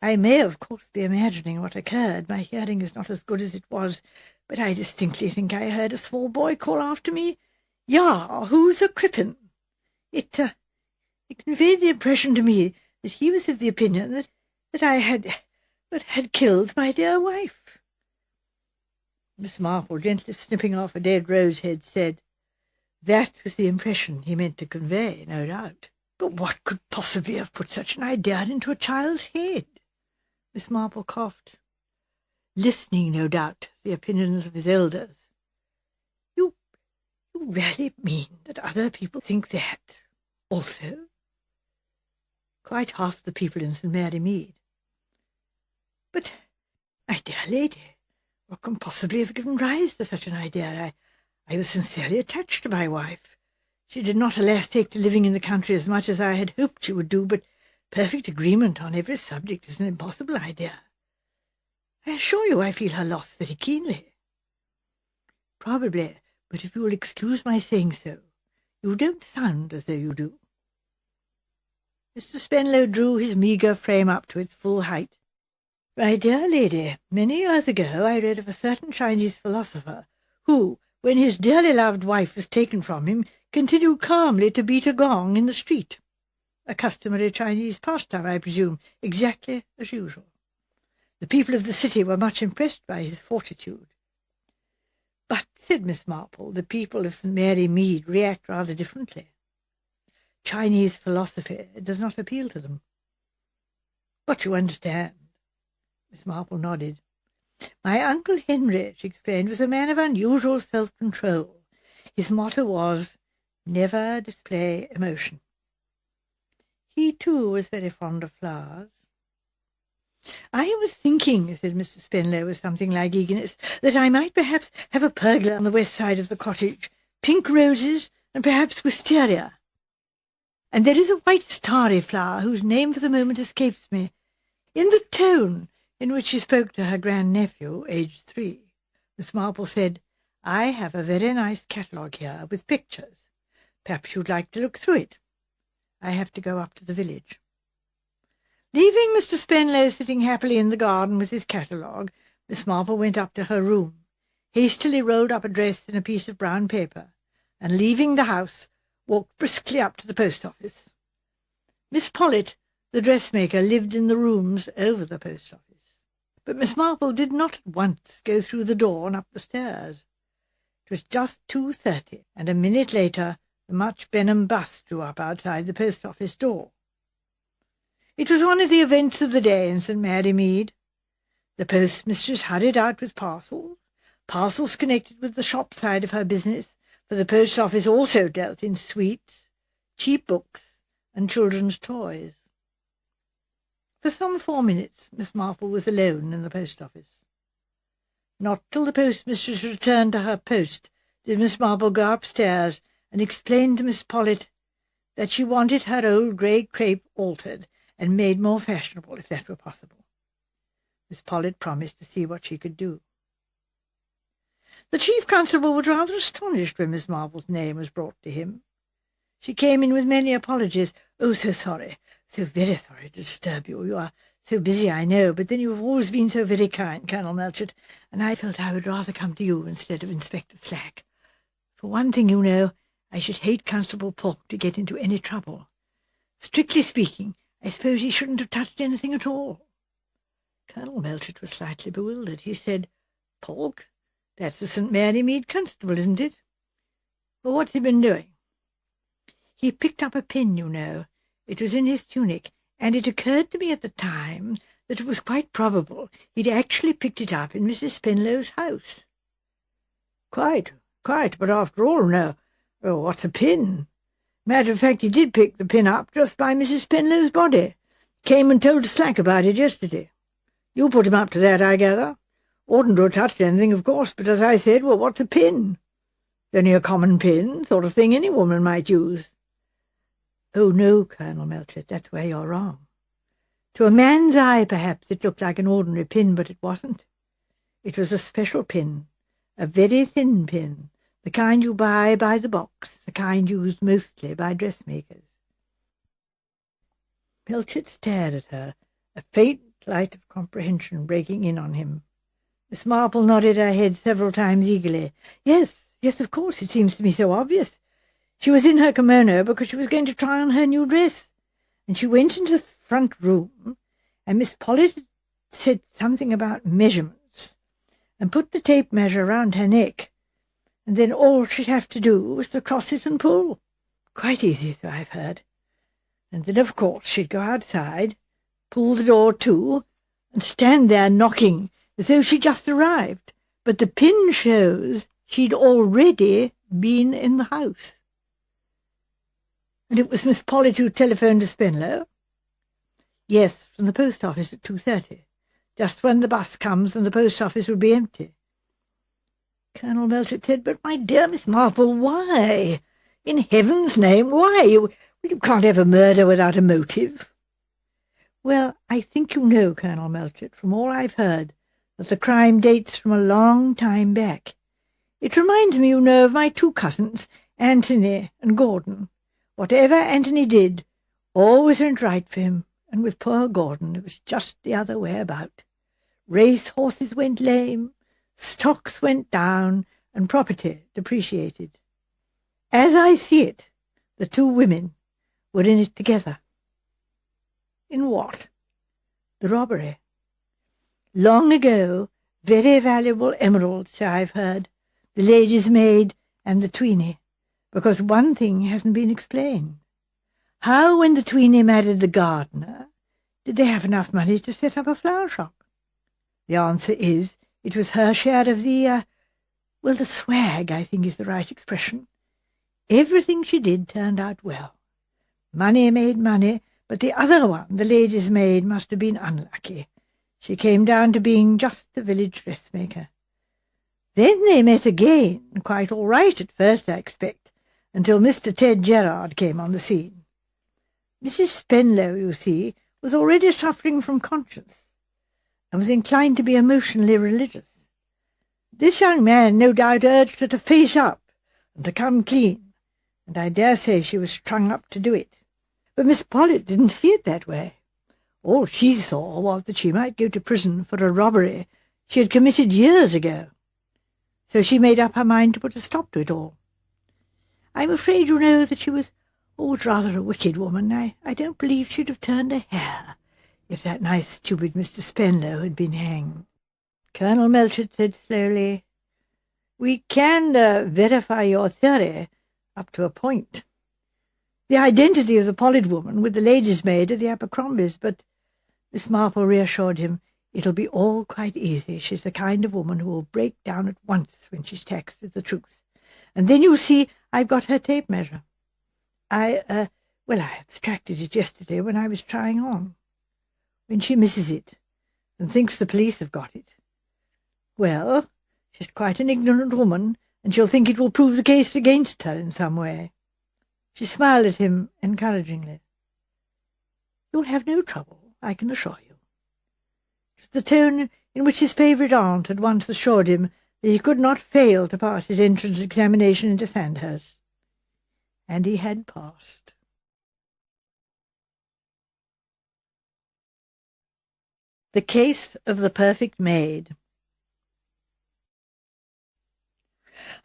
"I may, of course, be imagining what occurred. My hearing is not as good as it was, but I distinctly think I heard a small boy call after me, 'Yah, who's a Crippen?' It conveyed the impression to me that he was of the opinion that I had killed my dear wife." Miss Marple, gently snipping off a dead rose head, said, "That was the impression he meant to convey, no doubt. But what could possibly have put such an idea into a child's head?" Miss Marple coughed. "Listening, no doubt, to the opinions of his elders." You really mean that other people think that also?" "Quite half the people in St. Mary Mead." "But, my dear lady, what can possibly have given rise to such an idea? I was sincerely attached to my wife. She did not, alas, take to living in the country as much as I had hoped she would do, but perfect agreement on every subject is an impossible idea. I assure you I feel her loss very keenly." "Probably, but if you will excuse my saying so, you don't sound as though you do." Mr. Spenlow drew his meagre frame up to its full height. "My dear lady, many years ago I read of a certain Chinese philosopher who, when his dearly loved wife was taken from him, continued calmly to beat a gong in the street. A customary Chinese pastime, I presume, exactly as usual. The people of the city were much impressed by his fortitude." "But," said Miss Marple, "the people of St. Mary Mead react rather differently. Chinese philosophy does not appeal to them." "But you understand." Miss Marple nodded. "My Uncle Henry," she explained, "was a man of unusual self-control. His motto was, 'Never display emotion.' He, too, was very fond of flowers." "I was thinking," said Mr. Spenlow with something like eagerness, "that I might perhaps have a pergola on the west side of the cottage, pink roses, and perhaps wisteria. And there is a white starry flower whose name for the moment escapes me." In the tone in which she spoke to her grand-nephew, aged 3, Miss Marple said, "I have a very nice catalogue here, with pictures. Perhaps you'd like to look through it. I have to go up to the village." Leaving Mr. Spenlow sitting happily in the garden with his catalogue, Miss Marple went up to her room, hastily rolled up a dress in a piece of brown paper, and, leaving the house, walked briskly up to the post office. Miss Pollitt, the dressmaker, lived in the rooms over the post office, but Miss Marple did not at once go through the door and up the stairs. It was just 2:30, and a minute later the Much Benham bus drew up outside the post office door. It was one of the events of the day in St. Mary Mead. The postmistress hurried out with parcels connected with the shop side of her business, for the post office also dealt in sweets, cheap books, and children's toys. For some 4 minutes Miss Marple was alone in the post office. Not till the postmistress returned to her post did Miss Marple go upstairs and explain to Miss Pollitt that she wanted her old grey crape altered and made more fashionable, if that were possible. Miss Pollitt promised to see what she could do. The chief constable was rather astonished when Miss Marple's name was brought to him. She came in with many apologies. "Oh, so sorry, so very sorry to disturb you. You are so busy, I know, but then you have always been so very kind, Colonel Melchett, and I felt I would rather come to you instead of Inspector Slack. For one thing, you know, I should hate Constable Polk to get into any trouble. Strictly speaking, I suppose he shouldn't have touched anything at all." Colonel Melchett was slightly bewildered. He said, "Polk? That's the St. Mary Mead constable, isn't it? Well, what's he been doing?" "He picked up a pin, you know. It was in his tunic, and it occurred to me at the time that it was quite probable he'd actually picked it up in Mrs. Spenlow's house." Quite, but after all, no. Oh, what's a pin? Matter of fact, he did pick the pin up just by Mrs. Spenlow's body. Came and told Slack about it yesterday. You put him up to that, I gather. Oughtn't to have touched anything, of course, but as I said, well, what's a pin? It's only a common pin, sort of thing any woman might use." "Oh, no, Colonel Melchett, that's where you're wrong. To a man's eye, perhaps, it looked like an ordinary pin, but it wasn't. It was a special pin, a very thin pin, the kind you buy by the box, the kind used mostly by dressmakers." Melchett stared at her, a faint light of comprehension breaking in on him. Miss Marple nodded her head several times eagerly. Yes, of course, it seems to me so obvious. She was in her kimono because she was going to try on her new dress, and she went into the front room, and Miss Pollitt said something about measurements, and put the tape measure round her neck, and then all she'd have to do was to cross it and pull. Quite easy, so I've heard. And then, of course, she'd go outside, pull the door to, and stand there knocking as though she'd just arrived. But the pin shows she'd already been in the house. And it was Miss Pollitt who telephoned to Spenlow? Yes, from the post office at 2:30, just when the bus comes and the post office would be empty. Colonel Melchett said, "But, my dear Miss Marple, why? In heaven's name, why? You can't have a murder without a motive." "Well, I think you know, Colonel Melchett, from all I've heard, that the crime dates from a long time back. It reminds me, you know, of my two cousins, Anthony and Gordon. Whatever Anthony did always went right for him, and with poor Gordon it was just the other way about. Race-horses went lame, stocks went down, and property depreciated. As I see it, the two women were in it together." "In what?" "The robbery. Long ago, very valuable emeralds, so I've heard, the lady's maid and the tweenie, because one thing hasn't been explained. How, when the tweenie married the gardener, did they have enough money to set up a flower shop? The answer is, it was her share of the swag, I think is the right expression. Everything she did turned out well. Money made money, but the other one, the lady's maid, must have been unlucky. She came down to being just a village dressmaker. Then they met again, quite all right at first, I expect, until Mr. Ted Gerard came on the scene. Mrs. Spenlow, you see, was already suffering from conscience, and was inclined to be emotionally religious. This young man no doubt urged her to face up and to come clean, and I dare say she was strung up to do it. But Miss Pollitt didn't see it that way. All she saw was that she might go to prison for a robbery she had committed years ago. So she made up her mind to put a stop to it all. I'm afraid, you know, that she was always rather a wicked woman. I don't believe she'd have turned a hair if that nice stupid Mr. Spenlow had been hanged. Colonel Melchett said slowly, "We can verify your theory up to a point. The identity of the Pollard woman with the lady's maid at the Abercrombies, but Miss Marple reassured him it'll be all quite easy. She's the kind of woman who will break down at once when she's taxed with the truth. And then you'll see I've got her tape measure. I abstracted it yesterday when I was trying on. When she misses it and thinks the police have got it, well, she's quite an ignorant woman, and she'll think it will prove the case against her in some way." She smiled at him encouragingly. "You'll have no trouble, I can assure you." It was the tone in which his favourite aunt had once assured him that he could not fail to pass his entrance examination into Sandhurst. And he had passed. The Case of the Perfect Maid.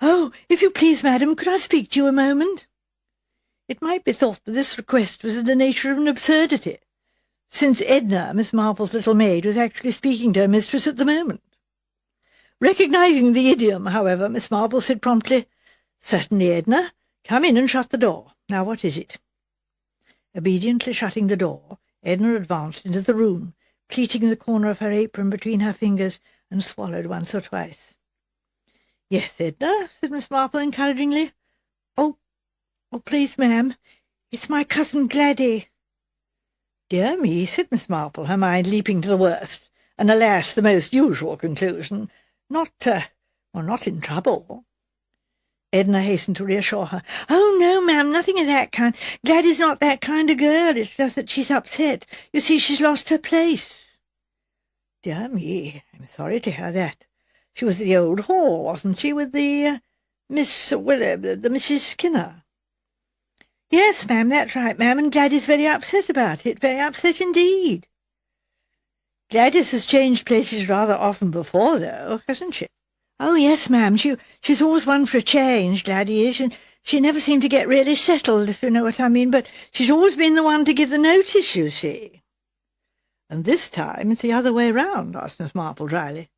"Oh, if you please, madam, could I speak to you a moment?" It might be thought that this request was in the nature of an absurdity, since Edna, Miss Marple's little maid, was actually speaking to her mistress at the moment. Recognizing the idiom, however, Miss Marple said promptly, "Certainly, Edna. Come in and shut the door. Now, what is it?" Obediently shutting the door, Edna advanced into the room, pleating the corner of her apron between her fingers, and swallowed once or twice. "Yes, Edna," said Miss Marple encouragingly. Oh, please, ma'am, it's my cousin Gladys." "Dear me," said Miss Marple, her mind leaping to the worst, and alas, the most usual conclusion. Not in trouble." Edna hastened to reassure her. "Oh, no, ma'am, nothing of that kind. Gladys not that kind of girl. It's just that she's upset. You see, she's lost her place." "Dear me, I'm sorry to hear that. She was at the old hall, wasn't she, with the the Mrs. Skinner?" "Yes, ma'am, that's right, ma'am, and Gladys very upset about it, very upset indeed." "Gladys has changed places rather often before, though, hasn't she?" "Oh, yes, ma'am, she's always one for a change, Gladys, and she never seemed to get really settled, if you know what I mean, but she's always been the one to give the notice, you see." "And this time it's the other way round?" asked Miss Marple dryly.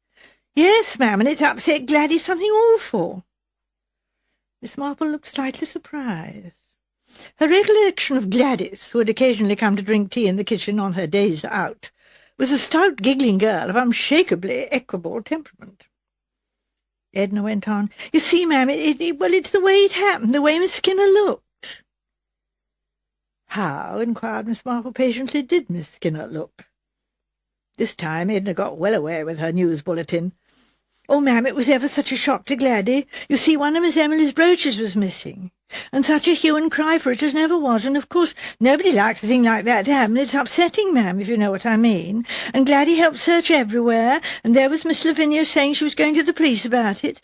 "Yes, ma'am, and it's upset Gladys something awful." Miss Marple looked slightly surprised. Her recollection of Gladys, who had occasionally come to drink tea in the kitchen on her days out, was a stout, giggling girl of unshakably equable temperament. Edna went on. "You see, ma'am, it's the way it happened, the way Miss Skinner looked." "How," inquired Miss Marple patiently, "did Miss Skinner look?" This time Edna got well away with her news bulletin. "Oh, ma'am, it was ever such a shock to Gladys. You see, one of Miss Emily's brooches was missing, and such a hue and cry for it as never was, and of course nobody likes a thing like that to happen. It's upsetting, ma'am, if you know what I mean. And Gladys helped search everywhere, and there was Miss Lavinia saying she was going to the police about it.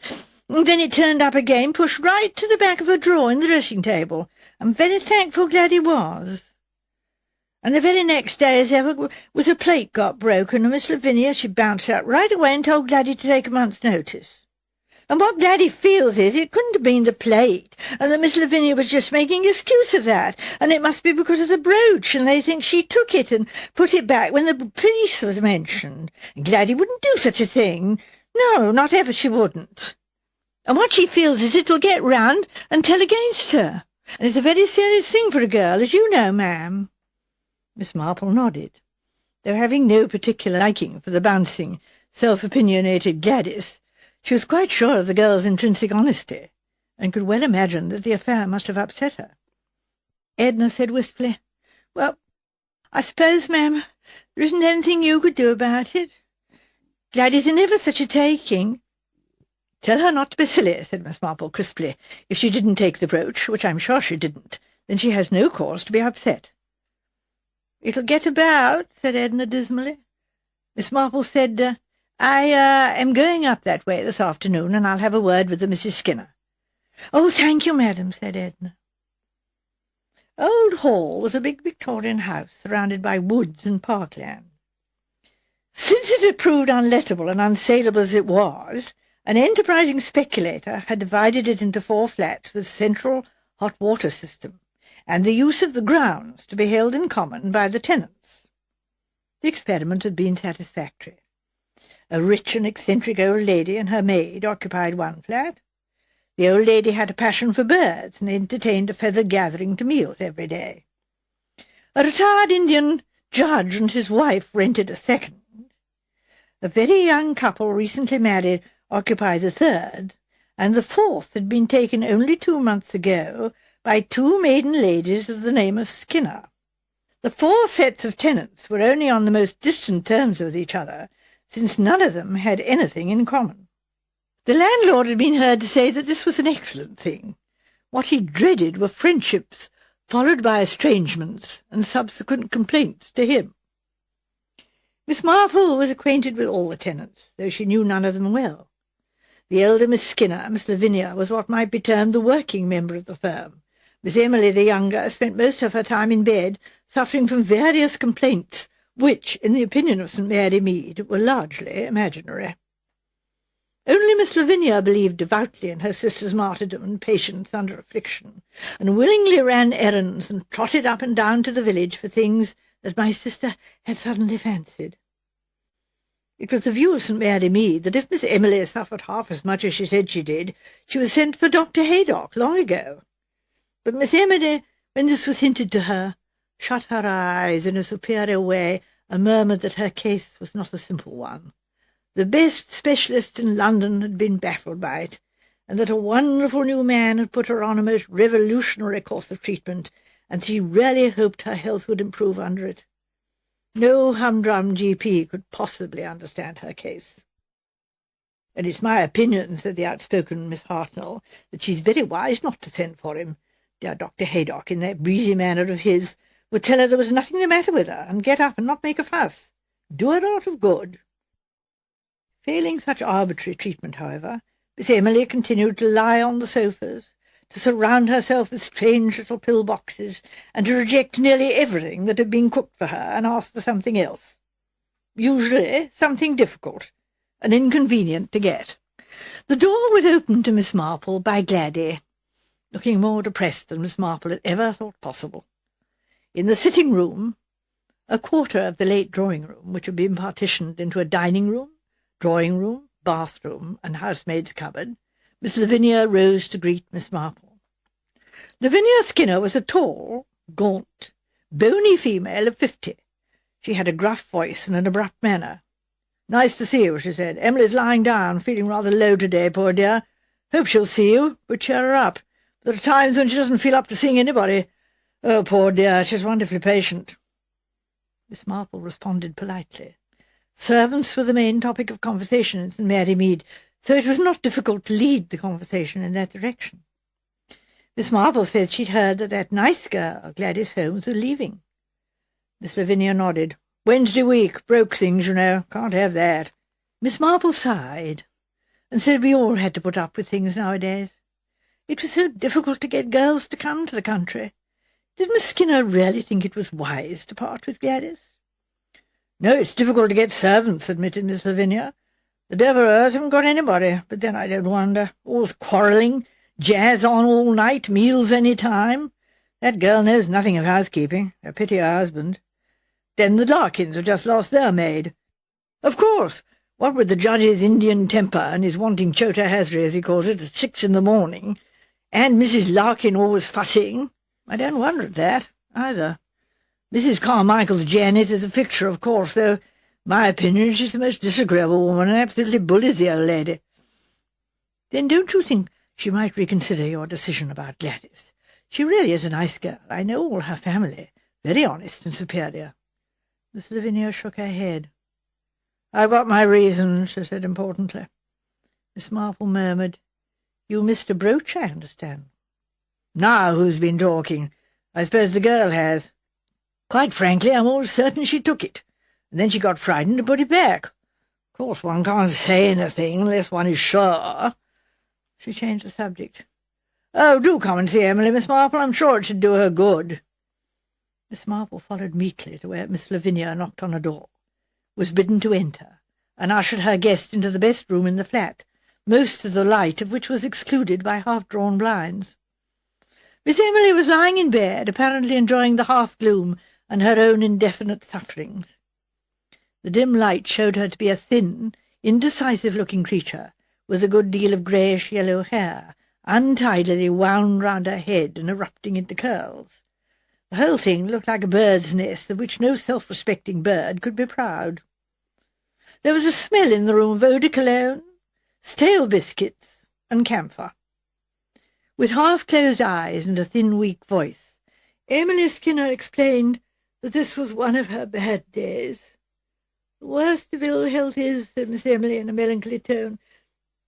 And then it turned up again, pushed right to the back of her drawer in the dressing-table. I'm very thankful Gladys was. And the very next day as ever was a plate got broken, and Miss Lavinia, she bounced out right away and told Gladys to take a month's notice. And what Gladys feels is it couldn't have been the plate, and that Miss Lavinia was just making excuse of that, and it must be because of the brooch, and they think she took it and put it back when the police was mentioned. And Gladys wouldn't do such a thing. No, not ever she wouldn't. And what she feels is it'll get round and tell against her. And it's a very serious thing for a girl, as you know, ma'am." Miss Marple nodded. Though having no particular liking for the bouncing, self-opinionated Gladys, she was quite sure of the girl's intrinsic honesty, and could well imagine that the affair must have upset her. Edna said wistfully, "Well, I suppose, ma'am, there isn't anything you could do about it. Gladys is never such a taking." "Tell her not to be silly," said Miss Marple crisply. "If she didn't take the brooch, which I'm sure she didn't, then she has no cause to be upset." "It'll get about," said Edna dismally. Miss Marple said, I am going up that way this afternoon, and I'll have a word with the Mrs. Skinner." "Oh, thank you, madam," said Edna. Old Hall was a big Victorian house surrounded by woods and parkland. Since it had proved unlettable and unsaleable as it was, an enterprising speculator had divided it into 4 flats with central hot water system, and the use of the grounds to be held in common by the tenants. The experiment had been satisfactory. A rich and eccentric old lady and her maid occupied one flat. The old lady had a passion for birds and entertained a feather gathering to meals every day. A retired Indian judge and his wife rented a second. A very young couple recently married occupied the third, and the fourth had been taken only 2 months ago by 2 maiden ladies of the name of Skinner. The 4 sets of tenants were only on the most distant terms with each other, since none of them had anything in common. The landlord had been heard to say that this was an excellent thing. What he dreaded were friendships, followed by estrangements and subsequent complaints to him. Miss Marple was acquainted with all the tenants, though she knew none of them well. The elder Miss Skinner, Miss Lavinia, was what might be termed the working member of the firm. Miss Emily, the younger, spent most of her time in bed, suffering from various complaints, which, in the opinion of St. Mary Mead, were largely imaginary. Only Miss Lavinia believed devoutly in her sister's martyrdom and patience under affliction, and willingly ran errands and trotted up and down to the village for things that my sister had suddenly fancied. It was the view of St. Mary Mead that if Miss Emily suffered half as much as she said she did, she was sent for Dr. Haydock long ago. But Miss Emily, when this was hinted to her, shut her eyes in a superior way and murmured that her case was not a simple one. The best specialist in London had been baffled by it, and that a wonderful new man had put her on a most revolutionary course of treatment, and she really hoped her health would improve under it. No humdrum GP could possibly understand her case. "And it's my opinion," said the outspoken Miss Hartnell, "that she's very wise not to send for him. Dear Dr. Haydock, in that breezy manner of his, would tell her there was nothing the matter with her, and get up and not make a fuss. Do her a lot of good." Failing such arbitrary treatment, however, Miss Emily continued to lie on the sofas, to surround herself with strange little pill-boxes, and to reject nearly everything that had been cooked for her and ask for something else. Usually something difficult and inconvenient to get. The door was opened to Miss Marple by Gladys, looking more depressed than Miss Marple had ever thought possible. In the sitting-room, a quarter of the late drawing-room, which had been partitioned into a dining-room, drawing-room, bathroom, and housemaid's cupboard, Miss Lavinia rose to greet Miss Marple. Lavinia Skinner was a tall, gaunt, bony female of 50. She had a gruff voice and an abrupt manner. "Nice to see you," she said. "Emily's lying down, feeling rather low today, poor dear. Hope she'll see you, but cheer her up. There are times when she doesn't feel up to seeing anybody. Oh, poor dear, she's wonderfully patient." Miss Marple responded politely. Servants were the main topic of conversation in St. Mary Mead, so it was not difficult to lead the conversation in that direction. Miss Marple said she'd heard that that nice girl, Gladys Holmes, was leaving. Miss Lavinia nodded. "Wednesday week, broke things, you know. Can't have that." Miss Marple sighed, and said we all had to put up with things nowadays. It was so difficult to get girls to come to the country. Did Miss Skinner really think it was wise to part with Gladys? "No, it's difficult to get servants," admitted Miss Lavinia. "The Devereurs haven't got anybody, but then I don't wonder. Always quarrelling, jazz on all night, meals any time. That girl knows nothing of housekeeping. A pity her husband. Then the Larkins have just lost their maid. Of course, what with the judge's Indian temper and his wanting chota hazri, as he calls it, at 6 in the morning, and Mrs. Larkin always fussing, I don't wonder at that, either. Mrs. Carmichael's Janet is a fixture, of course, though, my opinion, she's the most disagreeable woman and absolutely bullies the old lady." "Then don't you think she might reconsider your decision about Gladys? She really is a nice girl. I know all her family. Very honest and superior." Miss Lavinia shook her head. "I've got my reasons," she said importantly. Miss Marple murmured, "You missed a brooch, I understand." "Now who's been talking? I suppose the girl has. Quite frankly, I'm almost certain she took it, and then she got frightened and put it back. Of course, one can't say anything unless one is sure." She changed the subject. "Oh, do come and see Emily, Miss Marple. I'm sure it should do her good." Miss Marple followed meekly to where Miss Lavinia knocked on a door, was bidden to enter, and ushered her guest into the best room in the flat, most of the light of which was excluded by half-drawn blinds. Miss Emily was lying in bed, apparently enjoying the half-gloom and her own indefinite sufferings. The dim light showed her to be a thin, indecisive-looking creature, with a good deal of greyish-yellow hair, untidily wound round her head and erupting into curls. The whole thing looked like a bird's nest, of which no self-respecting bird could be proud. There was a smell in the room of eau de cologne, stale biscuits, and camphor. With half-closed eyes and a thin, weak voice, Emily Skinner explained that this was one of her bad days. "The worst of ill health is," said Miss Emily in a melancholy tone,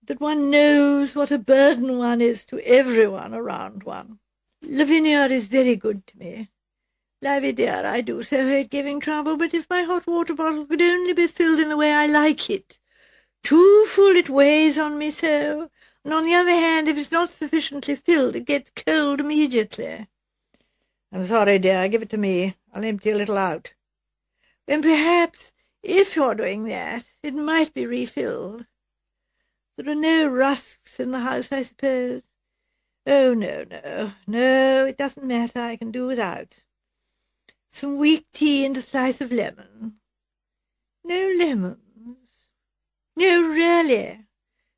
"that one knows what a burden one is to everyone around one. Lavinia is very good to me. Livy dear, I do so hate giving trouble, but if my hot water bottle could only be filled in the way I like it. Too full it weighs on me so, and on the other hand, if it's not sufficiently filled, it gets cold immediately. I'm sorry, dear, give it to me. I'll empty a little out. Then perhaps, if you're doing that, it might be refilled. There are no rusks in the house, I suppose? Oh, no, it doesn't matter. I can do without. Some weak tea and a slice of lemon. No lemons? No, really.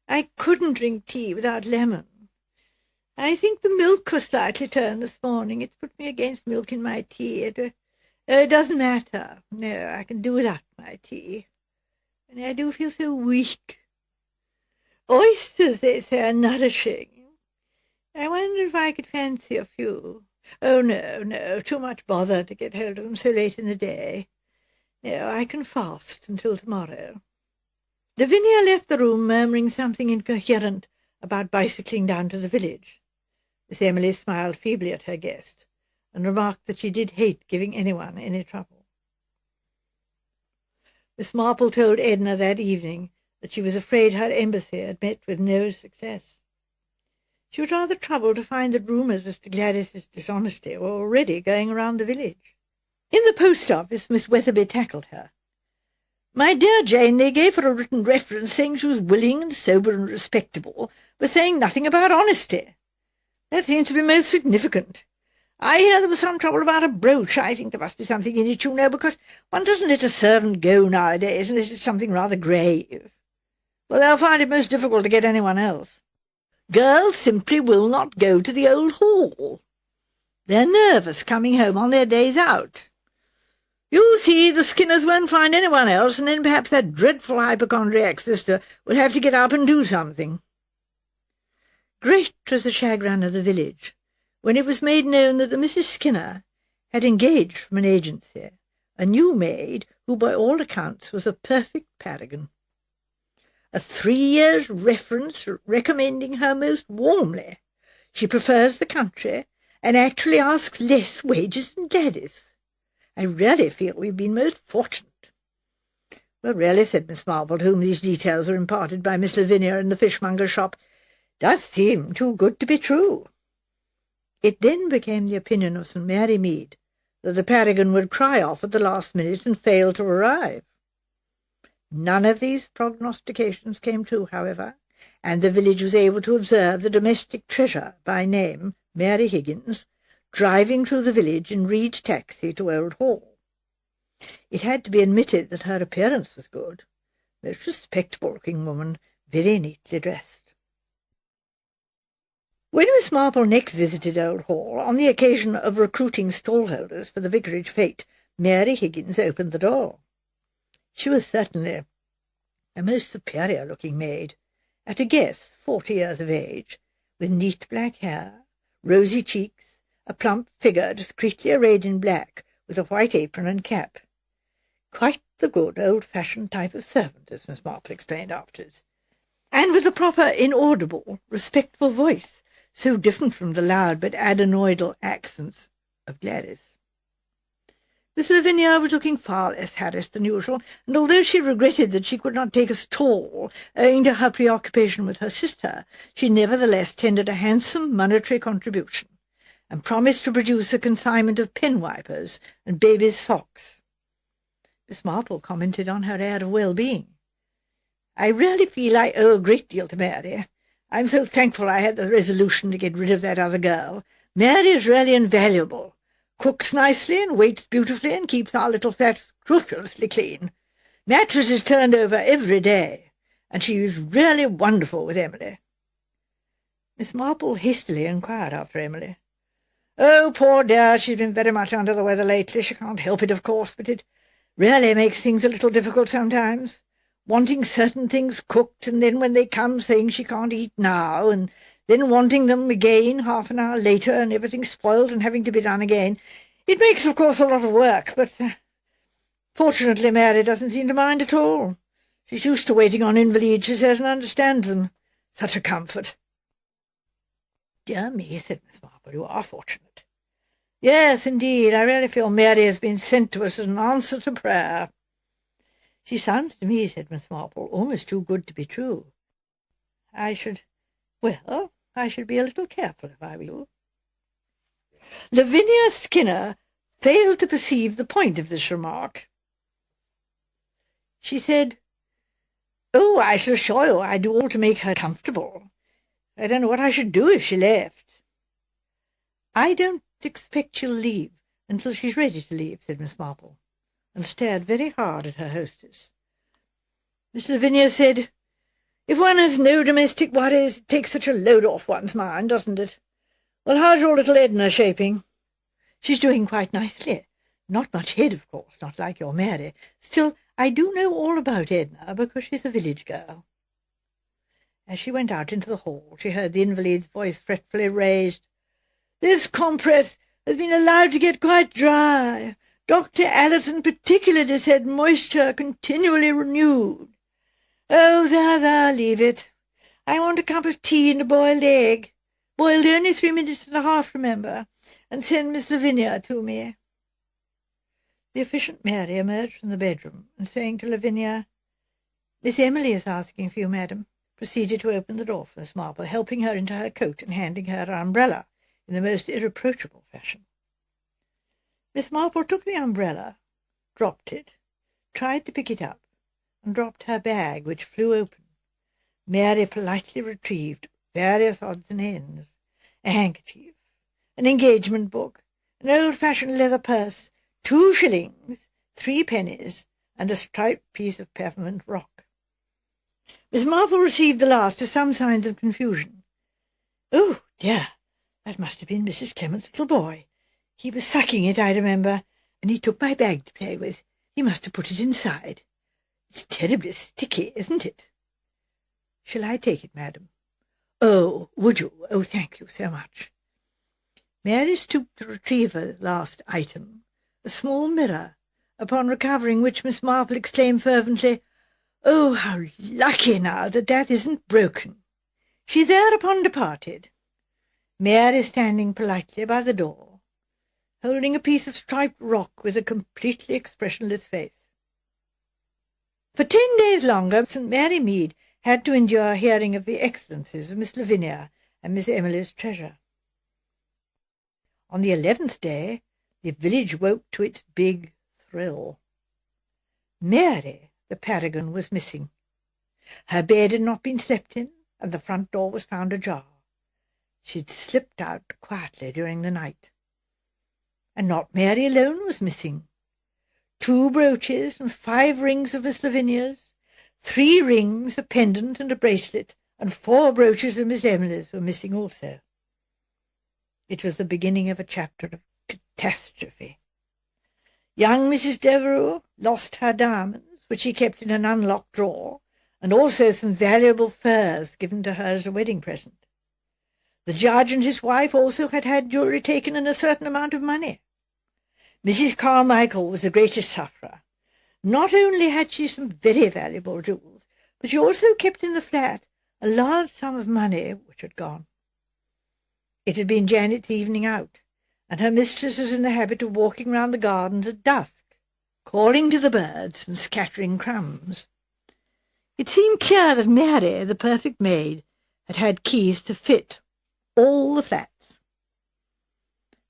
I couldn't drink tea without lemon. I think the milk was slightly turned this morning. It's put me against milk in my tea. It doesn't matter. No, I can do without my tea. And I do feel so weak. Oysters, they say, are nourishing. I wonder if I could fancy a few. Oh, no, too much bother to get hold of them so late in the day. No, I can fast until tomorrow. Lavinia left the room, murmuring something incoherent about bicycling down to the village. Miss Emily smiled feebly at her guest, and remarked that she did hate giving anyone any trouble. Miss Marple told Edna that evening that she was afraid her embassy had met with no success. She was rather troubled to find that rumours as to Gladys's dishonesty were already going around the village. In the post-office, Miss Weatherby tackled her. "My dear Jane, they gave her a written reference saying she was willing and sober and respectable, but saying nothing about honesty. That seems to be most significant. I hear there was some trouble about a brooch. I think there must be something in it, you know, because one doesn't let a servant go nowadays unless it's something rather grave. Well, they'll find it most difficult to get anyone else. Girls simply will not go to the old hall. They're nervous coming home on their days out. You'll see, the Skinners won't find anyone else, and then perhaps that dreadful hypochondriac sister will have to get up and do something." Great was the chagrin of the village when it was made known that the Mrs. Skinner had engaged from an agency a new maid who by all accounts was a perfect paragon. A 3 years' reference recommending her most warmly. She prefers the country, and actually asks less wages than Gladys. I really feel we've been most fortunate. Well, really, said Miss Marple, to whom these details were imparted by Miss Lavinia in the fishmonger's shop, does seem too good to be true. It then became the opinion of St. Mary Mead that the paragon would cry off at the last minute and fail to arrive. None of these prognostications came true, however, and the village was able to observe the domestic treasure, by name Mary Higgins, driving through the village in Reed's taxi to Old Hall. It had to be admitted that her appearance was good. Most respectable-looking woman, very neatly dressed. When Miss Marple next visited Old Hall, on the occasion of recruiting stallholders for the vicarage fete, Mary Higgins opened the door. She was certainly a most superior-looking maid, at a guess 40 years of age, with neat black hair, rosy cheeks, a plump figure discreetly arrayed in black, with a white apron and cap. Quite the good old-fashioned type of servant, as Miss Marple explained afterwards, and with a proper, inaudible, respectful voice, so different from the loud but adenoidal accents of Gladys. Miss Lavinia was looking far less harassed than usual, and although she regretted that she could not take a stall, owing to her preoccupation with her sister, she nevertheless tendered a handsome monetary contribution, and promised to produce a consignment of pen-wipers and baby's socks. Miss Marple commented on her air of well-being. "I really feel I owe a great deal to Mary. I'm so thankful I had the resolution to get rid of that other girl. Mary is really invaluable. Cooks nicely and waits beautifully and keeps our little flat scrupulously clean. Mattress is turned over every day, and she is really wonderful with Emily." Miss Marple hastily inquired after Emily. "Oh, poor dear, she's been very much under the weather lately. She can't help it, of course, but it really makes things a little difficult sometimes. Wanting certain things cooked, and then when they come saying she can't eat now, and then wanting them again half an hour later, and everything spoiled and having to be done again. It makes, of course, a lot of work, but fortunately Mary doesn't seem to mind at all. She's used to waiting on invalids, she says, and understands them. Such a comfort." "Dear me," said Miss Marple, "you are fortunate." "Yes, indeed, I really feel Mary has been sent to us as an answer to prayer." "She sounds to me," said Miss Marple, "almost too good to be true. I should be a little careful if I were you." Lavinia Skinner failed to perceive the point of this remark. She said, "Oh, I shall assure you I do all to make her comfortable. I don't know what I should do if she left." "I don't expect she'll leave until she's ready to leave," said Miss Marple, and stared very hard at her hostess. Miss Lavinia said, "If one has no domestic worries, it takes such a load off one's mind, doesn't it? Well, how's your little Edna shaping?" "She's doing quite nicely. Not much head, of course, not like your Mary. Still, I do know all about Edna, because she's a village girl." As she went out into the hall, she heard the invalid's voice fretfully raised. "This compress has been allowed to get quite dry. Dr. Allison particularly said moisture continually renewed. Oh, there, leave it. I want a cup of tea and a boiled egg. Boiled only 3 minutes and a half, remember, and send Miss Lavinia to me." The efficient Mary emerged from the bedroom, and saying to Lavinia, "Miss Emily is asking for you, madam," proceeded to open the door for Miss Marple, helping her into her coat and handing her an umbrella in the most irreproachable fashion. Miss Marple took the umbrella, dropped it, tried to pick it up, and dropped her bag, which flew open. Mary politely retrieved various odds and ends, a handkerchief, an engagement book, an old-fashioned leather purse, 2 shillings, 3 pennies, and a striped piece of peppermint rock. Miss Marple received the last with some signs of confusion. "Oh, dear, that must have been Mrs. Clement's little boy. He was sucking it, I remember, and he took my bag to play with. He must have put it inside. It's terribly sticky, isn't it?" "Shall I take it, madam?" "Oh, would you? Oh, thank you so much." Mary stooped to retrieve the last item, a small mirror, upon recovering which Miss Marple exclaimed fervently, "Oh, how lucky now that isn't broken." She thereupon departed, Mary standing politely by the door, holding a piece of striped rock with a completely expressionless face. For 10 days longer St. Mary Mead had to endure hearing of the excellencies of Miss Lavinia and Miss Emily's treasure. On the 11th day, the village woke to its big thrill. Mary, the paragon, was missing. Her bed had not been slept in, and the front door was found ajar. She'd slipped out quietly during the night. And not Mary alone was missing. 2 brooches and 5 rings of Miss Lavinia's, 3 rings, a pendant and a bracelet, and 4 brooches of Miss Emily's were missing also. It was the beginning of a chapter of catastrophe. Young Mrs. Devereux lost her diamonds, which she kept in an unlocked drawer, and also some valuable furs given to her as a wedding present. The judge and his wife also had had jewellery taken and a certain amount of money. Mrs. Carmichael was the greatest sufferer. Not only had she some very valuable jewels, but she also kept in the flat a large sum of money which had gone. It had been Janet's evening out, and her mistress was in the habit of walking round the gardens at dusk, calling to the birds and scattering crumbs. It seemed clear that Mary, the perfect maid, had had keys to fit all the flats.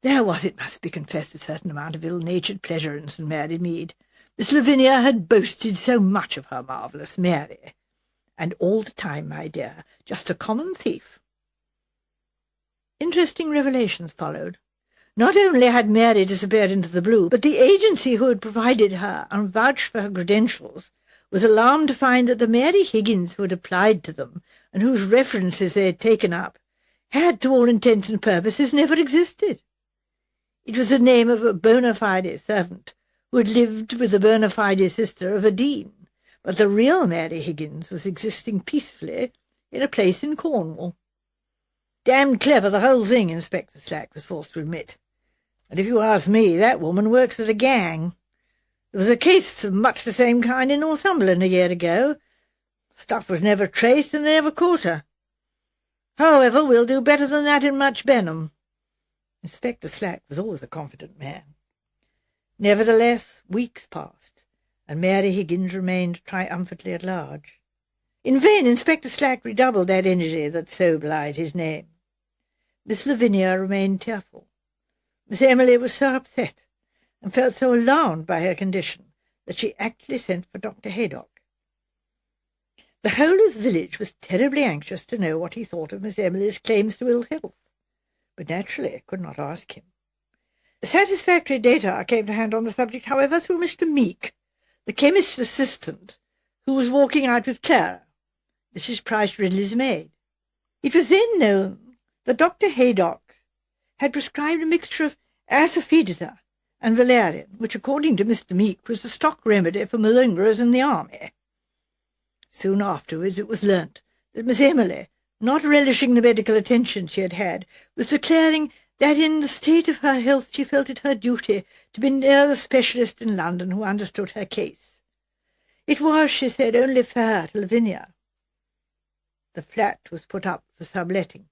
There was, it must be confessed, a certain amount of ill-natured pleasure in St. Mary Mead. Miss Lavinia had boasted so much of her marvellous Mary, and all the time, my dear, just a common thief. Interesting revelations followed. Not only had Mary disappeared into the blue, but the agency who had provided her and vouched for her credentials was alarmed to find that the Mary Higgins who had applied to them, and whose references they had taken up, had, to all intents and purposes, never existed. It was the name of a bona fide servant who had lived with the bona fide sister of a dean, but the real Mary Higgins was existing peacefully in a place in Cornwall. Damned clever, the whole thing, Inspector Slack was forced to admit. And if you ask me, that woman works for the gang. There was a case of much the same kind in Northumberland a year ago. Stuff was never traced, and they never caught her. However, we'll do better than that in Much Benham. Inspector Slack was always a confident man. Nevertheless, weeks passed, and Mary Higgins remained triumphantly at large. In vain Inspector Slack redoubled that energy that so belied his name. Miss Lavinia remained tearful. Miss Emily was so upset, and felt so alarmed by her condition, that she actually sent for Dr. Haydock. The whole of the village was terribly anxious to know what he thought of Miss Emily's claims to ill health, but naturally could not ask him. Satisfactory data came to hand on the subject, however, through Mr. Meek, the chemist's assistant, who was walking out with Clara, Mrs. Price Ridley's maid. It was then known that Dr. Haydock had prescribed a mixture of asafoetida and valerian, which, according to Mr. Meek, was the stock remedy for malingerers in the army. Soon afterwards it was learnt that Miss Emily, not relishing the medical attention she had had, was declaring that in the state of her health she felt it her duty to be near the specialist in London who understood her case. It was, she said, only fair to Lavinia. The flat was put up for subletting.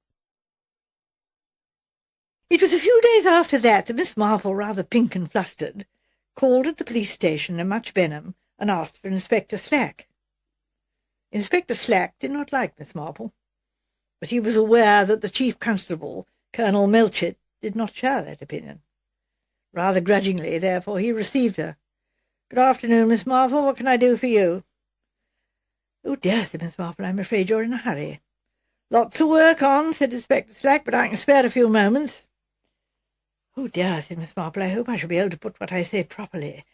It was a few days after that Miss Marple, rather pink and flustered, called at the police station in Much Benham and asked for Inspector Slack. Inspector Slack did not like Miss Marple, but he was aware that the Chief Constable, Colonel Melchett, did not share that opinion. Rather grudgingly, therefore, he received her. "Good afternoon, Miss Marple. What can I do for you?" "Oh, dear," said Miss Marple, "I'm afraid you're in a hurry." "Lots of work on," said Inspector Slack, "but I can spare a few moments." "Oh, dear," said Miss Marple, "I hope I shall be able to put what I say properly.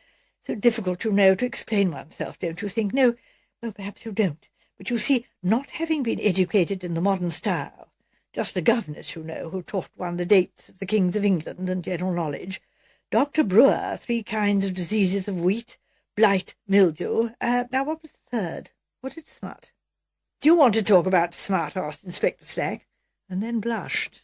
So difficult, you know, to explain oneself, don't you think? No, well, perhaps you don't. But you see, not having been educated in the modern style, just a governess, you know, who taught one the dates of the kings of England and general knowledge, Dr. Brewer, 3 kinds of diseases of wheat, blight, mildew. Now, what was the third? Was it smut?" "Do you want to talk about smut?" asked Inspector Slack, and then blushed.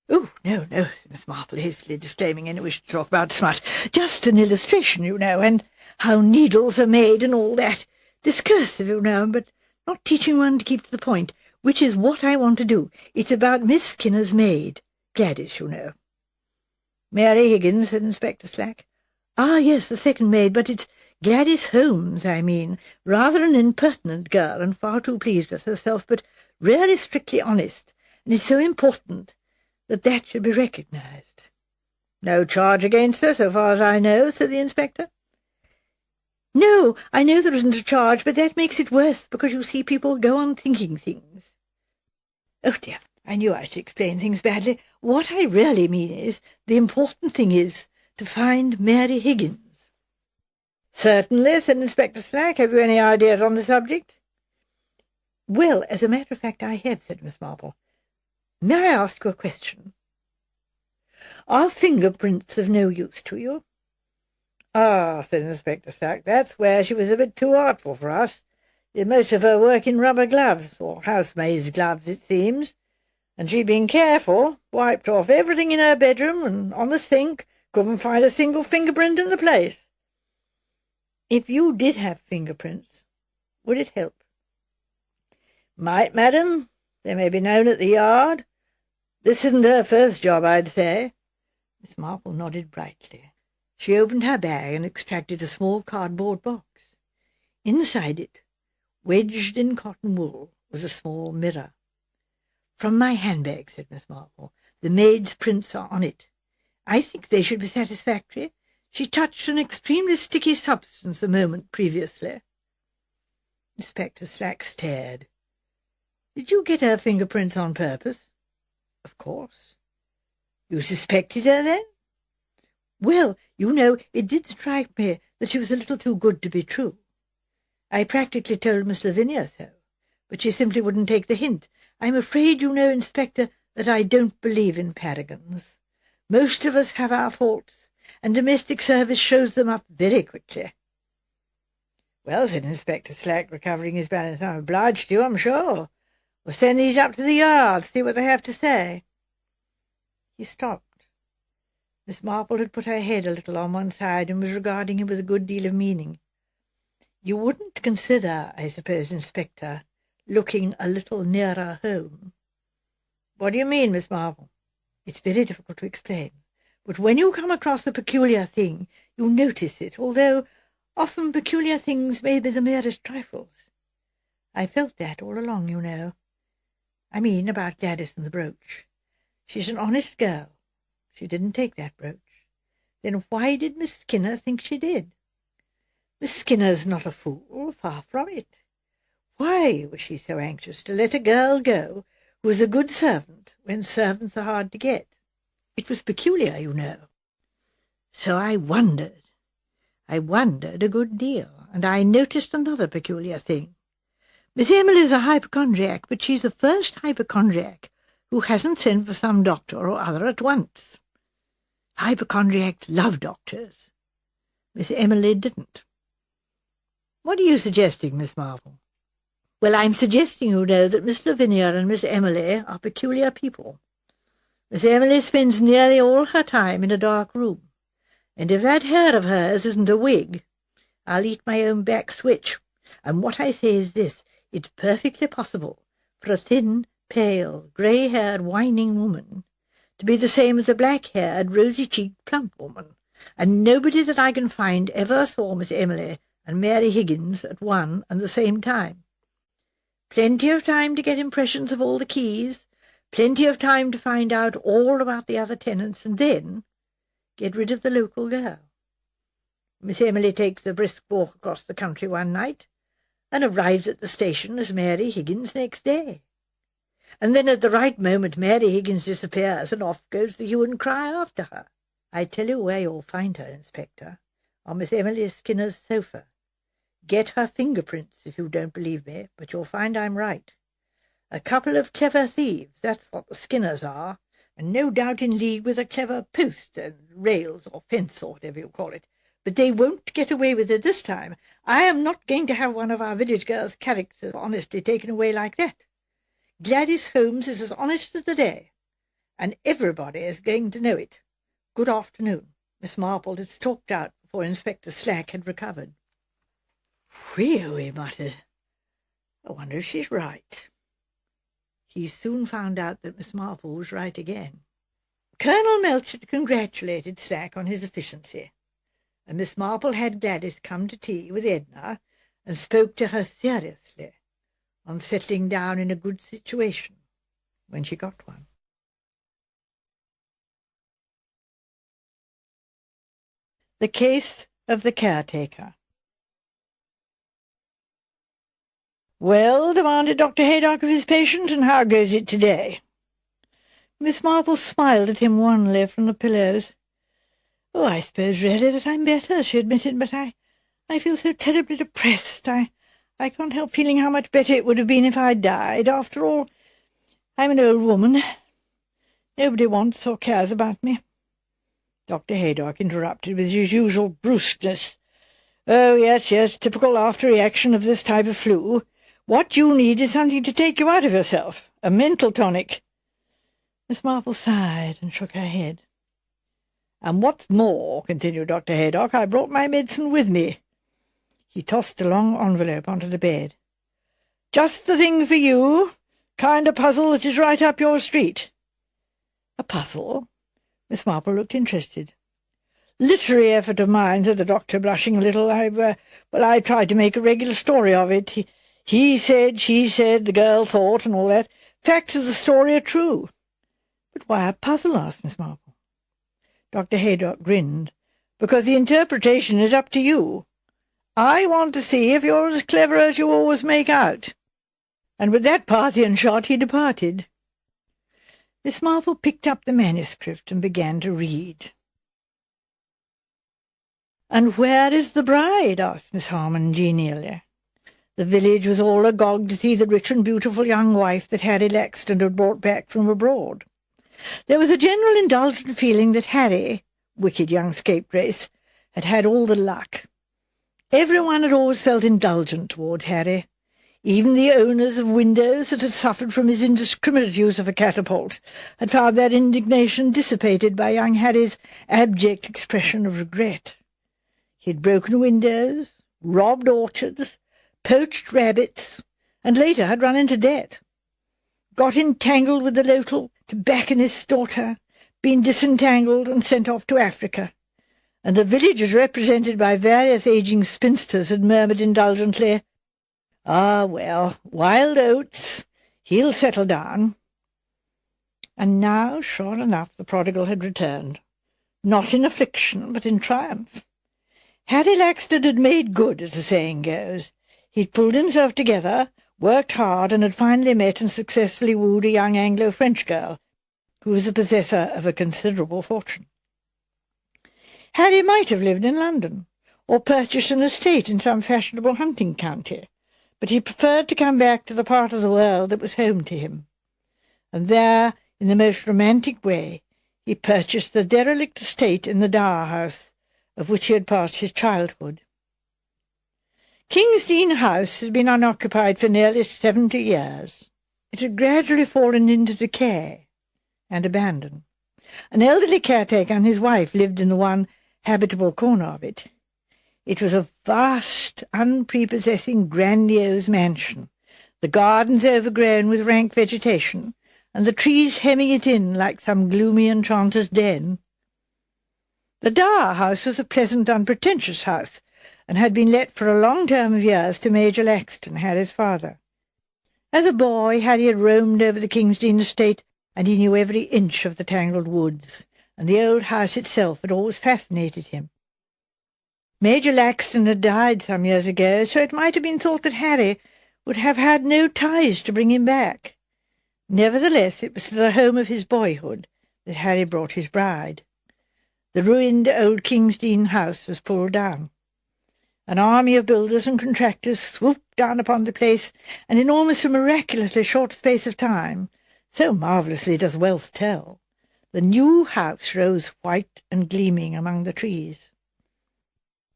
"Oh, no, no," said Miss Marple, hastily disclaiming any wish to talk about smut. "Just an illustration, you know, and how needles are made and all that. Discursive, you know, but not teaching one to keep to the point, which is what I want to do. It's about Miss Skinner's maid, Gladys, you know." "Mary Higgins," said Inspector Slack. "Ah, yes, the second maid, but it's Gladys Holmes, I mean. Rather an impertinent girl, and far too pleased with herself, but really strictly honest, and it's so important that should be recognised." "No charge against her, so far as I know," said the inspector. "No, I know there isn't a charge, but that makes it worse, because you see people go on thinking things." "Oh, dear, I knew I should explain things badly. What I really mean is, the important thing is to find Mary Higgins." "Certainly," said Inspector Slack. "Have you any ideas on the subject?" "Well, as a matter of fact, I have," said Miss Marple. "May I ask you a question? Are fingerprints of no use to you?" "Ah," said Inspector Slack, "that's where she was a bit too artful for us. Did most of her work in rubber gloves, or housemaid's gloves, it seems. And she'd been careful, wiped off everything in her bedroom and on the sink, couldn't find a single fingerprint in the place." "If you did have fingerprints, would it help?" "Might, madam. They may be known at the yard. This isn't her first job, I'd say." Miss Marple nodded brightly. She opened her bag and extracted a small cardboard box. Inside it, wedged in cotton wool, was a small mirror. "From my handbag," said Miss Marple. "The maid's prints are on it. I think they should be satisfactory. She touched an extremely sticky substance a moment previously." Inspector Slack stared. "Did you get her fingerprints on purpose?" "Of course. You suspected her, then? Well, you know, it did strike me that she was a little too good to be true. I practically told Miss Lavinia so, but she simply wouldn't take the hint. I'm afraid you know, Inspector, that I don't believe in paragons. Most of us have our faults, and domestic service shows them up very quickly. Well, said Inspector Slack, recovering his balance, I'm obliged to you, I'm sure. We'll send these up to the yard, see what they have to say. He stopped. Miss Marple had put her head a little on one side and was regarding him with a good deal of meaning. You wouldn't consider, I suppose, Inspector, looking a little nearer home? What do you mean, Miss Marple? It's very difficult to explain, but when you come across a peculiar thing, you notice it, although often peculiar things may be the merest trifles. I felt that all along, you know. I mean about Gladys and the brooch. She's an honest girl. She didn't take that brooch. Then why did Miss Skinner think she did? Miss Skinner's not a fool, far from it. Why was she so anxious to let a girl go who was a good servant when servants are hard to get? It was peculiar, you know. So I wondered. I wondered a good deal, and I noticed another peculiar thing. Miss Emily's a hypochondriac, but she's the first hypochondriac who hasn't sent for some doctor or other at once. Hypochondriacs love doctors. Miss Emily didn't. What are you suggesting, Miss Marple? Well, I'm suggesting, you know, that Miss Lavinia and Miss Emily are peculiar people. Miss Emily spends nearly all her time in a dark room, and if that hair of hers isn't a wig, I'll eat my own back switch. And what I say is this, it's perfectly possible for a thin, pale, grey-haired, whining woman to be the same as a black-haired, rosy-cheeked, plump woman, and nobody that I can find ever saw Miss Emily and Mary Higgins at one and the same time. Plenty of time to get impressions of all the keys, plenty of time to find out all about the other tenants, and then get rid of the local girl. Miss Emily takes a brisk walk across the country one night, and arrives at the station as Mary Higgins next day. And then at the right moment Mary Higgins disappears, and off goes the hue and cry after her. I tell you where you'll find her, Inspector, on Miss Emily Skinner's sofa. Get her fingerprints if you don't believe me, but you'll find I'm right. A couple of clever thieves, that's what the Skinners are, and no doubt in league with a clever post and rails or fence or whatever you call it. But they won't get away with it this time. I am not going to have one of our village girls' characters of honesty taken away like that. Gladys Holmes is as honest as the day, and everybody is going to know it. Good afternoon. Miss Marple had stalked out before Inspector Slack had recovered. Whew, he muttered. I wonder if she's right. He soon found out that Miss Marple was right again. Colonel Melchett congratulated Slack on his efficiency, and Miss Marple had Gladys come to tea with Edna and spoke to her seriously on settling down in a good situation when she got one. The Case of the Caretaker. Well, demanded Dr. Haydock of his patient, and how goes it today? Miss Marple smiled at him wanly from the pillows. Oh, I suppose really that I'm better, she admitted, but I feel so terribly depressed. I can't help feeling how much better it would have been if I'd died. After all, I'm an old woman. Nobody wants or cares about me. Dr. Haydock interrupted with his usual brusqueness. Oh, yes, typical after-reaction of this type of flu. What you need is something to take you out of yourself, a mental tonic. Miss Marple sighed and shook her head. And what's more, continued Dr. Haydock, I brought my medicine with me. He tossed a long envelope onto the bed. Just the thing for you, kind of puzzle that is right up your street. A puzzle? Miss Marple looked interested. Literary effort of mine, said the doctor, blushing a little. I tried to make a regular story of it. He said, she said, the girl thought, and all that. Facts of the story are true. But why a puzzle? Asked Miss Marple. Dr. Haydock grinned. Because the interpretation is up to you. I want to see if you're as clever as you always make out. And with that Parthian shot he departed. Miss Marple picked up the manuscript and began to read. "And where is the bride?" asked Miss Harmon genially. The village was all agog to see the rich and beautiful young wife that Harry Laxton had brought back from abroad. There was a general indulgent feeling that Harry, wicked young scapegrace, had had all the luck. Everyone had always felt indulgent towards Harry. Even the owners of windows that had suffered from his indiscriminate use of a catapult had found their indignation dissipated by young Harry's abject expression of regret. He had broken windows, robbed orchards, poached rabbits, and later had run into debt, got entangled with the local tobacconist's daughter, been disentangled and sent off to Africa, and the villagers represented by various ageing spinsters had murmured indulgently, "Ah, well, wild oats, he'll settle down." And now, sure enough, the prodigal had returned, not in affliction, but in triumph. Harry Laxton had made good, as the saying goes. He'd pulled himself together, worked hard, and had finally met and successfully wooed a young Anglo-French girl, who was the possessor of a considerable fortune. Harry might have lived in London, or purchased an estate in some fashionable hunting county, but he preferred to come back to the part of the world that was home to him. And there, in the most romantic way, he purchased the derelict estate in the Dower House, of which he had passed his childhood. Kingsdean House had been unoccupied for nearly 70 years. It had gradually fallen into decay and abandon. An elderly caretaker and his wife lived in the one habitable corner of it. It was a vast, unprepossessing, grandiose mansion, the gardens overgrown with rank vegetation, and the trees hemming it in like some gloomy enchanter's den. The Dower House was a pleasant, unpretentious house, and had been let for a long term of years to Major Laxton, Harry's father. As a boy, Harry had roamed over the Kingsdean estate, and he knew every inch of the tangled woods, and the old house itself had always fascinated him. Major Laxton had died some years ago, so it might have been thought that Harry would have had no ties to bring him back. Nevertheless, it was to the home of his boyhood that Harry brought his bride. The ruined old Kingsdean house was pulled down. An army of builders and contractors swooped down upon the place, and in almost a miraculously short space of time, so marvellously does wealth tell, the new house rose white and gleaming among the trees.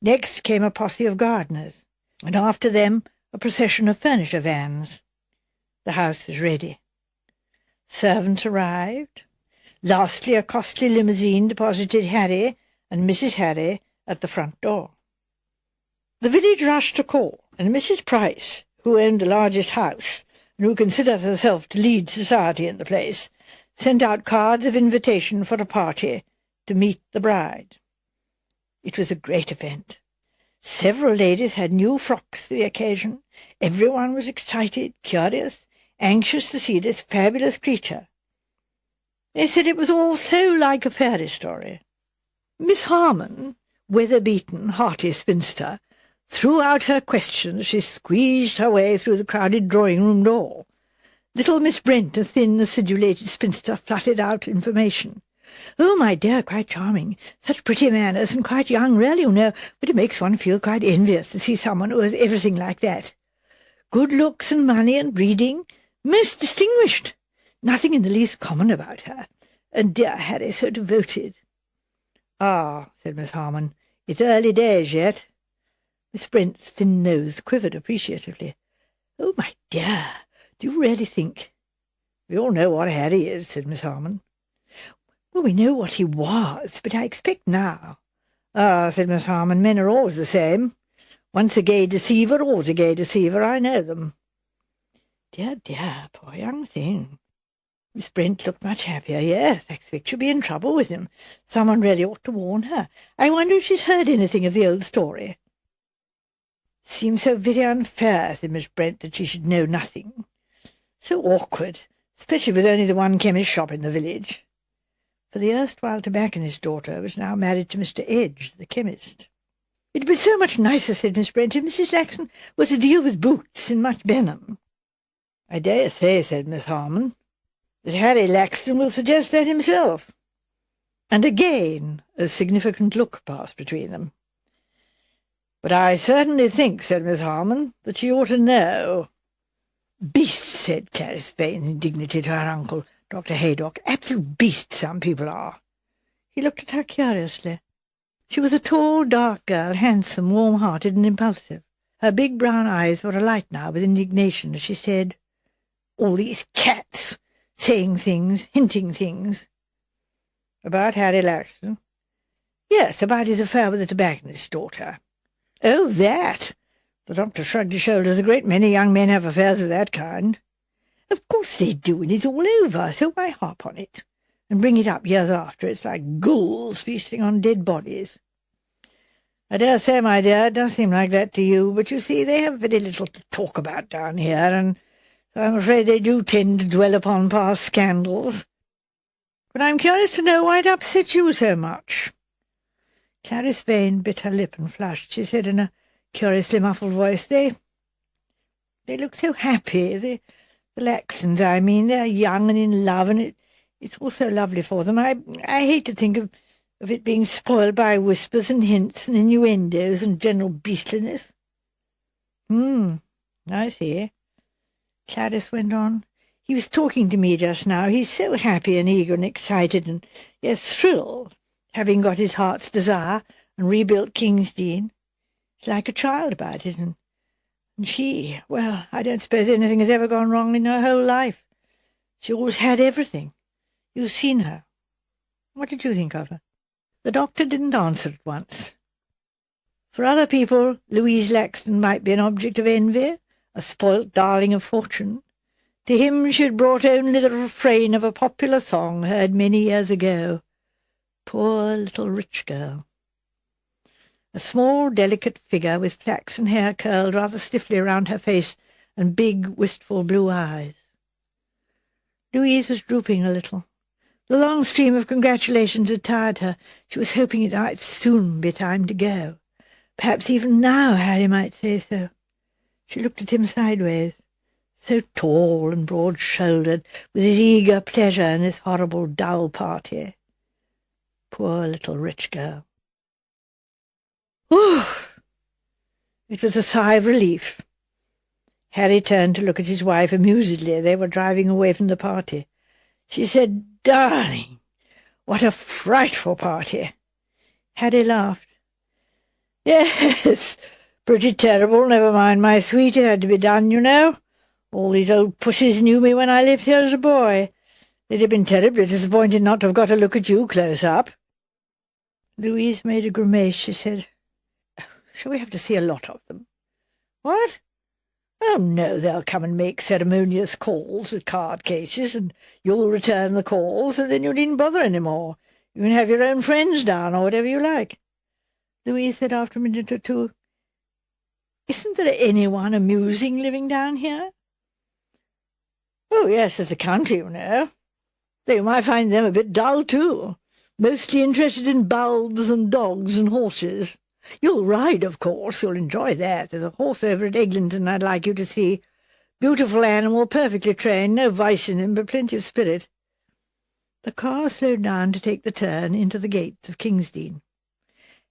Next came a posse of gardeners, and after them a procession of furniture vans. The house was ready. Servants arrived. Lastly, a costly limousine deposited Harry and Mrs. Harry at the front door. The village rushed to call, and Mrs. Price, who owned the largest house, and who considered herself to lead society in the place, sent out cards of invitation for a party to meet the bride. It was a great event. Several ladies had new frocks for the occasion. Everyone was excited, curious, anxious to see this fabulous creature. They said it was all so like a fairy story. Miss Harmon, weather-beaten, hearty spinster, threw out her questions as she squeezed her way through the crowded drawing-room door. Little Miss Brent, a thin, acidulated spinster, fluttered out information. "Oh, my dear, quite charming. Such pretty manners, and quite young, really, you know, but it makes one feel quite envious to see someone who has everything like that. Good looks and money and breeding. Most distinguished. Nothing in the least common about her. And dear Harry, so devoted." "Ah," said Miss Harmon, "it's early days yet." Miss Brent's thin nose quivered appreciatively. "Oh, my dear, do you really think—" "We all know what Harry is," said Miss Harmon. "Well, we know what he was, but I expect now—" "Ah," said Miss Harmon, "men are always the same. Once a gay deceiver, always a gay deceiver. I know them." "Dear, dear, poor young thing." Miss Brent looked much happier. "Yes, I expect she'll be in trouble with him. Someone really ought to warn her. I wonder if she's heard anything of the old story." "Seems so very unfair," said Miss Brent, "that she should know nothing. So awkward, especially with only the one chemist shop in the village." For the erstwhile tobacconist's daughter was now married to Mr. Edge, the chemist. "It'd be so much nicer," said Miss Brent, "if Mrs. Laxton was to deal with boots in much Benham." "I dare say," said Miss Harmon. that Harry Laxton will suggest that himself. And again a significant look passed between them. "But I certainly think," said Miss Harmon, "that she ought to know." "Beasts," said Clarice Vane indignantly to her uncle, Dr. Haydock. "Absolute beasts some people are." He looked at her curiously. She was a tall, dark girl, handsome, warm-hearted and impulsive. Her big brown eyes were alight now with indignation as she said, "All these cats, saying things, hinting things." "About Harry Laxton?" "Yes, about his affair with the tobacconist's daughter." "Oh, that!" The doctor shrugged his shoulders. "A great many young men have affairs of that kind." "Of course they do, and it's all over, so why harp on it? And bring it up years after. It's like ghouls feasting on dead bodies." "I dare say, my dear, it does seem like that to you, but you see they have very little to talk about down here, and so I'm afraid they do tend to dwell upon past scandals. But I'm curious to know why it upset you so much." Clarice Vane bit her lip and flushed. She said in a curiously muffled voice, They look so happy. The Laxtons, I mean. They're young and in love, and it's all so lovely for them. I hate to think of it being spoiled by whispers and hints and innuendos and general beastliness." I see," Clarice went on. "He was talking to me just now. He's so happy and eager and excited and, yes, thrilled, having got his heart's desire and rebuilt King's Dean. He's like a child about it, and she, well, I don't suppose anything has ever gone wrong in her whole life. She always had everything. You've seen her. What did you think of her?" The doctor didn't answer at once. For other people, Louise Laxton might be an object of envy, a spoilt darling of fortune. To him she had brought only the refrain of a popular song heard many years ago. Poor little rich girl. A small, delicate figure with flaxen hair curled rather stiffly round her face and big, wistful blue eyes. Louise was drooping a little. The long stream of congratulations had tired her. She was hoping it might soon be time to go. Perhaps even now Harry might say so. She looked at him sideways, so tall and broad-shouldered, with his eager pleasure in this horrible dull party. Poor little rich girl. Whew! It was a sigh of relief. Harry turned to look at his wife amusedly. They were driving away from the party. She said, "Darling, what a frightful party." Harry laughed. "Yes, pretty terrible. Never mind, my sweet, it had to be done, you know. All these old pussies knew me when I lived here as a boy. They'd have been terribly disappointed not to have got a look at you close up." Louise made a grimace. She said, "Shall we have to see a lot of them?" "What?" "Oh, no, they'll come and make ceremonious calls with card cases, and you'll return the calls, and then you needn't bother any more. You can have your own friends down, or whatever you like." Louise said after a minute or two, "Isn't there anyone amusing living down here?" "Oh, yes, there's the county, you know. Though you might find them a bit dull, too. Mostly interested in bulbs and dogs and horses. You'll ride, of course. You'll enjoy that. There's a horse over at Eglinton I'd like you to see. Beautiful animal, perfectly trained, no vice in him, but plenty of spirit." The car slowed down to take the turn into the gates of Kingsdean.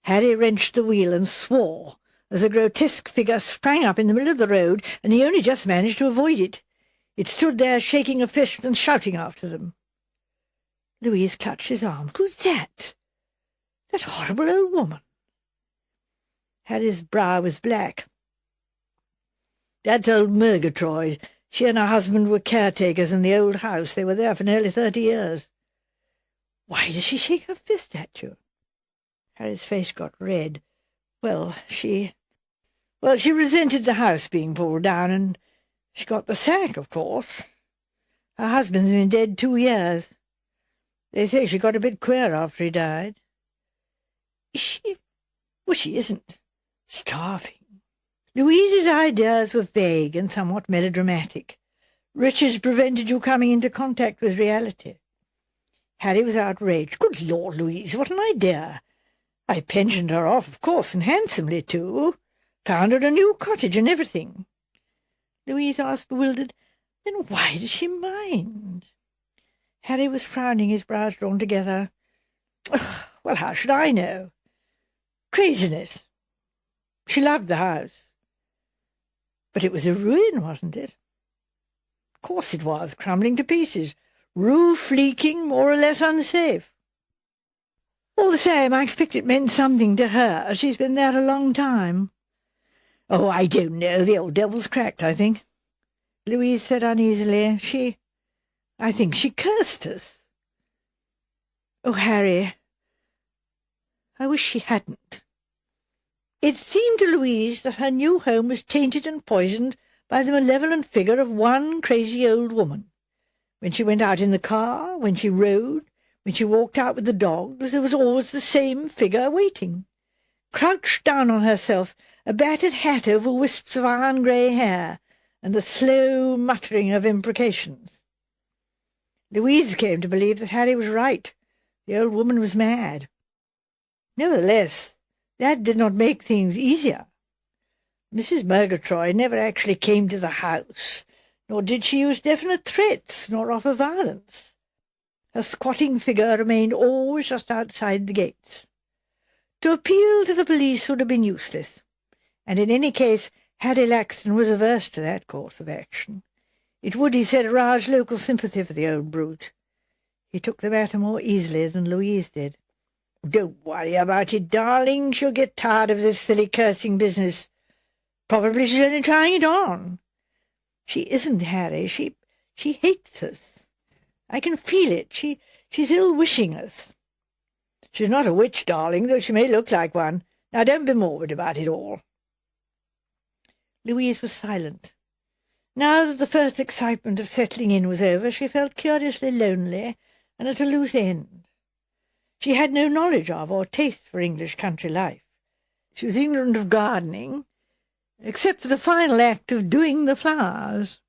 Harry wrenched the wheel and swore as a grotesque figure sprang up in the middle of the road, and he only just managed to avoid it. It stood there shaking a fist and shouting after them. Louise clutched his arm. "Who's that?" "That horrible old woman." Harry's brow was black. "That's old Murgatroyd. She and her husband were caretakers in the old house. They were there for nearly 30 years. "Why does she shake her fist at you?" Harry's face got red. She resented the house being pulled down, and she got the sack, of course. Her husband's been dead 2 years. They say she got a bit queer after he died." "Is she? Well, she isn't. Starving." Louise's ideas were vague and somewhat melodramatic. Richard's prevented you coming into contact with reality. Harry was outraged. "Good Lord, Louise, what an idea! I pensioned her off, of course, and handsomely, too. Found her a new cottage and everything." Louise asked, bewildered, "Then why does she mind?" Harry was frowning, his brows drawn together. Well, how should I know? Craziness. She loved the house. But it was a ruin, wasn't it? Of course it was, crumbling to pieces. Roof leaking, more or less unsafe. All the same, I expect it meant something to her. She's been there a long time. Oh, I don't know. The old devil's cracked, I think. Louise said uneasily. I think she cursed us. Oh, Harry, I wish she hadn't. It seemed to Louise that her new home was tainted and poisoned by the malevolent figure of one crazy old woman. When she went out in the car, when she rode, when she walked out with the dogs, there was always the same figure waiting, crouched down on herself, a battered hat over wisps of iron grey hair, and the slow muttering of imprecations. Louise came to believe that Harry was right. The old woman was mad. Nevertheless, that did not make things easier. Mrs. Murgatroyd never actually came to the house, nor did she use definite threats, nor offer violence. Her squatting figure remained always just outside the gates. To appeal to the police would have been useless, and in any case Harry Laxton was averse to that course of action. It would, he said, arouse local sympathy for the old brute. He took the matter more easily than Louise did. "Don't worry about it, darling. She'll get tired of this silly cursing business. Probably she's only trying it on. She isn't, Harry. She hates us. I can feel it. She's ill-wishing us. She's not a witch, darling, though she may look like one. Now don't be morbid about it all." Louise was silent. Now that the first excitement of settling in was over, she felt curiously lonely and at a loose end. She had no knowledge of or taste for English country life. She was ignorant of gardening, except for the final act of doing the flowers.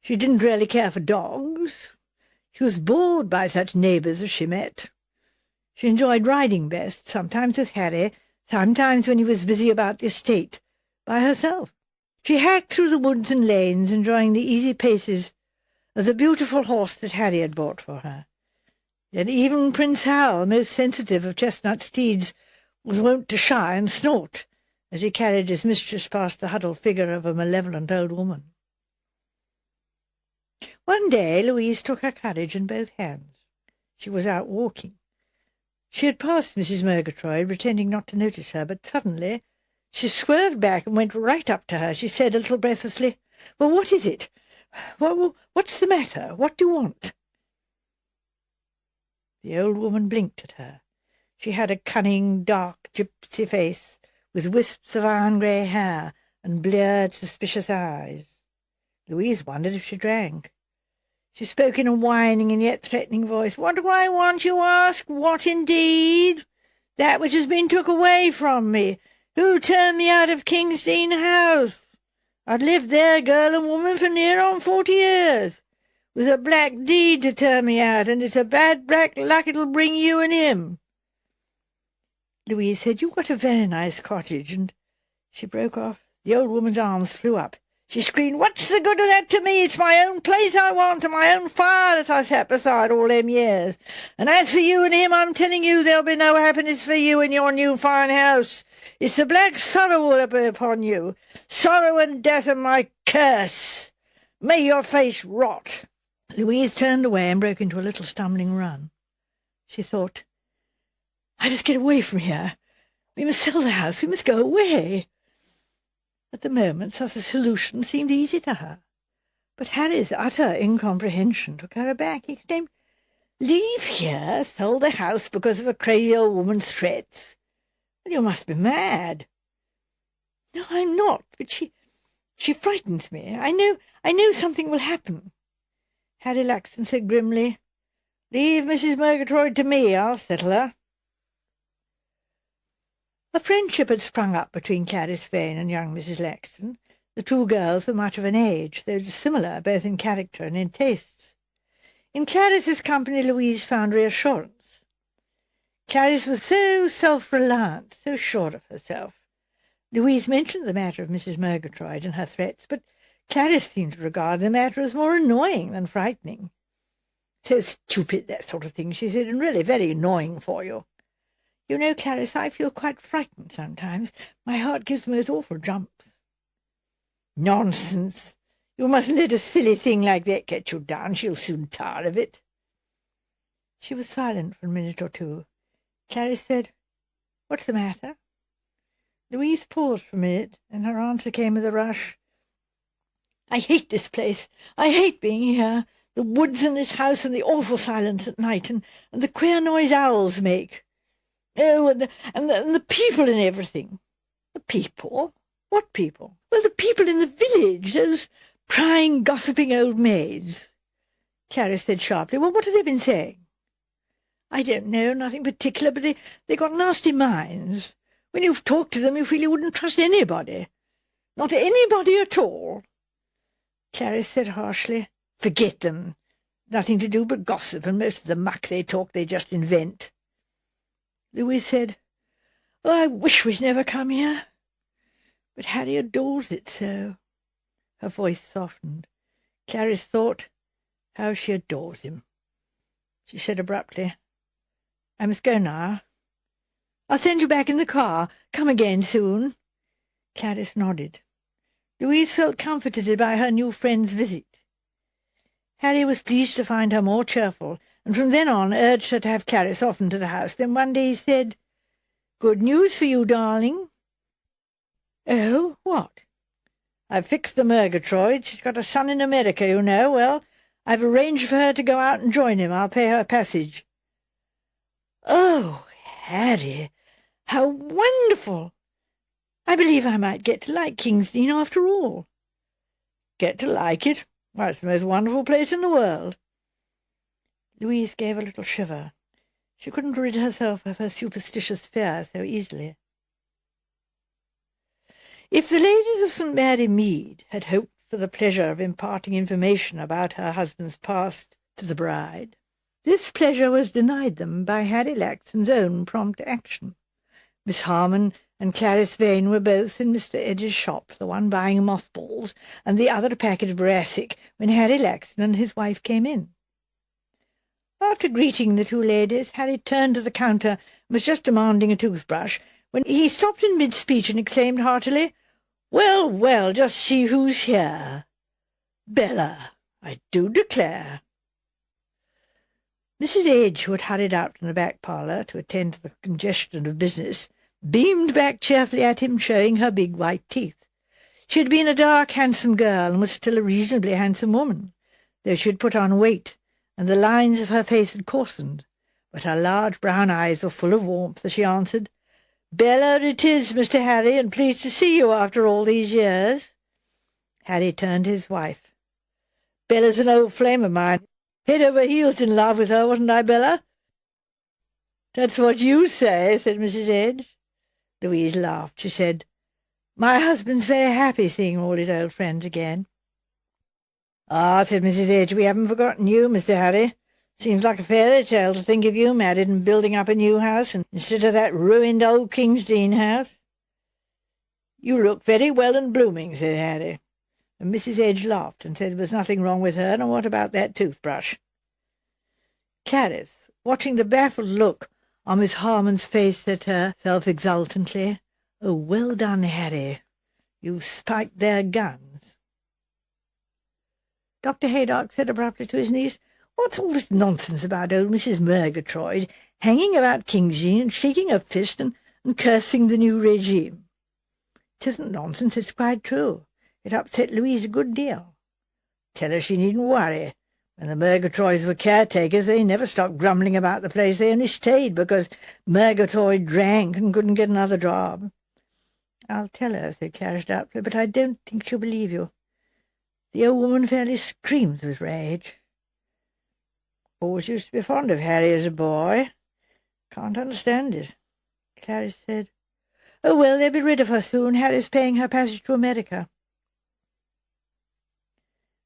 She didn't really care for dogs. She was bored by such neighbours as she met. She enjoyed riding best, sometimes with Harry, sometimes when he was busy about the estate, by herself. She hacked through the woods and lanes, enjoying the easy paces of the beautiful horse that Harry had bought for her. Yet even Prince Hal, most sensitive of chestnut steeds, was wont to shy and snort as he carried his mistress past the huddled figure of a malevolent old woman. One day Louise took her courage in both hands. She was out walking. She had passed Mrs. Murgatroyd, pretending not to notice her, but suddenly she swerved back and went right up to her. She said a little breathlessly, "Well, what is it? What's the matter? What do you want?" The old woman blinked at her. She had a cunning, dark, gypsy face, with wisps of iron grey hair and bleared, suspicious eyes. Louise wondered if she drank. She spoke in a whining and yet threatening voice. "What do I want, you ask? What, indeed? That which has been took away from me. Who turned me out of Kingsdean House? I'd lived there, girl and woman, for near on 40 years. With a black deed to turn me out, and it's a bad black luck it'll bring you and him." Louise said, "You've got a very nice cottage," and she broke off. The old woman's arms flew up. She screamed, "What's the good of that to me? It's my own place I want, and my own fire that I sat beside all them years. And as for you and him, I'm telling you there'll be no happiness for you in your new fine house. It's the black sorrow will be upon you, sorrow and death and my curse. May your face rot." Louise turned away and broke into a little stumbling run. She thought, "I must get away from here. We must sell the house. We must go away." At the moment, such a solution seemed easy to her. But Harry's utter incomprehension took her aback. He exclaimed, "Leave here? Sell the house because of a crazy old woman's threats? Well, you must be mad." "No, I'm not, but she frightens me. I know something will happen." Harry Laxton said grimly, "Leave Mrs. Murgatroyd to me. I'll settle her." A friendship had sprung up between Clarice Vane and young Mrs. Laxton. The two girls were much of an age, though similar both in character and in tastes. In Clarice's company Louise found reassurance. Clarice was so self-reliant, so sure of herself. Louise mentioned the matter of Mrs. Murgatroyd and her threats, but Clarice seemed to regard the matter as more annoying than frightening. So stupid, that sort of thing, she said, and really very annoying for you. You know, Clarice, I feel quite frightened sometimes. My heart gives most awful jumps. Nonsense. You mustn't let a silly thing like that get you down. She'll soon tire of it. She was silent for a minute or two. Clarice said, "What's the matter?" Louise paused for a minute, and her answer came with a rush. "I hate this place. I hate being here. The woods and this house and the awful silence at night and the queer noise owls make. Oh, and the people and everything." "The people? What people?" "Well, the people in the village, those prying, gossiping old maids." Clarice said sharply, "Well, what have they been saying?" "I don't know, nothing particular, but they got nasty minds. When you've talked to them, you feel you wouldn't trust anybody. Not anybody at all." Clarice said harshly, "Forget them. Nothing to do but gossip, and most of the muck they talk they just invent." Louise said, "Oh, I wish we'd never come here. But Harry adores it so." Her voice softened. Clarice thought, how she adores him. She said abruptly, "I must go now. I'll send you back in the car. Come again soon." Clarice nodded. Louise felt comforted by her new friend's visit. Harry was pleased to find her more cheerful, and from then on urged her to have Clarice often to the house. Then one day he said, "Good news for you, darling." "Oh, what?" "I've fixed the Murgatroyd. She's got a son in America, you know. Well, I've arranged for her to go out and join him. I'll pay her passage." "Oh, Harry, how wonderful! I believe I might get to like King's Dean after all." "Get to like it? Why, it's the most wonderful place in the world." Louise gave a little shiver. She couldn't rid herself of her superstitious fear so easily. If the ladies of St. Mary Mead had hoped for the pleasure of imparting information about her husband's past to the bride, this pleasure was denied them by Harry Laxton's own prompt action. Miss Harmon and Clarice Vane were both in Mr. Edge's shop, the one buying mothballs and the other a packet of brassic, when Harry Laxton and his wife came in. After greeting the two ladies, Harry turned to the counter and was just demanding a toothbrush, when he stopped in mid-speech and exclaimed heartily, "Well, well, just see who's here. Bella, I do declare." Mrs. Edge, who had hurried out from the back parlour to attend to the congestion of business, beamed back cheerfully at him, showing her big white teeth. She had been a dark, handsome girl, and was still a reasonably handsome woman, though she had put on weight, and the lines of her face had coarsened, but her large brown eyes were full of warmth as she answered, "Bella it is, Mr. Harry, and pleased to see you after all these years." Harry turned to his wife. "Bella's an old flame of mine. Head over heels in love with her, wasn't I, Bella?" "That's what you say," said Mrs. Edge. Louise laughed. She said, "My husband's very happy seeing all his old friends again." "Ah," said Mrs. Edge, "we haven't forgotten you, Mr. Harry. Seems like a fairy tale to think of you married and building up a new house instead of that ruined old King's Dean house." "You look very well and blooming," said Harry. And Mrs. Edge laughed and said there was nothing wrong with her, and what about that toothbrush? Clarice, watching the baffled look on Miss Harmon's face, said to herself exultantly, "Oh, well done, Harry. You've spiked their guns." Dr. Haydock said abruptly to his niece, "What's all this nonsense about old Mrs. Murgatroyd hanging about King's Dean and shaking her fist and cursing the new regime?" "It isn't nonsense, it's quite true. It upset Louise a good deal." "Tell her she needn't worry. When the Murgatroyds were caretakers, they never stopped grumbling about the place. They only stayed because Murgatroyd drank and couldn't get another job." "I'll tell her," said Clarice doubtfully, "but I don't think she'll believe you. The old woman fairly screams with rage." "Always used to be fond of Harry as a boy. Can't understand it." Clarice said, "Oh, well, they'll be rid of her soon. Harry's paying her passage to America."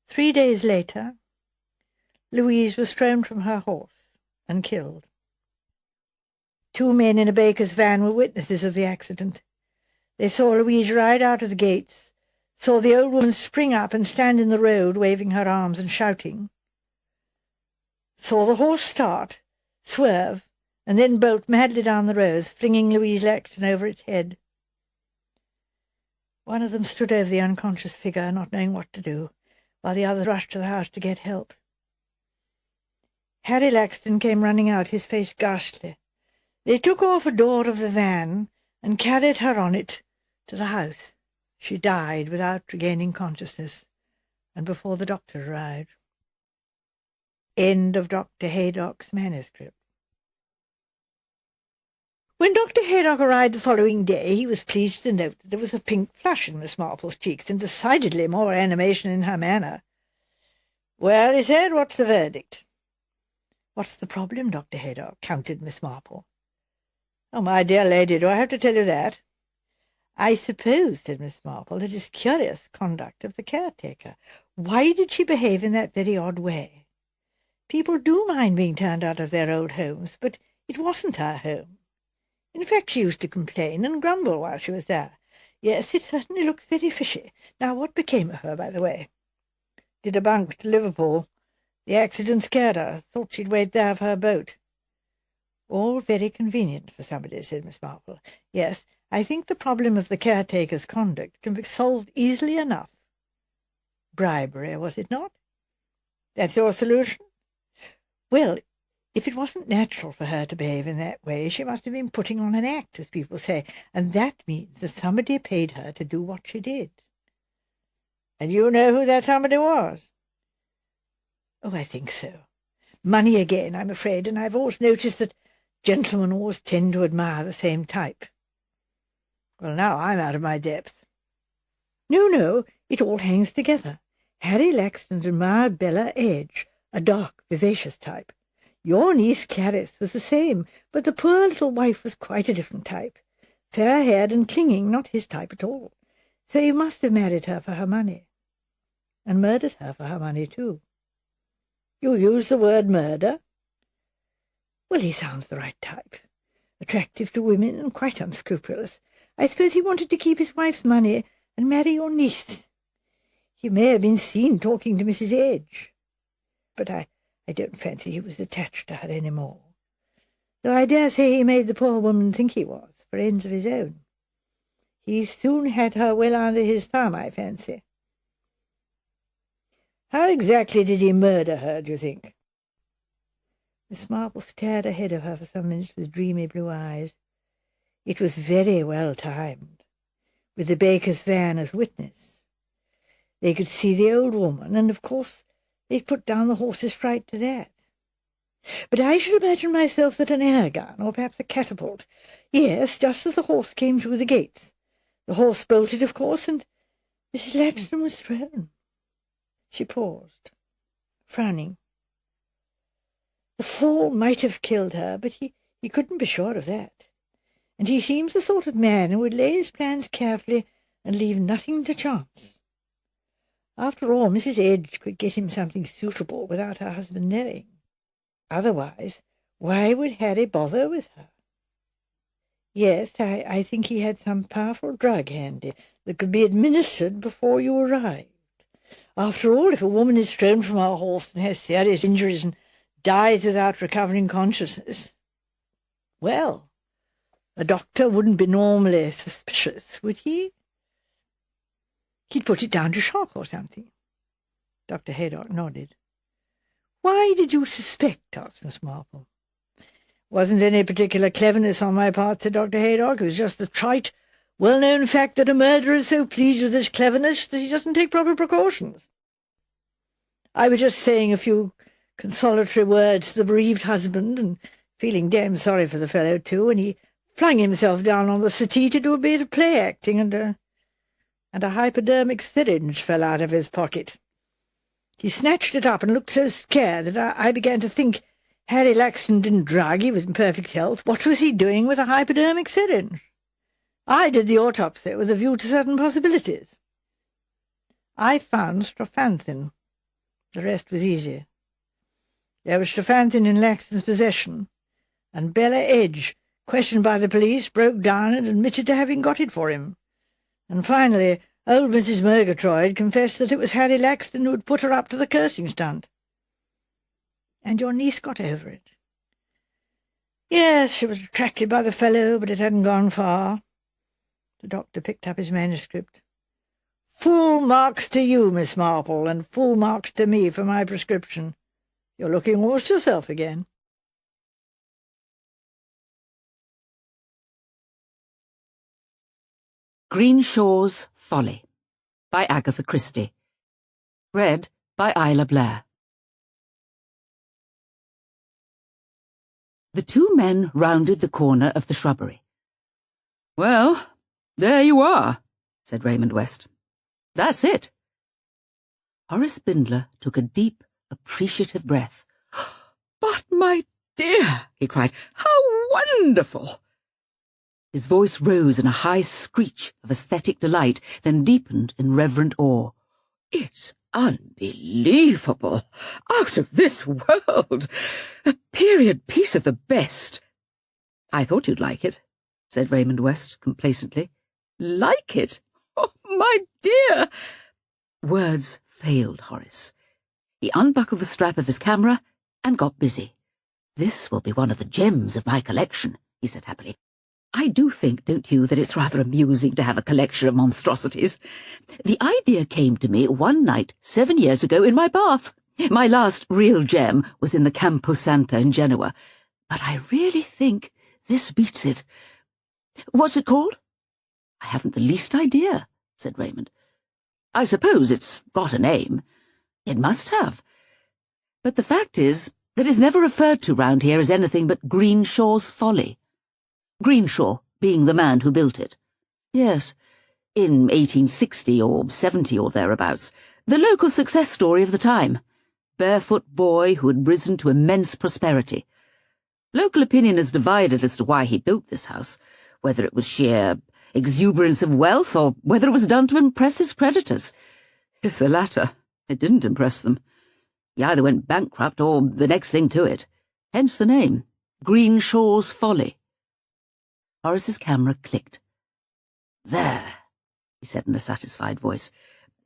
3 days later, Louise was thrown from her horse and killed. 2 men in a baker's van were witnesses of the accident. They saw Louise ride out of the gates, saw the old woman spring up and stand in the road, waving her arms and shouting. saw the horse start, swerve, and then bolt madly down the road, flinging Louise Laxton over its head. One of them stood over the unconscious figure, not knowing what to do, while the others rushed to the house to get help. Harry Laxton came running out, his face ghastly. They took off a door of the van and carried her on it to the house. She died without regaining consciousness, and before the doctor arrived. End of Dr. Haydock's manuscript. When Dr. Haydock arrived the following day, he was pleased to note that there was a pink flush in Miss Marple's cheeks and decidedly more animation in her manner. "Well," he said, "what's the verdict?" "What's the problem, Dr. Haydock?" countered Miss Marple. "Oh, my dear lady, do I have to tell you that?" "I suppose," said Miss Marple, "that is curious conduct of the caretaker. Why did she behave in that very odd way? People do mind being turned out of their old homes, but it wasn't her home. In fact, she used to complain and grumble while she was there. Yes, it certainly looks very fishy. Now, what became of her, by the way?" "Did a bunk to Liverpool. The accident scared her. Thought she'd wait there for her boat." "All very convenient for somebody," said Miss Marple. "Yes, I think the problem of the caretaker's conduct can be solved easily enough. Bribery, was it not?" "That's your solution?" "Well, if it wasn't natural for her to behave in that way, she must have been putting on an act, as people say, and that means that somebody paid her to do what she did." "And you know who that somebody was?" "Oh, I think so. Money again, I'm afraid, and I've always noticed that gentlemen always tend to admire the same type." "Well, now I'm out of my depth." No, it all hangs together. Harry Laxton admired Bella Edge, a dark, vivacious type. Your niece Clarice was the same, but the poor little wife was quite a different type. Fair-haired and clinging, not his type at all. So he must have married her for her money. And murdered her for her money, too." "You use the word murder?" "Well, he sounds the right type. Attractive to women and quite unscrupulous. I suppose he wanted to keep his wife's money and marry your niece. He may have been seen talking to Mrs. Edge. But I don't fancy he was attached to her any more. Though I dare say he made the poor woman think he was, for ends of his own. He soon had her well under his thumb, I fancy." "How exactly did he murder her, do you think?" Miss Marple stared ahead of her for some minutes with dreamy blue eyes. It was very well timed, with the baker's van as witness. They could see the old woman, and of course they'd put down the horse's fright to that. But I should imagine myself that an air gun, or perhaps a catapult, yes, just as the horse came through the gates. The horse bolted, of course, and Mrs. Laxton was thrown." She paused, frowning. "The fall might have killed her, but he couldn't be sure of that. And he seems the sort of man who would lay his plans carefully and leave nothing to chance. After all, Mrs. Edge could get him something suitable without her husband knowing. Otherwise, why would Harry bother with her? Yes, I think he had some powerful drug handy that could be administered before you arrived. After all, if a woman is thrown from her horse and has serious injuries and dies without recovering consciousness, well, a doctor wouldn't be normally suspicious, would he? He'd put it down to shock or something." Dr. Haydock nodded. "Why did you suspect?" asked Miss Marple. "Wasn't any particular cleverness on my part," said Dr. Haydock. "It was just the trite, well-known fact that a murderer is so pleased with his cleverness that he doesn't take proper precautions. I was just saying a few consolatory words to the bereaved husband, and feeling damn sorry for the fellow, too, and he flung himself down on the settee to do a bit of play-acting, and a hypodermic syringe fell out of his pocket. He snatched it up and looked so scared that I began to think Harry Laxton didn't drug, he was in perfect health. What was he doing with a hypodermic syringe? I did the autopsy with a view to certain possibilities. I found strophanthine. The rest was easy. There was strophanthine in Laxton's possession, and Bella Edge, questioned by the police, broke down and admitted to having got it for him. And finally, old Mrs. Murgatroyd confessed that it was Harry Laxton who had put her up to the cursing stunt. and your niece got over it. Yes, she was attracted by the fellow, but it hadn't gone far. The doctor picked up his manuscript. Full marks to you, Miss Marple, and full marks to me for my prescription. You're looking almost yourself again. Greenshaw's Folly by Agatha Christie. Read by Isla Blair. The two men rounded the corner of the shrubbery. "Well, there you are," said Raymond West. "That's it." Horace Bindler took a deep, appreciative breath. "But, my dear," he cried, "how wonderful!" His voice rose in a high screech of aesthetic delight, then deepened in reverent awe. "It's unbelievable! Out of this world! A period piece of the best!" "I thought you'd like it," said Raymond West complacently. "Like it? Oh, my dear!" Words failed Horace. He unbuckled the strap of his camera and got busy. "This will be one of the gems of my collection," he said happily. "I do think, don't you, that it's rather amusing to have a collection of monstrosities? The idea came to me one night 7 years ago in my bath. My last real gem was in the Campo Santo in Genoa, but I really think this beats it. What's it called?" "I haven't the least idea," said Raymond. "I suppose it's got a name." "It must have. But the fact is that it's never referred to round here as anything but Greenshaw's Folly. Greenshaw being the man who built it. Yes, in 1860 or 70 or thereabouts, the local success story of the time. Barefoot boy who had risen to immense prosperity. Local opinion is divided as to why he built this house, whether it was sheer exuberance of wealth or whether it was done to impress his creditors. If the latter, it didn't impress them. He either went bankrupt or the next thing to it. Hence the name, Greenshaw's Folly. Horace's camera clicked. "There," he said in a satisfied voice.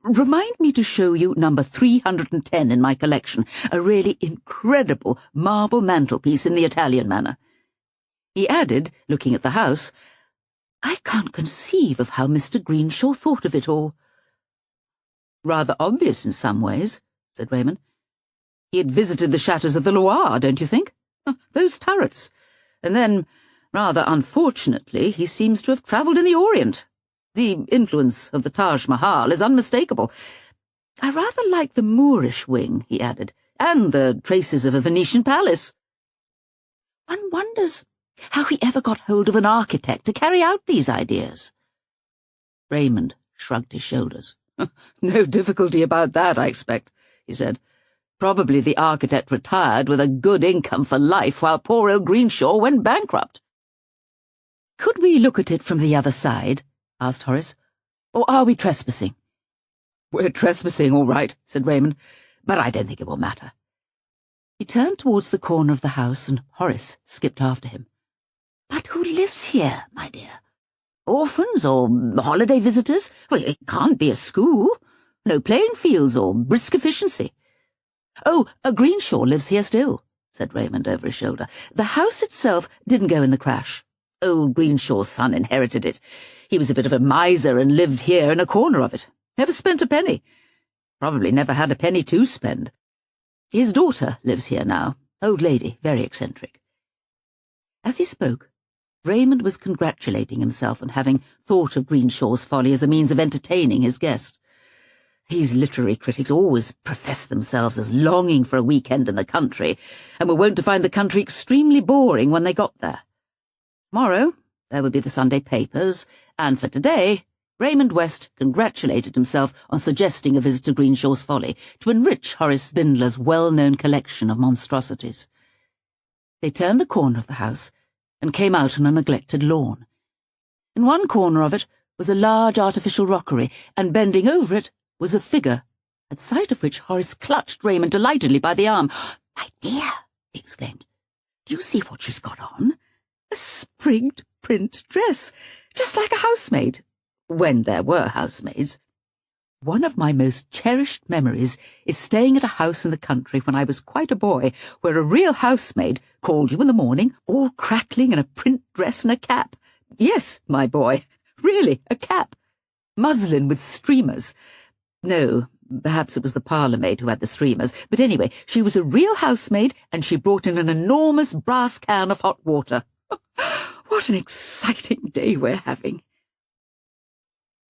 "Remind me to show you number 310 in my collection, a really incredible marble mantelpiece in the Italian manner." He added, looking at the house, "I can't conceive of how Mr. Greenshaw thought of it all." "Rather obvious in some ways," said Raymond. "He had visited the chateaux of the Loire, don't you think? Those turrets. And then, rather unfortunately, he seems to have travelled in the Orient. The influence of the Taj Mahal is unmistakable. I rather like the Moorish wing," he added, "and the traces of a Venetian palace. One wonders how he ever got hold of an architect to carry out these ideas." Raymond shrugged his shoulders. "No difficulty about that, I expect," he said. "Probably the architect retired with a good income for life while poor old Greenshaw went bankrupt." "Could we look at it from the other side?" asked Horace. "Or are we trespassing?" "We're trespassing, all right," said Raymond, "but I don't think it will matter." He turned towards the corner of the house, and Horace skipped after him. "But who lives here, my dear? Orphans or holiday visitors? Well, it can't be a school. No playing fields or brisk efficiency." "Oh, a Greenshaw lives here still," said Raymond over his shoulder. "The house itself didn't go in the crash. Old Greenshaw's son inherited it. He was a bit of a miser and lived here in a corner of it. Never spent a penny. Probably never had a penny to spend. His daughter lives here now. Old lady, very eccentric." As he spoke, Raymond was congratulating himself on having thought of Greenshaw's Folly as a means of entertaining his guest. These literary critics always profess themselves as longing for a weekend in the country, and were wont to find the country extremely boring when they got there. Tomorrow there would be the Sunday papers, and for today Raymond West congratulated himself on suggesting a visit to Greenshaw's Folly to enrich Horace Bindler's well-known collection of monstrosities. They turned the corner of the house and came out on a neglected lawn. In one corner of it was a large artificial rockery, and bending over it was a figure, at sight of which Horace clutched Raymond delightedly by the arm. "My dear," he exclaimed, "do you see what she's got on? A sprigged print dress, just like a housemaid, when there were housemaids." One of my most cherished memories is staying at a house in the country when I was quite a boy, where a real housemaid called you in the morning, all crackling in a print dress and a cap. Yes, my boy, really, a cap. Muslin with streamers. No, perhaps it was the parlour-maid who had the streamers, but anyway, she was a real housemaid, and she brought in an enormous brass can of hot water. What an exciting day we're having.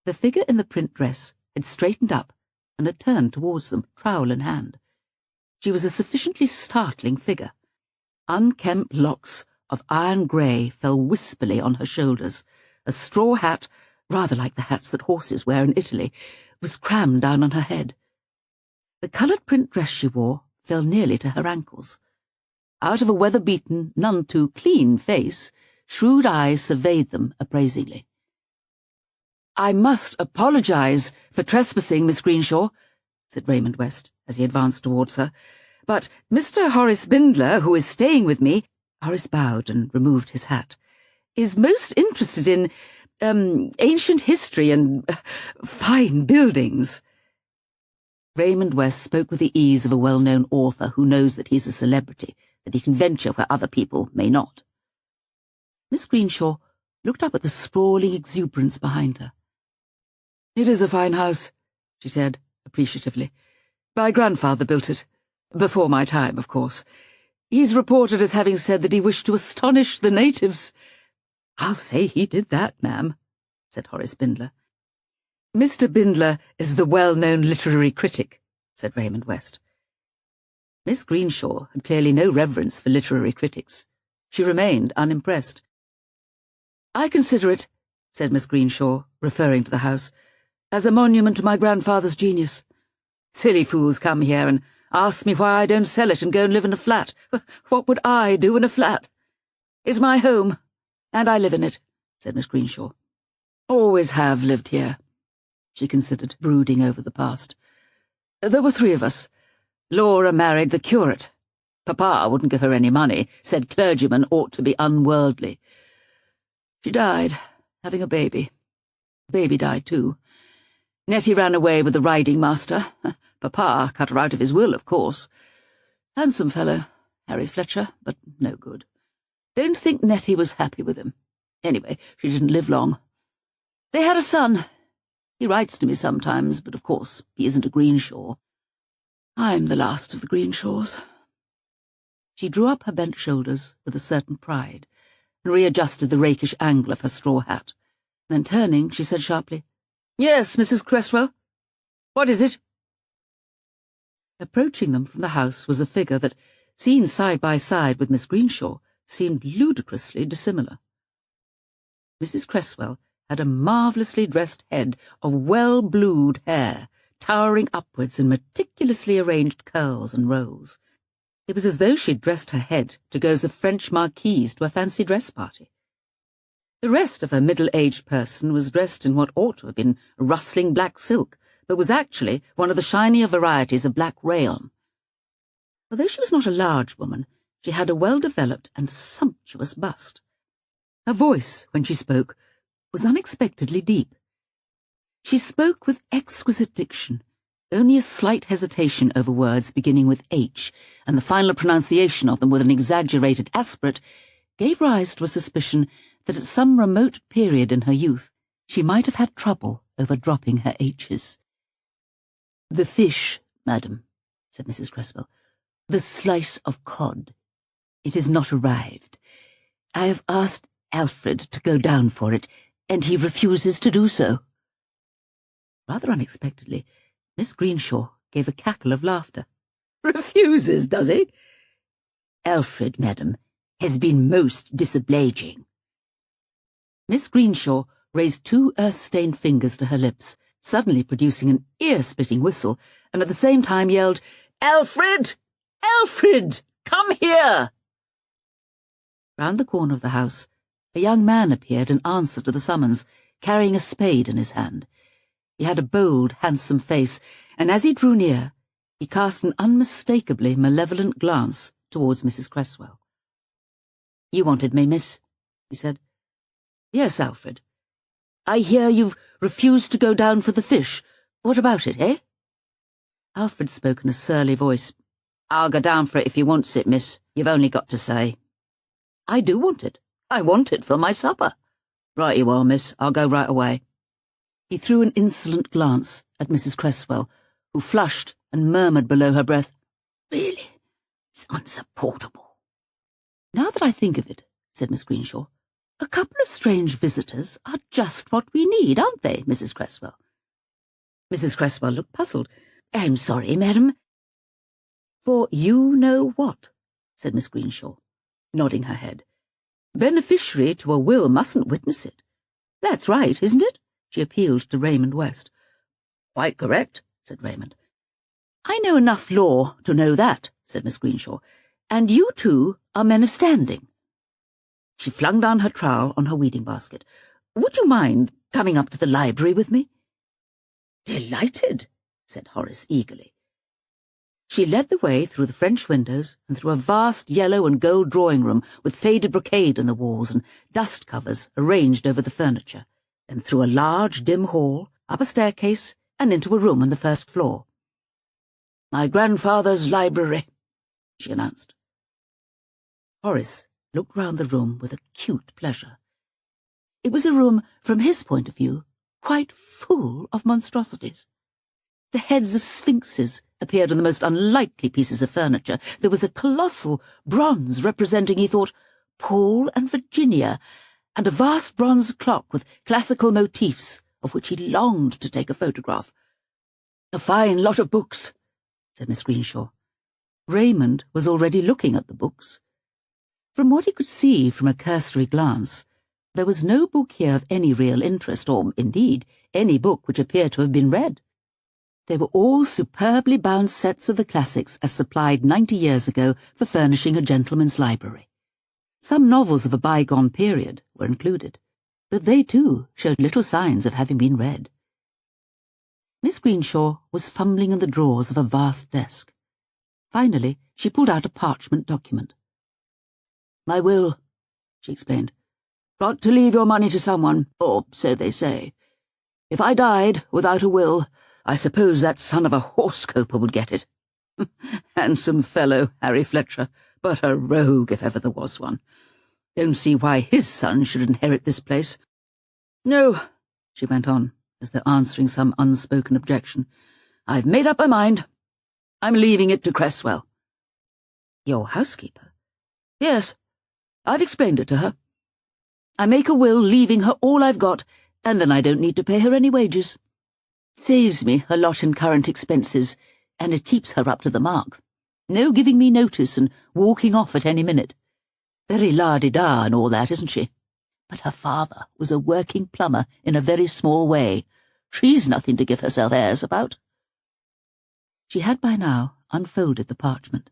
The figure in the print dress had straightened up and had turned towards them, trowel in hand. She was a sufficiently startling figure. Unkempt locks of iron grey fell wispily on her shoulders. A straw hat, rather like the hats that horses wear in Italy, was crammed down on her head. The coloured print dress she wore fell nearly to her ankles. Out of a weather-beaten, none too clean face, shrewd eyes surveyed them appraisingly. "I must apologise for trespassing, Miss Greenshaw," said Raymond West, as he advanced towards her, "but Mr. Horace Bindler, who is staying with me—" Horace bowed and removed his hat, "is most interested in, ancient history and fine buildings." Raymond West spoke with the ease of a well-known author who knows that he's a celebrity, that he can venture where other people may not. Miss Greenshaw looked up at the sprawling exuberance behind her. "It is a fine house," she said, appreciatively. "My grandfather built it. Before my time, of course. He's reported as having said that he wished to astonish the natives." "I'll say he did that, ma'am," said Horace Bindler. "Mr. Bindler is the well-known literary critic," said Raymond West. Miss Greenshaw had clearly no reverence for literary critics. She remained unimpressed. "I consider it," said Miss Greenshaw, referring to the house, "as a monument to my grandfather's genius. Silly fools come here and ask me why I don't sell it and go and live in a flat. What would I do in a flat? It's my home, and I live in it," said Miss Greenshaw. "Always have lived here," she considered, brooding over the past. "There were 3 of us. Laura married the curate. Papa wouldn't give her any money, said clergymen ought to be unworldly. She died, having a baby. Baby died too. Nettie ran away with the riding master. Papa cut her out of his will, of course. Handsome fellow, Harry Fletcher, but no good. Don't think Nettie was happy with him. Anyway, she didn't live long. They had a son. He writes to me sometimes, but of course he isn't a Greenshaw. I'm the last of the Greenshaws." She drew up her bent shoulders with a certain pride and readjusted the rakish angle of her straw hat. Then turning, she said sharply, "Yes, Mrs. Cresswell. What is it?" Approaching them from the house was a figure that, seen side by side with Miss Greenshaw, seemed ludicrously dissimilar. Mrs. Cresswell had a marvellously dressed head of well-blued hair, towering upwards in meticulously arranged curls and rolls. It was as though she'd dressed her head to go as a French marquise to a fancy dress party. The rest of her middle-aged person was dressed in what ought to have been rustling black silk, but was actually one of the shinier varieties of black rayon. Although she was not a large woman, she had a well-developed and sumptuous bust. Her voice, when she spoke, was unexpectedly deep. She spoke with exquisite diction, only a slight hesitation over words beginning with H, and the final pronunciation of them with an exaggerated aspirate, gave rise to a suspicion that at some remote period in her youth she might have had trouble over dropping her H's. "The fish, madam," said Mrs. Cresswell. "The slice of cod. It has not arrived. I have asked Alfred to go down for it, and he refuses to do so." Rather unexpectedly, Miss Greenshaw gave a cackle of laughter. "Refuses, does he?" "Alfred, madam, has been most disobliging." Miss Greenshaw raised 2 earth-stained fingers to her lips, suddenly producing an ear-splitting whistle, and at the same time yelled, "Alfred! Alfred! Come here!" Round the corner of the house, a young man appeared in answer to the summons, carrying a spade in his hand. He had a bold, handsome face, and as he drew near, he cast an unmistakably malevolent glance towards Mrs. Cresswell. "You wanted me, miss?" he said. "Yes, Alfred. I hear you've refused to go down for the fish. What about it, eh? Alfred spoke in a surly voice. I'll go down for it if you wants it, miss. You've only got to say. I do want it. I want it for my supper. Right you are, miss. I'll go right away. He threw an insolent glance at Mrs. Cresswell, who flushed and murmured below her breath, Really, it's unsupportable. Now that I think of it, said Miss Greenshaw, a couple of strange visitors are just what we need, aren't they, Mrs. Cresswell? Mrs. Cresswell looked puzzled. I'm sorry, madam. For you know what, said Miss Greenshaw, nodding her head. Beneficiary to a will mustn't witness it. That's right, isn't it? She appealed to Raymond West. Quite correct, said Raymond. I know enough law to know that, said Miss Greenshaw, and you two are men of standing. She flung down her trowel on her weeding-basket. Would you mind coming up to the library with me? Delighted, said Horace eagerly. She led the way through the French windows and through a vast yellow and gold drawing-room with faded brocade on the walls and dust covers arranged over the furniture, then through a large, dim hall, up a staircase, and into a room on the first floor. My grandfather's library, she announced. Horace looked round the room with acute pleasure. It was a room, from his point of view, quite full of monstrosities. The heads of sphinxes appeared on the most unlikely pieces of furniture. There was a colossal bronze representing, he thought, Paul and Virginia, and a vast bronze clock with classical motifs, of which he longed to take a photograph. A fine lot of books, said Miss Greenshaw. Raymond was already looking at the books. From what he could see from a cursory glance, there was no book here of any real interest, or, indeed, any book which appeared to have been read. They were all superbly bound sets of the classics as supplied 90 years ago for furnishing a gentleman's library. Some novels of a bygone period were included, but they, too, showed little signs of having been read. Miss Greenshaw was fumbling in the drawers of a vast desk. Finally, she pulled out a parchment document. My will, she explained. Got to leave your money to someone, or so they say. If I died without a will, I suppose that son of a horse-coper would get it. Handsome fellow, Harry Fletcher, but a rogue if ever there was one. Don't see why his son should inherit this place. No, she went on, as though answering some unspoken objection. I've made up my mind. I'm leaving it to Cresswell. Your housekeeper? Yes, I've explained it to her. I make a will leaving her all I've got, and then I don't need to pay her any wages. Saves me a lot in current expenses, and it keeps her up to the mark. No giving me notice and walking off at any minute. Very la-di-da and all that, isn't she? But her father was a working plumber in a very small way. She's nothing to give herself airs about. She had by now unfolded the parchment.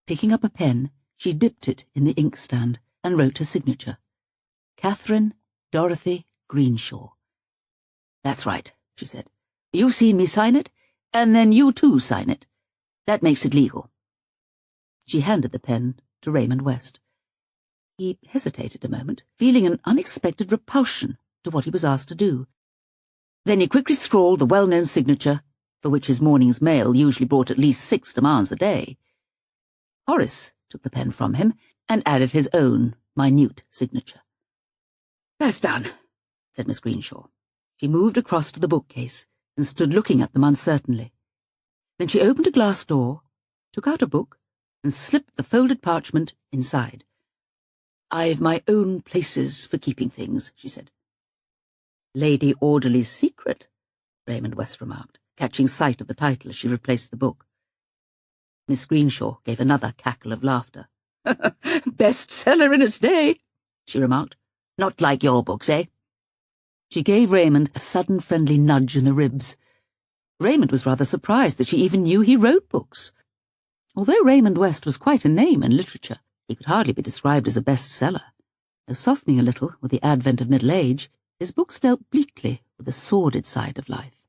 Picking up a pen, she dipped it in the inkstand and wrote her signature. Catherine Dorothy Greenshaw. That's right, she said. You've seen me sign it, and then you too sign it. That makes it legal. She handed the pen to Raymond West. He hesitated a moment, feeling an unexpected repulsion to what he was asked to do. Then he quickly scrawled the well-known signature, for which his morning's mail usually brought at least 6 demands a day. Horace took the pen from him and added his own minute signature. That's done, said Miss Greenshaw. She moved across to the bookcase and stood looking at them uncertainly. Then she opened a glass door, took out a book, and slipped the folded parchment inside. I've my own places for keeping things, she said. Lady Audley's Secret, Raymond West remarked, catching sight of the title as she replaced the book. Miss Greenshaw gave another cackle of laughter. Bestseller in its day, she remarked. Not like your books, eh? She gave Raymond a sudden friendly nudge in the ribs. Raymond was rather surprised that she even knew he wrote books. Although Raymond West was quite a name in literature, he could hardly be described as a bestseller. Though softening a little with the advent of middle age, his books dealt bleakly with the sordid side of life.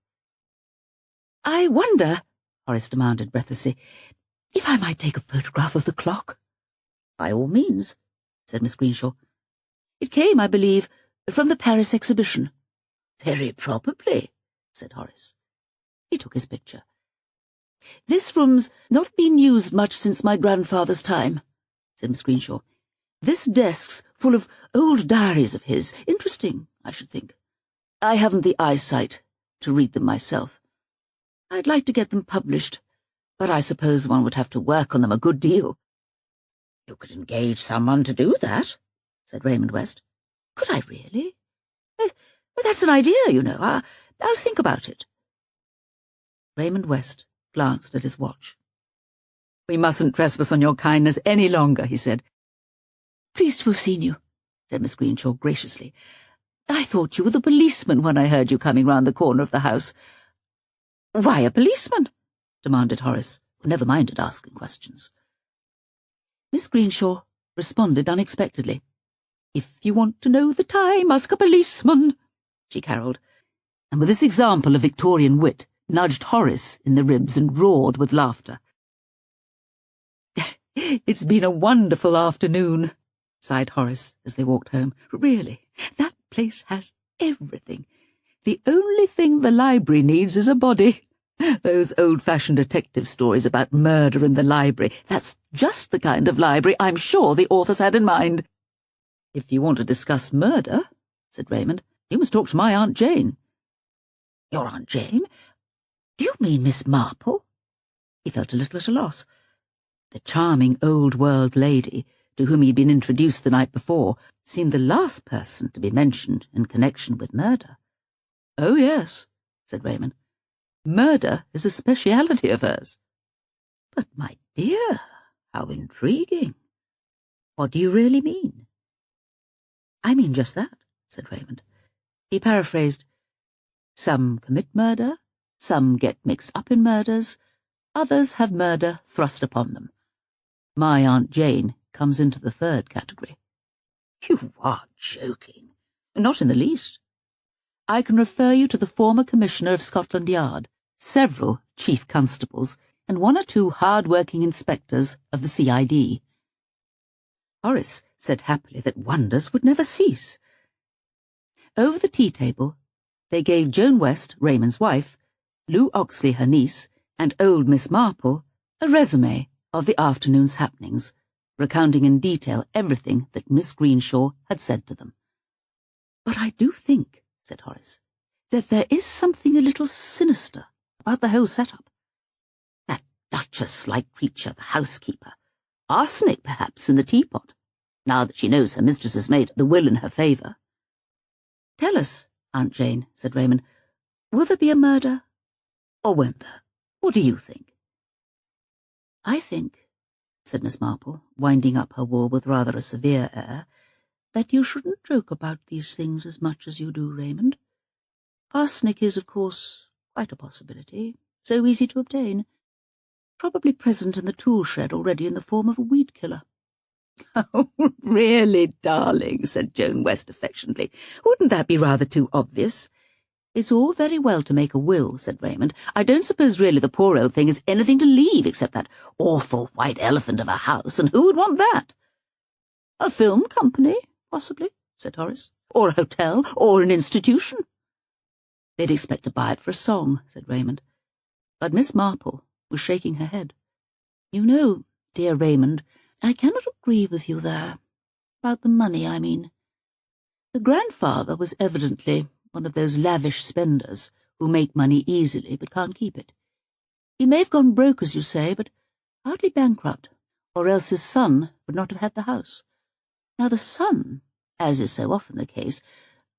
I wonder, Horace demanded breathlessly, if I might take a photograph of the clock. By all means, said Miss Greenshaw. It came, I believe, from the Paris exhibition. Very probably, said Horace. He took his picture. "This room's not been used much since my grandfather's time," said Miss Greenshaw. "This desk's full of old diaries of his. Interesting, I should think. I haven't the eyesight to read them myself. I'd like to get them published, but I suppose one would have to work on them a good deal." "You could engage someone to do that," said Raymond West. "Could I really? Well, that's an idea, you know. I'll think about it." Raymond West glanced at his watch. "We mustn't trespass on your kindness any longer," he said. "Pleased to have seen you," said Miss Greenshaw graciously. "I thought you were the policeman when I heard you coming round the corner of the house." "Why a policeman?" demanded Horace, who never minded asking questions. Miss Greenshaw responded unexpectedly. "If you want to know the time, ask a policeman," she caroled, and with this example of Victorian wit, nudged Horace in the ribs and roared with laughter. "It's been a wonderful afternoon," sighed Horace as they walked home. "Really, that place has everything. The only thing the library needs is a body. Those old-fashioned detective stories about murder in the library, that's just the kind of library I'm sure the authors had in mind." "If you want to discuss murder," said Raymond, "you must talk to my Aunt Jane." "Your Aunt Jane? Do you mean Miss Marple?" He felt a little at a loss. The charming old-world lady, to whom he had been introduced the night before, seemed the last person to be mentioned in connection with murder. "Oh, yes," said Raymond. "Murder is a speciality of hers." "But, my dear, how intriguing. What do you really mean?" "I mean just that," said Raymond. He paraphrased, "Some commit murder, some get mixed up in murders, others have murder thrust upon them. My Aunt Jane comes into the third category." "You are joking." "Not in the least. I can refer you to the former Commissioner of Scotland Yard, several Chief Constables, and one or two hard-working inspectors of the CID. Horace said happily that wonders would never cease. Over the tea-table, they gave Joan West, Raymond's wife, Lou Oxley, her niece, and old Miss Marple a resume of the afternoon's happenings, recounting in detail everything that Miss Greenshaw had said to them. "But I do think," said Horace, "that there is something a little sinister about the whole setup. That duchess-like creature, the housekeeper. Arsenic, perhaps, in the teapot, now that she knows her mistress has made the will in her favour." "Tell us, Aunt Jane," said Raymond, "will there be a murder, or won't there? What do you think?" "I think," said Miss Marple, winding up her wool with rather a severe air, "that you shouldn't joke about these things as much as you do, Raymond. Arsenic is, of course, quite a possibility, so easy to obtain. Probably present in the tool shed already in the form of a weed killer." "Oh, really, darling," said Joan West affectionately. "Wouldn't that be rather too obvious?" "It's all very well to make a will," said Raymond. "I don't suppose really the poor old thing has anything to leave except that awful white elephant of a house, and who would want that?" "A film company, possibly," said Horace. "Or a hotel, or an institution." "They'd expect to buy it for a song," said Raymond. But Miss Marple was shaking her head. "You know, dear Raymond, I cannot agree with you there. About the money, I mean. The grandfather was evidently one of those lavish spenders who make money easily but can't keep it. He may have gone broke, as you say, but hardly bankrupt, or else his son would not have had the house. Now the son, as is so often the case,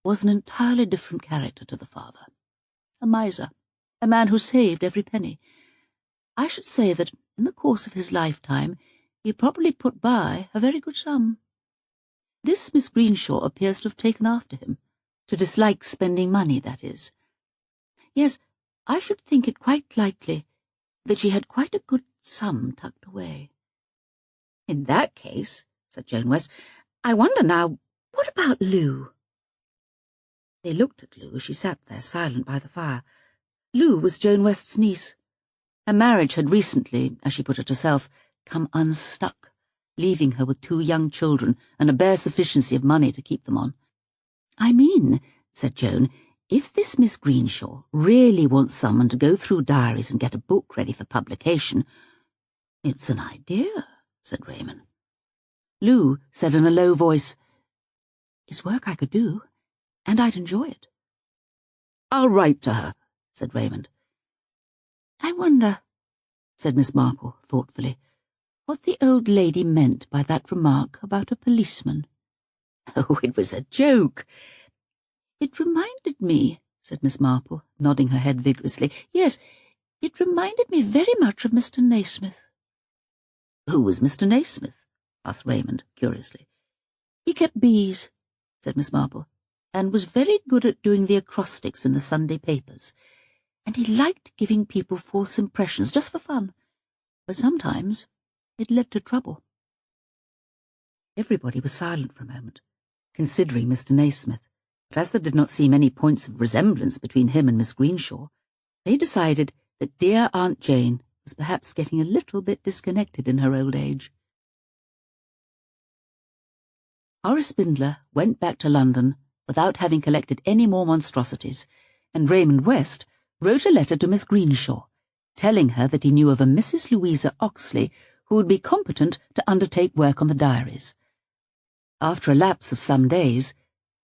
was an entirely different character to the father. A miser, a man who saved every penny. I should say that in the course of his lifetime he probably put by a very good sum. This Miss Greenshaw appears to have taken after him, to dislike spending money, that is. Yes, I should think it quite likely that she had quite a good sum tucked away." "In that case," said Joan West, "I wonder now, what about Lou?" They looked at Lou as she sat there silent by the fire. Lou was Joan West's niece. Her marriage had recently, as she put it herself, come unstuck, leaving her with 2 young children and a bare sufficiency of money to keep them on. "I mean," said Joan, If this Miss Greenshaw really wants someone to go through diaries and get a book ready for publication, it's an idea, said Raymond. Lou said in a low voice, "It's work I could do, and I'd enjoy it." "I'll write to her," said Raymond. "I wonder," said Miss Marple thoughtfully, "what the old lady meant by that remark about a policeman." "Oh, it was a joke." "It reminded me," said Miss Marple, nodding her head vigorously. "Yes, it reminded me very much of Mr. Naismith." "Who was Mr. Naismith?" asked Raymond, curiously. "He kept bees," said Miss Marple, "and was very good at doing the acrostics in the Sunday papers. And he liked giving people false impressions just for fun, but sometimes it led to trouble." Everybody was silent for a moment, considering Mr. Naismith, but as there did not seem any points of resemblance between him and Miss Greenshaw, they decided that dear Aunt Jane was perhaps getting a little bit disconnected in her old age. Horace Spindler went back to London without having collected any more monstrosities, and Raymond West wrote a letter to Miss Greenshaw, telling her that he knew of a Mrs. Louisa Oxley who would be competent to undertake work on the diaries. After a lapse of some days,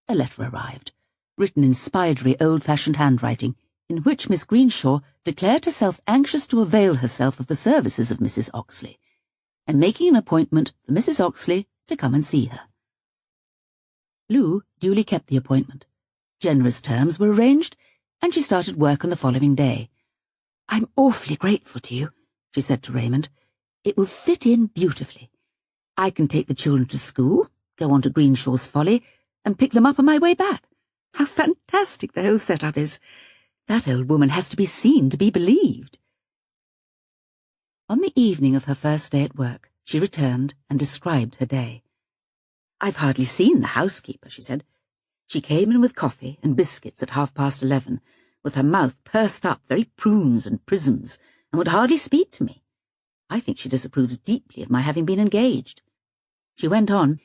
a letter arrived, written in spidery old-fashioned handwriting, in which Miss Greenshaw declared herself anxious to avail herself of the services of Mrs. Oxley, and making an appointment for Mrs. Oxley to come and see her. Lou duly kept the appointment. Generous terms were arranged, and she started work on the following day. "I'm awfully grateful to you," she said to Raymond. "It will fit in beautifully. I can take the children to school, go on to Greenshaw's Folly, and pick them up on my way back. How fantastic the whole set-up is! That old woman has to be seen to be believed." On the evening of her first day at work, she returned and described her day. "I've hardly seen the housekeeper," she said. "She came in with coffee and biscuits at 11:30, with her mouth pursed up, very prunes and prisms, and would hardly speak to me. I think she disapproves deeply of my having been engaged." She went on,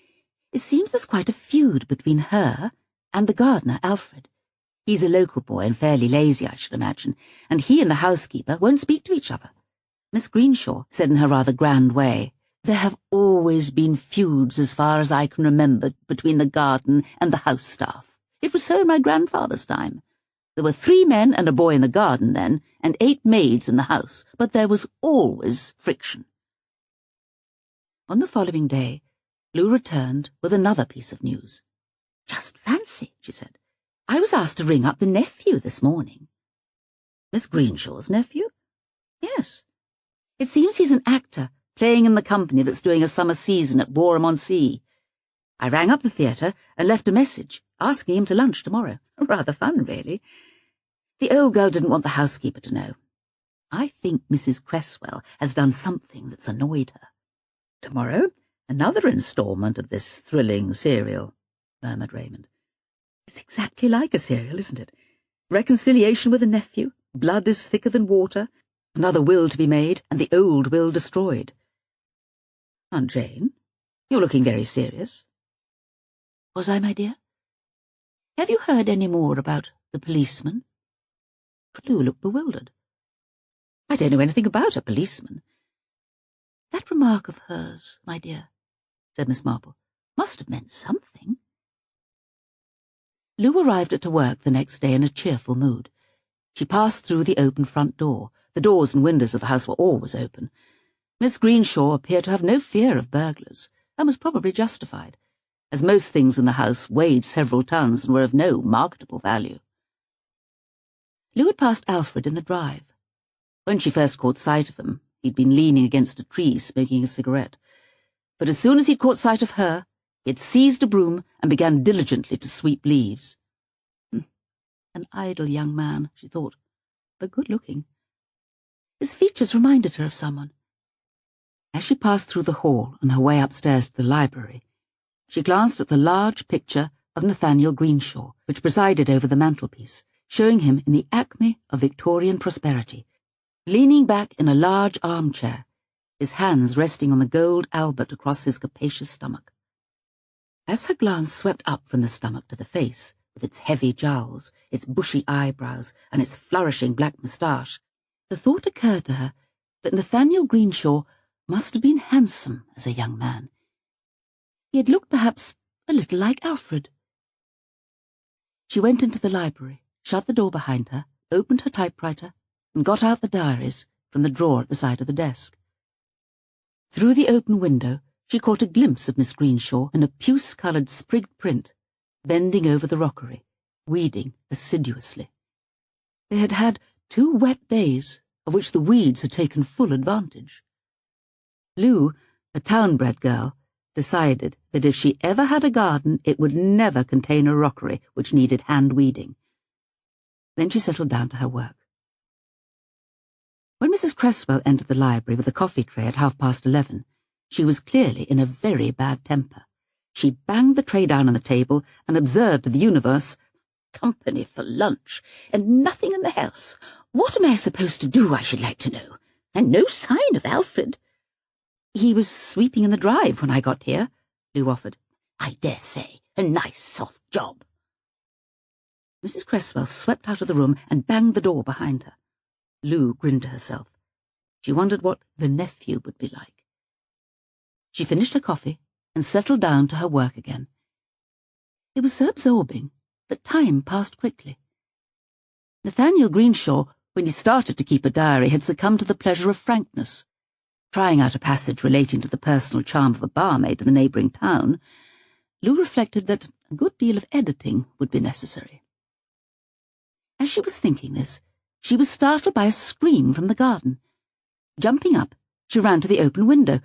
"It seems there's quite a feud between her and the gardener, Alfred. He's a local boy and fairly lazy, I should imagine, and he and the housekeeper won't speak to each other. Miss Greenshaw said in her rather grand way, 'There have always been feuds as far as I can remember between the garden and the house staff. It was so in my grandfather's time. There were 3 men and a boy in the garden then, and 8 maids in the house, but there was always friction.'" On the following day, Lou returned with another piece of news. "Just fancy," she said. "I was asked to ring up the nephew this morning." "Miss Greenshaw's nephew?" "Yes. It seems he's an actor, playing in the company that's doing a summer season at Boreham-on-Sea. I rang up the theatre and left a message, asking him to lunch tomorrow. Rather fun, really. The old girl didn't want the housekeeper to know. I think Mrs. Cresswell has done something that's annoyed her." "Tomorrow, another instalment of this thrilling serial," murmured Raymond. "It's exactly like a serial, isn't it? Reconciliation with a nephew, blood is thicker than water, another will to be made, and the old will destroyed. Aunt Jane, you're looking very serious." "Was I, my dear? Have you heard any more about the policeman?" Lou looked bewildered. "I don't know anything about a policeman." "That remark of hers, my dear," said Miss Marple, "must have meant something." Lou arrived at her work the next day in a cheerful mood. She passed through the open front door. The doors and windows of the house were always open. Miss Greenshaw appeared to have no fear of burglars, and was probably justified, as most things in the house weighed several tons and were of no marketable value. Lou had passed Alfred in the drive. When she first caught sight of him, he'd been leaning against a tree smoking a cigarette. But as soon as he'd caught sight of her, he had seized a broom and began diligently to sweep leaves. An idle young man, she thought, but good-looking. His features reminded her of someone. As she passed through the hall on her way upstairs to the library, she glanced at the large picture of Nathaniel Greenshaw, which presided over the mantelpiece, showing him in the acme of Victorian prosperity, leaning back in a large armchair, his hands resting on the gold albert across his capacious stomach. As her glance swept up from the stomach to the face, with its heavy jowls, its bushy eyebrows, and its flourishing black moustache, the thought occurred to her that Nathaniel Greenshaw must have been handsome as a young man. He had looked perhaps a little like Alfred. She went into the library, shut the door behind her, opened her typewriter, and got out the diaries from the drawer at the side of the desk. Through the open window, she caught a glimpse of Miss Greenshaw in a puce-coloured sprigged print, bending over the rockery, weeding assiduously. They had had 2 wet days, of which the weeds had taken full advantage. Lou, a town-bred girl, decided that if she ever had a garden, it would never contain a rockery which needed hand-weeding. Then she settled down to her work. When Mrs. Cresswell entered the library with a coffee tray at 11:30, she was clearly in a very bad temper. She banged the tray down on the table and observed to the universe, "Company for lunch, and nothing in the house. What am I supposed to do, I should like to know? And no sign of Alfred." "He was sweeping in the drive when I got here," Lou offered. "I dare say. A nice soft job." Mrs. Cresswell swept out of the room and banged the door behind her. Lou grinned to herself. She wondered what the nephew would be like. She finished her coffee and settled down to her work again. It was so absorbing that time passed quickly. Nathaniel Greenshaw, when he started to keep a diary, had succumbed to the pleasure of frankness. Trying out a passage relating to the personal charm of a barmaid in the neighbouring town, Lou reflected that a good deal of editing would be necessary. As she was thinking this, she was startled by a scream from the garden. Jumping up, she ran to the open window.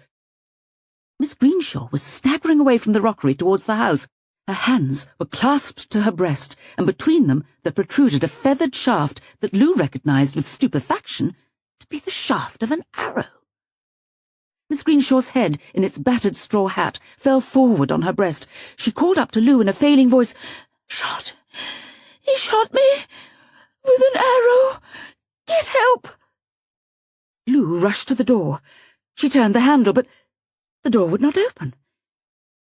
Miss Greenshaw was staggering away from the rockery towards the house. Her hands were clasped to her breast, and between them there protruded a feathered shaft that Lou recognised with stupefaction to be the shaft of an arrow. Miss Greenshaw's head, in its battered straw hat, fell forward on her breast. She called up to Lou in a failing voice, "Shot! He shot me! With an arrow! Get help!" Lou rushed to the door. She turned the handle, but the door would not open.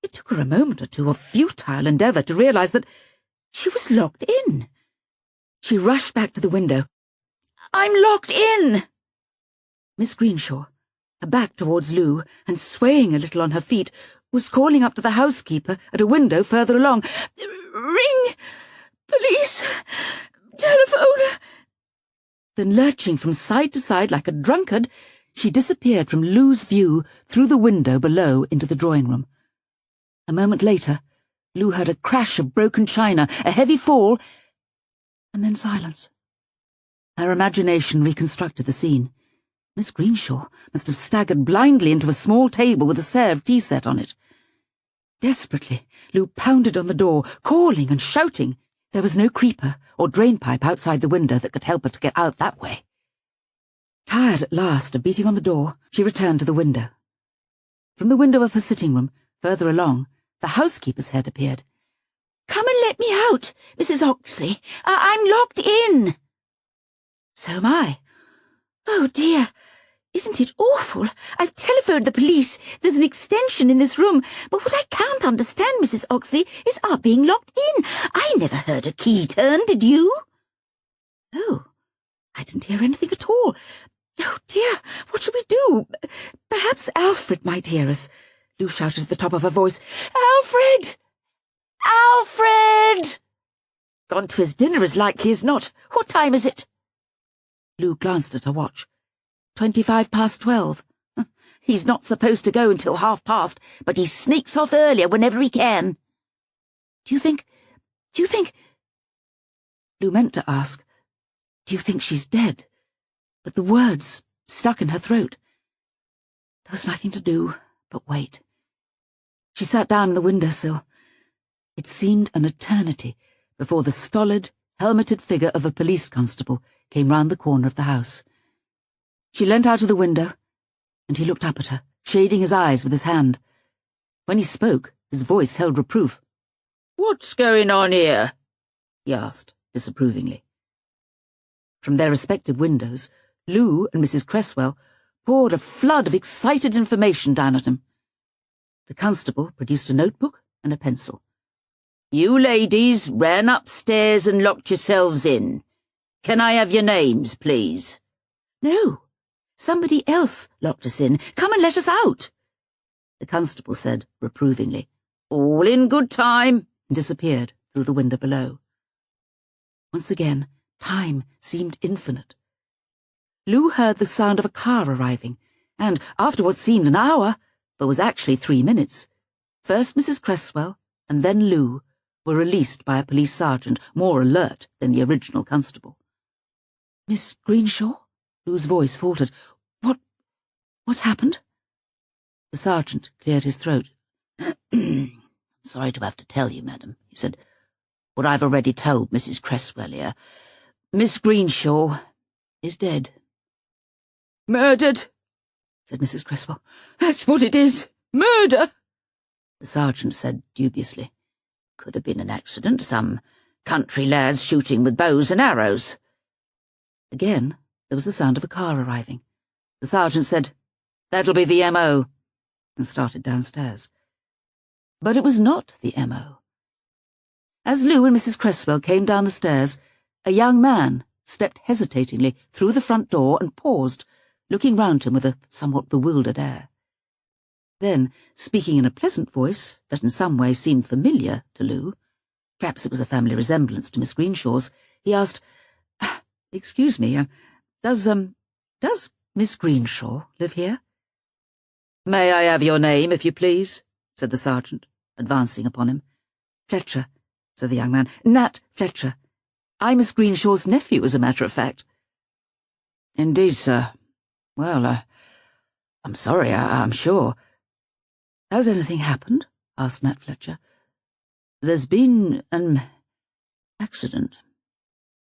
It took her a moment or two of futile endeavour to realise that she was locked in. She rushed back to the window. "I'm locked in!" Miss Greenshaw, her back towards Lou and swaying a little on her feet, was calling up to the housekeeper at a window further along. "Ring! Police! Telephone!" Then, lurching from side to side like a drunkard, she disappeared from Lou's view through the window below into the drawing-room. A moment later, Lou heard a crash of broken china, a heavy fall, and then silence. Her imagination reconstructed the scene. Miss Greenshaw must have staggered blindly into a small table with a Sèvres tea set on it. Desperately, Lou pounded on the door, calling and shouting. There was no creeper or drainpipe outside the window that could help her to get out that way. Tired at last of beating on the door, she returned to the window. From the window of her sitting-room, further along, the housekeeper's head appeared. "Come and let me out, Mrs. Oxley. I'm locked in." "So am I." "Oh, dear. Isn't it awful? I've telephoned the police. There's an extension in this room, but what I can't understand, Mrs. Oxley, is our being locked in. I never heard a key turn, did you?" "No, I didn't hear anything at all. Oh, dear, what shall we do? Perhaps Alfred might hear us," Lou shouted at the top of her voice. "Alfred! Alfred!" "Gone to his dinner as likely as not. What time is it?" Lou glanced at her watch. 12:25. He's not supposed to go until past, but he sneaks off earlier whenever he can. Do you think... Lou meant to ask, "Do you think she's dead?" But the words stuck in her throat. There was nothing to do but wait. She sat down on the windowsill. It seemed an eternity before the stolid, helmeted figure of a police constable came round the corner of the house. She leant out of the window, and he looked up at her, shading his eyes with his hand. When he spoke, his voice held reproof. "What's going on here?" he asked, disapprovingly. From their respective windows, Lou and Mrs. Cresswell poured a flood of excited information down at him. The constable produced a notebook and a pencil. You ladies ran upstairs and locked yourselves in. Can I have your names, please? No, somebody else locked us in. Come and let us out, the constable said reprovingly. All in good time, and disappeared through the window below. Once again, time seemed infinite. Lou heard the sound of a car arriving, and, after what seemed an hour, but was actually 3 minutes, first Mrs. Cresswell and then Lou were released by a police sergeant more alert than the original constable. Miss Greenshaw? Lou's voice faltered. What's happened? The sergeant cleared his throat. Sorry to have to tell you, madam, he said, what I've already told Mrs. Cresswell here. Miss Greenshaw is dead. Murdered, said Mrs. Cresswell. That's what it is. Murder, the sergeant said dubiously. Could have been an accident, some country lads shooting with bows and arrows. Again, there was the sound of a car arriving. The sergeant said, That'll be the M.O., and started downstairs. But it was not the M.O. As Lou and Mrs. Cresswell came down the stairs, a young man stepped hesitatingly through the front door and paused, looking round him with a somewhat bewildered air. Then, speaking in a pleasant voice that in some way seemed familiar to Lou, perhaps it was a family resemblance to Miss Greenshaw's, he asked, Excuse me, does Miss Greenshaw live here? May I have your name, if you please? Said the sergeant, advancing upon him. Fletcher, said the young man. Nat Fletcher. I'm Miss Greenshaw's nephew, as a matter of fact. Indeed, sir. Well, I'm sorry, I'm sure. Has anything happened? Asked Nat Fletcher. There's been an accident.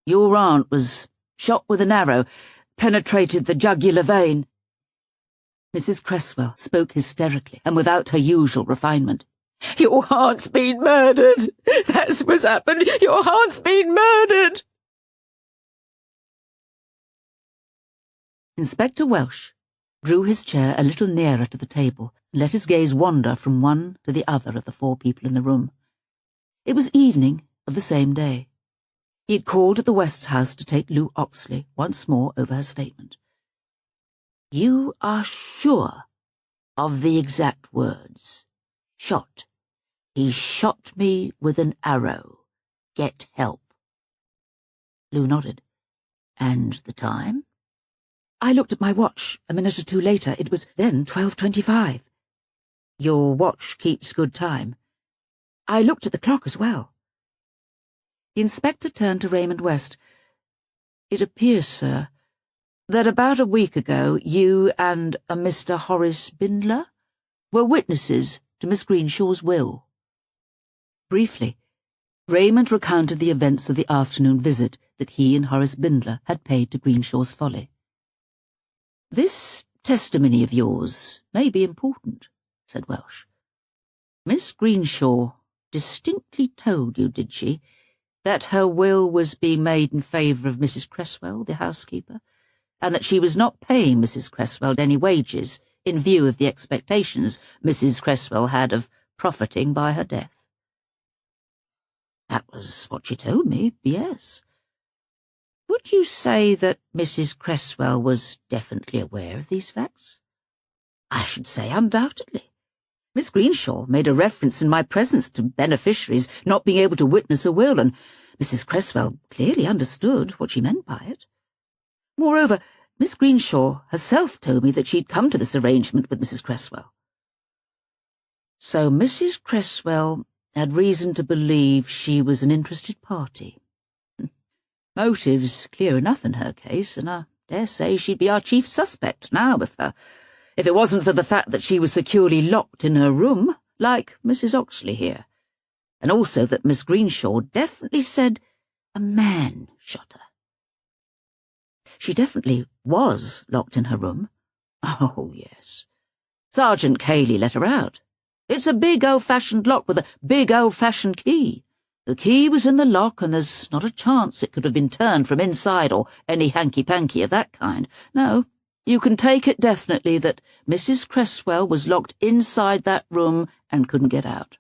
Your aunt was shot with an arrow, penetrated the jugular vein. Mrs. Cresswell spoke hysterically and without her usual refinement. Your aunt's been murdered. That's what's happened. Your aunt's been murdered. Inspector Welsh drew his chair a little nearer to the table and let his gaze wander from one to the other of the 4 people in the room. It was evening of the same day. He had called at the West's house to take Lou Oxley once more over her statement. You are sure of the exact words? Shot. He shot me with an arrow. Get help. Lou nodded. And the time? I looked at my watch a minute or two later. It was then 12:25. Your watch keeps good time. I looked at the clock as well. The inspector turned to Raymond West. It appears, sir, that about a week ago you and a Mr. Horace Bindler were witnesses to Miss Greenshaw's will. Briefly, Raymond recounted the events of the afternoon visit that he and Horace Bindler had paid to Greenshaw's Folly. This testimony of yours may be important, said Welsh. Miss Greenshaw distinctly told you, did she, that her will was being made in favour of Mrs. Cresswell, the housekeeper, and that she was not paying Mrs. Cresswell any wages in view of the expectations Mrs. Cresswell had of profiting by her death? That was what she told me, yes. Would you say that Mrs. Cresswell was definitely aware of these facts? I should say undoubtedly. Miss Greenshaw made a reference in my presence to beneficiaries not being able to witness a will, and Mrs. Cresswell clearly understood what she meant by it. Moreover, Miss Greenshaw herself told me that she'd come to this arrangement with Mrs. Cresswell. So Mrs. Cresswell had reason to believe she was an interested party. Motives clear enough in her case, and I dare say she'd be our chief suspect now if it wasn't for the fact that she was securely locked in her room, like Mrs. Oxley here, and also that Miss Greenshaw definitely said a man shot her. She definitely was locked in her room. Oh, yes. Sergeant Cayley let her out. It's a big old-fashioned lock with a big old-fashioned key. The key was in the lock, and there's not a chance it could have been turned from inside or any hanky-panky of that kind. No, you can take it definitely that Mrs. Cresswell was locked inside that room and couldn't get out.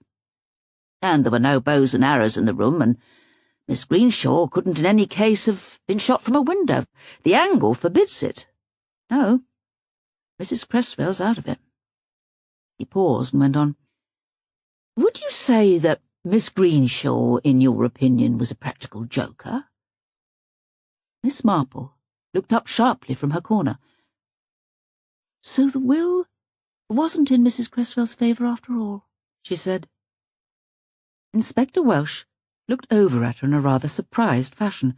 and there were no bows and arrows in the room, and Miss Greenshaw couldn't in any case have been shot from a window. The angle forbids it. No, Mrs. Cresswell's out of it." He paused and went on. "Would you say that Miss Greenshaw, in your opinion, was a practical joker?" Miss Marple looked up sharply from her corner. "So the will wasn't in Mrs. Cresswell's favour after all," she said. Inspector Welsh looked over at her in a rather surprised fashion.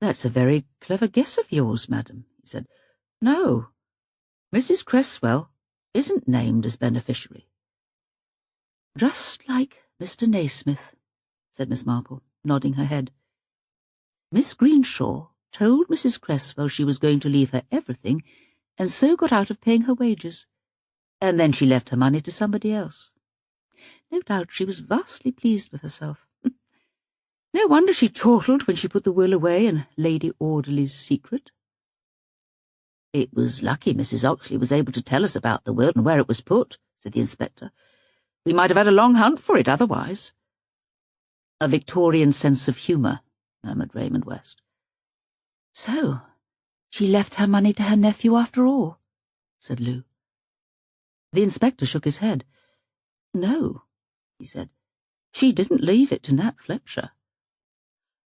"That's a very clever guess of yours, madam," he said. "No, Mrs. Cresswell isn't named as beneficiary." "Just like Mr. Naismith," said Miss Marple, nodding her head. "Miss Greenshaw told Mrs. Cresswell she was going to leave her everything, and so got out of paying her wages, and then she left her money to somebody else. No doubt she was vastly pleased with herself. No wonder she chortled when she put the will away in Lady Audley's secret." "It was lucky Mrs. Oxley was able to tell us about the will and where it was put," said the inspector. "We might have had a long hunt for it otherwise." "A Victorian sense of humour," murmured Raymond West. "So she left her money to her nephew after all," said Lou. The inspector shook his head. "No," he said, "she didn't leave it to Nat Fletcher.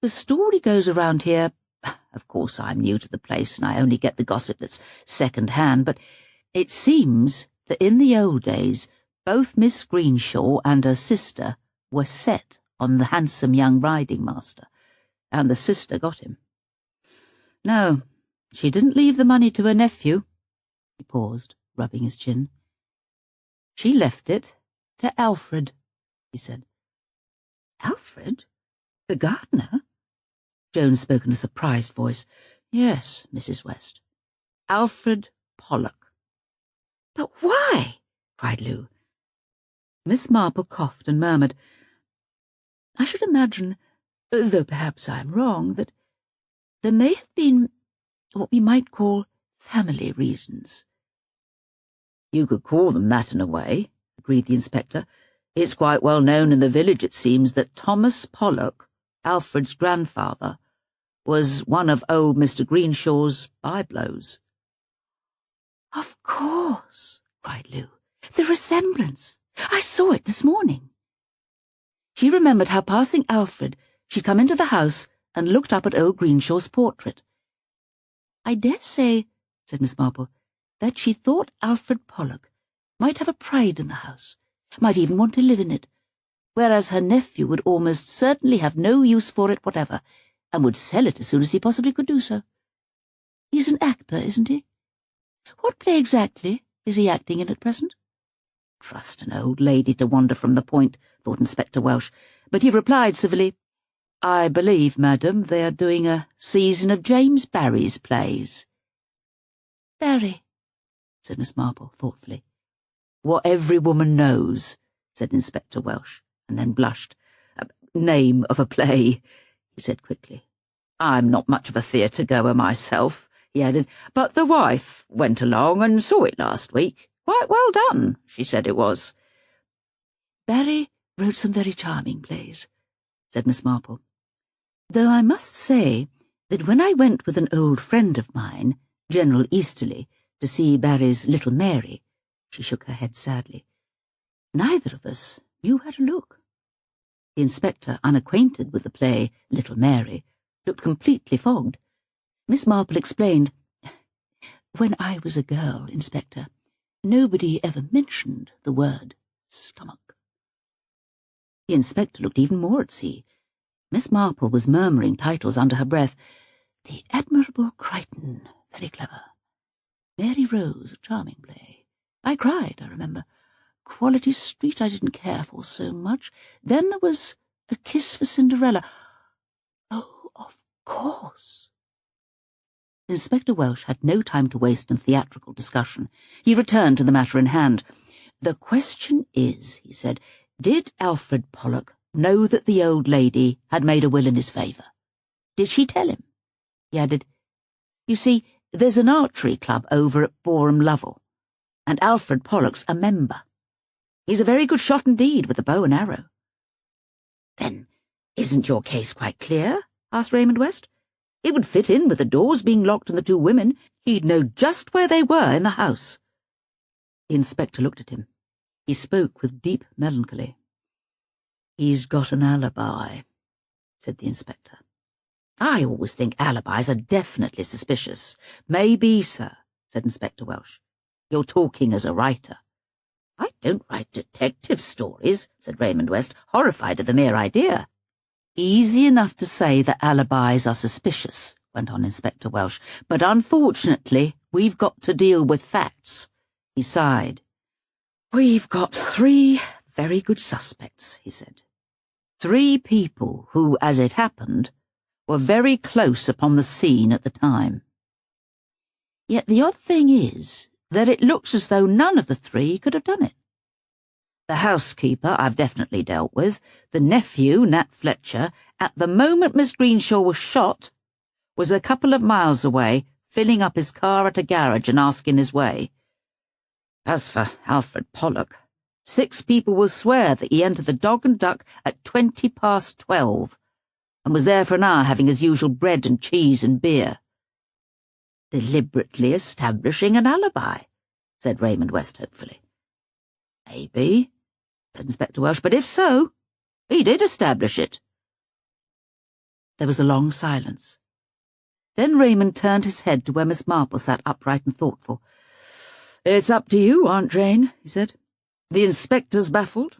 The story goes around here, of course I'm new to the place and I only get the gossip that's second-hand, but it seems that in the old days both Miss Greenshaw and her sister were set on the handsome young riding-master, and the sister got him. No, she didn't leave the money to her nephew." He paused, rubbing his chin. "She left it to Alfred," he said. "Alfred? The gardener?" Joan spoke in a surprised voice. "Yes, Mrs. West. Alfred Pollock." "But why?" cried Lou. Miss Marple coughed and murmured, "I should imagine, though perhaps I am wrong, that there may have been what we might call family reasons." "You could call them that in a way," agreed the inspector. "It's quite well known in the village, it seems, that Thomas Pollock, Alfred's grandfather, was one of old Mr. Greenshaw's byblows." "Of course," cried Lou. "The resemblance! I saw it this morning." She remembered how, passing Alfred, she'd come into the house and looked up at old Greenshaw's portrait. "I dare say," said Miss Marple, "that she thought Alfred Pollock might have a pride in the house, might even want to live in it, whereas her nephew would almost certainly have no use for it whatever, and would sell it as soon as he possibly could do so. He's an actor, isn't he? What play exactly is he acting in at present?" Trust an old lady to wander from the point, thought Inspector Welsh, but he replied civilly, "I believe, madam, they are doing a season of James Barrie's plays." "Barrie," said Miss Marple thoughtfully. "What every woman knows," said Inspector Welsh, and then blushed. "Name of a play," he said quickly. "I'm not much of a theatre-goer myself," he added, "but the wife went along and saw it last week. Quite well done, she said it was." "Barrie wrote some very charming plays," said Miss Marple. "Though I must say that when I went with an old friend of mine, General Easterly, to see Barrie's Little Mary," she shook her head sadly, "neither of us knew how to look." The inspector, unacquainted with the play Little Mary, looked completely fogged. Miss Marple explained, "When I was a girl, Inspector, nobody ever mentioned the word stomach." The inspector looked even more at sea. Miss Marple was murmuring titles under her breath. "The Admirable Crichton, very clever. Mary Rose, a charming play. I cried, I remember. Quality Street I didn't care for so much. Then there was A Kiss for Cinderella. Oh, of course." Inspector Welsh had no time to waste in theatrical discussion. He returned to the matter in hand. "The question is," he said, "did Alfred Pollock know that the old lady had made a will in his favour? Did she tell him?" He added, "You see, there's an archery club over at Boreham Lovell, and Alfred Pollock's a member. He's a very good shot indeed with a bow and arrow. Isn't your case quite clear? Asked Raymond West. It would fit in with the doors being locked and the two women. He'd know just where they were in the house. The inspector looked at him. He spoke with deep melancholy. He's got an alibi, said the inspector. I always think alibis are definitely suspicious. Maybe, sir, said Inspector Welsh. You're talking as a writer. I don't write detective stories, said Raymond West, horrified at the mere idea. Easy enough to say that alibis are suspicious, went on Inspector Welsh, but unfortunately we've got to deal with facts. He sighed. We've got 3 very good suspects, he said. 3 people who, as it happened, were very close upon the scene at the time. Yet the odd thing is that it looks as though none of the 3 could have done it. The housekeeper I've definitely dealt with, the nephew, Nat Fletcher, at the moment Miss Greenshaw was shot, was a couple of miles away, filling up his car at a garage and asking his way. As for Alfred Pollock, 6 people will swear that he entered the Dog and Duck at 12:20, and was there for an hour having his usual bread and cheese and beer. Deliberately establishing an alibi, said Raymond West hopefully. Maybe, said Inspector Welsh, but if so, he did establish it. There was a long silence. Then Raymond turned his head to where Miss Marple sat upright and thoughtful. It's up to you, Aunt Jane, he said. The inspector's baffled.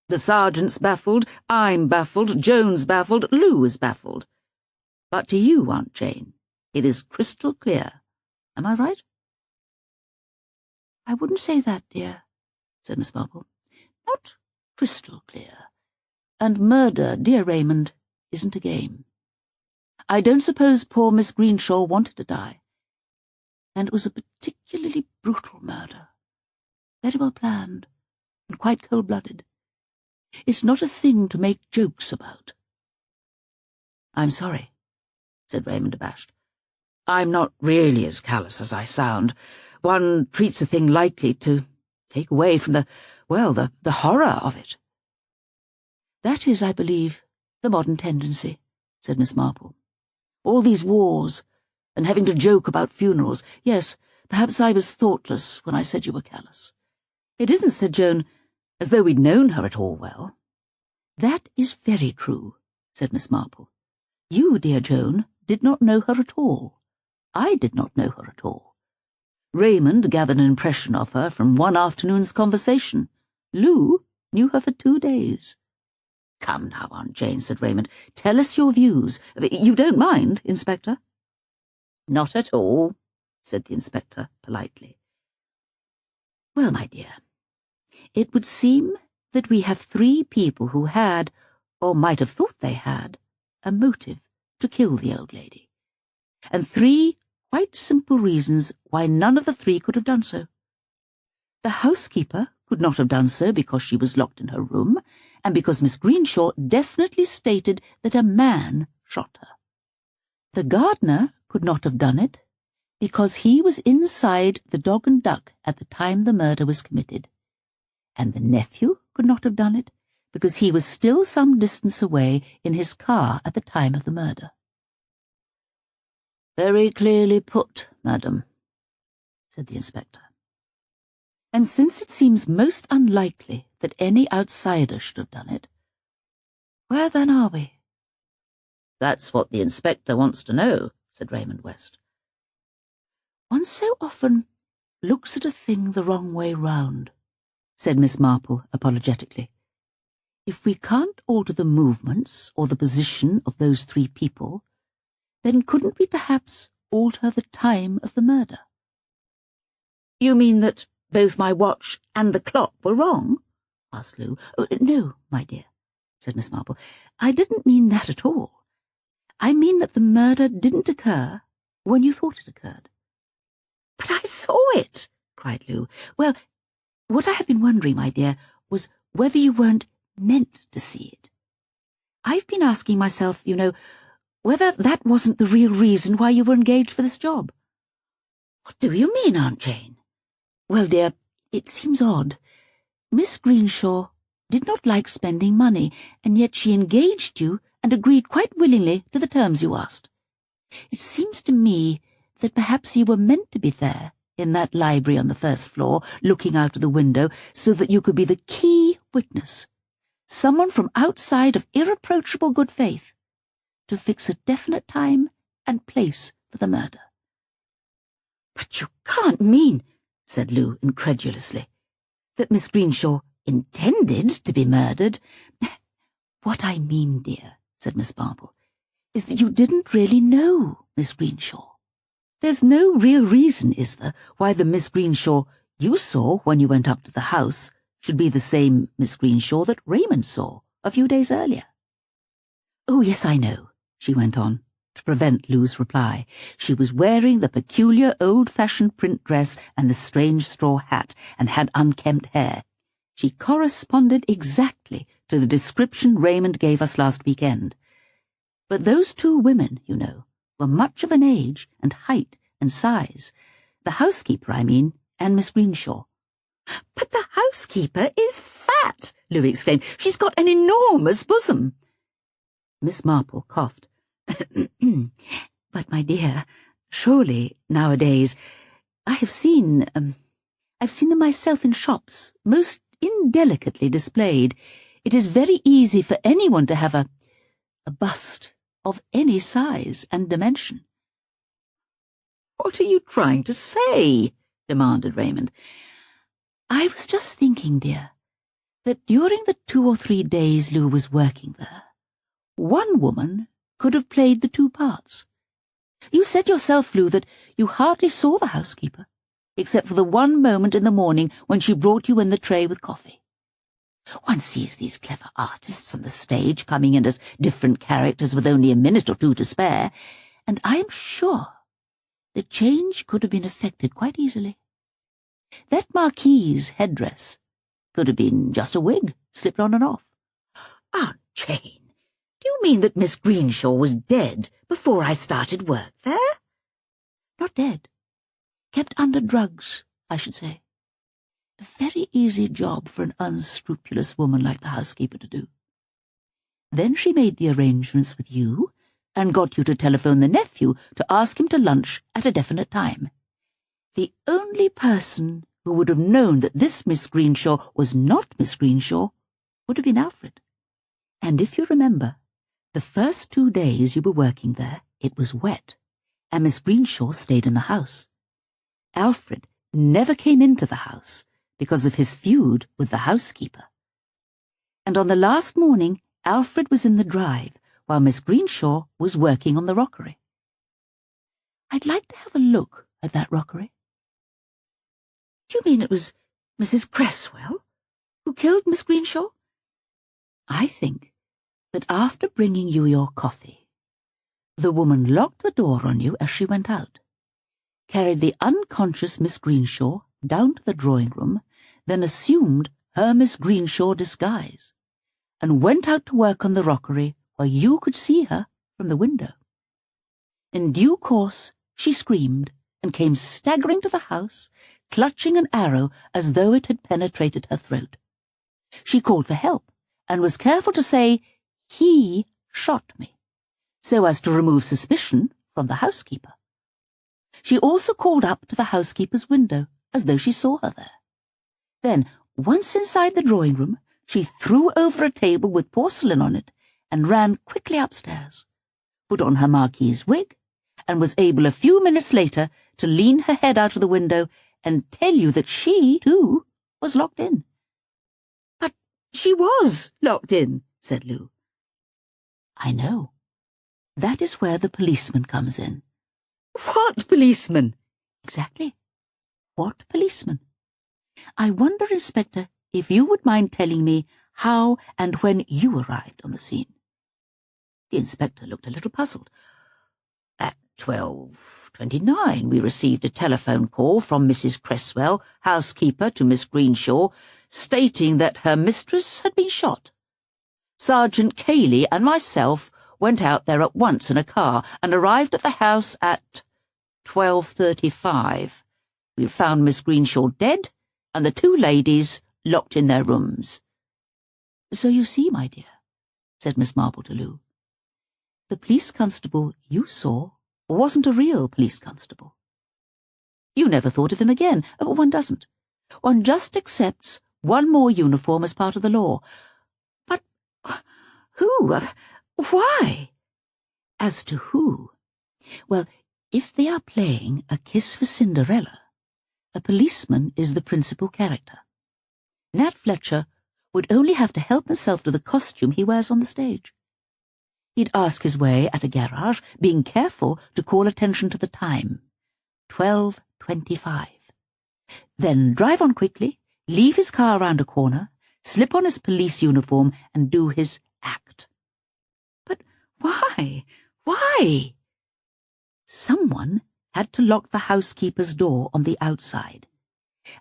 The sergeant's baffled. I'm baffled. Joan's baffled. Lou is baffled. But to you, Aunt Jane, it is crystal clear. Am I right? I wouldn't say that, dear, said Miss Marple. Not crystal clear. And murder, dear Raymond, isn't a game. I don't suppose poor Miss Greenshaw wanted to die. And it was a particularly brutal murder. Very well planned, and quite cold-blooded. It's not a thing to make jokes about. I'm sorry, said Raymond abashed. I'm not really as callous as I sound. One treats a thing lightly to take away from the horror of it. That is, I believe, the modern tendency, said Miss Marple. All these wars, and having to joke about funerals. Yes, perhaps I was thoughtless when I said you were callous. It isn't, said Joan, as though we'd known her at all well. That is very true, said Miss Marple. You, dear Joan, did not know her at all. I did not know her at all. Raymond gathered an impression of her from one afternoon's conversation. Lou knew her for 2 days. Come now, Aunt Jane, said Raymond. Tell us your views. You don't mind, Inspector? Not at all, said the inspector politely. Well, my dear, it would seem that we have 3 people who had, or might have thought they had, a motive to kill the old lady, and 3 quite simple reasons why none of the 3 could have done so. The housekeeper could not have done so because she was locked in her room, and because Miss Greenshaw definitely stated that a man shot her. The gardener could not have done it because he was inside the Dog and Duck at the time the murder was committed, and the nephew could not have done it because he was still some distance away in his car at the time of the murder. Very clearly put, madam, said the inspector. And since it seems most unlikely that any outsider should have done it, where then are we? That's what the inspector wants to know, said Raymond West. One so often looks at a thing the wrong way round, said Miss Marple apologetically. If we can't alter the movements or the position of those 3 people, then couldn't we perhaps alter the time of the murder? You mean that both my watch and the clock were wrong? Asked Lou. Oh, no, my dear, said Miss Marple. I didn't mean that at all. I mean that the murder didn't occur when you thought it occurred. But I saw it, cried Lou. Well, what I have been wondering, my dear, was whether you weren't meant to see it. I've been asking myself, you know, whether that wasn't the real reason why you were engaged for this job. What do you mean, Aunt Jane? Well, dear, it seems odd. Miss Greenshaw did not like spending money, and yet she engaged you and agreed quite willingly to the terms you asked. It seems to me that perhaps you were meant to be there, in that library on the first floor, looking out of the window, so that you could be the key witness, someone from outside of irreproachable good faith, to fix a definite time and place for the murder. "But you can't mean," said Lou incredulously, "that Miss Greenshaw intended to be murdered." "What I mean, dear," said Miss Marple, "is that you didn't really know Miss Greenshaw. There's no real reason, is there, why the Miss Greenshaw you saw when you went up to the house should be the same Miss Greenshaw that Raymond saw a few days earlier?" "Oh, yes, I know," she went on, to prevent Lou's reply. She was wearing the peculiar old-fashioned print dress and the strange straw hat, and had unkempt hair. She corresponded exactly to the description Raymond gave us last weekend. But those two women, you know, were much of an age and height and size. The housekeeper, I mean, and Miss Greenshaw. "But the housekeeper is fat," Lou exclaimed. "She's got an enormous bosom." Miss Marple coughed. "But, my dear, surely, nowadays, I've seen them myself in shops, most indelicately displayed. It is very easy for anyone to have a bust of any size and dimension." "What are you trying to say?" demanded Raymond. "I was just thinking, dear, that during the 2 or 3 days Lou was working there, one woman could have played the two parts. You said yourself, Lou, that you hardly saw the housekeeper, except for the one moment in the morning when she brought you in the tray with coffee. One sees these clever artists on the stage coming in as different characters with only a minute or two to spare, and I am sure the change could have been effected quite easily. That marquise headdress could have been just a wig, slipped on and off." "Aunt Jane, do you mean that Miss Greenshaw was dead before I started work there?" "Not dead. Kept under drugs, I should say. A very easy job for an unscrupulous woman like the housekeeper to do. Then she made the arrangements with you, and got you to telephone the nephew to ask him to lunch at a definite time. The only person who would have known that this Miss Greenshaw was not Miss Greenshaw would have been Alfred. And if you remember, the first 2 days you were working there, it was wet, and Miss Greenshaw stayed in the house. Alfred never came into the house because of his feud with the housekeeper. And on the last morning, Alfred was in the drive while Miss Greenshaw was working on the rockery. I'd like to have a look at that rockery." "Do you mean it was Mrs. Cresswell who killed Miss Greenshaw?" "I think that after bringing you your coffee, the woman locked the door on you as she went out, carried the unconscious Miss Greenshaw down to the drawing room, then assumed her Miss Greenshaw disguise, and went out to work on the rockery where you could see her from the window. In due course, she screamed and came staggering to the house, clutching an arrow as though it had penetrated her throat. She called for help, and was careful to say, 'He shot me,' so as to remove suspicion from the housekeeper. She also called up to the housekeeper's window, as though she saw her there. Then, once inside the drawing room, she threw over a table with porcelain on it, and ran quickly upstairs, put on her marquise wig, and was able a few minutes later to lean her head out of the window and tell you that she, too, was locked in." "But she was locked in," said Lou. "I know. That is where the policeman comes in." "What policeman?" "Exactly. What policeman? I wonder, Inspector, if you would mind telling me how and when you arrived on the scene." The inspector looked a little puzzled. "At 12:29 we received a telephone call from Mrs. Cresswell, housekeeper to Miss Greenshaw, stating that her mistress had been shot. Sergeant Cayley and myself went out there at once in a car and arrived at the house at 12:35. We found Miss Greenshaw dead and the two ladies locked in their rooms." "So you see, my dear," said Miss Marple to Lou, the police constable you saw wasn't a real police constable. You never thought of him again. One doesn't. One just accepts one more uniform as part of the law. But who? Why? As to who, well, if they are playing A Kiss for Cinderella, a policeman is the principal character. Nat Fletcher would only have to help himself to the costume he wears on the stage. He'd ask his way at a garage, being careful to call attention to the time. 12:25. Then drive on quickly, leave his car round a corner, slip on his police uniform, and do his act. But why? Why? Someone had to lock the housekeeper's door on the outside,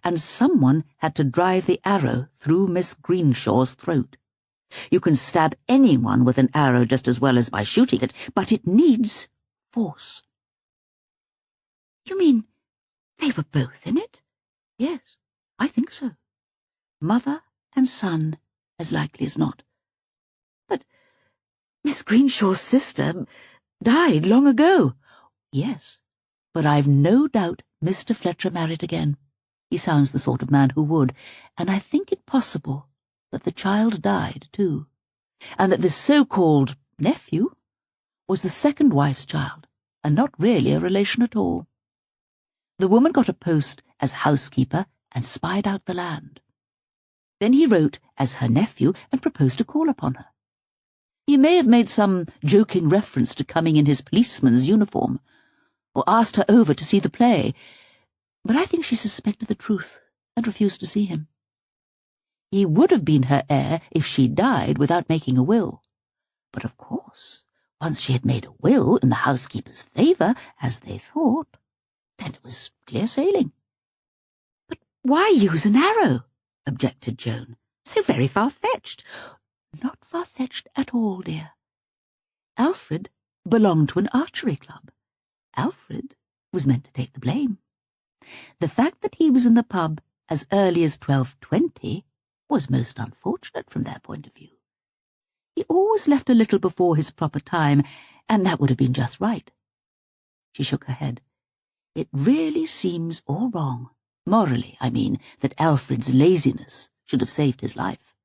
and someone had to drive the arrow through Miss Greenshaw's throat. You can stab anyone with an arrow just as well as by shooting it, but it needs force. You mean they were both in it? Yes, I think so. Mother and son, as likely as not. But Miss Greenshaw's sister died long ago. Yes, but I've no doubt Mr. Fletcher married again. He sounds the sort of man who would, and I think it possible that the child died, too, and that this so-called nephew was the second wife's child, and not really a relation at all. The woman got a post as housekeeper and spied out the land. Then he wrote as her nephew and proposed to call upon her. He may have made some joking reference to coming in his policeman's uniform, or asked her over to see the play, but I think she suspected the truth and refused to see him. He would have been her heir if she died without making a will. But of course, once she had made a will in the housekeeper's favour, as they thought, then it was clear sailing. But why use an arrow? Objected Joan. So very far-fetched. Not far-fetched at all, dear. Alfred belonged to an archery club. Alfred was meant to take the blame. The fact that he was in the pub as early as 12:20 was most unfortunate from their point of view. He always left a little before his proper time, and that would have been just right. She shook her head. It really seems all wrong, morally, I mean, that Alfred's laziness should have saved his life.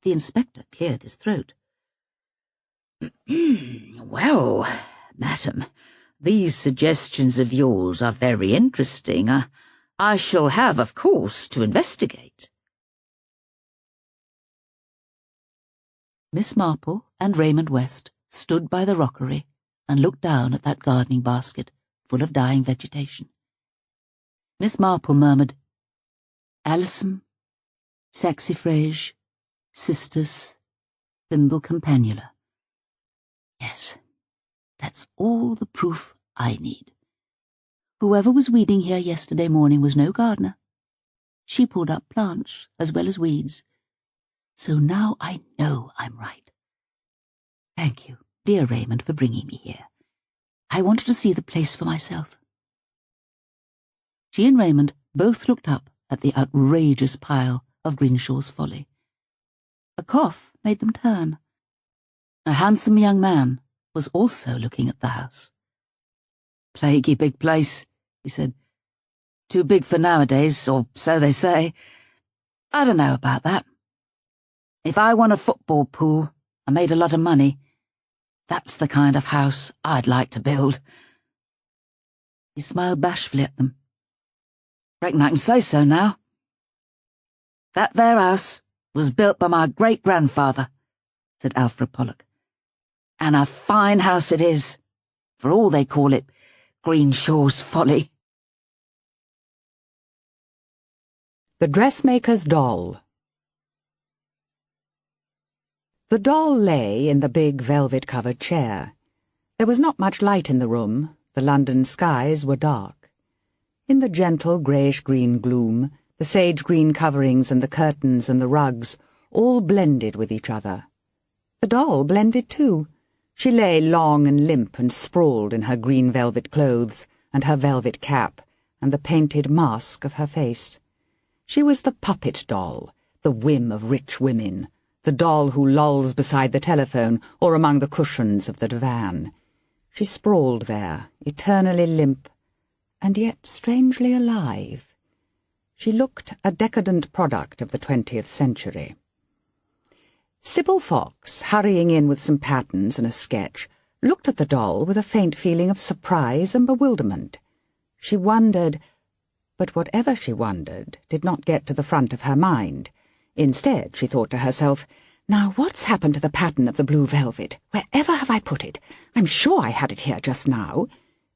The inspector cleared his throat. Well, madam, these suggestions of yours are very interesting. I shall have, of course, to investigate. Miss Marple and Raymond West stood by the rockery and looked down at that gardening basket full of dying vegetation. Miss Marple murmured, Alison, saxifrage, cistus, thimble campanula. Yes, that's all the proof I need. Whoever was weeding here yesterday morning was no gardener. She pulled up plants as well as weeds. So now I know I'm right. Thank you, dear Raymond, for bringing me here. I wanted to see the place for myself. She and Raymond both looked up at the outrageous pile of Greenshaw's folly. A cough made them turn. A handsome young man was also looking at the house. Plaguey big place, he said. Too big for nowadays, or so they say. I don't know about that. If I won a football pool and made a lot of money, that's the kind of house I'd like to build. He smiled bashfully at them. Reckon I can say so now. That there house was built by my great-grandfather, said Alfred Pollock. And a fine house it is, for all they call it Greenshaw's folly. The Dressmaker's Doll. The doll lay in the big velvet-covered chair. There was not much light in the room. The London skies were dark. In the gentle greyish-green gloom, the sage-green coverings and the curtains and the rugs all blended with each other. The doll blended too. She lay long and limp and sprawled in her green velvet clothes and her velvet cap and the painted mask of her face. She was the puppet doll, the whim of rich women, the doll who lolls beside the telephone or among the cushions of the divan. She sprawled there, eternally limp, and yet strangely alive. She looked a decadent product of the 20th century. Sybil Fox, hurrying in with some patterns and a sketch, looked at the doll with a faint feeling of surprise and bewilderment. She wondered, but whatever she wondered did not get to the front of her mind. Instead, she thought to herself, "Now what's happened to the pattern of the blue velvet? Wherever have I put it? I'm sure I had it here just now."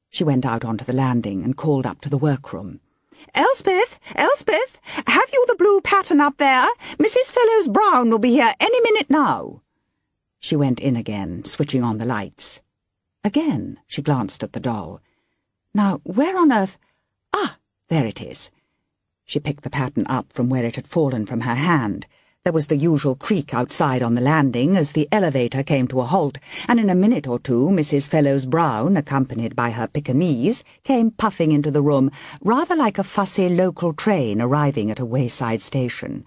She went out onto the landing and called up to the workroom. "Elspeth! Elspeth! Have you the blue pattern up there? Mrs. Fellows-Brown will be here any minute now." She went in again, switching on the lights. Again she glanced at the doll. "Now, where on earth— Ah, there it is." She picked the pattern up from where it had fallen from her hand. There was the usual creak outside on the landing as the elevator came to a halt, and in a minute or two Mrs. Fellows-Brown, accompanied by her Pekingese, came puffing into the room, rather like a fussy local train arriving at a wayside station.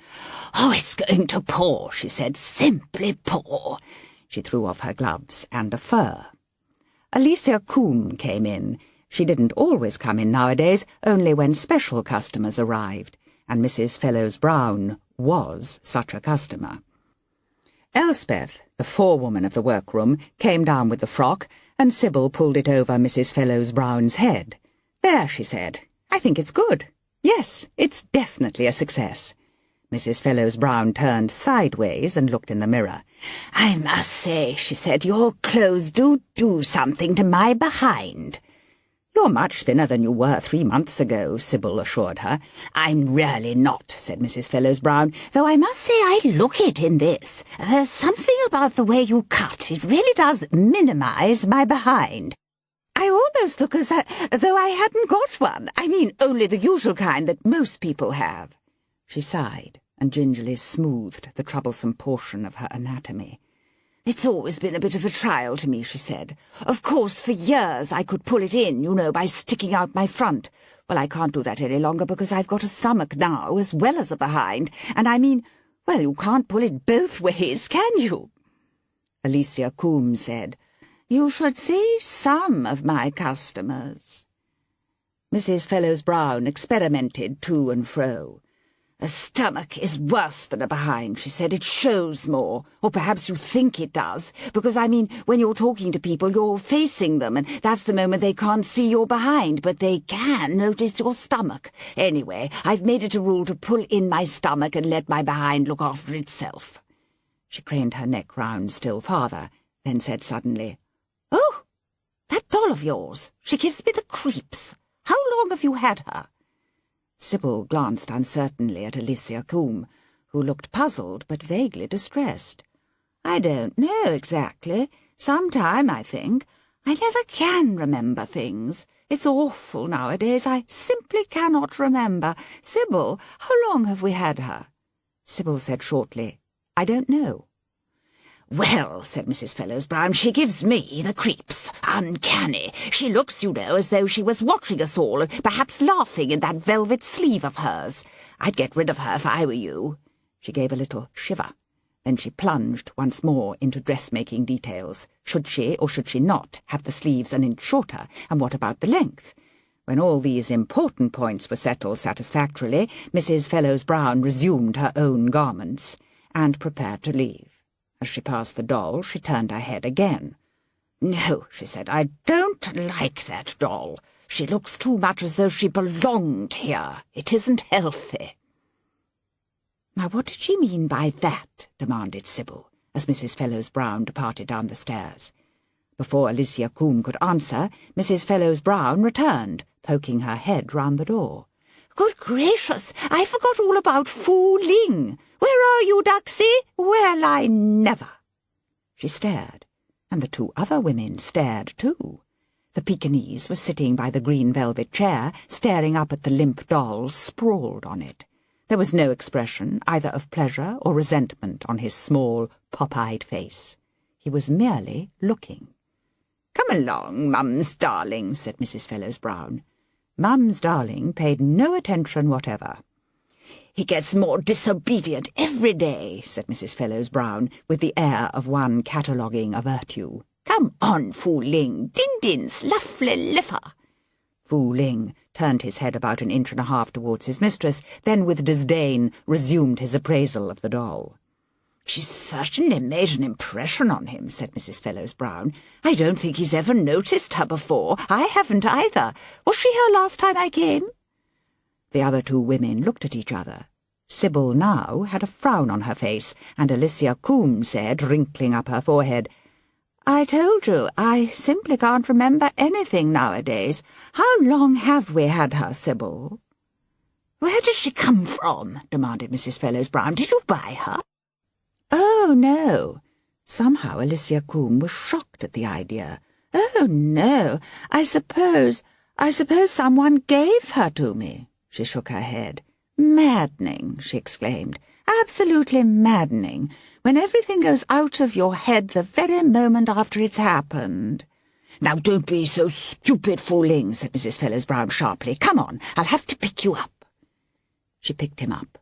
"Oh, it's going to pour," she said, "simply pour." She threw off her gloves and a fur. Alicia Coombe came in. She didn't always come in nowadays, only when special customers arrived, and Mrs. Fellows-Brown was such a customer. Elspeth, the forewoman of the workroom, came down with the frock, and Sybil pulled it over Mrs. Fellows-Brown's head. "There," she said. "I think it's good. Yes, it's definitely a success." Mrs. Fellows-Brown turned sideways and looked in the mirror. "I must say," she said, "your clothes do something to my behind." "You're much thinner than you were 3 months ago," Sybil assured her. "I'm really not," said Mrs. Fellows-Brown, "though I must say I look it in this. There's something about the way you cut. It really does minimise my behind. I almost look as though I hadn't got one. I mean, only the usual kind that most people have." She sighed and gingerly smoothed the troublesome portion of her anatomy. "It's always been a bit of a trial to me," she said. "Of course, for years I could pull it in, by sticking out my front. Well, I can't do that any longer because I've got a stomach now as well as a behind, and I mean, well, you can't pull it both ways, can you?" Alicia Coombe said, "You should see some of my customers." Mrs. Fellows-Brown experimented to and fro. "A stomach is worse than a behind," she said. "It shows more. Or perhaps you think it does. Because, I mean, when you're talking to people, you're facing them, and that's the moment they can't see your behind, but they can notice your stomach. Anyway, I've made it a rule to pull in my stomach and let my behind look after itself." She craned her neck round still farther, then said suddenly, "Oh, that doll of yours. She gives me the creeps. How long have you had her?" Sybil glanced uncertainly at Alicia Coombe, who looked puzzled but vaguely distressed. "I don't know exactly. Some time, I think. I never can remember things. It's awful nowadays. I simply cannot remember. Sybil, how long have we had her?" Sybil said shortly, "I don't know." "Well," said Mrs. Fellows-Brown, "she gives me the creeps. Uncanny. She looks, as though she was watching us all, and perhaps laughing in that velvet sleeve of hers. I'd get rid of her if I were you." She gave a little shiver. Then she plunged once more into dressmaking details. Should she, or should she not, have the sleeves an inch shorter, and what about the length? When all these important points were settled satisfactorily, Mrs. Fellows-Brown resumed her own garments, and prepared to leave. As she passed the doll, she turned her head again. "No," she said, "I don't like that doll. She looks too much as though she belonged here. It isn't healthy." "Now, what did she mean by that?" demanded Sybil, as Mrs. Fellows-Brown departed down the stairs. Before Alicia Coombe could answer, Mrs. Fellows-Brown returned, poking her head round the door. "Good gracious, I forgot all about Fu Ling. Where are you, Duxie? Well, I never." She stared, and the 2 other women stared too. The Pekingese was sitting by the green velvet chair, staring up at the limp doll sprawled on it. There was no expression either of pleasure or resentment on his small, pop-eyed face. He was merely looking. "Come along, Mum's darling," said Mrs. Fellows-Brown. Mum's darling paid no attention whatever. He gets more disobedient every day, said Mrs. Fellows-Brown, with the air of one cataloguing a virtue. Come on, Fu Ling, din sluffly liffer. Fu Ling turned his head about 1.5 inches towards his mistress, then with disdain resumed his appraisal of the doll. She's certainly made an impression on him, said Mrs. Fellows-Brown. I don't think he's ever noticed her before. I haven't either. Was she here last time I came? The other two women looked at each other. Sybil now had a frown on her face, and Alicia Coombe said, wrinkling up her forehead, I told you, I simply can't remember anything nowadays. How long have we had her, Sybil? Where does she come from? Demanded Mrs. Fellows-Brown. Did you buy her? Oh, no. Somehow Alicia Coombe was shocked at the idea. Oh, no. I suppose someone gave her to me. She shook her head. Maddening, she exclaimed. Absolutely maddening, when everything goes out of your head the very moment after it's happened. Now don't be so stupid, Fu Ling, said Mrs. Fellows-Brown sharply. Come on, I'll have to pick you up. She picked him up.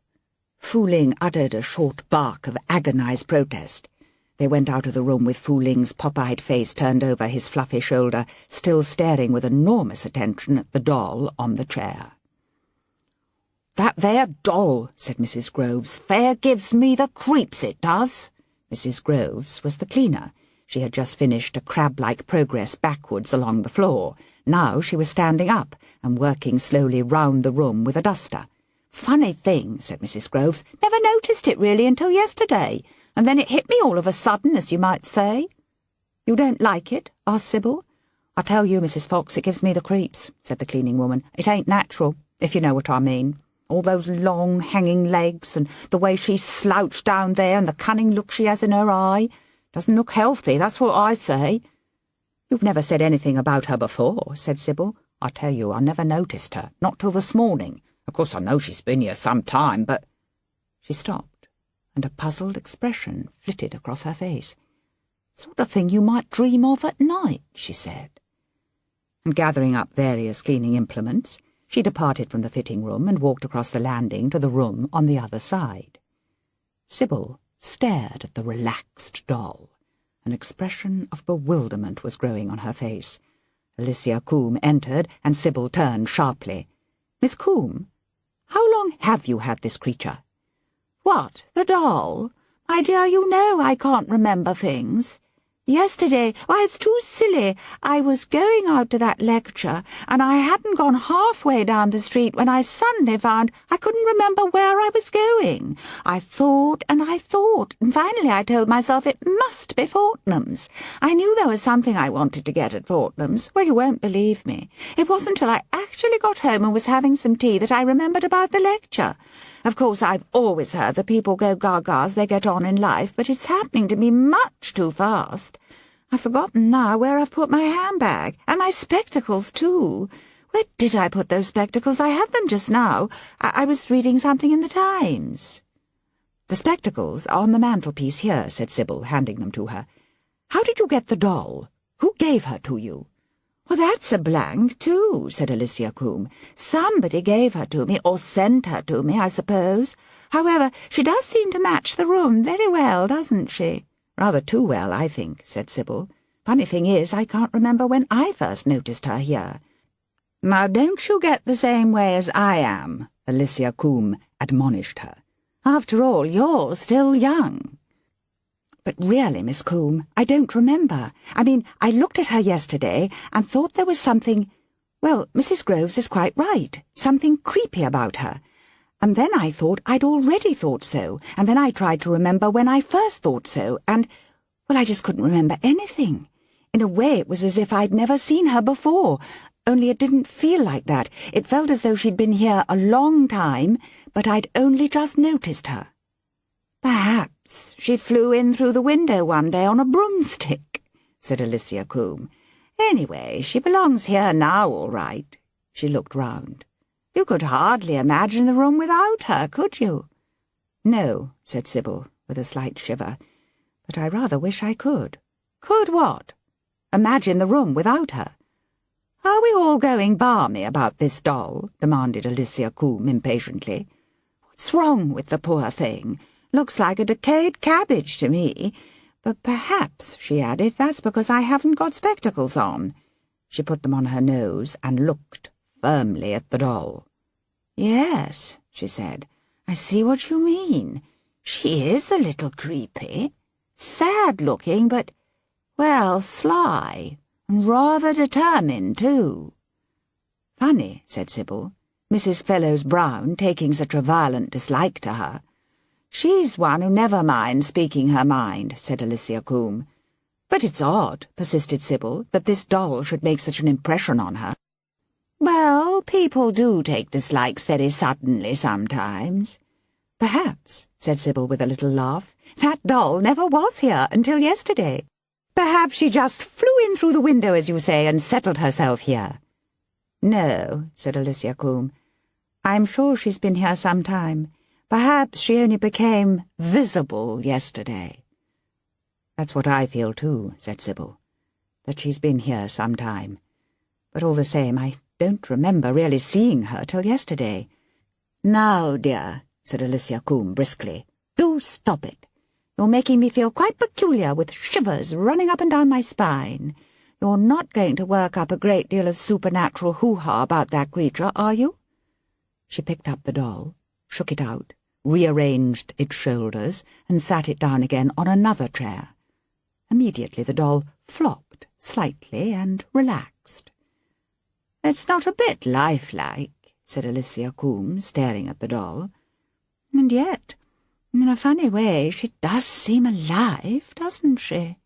Fu Ling uttered a short bark of agonized protest. They went out of the room with Fu Ling's pop-eyed face turned over his fluffy shoulder, still staring with enormous attention at the doll on the chair. That there doll, said Mrs. Groves, fair gives me the creeps, it does. Mrs. Groves was the cleaner. She had just finished a crab-like progress backwards along the floor. Now she was standing up and working slowly round the room with a duster. Funny thing, said Mrs. Groves. Never noticed it really until yesterday, and then it hit me all of a sudden, as you might say. You don't like it? Asked Sybil. I tell you, Mrs. Fox, it gives me the creeps, said the cleaning woman. It ain't natural, if you know what I mean. All those long, hanging legs, and the way she's slouched down there, and the cunning look she has in her eye. Doesn't look healthy, that's what I say. You've never said anything about her before, said Sybil. I tell you, I never noticed her, not till this morning. Of course, I know she's been here some time, but— She stopped, and a puzzled expression flitted across her face. Sort of thing you might dream of at night, she said. And gathering up various cleaning implements, she departed from the fitting room and walked across the landing to the room on the other side. Sybil stared at the relaxed doll. An expression of bewilderment was growing on her face. Alicia Coombe entered, and Sybil turned sharply. Miss Coombe, how long have you had this creature? What, the doll? My dear, you know I can't remember things. Yesterday, why, it's too silly. I was going out to that lecture, and I hadn't gone halfway down the street when I suddenly found I couldn't remember where I was going. I thought, and finally I told myself it must be Fortnum's. I knew there was something I wanted to get at Fortnum's. Well, you won't believe me. It wasn't till I actually got home and was having some tea that I remembered about the lecture. Of course, I've always heard that people go gaga as they get on in life, but it's happening to me much too fast. I've forgotten now where I've put my handbag, and my spectacles, too. Where did I put those spectacles? I had them just now. I was reading something in the Times. The spectacles are on the mantelpiece here, said Sybil, handing them to her. How did you get the doll? Who gave her to you? Well, that's a blank, too, said Alicia Coombe. Somebody gave her to me, or sent her to me, I suppose. However, she does seem to match the room very well, doesn't she? Rather too well, I think, said Sybil. Funny thing is, I can't remember when I first noticed her here. Now, don't you get the same way as I am, Alicia Coombe admonished her. After all, you're still young. But really, Miss Coombe, I don't remember. I mean, I looked at her yesterday and thought there was something— Well, Mrs. Groves is quite right. Something creepy about her. And then I thought I'd already thought so, and then I tried to remember when I first thought so, and— Well, I just couldn't remember anything. In a way, it was as if I'd never seen her before, only it didn't feel like that. It felt as though she'd been here a long time, but I'd only just noticed her. Perhaps she flew in through the window one day on a broomstick, said Alicia Coombe. Anyway, she belongs here now, all right. She looked round. You could hardly imagine the room without her, could you? No, said Sybil, with a slight shiver. But I rather wish I could. Could what? Imagine the room without her. Are we all going balmy about this doll? Demanded Alicia Coombe impatiently. What's wrong with the poor thing? Looks like a decayed cabbage to me. But perhaps," she added, "that's because I haven't got spectacles on." She put them on her nose and looked firmly at the doll. "Yes," she said, "I see what you mean. She is a little creepy. Sad-looking, but, well, sly, and rather determined, too." "Funny," said Sybil, "Mrs. Fellows-Brown taking such a violent dislike to her." "She's one who never minds speaking her mind," said Alicia Combe. "But it's odd," persisted Sybil, "that this doll should make such an impression on her." "Well, people do take dislikes very suddenly sometimes." "Perhaps," said Sybil with a little laugh, "that doll never was here until yesterday. Perhaps she just flew in through the window, as you say, and settled herself here." "No," said Alicia Combe. "I'm sure she's been here some time. Perhaps she only became visible yesterday." "That's what I feel too," said Sybil, "that she's been here some time. But all the same, I don't remember really seeing her till yesterday." "Now, dear," said Alicia Combe briskly, "do stop it. You're making me feel quite peculiar with shivers running up and down my spine. You're not going to work up a great deal of supernatural hoo-ha about that creature, are you?" She picked up the doll, shook it out, rearranged its shoulders, and sat it down again on another chair. Immediately the doll flopped slightly and relaxed. "It's not a bit lifelike," said Alicia Combe, staring at the doll. "And yet, in a funny way, she does seem alive, doesn't she?"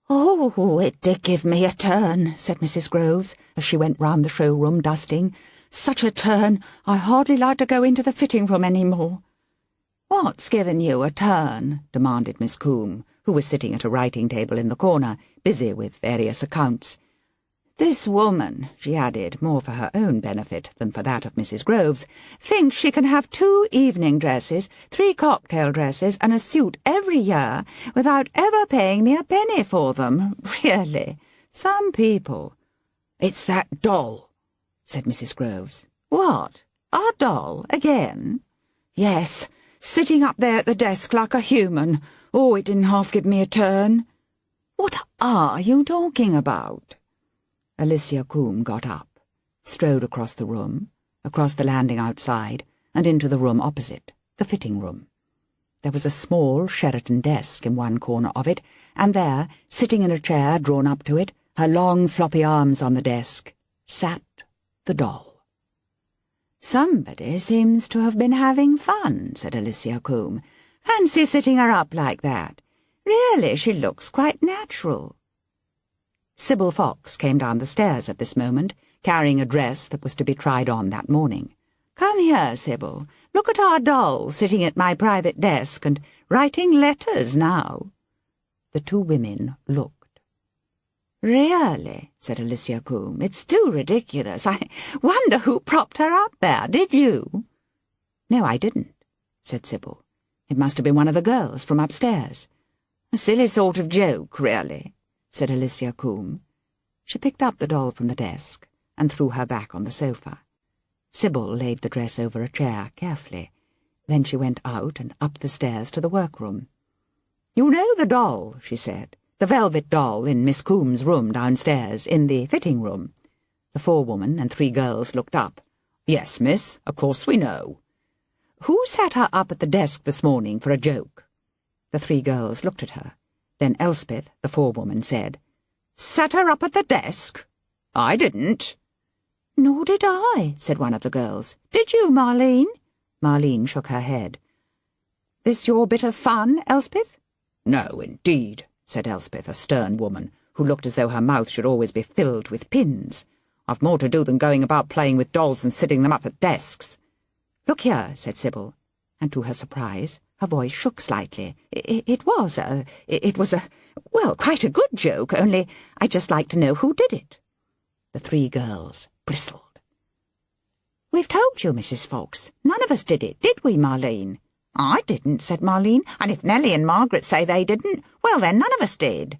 "Oh, it did give me a turn," said Mrs. Groves, as she went round the showroom dusting. "Such a turn, I hardly like to go into the fitting-room any more." "What's given you a turn?" demanded Miss Combe, who was sitting at a writing-table in the corner, busy with various accounts. "This woman," she added, more for her own benefit than for that of Mrs. Groves, "thinks she can have 2 evening dresses, 3 cocktail dresses, and a suit every year without ever paying me a penny for them. Really, some people—" "It's that doll," said Mrs. Groves. "What? Our doll, again?" "Yes, sitting up there at the desk like a human. Oh, it didn't half give me a turn." "What are you talking about?" Alicia Combe got up, strode across the room, across the landing outside, and into the room opposite, the fitting-room. There was a small Sheraton desk in one corner of it, and there, sitting in a chair drawn up to it, her long floppy arms on the desk, sat the doll. "Somebody seems to have been having fun," said Alicia Combe. "Fancy sitting her up like that. Really, she looks quite natural." Sybil Fox came down the stairs at this moment, carrying a dress that was to be tried on that morning. "Come here, Sybil. Look at our doll sitting at my private desk and writing letters now." The 2 women looked. "Really," said Alicia Combe, "it's too ridiculous. I wonder who propped her up there, did you?" "No, I didn't," said Sybil. "It must have been one of the girls from upstairs." "A silly sort of joke, really," said Alicia Combe. She picked up the doll from the desk and threw her back on the sofa. Sybil laid the dress over a chair carefully. Then she went out and up the stairs to the workroom. "You know the doll," she said, "the velvet doll in Miss Combe's room downstairs, in the fitting-room." The 4-woman and 3 girls looked up. "Yes, miss, of course we know." "Who sat her up at the desk this morning for a joke?" The 3 girls looked at her. Then Elspeth, the 4-woman, said, "Sat her up at the desk? I didn't." "Nor did I," said one of the girls. "Did you, Marlene?" Marlene shook her head. "This your bit of fun, Elspeth?" "No, indeed," said Elspeth, a stern woman, who looked as though her mouth should always be filled with pins. "I've more to do than going about playing with dolls and sitting them up at desks." "Look here," said Sybil, and to her surprise her voice shook slightly. It was well, quite a good joke, only I'd just like to know who did it." The 3 girls bristled. "We've told you, Mrs. Fox. None of us did it, did we, Marlene?" "I didn't," said Marlene, "and if Nellie and Margaret say they didn't, well, then none of us did."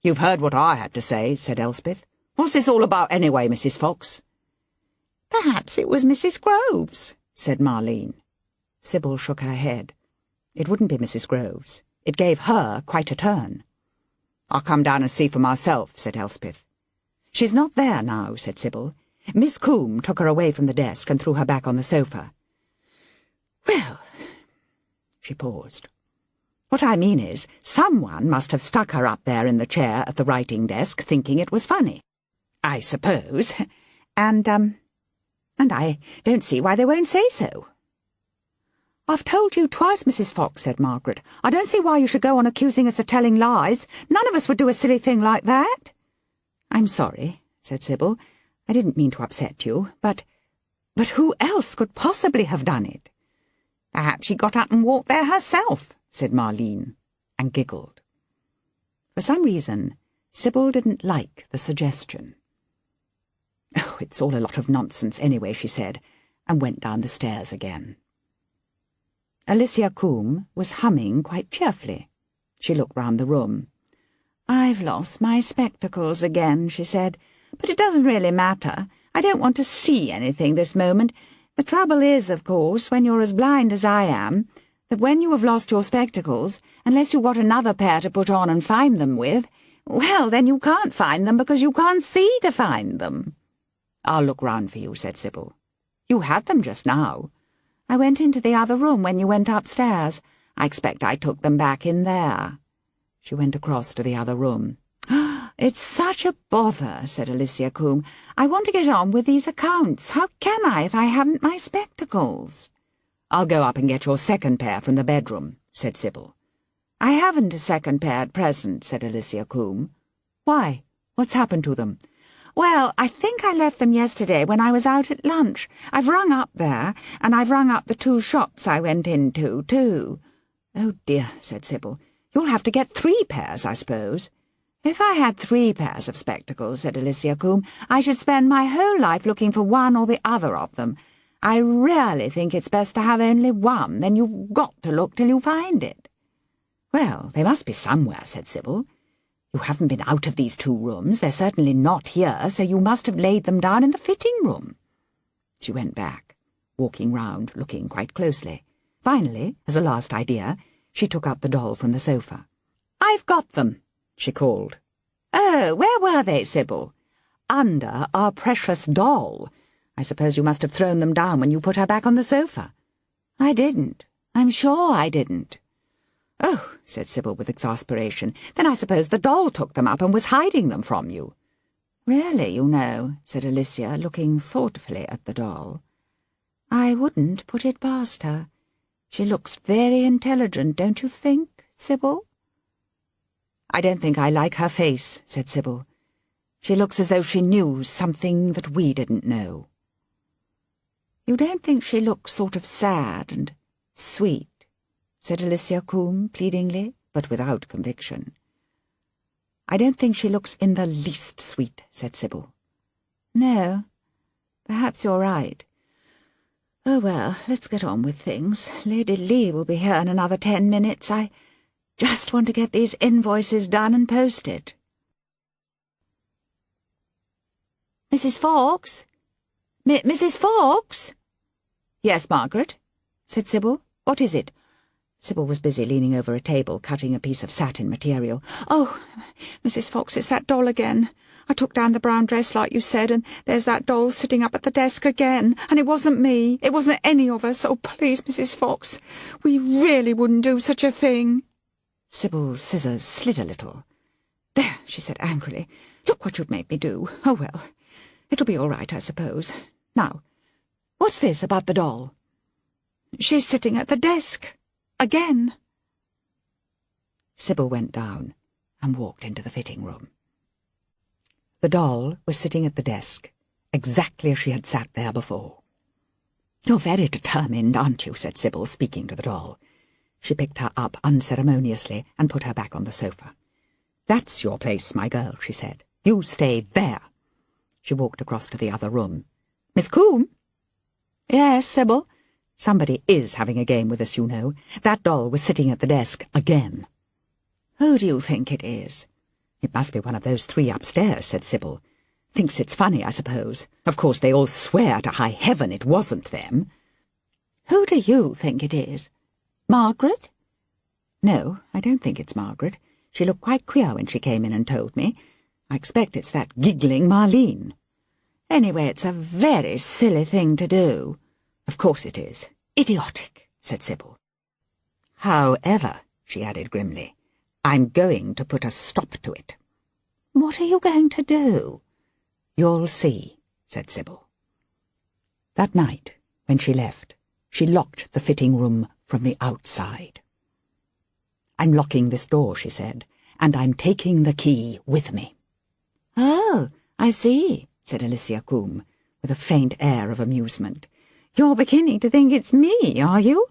"You've heard what I had to say," said Elspeth. "What's this all about anyway, Mrs. Fox?" "Perhaps it was Mrs. Groves," said Marlene. Sybil shook her head. It wouldn't be Mrs. Groves. It gave her quite a turn. "I'll come down and see for myself," said Elspeth. "She's not there now," said Sybil. "Miss Combe took her away from the desk and threw her back on the sofa." "Well—" She paused. "What I mean is, someone must have stuck her up there in the chair at the writing desk thinking it was funny, I suppose, and I don't see why they won't say so." "I've told you twice, Mrs. Fox," said Margaret. "I don't see why you should go on accusing us of telling lies. None of us would do a silly thing like that." "I'm sorry," said Sybil. "I didn't mean to upset you, but who else could possibly have done it?" "Perhaps she got up and walked there herself," said Marlene, and giggled. For some reason, Sybil didn't like the suggestion. "Oh, it's all a lot of nonsense anyway," she said, and went down the stairs again. Alicia Combe was humming quite cheerfully. She looked round the room. "I've lost my spectacles again," she said, "but it doesn't really matter. I don't want to see anything this moment. The trouble is, of course, when you're as blind as I am, that when you have lost your spectacles, unless you've got another pair to put on and find them with, well, then you can't find them because you can't see to find them." "I'll look round for you," said Sybil. "You had them just now." "I went into the other room when you went upstairs. I expect I took them back in there." She went across to the other room. "It's such a bother," said Alicia Combe. "I want to get on with these accounts. How can I if I haven't my spectacles?" "I'll go up and get your second pair from the bedroom," said Sybil. "I haven't a second pair at present," said Alicia Combe. "Why? What's happened to them?" "Well, I think I left them yesterday when I was out at lunch. I've rung up there, and I've rung up the 2 shops I went into, too." "Oh, dear," said Sybil. "You'll have to get 3 pairs, I suppose." "If I had 3 pairs of spectacles," said Alicia Combe, "I should spend my whole life looking for one or the other of them. I really think it's best to have only one, then you've got to look till you find it." "Well, they must be somewhere," said Sybil. "You haven't been out of these 2 rooms. They're certainly not here, so you must have laid them down in the fitting-room." She went back, walking round, looking quite closely. Finally, as a last idea, she took up the doll from the sofa. "I've got them," she called. "Oh, where were they, Sybil?" "Under our precious doll. I suppose you must have thrown them down when you put her back on the sofa." "I didn't. I'm sure I didn't." "Oh," said Sybil with exasperation, "then I suppose the doll took them up and was hiding them from you." "Really, you know," said Alicia, looking thoughtfully at the doll, "I wouldn't put it past her. She looks very intelligent, don't you think, Sybil?" "I don't think I like her face," said Sybil. "She looks as though she knew something that we didn't know." "You don't think she looks sort of sad and sweet?" said Alicia Combe pleadingly, but without conviction. "I don't think she looks in the least sweet," said Sybil. "No, perhaps you're right. Oh, well, let's get on with things. Lady Lee will be here in another 10 minutes. I just want to get these invoices done and posted." "Mrs. Fawkes? Mrs. Fawkes?" "Yes, Margaret," said Sybil. "What is it?" Sybil was busy leaning over a table, cutting a piece of satin material. "Oh, Mrs. Fox, it's that doll again. I took down the brown dress like you said, and there's that doll sitting up at the desk again. And it wasn't me. It wasn't any of us. Oh, please, Mrs. Fox, we really wouldn't do such a thing." Sybil's scissors slid a little. "There," she said angrily. "Look what you've made me do. Oh, well, it'll be all right, I suppose. Now, what's this about the doll?" "She's sitting at the desk. Again." Sybil went down and walked into the fitting-room. The doll was sitting at the desk, exactly as she had sat there before. "You're very determined, aren't you?" said Sybil, speaking to the doll. She picked her up unceremoniously and put her back on the sofa. "That's your place, my girl," she said. "You stay there." She walked across to the other room. "Miss Combe?" "Yes, Sybil?" "Somebody is having a game with us, you know. That doll was sitting at the desk again." "Who do you think it is?" "It must be one of those 3 upstairs," said Sybil. "Thinks it's funny, I suppose. Of course they all swear to high heaven it wasn't them." Who do you think it is? Margaret? No, I don't think it's Margaret. She looked quite queer when she came in and told me. I expect it's that giggling Marlene. Anyway, it's a very silly thing to do. Of course it is. Idiotic, said Sybil. However, she added grimly, I'm going to put a stop to it. What are you going to do? You'll see, said Sybil. That night, when she left, she locked the fitting room from the outside. I'm locking this door, she said, and I'm taking the key with me. Oh, I see, said Alicia Coombe, with a faint air of amusement. You're beginning to think it's me, are you?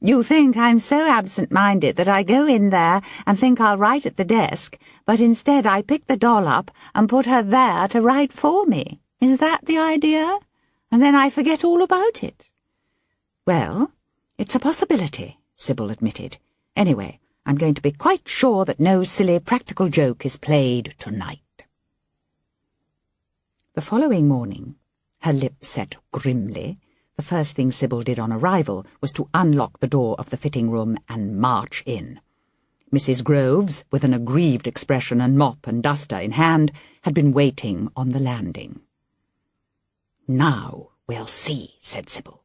You think I'm so absent-minded that I go in there and think I'll write at the desk, but instead I pick the doll up and put her there to write for me. Is that the idea? And then I forget all about it. Well, it's a possibility, Sybil admitted. Anyway, I'm going to be quite sure that no silly practical joke is played tonight. The following morning, her lips set grimly, the first thing Sybil did on arrival was to unlock the door of the fitting room and march in. Mrs. Groves, with an aggrieved expression and mop and duster in hand, had been waiting on the landing. Now we'll see, said Sybil.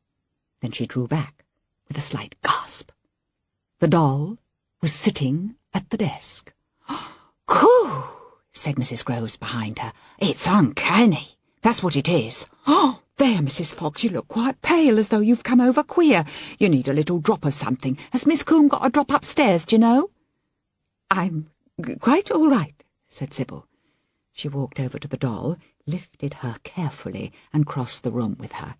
Then she drew back, with a slight gasp. The doll was sitting at the desk. "Coo!" said Mrs. Groves behind her. "It's uncanny. That's what it is. Oh, there, Mrs. Fox, you look quite pale, as though you've come over queer. You need a little drop of something. Has Miss Coombe got a drop upstairs, do you know?" "I'm quite all right," said Sybil. She walked over to the doll, lifted her carefully, and crossed the room with her.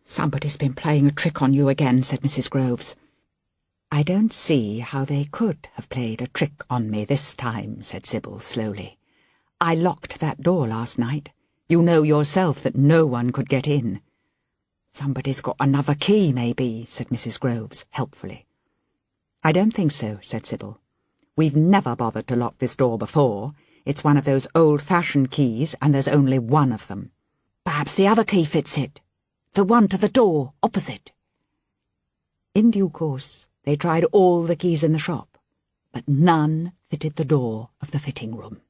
"Somebody's been playing a trick on you again," said Mrs. Groves. "I don't see how they could have played a trick on me this time," said Sybil slowly. "I locked that door last night. You know yourself that no one could get in." "Somebody's got another key, maybe," said Mrs. Groves helpfully. "I don't think so," said Sybil. "We've never bothered to lock this door before. It's one of those old-fashioned keys, and there's only one of them. Perhaps the other key fits it. The one to the door, opposite." In due course, they tried all the keys in the shop, but none fitted the door of the fitting room.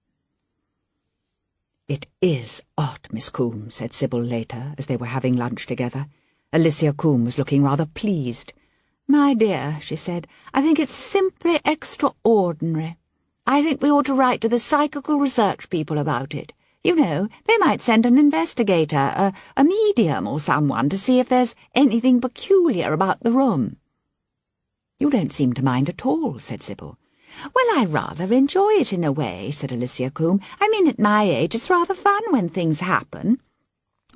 "It is odd, Miss Coombe," said Sybil later, as they were having lunch together. Alicia Coombe was looking rather pleased. "My dear," she said, "I think it's simply extraordinary. I think we ought to write to the psychical research people about it. You know, they might send an investigator, a medium or someone, to see if there's anything peculiar about the room." "You don't seem to mind at all," said Sybil. "Well, I rather enjoy it in a way," said Alicia Coombe. "I mean, at my age, it's rather fun when things happen.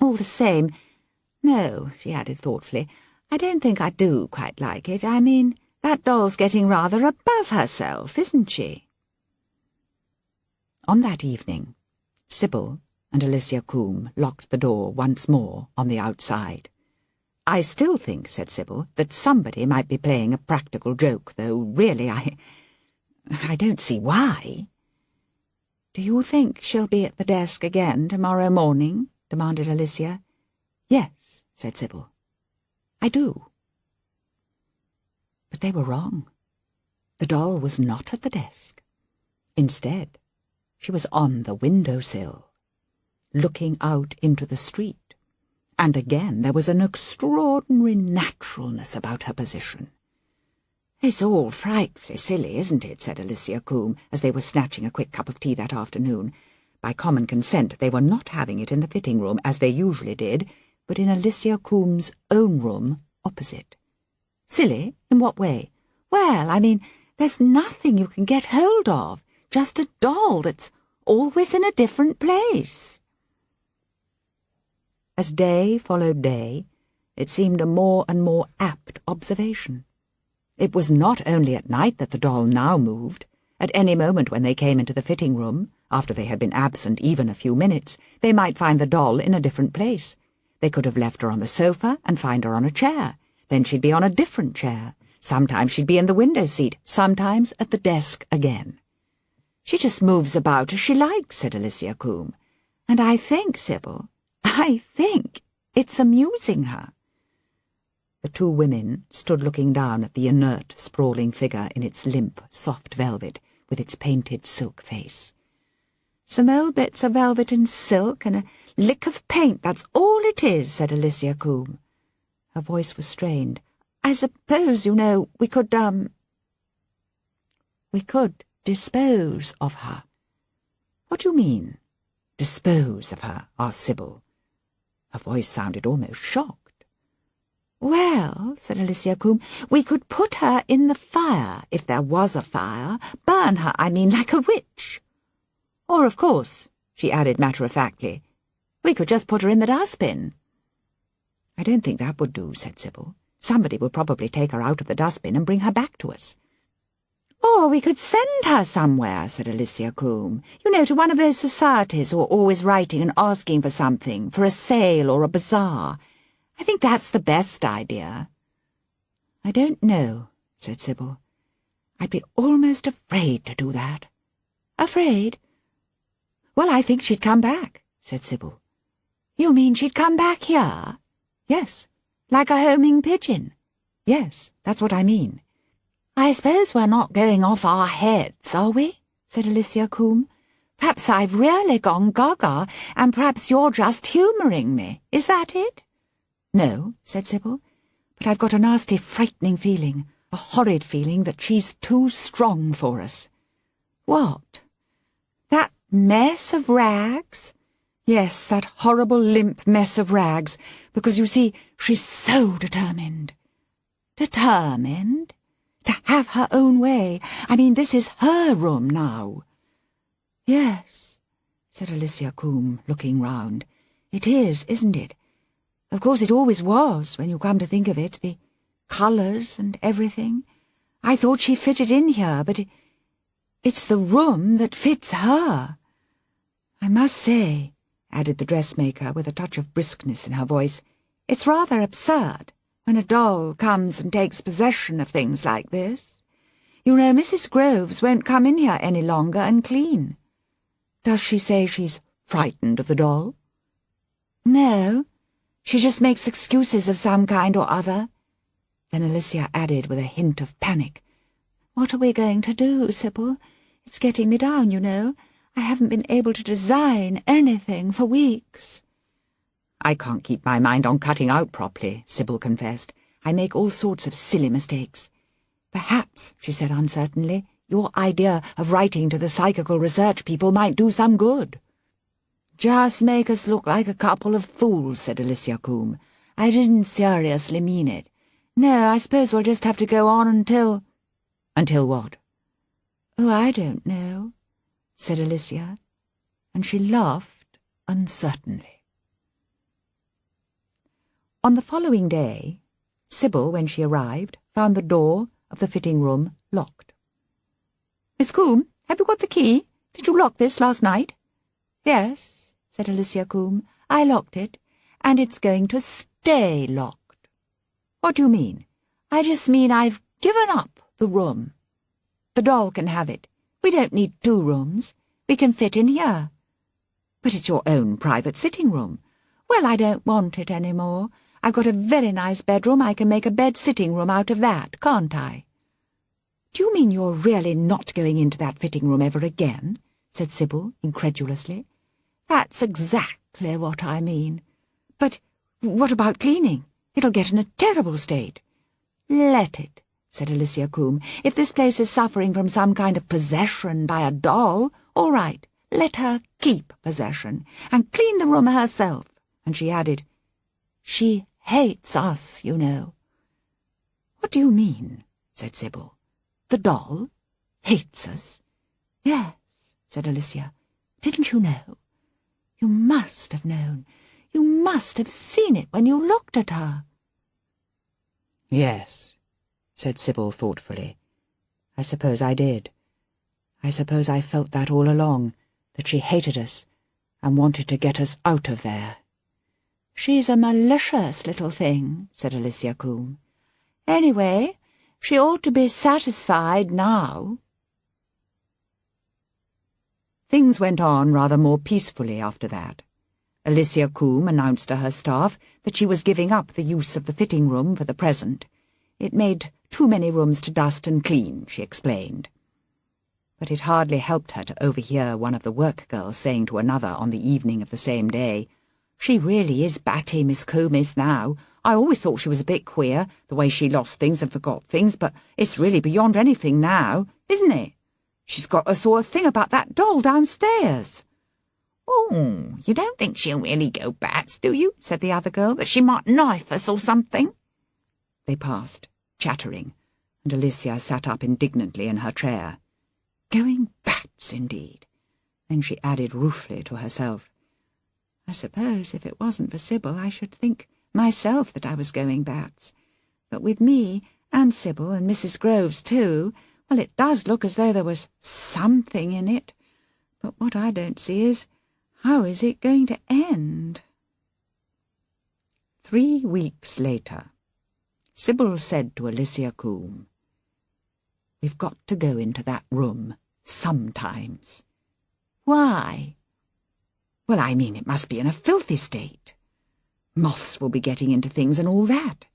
All the same, no," she added thoughtfully, "I don't think I do quite like it. I mean, that doll's getting rather above herself, isn't she?" On that evening, Sybil and Alicia Coombe locked the door once more on the outside. "I still think," said Sybil, "that somebody might be playing a practical joke, though really I don't see why." "Do you think she'll be at the desk again tomorrow morning?" demanded Alicia. "Yes," said Sybil. "I do." But they were wrong. The doll was not at the desk. Instead, she was on the window-sill, looking out into the street, and again there was an extraordinary naturalness about her position. "It's all frightfully silly, isn't it?" said Alicia Coombe, as they were snatching a quick cup of tea that afternoon. By common consent they were not having it in the fitting room, as they usually did, but in Alicia Coombe's own room opposite. "Silly? In what way?" "Well, I mean, there's nothing you can get hold of. Just a doll that's always in a different place." As day followed day, it seemed a more and more apt observation. It was not only at night that the doll now moved. At any moment when they came into the fitting room, after they had been absent even a few minutes, they might find the doll in a different place. They could have left her on the sofa and find her on a chair. Then she'd be on a different chair. Sometimes she'd be in the window seat, sometimes at the desk again. "She just moves about as she likes," said Alicia Coombe. "And I think, Sybil, I think it's amusing her." The two women stood looking down at the inert, sprawling figure in its limp, soft velvet, with its painted silk face. "Some old bits of velvet and silk and a lick of paint, that's all it is," said Alicia Combe. Her voice was strained. "I suppose, you know, we could dispose of her." "What do you mean, dispose of her?" asked Sybil. Her voice sounded almost shocked. "Well," said Alicia Combe, "we could put her in the fire, if there was a fire. Burn her, I mean, like a witch. Or, of course," she added matter-of-factly, "we could just put her in the dustbin." "I don't think that would do," said Sybil. "Somebody would probably take her out of the dustbin and bring her back to us." "Or we could send her somewhere," said Alicia Combe. "You know, to one of those societies who are always writing and asking for something, for a sale or a bazaar. I think that's the best idea." "I don't know," said Sybil. "I'd be almost afraid to do that." "Afraid?" "Well, I think she'd come back," said Sybil. "You mean she'd come back here?" "Yes." "Like a homing pigeon?" "Yes, that's what I mean." "I suppose we're not going off our heads, are we?" said Alicia Combe. "Perhaps I've really gone gaga, and perhaps you're just humouring me. Is that it?" "No," said Sybil, "but I've got a nasty, frightening feeling, a horrid feeling that she's too strong for us." "What? That mess of rags?" "Yes, that horrible limp mess of rags, because, you see, she's so determined." "Determined? To have her own way. I mean, this is her room now." "Yes," said Alicia Combe, looking round. "It is, isn't it? Of course it always was, when you come to think of it, the colours and everything. I thought she fitted in here, but it's the room that fits her. I must say," added the dressmaker, with a touch of briskness in her voice, "it's rather absurd when a doll comes and takes possession of things like this. You know, Mrs. Groves won't come in here any longer and clean." "Does she say she's frightened of the doll?" "No, she just makes excuses of some kind or other." Then Alicia added with a hint of panic, "What are we going to do, Sybil? It's getting me down, you know. I haven't been able to design anything for weeks." "I can't keep my mind on cutting out properly," Sybil confessed. "I make all sorts of silly mistakes. Perhaps," she said uncertainly, "your idea of writing to the psychical research people might do some good." "Just make us look like a couple of fools," said Alicia Combe. "I didn't seriously mean it. No, I suppose we'll just have to go on until—" "Until what?" "Oh, I don't know," said Alicia, and she laughed uncertainly. On the following day, Sybil, when she arrived, found the door of the fitting-room locked. "Miss Combe, have you got the key? Did you lock this last night?" "Yes," said Alicia Combe, "I locked it, and it's going to stay locked." "What do you mean?" "I just mean I've given up the room. The doll can have it. We don't need 2 rooms. We can fit in here." "But it's your own private sitting-room." "Well, I don't want it any more. I've got a very nice bedroom. I can make a bed-sitting-room out of that, can't I?" "Do you mean you're really not going into that fitting-room ever again?" said Sybil, incredulously. "That's exactly what I mean." "But what about cleaning? It'll get in a terrible state." "Let it," said Alicia Combe. "If this place is suffering from some kind of possession by a doll, all right, let her keep possession, and clean the room herself." And she added, "She hates us, you know." "What do you mean?" said Sybil. "The doll hates us?" "Yes," said Alicia. "Didn't you know? You must have known. You must have seen it when you looked at her." "Yes," said Sybil thoughtfully. "I suppose I did. I suppose I felt that all along, that she hated us and wanted to get us out of there." "She's a malicious little thing," said Alicia Combe. "Anyway, she ought to be satisfied now." Things went on rather more peacefully after that. Alicia Coombe announced to her staff that she was giving up the use of the fitting room for the present. It made too many rooms to dust and clean, she explained. But it hardly helped her to overhear one of the work girls saying to another on the evening of the same day, "She really is batty, Miss Coombe is now. I always thought she was a bit queer, the way she lost things and forgot things, but it's really beyond anything now, isn't it? She's got a sort of thing about that doll downstairs." "Oh, you don't think she'll really go bats, do you?" said the other girl, "that she might knife us or something?" They passed, chattering, and Alicia sat up indignantly in her chair. Going bats, indeed. Then she added ruefully to herself, "I suppose if it wasn't for Sybil I should think myself that I was going bats. But with me, and Sybil, and Mrs. Groves too, well, it does look as though there was something in it. But what I don't see is, how is it going to end?" 3 weeks later, Sybil said to Alicia Coombe, "We've got to go into that room sometimes." "Why?" "Well, I mean, it must be in a filthy state. Moths will be getting into things and all that.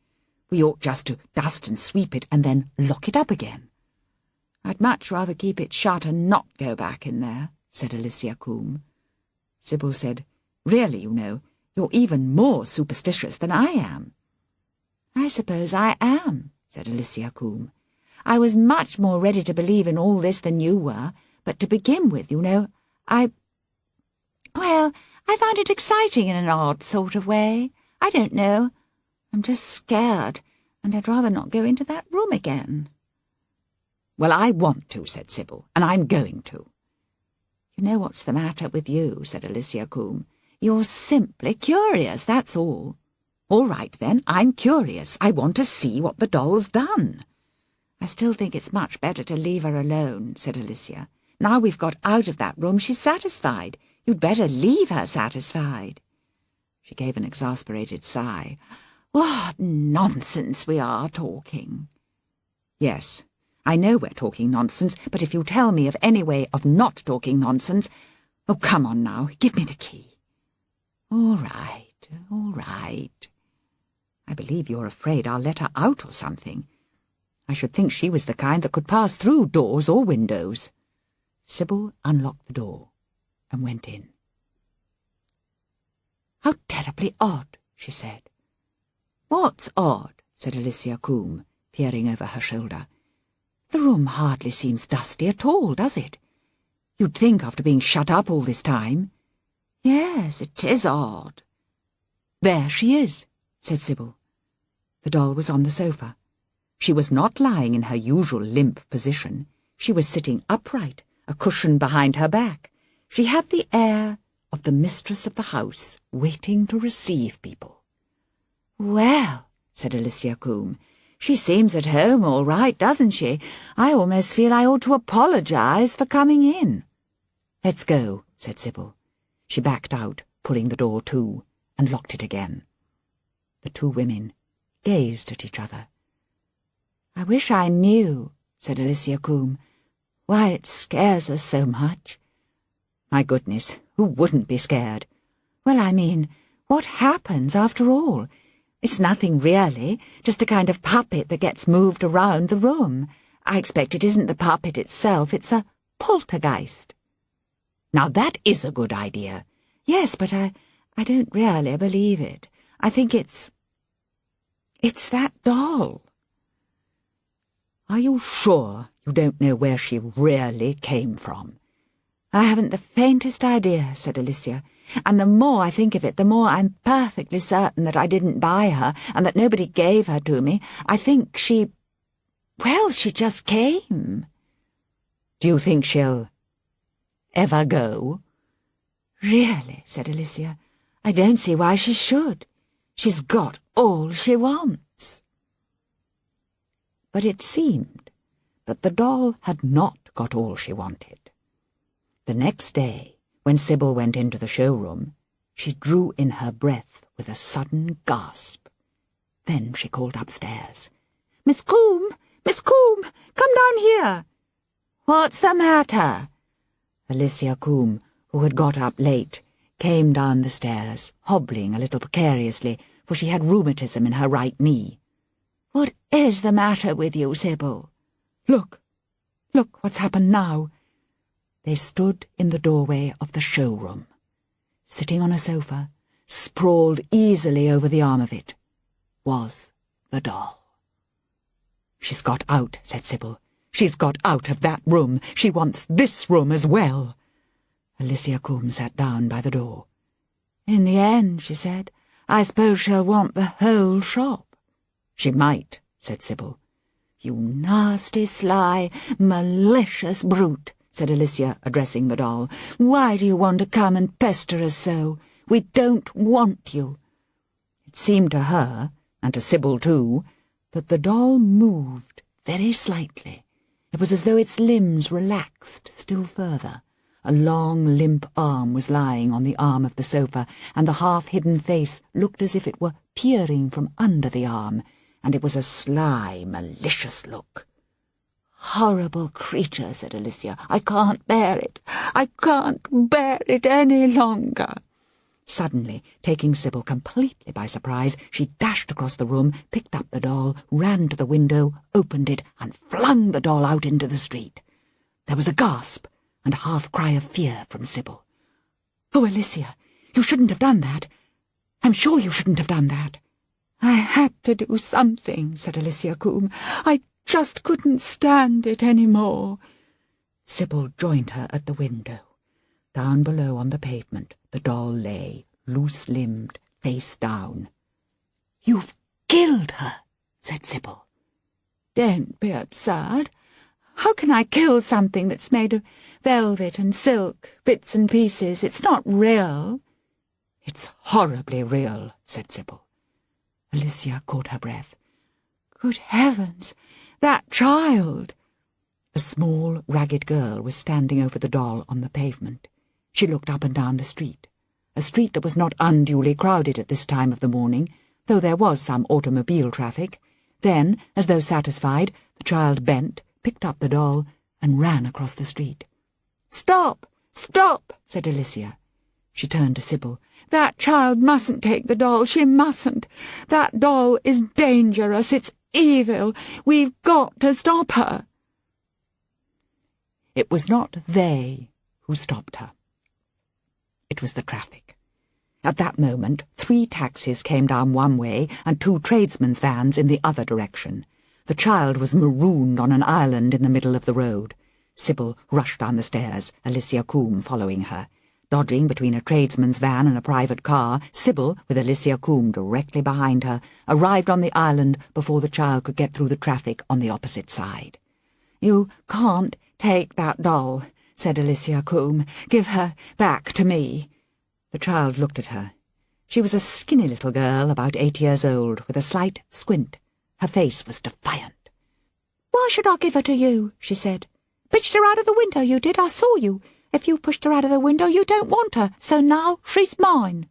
We ought just to dust and sweep it and then lock it up again." "I'd much rather keep it shut and not go back in there," said Alicia Coombe. Sybil said, "Really, you know, you're even more superstitious than I am." "I suppose I am," said Alicia Coombe. "I was much more ready to believe in all this than you were, but to begin with, you know, I find it exciting in an odd sort of way. I don't know. I'm just scared, and I'd rather not go into that room again." "Well, I want to," said Sybil, "and I'm going to." "You know what's the matter with you," said Alicia Coombe. "You're simply curious, that's all." "All right, then, I'm curious. I want to see what the doll's done." "I still think it's much better to leave her alone," said Alicia. "Now we've got out of that room, she's satisfied. You'd better leave her satisfied." She gave an exasperated sigh. "What nonsense we are talking." "Yes, I know we're talking nonsense, but if you tell me of any way of not talking nonsense— Oh, come on now, give me the key." All right, all right. I believe you're afraid I'll let her out or something. I should think she was the kind that could pass through doors or windows." Sybil unlocked the door and went in. "How terribly odd," she said. "What's odd?" said Alicia Coombe, peering over her shoulder. "The room hardly seems dusty at all, does it? You'd think after being shut up all this time." "Yes, it is odd." "There she is," said Sybil. The doll was on the sofa. She was not lying in her usual limp position. She was sitting upright, a cushion behind her back. She had the air of the mistress of the house, waiting to receive people. "Well," said Alicia Coombe, "she seems at home all right, doesn't she? I almost feel I ought to apologize for coming in." "Let's go," said Sybil. She backed out, pulling the door to, and locked it again. The 2 women gazed at each other. "I wish I knew," said Alicia Coombe, "why it scares us so much." "My goodness, who wouldn't be scared?" "Well, I mean, what happens after all? It's nothing really, just a kind of puppet that gets moved around the room. I expect it isn't the puppet itself, it's a poltergeist." "Now that is a good idea." "Yes, but I don't really believe it. I think it's that doll." "Are you sure you don't know where she really came from?" "I haven't the faintest idea," said Alicia, "and the more I think of it, the more I'm perfectly certain that I didn't buy her and that nobody gave her to me. I think she just came." "Do you think she'll ever go?" "Really," said Alicia, "I don't see why she should. She's got all she wants." But it seemed that the doll had not got all she wanted. The next day, when Sybil went into the showroom, she drew in her breath with a sudden gasp. Then she called upstairs. "Miss Coombe! Miss Coombe! Come down here!" "What's the matter?" Alicia Coombe, who had got up late, came down the stairs, hobbling a little precariously, for she had rheumatism in her right knee. "What is the matter with you, Sybil?" "Look! Look what's happened now." They stood in the doorway of the showroom. Sitting on a sofa, sprawled easily over the arm of it, was the doll. "She's got out," said Sybil. "She's got out of that room. She wants this room as well." Alicia Combe sat down by the door. "In the end," she said, "I suppose she'll want the whole shop." "She might," said Sybil. "You nasty, sly, malicious brute," said Alicia, addressing the doll. "Why do you want to come and pester us so? We don't want you." It seemed to her, and to Sybil too, that the doll moved very slightly. It was as though its limbs relaxed still further. A long, limp arm was lying on the arm of the sofa, and the half-hidden face looked as if it were peering from under the arm, and it was a sly, malicious look. "Horrible creature," said Alicia. "I can't bear it. I can't bear it any longer." Suddenly, taking Sybil completely by surprise, she dashed across the room, picked up the doll, ran to the window, opened it, and flung the doll out into the street. There was a gasp and a half-cry of fear from Sybil. "Oh, Alicia, you shouldn't have done that. I'm sure you shouldn't have done that." "I had to do something," said Alicia Combe. "I just couldn't stand it any more." Sybil joined her at the window. Down below on the pavement, the doll lay, loose-limbed, face down. "You've killed her," said Sybil. "Don't be absurd. How can I kill something that's made of velvet and silk, bits and pieces? It's not real." "It's horribly real," said Sybil. Alicia caught her breath. "Good heavens! That child!" A small, ragged girl was standing over the doll on the pavement. She looked up and down the street, a street that was not unduly crowded at this time of the morning, though there was some automobile traffic. Then, as though satisfied, the child bent, picked up the doll, and ran across the street. "Stop! Stop!" said Alicia. She turned to Sybil. "That child mustn't take the doll. She mustn't. That doll is dangerous. It's evil. We've got to stop her." It was not they who stopped her. It was the traffic. At that moment, 3 taxis came down one way and 2 tradesmen's vans in the other direction. The child was marooned on an island in the middle of the road. Sybil rushed down the stairs, Alicia Combe following her. Dodging between a tradesman's van and a private car, Sybil, with Alicia Combe directly behind her, arrived on the island before the child could get through the traffic on the opposite side. "You can't take that doll," said Alicia Combe. "Give her back to me." The child looked at her. She was a skinny little girl, about 8 years old, with a slight squint. Her face was defiant. "Why should I give her to you?" she said. "Pitched her out of the window, you did. I saw you. If you pushed her out of the window, you don't want her, so now she's mine."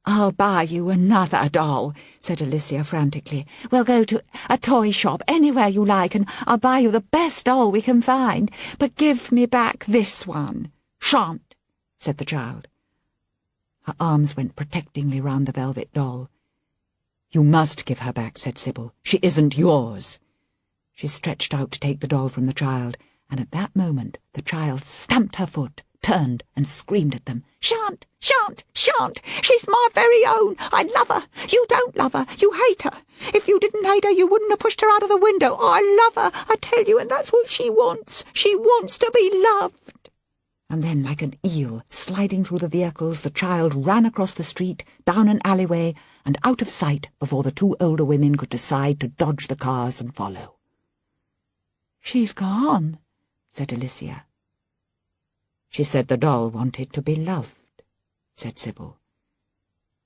"I'll buy you another doll," said Alicia frantically. "We'll go to a toy shop, anywhere you like, and I'll buy you the best doll we can find. But give me back this one." "Shan't," said the child. Her arms went protectingly round the velvet doll. "You must give her back," said Sybil. "She isn't yours." She stretched out to take the doll from the child, and at that moment the child stamped her foot, turned, and screamed at them. "Shan't! Shan't! Shan't! She's my very own! I love her! You don't love her! You hate her! If you didn't hate her, you wouldn't have pushed her out of the window! I love her, I tell you, and that's what she wants! She wants to be loved!" And then, like an eel, sliding through the vehicles, the child ran across the street, down an alleyway, and out of sight before the 2 older women could decide to dodge the cars and follow. "She's gone," said Alicia. "She said the doll wanted to be loved," said Sybil.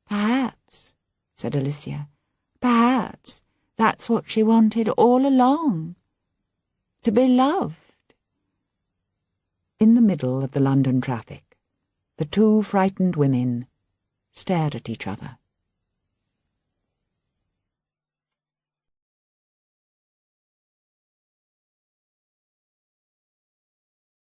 "Perhaps," said Alicia. "Perhaps that's what she wanted all along. To be loved." In the middle of the London traffic, the 2 frightened women stared at each other.